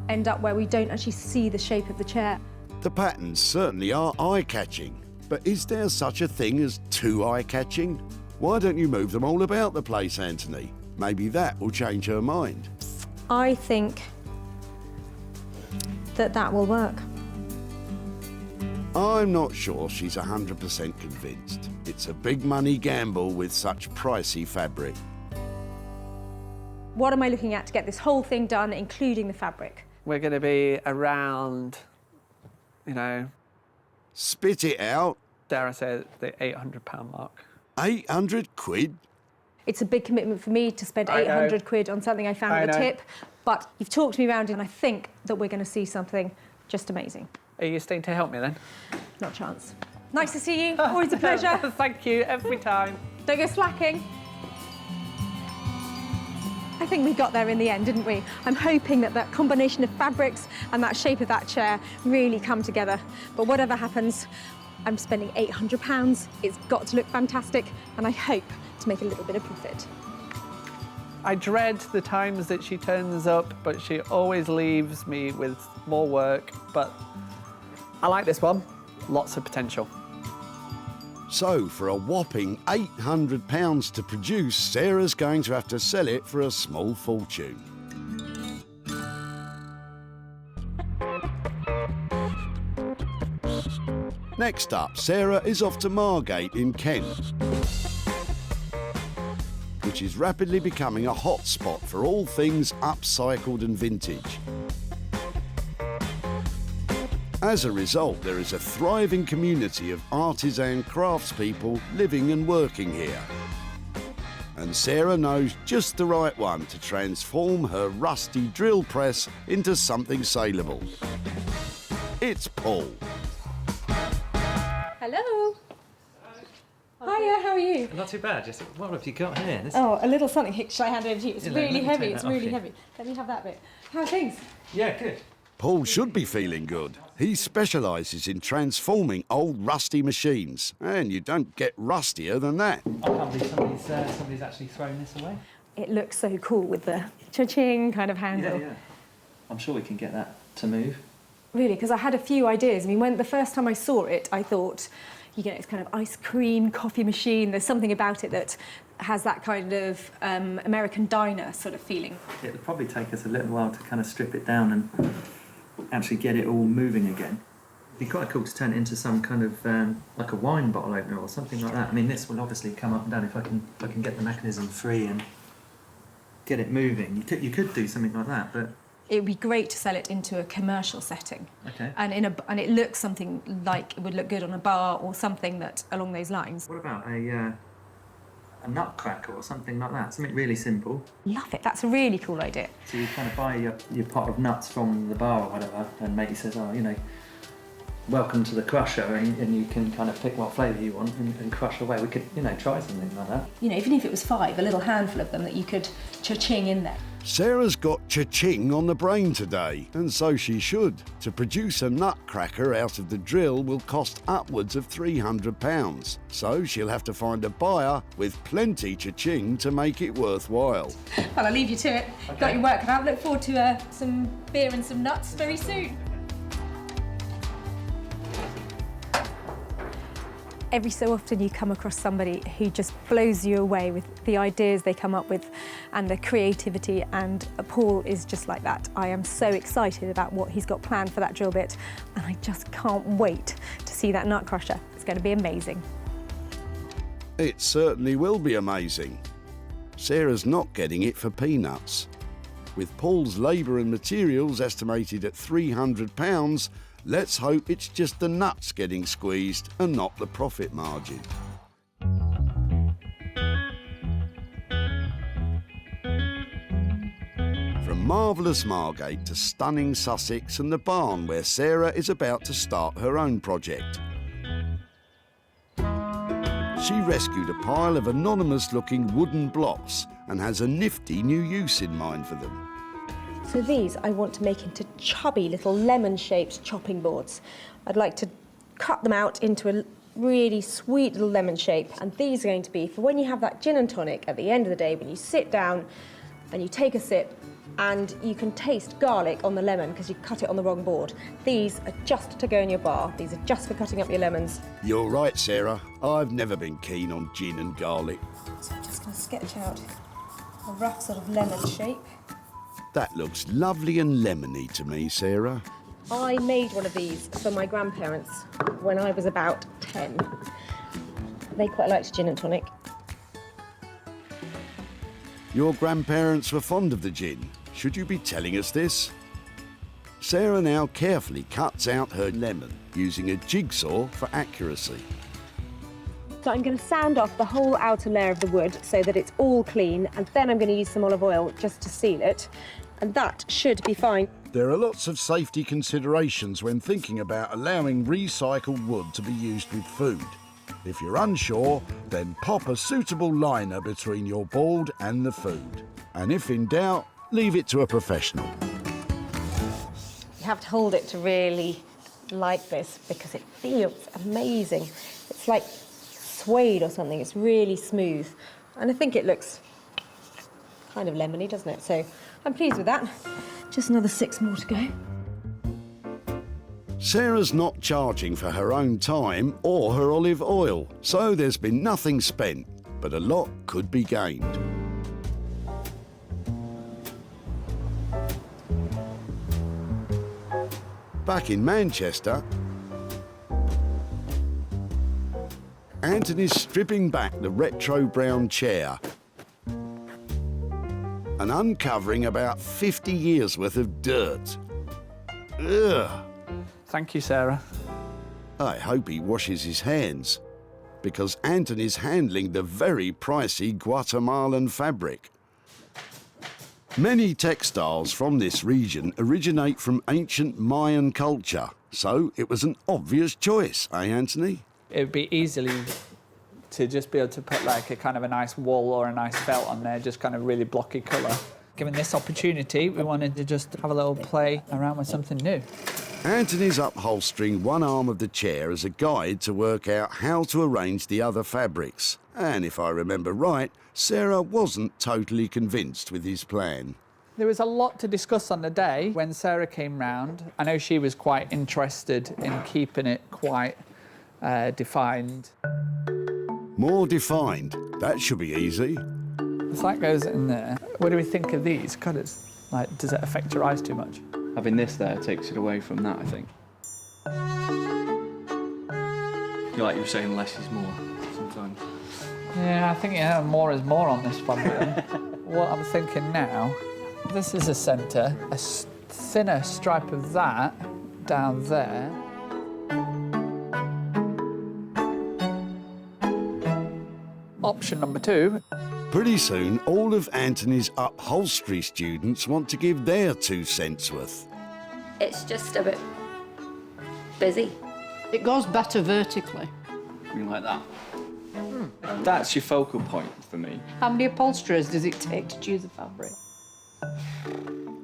end up where we don't actually see the shape of the chair. The patterns certainly are eye-catching, but is there such a thing as too eye-catching? Why don't you move them all about the place, Anthony? Maybe that will change her mind. I think that will work. I'm not sure she's 100% convinced. It's a big money gamble with such pricey fabric. What am I looking at to get this whole thing done, including the fabric? We're going to be around, you know... Spit it out. Dare I say, the £800 mark. 800 quid? It's a big commitment for me to spend I know. 800 quid on something I found I at a know. tip, but you've talked me around and I think that we're going to see something just amazing. Are you staying to help me then? Not a chance. Nice to see you. Always a pleasure. Thank you, every time. Don't go slacking. I think we got there in the end, didn't we? I'm hoping that that combination of fabrics and that shape of that chair really come together. But whatever happens, I'm spending £800. It's got to look fantastic, and I hope to make a little bit of profit. I dread the times that she turns up, but she always leaves me with more work. But I like this one. Lots of potential. So, for a whopping £800 to produce, Sarah's going to have to sell it for a small fortune. Next up, Sarah is off to Margate in Kent, which is rapidly becoming a hot spot for all things upcycled and vintage. As a result, there is a thriving community of artisan craftspeople living and working here. And Sarah knows just the right one to transform her rusty drill press into something saleable. It's Paul. Hello. Hiya, how are you? Not too bad. Just what have you got here? This... Oh, a little something. Shall I hand it over to you? It's Yeah, really let me heavy. take It's that off really you. heavy. Let me have that bit. How are things? Yeah, good. Paul should be feeling good. He specialises in transforming old rusty machines, and you don't get rustier than that. I can't believe somebody's actually thrown this away. It looks so cool with the cha-ching kind of handle. Yeah, yeah. I'm sure we can get that to move. Really, because I had a few ideas. I mean, when the first time I saw it, I thought, you get this kind of ice cream coffee machine. There's something about it that has that kind of American diner sort of feeling. It would probably take us a little while to kind of strip it down and actually get it all moving again. It'd be quite cool to turn it into some kind of like a wine bottle opener or something like that. I mean, this will obviously come up and down if I can get the mechanism free and get it moving. You could do something like that, but It would be great to sell it into a commercial setting. okay. And it looks something like it would look good on a bar or something that along those lines. What about a nutcracker or something like that? Something really simple. Love it. That's a really cool idea. So you kind of buy your pot of nuts from the bar or whatever, and matey says, oh, you know, welcome to the crusher, and you can kind of pick what flavour you want and crush away. We could, you know, try something like that. You know, even if it was 5, a little handful of them that you could cha-ching in there. Sarah's got cha-ching on the brain today, and so she should. To produce a nutcracker out of the drill will cost upwards of £300, so she'll have to find a buyer with plenty cha-ching to make it worthwhile. Well, I'll leave you to it. Okay. Got your work cut out. Look forward to some beer and some nuts very soon. Every so often you come across somebody who just blows you away with the ideas they come up with and the creativity, and Paul is just like that. I am so excited about what he's got planned for that drill bit, and I just can't wait to see that nut crusher. It's going to be amazing. It certainly will be amazing. Sarah's not getting it for peanuts. With Paul's labour and materials estimated at £300, let's hope it's just the nuts getting squeezed and not the profit margin. From marvellous Margate to stunning Sussex and the barn where Sarah is about to start her own project. She rescued a pile of anonymous-looking wooden blocks and has a nifty new use in mind for them. So these I want to make into chubby little lemon-shaped chopping boards. I'd like to cut them out into a really sweet little lemon shape, and these are going to be for when you have that gin and tonic at the end of the day, when you sit down and you take a sip and you can taste garlic on the lemon because you cut it on the wrong board. These are just to go in your bar. These are just for cutting up your lemons. You're right, Sarah. I've never been keen on gin and garlic. So I'm just going to sketch out a rough sort of lemon shape. That looks lovely and lemony to me, Sarah. I made one of these for my grandparents when I was about 10. They quite liked gin and tonic. Your grandparents were fond of the gin. Should you be telling us this? Sarah now carefully cuts out her lemon, using a jigsaw for accuracy. So I'm going to sand off the whole outer layer of the wood so that it's all clean, and then I'm going to use some olive oil just to seal it, and that should be fine. There are lots of safety considerations when thinking about allowing recycled wood to be used with food. If you're unsure, then pop a suitable liner between your board and the food. And if in doubt, leave it to a professional. You have to hold it to really like this because it feels amazing. It's like suede or something. It's really smooth. And I think it looks kind of lemony, doesn't it? So I'm pleased with that. Just another 6 more to go. Sarah's not charging for her own time or her olive oil, so there's been nothing spent, but a lot could be gained. Back in Manchester, Anthony's stripping back the retro brown chair and uncovering about 50 years worth of dirt. Ugh. Thank you, Sarah. I hope he washes his hands, because Anthony's handling the very pricey Guatemalan fabric. Many textiles from this region originate from ancient Mayan culture, so it was an obvious choice, eh, Anthony? It would be easily to just be able to put like a kind of a nice wool or a nice felt on there, just kind of really blocky colour. Given this opportunity, we wanted to just have a little play around with something new. Anthony's upholstering one arm of the chair as a guide to work out how to arrange the other fabrics. And if I remember right, Sarah wasn't totally convinced with his plan. There was a lot to discuss on the day when Sarah came round. I know she was quite interested in keeping it quite defined. More defined? That should be easy. If that goes in there, what do we think of these colours? Like, does it affect your eyes too much? Having this there takes it away from that, I think. Like you were saying, less is more sometimes. Yeah, I think more is more on this one. What I'm thinking now, this is a centre, a thinner stripe of that down there. Option number 2. Pretty soon, all of Anthony's upholstery students want to give their 2 cents worth. It's just a bit busy. It goes better vertically. Something like that. That's your focal point for me. How many upholsterers does it take to choose a fabric?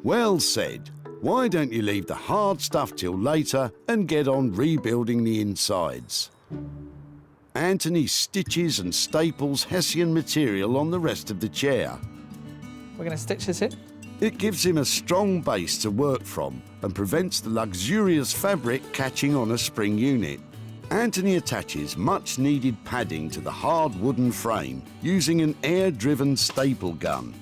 Well said. Why don't you leave the hard stuff till later and get on rebuilding the insides? Anthony stitches and staples Hessian material on the rest of the chair. We're going to stitch this in? It gives him a strong base to work from and prevents the luxurious fabric catching on a spring unit. Anthony attaches much-needed padding to the hard wooden frame using an air-driven staple gun.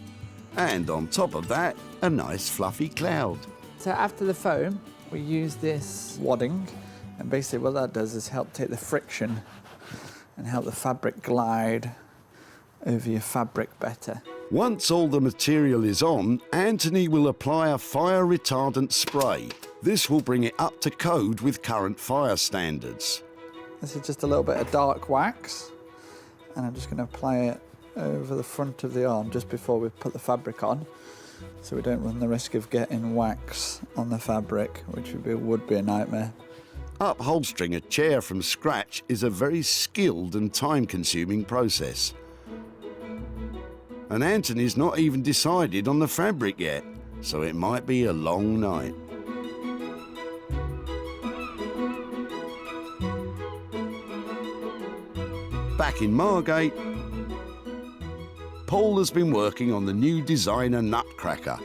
And on top of that, a nice fluffy cloud. So after the foam, we use this wadding, and basically what that does is help take the friction and help the fabric glide over your fabric better. Once all the material is on, Anthony will apply a fire retardant spray. This will bring it up to code with current fire standards. This is just a little bit of dark wax, and I'm just going to apply it over the front of the arm just before we put the fabric on, so we don't run the risk of getting wax on the fabric, which would be a nightmare. Upholstering a chair from scratch is a very skilled and time-consuming process. And Anthony's not even decided on the fabric yet, so it might be a long night. Back in Margate, Paul has been working on the new designer nutcracker.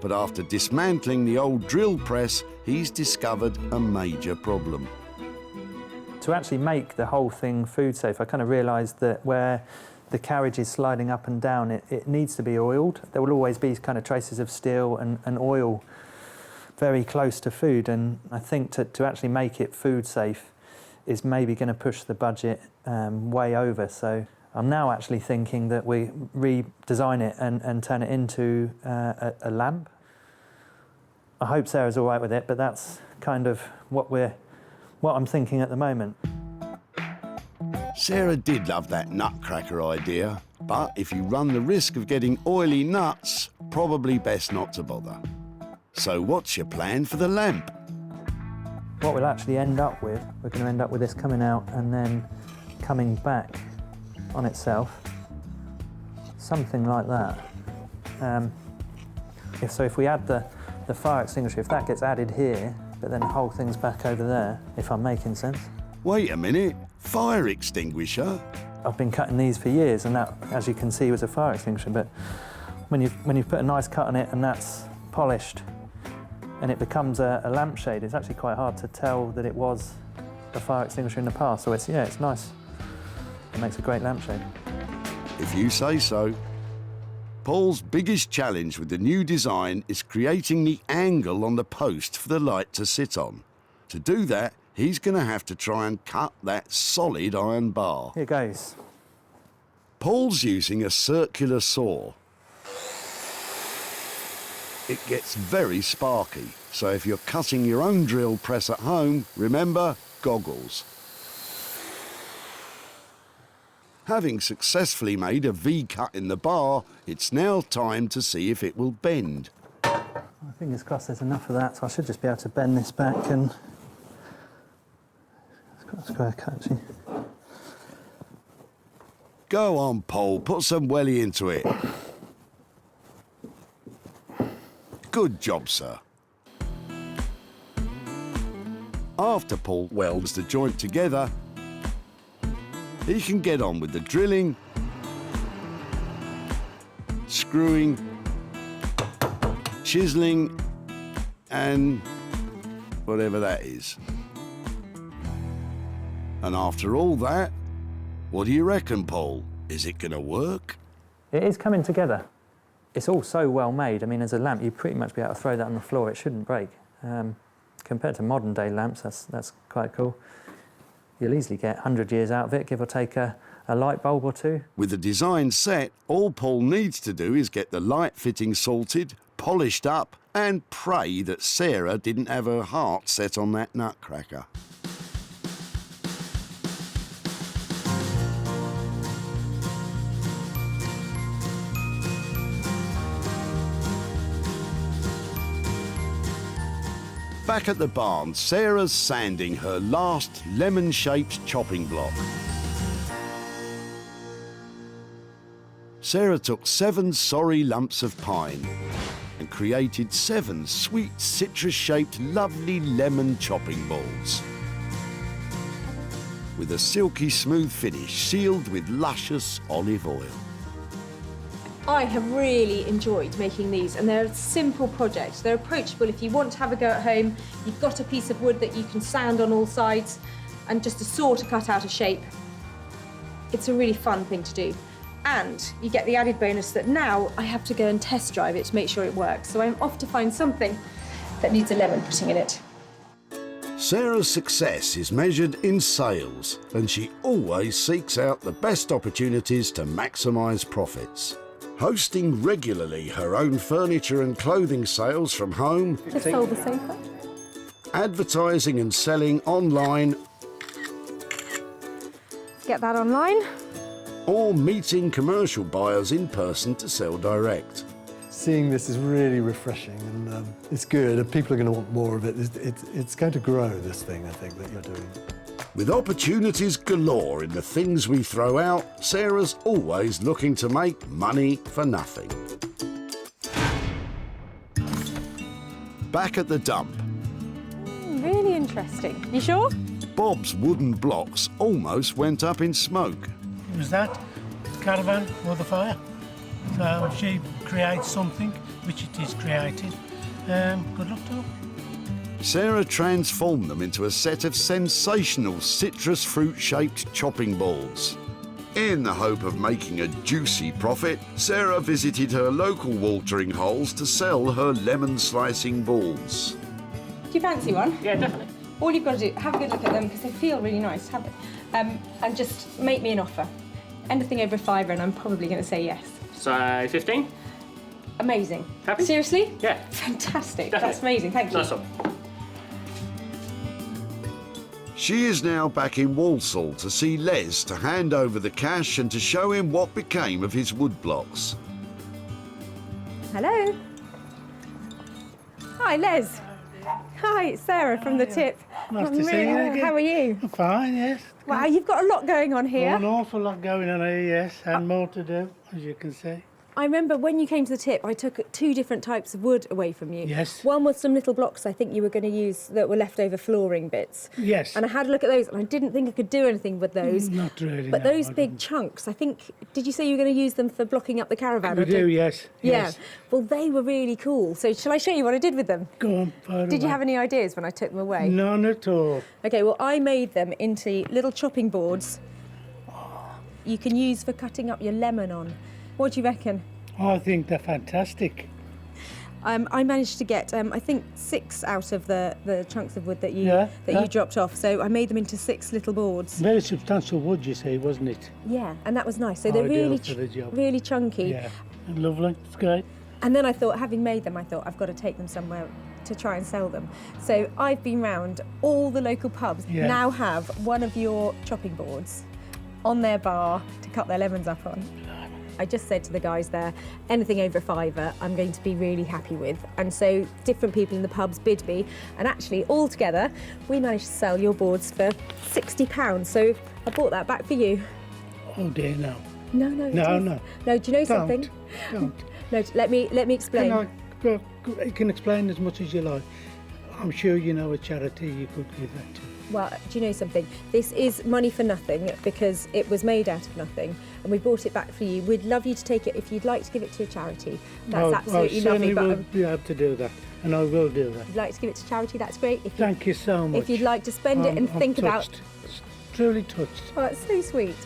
But after dismantling the old drill press, he's discovered a major problem. To actually make the whole thing food safe, I kind of realised that where the carriage is sliding up and down, it needs to be oiled. There will always be kind of traces of steel and oil very close to food, and I think to actually make it food safe is maybe going to push the budget way over. So I'm now actually thinking that we redesign it and turn it into a lamp. I hope Sarah's all right with it, but that's kind of what I'm thinking at the moment. Sarah did love that nutcracker idea, but if you run the risk of getting oily nuts, probably best not to bother. So what's your plan for the lamp? What we'll actually end up with, we're going to end up with this coming out and then coming back on itself, something like that. If we add the fire extinguisher, if that gets added here, but then the whole thing's back over there, if I'm making sense. Wait a minute, fire extinguisher? I've been cutting these for years, and that, as you can see, was a fire extinguisher, but when you've put a nice cut on it and that's polished, and it becomes a lampshade, it's actually quite hard to tell that it was a fire extinguisher in the past. So it's nice. It makes a great lampshade. If you say so. Paul's biggest challenge with the new design is creating the angle on the post for the light to sit on. To do that, he's going to have to try and cut that solid iron bar. Here goes. Paul's using a circular saw. It gets very sparky, so if you're cutting your own drill press at home, remember, goggles. Having successfully made a V-cut in the bar, it's now time to see if it will bend. Fingers crossed there's enough of that, so I should just be able to bend this back and... It's got a square cut, actually. Go on, Paul, put some welly into it. Good job, sir. After Paul welds the joint together, he can get on with the drilling, screwing, chiseling, and whatever that is. And after all that, what do you reckon, Paul? Is it going to work? It is coming together. It's all so well made. I mean, as a lamp, you'd pretty much be able to throw that on the floor. It shouldn't break. Compared to modern day lamps, that's quite cool. You'll easily get 100 years out of it, give or take a light bulb or two. With the design set, all Paul needs to do is get the light fitting sorted, polished up, and pray that Sarah didn't have her heart set on that nutcracker. Back at the barn, Sarah's sanding her last lemon-shaped chopping block. Sarah took 7 sorry lumps of pine and created 7 sweet citrus-shaped lovely lemon chopping balls. With a silky smooth finish sealed with luscious olive oil. I have really enjoyed making these, and they're a simple project. They're approachable if you want to have a go at home. You've got a piece of wood that you can sand on all sides and just a saw to cut out a shape. It's a really fun thing to do. And you get the added bonus that now I have to go and test drive it to make sure it works. So I'm off to find something that needs a lemon putting in it. Sarah's success is measured in sales, and she always seeks out the best opportunities to maximise profits. Hosting regularly her own furniture and clothing sales from home, Just sold the sofa. advertising and selling online, Get that online. or meeting commercial buyers in person to sell direct. Seeing this is really refreshing, and it's good, and people are going to want more of it. It's going to grow, this thing, I think, that you're doing. With opportunities galore in the things we throw out, Sarah's always looking to make money for nothing. Back at the dump, Really interesting. You sure? Bob's wooden blocks almost went up in smoke. It was that caravan or the fire. So she creates something, which it is created. Good luck to her. Sarah transformed them into a set of sensational citrus fruit-shaped chopping balls. In the hope of making a juicy profit, Sarah visited her local watering holes to sell her lemon slicing balls. Do you fancy one? Yeah, definitely. All you've got to do, have a good look at them because they feel really nice, have it? And just make me an offer. Anything over £5 and I'm probably going to say yes. So 15? Amazing. Happy? Seriously? Yeah. Fantastic. Definitely. That's amazing. Thank you. Nice one. She is now back in Walsall to see Les to hand over the cash and to show him what became of his wood blocks. Hello. Hi, Les. Hi, it's Sarah from the tip. Nice to see you again. How are you? I'm fine, yes. Wow, you've got a lot going on here. An awful lot going on here, yes, and more to do, as you can see. I remember when you came to the tip, I took 2 different types of wood away from you. Yes. One was some little blocks I think you were going to use that were leftover flooring bits. Yes. And I had a look at those, and I didn't think I could do anything with those. Not really, But no, those I big chunks, I think, did you say you were going to use them for blocking up the caravan? We do, yes. Yeah. Yes. Well, they were really cool. So shall I show you what I did with them? Go on, fire Did you away. have any ideas when I took them away? None at all. Okay, well, I made them into little chopping boards you can use for cutting up your lemon on. What do you reckon? I think they're fantastic. I managed to get, I think, 6 out of the chunks of wood that you Yeah. you dropped off. So I made them into 6 little boards. Very substantial wood, you see, wasn't it? Yeah, and that was nice. So they're Ideal really, for the job. really chunky. Yeah, lovely. It's great. And then I thought, having made them, I thought I've got to take them somewhere to try and sell them. So I've been round all the local pubs. Yeah. Now have one of your chopping boards on their bar to cut their lemons up on. I just said to the guys there, anything over £5 I'm going to be really happy with. And so different people in the pubs bid me. And actually, all together, we managed to sell your boards for £60. So I bought that back for you. Oh dear, no. No. No. No, do you know something? Don't. No, let me explain. You can explain as much as you like. I'm sure you know a charity you could give that to. Well, do you know something? This is money for nothing because it was made out of nothing and we bought it back for you. We'd love you to take it if you'd like to give it to a charity. That's absolutely I certainly lovely. will be able to do that, and I will do that. If you'd like to give it to charity, that's great. Thank you so much. If you'd like to spend it and I'm think about... touched. Truly touched. Oh, that's so sweet.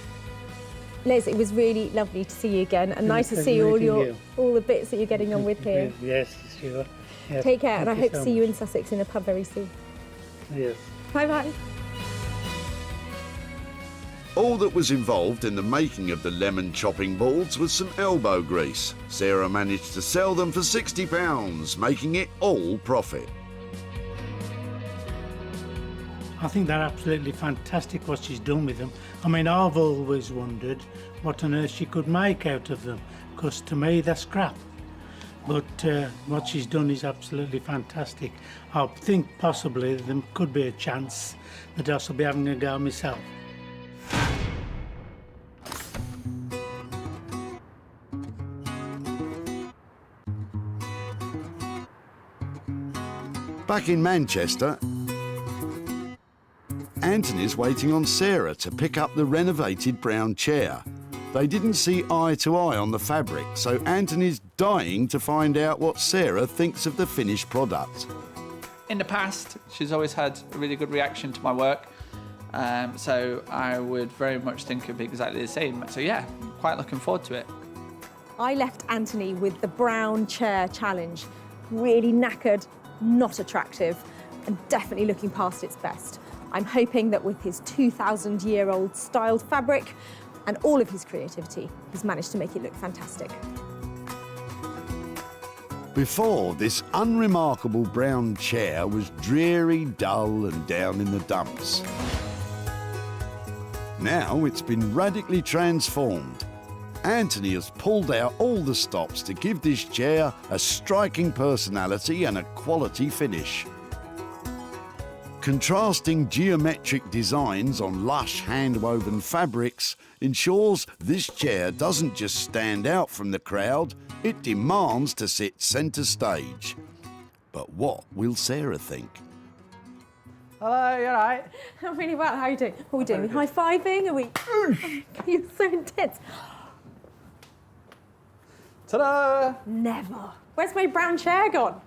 Les, it was really lovely to see you again and nice to Pleasure see meeting all the bits that you're getting on with here. Yes, sure. Yes, Take care, and I thank hope to so see you much. in Sussex in a pub very soon. Yes. Bye-bye. All that was involved in the making of the lemon chopping boards was some elbow grease. Sarah managed to sell them for £60, making it all profit. I think they're absolutely fantastic what she's done with them. I mean, I've always wondered what on earth she could make out of them, because to me they're scrap. But what she's done is absolutely fantastic. I think possibly there could be a chance that I shall be having a go myself. Back in Manchester, Anthony's waiting on Sarah to pick up the renovated brown chair. They didn't see eye to eye on the fabric, so Anthony's dying to find out what Sarah thinks of the finished product. In the past, she's always had a really good reaction to my work, so I would very much think it'd be exactly the same. So yeah, quite looking forward to it. I left Anthony with the brown chair challenge. Really knackered, not attractive, and definitely looking past its best. I'm hoping that with his 2,000-year-old styled fabric and all of his creativity, he's managed to make it look fantastic. Before, this unremarkable brown chair was dreary, dull and down in the dumps. Now it's been radically transformed. Anthony has pulled out all the stops to give this chair a striking personality and a quality finish. Contrasting geometric designs on lush hand-woven fabrics ensures this chair doesn't just stand out from the crowd, it demands to sit centre stage. But what will Sarah think? Hello, you all right? I'm really well. How are you doing? What are we doing? High-fiving? Are we... You're so intense. Ta-da! Never. Where's my brown chair gone?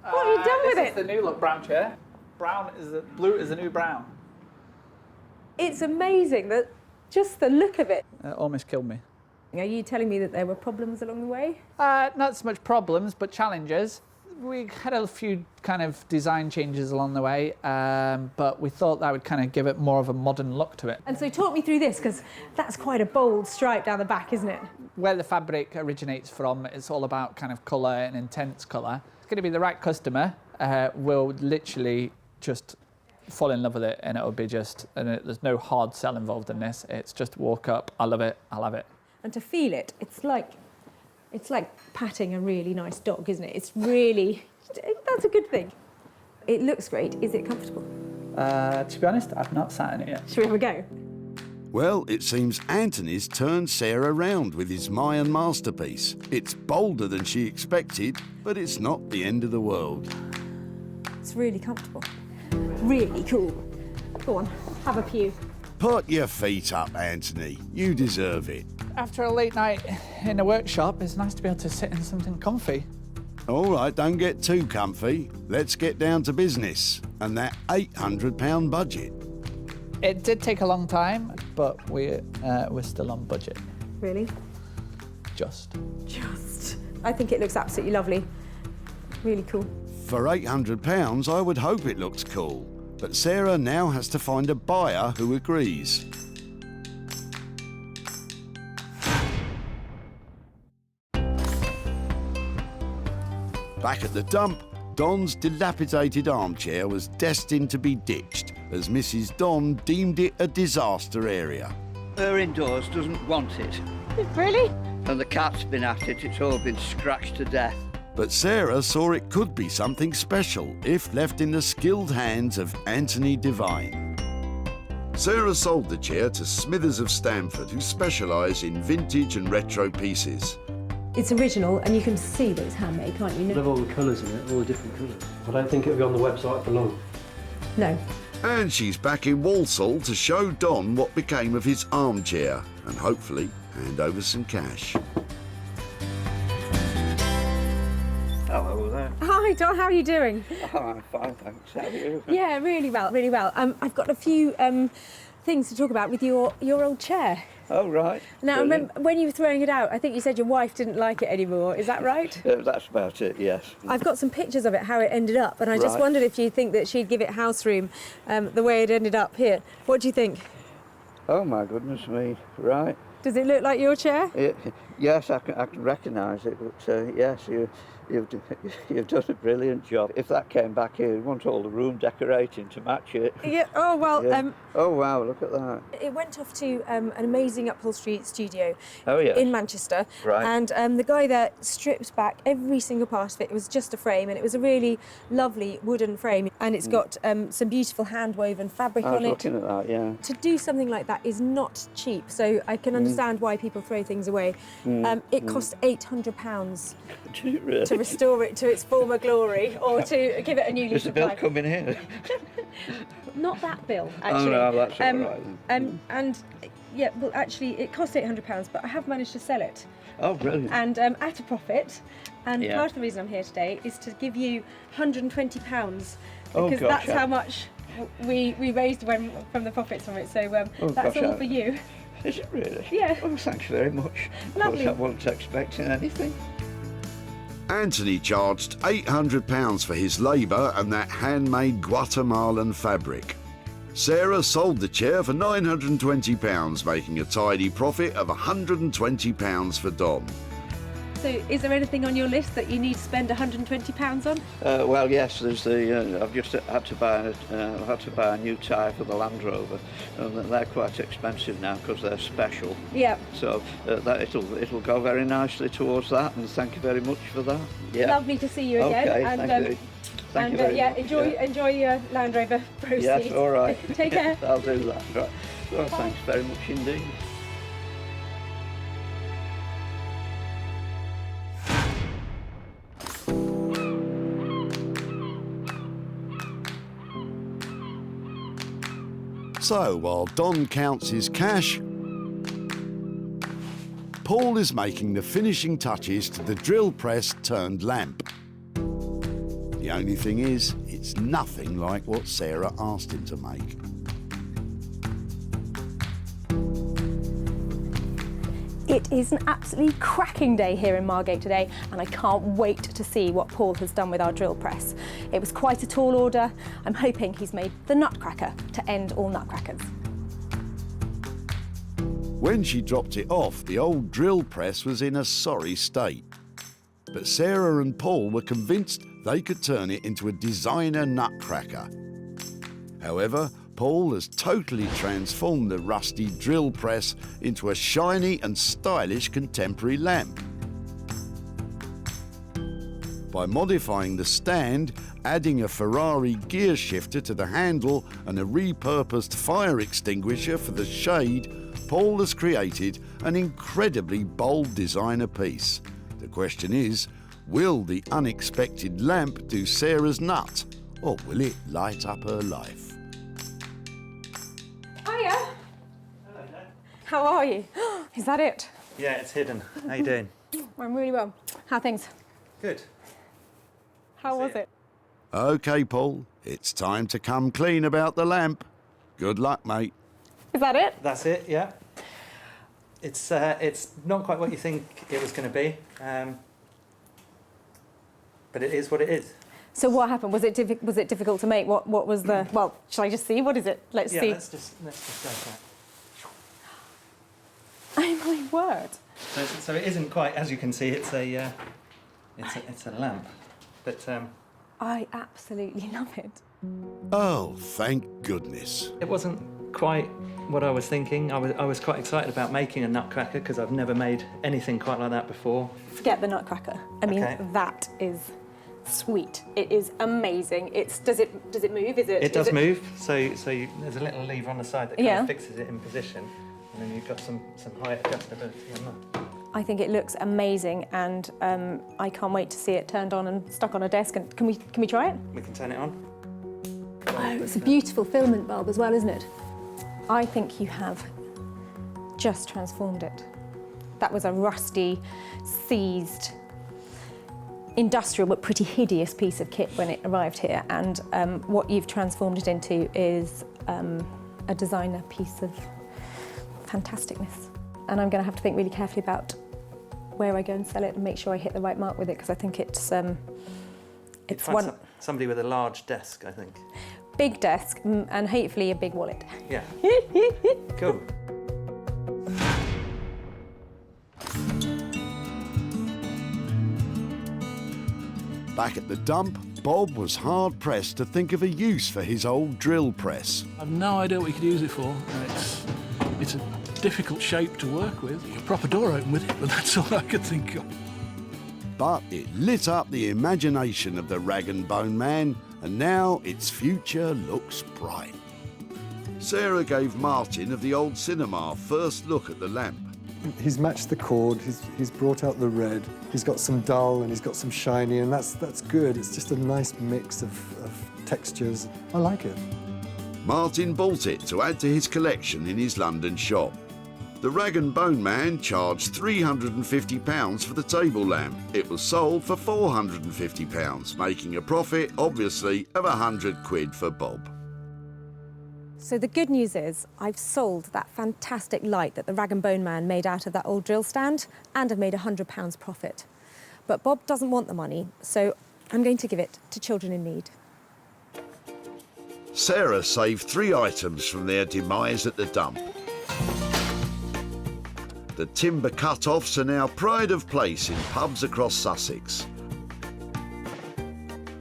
What have you done with This it? is the new look brown chair. Blue is the new brown. It's amazing that just the look of it. Almost killed me. Are you telling me that there were problems along the way? Not so much problems, but challenges. We had a few kind of design changes along the way, but we thought that would kind of give it more of a modern look to it. And so talk me through this, because that's quite a bold stripe down the back, isn't it? Where the fabric originates from, it's all about kind of colour and intense colour. It's going to be the right customer will literally just fall in love with it, and it'll be just, there's no hard sell involved in this. It's just walk up, I love it, I'll have it. And to feel it, it's like patting a really nice dog, isn't it? It's really, that's a good thing. It looks great. Is it comfortable? To be honest, I've not sat in it yet. Should we have a go? Well, it seems Anthony's turned Sarah round with his Mayan masterpiece. It's bolder than she expected, but it's not the end of the world. It's really comfortable. Really cool. Go on, have a pew. Put your feet up, Anthony. You deserve it. After a late night in the workshop, it's nice to be able to sit in something comfy. All right, don't get too comfy. Let's get down to business and that £800 budget. It did take a long time, but we're still on budget. Really? Just. I think it looks absolutely lovely. Really cool. For £800, I would hope it looks cool. But Sarah now has to find a buyer who agrees. Back at the dump, Don's dilapidated armchair was destined to be ditched, as Mrs. Don deemed it a disaster area. Her indoors doesn't want it. Really? And the cat's been at it, it's all been scratched to death. But Sarah saw it could be something special if left in the skilled hands of Anthony Devine. Sarah sold the chair to Smithers of Stamford, who specialise in vintage and retro pieces. It's original, and you can see that it's handmade, can't you? They have all the colours in it, all the different colours. I don't think it'll be on the website for long. No. And she's back in Walsall to show Don what became of his armchair and hopefully hand over some cash. Hello there. Hi, Don, how are you doing? Oh, I'm fine, thanks. How are you? Yeah, really well, really well. I've got a few things to talk about with your old chair. Oh, right. Now, I Brilliant. remember when you were throwing it out, I think you said your wife didn't like it anymore. Is that right? That's about it, yes. I've got some pictures of it, how it ended up, and I just Right. wondered if you think that she'd give it house room the way it ended up here. What do you think? Oh, my goodness me. Right. Does it look like your chair? Yes, I can recognise it, but yes, you've done a brilliant job. If that came back here, you'd want all the room decorating to match it. Yeah, oh, well... Yeah. Oh, wow, look at that. It went off to an amazing upholstery studio in Manchester. Right. And the guy there stripped back every single part of it. It was just a frame, and it was a really lovely wooden frame. And it's got some beautiful hand-woven fabric I was on it. looking at that, yeah. To do something like that is not cheap, so I can understand why people throw things away. It cost £800 Did it really? to restore it to its former glory, or to give it a new lease Is the of bill life. coming here? Not that bill, actually. Oh, no, that's all right then. And yeah, well, actually, it cost £800, but I have managed to sell it. Oh, brilliant. And at a profit. And Yeah. part of the reason I'm here today is to give you £120, Oh, because gosh, that's how much we raised from the profits from it. So that's all for you. Is it really? Yeah. Oh, thanks very much. Lovely. I wasn't expecting anything. Anthony charged £800 for his labour and that handmade Guatemalan fabric. Sarah sold the chair for £920, making a tidy profit of £120 for Don. So is there anything on your list that you need to spend £120 on? Well, yes. There's the. I've just had to buy a new tyre for the Land Rover, and they're quite expensive now because they're special. Yeah. So that it'll go very nicely towards that, and thank you very much for that. Yeah. Lovely to see you again. Okay, and thank you. Thank you very yeah, much. enjoy your Land Rover proceeds. Yes, all right. Take care. I'll do that. Right. Well, thanks very much indeed. So while Don counts his cash, Paul is making the finishing touches to the drill press turned lamp. The only thing is, it's nothing like what Sarah asked him to make. It is an absolutely cracking day here in Margate today, and I can't wait to see what Paul has done with our drill press. It was quite a tall order. I'm hoping he's made the nutcracker to end all nutcrackers. When she dropped it off, the old drill press was in a sorry state. But Sarah and Paul were convinced they could turn it into a designer nutcracker. However, Paul has totally transformed the rusty drill press into a shiny and stylish contemporary lamp. By modifying the stand, adding a Ferrari gear shifter to the handle and a repurposed fire extinguisher for the shade, Paul has created an incredibly bold designer piece. The question is, will the unexpected lamp do Sarah's nut, or will it light up her life? Hiya. How are you? Is that it? Yeah, it's hidden. How you doing? I'm really well. How are things? Good. How was it? OK, Paul, it's time to come clean about the lamp. Good luck, mate. Is that it? That's it, yeah. It's not quite what you think it was going to be, but it is what it is. So what happened? Was it difficult to make? What was the... Well, shall I just see? What is it? Let's see. Yeah, let's just go for that. Oh my word. So it isn't quite, as you can see, it's a lamp, but I absolutely love it. Oh, thank goodness. it wasn't quite what I was thinking. I was quite excited about making a nutcracker because I've never made anything quite like that before. Forget the nutcracker. I mean, Okay. that is sweet. It is amazing. Does it move? It does move. So there's a little lever on the side that kind Yeah. of fixes it in position, and then you've got some height adjustability on that. I think it looks amazing, and I can't wait to see it turned on and stuck on a desk. And can we try it? We can turn it on. Oh, it's a beautiful filament bulb as well, isn't it? I think you have just transformed it. That was a rusty, seized, industrial but pretty hideous piece of kit when it arrived here, and what you've transformed it into is a designer piece of fantasticness. And I'm going to have to think really carefully about where I go and sell it and make sure I hit the right mark with it, because I think it's one somebody with a large desk, I think. big desk and hopefully a big wallet. Yeah. Cool. Back at the dump, Bob was hard-pressed to think of a use for his old drill press. I've no idea what you could use it for. It's a difficult shape to work with. You can prop a door open with it, but that's all I could think of. But it lit up the imagination of the rag and bone man, and now its future looks bright. Sarah gave Martin of the old cinema first look at the lamp. He's matched the cord, he's brought out the red, he's got some dull and he's got some shiny, and that's good. It's just a nice mix of textures. I like it. Martin bought it to add to his collection in his London shop. The rag and bone man charged £350 for the table lamp. It was sold for £450, making a profit, obviously, of £100 for Bob. So the good news is I've sold that fantastic light that the rag and bone man made out of that old drill stand, and I've made £100 profit. But Bob doesn't want the money, so I'm going to give it to children in need. Sarah saved 3 items from their demise at the dump. The timber cut-offs are now pride of place in pubs across Sussex.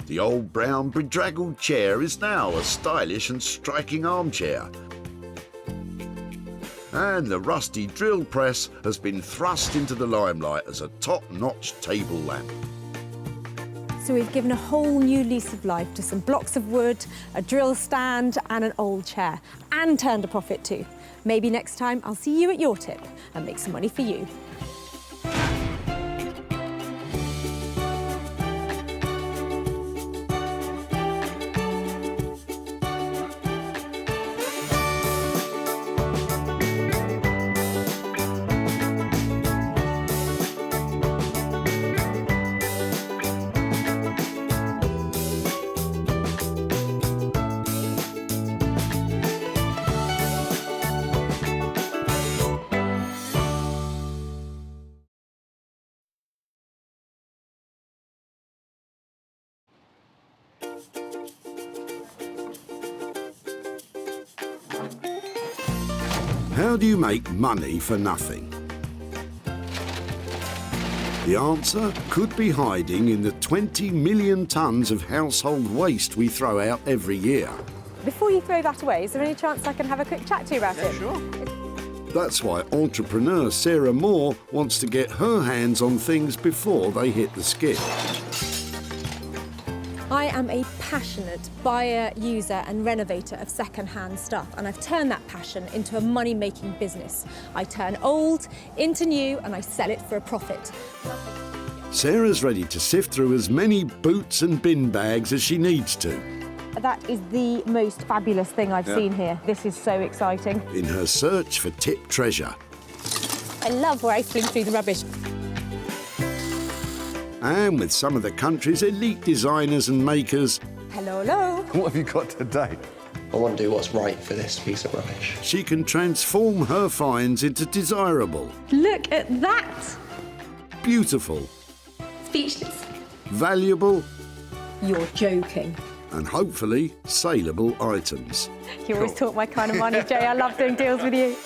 The old brown bedraggled chair is now a stylish and striking armchair. And the rusty drill press has been thrust into the limelight as a top-notch table lamp. So we've given a whole new lease of life to some blocks of wood, a drill stand and an old chair, and turned a profit too. Maybe next time I'll see you at your tip and make some money for you. How do you make money for nothing? The answer could be hiding in the 20 million tonnes of household waste we throw out every year. Before you throw that away, is there any chance I can have a quick chat to you about it? Sure. That's why entrepreneur Sarah Moore wants to get her hands on things before they hit the skip. I am a passionate buyer, user and renovator of second-hand stuff, and I've turned that passion into a money-making business. I turn old into new and I sell it for a profit. Sarah's ready to sift through as many boots and bin bags as she needs to. That is the most fabulous thing I've seen here. This is so exciting. In her search for tip treasure. I love where I fling through the rubbish. And with some of the country's elite designers and makers. Hello, hello. What have you got today? I want to do what's right for this piece of rubbish. She can transform her finds into desirable. Look at that. Beautiful. Speechless. Valuable. You're joking. And hopefully saleable items. You always talk my kind of money, Jay. I love doing deals with you.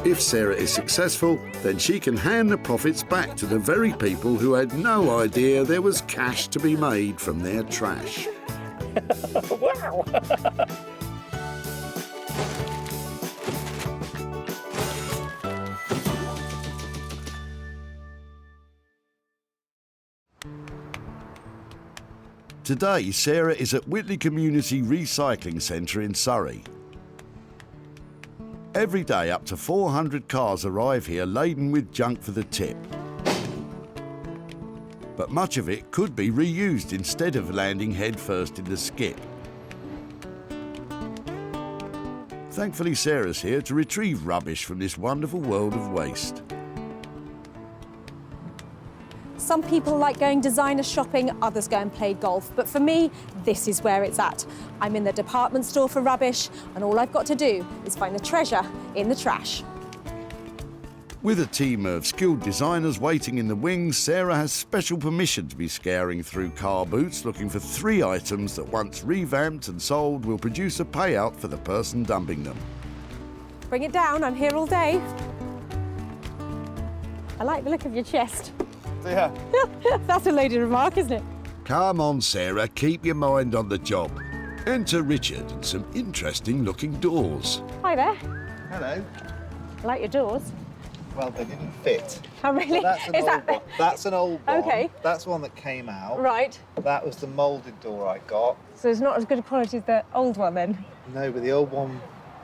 If Sarah is successful, then she can hand the profits back to the very people who had no idea there was cash to be made from their trash. Wow! Today, Sarah is at Whitley Community Recycling Centre in Surrey. Every day, up to 400 cars arrive here laden with junk for the tip. But much of it could be reused instead of landing headfirst in the skip. Thankfully, Sarah's here to retrieve rubbish from this wonderful world of waste. Some people like going designer shopping, others go and play golf. But for me, this is where it's at. I'm in the department store for rubbish, and all I've got to do is find the treasure in the trash. With a team of skilled designers waiting in the wings, Sarah has special permission to be scouring through car boots looking for 3 items that once revamped and sold will produce a payout for the person dumping them. Bring it down, I'm here all day. I like the look of your chest. Yeah. That's a loaded remark, isn't it? Come on, Sarah, keep your mind on the job. Enter Richard and some interesting looking doors. Hi there. Hello. I like your doors. Well, they didn't fit. Oh, really? That's an Is old that... one. That's an old one. Okay. That's one that came out. Right. That was the moulded door I got. So it's not as good a quality as the old one, then? No, but the old one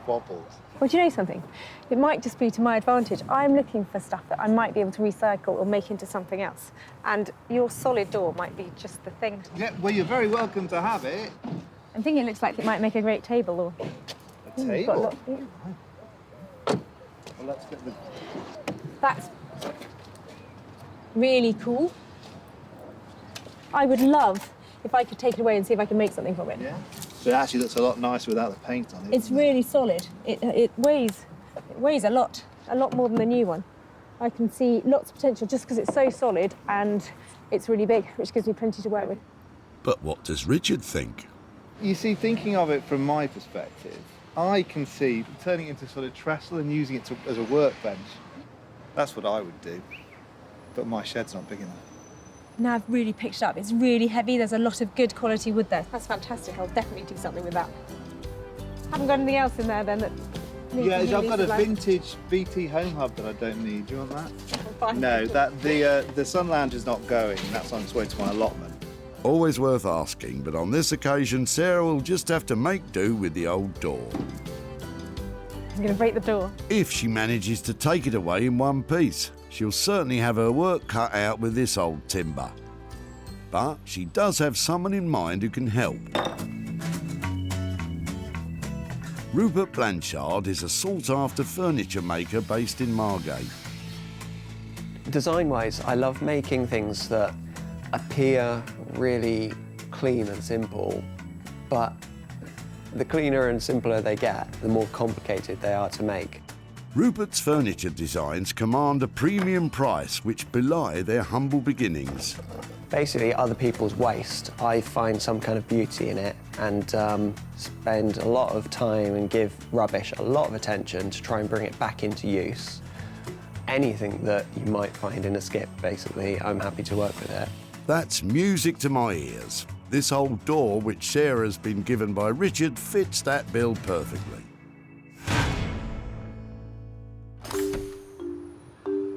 wobbled. Well, do you know something? It might just be to my advantage. I'm looking for stuff that I might be able to recycle or make into something else. And your solid door might be just the thing. Yeah, well, you're very welcome to have it. I'm thinking it looks like it might make a great table or... A table? Yeah. Well, let's get the... That's really cool. I would love if I could take it away and see if I can make something from it. Yeah. So it actually looks a lot nicer without the paint on it. It's really solid. It weighs a lot more than the new one. I can see lots of potential just because it's so solid and it's really big, which gives me plenty to work with. But what does Richard think? You see, thinking of it from my perspective, I can see turning it into sort of trestle and using it as a workbench. That's what I would do. But my shed's not big enough. Now I've really picked it up. It's really heavy. There's a lot of good quality wood there. That's fantastic. I'll definitely do something with that. Haven't got anything else in there then that needs Yeah, to I've got a like... vintage BT home hub that I don't need. Do you want that? Fine. No, the sun lounge is not going. That's on its way to my allotment. Always worth asking, but on this occasion, Sarah will just have to make do with the old door. I'm going to break the door. If she manages to take it away in one piece, she'll certainly have her work cut out with this old timber. But she does have someone in mind who can help. Rupert Blanchard is a sought-after furniture maker based in Margate. Design-wise, I love making things that appear really clean and simple, but the cleaner and simpler they get, the more complicated they are to make. Rupert's furniture designs command a premium price which belie their humble beginnings. Basically, other people's waste, I find some kind of beauty in it and spend a lot of time and give rubbish a lot of attention to try and bring it back into use. Anything that you might find in a skip, basically, I'm happy to work with it. That's music to my ears. this old door, which Sarah's been given by Richard, fits that bill perfectly.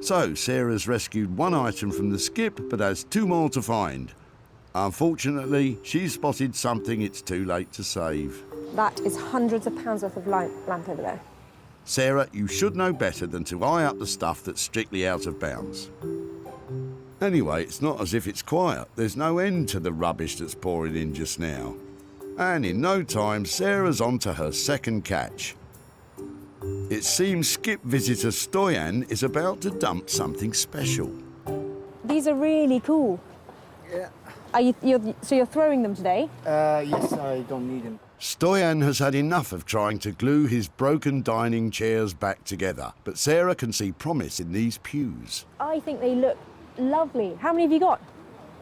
So, Sarah's rescued one item from the skip, but has 2 more to find. Unfortunately, she's spotted something it's too late to save. That is hundreds of pounds worth of lamp over there. Sarah, you should know better than to eye up the stuff that's strictly out of bounds. Anyway, it's not as if it's quiet. There's no end to the rubbish that's pouring in just now. And in no time, Sarah's on to her second catch. It seems skip visitor Stoyan is about to dump something special. These are really cool. Yeah. So you're throwing them today? Yes, I don't need them. Stoyan has had enough of trying to glue his broken dining chairs back together, but Sarah can see promise in these pews. I think they look lovely. How many have you got?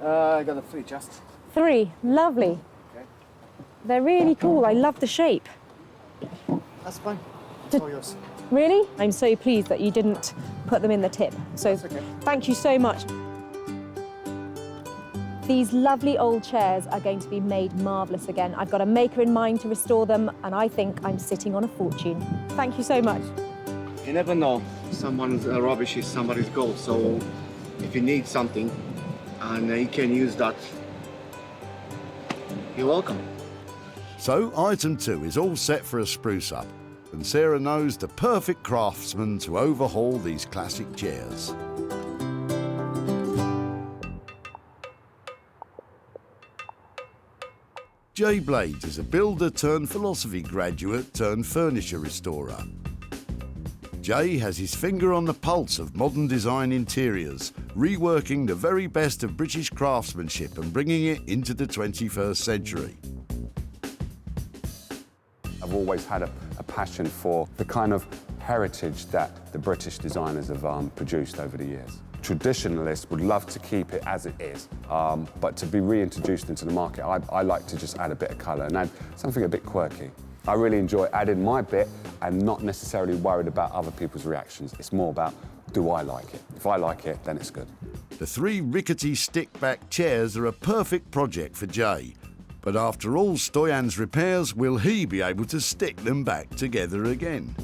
I got 3 just. 3, lovely. Okay. They're really cool. I love the shape. That's fine. It's all yours. Really? I'm so pleased that you didn't put them in the tip. So thank you so much. These lovely old chairs are going to be made marvellous again. I've got a maker in mind to restore them, and I think I'm sitting on a fortune. Thank you so much. You never know. Someone's rubbish is somebody's gold. So if you need something and you can use that, you're welcome. So item 2 is all set for a spruce up, and Sarah knows the perfect craftsman to overhaul these classic chairs. Jay Blades is a builder turned philosophy graduate turned furniture restorer. Jay has his finger on the pulse of modern design interiors, reworking the very best of British craftsmanship and bringing it into the 21st century. I've always had a passion for the kind of heritage that the British designers have produced over the years. Traditionalists would love to keep it as it is, but to be reintroduced into the market, I like to just add a bit of colour and add something a bit quirky. I really enjoy adding my bit and not necessarily worried about other people's reactions. It's more about, do I like it? If I like it, then it's good. The 3 rickety stick-back chairs are a perfect project for Jay. But after all Stoyan's repairs, will he be able to stick them back together again?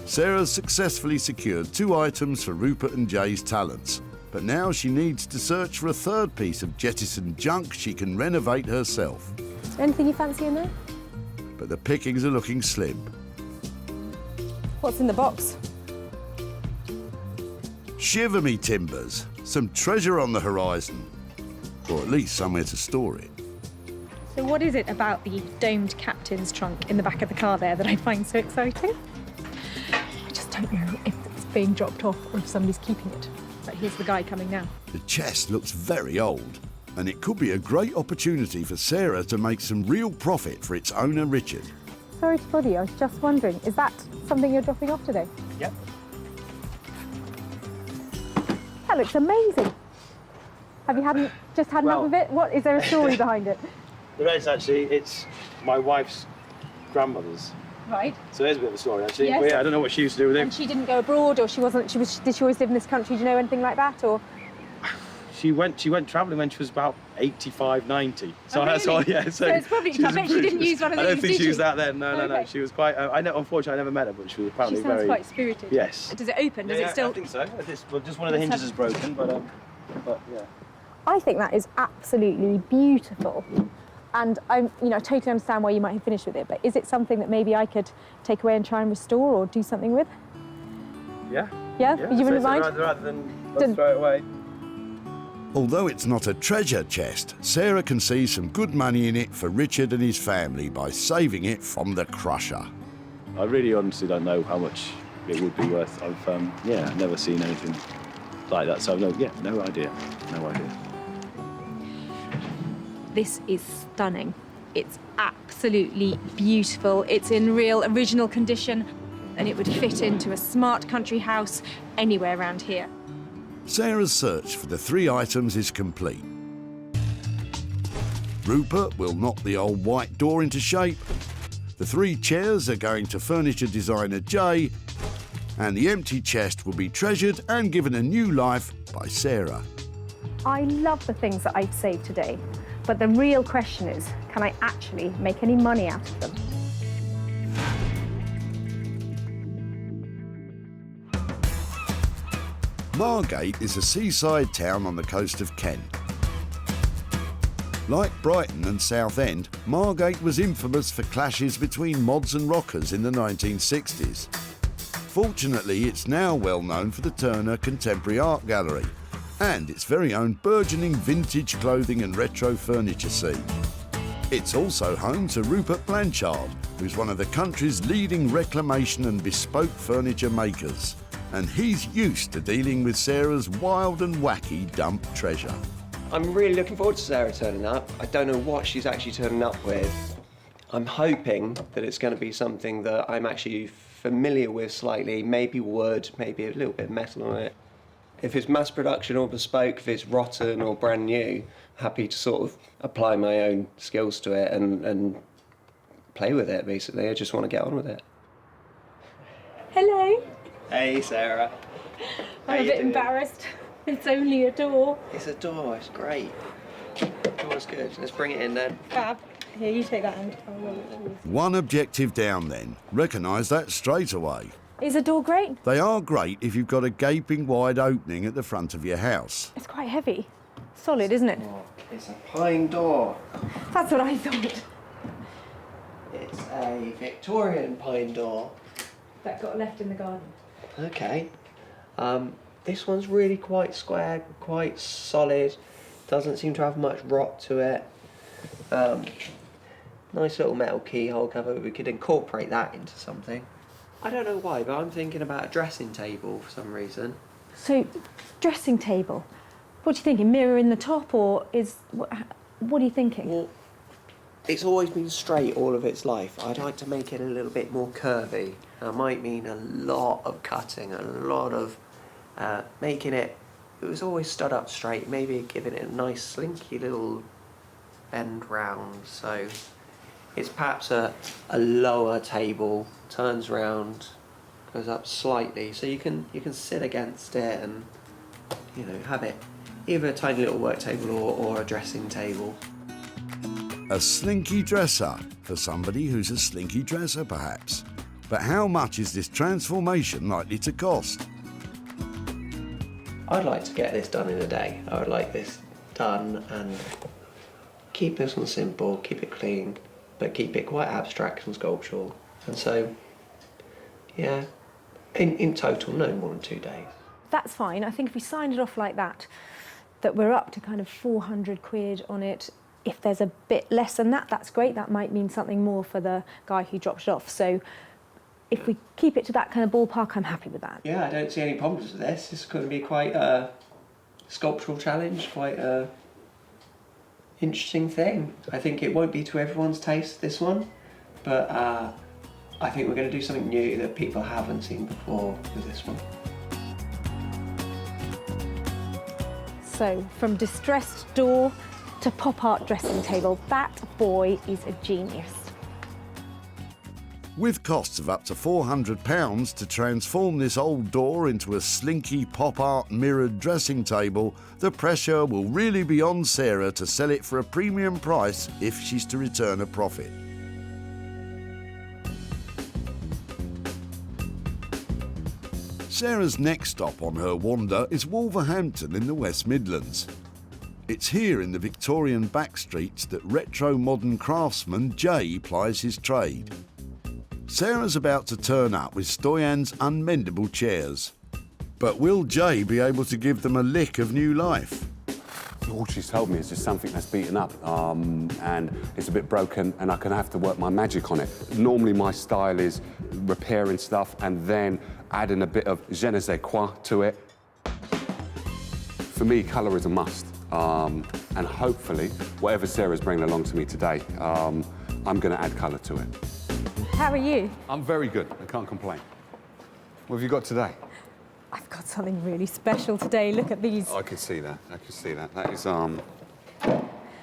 Sarah's successfully secured 2 items for Rupert and Jay's talents, but now she needs to search for a 3rd piece of jettisoned junk she can renovate herself. Anything you fancy in there? But the pickings are looking slim. What's in the box? Shiver me timbers, some treasure on the horizon, or at least somewhere to store it. So what is it about the domed captain's trunk in the back of the car there that I find so exciting? I just don't know if it's being dropped off or if somebody's keeping it. But here's the guy coming now. The chest looks very old, and it could be a great opportunity for Sarah to make some real profit for its owner, Richard. Sorry to bother you, I was just wondering, is that something you're dropping off today? Yep. That looks amazing. Have you just had enough of it? What, is there a story behind it? There is actually. It's my wife's grandmother's. Right. So there's a bit of a story actually. Yes. Yeah, I don't know what she used to do with him. And she didn't go abroad, or did she always live in this country? Do you know anything like that, or? She went travelling when she was about 85, 90. So Oh, really? that's all. Yeah. So it's probably. I bet she didn't use one of these. I don't think did she used that then. No, no, Okay. no. She was quite. Unfortunately, I never met her, but she was apparently She sounds very. quite spirited. Yes. Does it open? Does it still? I think so. Well, just one of the hinges is broken, but yeah. I think that is absolutely beautiful. And I totally understand why you might have finished with it, but is it something that maybe I could take away and try and restore or do something with? Yeah. Yeah? You wouldn't mind? Rather than let's throw it away. Although it's not a treasure chest, Sarah can see some good money in it for Richard and his family by saving it from the crusher. I really honestly don't know how much it would be worth. I've never seen anything like that, so no idea. No idea. This is stunning. It's absolutely beautiful. It's in real original condition, and it would fit into a smart country house anywhere around here. Sarah's search for the 3 items is complete. Rupert will knock the old white door into shape. The 3 chairs are going to furniture designer Jay, and the empty chest will be treasured and given a new life by Sarah. I love the things that I've saved today, but the real question is, can I actually make any money out of them? Margate is a seaside town on the coast of Kent. Like Brighton and Southend, Margate was infamous for clashes between mods and rockers in the 1960s. Fortunately, it's now well known for the Turner Contemporary Art Gallery and its very own burgeoning vintage clothing and retro furniture scene. It's also home to Rupert Blanchard, who's one of the country's leading reclamation and bespoke furniture makers. And he's used to dealing with Sarah's wild and wacky dump treasure. I'm really looking forward to Sarah turning up. I don't know what she's actually turning up with. I'm hoping that it's going to be something that I'm actually familiar with slightly, maybe wood, maybe a little bit of metal on it. If it's mass production or bespoke, if it's rotten or brand new, happy to sort of apply my own skills to it and play with it, basically. I just want to get on with it. Hello. Hey, Sarah. I'm a bit embarrassed. It's only a door. It's a door, it's great. Door's good. Let's bring it in then. Fab. Here, you take that end. One objective down then. Recognise that straight away. Is a door great? They are great if you've got a gaping wide opening at the front of your house. It's quite heavy. Solid, isn't it? Oh, it's a pine door. That's what I thought. It's a Victorian pine door. That got left in the garden. Okay. This one's really quite square, quite solid. Doesn't seem to have much rot to it. Nice little metal keyhole cover. We could incorporate that into something. I don't know why, but I'm thinking about a dressing table for some reason. So, dressing table. What are you thinking? Mirror in the top, or is what are you thinking? Well, it's always been straight all of its life. I'd like to make it a little bit more curvy. That might mean a lot of cutting, a lot of making it. It was always stood up straight. Maybe giving it a nice slinky little bend round. So it's perhaps a lower table, turns round, goes up slightly, so you can sit against it and have it either a tiny little work table or a dressing table. A slinky dresser, for somebody who's a slinky dresser perhaps. But how much is this transformation likely to cost? I'd like to get this done in a day. I would like this done and keep this one simple, keep it clean, but keep it quite abstract and sculptural. And so, yeah, in total, no more than 2 days. That's fine. I think if we signed it off like that we're up to kind of 400 quid on it. If there's a bit less than that, that's great. That might mean something more for the guy who dropped it off. So if we keep it to that kind of ballpark, I'm happy with that. Yeah, I don't see any problems with this. It's going to be quite a sculptural challenge, quite a interesting thing. I think it won't be to everyone's taste, this one, but I think we're going to do something new that people haven't seen before with this one. So from distressed door to pop art dressing table, that boy is a genius. With costs of up to £400 to transform this old door into a slinky pop art mirrored dressing table, the pressure will really be on Sarah to sell it for a premium price if she's to return a profit. Sarah's next stop on her wander is Wolverhampton in the West Midlands. It's here in the Victorian backstreets that retro modern craftsman Jay plies his trade. Sarah's about to turn up with Stoyan's unmendable chairs. But will Jay be able to give them a lick of new life? All she's told me is just something that's beaten up and it's a bit broken and I'm going to have to work my magic on it. Normally my style is repairing stuff and then adding a bit of je ne sais quoi to it. For me, colour is a must. And hopefully, whatever Sarah's bringing along to me today, I'm going to add colour to it. How are you? I'm very good. I can't complain. What have you got today? I've got something really special today. Look at these. Oh, I can see that. I can see that. That is,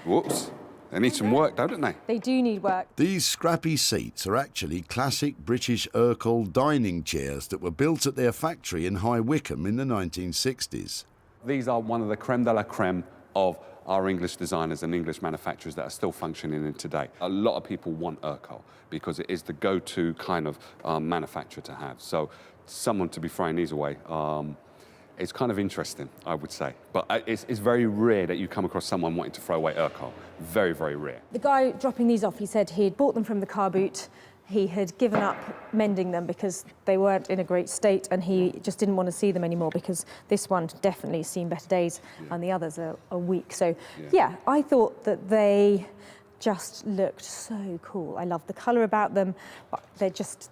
whoops. They need some work, don't they? They do need work. These scrappy seats are actually classic British Urkel dining chairs that were built at their factory in High Wycombe in the 1960s. These are one of the creme de la creme of our English designers and English manufacturers that are still functioning in today. A lot of people want Urkel because it is the go-to kind of manufacturer to have. So someone to be throwing these away, it's kind of interesting, I would say. But it's very rare that you come across someone wanting to throw away Urkel. Very, very rare. The guy dropping these off, he said he'd bought them from the car boot. He had given up mending them because they weren't in a great state, and he just didn't want to see them anymore because this one definitely seen better days and the others are weak. So yeah, I thought that they just looked so cool. I love the colour about them, but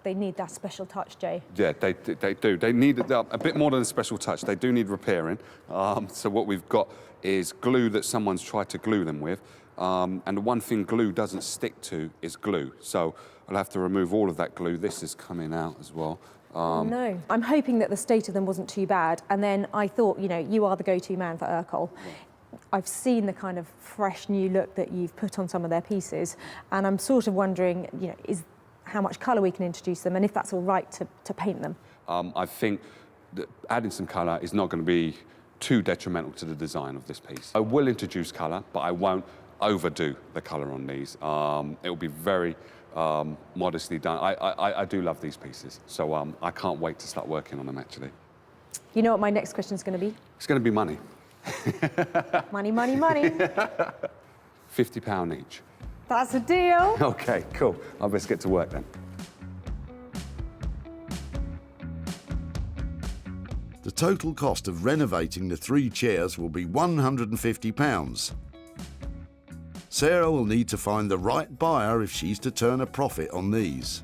they need that special touch, Jay. Yeah, they do. They need a bit more than a special touch. They do need repairing. So what we've got is glue that someone's tried to glue them with. And the one thing glue doesn't stick to is glue. So I'll have to remove all of that glue. This is coming out as well. No, I'm hoping that the state of them wasn't too bad. And then I thought, you know, you are the go-to man for Urkel. I've seen the kind of fresh new look that you've put on some of their pieces, and I'm sort of wondering, you know, how much colour we can introduce them, and if that's all right to paint them. I think that adding some colour is not going to be too detrimental to the design of this piece. I will introduce colour, but I won't overdo the colour on these. It will be very modestly done. I do love these pieces, so I can't wait to start working on them, actually. You know what my next question is going to be? It's going to be money. Money, money, money. £50 each. That's a deal. OK, cool. I'll best get to work then. The total cost of renovating the 3 chairs will be £150. Sarah will need to find the right buyer if she's to turn a profit on these.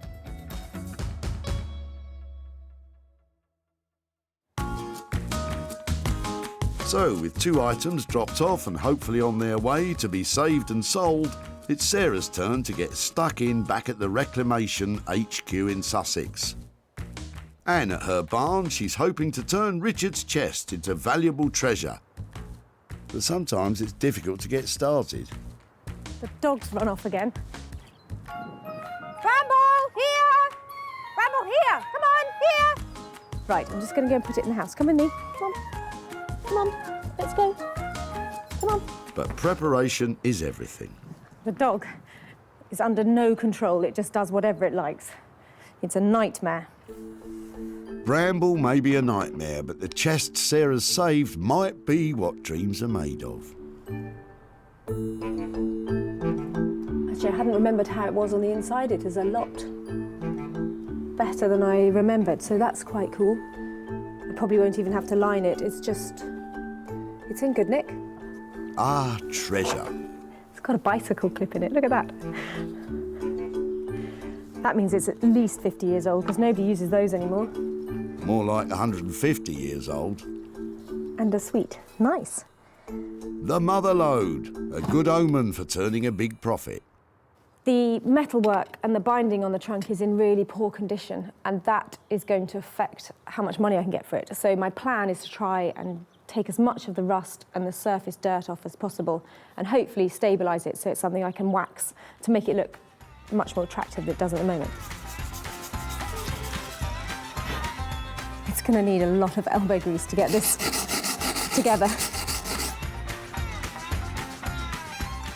So, with 2 items dropped off and hopefully on their way to be saved and sold, it's Sarah's turn to get stuck in back at the Reclamation HQ in Sussex. And at her barn, she's hoping to turn Richard's chest into valuable treasure. But sometimes it's difficult to get started. The dog's run off again. Bramble, here! Bramble, here! Come on, here! Right, I'm just going to go and put it in the house. Come with me. Come on. Come on, let's go. Come on. But preparation is everything. The dog is under no control. It just does whatever it likes. It's a nightmare. Bramble may be a nightmare, but the chest Sarah's saved might be what dreams are made of. Actually, I hadn't remembered how it was on the inside. It is a lot better than I remembered, so that's quite cool. I probably won't even have to line it. It's in good nick. Ah, treasure. It's got a bicycle clip in it. Look at that. That means it's at least 50 years old, because nobody uses those anymore. More like 150 years old. And a sweet. Nice. The mother lode, a good omen for turning a big profit. The metalwork and the binding on the trunk is in really poor condition, and that is going to affect how much money I can get for it. So my plan is to try and take as much of the rust and the surface dirt off as possible, and hopefully stabilise it so it's something I can wax to make it look much more attractive than it does at the moment. It's going to need a lot of elbow grease to get this together.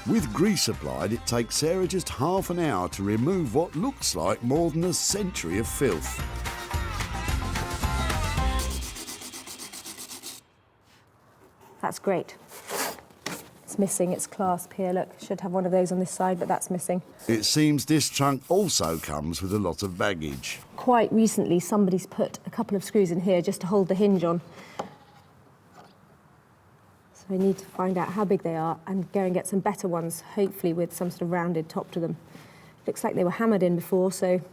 With grease applied, it takes Sarah just half an hour to remove what looks like more than a century of filth. That's great. It's missing its clasp here, look. Should have one of those on this side, but that's missing. It seems this trunk also comes with a lot of baggage. Quite recently, somebody's put a couple of screws in here just to hold the hinge on. So I need to find out how big they are and go and get some better ones, hopefully with some sort of rounded top to them. Looks like they were hammered in before, so I'm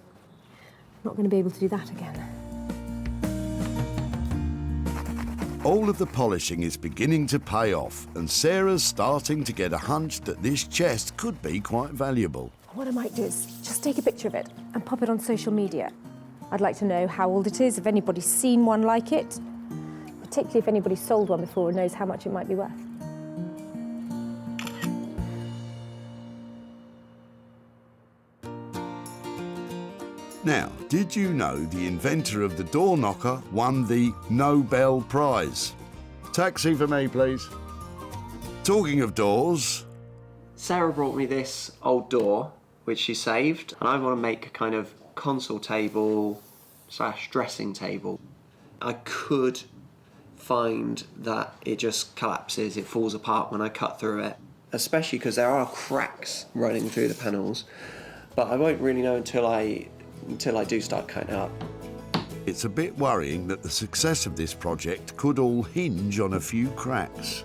not going to be able to do that again. All of the polishing is beginning to pay off, and Sarah's starting to get a hunch that this chest could be quite valuable. What I might do is just take a picture of it and pop it on social media. I'd like to know how old it is, if anybody's seen one like it, particularly if anybody's sold one before and knows how much it might be worth. Now, did you know the inventor of the door knocker won the Nobel Prize? Taxi for me, please. Talking of doors... Sarah brought me this old door, which she saved, and I want to make a kind of console table / dressing table. I could find that it just collapses, it falls apart when I cut through it, especially because there are cracks running through the panels, but I won't really know until I do start cutting it up. It's a bit worrying that the success of this project could all hinge on a few cracks.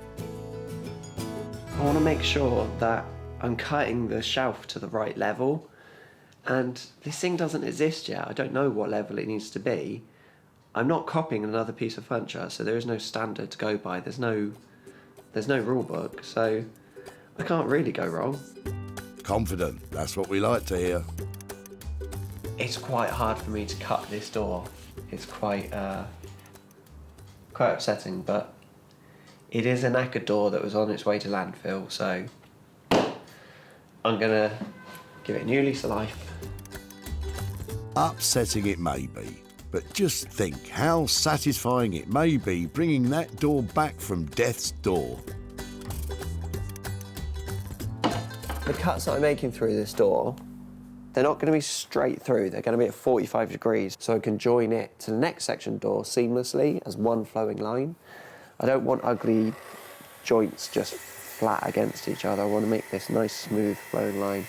I want to make sure that I'm cutting the shelf to the right level, and this thing doesn't exist yet. I don't know what level it needs to be. I'm not copying another piece of furniture, so there is no standard to go by. There's no rule book, so I can't really go wrong. Confident, that's what we like to hear. It's quite hard for me to cut this door. It's quite upsetting, but it is a knackered door that was on its way to landfill, so I'm gonna give it a new lease of life. Upsetting it may be, but just think how satisfying it may be bringing that door back from death's door. The cuts that I'm making through this door, they're not going to be straight through, they're going to be at 45 degrees, so I can join it to the next section door seamlessly as one flowing line. I don't want ugly joints just flat against each other. I want to make this nice, smooth, flowing line.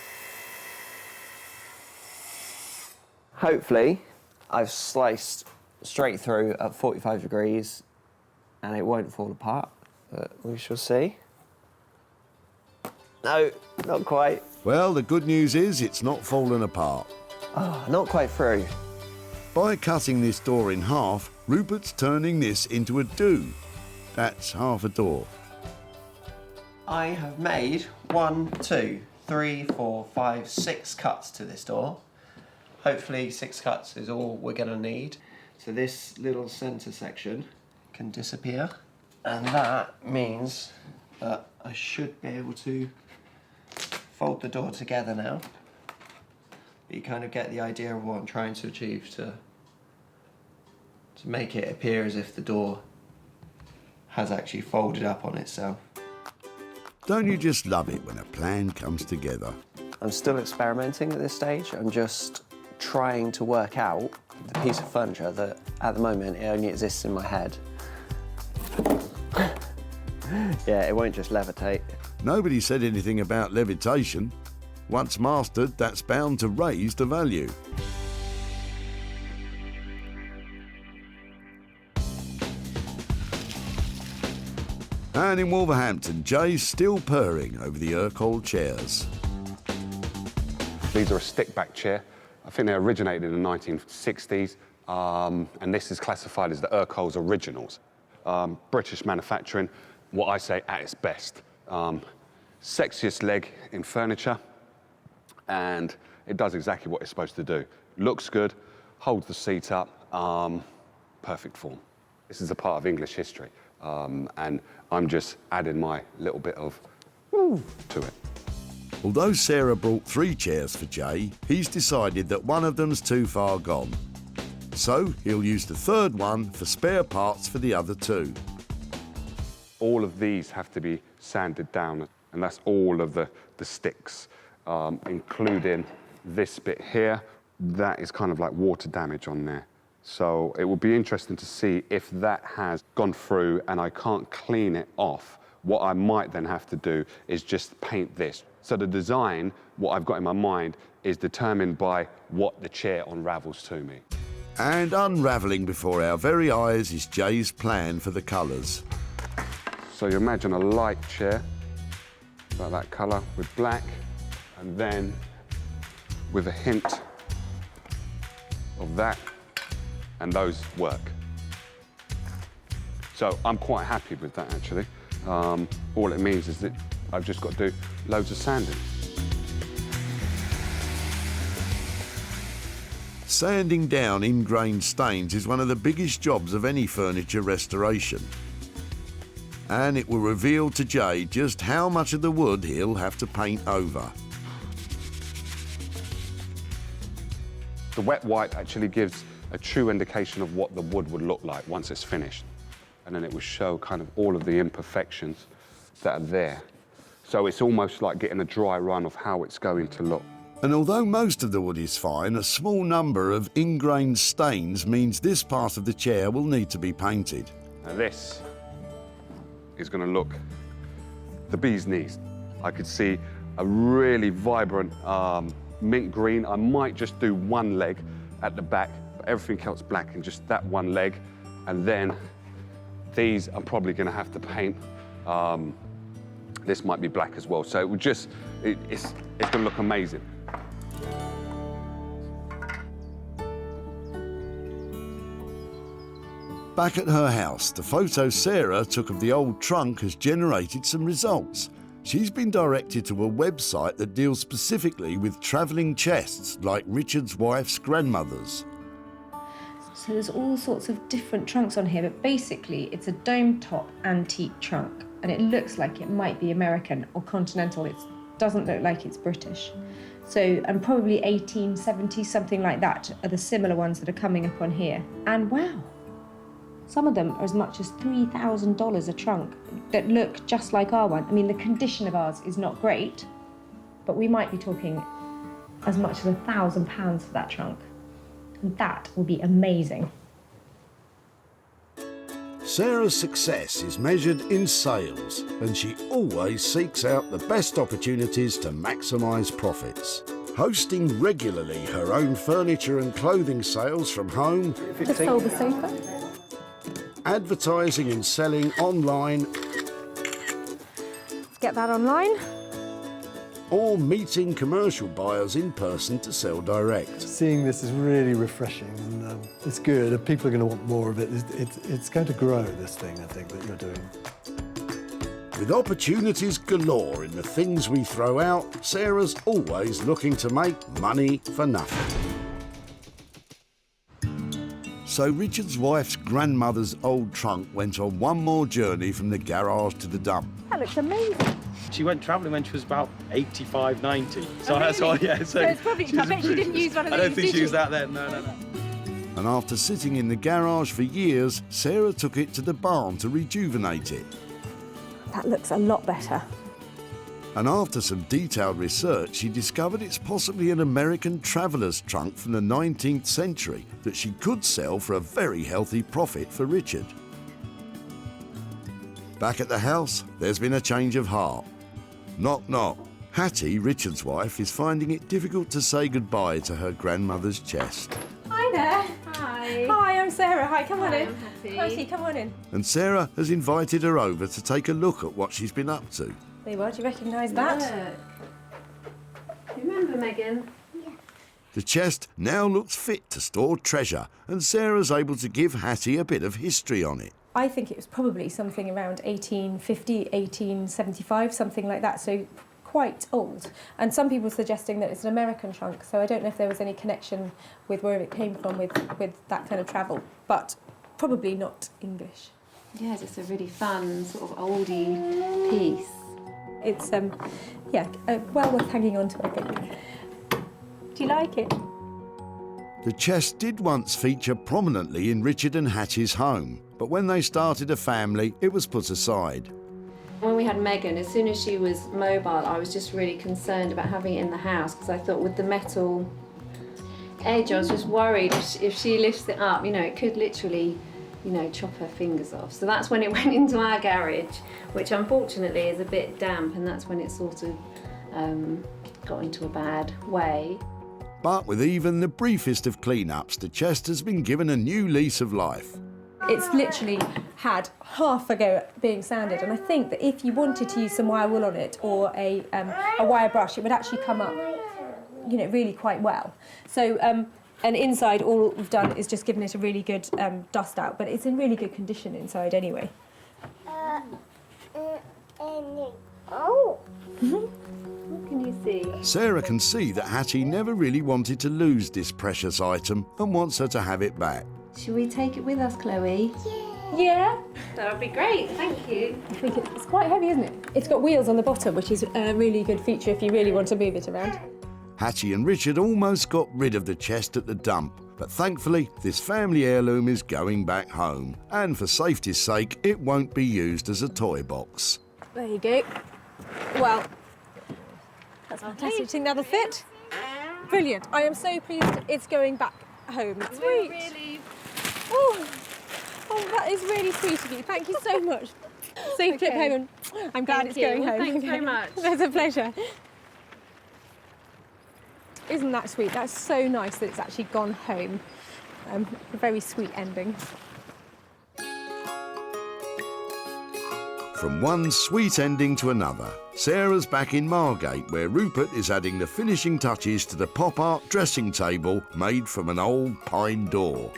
Hopefully, I've sliced straight through at 45 degrees and it won't fall apart, but we shall see. No, not quite. Well, the good news is it's not fallen apart. Oh, not quite through. By cutting this door in half, Rupert's turning this into a do. That's half a door. I have made 1, 2, 3, 4, 5, 6 cuts to this door. Hopefully 6 cuts is all we're going to need. So this little centre section can disappear, and that means that I should be able to fold the door together now. But you kind of get the idea of what I'm trying to achieve, to make it appear as if the door has actually folded up on itself. Don't you just love it when a plan comes together? I'm still experimenting at this stage. I'm just trying to work out the piece of furniture that at the moment it only exists in my head. Yeah, it won't just levitate. Nobody said anything about levitation. Once mastered, that's bound to raise the value. And in Wolverhampton, Jay's still purring over the Urquhart chairs. These are a stick-back chair. I think they originated in the 1960s, and this is classified as the Urquhart's originals. British manufacturing, what I say at its best. Sexiest leg in furniture, and it does exactly what it's supposed to do. Looks good, holds the seat up, perfect form. This is a part of English history, and I'm just adding my little bit of to it. Although Sarah brought 3 chairs for Jay, he's decided that one of them's too far gone. So he'll use the 3rd one for spare parts for the other 2. All of these have to be sanded down, and that's all of the sticks, including this bit here. That is kind of like water damage on there. So it will be interesting to see if that has gone through and I can't clean it off. What I might then have to do is just paint this. So the design, what I've got in my mind, is determined by what the chair unravels to me. And unravelling before our very eyes is Jay's plan for the colours. So you imagine a light chair, like that colour, with black, and then with a hint of that, and those work. So I'm quite happy with that, actually. All it means is that I've just got to do loads of sanding. Sanding down ingrained stains is one of the biggest jobs of any furniture restoration. And it will reveal to Jay just how much of the wood he'll have to paint over. The wet white actually gives a true indication of what the wood would look like once it's finished. and then it will show kind of all of the imperfections that are there. So it's almost like getting a dry run of how it's going to look. And although most of the wood is fine, a small number of ingrained stains means this part of the chair will need to be painted. Now this is going to look the bee's knees. I could see a really vibrant mint green. I might just do one leg at the back, but everything else black and just that one leg. And then these I'm probably going to have to paint. This might be black as well. So it would just, it's going to look amazing. Back at her house, the photo Sarah took of the old trunk has generated some results. She's been directed to a website that deals specifically with travelling chests like Richard's wife's grandmother's. So there's all sorts of different trunks on here, but basically it's a dome top antique trunk, and it looks like it might be American or continental. It doesn't look like it's British. So, and probably 1870, something like that, are the similar ones that are coming up on here. And wow, some of them are as much as $3,000 a trunk that look just like our one. I mean, the condition of ours is not great, but we might be talking as much as £1,000 for that trunk. And that will be amazing. Sarah's success is measured in sales, and she always seeks out the best opportunities to maximise profits. Hosting regularly her own furniture and clothing sales from home, To sell the sofa. advertising and selling online, Let's get that online. or meeting commercial buyers in person to sell direct. Seeing this is really refreshing, and it's good. And people are going to want more of it. It's going to grow, this thing, I think, that you're doing. With opportunities galore in the things we throw out, Sarah's always looking to make money for nothing. So Richard's wife's grandmother's old trunk went on one more journey from the garage to the dump. That looks amazing. She went travelling when she was about 85, 90. So Oh, that's really? why, yeah. So it's probably, I bet she didn't use one of I these, don't think did she used she? that then, no. And after sitting in the garage for years, Sarah took it to the barn to rejuvenate it. That looks a lot better. And after some detailed research, she discovered it's possibly an American traveller's trunk from the 19th century that she could sell for a very healthy profit for Richard. Back at the house, there's been a change of heart. Knock, knock. Hattie, Richard's wife, is finding it difficult to say goodbye to her grandmother's chest. Hi there. Hi. Hi, I'm Sarah. Hi, come on in. I'm Hattie. Hattie, come on in. And Sarah has invited her over to take a look at what she's been up to. There you are. Do you recognise that? Look. Remember, Megan? The chest now looks fit to store treasure, and Sarah's able to give Hattie a bit of history on it. I think it was probably something around 1850, 1875, something like that, so quite old. And some people are suggesting that it's an American trunk, so I don't know if there was any connection with where it came from with that kind of travel, but probably not English. Yeah, just a really fun, sort of oldie piece. It's, well worth hanging on to, I think. Do you like it? The chest did once feature prominently in Richard and Hattie's home, but when they started a family, it was put aside. When we had Megan, as soon as she was mobile, I was just really concerned about having it in the house because I thought with the metal edge, I was just worried if she lifts it up, it could literally, chop her fingers off. So that's when it went into our garage, which unfortunately is a bit damp, and that's when it sort of got into a bad way. But with even the briefest of clean-ups, the chest has been given a new lease of life. It's literally had half a go at being sanded, and I think that if you wanted to use some wire wool on it or a wire brush, it would actually come up, really quite well. So, and inside, all we've done is just given it a really good dust out, but it's in really good condition inside anyway. What can you see? Sarah can see that Hattie never really wanted to lose this precious item and wants her to have it back. Should we take it with us, Chloe? Yeah. That would be great, thank you. I think it's quite heavy, isn't it? It's got wheels on the bottom, which is a really good feature if you really want to move it around. Hattie and Richard almost got rid of the chest at the dump, But thankfully, this family heirloom is going back home, and for safety's sake, it won't be used as a toy box. There you go. Well, that's fantastic. Do you think that'll fit? Brilliant. I am so pleased it's going back home. Sweet. Really... Oh, that is really sweet of you. Thank you so much. Safe trip home. I'm glad it's going home. Thanks very much. It's a pleasure. Isn't that sweet? That's so nice that it's actually gone home. A very sweet ending. From one sweet ending to another, Sarah's back in Margate, where Rupert is adding the finishing touches to the pop art dressing table made from an old pine door.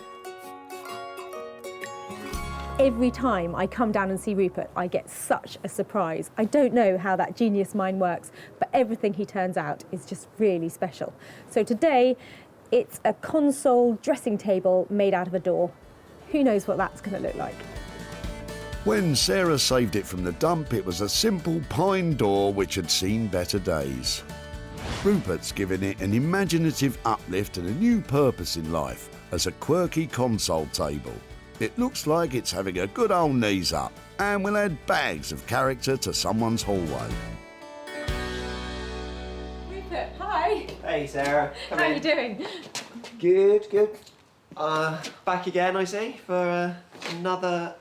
Every time I come down and see Rupert, I get such a surprise. I don't know how that genius mind works, but everything he turns out is just really special. So today, it's a console dressing table made out of a door. Who knows what that's going to look like? When Sarah saved it from the dump, it was a simple pine door which had seen better days. Rupert's given it an imaginative uplift and a new purpose in life as a quirky console table. It looks like it's having a good old knees up and will add bags of character to someone's hallway. Rupert, hi. Hey, Sarah. How are you doing? Good, good. Back again, I see, for another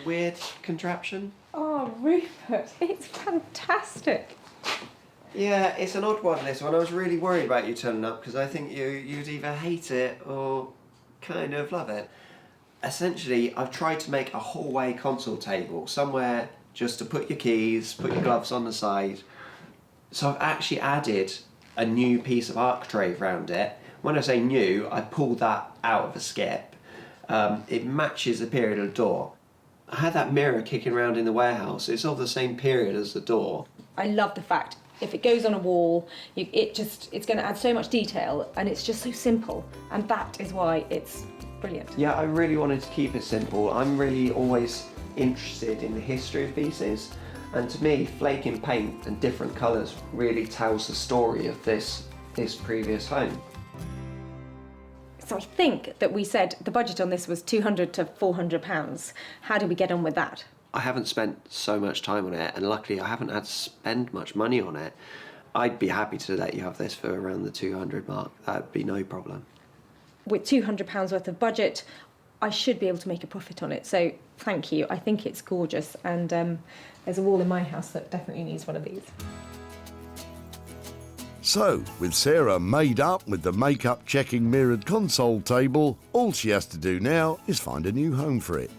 weird contraption. Oh, Rupert, it's fantastic. Yeah, it's an odd one, this one. I was really worried about you turning up because I think you'd either hate it or kind of love it. Essentially, I've tried to make a hallway console table, somewhere just to put your keys, put your gloves on the side. So I've actually added a new piece of architrave around it. When I say new, I pulled that out of a skip. It matches the period of the door. I had that mirror kicking around in the warehouse. It's of the same period as the door. I love the fact if it goes on a wall, it's going to add so much detail, and it's just so simple, and that is why it's brilliant. Yeah, I really wanted to keep it simple. I'm really always interested in the history of pieces, and to me, flaking paint and different colours really tells the story of this previous home. So I think that we said the budget on this was £200 to £400. How do we get on with that? I haven't spent so much time on it, and luckily I haven't had to spend much money on it. I'd be happy to let you have this for around the 200 mark. That'd be no problem. With £200 worth of budget, I should be able to make a profit on it. So thank you. I think it's gorgeous, and there's a wall in my house that definitely needs one of these. So, with Sarah made up with the makeup checking mirrored console table, all she has to do now is find a new home for it.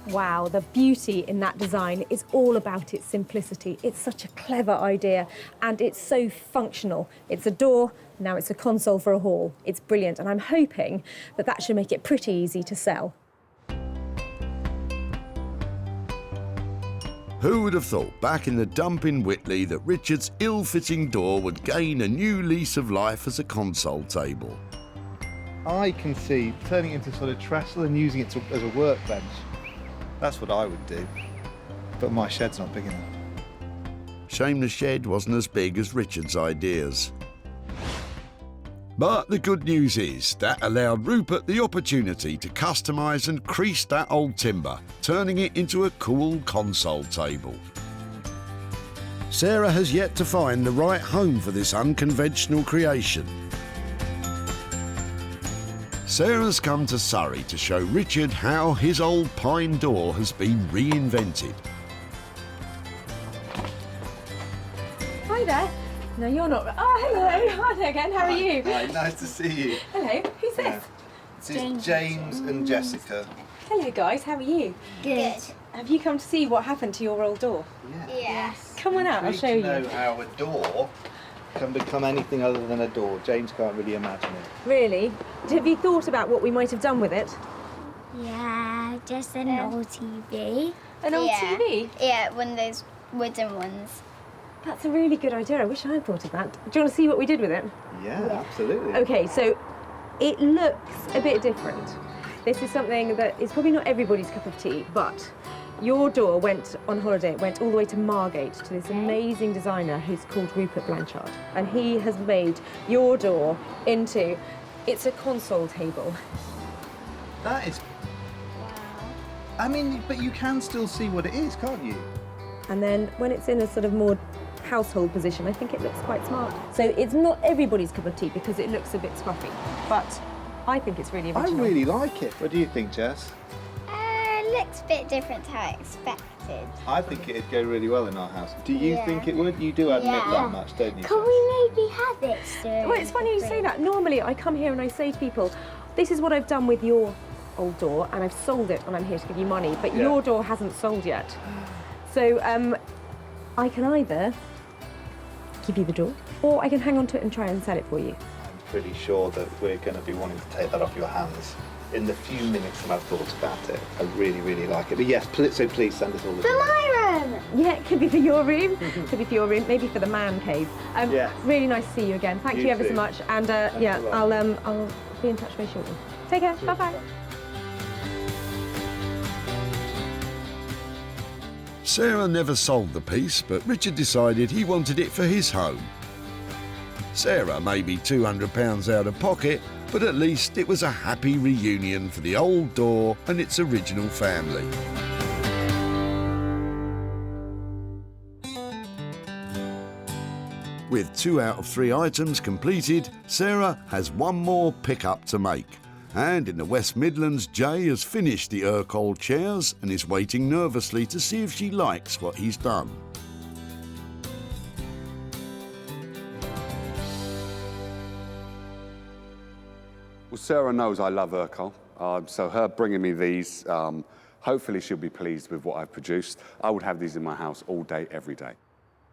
Wow, the beauty in that design is all about its simplicity. It's such a clever idea, and it's so functional. It's a door, now it's a console for a hall. It's brilliant, and I'm hoping that that should make it pretty easy to sell. Who would have thought back in the dump in Whitley that Richard's ill-fitting door would gain a new lease of life as a console table? I can see turning it into sort of trestle and using it as a workbench. That's what I would do, but my shed's not big enough. Shame the shed wasn't as big as Richard's ideas. But the good news is that allowed Rupert the opportunity to customise and crease that old timber, turning it into a cool console table. Sarah has yet to find the right home for this unconventional creation. Sarah's come to Surrey to show Richard how his old pine door has been reinvented. Hi there. No, you're not. Oh, hello. Hi there again. How are you? Hi, nice to see you. Hello. Who's this? This is James and Jessica. Hello, guys. How are you? Good. Have you come to see what happened to your old door? Yes. Come on out. I'll show you. To know how a door can become anything other than a door. James can't really imagine it. Really? Have you thought about what we might have done with it? Yeah, just an old TV. An old TV? Yeah, one of those wooden ones. That's a really good idea. I wish I had thought of that. Do you want to see what we did with it? Yeah, absolutely. Okay, so it looks a bit different. This is something that is probably not everybody's cup of tea, but your door went on holiday, went all the way to Margate to this amazing designer who's called Rupert Blanchard. And he has made your door into It's a console table. That is... I mean, but you can still see what it is, can't you? And then when it's in a sort of more household position, I think it looks quite smart. So it's not everybody's cup of tea because it looks a bit scruffy, but I think it's really original. I really like it. What do you think, Jess? Looks a bit different to how I expected. I think it'd go really well in our house. Do you think it would? You do admit that much, don't you? Can we maybe have it soon? Well, it's funny you say that. Normally I come here and I say to people, this is what I've done with your old door and I've sold it and I'm here to give you money, but your door hasn't sold yet. So I can either give you the door or I can hang on to it and try and sell it for you. I'm pretty sure that we're going to be wanting to take that off your hands in the few minutes that I've thought about it. I really, really like it. But yes, so please send us all the For my room! Yeah, it could be for your room, could be for your room, maybe for the man cave. Really nice to see you again. Thank you ever so much. And yeah, I'll be in touch very shortly. Take care, bye-bye. Sarah never sold the piece, but Richard decided he wanted it for his home. Sarah may be £200 out of pocket, but at least it was a happy reunion for the old door and its original family. With 2 out of 3 items completed, Sarah has one more pickup to make. And in the West Midlands, Jay has finished the Urkel chairs and is waiting nervously to see if she likes what he's done. Well, Sarah knows I love Urkel, so her bringing me these, hopefully she'll be pleased with what I've produced. I would have these in my house all day, every day.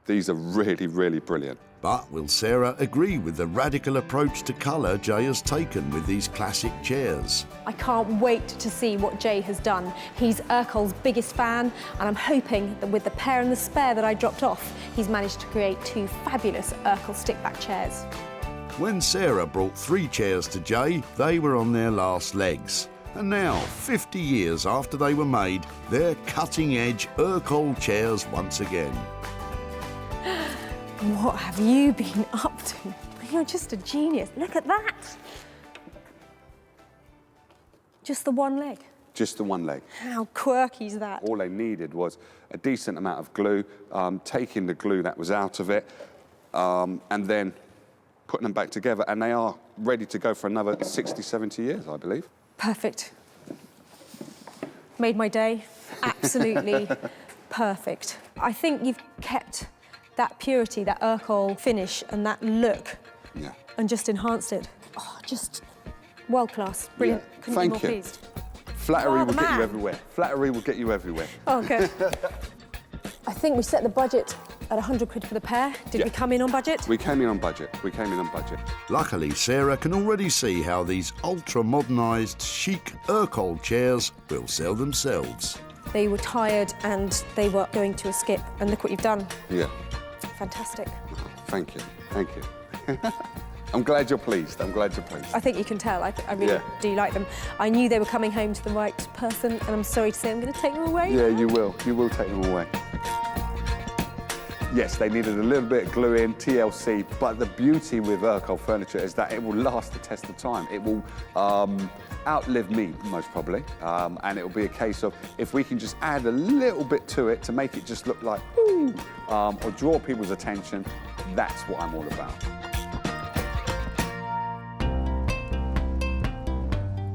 These are really, really brilliant. But will Sarah agree with the radical approach to colour Jay has taken with these classic chairs? I can't wait to see what Jay has done. He's Urkel's biggest fan, and I'm hoping that with the pair and the spare that I dropped off, he's managed to create 2 fabulous Urkel stick-back chairs. When Sarah brought 3 chairs to Jay, they were on their last legs. And now, 50 years after they were made, they're cutting-edge Urkel chairs once again. What have you been up to? You're just a genius. Look at that. Just the one leg. Just the one leg. How quirky is that? All they needed was a decent amount of glue, taking the glue that was out of it, and then putting them back together, and they are ready to go for another 60, 70 years, I believe. Perfect. Made my day. Absolutely perfect. I think you've kept that purity, that Urkel finish and that look, and just enhanced it. Oh, just world class. Brilliant. Yeah. Couldn't be more pleased. Flattery will get you everywhere. Flattery will get you everywhere. Oh, good. I think we set the budget at 100 quid for the pair. Did we come in on budget? We came in on budget. We came in on budget. Luckily, Sarah can already see how these ultra-modernised, chic Urkel chairs will sell themselves. They were tired and they were going to a skip, and look what you've done. Yeah. Fantastic. Thank you. Thank you. I'm glad you're pleased. I'm glad you're pleased. I think you can tell. I really do like them. I knew they were coming home to the right person, and I'm sorry to say I'm going to take them away. Yeah, you will. You will take them away. Yes, they needed a little bit of glue in, TLC, but the beauty with Urkel furniture is that it will last the test of time. It will outlive me, most probably, and it will be a case of if we can just add a little bit to it to make it just look like, ooh, or draw people's attention, that's what I'm all about.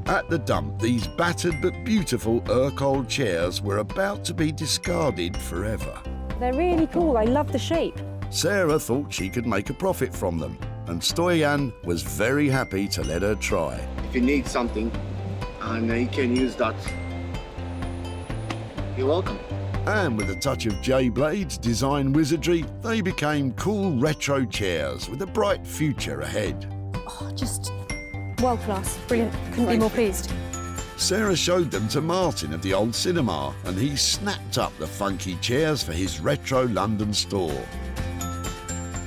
At the dump, these battered but beautiful Urkel chairs were about to be discarded forever. They're really cool. I love the shape. Sarah thought she could make a profit from them, and Stoyan was very happy to let her try. If you need something and you can use that, you're welcome. And with a touch of J Blade's design wizardry, they became cool retro chairs with a bright future ahead. Oh, just world class. Brilliant. Couldn't be more pleased. Sarah showed them to Martin at the old cinema, and he snapped up the funky chairs for his retro London store.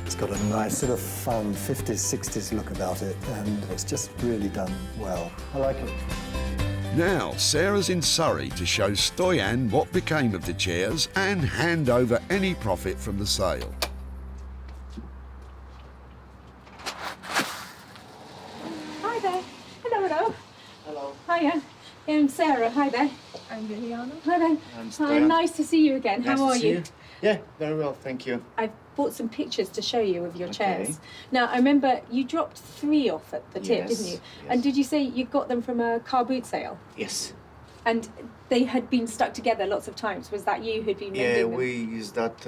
It's got a nice sort of fun 50s, 60s look about it, and it's just really done well. I like it. Now, Sarah's in Surrey to show Stoyan what became of the chairs and hand over any profit from the sale. Hi there. Hello. Hiya. I'm Sarah. Hi there. I'm Liliana. Hi there. Hi, Stoyan. nice to see you again. Nice How to are see you? Yeah, very well, thank you. I've bought some pictures to show you of your Okay. chairs. Now, I remember you dropped 3 off at the tip, Yes, didn't you? And did you say you got them from a car boot sale? Yes. And they had been stuck together lots of times. Was that you who'd been Yeah, mending them? we used that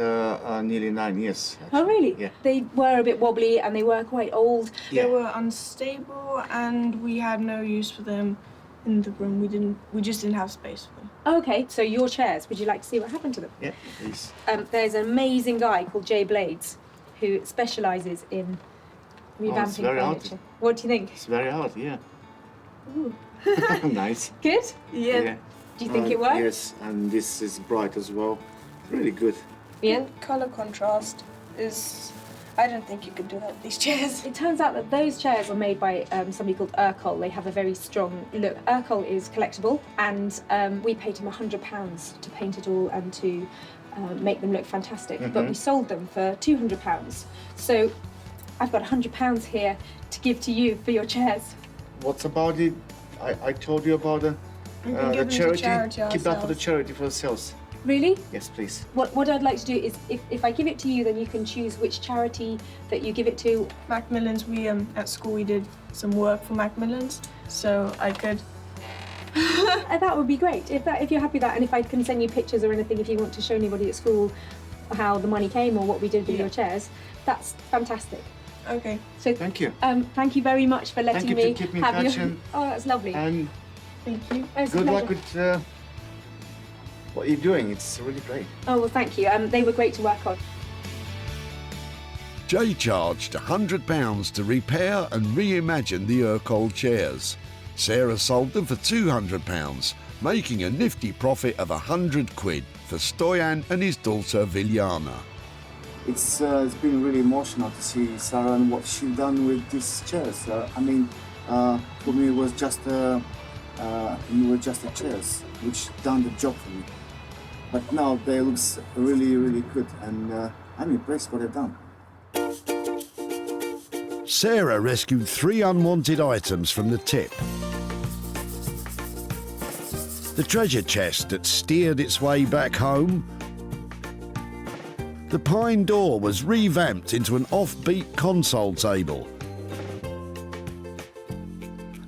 nearly 9 years. Oh, really? Yeah. They were a bit wobbly and they were quite old. Yeah. They were unstable and we had no use for them in the room. We just didn't have space for them. Okay, so your chairs, would you like to see what happened to them? Yeah, please. There's an amazing guy called Jay Blades who specialises in revamping it's very hard. furniture. What do you think? It's very hard, yeah. Ooh. Nice. Good? Yeah. Do you think it works? Yes, and this is bright as well. Really good. Yeah. Color contrast is. I don't think you could do that with these chairs. It turns out that those chairs are made by somebody called Urkel. They have a very strong look. Urkel is collectible, and we paid him £100 to paint it all and to make them look fantastic. But we sold them for £200. So I've got £100 here to give to you for your chairs. What's about it? I told you about the We can give them to charity Keep that for the ourselves. charity for ourselves. Really? Yes, please. What I'd like to do is, if I give it to you, then you can choose which charity that you give it to. Macmillan's, we at school we did some work for Macmillan's, so I could. That would be great if you're happy with that, and if I can send you pictures or anything if you want to show anybody at school how the money came or what we did with your chairs. That's fantastic. Okay. So thank you. Thank you very much for letting Thank you me for keeping in have touch your. and- Oh, that's lovely. And Thank you. It's a good luck pleasure. with what you're doing. It's really great. Oh well, thank you. They were great to work on. Jay charged £100 to repair and reimagine the Urkel chairs. Sarah sold them for £200, making a nifty profit of £100 for Stoyan and his daughter Viljana. It's been really emotional to see Sarah and what she's done with these chairs. I mean, for me, it was just the chairs which done the job for me. But now they look really, really good, and I'm impressed what they've done. Sarah rescued 3 unwanted items from the tip. The treasure chest that steered its way back home. The pine door was revamped into an offbeat console table.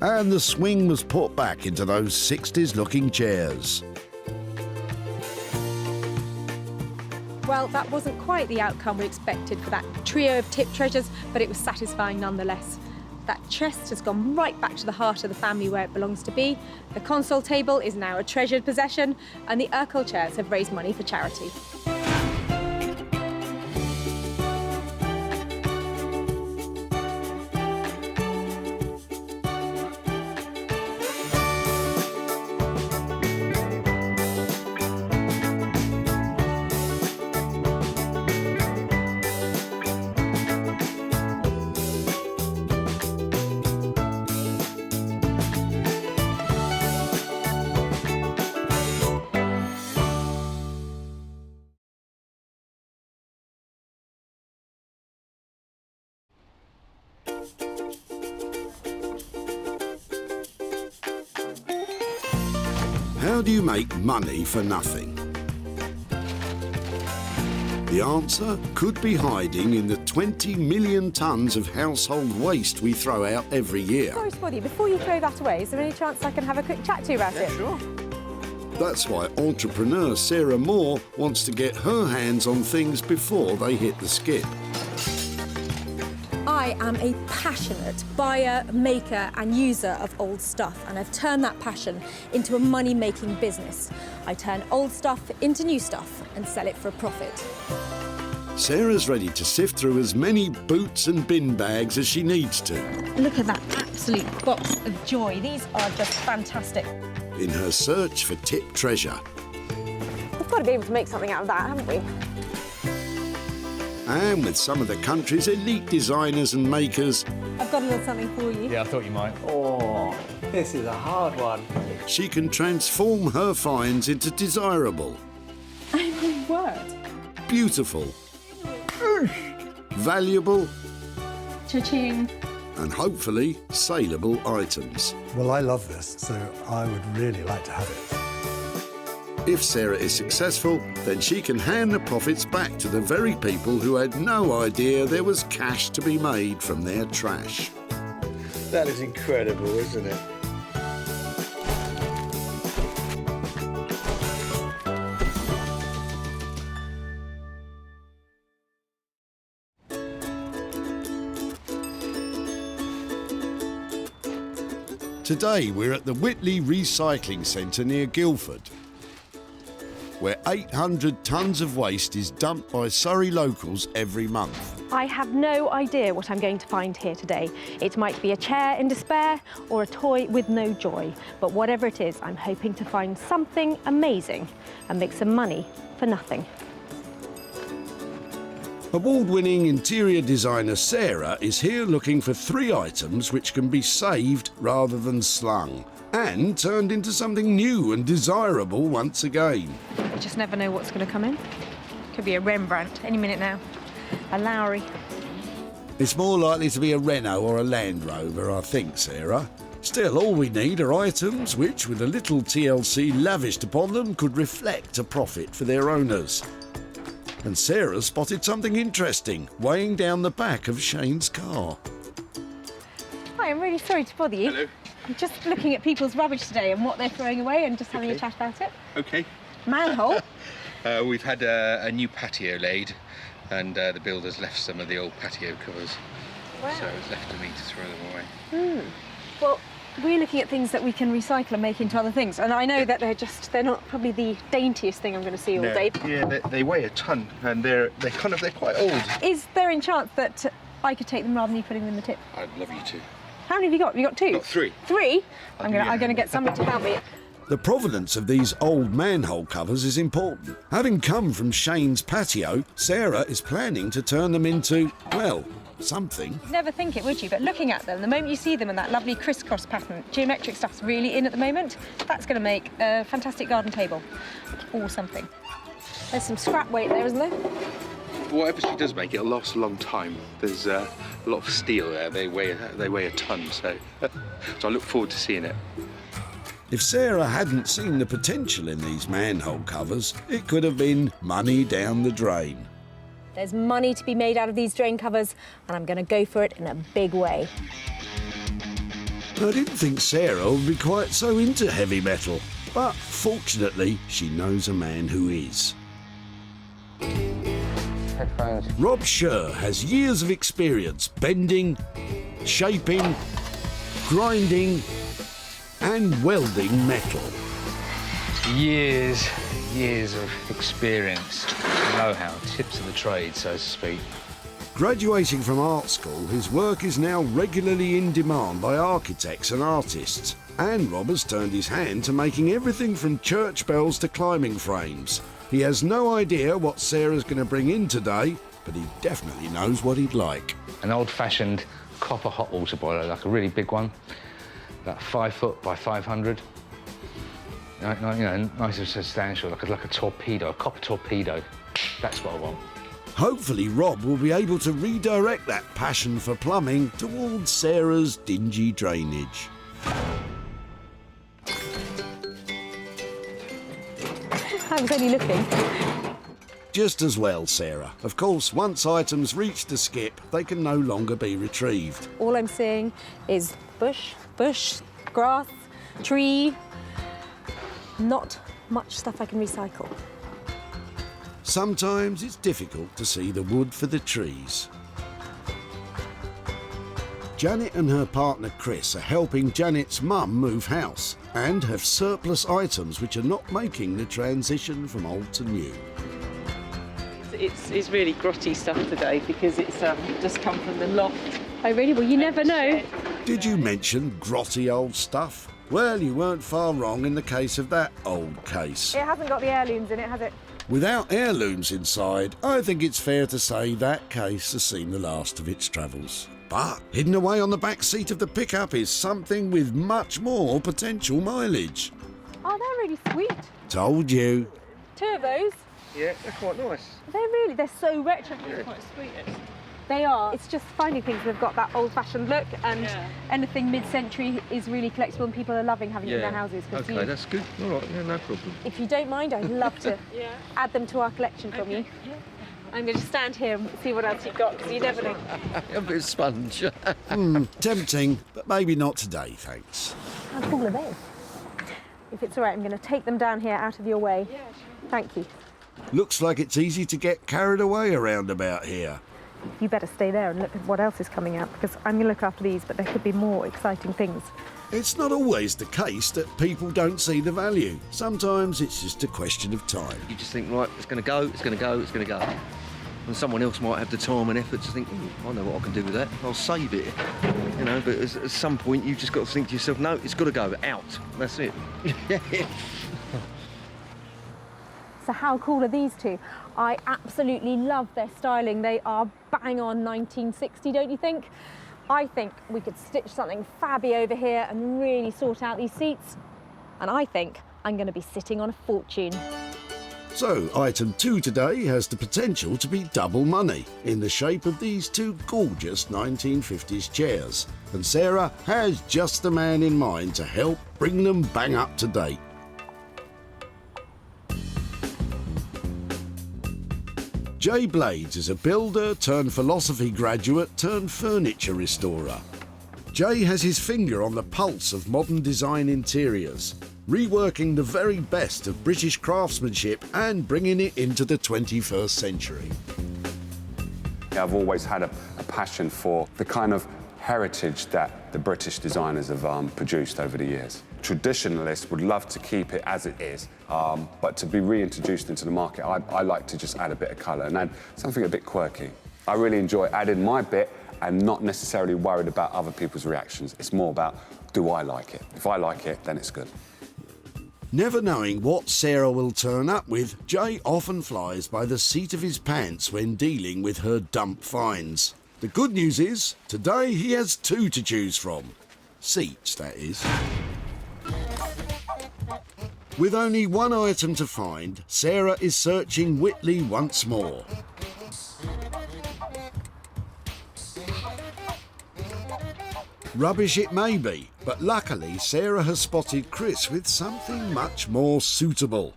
And the swing was put back into those 60s looking chairs. Well, that wasn't quite the outcome we expected for that trio of tip treasures, but it was satisfying nonetheless. That chest has gone right back to the heart of the family where it belongs to be. The console table is now a treasured possession, and the Urkel chairs have raised money for charity. How do you make money for nothing? The answer could be hiding in the 20 million tonnes of household waste we throw out every year. Sorry, Spotty, before you throw that away, is there any chance I can have a quick chat to you about it? Sure. That's why entrepreneur Sarah Moore wants to get her hands on things before they hit the skip. I am a passionate buyer, maker and user of old stuff, and I've turned that passion into a money-making business. I turn old stuff into new stuff and sell it for a profit. Sarah's ready to sift through as many boots and bin bags as she needs to. Look at that absolute box of joy. These are just fantastic. In her search for tip treasure. We've got to be able to make something out of that, haven't we? And with some of the country's elite designers and makers, I've got a little something for you. Yeah, I thought you might. Oh, this is a hard one. she can transform her finds into desirable, My word. beautiful, valuable, Cha-ching. and hopefully saleable items. Well, I love this, so I would really like to have it. If Sarah is successful, then she can hand the profits back to the very people who had no idea there was cash to be made from their trash. That is incredible, isn't it? Today we're at the Whitley Recycling Centre near Guildford, where 800 tonnes of waste is dumped by Surrey locals every month. I have no idea what I'm going to find here today. It might be a chair in despair or a toy with no joy, but whatever it is, I'm hoping to find something amazing and make some money for nothing. Award-winning interior designer Sarah is here looking for 3 items which can be saved rather than slung and turned into something new and desirable once again. You just never know what's going to come in. Could be a Rembrandt any minute now, a Lowry. It's more likely to be a Renault or a Land Rover, I think, Sarah. Still, all we need are items which, with a little TLC lavished upon them, could reflect a profit for their owners. And Sarah spotted something interesting weighing down the back of Shane's car. Hi, I'm really sorry to bother you. Hello. I'm just looking at people's rubbish today and what they're throwing away and just having a chat about it. Okay. Manhole. We've had a new patio laid, and the builders left some of the old patio covers. Wow. So it was left to me to throw them away. Well, we're looking at things that we can recycle and make into other things, and I know that they're not probably the daintiest thing I'm going to see all day. Yeah, they weigh a ton, and they're quite old. Is there any chance that I could take them rather than you putting them in the tip? I'd love you to. How many have you got? Have you got 2? Got 3. 3? I'm going to get somebody to help me. The provenance of these old manhole covers is important. Having come from Shane's patio, Sarah is planning to turn them into, well, something. Never think it, would you? But looking at them, the moment you see them in that lovely crisscross pattern, geometric stuff's really in at the moment, that's going to make a fantastic garden table or something. There's some scrap weight there, isn't there? Whatever she does make, it'll last a long time. There's a lot of steel there. They weigh a ton, so I look forward to seeing it. If Sarah hadn't seen the potential in these manhole covers, it could have been money down the drain. There's money to be made out of these drain covers, and I'm going to go for it in a big way. I didn't think Sarah would be quite so into heavy metal, but fortunately, she knows a man who is. Headphones. Rob Scher has years of experience bending, shaping, grinding, and welding metal. Years of experience, know-how, tips of the trade, so to speak. Graduating from art school, his work is now regularly in demand by architects and artists. And Rob has turned his hand to making everything from church bells to climbing frames. He has no idea what Sarah's going to bring in today, but he definitely knows what he'd like. An old-fashioned copper hot water boiler, like a really big one, about 5 foot by 500. You know, nice and substantial, like a torpedo, a copper torpedo. That's what I want. Hopefully Rob will be able to redirect that passion for plumbing towards Sarah's dingy drainage. I was only looking. Just as well, Sarah. Of course, once items reach the skip, they can no longer be retrieved. All I'm seeing is bush, grass, tree. Not much stuff I can recycle. Sometimes it's difficult to see the wood for the trees. Janet and her partner Chris are helping Janet's mum move house and have surplus items which are not making the transition from old to new. It's really grotty stuff today because it's just come from the loft. Oh really? Well, you never know. Did you mention grotty old stuff? Well, you weren't far wrong in the case of that old case. It hasn't got the heirlooms in it, has it? Without heirlooms inside, I think it's fair to say that case has seen the last of its travels. But hidden away on the back seat of the pickup is something with much more potential mileage. Oh, they're really sweet. Told you. 2 of those. Yeah, they're quite nice. They're so retro. Yeah. Quite sweet. They are. It's just finding things that have got that old-fashioned look, and anything mid-century is really collectible, and people are loving having it in their houses. Okay, that's good. All right, yeah, no problem. If you don't mind, I'd love to add them to our collection from you. I'm going to stand here and see what else you've got, because you never know. A bit of sponge. Tempting, but maybe not today, thanks. How cool are they? If it's all right, I'm going to take them down here out of your way. Yeah, sure. Thank you. Looks like it's easy to get carried away around about here. You better stay there and look at what else is coming out, because I'm going to look after these, but there could be more exciting things. It's not always the case that people don't see the value. Sometimes it's just a question of time. You just think, right, it's going to go, it's going to go, it's going to go. And someone else might have the time and effort to think, I know what I can do with that, I'll save it. You know, but at some point you've just got to think to yourself, no, it's got to go, out. That's it. So how cool are these two? I absolutely love their styling. They are bang on 1960, don't you think? I think we could stitch something fabby over here and really sort out these seats. And I think I'm going to be sitting on a fortune. So, item 2 today has the potential to be double money in the shape of these two gorgeous 1950s chairs. And Sarah has just the man in mind to help bring them bang up to date. Jay Blades is a builder turned philosophy graduate turned furniture restorer. Jay has his finger on the pulse of modern design interiors, reworking the very best of British craftsmanship and bringing it into the 21st century. I've always had a passion for the kind of heritage that the British designers have produced over the years. Traditionalists would love to keep it as it is, but to be reintroduced into the market, I like to just add a bit of colour and add something a bit quirky. I really enjoy adding my bit and not necessarily worried about other people's reactions. It's more about, do I like it? If I like it, then it's good. Never knowing what Sarah will turn up with, Jay often flies by the seat of his pants when dealing with her dump finds. The good news is, today he has 2 to choose from. Seats, that is. With only 1 item to find, Sarah is searching Whitley once more. Rubbish it may be, but luckily Sarah has spotted Chris with something much more suitable.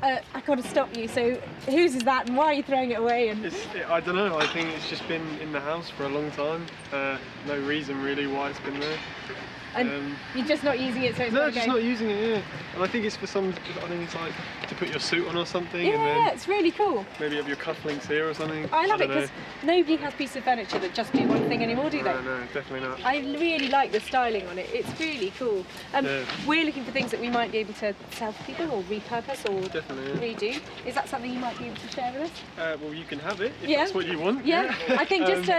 I got to stop you. So whose is that and why are you throwing it away? And I don't know, I think it's just been in the house for a long time. No reason really why it's been there. And you're just not using it, so it's no, gotta just go. not using it, yeah. And I think it's for some, I think it's like to put your suit on or something. Yeah, and then it's really cool. maybe have your cufflinks here or something. I love it don't know. because nobody has pieces of furniture that just do one thing anymore, do they? No, definitely not. I really like the styling on it. It's really cool. We're looking for things that we might be able to sell for people or repurpose or redo. Is that something you might be able to share with us? Well, you can have it if Yeah. that's what you want. Yeah, I think just,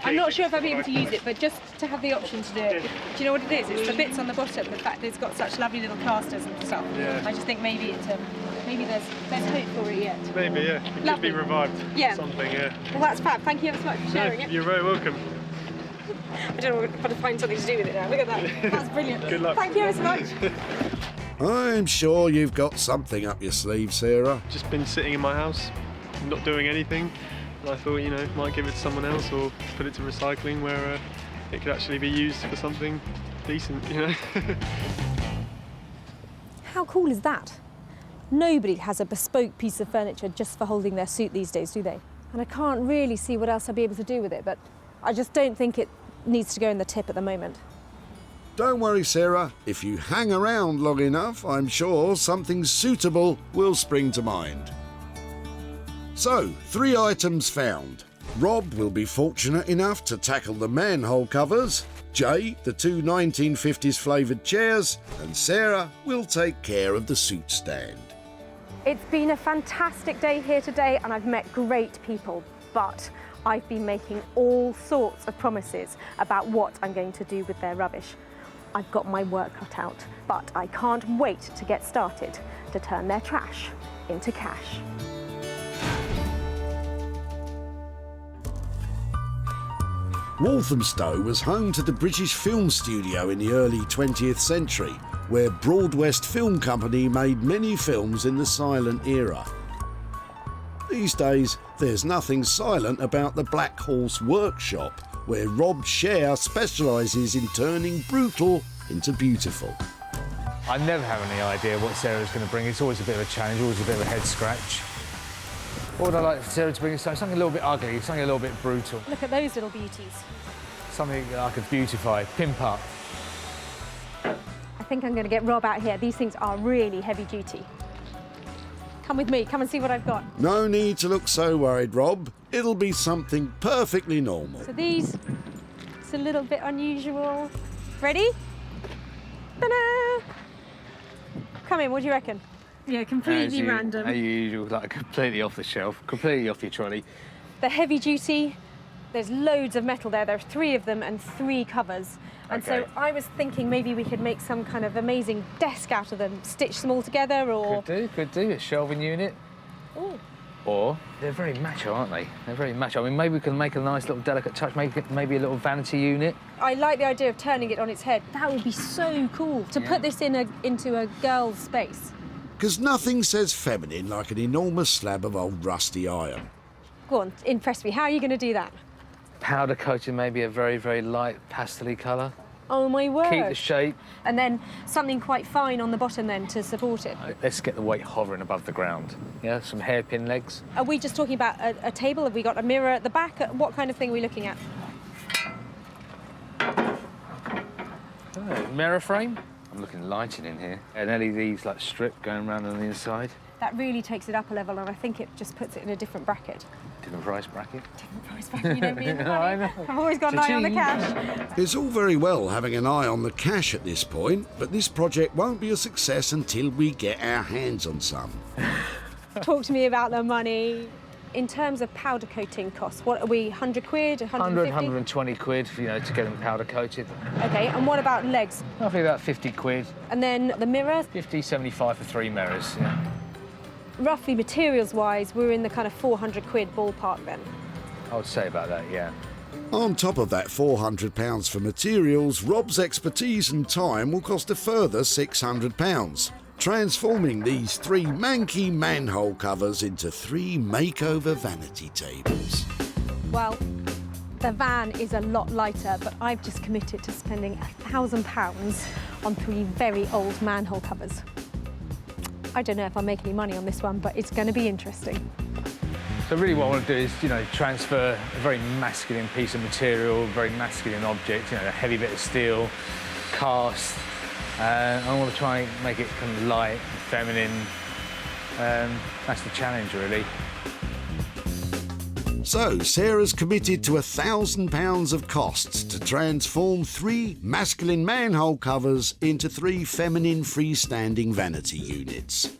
I'm not sure if I'll be able to Right. use it, but just to have the option to do it. Do you know what it is? It's the bits on the bottom, the fact that it's got such lovely little casters and stuff. Yeah. I just think maybe maybe there's hope for it yet. Maybe, yeah. It could be revived. Yeah. Something, yeah. Well, that's fab. Thank you ever so much for sharing it. You're very welcome. I don't know if I've got to find something to do with it now. Look at that. That's brilliant. Good luck. Thank you ever so much. I'm sure you've got something up your sleeve, Sarah. Just been sitting in my house, not doing anything. And I thought, you know, might give it to someone else or put it to recycling where it could actually be used for something decent, you know. How cool is that? Nobody has a bespoke piece of furniture just for holding their suit these days, do they? And I can't really see what else I'll be able to do with it, but I just don't think it needs to go in the tip at the moment. Don't worry, Sarah. If you hang around long enough, I'm sure something suitable will spring to mind. So, 3 items found. Rob will be fortunate enough to tackle the manhole covers, Jay the 2 1950s flavoured chairs, and Sarah will take care of the suit stand. It's been a fantastic day here today and I've met great people, but I've been making all sorts of promises about what I'm going to do with their rubbish. I've got my work cut out, but I can't wait to get started to turn their trash into cash. Walthamstow was home to the British Film Studio in the early 20th century, where Broadwest Film Company made many films in the silent era. These days, there's nothing silent about the Black Horse Workshop, where Rob Scher specialises in turning brutal into beautiful. I never have any idea what Sarah's going to bring. It's always a bit of a challenge, always a bit of a head scratch. What would I like Sarah to bring? Something a little bit ugly, something a little bit brutal. Look at those little beauties. Something I could beautify, pimp up. I think I'm going to get Rob out here. These things are really heavy duty. Come with me, come and see what I've got. No need to look so worried, Rob. It'll be something perfectly normal. So these, it's a little bit unusual. Ready? Ta-da! Come in, what do you reckon? Yeah, completely random. As usual, like completely off the shelf, completely off your trolley. They're heavy duty. There's loads of metal there. There's 3 of them and 3 covers. And Okay. so I was thinking maybe we could make some kind of amazing desk out of them, stitch them all together, or... Could do, a shelving unit. Ooh. Or, they're very macho, aren't they? They're very macho. I mean, maybe we can make a nice little delicate touch, maybe a little vanity unit. I like the idea of turning it on its head. That would be so cool, to put this into a girl's space. Because nothing says feminine like an enormous slab of old rusty iron. Go on, impress me. How are you going to do that? Powder coating, maybe a very, very light pastel-y colour. Oh, my word. Keep the shape. And then something quite fine on the bottom then to support it. Let's get the weight hovering above the ground. Yeah, some hairpin legs. Are we just talking about a table? Have we got a mirror at the back? What kind of thing are we looking at? Mirror frame. I'm looking lighting in here. An LED's like strip going around on the inside. That really takes it up a level, and I think it just puts it in a different bracket. Different price bracket. Different price bracket, you know me and the money. I know. I've always got an eye on the cash. It's all very well having an eye on the cash at this point, but this project won't be a success until we get our hands on some. Talk to me about the money. In terms of powder coating costs, what are we, 100 quid, 150? 120 quid, you know, to get them powder coated. OK, and what about legs? Roughly about 50 quid. And then the mirror? 50, 75 for 3 mirrors, yeah. Roughly, materials-wise, we're in the kind of 400 quid ballpark then. I would say about that, yeah. On top of that £400 for materials, Rob's expertise and time will cost a further £600, transforming these 3 manky manhole covers into 3 makeover vanity tables. Well, the van is a lot lighter, but I've just committed to spending £1,000 on 3 very old manhole covers. I don't know if I'll make any money on this one, but it's going to be interesting. So really what I want to do is, you know, transfer a very masculine piece of material, a very masculine object, you know, a heavy bit of steel, cast. I want to try and make it kind of light, feminine. That's the challenge, really. So, Sarah's committed to £1,000 of costs to transform 3 masculine manhole covers into 3 feminine freestanding vanity units.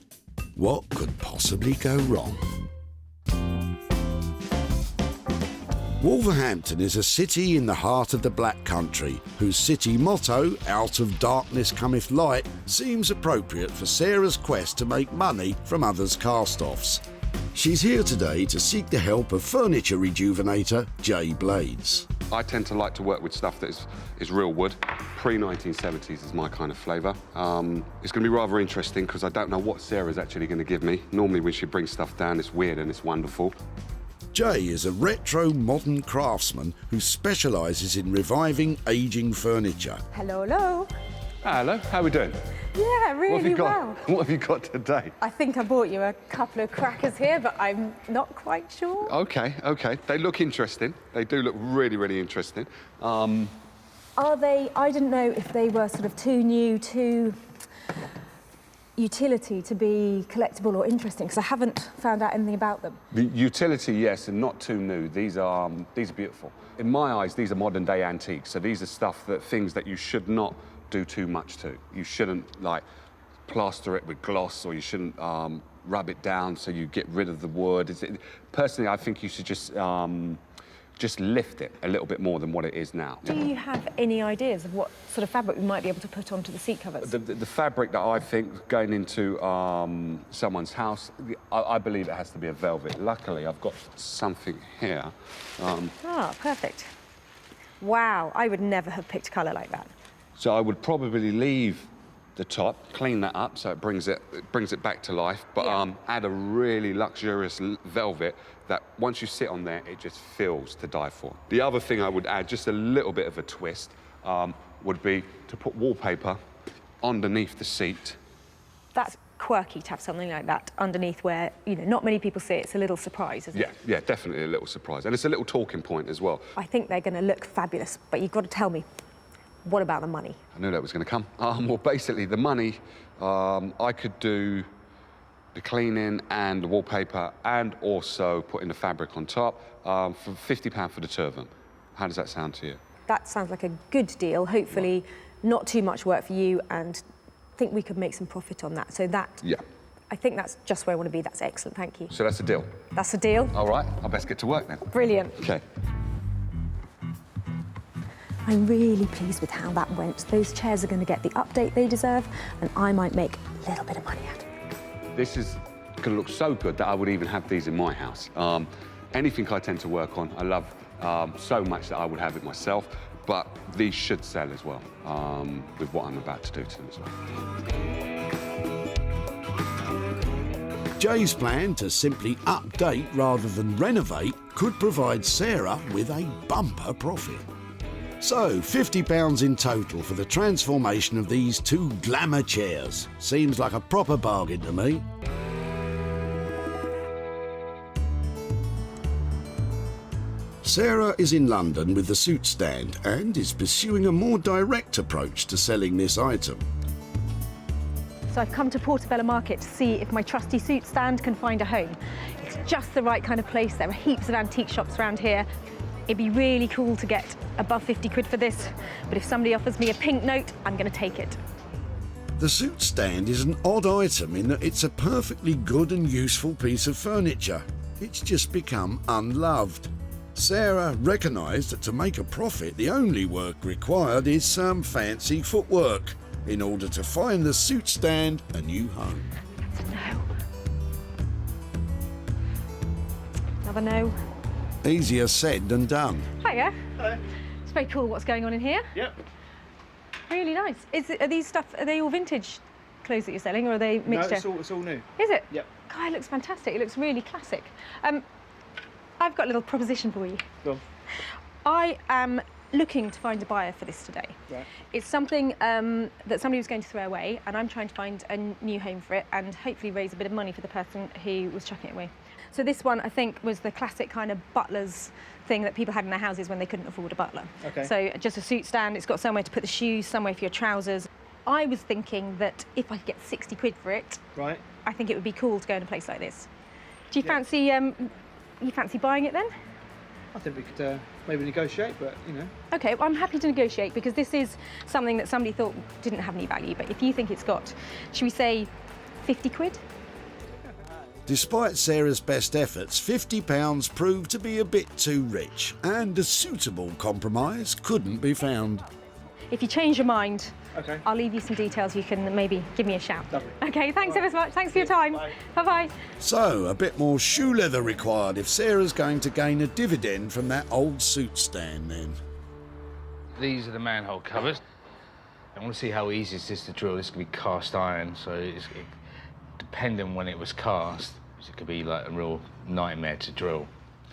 What could possibly go wrong? Wolverhampton is a city in the heart of the Black Country, whose city motto, "Out of darkness cometh light," seems appropriate for Sarah's quest to make money from others' cast-offs. She's here today to seek the help of furniture rejuvenator Jay Blades. I tend to like to work with stuff that is real wood. Pre-1970s is my kind of flavour. It's going to be rather interesting because I don't know what Sarah's actually going to give me. Normally when she brings stuff down, it's weird and it's wonderful. Jay is a retro modern craftsman who specialises in reviving ageing furniture. Hello, hello. Hello, how are we doing? Yeah, really What have you got? well. What have you got today? I think I bought you a couple of crackers here, but I'm not quite sure. Okay. They look interesting. They do look really, really interesting. Are they, I didn't know if they were sort of too new, too utility to be collectible or interesting, because I haven't found out anything about them. The utility, yes, and not too new. These are beautiful. In my eyes, these are modern day antiques. So these are things that you should not do too much to. You shouldn't like plaster it with gloss, or you shouldn't rub it down so you get rid of the wood. Personally, I think you should just lift it a little bit more than what it is now. Do you have any ideas of what sort of fabric we might be able to put onto the seat covers? The fabric that I think going into someone's house, I believe it has to be a velvet. Luckily, I've got something here. Perfect. Wow, I would never have picked colour like that. So I would probably leave the top, clean that up so it brings it back to life, but add a really luxurious velvet that once you sit on there, it just feels to die for. The other thing I would add, just a little bit of a twist, would be to put wallpaper underneath the seat. That's quirky to have something like that underneath where, you know, not many people see it. It's a little surprise, isn't it? Yeah, definitely a little surprise. And it's a little talking point as well. I think they're going to look fabulous, but you've got to tell me, what about the money? I knew that was going to come. Well, basically, the money, I could do the cleaning and the wallpaper and also putting the fabric on top for £50 for the turban. How does that sound to you? That sounds like a good deal. Hopefully, not too much work for you, and I think we could make some profit on that. So that, I think that's just where I want to be. That's excellent, thank you. So that's a deal? That's a deal. All right, I'll best get to work then. Brilliant. OK. I'm really pleased with how that went. Those chairs are going to get the update they deserve, and I might make a little bit of money out of it. This is going to look so good that I would even have these in my house. Anything I tend to work on, I love so much that I would have it myself, but these should sell as well, with what I'm about to do to them as well. Jay's plan to simply update rather than renovate could provide Sarah with a bumper profit. So, £50 in total for the transformation of these two glamour chairs. Seems like a proper bargain to me. Sarah is in London with the suit stand and is pursuing a more direct approach to selling this item. So I've come to Portobello Market to see if my trusty suit stand can find a home. It's just the right kind of place. There are heaps of antique shops around here. It'd be really cool to get above 50 quid for this, but if somebody offers me a pink note, I'm going to take it. The suit stand is an odd item in that it's a perfectly good and useful piece of furniture. It's just become unloved. Sarah recognised that to make a profit, the only work required is some fancy footwork in order to find the suit stand a new home. No. Another no. Easier said than done. Hiya. Hello. It's very cool what's going on in here. Yep. Really nice. Are they all vintage clothes that you're selling, or are they mixture? No, it's all new. Is it? Yep. God, it looks fantastic. It looks really classic. I've got a little proposition for you. Go on. I am looking to find a buyer for this today. Right. It's something that somebody was going to throw away, and I'm trying to find a new home for it and hopefully raise a bit of money for the person who was chucking it away. So this one, I think, was the classic kind of butler's thing that people had in their houses when they couldn't afford a butler. Okay. So just a suit stand, it's got somewhere to put the shoes, somewhere for your trousers. I was thinking that if I could get 60 quid for it, right, I think it would be cool to go in a place like this. Do you fancy buying it then? I think we could maybe negotiate, but, you know. OK, well, I'm happy to negotiate because this is something that somebody thought didn't have any value, but if you think it's got, should we say 50 quid? Despite Sarah's best efforts, £50 proved to be a bit too rich, and a suitable compromise couldn't be found. If you change your mind, okay, I'll leave you some details. You can maybe give me a shout. Lovely. OK, thanks ever so much. Thanks for your time. Bye-bye. So, a bit more shoe leather required if Sarah's going to gain a dividend from that old suit stand then. These are the manhole covers. I want to see how easy it is to drill. This could be cast iron, so depending when it was cast, it could be like a real nightmare to drill.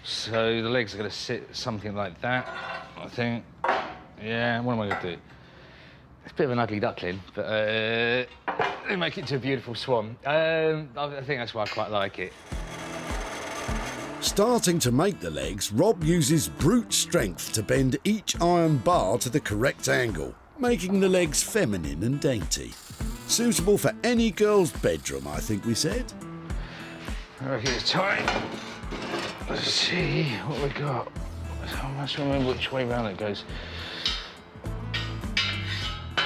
So the legs are going to sit something like that, I think. Yeah, what am I going to do? It's a bit of an ugly duckling, but they make it into a beautiful swan. I think that's why I quite like it. Starting to make the legs, Rob uses brute strength to bend each iron bar to the correct angle, making the legs feminine and dainty. Suitable for any girl's bedroom, I think we said. I reckon it's time. Let's see what we got. I must remember which way round it goes.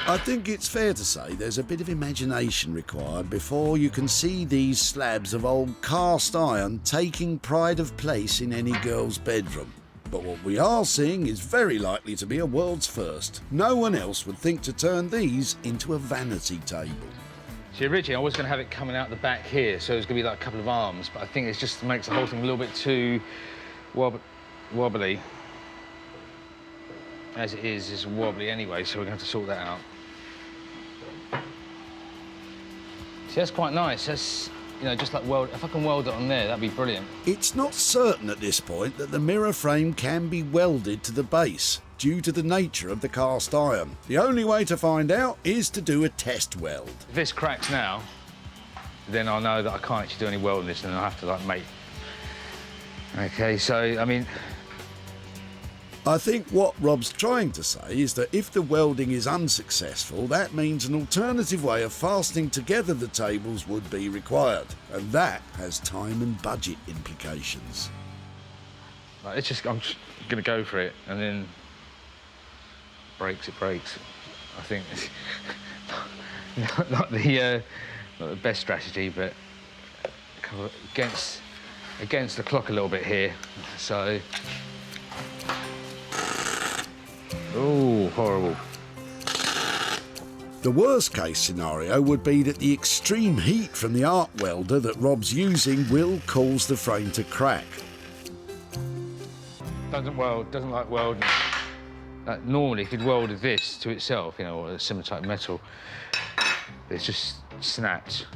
I think it's fair to say there's a bit of imagination required before you can see these slabs of old cast iron taking pride of place in any girl's bedroom. But what we are seeing is very likely to be a world's first. No one else would think to turn these into a vanity table. See, originally I was going to have it coming out the back here, so it's going to be like a couple of arms, but I think it just makes the whole thing a little bit too wobbly. As it is, it's wobbly anyway, so we're going to have to sort that out. See, that's quite nice. That's, you know, just like weld. If I can weld it on there, that'd be brilliant. It's not certain at this point that the mirror frame can be welded to the base due to the nature of the cast iron. The only way to find out is to do a test weld. If this cracks now, then I'll know that I can't actually do any welding this, and I'll have to like make. Okay, so I mean, I think what Rob's trying to say is that if the welding is unsuccessful, that means an alternative way of fastening together the tables would be required, and that has time and budget implications. like, it's just I'm just gonna go for it, and then breaks. I think it's not the best strategy, but kind of against the clock a little bit here. So, oh, horrible. The worst case scenario would be that the extreme heat from the arc welder that Rob's using will cause the frame to crack. Doesn't like welding. Normally, if you'd welded this to itself, you know, or a similar type of metal, it's just snapped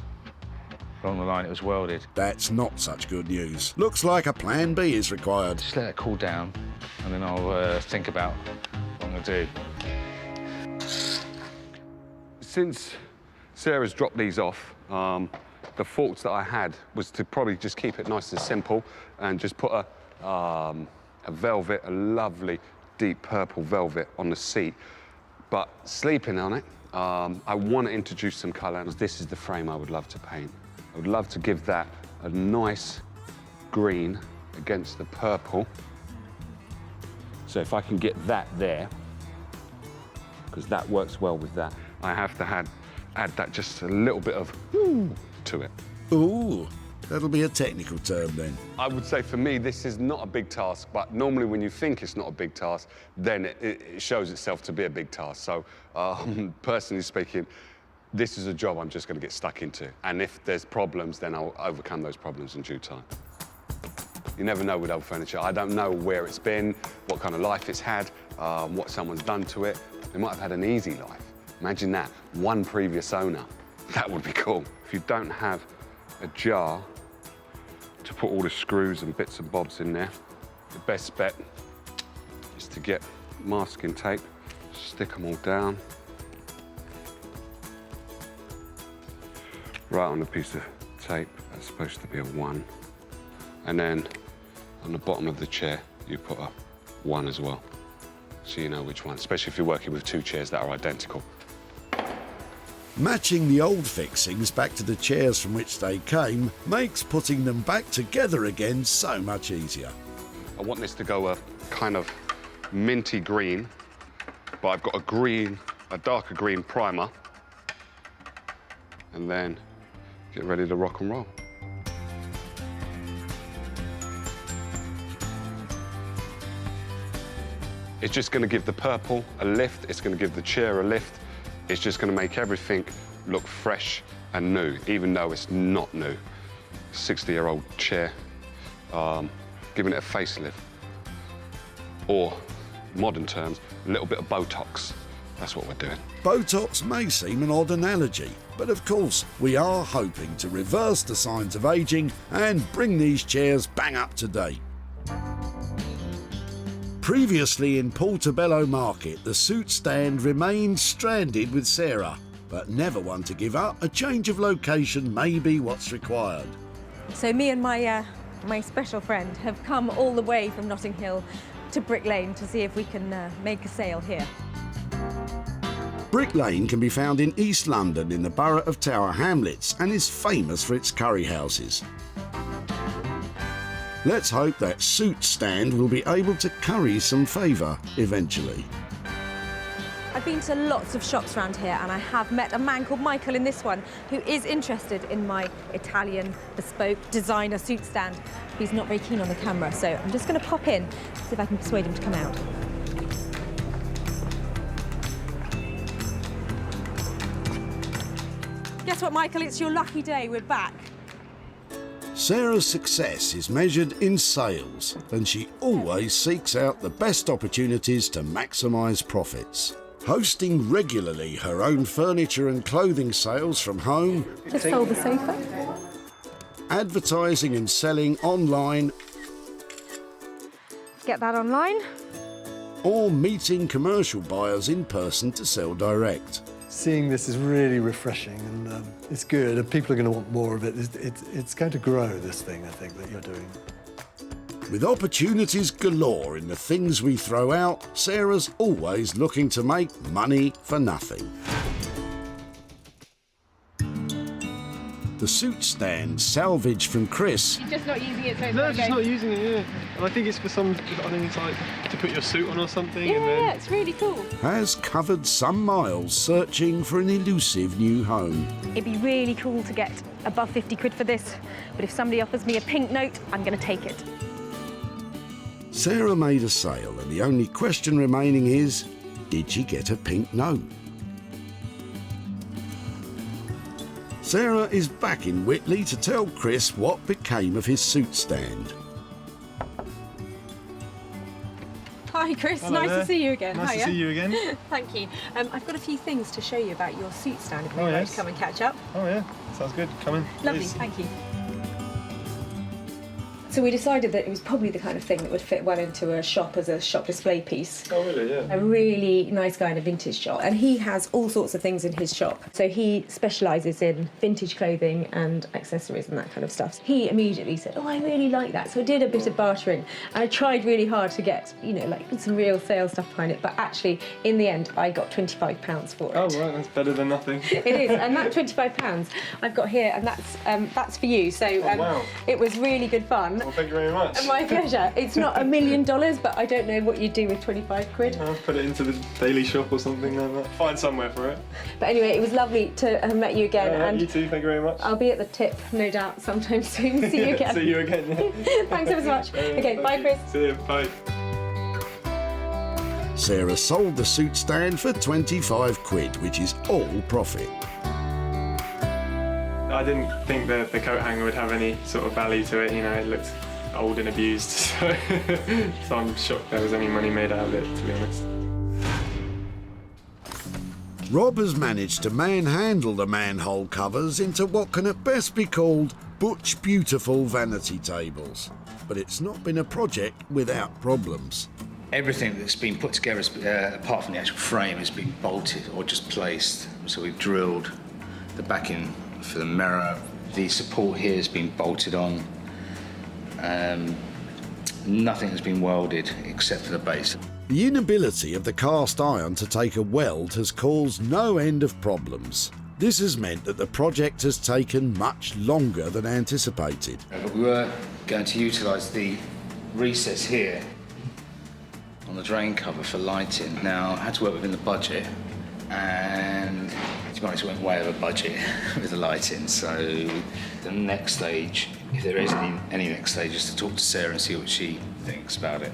along the line it was welded. That's not such good news. Looks like a plan B is required. Just let it cool down, and then I'll think about what I'm going to do. Since Sarah's dropped these off, the thoughts that I had was to probably just keep it nice and simple and just put a velvet, a lovely deep purple velvet on the seat. But sleeping on it, I want to introduce some colour, and this is the frame I would love to paint. I would love to give that a nice green against the purple. So if I can get that there, because that works well with that, I have to add that just a little bit of ooh to it. Ooh, that'll be a technical term then. I would say for me, this is not a big task, but normally when you think it's not a big task, then it shows itself to be a big task. So personally speaking, this is a job I'm just going to get stuck into. And if there's problems, then I'll overcome those problems in due time. You never know with old furniture. I don't know where it's been, what kind of life it's had, what someone's done to it. They might have had an easy life. Imagine that, one previous owner. That would be cool. If you don't have a jar to put all the screws and bits and bobs in there, the best bet is to get masking tape, stick them all down. Right on a piece of tape, that's supposed to be a 1. And then on the bottom of the chair, you put a 1 as well, so you know which one, especially if you're working with 2 chairs that are identical. Matching the old fixings back to the chairs from which they came makes putting them back together again so much easier. I want this to go a kind of minty green, but I've got a darker green primer, and then get ready to rock and roll. It's just going to give the purple a lift, it's going to give the chair a lift, it's just going to make everything look fresh and new, even though it's not new. 60-year-old chair, giving it a facelift. Or, modern terms, a little bit of Botox. That's what we're doing. Botox may seem an odd analogy, but of course we are hoping to reverse the signs of ageing and bring these chairs bang up to date. Previously in Portobello Market, the suit stand remained stranded with Sarah, but never one to give up. A change of location may be what's required. So me and my special friend have come all the way from Notting Hill to Brick Lane to see if we can make a sale here. Brick Lane can be found in East London in the borough of Tower Hamlets and is famous for its curry houses. Let's hope that suit stand will be able to curry some favour eventually. I've been to lots of shops around here and I have met a man called Michael in this one who is interested in my Italian bespoke designer suit stand. He's not very keen on the camera, so I'm just going to pop in, see if I can persuade him to come out. Guess what, Michael? It's your lucky day. We're back. Sarah's success is measured in sales, and she always seeks out the best opportunities to maximise profits. hosting regularly her own furniture and clothing sales from home, Just sold the sofa. advertising and selling online, Get that online. or meeting commercial buyers in person to sell direct. Seeing this is really refreshing, and it's good, and people are going to want more of it. It's going to grow, this thing, I think, that you're doing. With opportunities galore in the things we throw out, Sarah's always looking to make money for nothing. The suit stand, salvage from Chris, You're just not using it, so it's No, just not using it, yeah. And I think it's for some, I think it's like to put your suit on or something. Yeah, and then... yeah, it's really cool. has covered some miles searching for an elusive new home. It'd be really cool to get above 50 quid for this, but if somebody offers me a pink note, I'm going to take it. Sarah made a sale, and the only question remaining is, did she get a pink note? Sarah is back in Whitley to tell Chris what became of his suit stand. Hi, Chris. Hello nice there. to see you again. Nice to Hiya. see you again. Thank you. I've got a few things to show you about your suit stand if you'd Oh, like yes. to come and catch up. Oh yeah, sounds good. Come in. Lovely, please. thank you. So we decided that it was probably the kind of thing that would fit well into a shop as a shop display piece. Oh really? Yeah. A really nice guy in a vintage shop, and he has all sorts of things in his shop. So he specialises in vintage clothing and accessories and that kind of stuff. He immediately said, "Oh, I really like that." So I did a bit of bartering, and I tried really hard to get, you know, like some real sales stuff behind it. But actually, in the end, I got £25 for it. Oh right, that's better than nothing. It is, and that £25 I've got here, and that's for you. So wow. It was really good fun. Well, thank you very much. My pleasure. It's not $1 million, but I don't know what you'd do with 25 quid. I'll put it into the daily shop or something like that. Find somewhere for it. But anyway, it was lovely to have met you again. Yeah, and you too, thank you very much. I'll be at the tip, no doubt, sometime soon. See you again. See you again. Yeah. Thanks ever so much. Okay, bye, Chris. See you. Bye. Sarah sold the suit stand for 25 quid, which is all profit. I didn't think the coat hanger would have any sort of value to it. You know, it looked old and abused, so, so I'm shocked there was any money made out of it, to be honest. Rob has managed to manhandle the manhole covers into what can at best be called butch beautiful vanity tables. But it's not been a project without problems. Everything that's been put together, apart from the actual frame, has been bolted or just placed. So we've drilled the backing for the mirror. The support here has been bolted on. Nothing has been welded except for the base. The inability of the cast iron to take a weld has caused no end of problems. This has meant that the project has taken much longer than anticipated. But we were going to utilise the recess here on the drain cover for lighting. Now, I had to work within the budget, and to be honest, it went way over budget with the lighting. So the next stage, if there is any next stage, is to talk to Sarah and see what she thinks about it.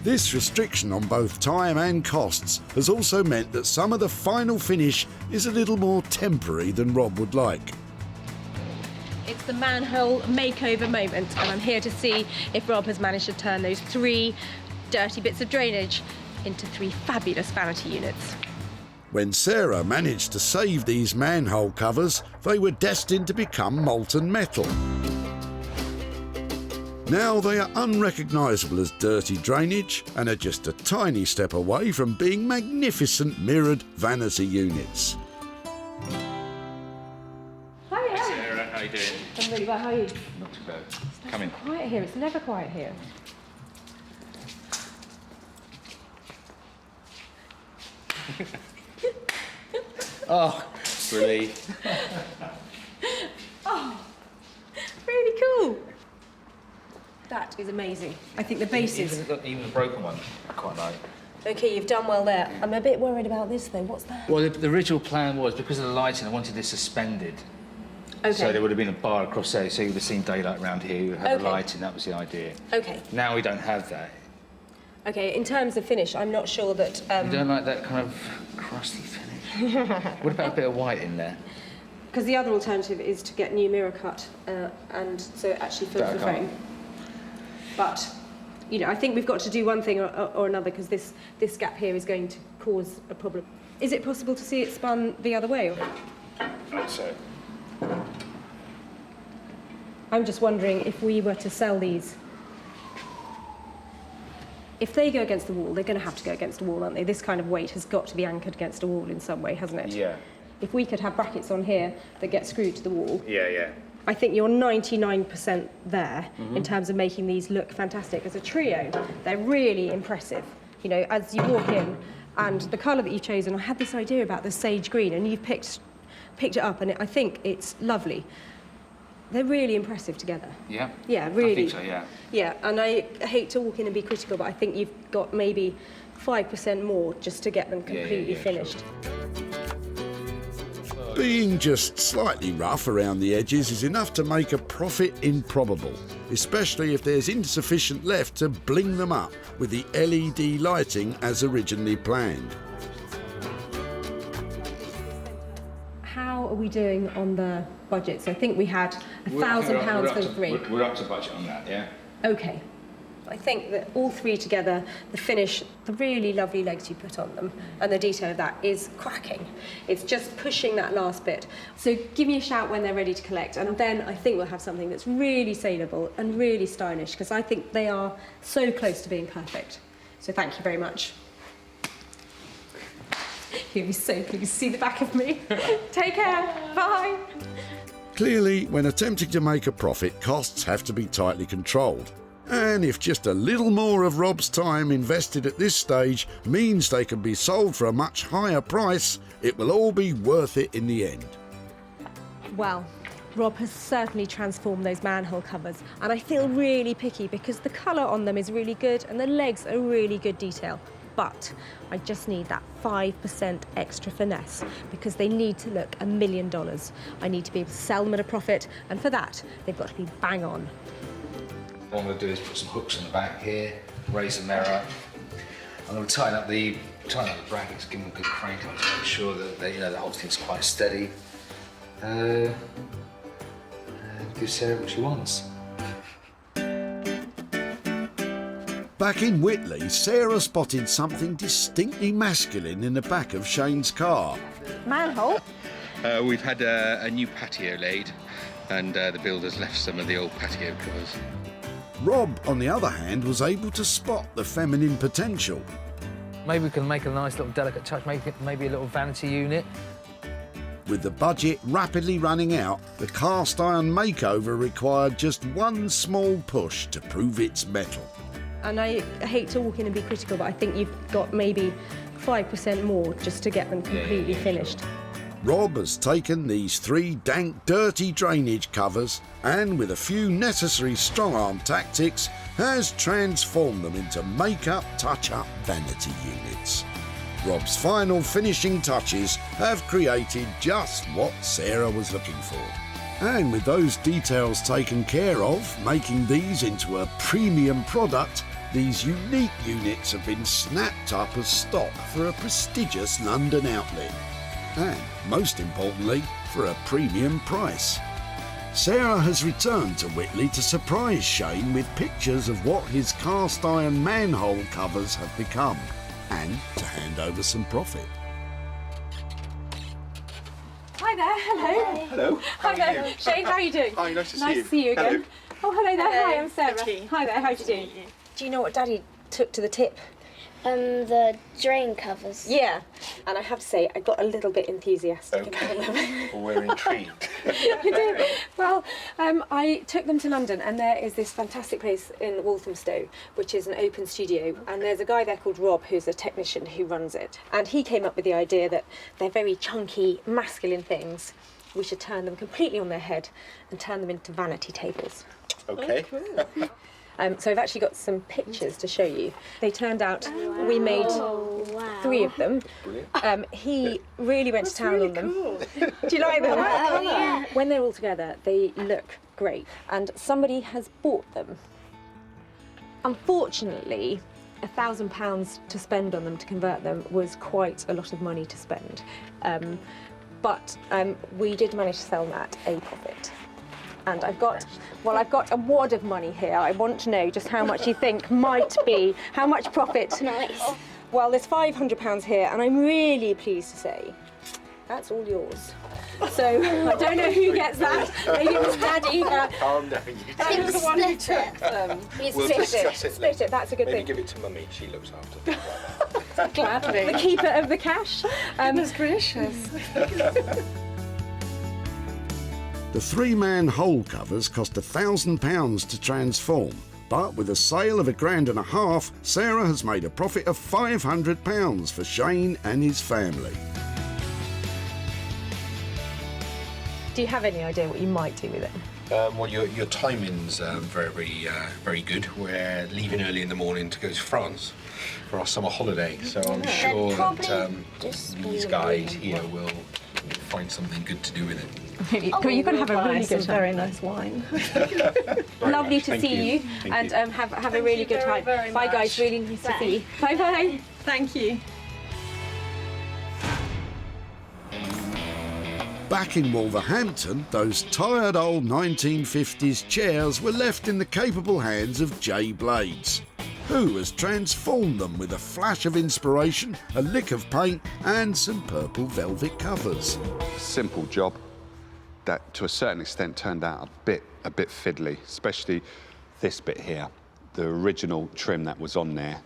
This restriction on both time and costs has also meant that some of the final finish is a little more temporary than Rob would like. It's the manhole makeover moment, and I'm here to see if Rob has managed to turn those 3 dirty bits of drainage into 3 fabulous vanity units. When Sarah managed to save these manhole covers, they were destined to become molten metal. Now they are unrecognisable as dirty drainage and are just a tiny step away from being magnificent mirrored vanity units. Hiya. Sarah, how you doing? I'm really well, how are you? Not too bad. Come in. Quiet here, it's never quiet here. Oh, relief. Oh, really cool. That is amazing. I think the bases. Even the broken one, I quite like. Okay, you've done well there. I'm a bit worried about this though. What's that? Well, the original plan was, because of the lighting, I wanted this suspended. Okay. So there would have been a bar across there, so you would have seen daylight around here, you had the Okay. lighting, that was the idea. Okay. Now we don't have that. Okay, in terms of finish, I'm not sure that... You don't like that kind of crusty finish? What about a bit of white in there? Because the other alternative is to get new mirror cut, and so it actually fills That I the can't. frame. But You know, I think we've got to do one thing or another, because this gap here is going to cause a problem. Is it possible to see it spun the other way? Or? Right, so. I'm just wondering if we were to sell these, if they go against the wall, they're going to have to go against the wall, aren't they? This kind of weight has got to be anchored against a wall in some way, hasn't it? Yeah. If we could have brackets on here that get screwed to the wall, Yeah. I think you're 99% there in terms of making these look fantastic. As a trio, they're really impressive. You know, as you walk in, and the colour that you've chosen, I had this idea about the sage green, and you've picked it up, and I think it's lovely. They're really impressive together. Yeah? Yeah, really. I think so, yeah. Yeah, and I hate to walk in and be critical, but I think you've got maybe 5% more just to get them completely finished. Sure. Being just slightly rough around the edges is enough to make a profit improbable, especially if there's insufficient left to bling them up with the LED lighting as originally planned. How are we doing on the budget? So I think we had £1,000 for the three. We're up to budget on that, yeah? Okay. I think that all three together, the finish, the really lovely legs you put on them, and the detail of that is cracking. It's just pushing that last bit. So give me a shout when they're ready to collect, and then I think we'll have something that's really saleable and really stylish, because I think they are so close to being perfect. So thank you very much. You'll be so pleased to see the back of me. Take care. Bye. Clearly, when attempting to make a profit, costs have to be tightly controlled. And if just a little more of Rob's time invested at this stage means they can be sold for a much higher price, it will all be worth it in the end. Well, Rob has certainly transformed those manhole covers, and I feel really picky because the colour on them is really good and the legs are really good detail. But I just need that 5% extra finesse because they need to look $1 million. I need to be able to sell them at a profit, and for that, they've got to be bang on. What I'm going to do is put some hooks on the back here, raise the mirror. I'm going to tighten up the brackets, give them a good crank up to make sure that the whole thing's quite steady. Give Sarah what she wants. Back in Whitley, Sarah spotted something distinctly masculine in the back of Shane's car. Manhole? We've had a new patio laid, and the builders left some of the old patio covers. Rob, on the other hand, was able to spot the feminine potential. Maybe we can make a nice little delicate touch, maybe a little vanity unit. With the budget rapidly running out, the cast iron makeover required just one small push to prove its mettle. And I hate to walk in and be critical, but I think you've got maybe 5% more just to get them completely finished. Rob has taken these 3 dank, dirty drainage covers and, with a few necessary strong-arm tactics, has transformed them into make-up, touch-up vanity units. Rob's final finishing touches have created just what Sarah was looking for. And with those details taken care of, making these into a premium product, these unique units have been snapped up as stock for a prestigious London outlet. And, most importantly, for a premium price. Sarah has returned to Whitley to surprise Shane with pictures of what his cast iron manhole covers have become, and to hand over some profit. Hi there, hello. Hello. Hi there. Shane, how are you doing? Hi, nice to see you. Nice to see you again. Hello. Oh, hello there. Hello. Hi, I'm Sarah. Hi there, how are you doing? Do you know what Daddy took to the tip? The drain covers. Yeah, and I have to say, I got a little bit enthusiastic about them. Well, we're intrigued. You did? Well, I took them to London, and there is this fantastic place in Walthamstow, which is an open studio, and there's a guy there called Rob, who's a technician who runs it. And he came up with the idea that they're very chunky, masculine things. We should turn them completely on their head and turn them into vanity tables. Okay. Oh, cool. So I've actually got some pictures to show you. They turned out, we made 3 of them. He really went to town on them. Cool. Do you like them? Oh, yeah. When they're all together, they look great. And somebody has bought them. Unfortunately, £1,000 to spend on them to convert them was quite a lot of money to spend. But we did manage to sell them at a profit. And I've got a wad of money here. I want to know just how much you think might be, how much profit. Nice. Well, there's £500 here, and I'm really pleased to say that's all yours. So I don't know who gets that. Maybe it was Daddy. Calm down. That was the one who took them. We'll discuss it Split it. That's a good Maybe thing. give it to Mummy. She looks after. Gladly. The keeper of the cash. Goodness gracious. The 3-man hole covers cost £1,000 to transform, but with a sale of £1,500, Sarah has made a profit of £500 for Shane and his family. Do you have any idea what you might do with it? Well, your timing's very good. We're leaving early in the morning to go to France for our summer holiday, so I'm sure that these guys here will find something good to do with it. You're going to have a really good time. very nice wine. Lovely to Thank see you, Thank and you. have a really good time. Bye, guys. Really nice to see you. Bye bye. Thank you. Back in Wolverhampton, those tired old 1950s chairs were left in the capable hands of Jay Blades, who has transformed them with a flash of inspiration, a lick of paint and some purple velvet covers. Simple job that to a certain extent turned out a bit fiddly, especially this bit here. The original trim that was on there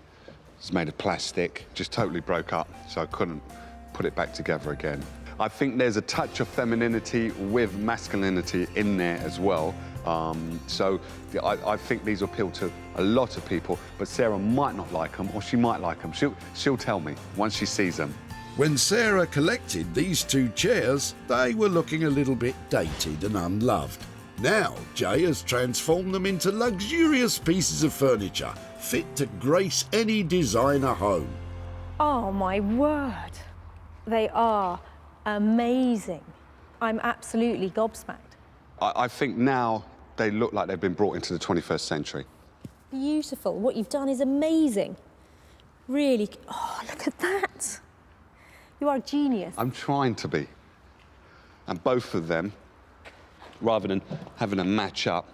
was made of plastic, just totally broke up, so I couldn't put it back together again. I think there's a touch of femininity with masculinity in there as well. So I think these appeal to a lot of people, but Sarah might not like them, or she might like them. She'll tell me once she sees them. When Sarah collected these 2 chairs, they were looking a little bit dated and unloved. Now, Jay has transformed them into luxurious pieces of furniture, fit to grace any designer home. Oh my word. They are amazing. I'm absolutely gobsmacked. I think now they look like they've been brought into the 21st century. Beautiful. What you've done is amazing. Really. Oh, look at that. You are a genius. I'm trying to be. And both of them, rather than having a match up,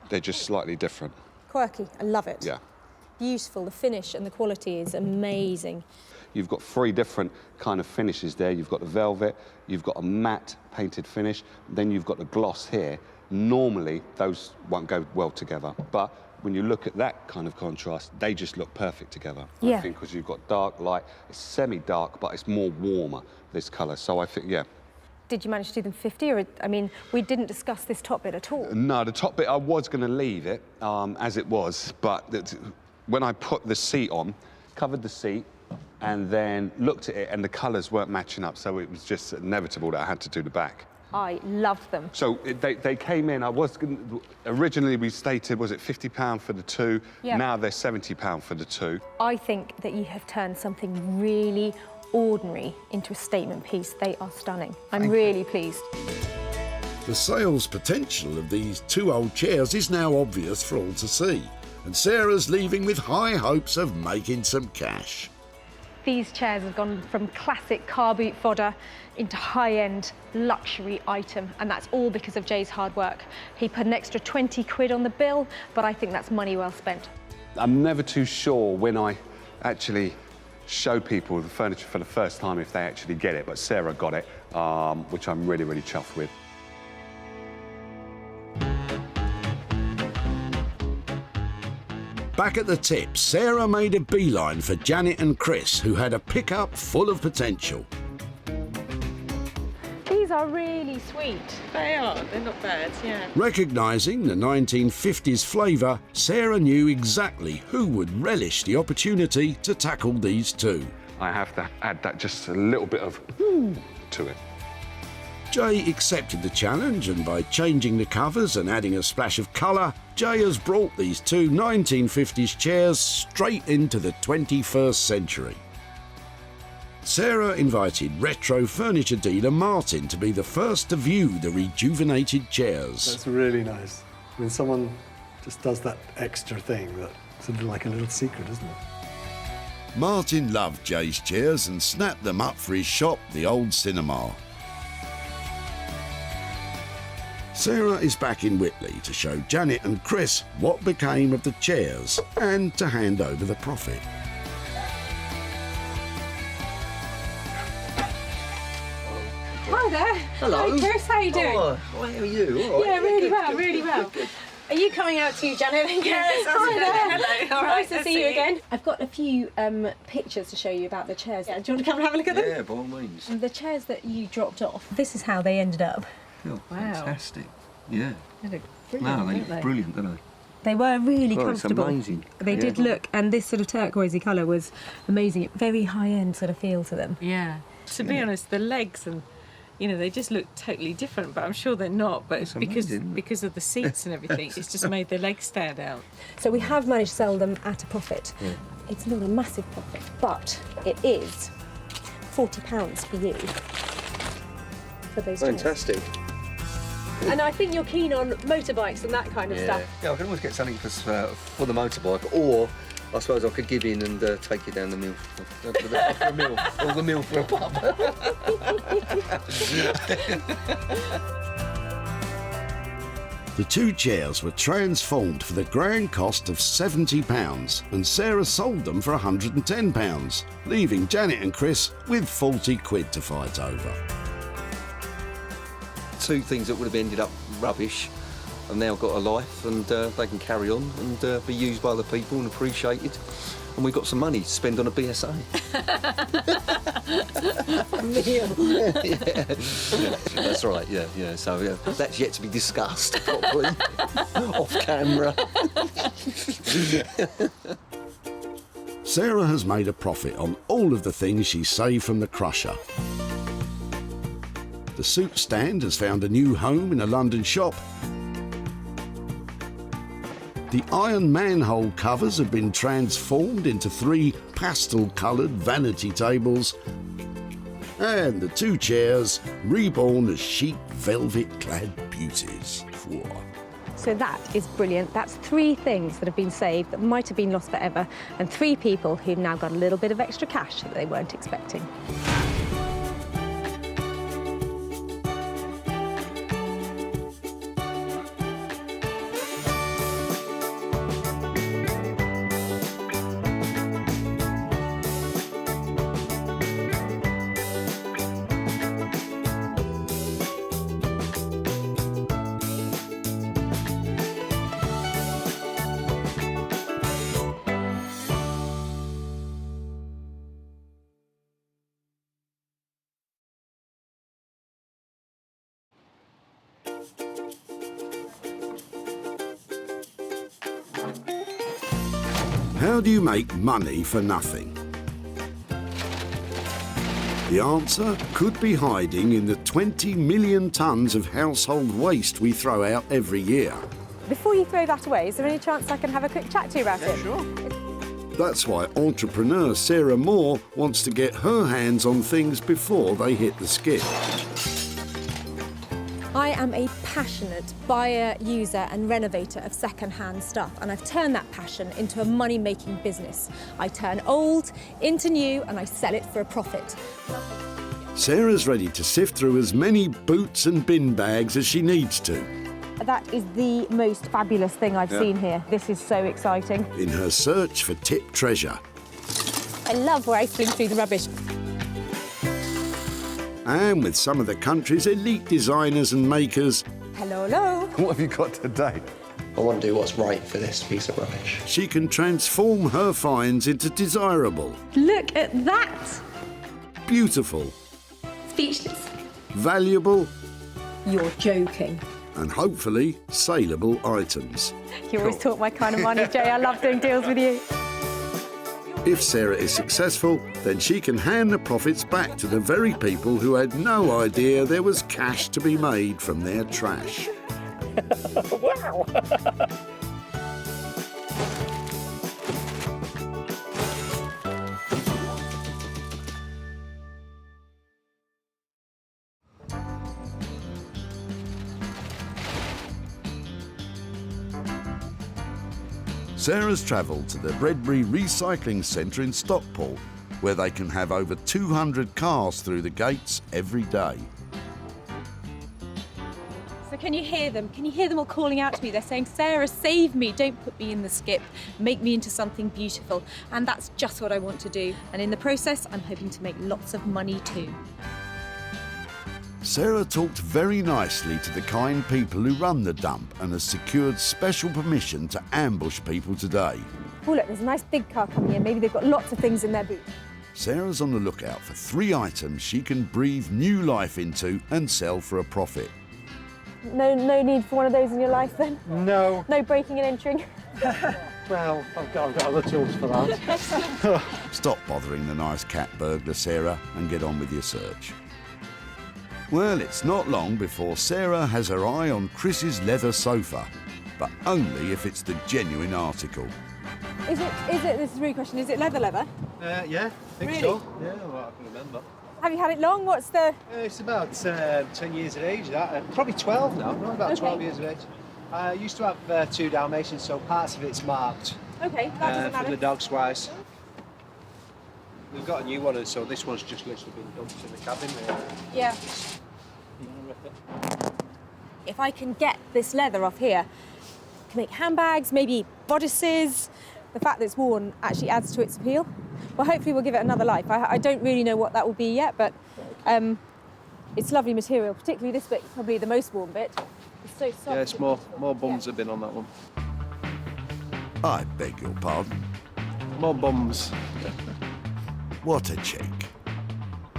they're just slightly different. Quirky. I love it. Yeah. Beautiful. The finish and the quality is amazing. You've got 3 different kind of finishes there. You've got the velvet, you've got a matte painted finish, then you've got the gloss here. Normally, those won't go well together, but when you look at that kind of contrast, they just look perfect together. Yeah. I think because you've got dark, light, it's semi-dark, but it's more warmer, this colour. So I think, yeah. Did you manage to do them 50, or, I mean, we didn't discuss this top bit at all. No, the top bit, I was going to leave it as it was, but when I put the seat on, covered the seat, and then looked at it, and the colours weren't matching up, so it was just inevitable that I had to do the back. I love them. So they came in, originally we stated, was it £50 for the 2? Yeah. Now they're £70 for the 2. I think that you have turned something really ordinary into a statement piece. They are stunning. I'm really pleased. The sales potential of these 2 old chairs is now obvious for all to see, and Sarah's leaving with high hopes of making some cash. These chairs have gone from classic car boot fodder into high-end luxury item, and that's all because of Jay's hard work. He put an extra 20 quid on the bill, but I think that's money well spent. I'm never too sure when I actually show people the furniture for the first time if they actually get it, but Sarah got it, which I'm really, really chuffed with. Back at the tip, Sarah made a beeline for Janet and Chris, who had a pickup full of potential. These are really sweet. They are. They're not bad, yeah. Recognising the 1950s flavour, Sarah knew exactly who would relish the opportunity to tackle these 2. I have to add that just a little bit of to it. Jay accepted the challenge, and by changing the covers and adding a splash of colour, Jay has brought these 2 1950s chairs straight into the 21st century. Sarah invited retro furniture dealer Martin to be the first to view the rejuvenated chairs. That's really nice. When someone just does that extra thing, that's sort of like a little secret, isn't it? Martin loved Jay's chairs and snapped them up for his shop, the Old Cinema. Sarah is back in Whitley to show Janet and Chris what became of the chairs and to hand over the profit. Hi there. Hello. Hi, Chris. How are you doing? Oh, how are you? All right. Yeah, really Good, well, good, really good, well. good. Are you coming out too, Janet? Yes, Hi there. hello. All right, Nice to see you again. I've got a few pictures to show you about the chairs. Yeah, do you want to come and have a look at them? Yeah, by all means. The chairs that you dropped off, this is how they ended up. Oh, Wow. fantastic. Yeah. They look No, brilliant, they don't look brilliant, don't they? They were really Oh, it's comfortable. amazing. They Yeah. did look, and this sort of turquoisey colour was amazing. Very high-end sort of feel to them. Yeah. To be honest, the legs and they just look totally different, but I'm sure they're not. But it's because of the seats and everything, it's just made the legs stand out. So we have managed to sell them at a profit. Yeah. It's not a massive profit, but it is £40 for you for those chairs. Fantastic. And I think you're keen on motorbikes and that kind of stuff. Yeah, I can always get something for the motorbike, or I suppose I could give in and take you down the mill for a mill, or the mill for a pub. The two chairs were transformed for the grand cost of £70, and Sarah sold them for £110, leaving Janet and Chris with 40 quid to fight over. Two things that would have ended up rubbish have now got a life, and they can carry on and be used by other people and appreciated. And we've got some money to spend on a BSA. Yeah, that's right, yeah. So that's yet to be discussed properly, off camera. Sarah has made a profit on all of the things she saved from the crusher. The soup stand has found a new home in a London shop. The iron manhole covers have been transformed into 3 pastel-coloured vanity tables, and the 2 chairs reborn as chic velvet-clad beauties. Whoa. So that is brilliant. That's 3 things that have been saved that might have been lost forever, and 3 people who've now got a little bit of extra cash that they weren't expecting. How do you make money for nothing? The answer could be hiding in the 20 million tonnes of household waste we throw out every year. Before you throw that away, is there any chance I can have a quick chat to you about it? Sure. That's why entrepreneur Sarah Moore wants to get her hands on things before they hit the skip. I am a passionate buyer, user and renovator of second-hand stuff, and I've turned that passion into a money-making business. I turn old into new and I sell it for a profit. Sarah's ready to sift through as many boots and bin bags as she needs to. That is the most fabulous thing I've Yeah. seen here. This is so exciting. In her search for tip treasure. I love rifling through the rubbish. And with some of the country's elite designers and makers, Hello, hello. what have you got today? I want to do what's right for this piece of rubbish. She can transform her finds into desirable, Look at that! beautiful, Speechless. valuable, You're joking. and hopefully saleable items. You always talk my kind of money, Jay. I love doing deals with you. If Sarah is successful, then she can hand the profits back to the very people who had no idea there was cash to be made from their trash. Wow. Sarah's travelled to the Bredbury Recycling Centre in Stockport, where they can have over 200 cars through the gates every day. So But can you hear them? Can you hear them all calling out to me? They're saying, Sarah, save me, don't put me in the skip, make me into something beautiful. And that's just what I want to do. And in the process, I'm hoping to make lots of money too. Sarah talked very nicely to the kind people who run the dump and has secured special permission to ambush people today. Oh look, there's a nice big car coming in. Maybe they've got lots of things in their boot. Sarah's on the lookout for 3 items she can breathe new life into and sell for a profit. No need for one of those in your life then? No. No breaking and entering? Well, I've got other tools for that. Stop bothering the nice cat burglar, Sarah, and get on with your search. Well, it's not long before Sarah has her eye on Chris's leather sofa, but only if it's the genuine article. Is it, this is a really question, is it leather? Yeah, I think so. Yeah, well, I can remember. Have you had it long? What's the... It's about 10 years of age, that. Probably 12 now, not about 12 years of age. I used to have 2 Dalmatians, so parts of it's marked. Okay, that doesn't matter. For the dogs wise. We've got a new one, and so this one's just literally been dumped in the cabin there. Yeah. If I can get this leather off here, I can make handbags, maybe bodices. The fact that it's worn actually adds to its appeal. Well, hopefully we'll give it another life. I don't really know what that will be yet, but it's lovely material, particularly this bit, probably the most worn bit. It's so soft. Yeah, it's more bums have been on that one. I beg your pardon? More bums. What a cheek.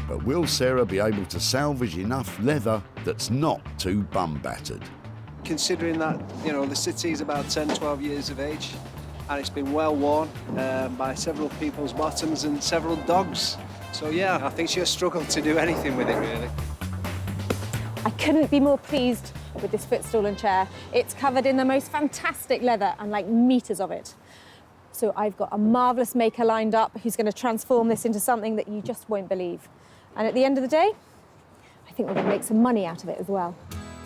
But will Sarah be able to salvage enough leather that's not too bum-battered? Considering that, you know, the city's about 10, 12 years of age, and it's been well worn by several people's bottoms and several dogs. So yeah, I think she'll struggle to do anything with it, really. I couldn't be more pleased with this footstool and chair. It's covered in the most fantastic leather and like meters of it. So I've got a marvellous maker lined up who's going to transform this into something that you just won't believe. And at the end of the day, I think we're going to make some money out of it as well.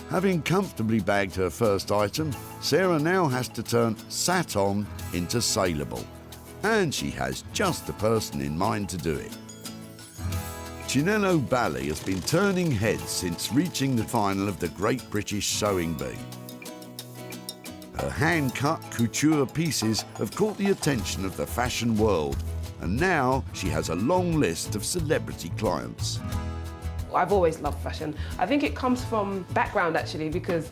Having comfortably bagged her first item, Sarah now has to turn sat on into saleable. And she has just the person in mind to do it. Chinello Bally has been turning heads since reaching the final of the Great British Sewing Bee. Her hand-cut couture pieces have caught the attention of the fashion world, and now she has a long list of celebrity clients. I've always loved fashion. I think it comes from background actually, because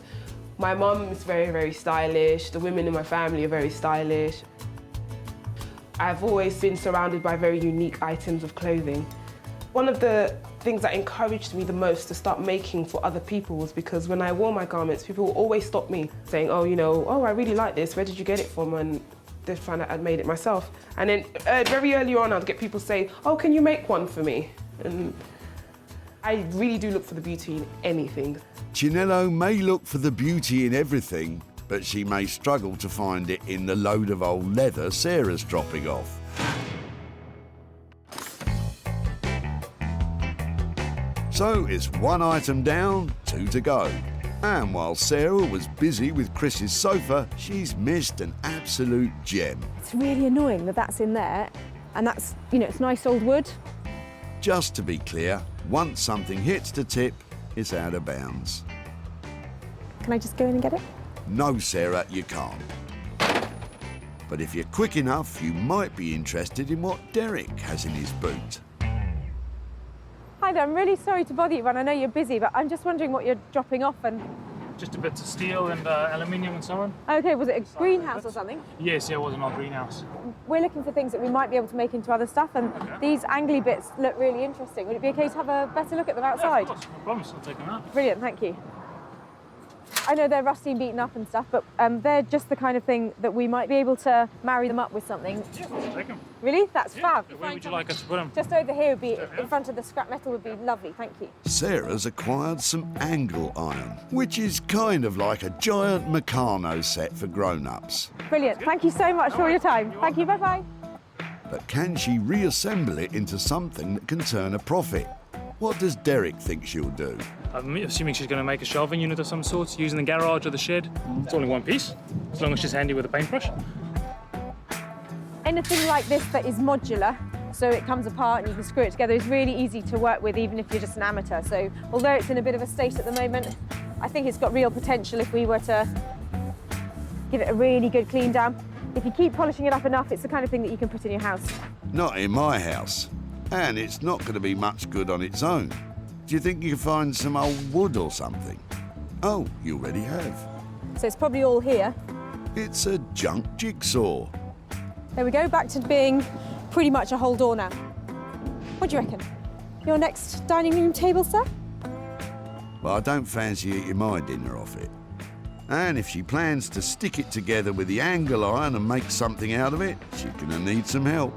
my mum is very, very stylish. The women in my family are very stylish. I've always been surrounded by very unique items of clothing. One of the things that encouraged me the most to start making for other people was because when I wore my garments, people would always stop me saying, oh, you know, oh, I really like this. Where did you get it from? And they'd find out I'd made it myself. And then very early on, I'd get people say, oh, can you make one for me? And I really do look for the beauty in anything. Chinello may look for the beauty in everything, but she may struggle to find it in the load of old leather Sarah's dropping off. So it's 1 item down, 2 to go. And while Sarah was busy with Chris's sofa, she's missed an absolute gem. It's really annoying that that's in there, and that's, you know, it's nice old wood. Just to be clear, once something hits the tip, it's out of bounds. Can I just go in and get it? No, Sarah, you can't. But if you're quick enough, you might be interested in what Derek has in his boot. Hi there, I'm really sorry to bother you, and I know you're busy, but I'm just wondering what you're dropping off and... Just a bit of steel and aluminium and so on. Okay, was it a greenhouse or something? Yes, yeah, it was an old greenhouse. We're looking for things that we might be able to make into other stuff, and these angly bits look really interesting. Would it be okay to have a better look at them outside? Yeah, of course, no problem, I'll take them out. Brilliant, thank you. I know they're rusty and beaten up and stuff, but they're just the kind of thing that we might be able to marry them up with something. Yeah, I'll take them. Really? That's fab. Where would you like us to put them? Just over here would be, in front of the scrap metal would be lovely, thank you. Sarah's acquired some angle iron, which is kind of like a giant Meccano set for grown-ups. Brilliant, thank you so much for your time. Thank you, bye-bye. But can she reassemble it into something that can turn a profit? What does Derek think she'll do? I'm assuming she's going to make a shelving unit of some sort, using the garage or the shed. It's all in one piece, as long as she's handy with a paintbrush. Anything like this that is modular, so it comes apart and you can screw it together, is really easy to work with, even if you're just an amateur. So although it's in a bit of a state at the moment, I think it's got real potential if we were to give it a really good clean down. If you keep polishing it up enough, it's the kind of thing that you can put in your house. Not in my house. And it's not going to be much good on its own. Do you think you can find some old wood or something? Oh, you already have. So it's probably all here. It's a junk jigsaw. There we go, back to being pretty much a whole door now. What do you reckon? Your next dining room table, sir? Well, I don't fancy eating my dinner off it. And if she plans to stick it together with the angle iron and make something out of it, she's going to need some help.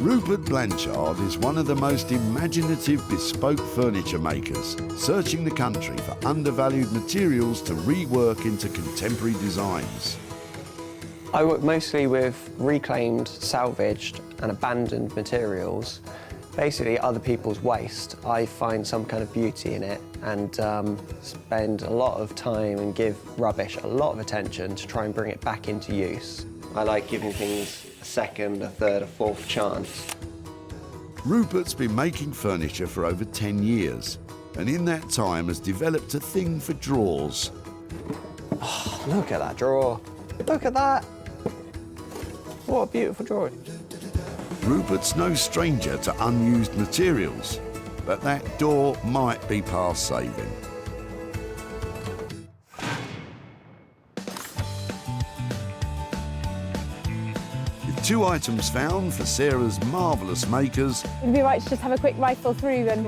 Rupert Blanchard is one of the most imaginative bespoke furniture makers, searching the country for undervalued materials to rework into contemporary designs. I work mostly with reclaimed, salvaged and abandoned materials. Basically other people's waste. I find some kind of beauty in it and spend a lot of time and give rubbish a lot of attention to try and bring it back into use. I like giving things a second, a third, a fourth chance. Rupert's been making furniture for over 10 years, and in that time has developed a thing for drawers. Oh, look at that drawer. Look at that. What a beautiful drawer. Rupert's no stranger to unused materials, but that door might be past saving. With 2 items found for Sarah's marvellous makers, It'd be right to just have a quick rifle through and...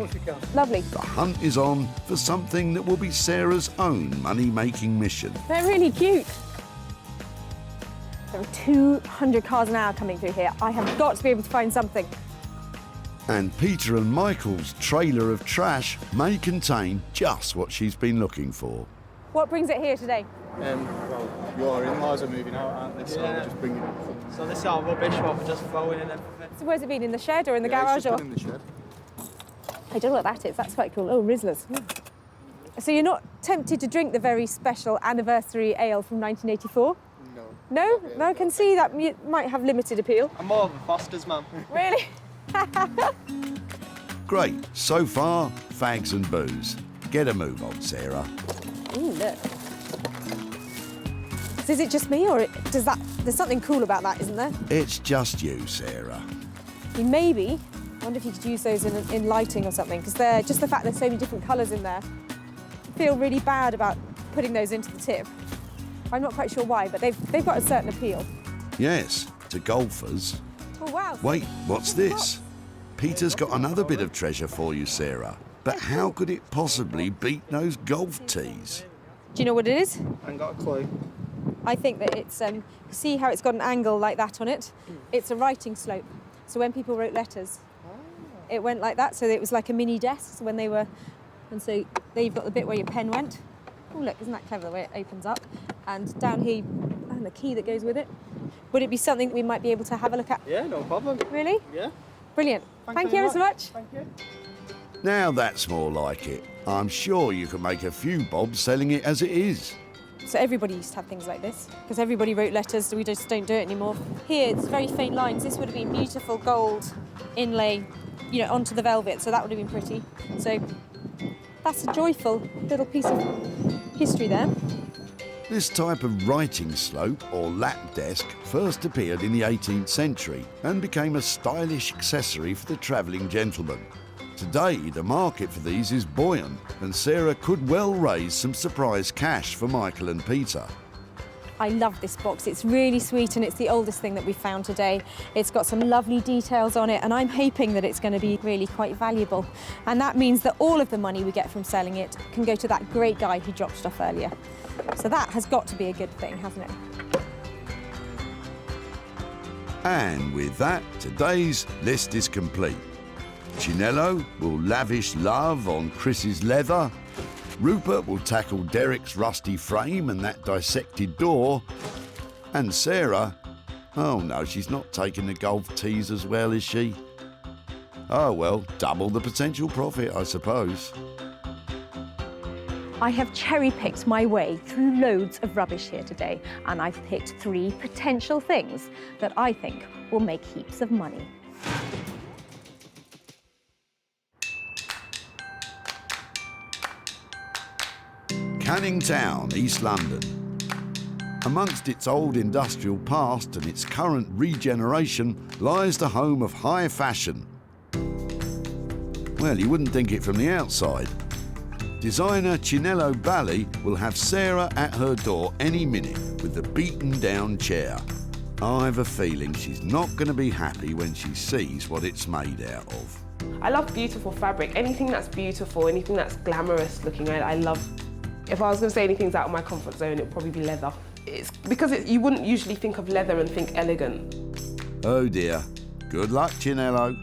Lovely. the hunt is on for something that will be Sarah's own money-making mission. They're really cute. There are 200 cars an hour coming through here. I have got to be able to find something. And Peter and Michael's trailer of trash may contain just what she's been looking for. What brings it here today? Well, your in-laws are moving out, aren't they? So we're just bringing it from... So this is our rubbish, what we're just throwing in everything. So where's it been, in the shed or in the Yeah, garage? it's just been in the shed. I don't know what that is. That's quite cool. Oh, Rizzlers. So you're not tempted to drink the very special anniversary ale from 1984? No? No, I can see that might have limited appeal. I'm more of a Foster's man. Really? Great. So far, fags and booze. Get a move on, Sarah. Ooh, look. So is it just me, or does that... There's something cool about that, isn't there? It's just you, Sarah. Maybe. I wonder if you could use those in lighting or something, because they're just the fact there's so many different colours in there. I feel really bad about putting those into the tip. I'm not quite sure why, but they've got a certain appeal. Yes, to golfers. Oh, wow. Wait, what's this? Peter's got another bit of treasure for you, Sarah. But how could it possibly beat those golf tees? Do you know what it is? I ain't got a clue. I think that it's, see how it's got an angle like that on it? It's a writing slope. So when people wrote letters, it went like that. So it was like a mini desk when they were, and so there you've got the bit where your pen went. Oh, look, isn't that clever the way it opens up? And down here, and the key that goes with it. Would it be something we might be able to have a look at? Yeah, no problem. Really? Yeah. Brilliant. Thank you ever so much. Thank you. Now that's more like it. I'm sure you can make a few bob selling it as it is. So everybody used to have things like this, because everybody wrote letters, so we just don't do it anymore. Here, it's very faint lines. This would have been beautiful gold inlay, you know, onto the velvet, so that would have been pretty. So that's a joyful little piece of history there. This type of writing slope, or lap desk, first appeared in the 18th century and became a stylish accessory for the travelling gentleman. Today, the market for these is buoyant, and Sarah could well raise some surprise cash for Michael and Peter. I love this box. It's really sweet, and it's the oldest thing that we've found today. It's got some lovely details on it, and I'm hoping that it's going to be really quite valuable. And that means that all of the money we get from selling it can go to that great guy who dropped stuff earlier. So that has got to be a good thing, hasn't it? And with that, today's list is complete. Chinello will lavish love on Chris's leather. Rupert will tackle Derek's rusty frame and that dissected door. And Sarah, oh no, she's not taking the golf tees as well, is she? Oh well, double the potential profit, I suppose. I have cherry-picked my way through loads of rubbish here today, and I've picked 3 potential things that I think will make heaps of money. Canning Town, East London. Amongst its old industrial past and its current regeneration lies the home of high fashion. Well, you wouldn't think it from the outside. Designer Chinello Bali will have Sarah at her door any minute with the beaten-down chair. I have a feeling she's not going to be happy when she sees what it's made out of. I love beautiful fabric. Anything that's beautiful, anything that's glamorous looking, I love. If I was going to say anything's out of my comfort zone, it would probably be leather. It's because you wouldn't usually think of leather and think elegant. Oh dear. Good luck, Chinello.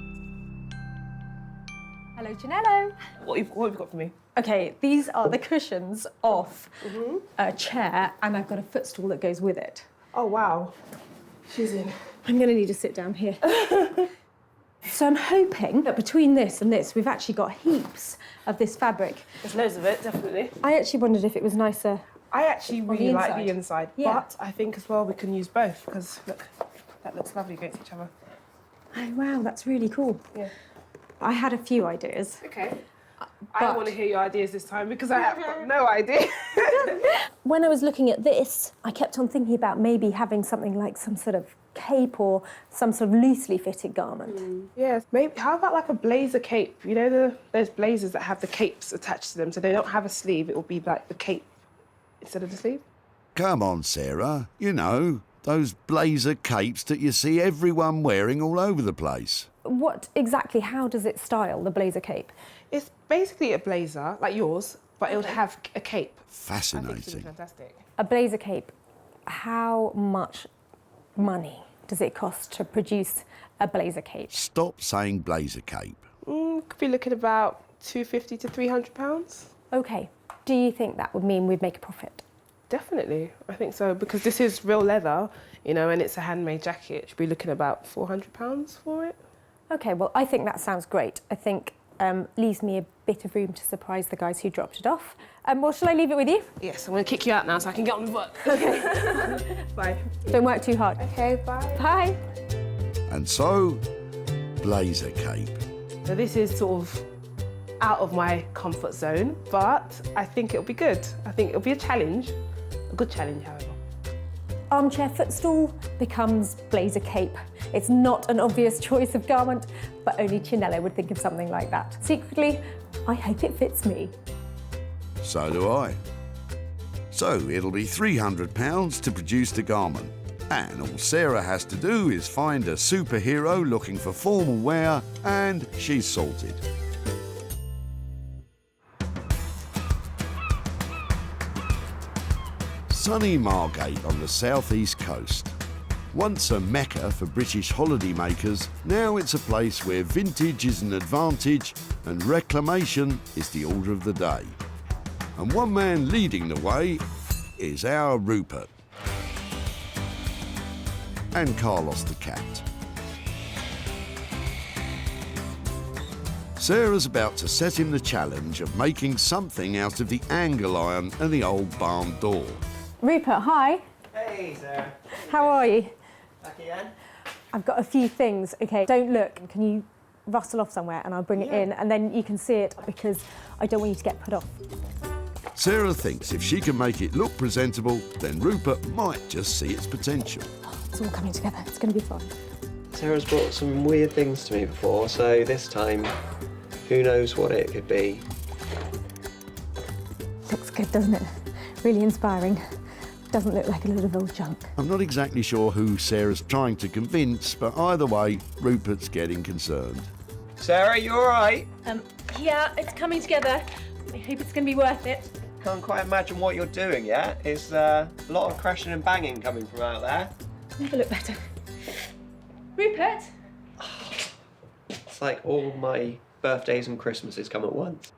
Hello, Chinello. What have you got for me? Okay, these are the cushions off a chair, and I've got a footstool that goes with it. Oh, wow. She's in. I'm going to need to sit down here. So I'm hoping that between this and this, we've actually got heaps of this fabric. There's loads of it, definitely. I actually wondered if it was nicer. I actually really like the inside, Yeah. but I think as well we can use both, because look, that looks lovely against each other. Oh, wow, that's really cool. Yeah. I had a few ideas. Okay. I want to hear your ideas this time because I have got no idea. When I was looking at this, I kept on thinking about maybe having something like some sort of cape or some sort of loosely fitted garment. Yes, maybe. How about like a blazer cape? You know, those blazers that have the capes attached to them, so they don't have a sleeve. It will be like the cape instead of the sleeve. Come on, Sarah. You know, those blazer capes that you see everyone wearing all over the place. What exactly, how does it style, the blazer cape? It's basically a blazer, like yours, but it would have a cape. Fascinating. Fantastic. A blazer cape, how much money does it cost to produce a blazer cape? Stop saying blazer cape. Could be looking about £250 to £300. Okay. Do you think that would mean we'd make a profit? Definitely, I think so, because this is real leather, you know, and it's a handmade jacket. Should be looking about £400 for it. Okay, well, I think that sounds great. I think leaves me a bit of room to surprise the guys who dropped it off. Well, shall I leave it with you? Yes, I'm going to kick you out now so I can get on with work. Okay. Bye. Don't work too hard. Okay, bye. Bye. And so, blazer cape. So this is sort of out of my comfort zone, but I think it'll be good. I think it'll be a challenge, a good challenge, however. Armchair footstool becomes blazer cape. It's not an obvious choice of garment, but only Chinello would think of something like that. Secretly, I hope it fits me. So do I. So it'll be £300 to produce the garment. And all Sarah has to do is find a superhero looking for formal wear, and she's sorted. Sunny Margate on the southeast coast. Once a mecca for British holiday makers, now it's a place where vintage is an advantage and reclamation is the order of the day. And one man leading the way is our Rupert. And Carlos the cat. Sarah's about to set him the challenge of making something out of the angle iron and the old barn door. Rupert, hi. Hey, Sarah. How are you? Back again? I've got a few things. Okay, don't look. Can you rustle off somewhere and I'll bring it in and then you can see it because I don't want you to get put off. Sarah thinks if she can make it look presentable, then Rupert might just see its potential. It's all coming together. It's going to be fun. Sarah's brought some weird things to me before, so this time, who knows what it could be. Looks good, doesn't it? Really inspiring. Doesn't look like a load of old junk. I'm not exactly sure who Sarah's trying to convince, but either way, Rupert's getting concerned. Sarah, you all right? Yeah, it's coming together. I hope it's going to be worth it. Can't quite imagine what you're doing yet. It's a lot of crashing and banging coming from out there. Never look better. Rupert? It's like all my birthdays and Christmases come at once.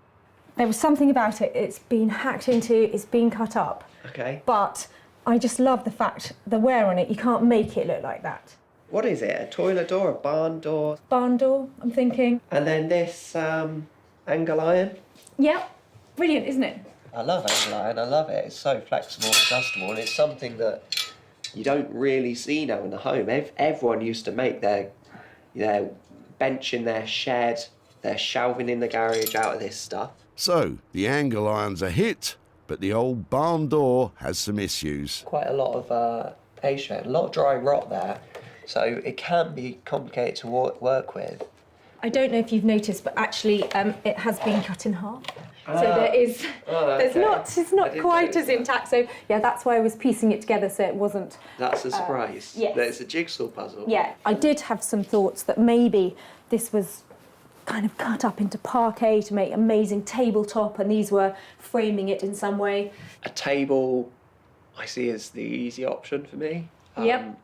There was something about it. It's been hacked into, it's been cut up. Okay. But I just love the fact, the wear on it, you can't make it look like that. What is it? A toilet door, a barn door? Barn door, I'm thinking. And then this angle iron? Yeah, brilliant, isn't it? I love angle iron, I love it. It's so flexible and adjustable, and it's something that you don't really see now in the home. Everyone used to make their bench in their shed, their shelving in the garage out of this stuff. So, the angle iron's a hit, but the old barn door has some issues. Quite a lot of age to it, a lot of dry rot there, so it can be complicated to work with. I don't know if you've noticed, but actually it has been cut in half. So there is, it's not quite as intact. So yeah, that's why I was piecing it together so it wasn't. That's a surprise. Yes. There's a jigsaw puzzle. Yeah, I did have some thoughts that maybe this was kind of cut up into parquet to make amazing tabletop, and these were framing it in some way. A table, I see as the easy option for me. Yep.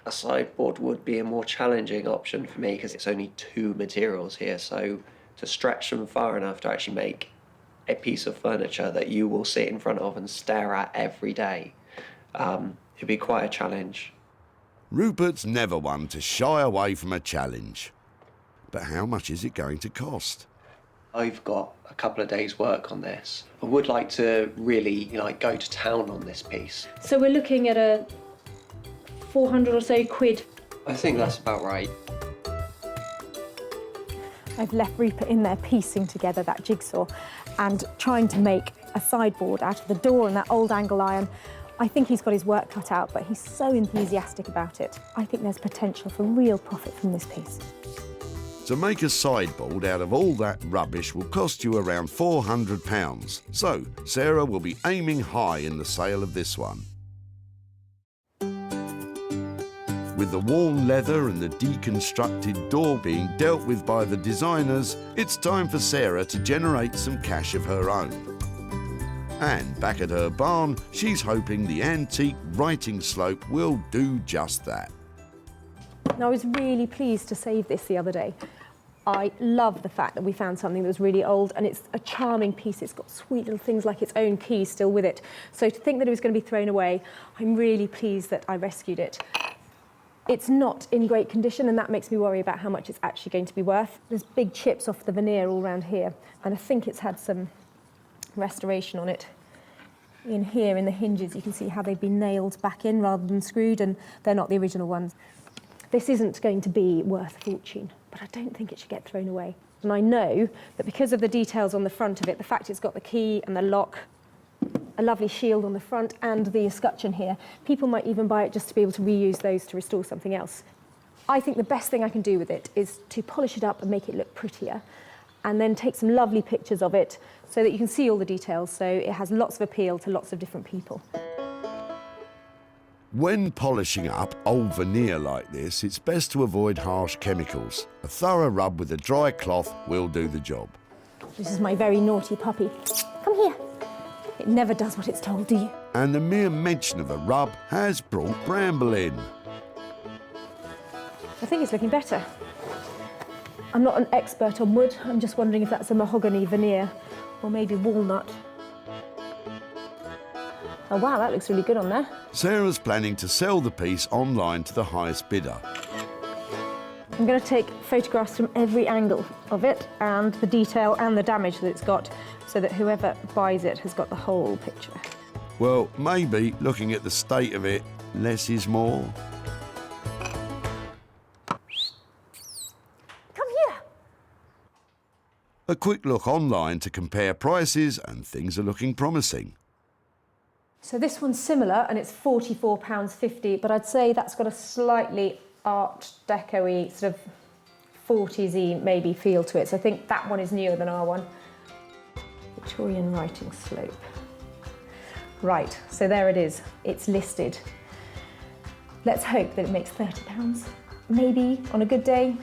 A sideboard would be a more challenging option for me because it's only 2 materials here, so to stretch them far enough to actually make a piece of furniture that you will sit in front of and stare at every day, it'd be quite a challenge. Rupert's never one to shy away from a challenge. But how much is it going to cost? I've got a couple of days' work on this. I would like to really, go to town on this piece. So we're looking at a 400 or so quid. I think that's about right. I've left Rupert in there piecing together that jigsaw and trying to make a sideboard out of the door and that old angle iron. I think he's got his work cut out, but he's so enthusiastic about it. I think there's potential for real profit from this piece. To make a sideboard out of all that rubbish will cost you around £400. So Sarah will be aiming high in the sale of this one. With the worn leather and the deconstructed door being dealt with by the designers, it's time for Sarah to generate some cash of her own. And back at her barn, she's hoping the antique writing slope will do just that. Now, I was really pleased to save this the other day. I love the fact that we found something that was really old, and it's a charming piece. It's got sweet little things like its own key still with it. So to think that it was going to be thrown away, I'm really pleased that I rescued it. It's not in great condition, and that makes me worry about how much it's actually going to be worth. There's big chips off the veneer all around here, and I think it's had some restoration on it. In here, in the hinges, you can see how they've been nailed back in rather than screwed, and they're not the original ones. This isn't going to be worth a fortune, but I don't think it should get thrown away. And I know that because of the details on the front of it, the fact it's got the key and the lock, a lovely shield on the front and the escutcheon here, people might even buy it just to be able to reuse those to restore something else. I think the best thing I can do with it is to polish it up and make it look prettier, and then take some lovely pictures of it so that you can see all the details, so it has lots of appeal to lots of different people. When polishing up old veneer like this, it's best to avoid harsh chemicals. A thorough rub with a dry cloth will do the job. This is my very naughty puppy. Come here. It never does what it's told, do you? And the mere mention of a rub has brought Bramble in. I think it's looking better. I'm not an expert on wood. I'm just wondering if that's a mahogany veneer or maybe walnut. Oh wow, that looks really good on there. Sarah's planning to sell the piece online to the highest bidder. I'm going to take photographs from every angle of it and the detail and the damage that it's got, so that whoever buys it has got the whole picture. Well, maybe, looking at the state of it, less is more. Come here. A quick look online to compare prices, and things are looking promising. So this one's similar, and it's £44.50, but I'd say that's got a slightly Art Deco-y, sort of 40s-y maybe feel to it. So I think that one is newer than our one. Victorian writing slope. Right, so there it is. It's listed. Let's hope that it makes £30. Maybe, on a good day,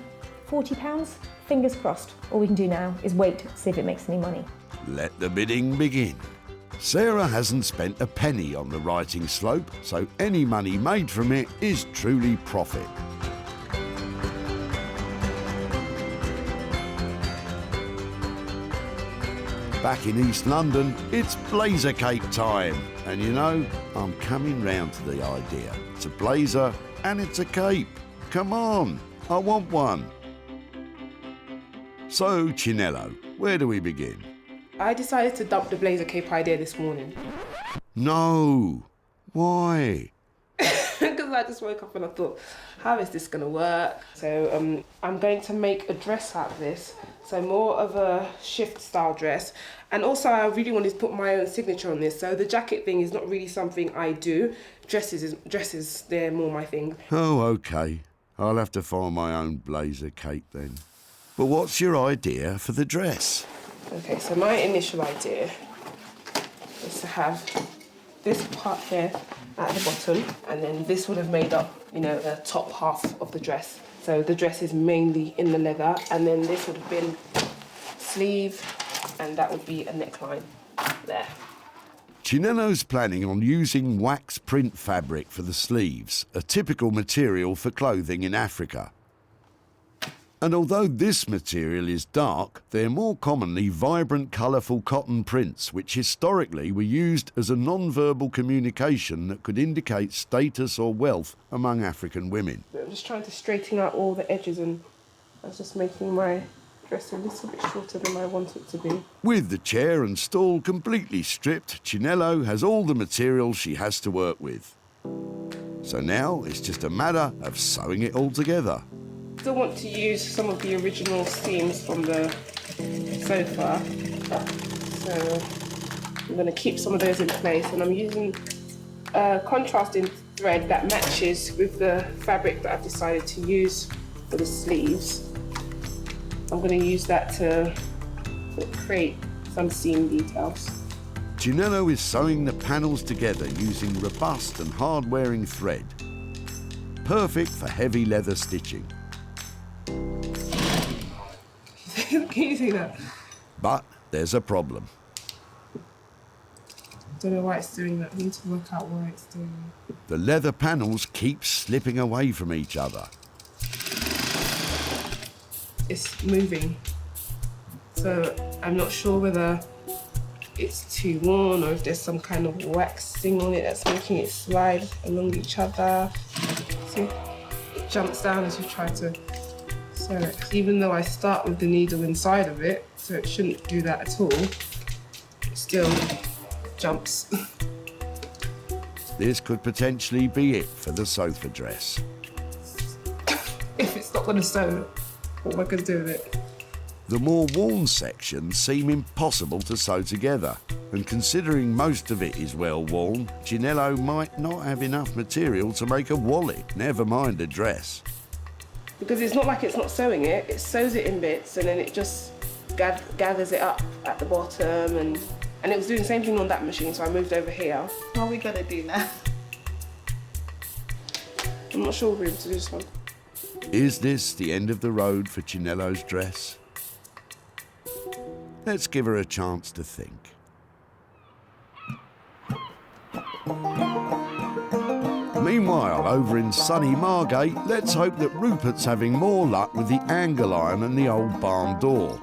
£40. Fingers crossed. All we can do now is wait to see if it makes any money. Let the bidding begin. Sarah hasn't spent a penny on the writing slope, so any money made from it is truly profit. Back in East London, it's blazer cake time. And you know, I'm coming round to the idea. It's a blazer and it's a cape. Come on, I want one. So, Chinello, where do we begin? I decided to dump the blazer cape idea this morning. No. Why? Because because I just woke up and I thought, how is this going to work? So I'm going to make a dress out of this. So more of a shift style dress. And also I really wanted to put my own signature on this. So the jacket thing is not really something I do. Dresses, they're more my thing. Oh, OK. I'll have to find my own blazer, Kate, then. But what's your idea for the dress? Okay, so my initial idea is to have this part here at the bottom, and then this would have made up, you know, the top half of the dress. So the dress is mainly in the leather, and then this would have been sleeve, and that would be a neckline there. Chinello's planning on using wax print fabric for the sleeves, a typical material for clothing in Africa. And although this material is dark, they're more commonly vibrant, colourful cotton prints, which historically were used as a non-verbal communication that could indicate status or wealth among African women. I'm just trying to straighten out all the edges, and I was just making my dress a little bit shorter than I want it to be. With the chair and stool completely stripped, Chinello has all the material she has to work with. So now it's just a matter of sewing it all together. Still want to use some of the original seams from the sofa, so I'm going to keep some of those in place, and I'm using contrasting thread that matches with the fabric that I've decided to use for the sleeves. I'm going to use that to create some seam details. Chinello is sewing the panels together using robust and hard-wearing thread. Perfect for heavy leather stitching. Can you see that? But there's a problem. Don't know why it's doing that. I need to work out why it's doing that. The leather panels keep slipping away from each other. It's moving. So I'm not sure whether it's too worn or if there's some kind of waxing on it that's making it slide along each other. See, it jumps down as you try to sew it. Even though I start with the needle inside of it, so it shouldn't do that at all, it still jumps. This could potentially be it for the sofa dress. If it's not going to sew, what am I going to do with it? The more worn sections seem impossible to sew together, and considering most of it is well worn, Chinello might not have enough material to make a wallet, never mind a dress. Because it's not like it's not sewing it, it sews it in bits and then it just gathers it up at the bottom, and it was doing the same thing on that machine, so I moved over here. What are we going to do now? I'm not sure we'll be able to do this one. Is this the end of the road for Chinello's dress? Let's give her a chance to think. Meanwhile, over in sunny Margate, let's hope that Rupert's having more luck with the angle iron and the old barn door.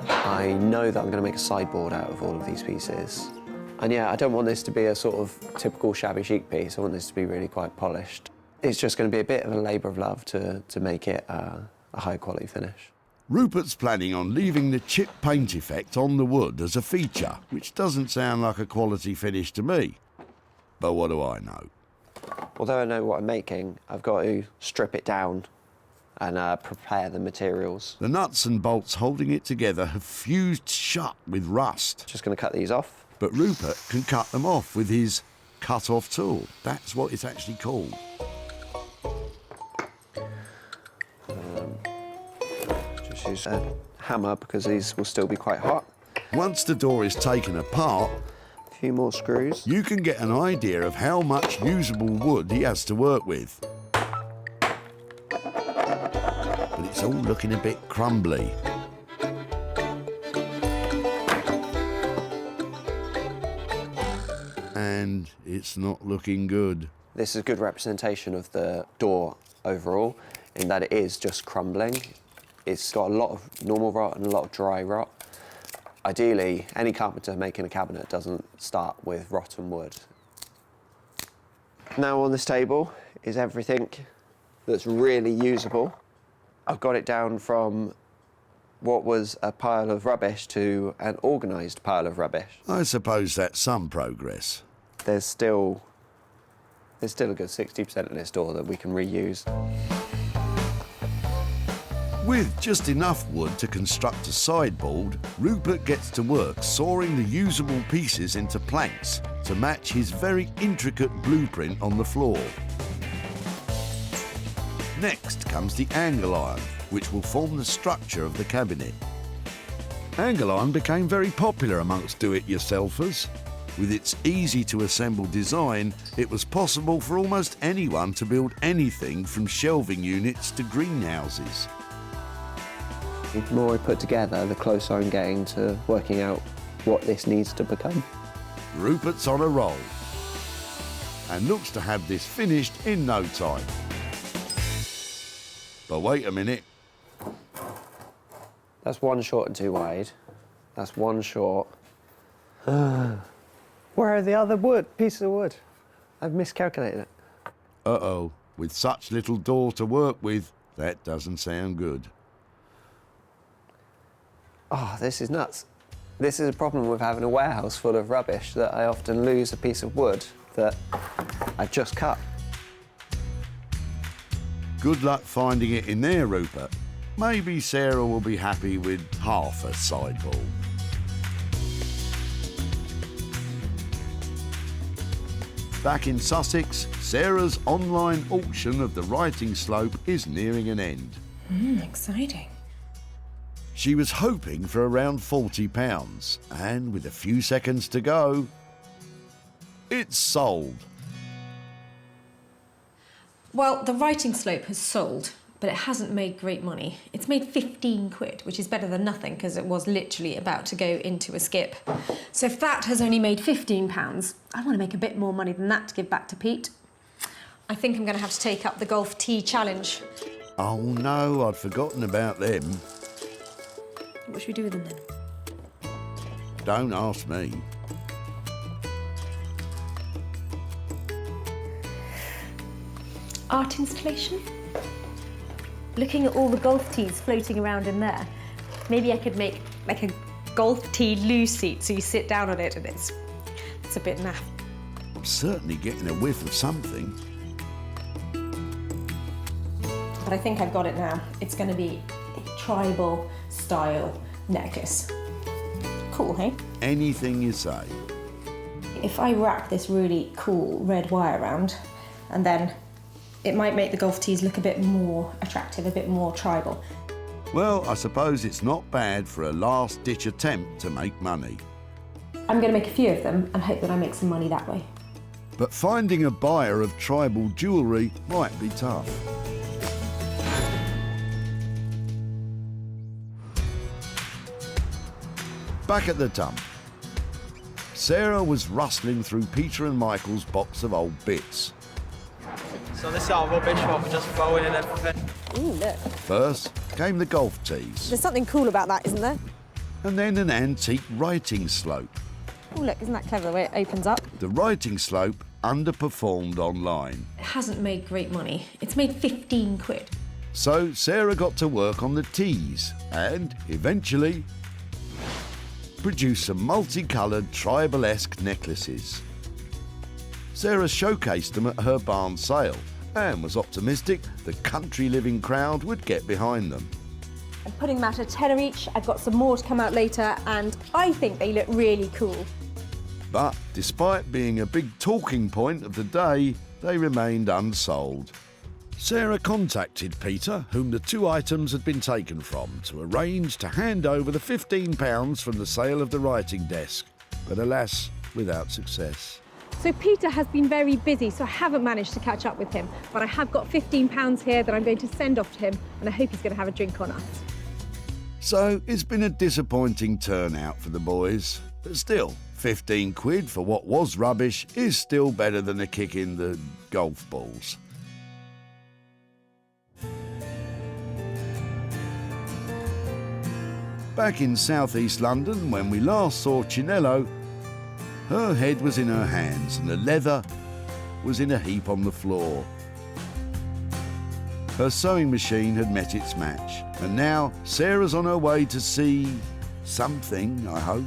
I know that I'm going to make a sideboard out of all of these pieces. And yeah, I don't want this to be a sort of typical shabby chic piece. I want this to be really quite polished. It's just going to be a bit of a labour of love to make it a high quality finish. Rupert's planning on leaving the chip paint effect on the wood as a feature, which doesn't sound like a quality finish to me. But what do I know? Although I know what I'm making, I've got to strip it down and prepare the materials. The nuts and bolts holding it together have fused shut with rust. Just going to cut these off. But Rupert can cut them off with his cut-off tool. That's what it's actually called. Just use a hammer because these will still be quite hot. Once the door is taken apart, a few more screws. You can get an idea of how much usable wood he has to work with. But it's all looking a bit crumbly. And it's not looking good. This is a good representation of the door overall, in that it is just crumbling. It's got a lot of normal rot and a lot of dry rot. Ideally, any carpenter making a cabinet doesn't start with rotten wood. Now on this table is everything that's really usable. I've got it down from what was a pile of rubbish to an organised pile of rubbish. I suppose that's some progress. There's still There's still a good 60% of this door that we can reuse. With just enough wood to construct a sideboard, Rupert gets to work sawing the usable pieces into planks to match his very intricate blueprint on the floor. Next comes the angle iron, which will form the structure of the cabinet. Angle iron became very popular amongst do-it-yourselfers. With its easy-to-assemble design, it was possible for almost anyone to build anything from shelving units to greenhouses. The more I put together, the closer I'm getting to working out what this needs to become. Rupert's on a roll and looks to have this finished in no time. But wait a minute. That's one short and two wide. That's one short. Where are the other pieces of wood? I've miscalculated it. Uh-oh, with such little door to work with, that doesn't sound good. Oh, this is nuts. This is a problem with having a warehouse full of rubbish, that I often lose a piece of wood that I've just cut. Good luck finding it in there, Rupert. Maybe Sarah will be happy with half a sideboard. Back in Sussex, Sarah's online auction of the writing slope is nearing an end. Exciting. She was hoping for around £40, and with a few seconds to go, it's sold. Well, the writing slope has sold, but it hasn't made great money. It's made 15 quid, which is better than nothing because it was literally about to go into a skip. So if that has only made £15, I want to make a bit more money than that to give back to Pete. I think I'm going to have to take up the golf tee challenge. Oh no, I'd forgotten about them. What should we do with them then? Don't ask me. Art installation? Looking at all the golf tees floating around in there, maybe I could make like a golf tee loo seat so you sit down on it and it's a bit naff. I'm certainly getting a whiff of something. But I think I've got it now. It's going to be a tribal style necklace. Cool, hey? Anything you say. If I wrap this really cool red wire around, and then it might make the golf tees look a bit more attractive, a bit more tribal. Well, I suppose it's not bad for a last-ditch attempt to make money. I'm going to make a few of them and hope that I make some money that way. But finding a buyer of tribal jewellery might be tough. Back at the dump, Sarah was rustling through Peter and Michael's box of old bits. So this is our rubbish, what we're just throwing in everything. Ooh, look. First came the golf tees. There's something cool about that, isn't there? And then an antique writing slope. Oh, look, isn't that clever the way it opens up? The writing slope underperformed online. It hasn't made great money. It's made 15 quid. So Sarah got to work on the tees and eventually produced some multicoloured tribal-esque necklaces. Sarah showcased them at her barn sale and was optimistic the country living crowd would get behind them. I'm putting them out at £10 each. I've got some more to come out later and I think they look really cool. But despite being a big talking point of the day, they remained unsold. Sarah contacted Peter, whom the two items had been taken from, to arrange to hand over the £15 from the sale of the writing desk, but alas, without success. So Peter has been very busy, so I haven't managed to catch up with him, but I have got £15 here that I'm going to send off to him, and I hope he's going to have a drink on us. So it's been a disappointing turnout for the boys, but still, 15 quid for what was rubbish is still better than a kick in the golf balls. Back in southeast London, when we last saw Chinello, her head was in her hands and the leather was in a heap on the floor. Her sewing machine had met its match, and now Sarah's on her way to see something, I hope.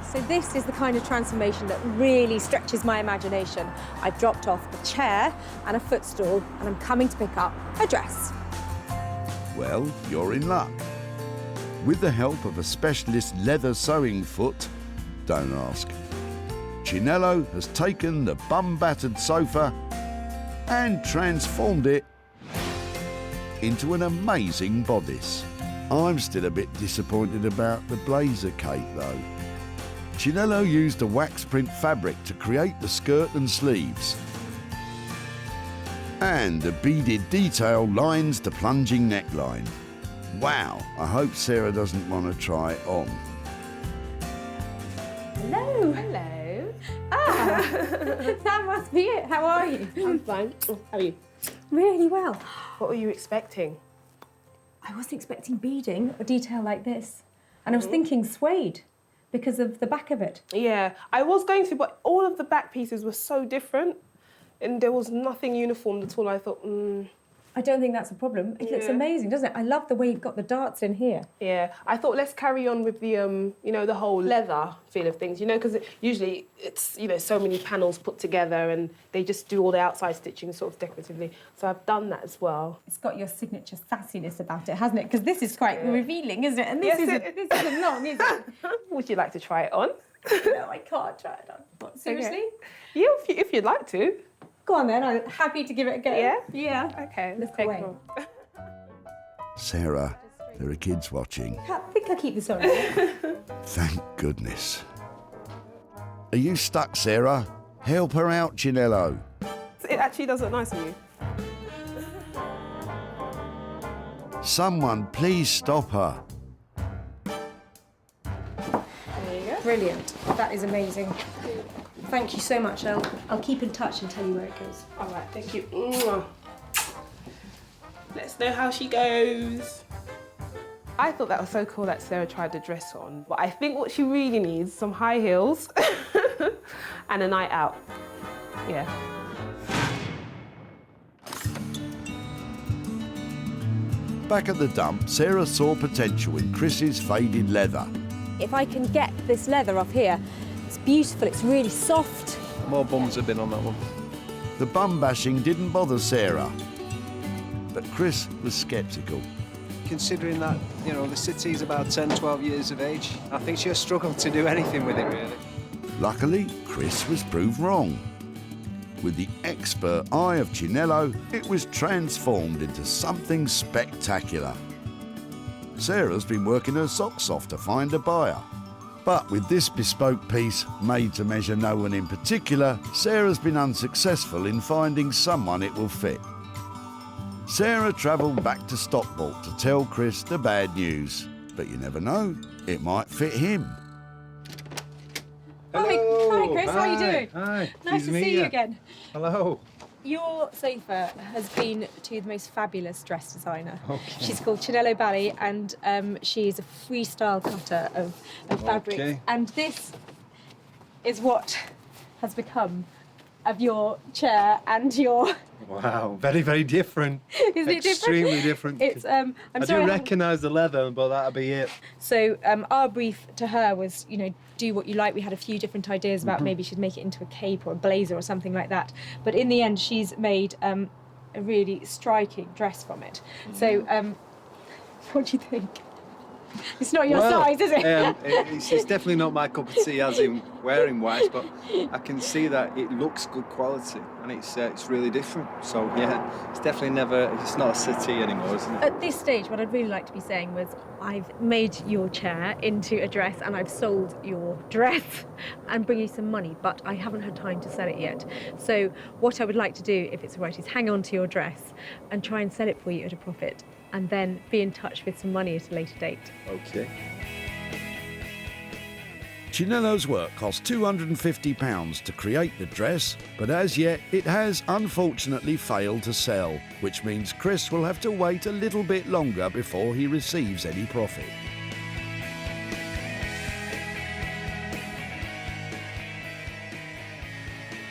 So So this is the kind of transformation that really stretches my imagination. I've dropped off a chair and a footstool, and I'm coming to pick up a dress. Well, you're in luck. With the help of a specialist leather sewing foot, don't ask, Chinello has taken the bum-battered sofa and transformed it into an amazing bodice. I'm still a bit disappointed about the blazer cape though. Chinello used a wax print fabric to create the skirt and sleeves. And the beaded detail lines the plunging neckline. Wow, I hope Sarah doesn't want to try it on. Hello. Hello. Ah, that must be it. How are you? I'm fine. How are you? Really well. What were you expecting? I wasn't expecting beading or detail like this. And I was thinking suede because of the back of it. Yeah, I was going to, but all of the back pieces were so different and there was nothing uniform at all. I thought, I don't think that's a problem. It looks amazing, doesn't it? I love the way you've got the darts in here. Yeah, I thought let's carry on with the, you know, the whole leather feel of things, you know, because usually it's, you know, so many panels put together and they just do all the outside stitching sort of decoratively. So I've done that as well. It's got your signature sassiness about it, hasn't it? Because this is quite revealing, isn't it? And this isn't long, is it? Would you like to try it on? No, I can't try it on. Seriously? Okay. Yeah, if you'd like to. Go on then, I'm happy to give it a go. Yeah? Yeah. Okay, let's Look take away. it on. Sarah, there are kids watching. I think I'll keep this on. Thank goodness. Are you stuck, Sarah? Help her out, Chinello. It actually does look nice on you. Someone please stop her. There you go. Brilliant. That is amazing. Thank you so much. I'll keep in touch and tell you where it goes. All right, thank you. Mwah. Let's know how she goes. I thought that was so cool that Sarah tried the dress on, but I think what she really needs is some high heels and a night out. Yeah. Back at the dump, Sarah saw potential in Chris's faded leather. If I can get this leather off here, it's beautiful, it's really soft. More bums have been on that one. The bum bashing didn't bother Sarah, but Chris was sceptical. Considering that, you know, the city's about 10, 12 years of age, I think she'll struggle to do anything with it, really. Luckily, Chris was proved wrong. With the expert eye of Chinello, it was transformed into something spectacular. Sarah's been working her socks off to find a buyer. But with this bespoke piece, made to measure no one in particular, Sarah's been unsuccessful in finding someone it will fit. Sarah travelled back to Stockport to tell Chris the bad news. But you never know, it might fit him. Hi Chris, how are you doing? Hi. Nice to see you again. Hello. Your sofa has been to the most fabulous dress designer. Okay. She's called Chinello Bally, and she's a freestyle cutter of fabrics. Okay. And this is what has become of your chair and your... Wow, very, very different. Isn't it different? Extremely different. It's I do recognise the leather, but that'll be it. So our brief to her was, you know, do what you like. We had a few different ideas about maybe she'd make it into a cape or a blazer or something like that. But in the end, she's made a really striking dress from it. So what do you think? It's not your size, is it? It's definitely not my cup of tea, as in wearing wise, but I can see that it looks good quality and it's really different. So yeah, it's definitely it's not a city anymore, isn't it? At this stage, what I'd really like to be saying was I've made your chair into a dress and I've sold your dress and bring you some money, but I haven't had time to sell it yet. So what I would like to do, if it's all right, is hang on to your dress and try and sell it for you at a profit, and then be in touch with some money at a later date. Okay. Chinello's work cost £250 to create the dress, but as yet it has unfortunately failed to sell, which means Chris will have to wait a little bit longer before he receives any profit.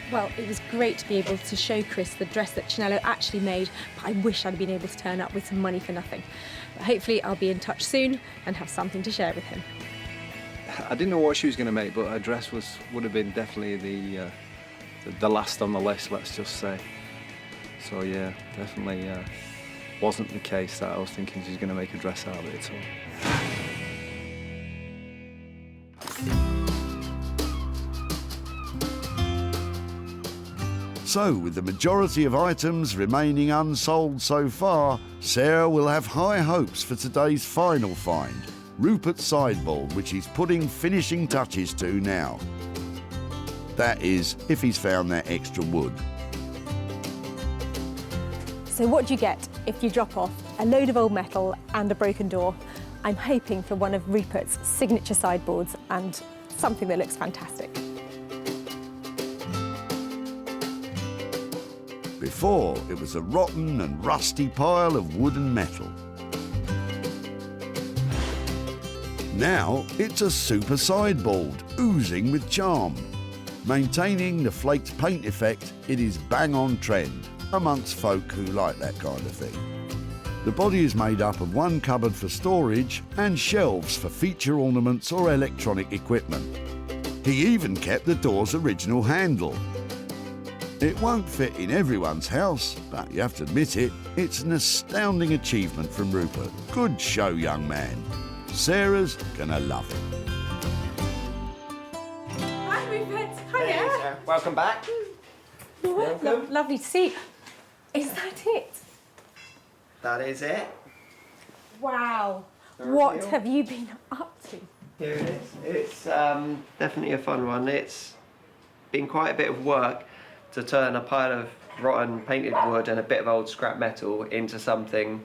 Well, it was great to be able to show Chris the dress that Chinello actually made, but I wish I'd been able to turn up with some money for nothing. But hopefully I'll be in touch soon and have something to share with him. I didn't know what she was going to make, but her dress would have been definitely the last on the list, let's just say. So yeah, definitely wasn't the case that I was thinking she's going to make a dress out of it at all. So, with the majority of items remaining unsold so far, Sarah will have high hopes for today's final find, Rupert's sideboard, which he's putting finishing touches to now. That is, if he's found that extra wood. So what do you get if you drop off a load of old metal and a broken door? I'm hoping for one of Rupert's signature sideboards and something that looks fantastic. Before, it was a rotten and rusty pile of wood and metal. Now, it's a super sideboard, oozing with charm. Maintaining the flaked paint effect, it is bang on trend amongst folk who like that kind of thing. The body is made up of one cupboard for storage and shelves for feature ornaments or electronic equipment. He even kept the door's original handle. It won't fit in everyone's house, but you have to admit it, it's an astounding achievement from Rupert. Good show, young man. Sarah's gonna love it. Hi, Rupert. Hiya. Welcome back. Lovely to see you. Is that it? That is it. Wow. What have you been up to? Here it is. It's definitely a fun one. It's been quite a bit of work to turn a pile of rotten painted wood and a bit of old scrap metal into something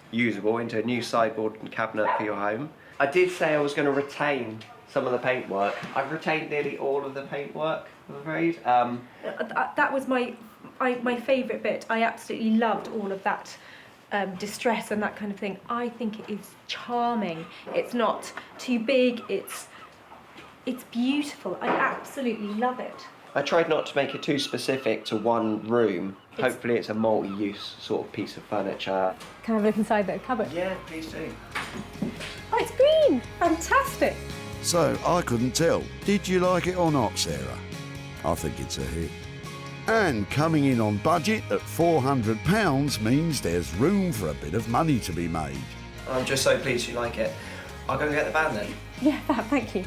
usable, into a new sideboard and cabinet for your home. I did say I was going to retain some of the paintwork. I've retained nearly all of the paintwork, I'm afraid. That was my favourite bit. I absolutely loved all of that distress and that kind of thing. I think it is charming. It's not too big. It's beautiful. I absolutely love it. I tried not to make it too specific to one room. Hopefully it's a multi-use sort of piece of furniture. Can I have a look inside that cupboard? Yeah, please do. Oh, it's green! Fantastic! So, I couldn't tell. Did you like it or not, Sarah? I think it's a hit. And coming in on budget at £400 means there's room for a bit of money to be made. I'm just so pleased you like it. I'll go and get the van then. Yeah, thank you.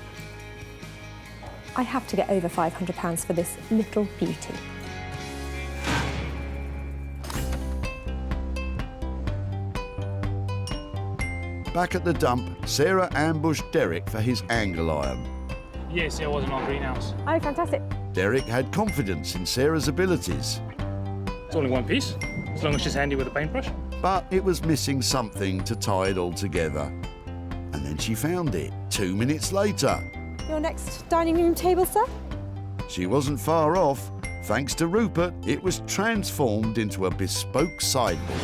I have to get over £500 for this little beauty. Back at the dump, Sarah ambushed Derek for his angle iron. Yes, it was in our greenhouse. Oh, fantastic. Derek had confidence in Sarah's abilities. It's only one piece, as long as she's handy with a paintbrush. But it was missing something to tie it all together. And then she found it 2 minutes later. Your next dining room table, sir? She wasn't far off. Thanks to Rupert, it was transformed into a bespoke sideboard.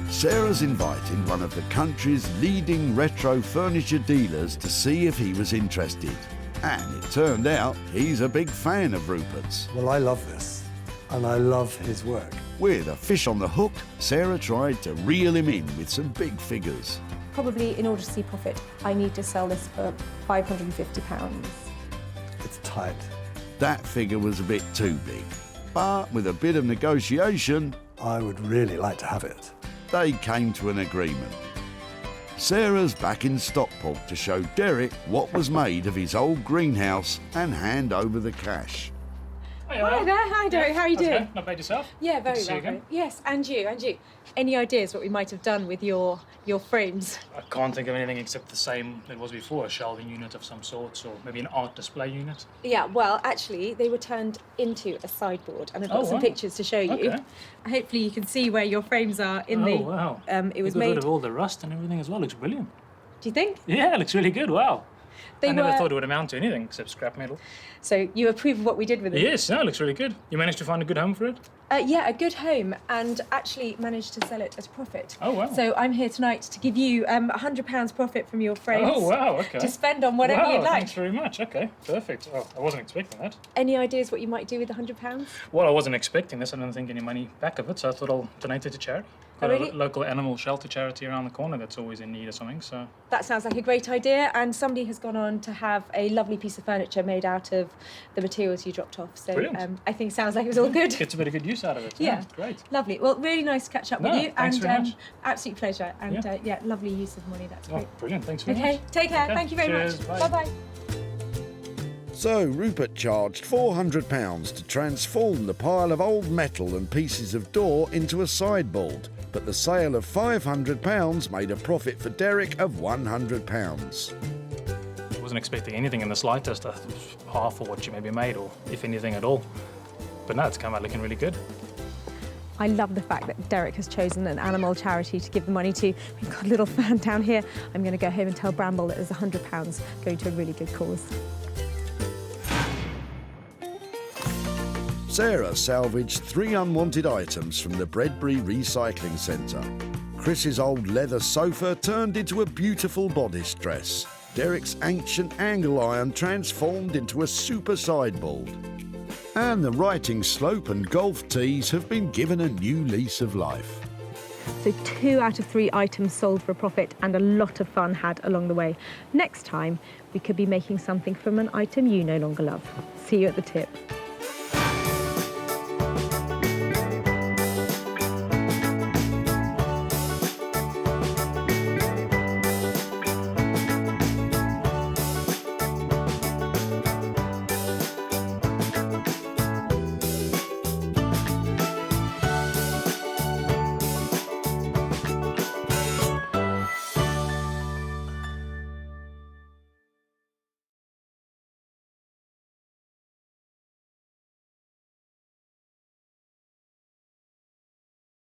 Sarah's invited one of the country's leading retro furniture dealers to see if he was interested. And it turned out he's a big fan of Rupert's. Well, I love this, and I love his work. With a fish on the hook, Sarah tried to reel him in with some big figures. Probably, in order to see profit, I need to sell this for £550. It's tight. That figure was a bit too big. But with a bit of negotiation, I would really like to have it. They came to an agreement. Sarah's back in Stockport to show Derek what was made of his old greenhouse and hand over the cash. Hi there, hi Derek, how are you doing? Okay. Not bad yourself? Yeah, very Good to see you well. again. Yes, and you. Any ideas what we might have done with your frames? I can't think of anything except the same it was before, a shelving unit of some sort, or maybe an art display unit. Yeah, well, actually, they were turned into a sideboard, and I've got some pictures to show you. Okay. Hopefully you can see where your frames are in the... Wow. It was You got made... rid of all the rust and everything as well. Looks brilliant. Do you think? Yeah, it looks really good. Wow. They I never were- thought it would amount to anything except scrap metal. So you approve of what we did with it? Yes, no, it looks really good. You managed to find a good home for it? Yeah, a good home, and actually managed to sell it at a profit. Oh, wow. So I'm here tonight to give you £100 profit from your frames. Oh, wow, okay. To spend on whatever Wow, you'd like. Thanks very much. Okay, perfect. Oh, I wasn't expecting that. Any ideas what you might do with £100? Well, I wasn't expecting this. I didn't think any money back of it, so I thought I'll donate it to charity. got really? a local animal shelter charity around the corner that's always in need of something. So That sounds like a great idea, and somebody has gone on to have a lovely piece of furniture made out of the materials you dropped off. So I think it sounds like it was all good. Gets a bit of good use out of it. Yeah, great. Lovely. Well, really nice to catch up with you. Thanks and very much. absolute pleasure. And lovely use of money. That's great. Brilliant. Thanks very much. Okay, take care. Okay, Thank you very cheers, much. bye. Bye-bye. So Rupert charged £400 to transform the pile of old metal and pieces of door into a sideboard, but the sale of £500 made a profit for Derek of £100. I wasn't expecting anything in the slightest, half of what you maybe made, or if anything at all. But no, it's come out looking really good. I love the fact that Derek has chosen an animal charity to give the money to. We've got a little fan down here. I'm going to go home and tell Bramble that there's £100 going to a really good cause. Sarah salvaged 3 unwanted items from the Bredbury recycling centre. Chris's old leather sofa turned into a beautiful bodice dress. Derek's ancient angle iron transformed into a super sideboard. And the writing slope and golf tees have been given a new lease of life. So 2 out of 3 items sold for a profit, and a lot of fun had along the way. Next time, we could be making something from an item you no longer love. See you at the tip.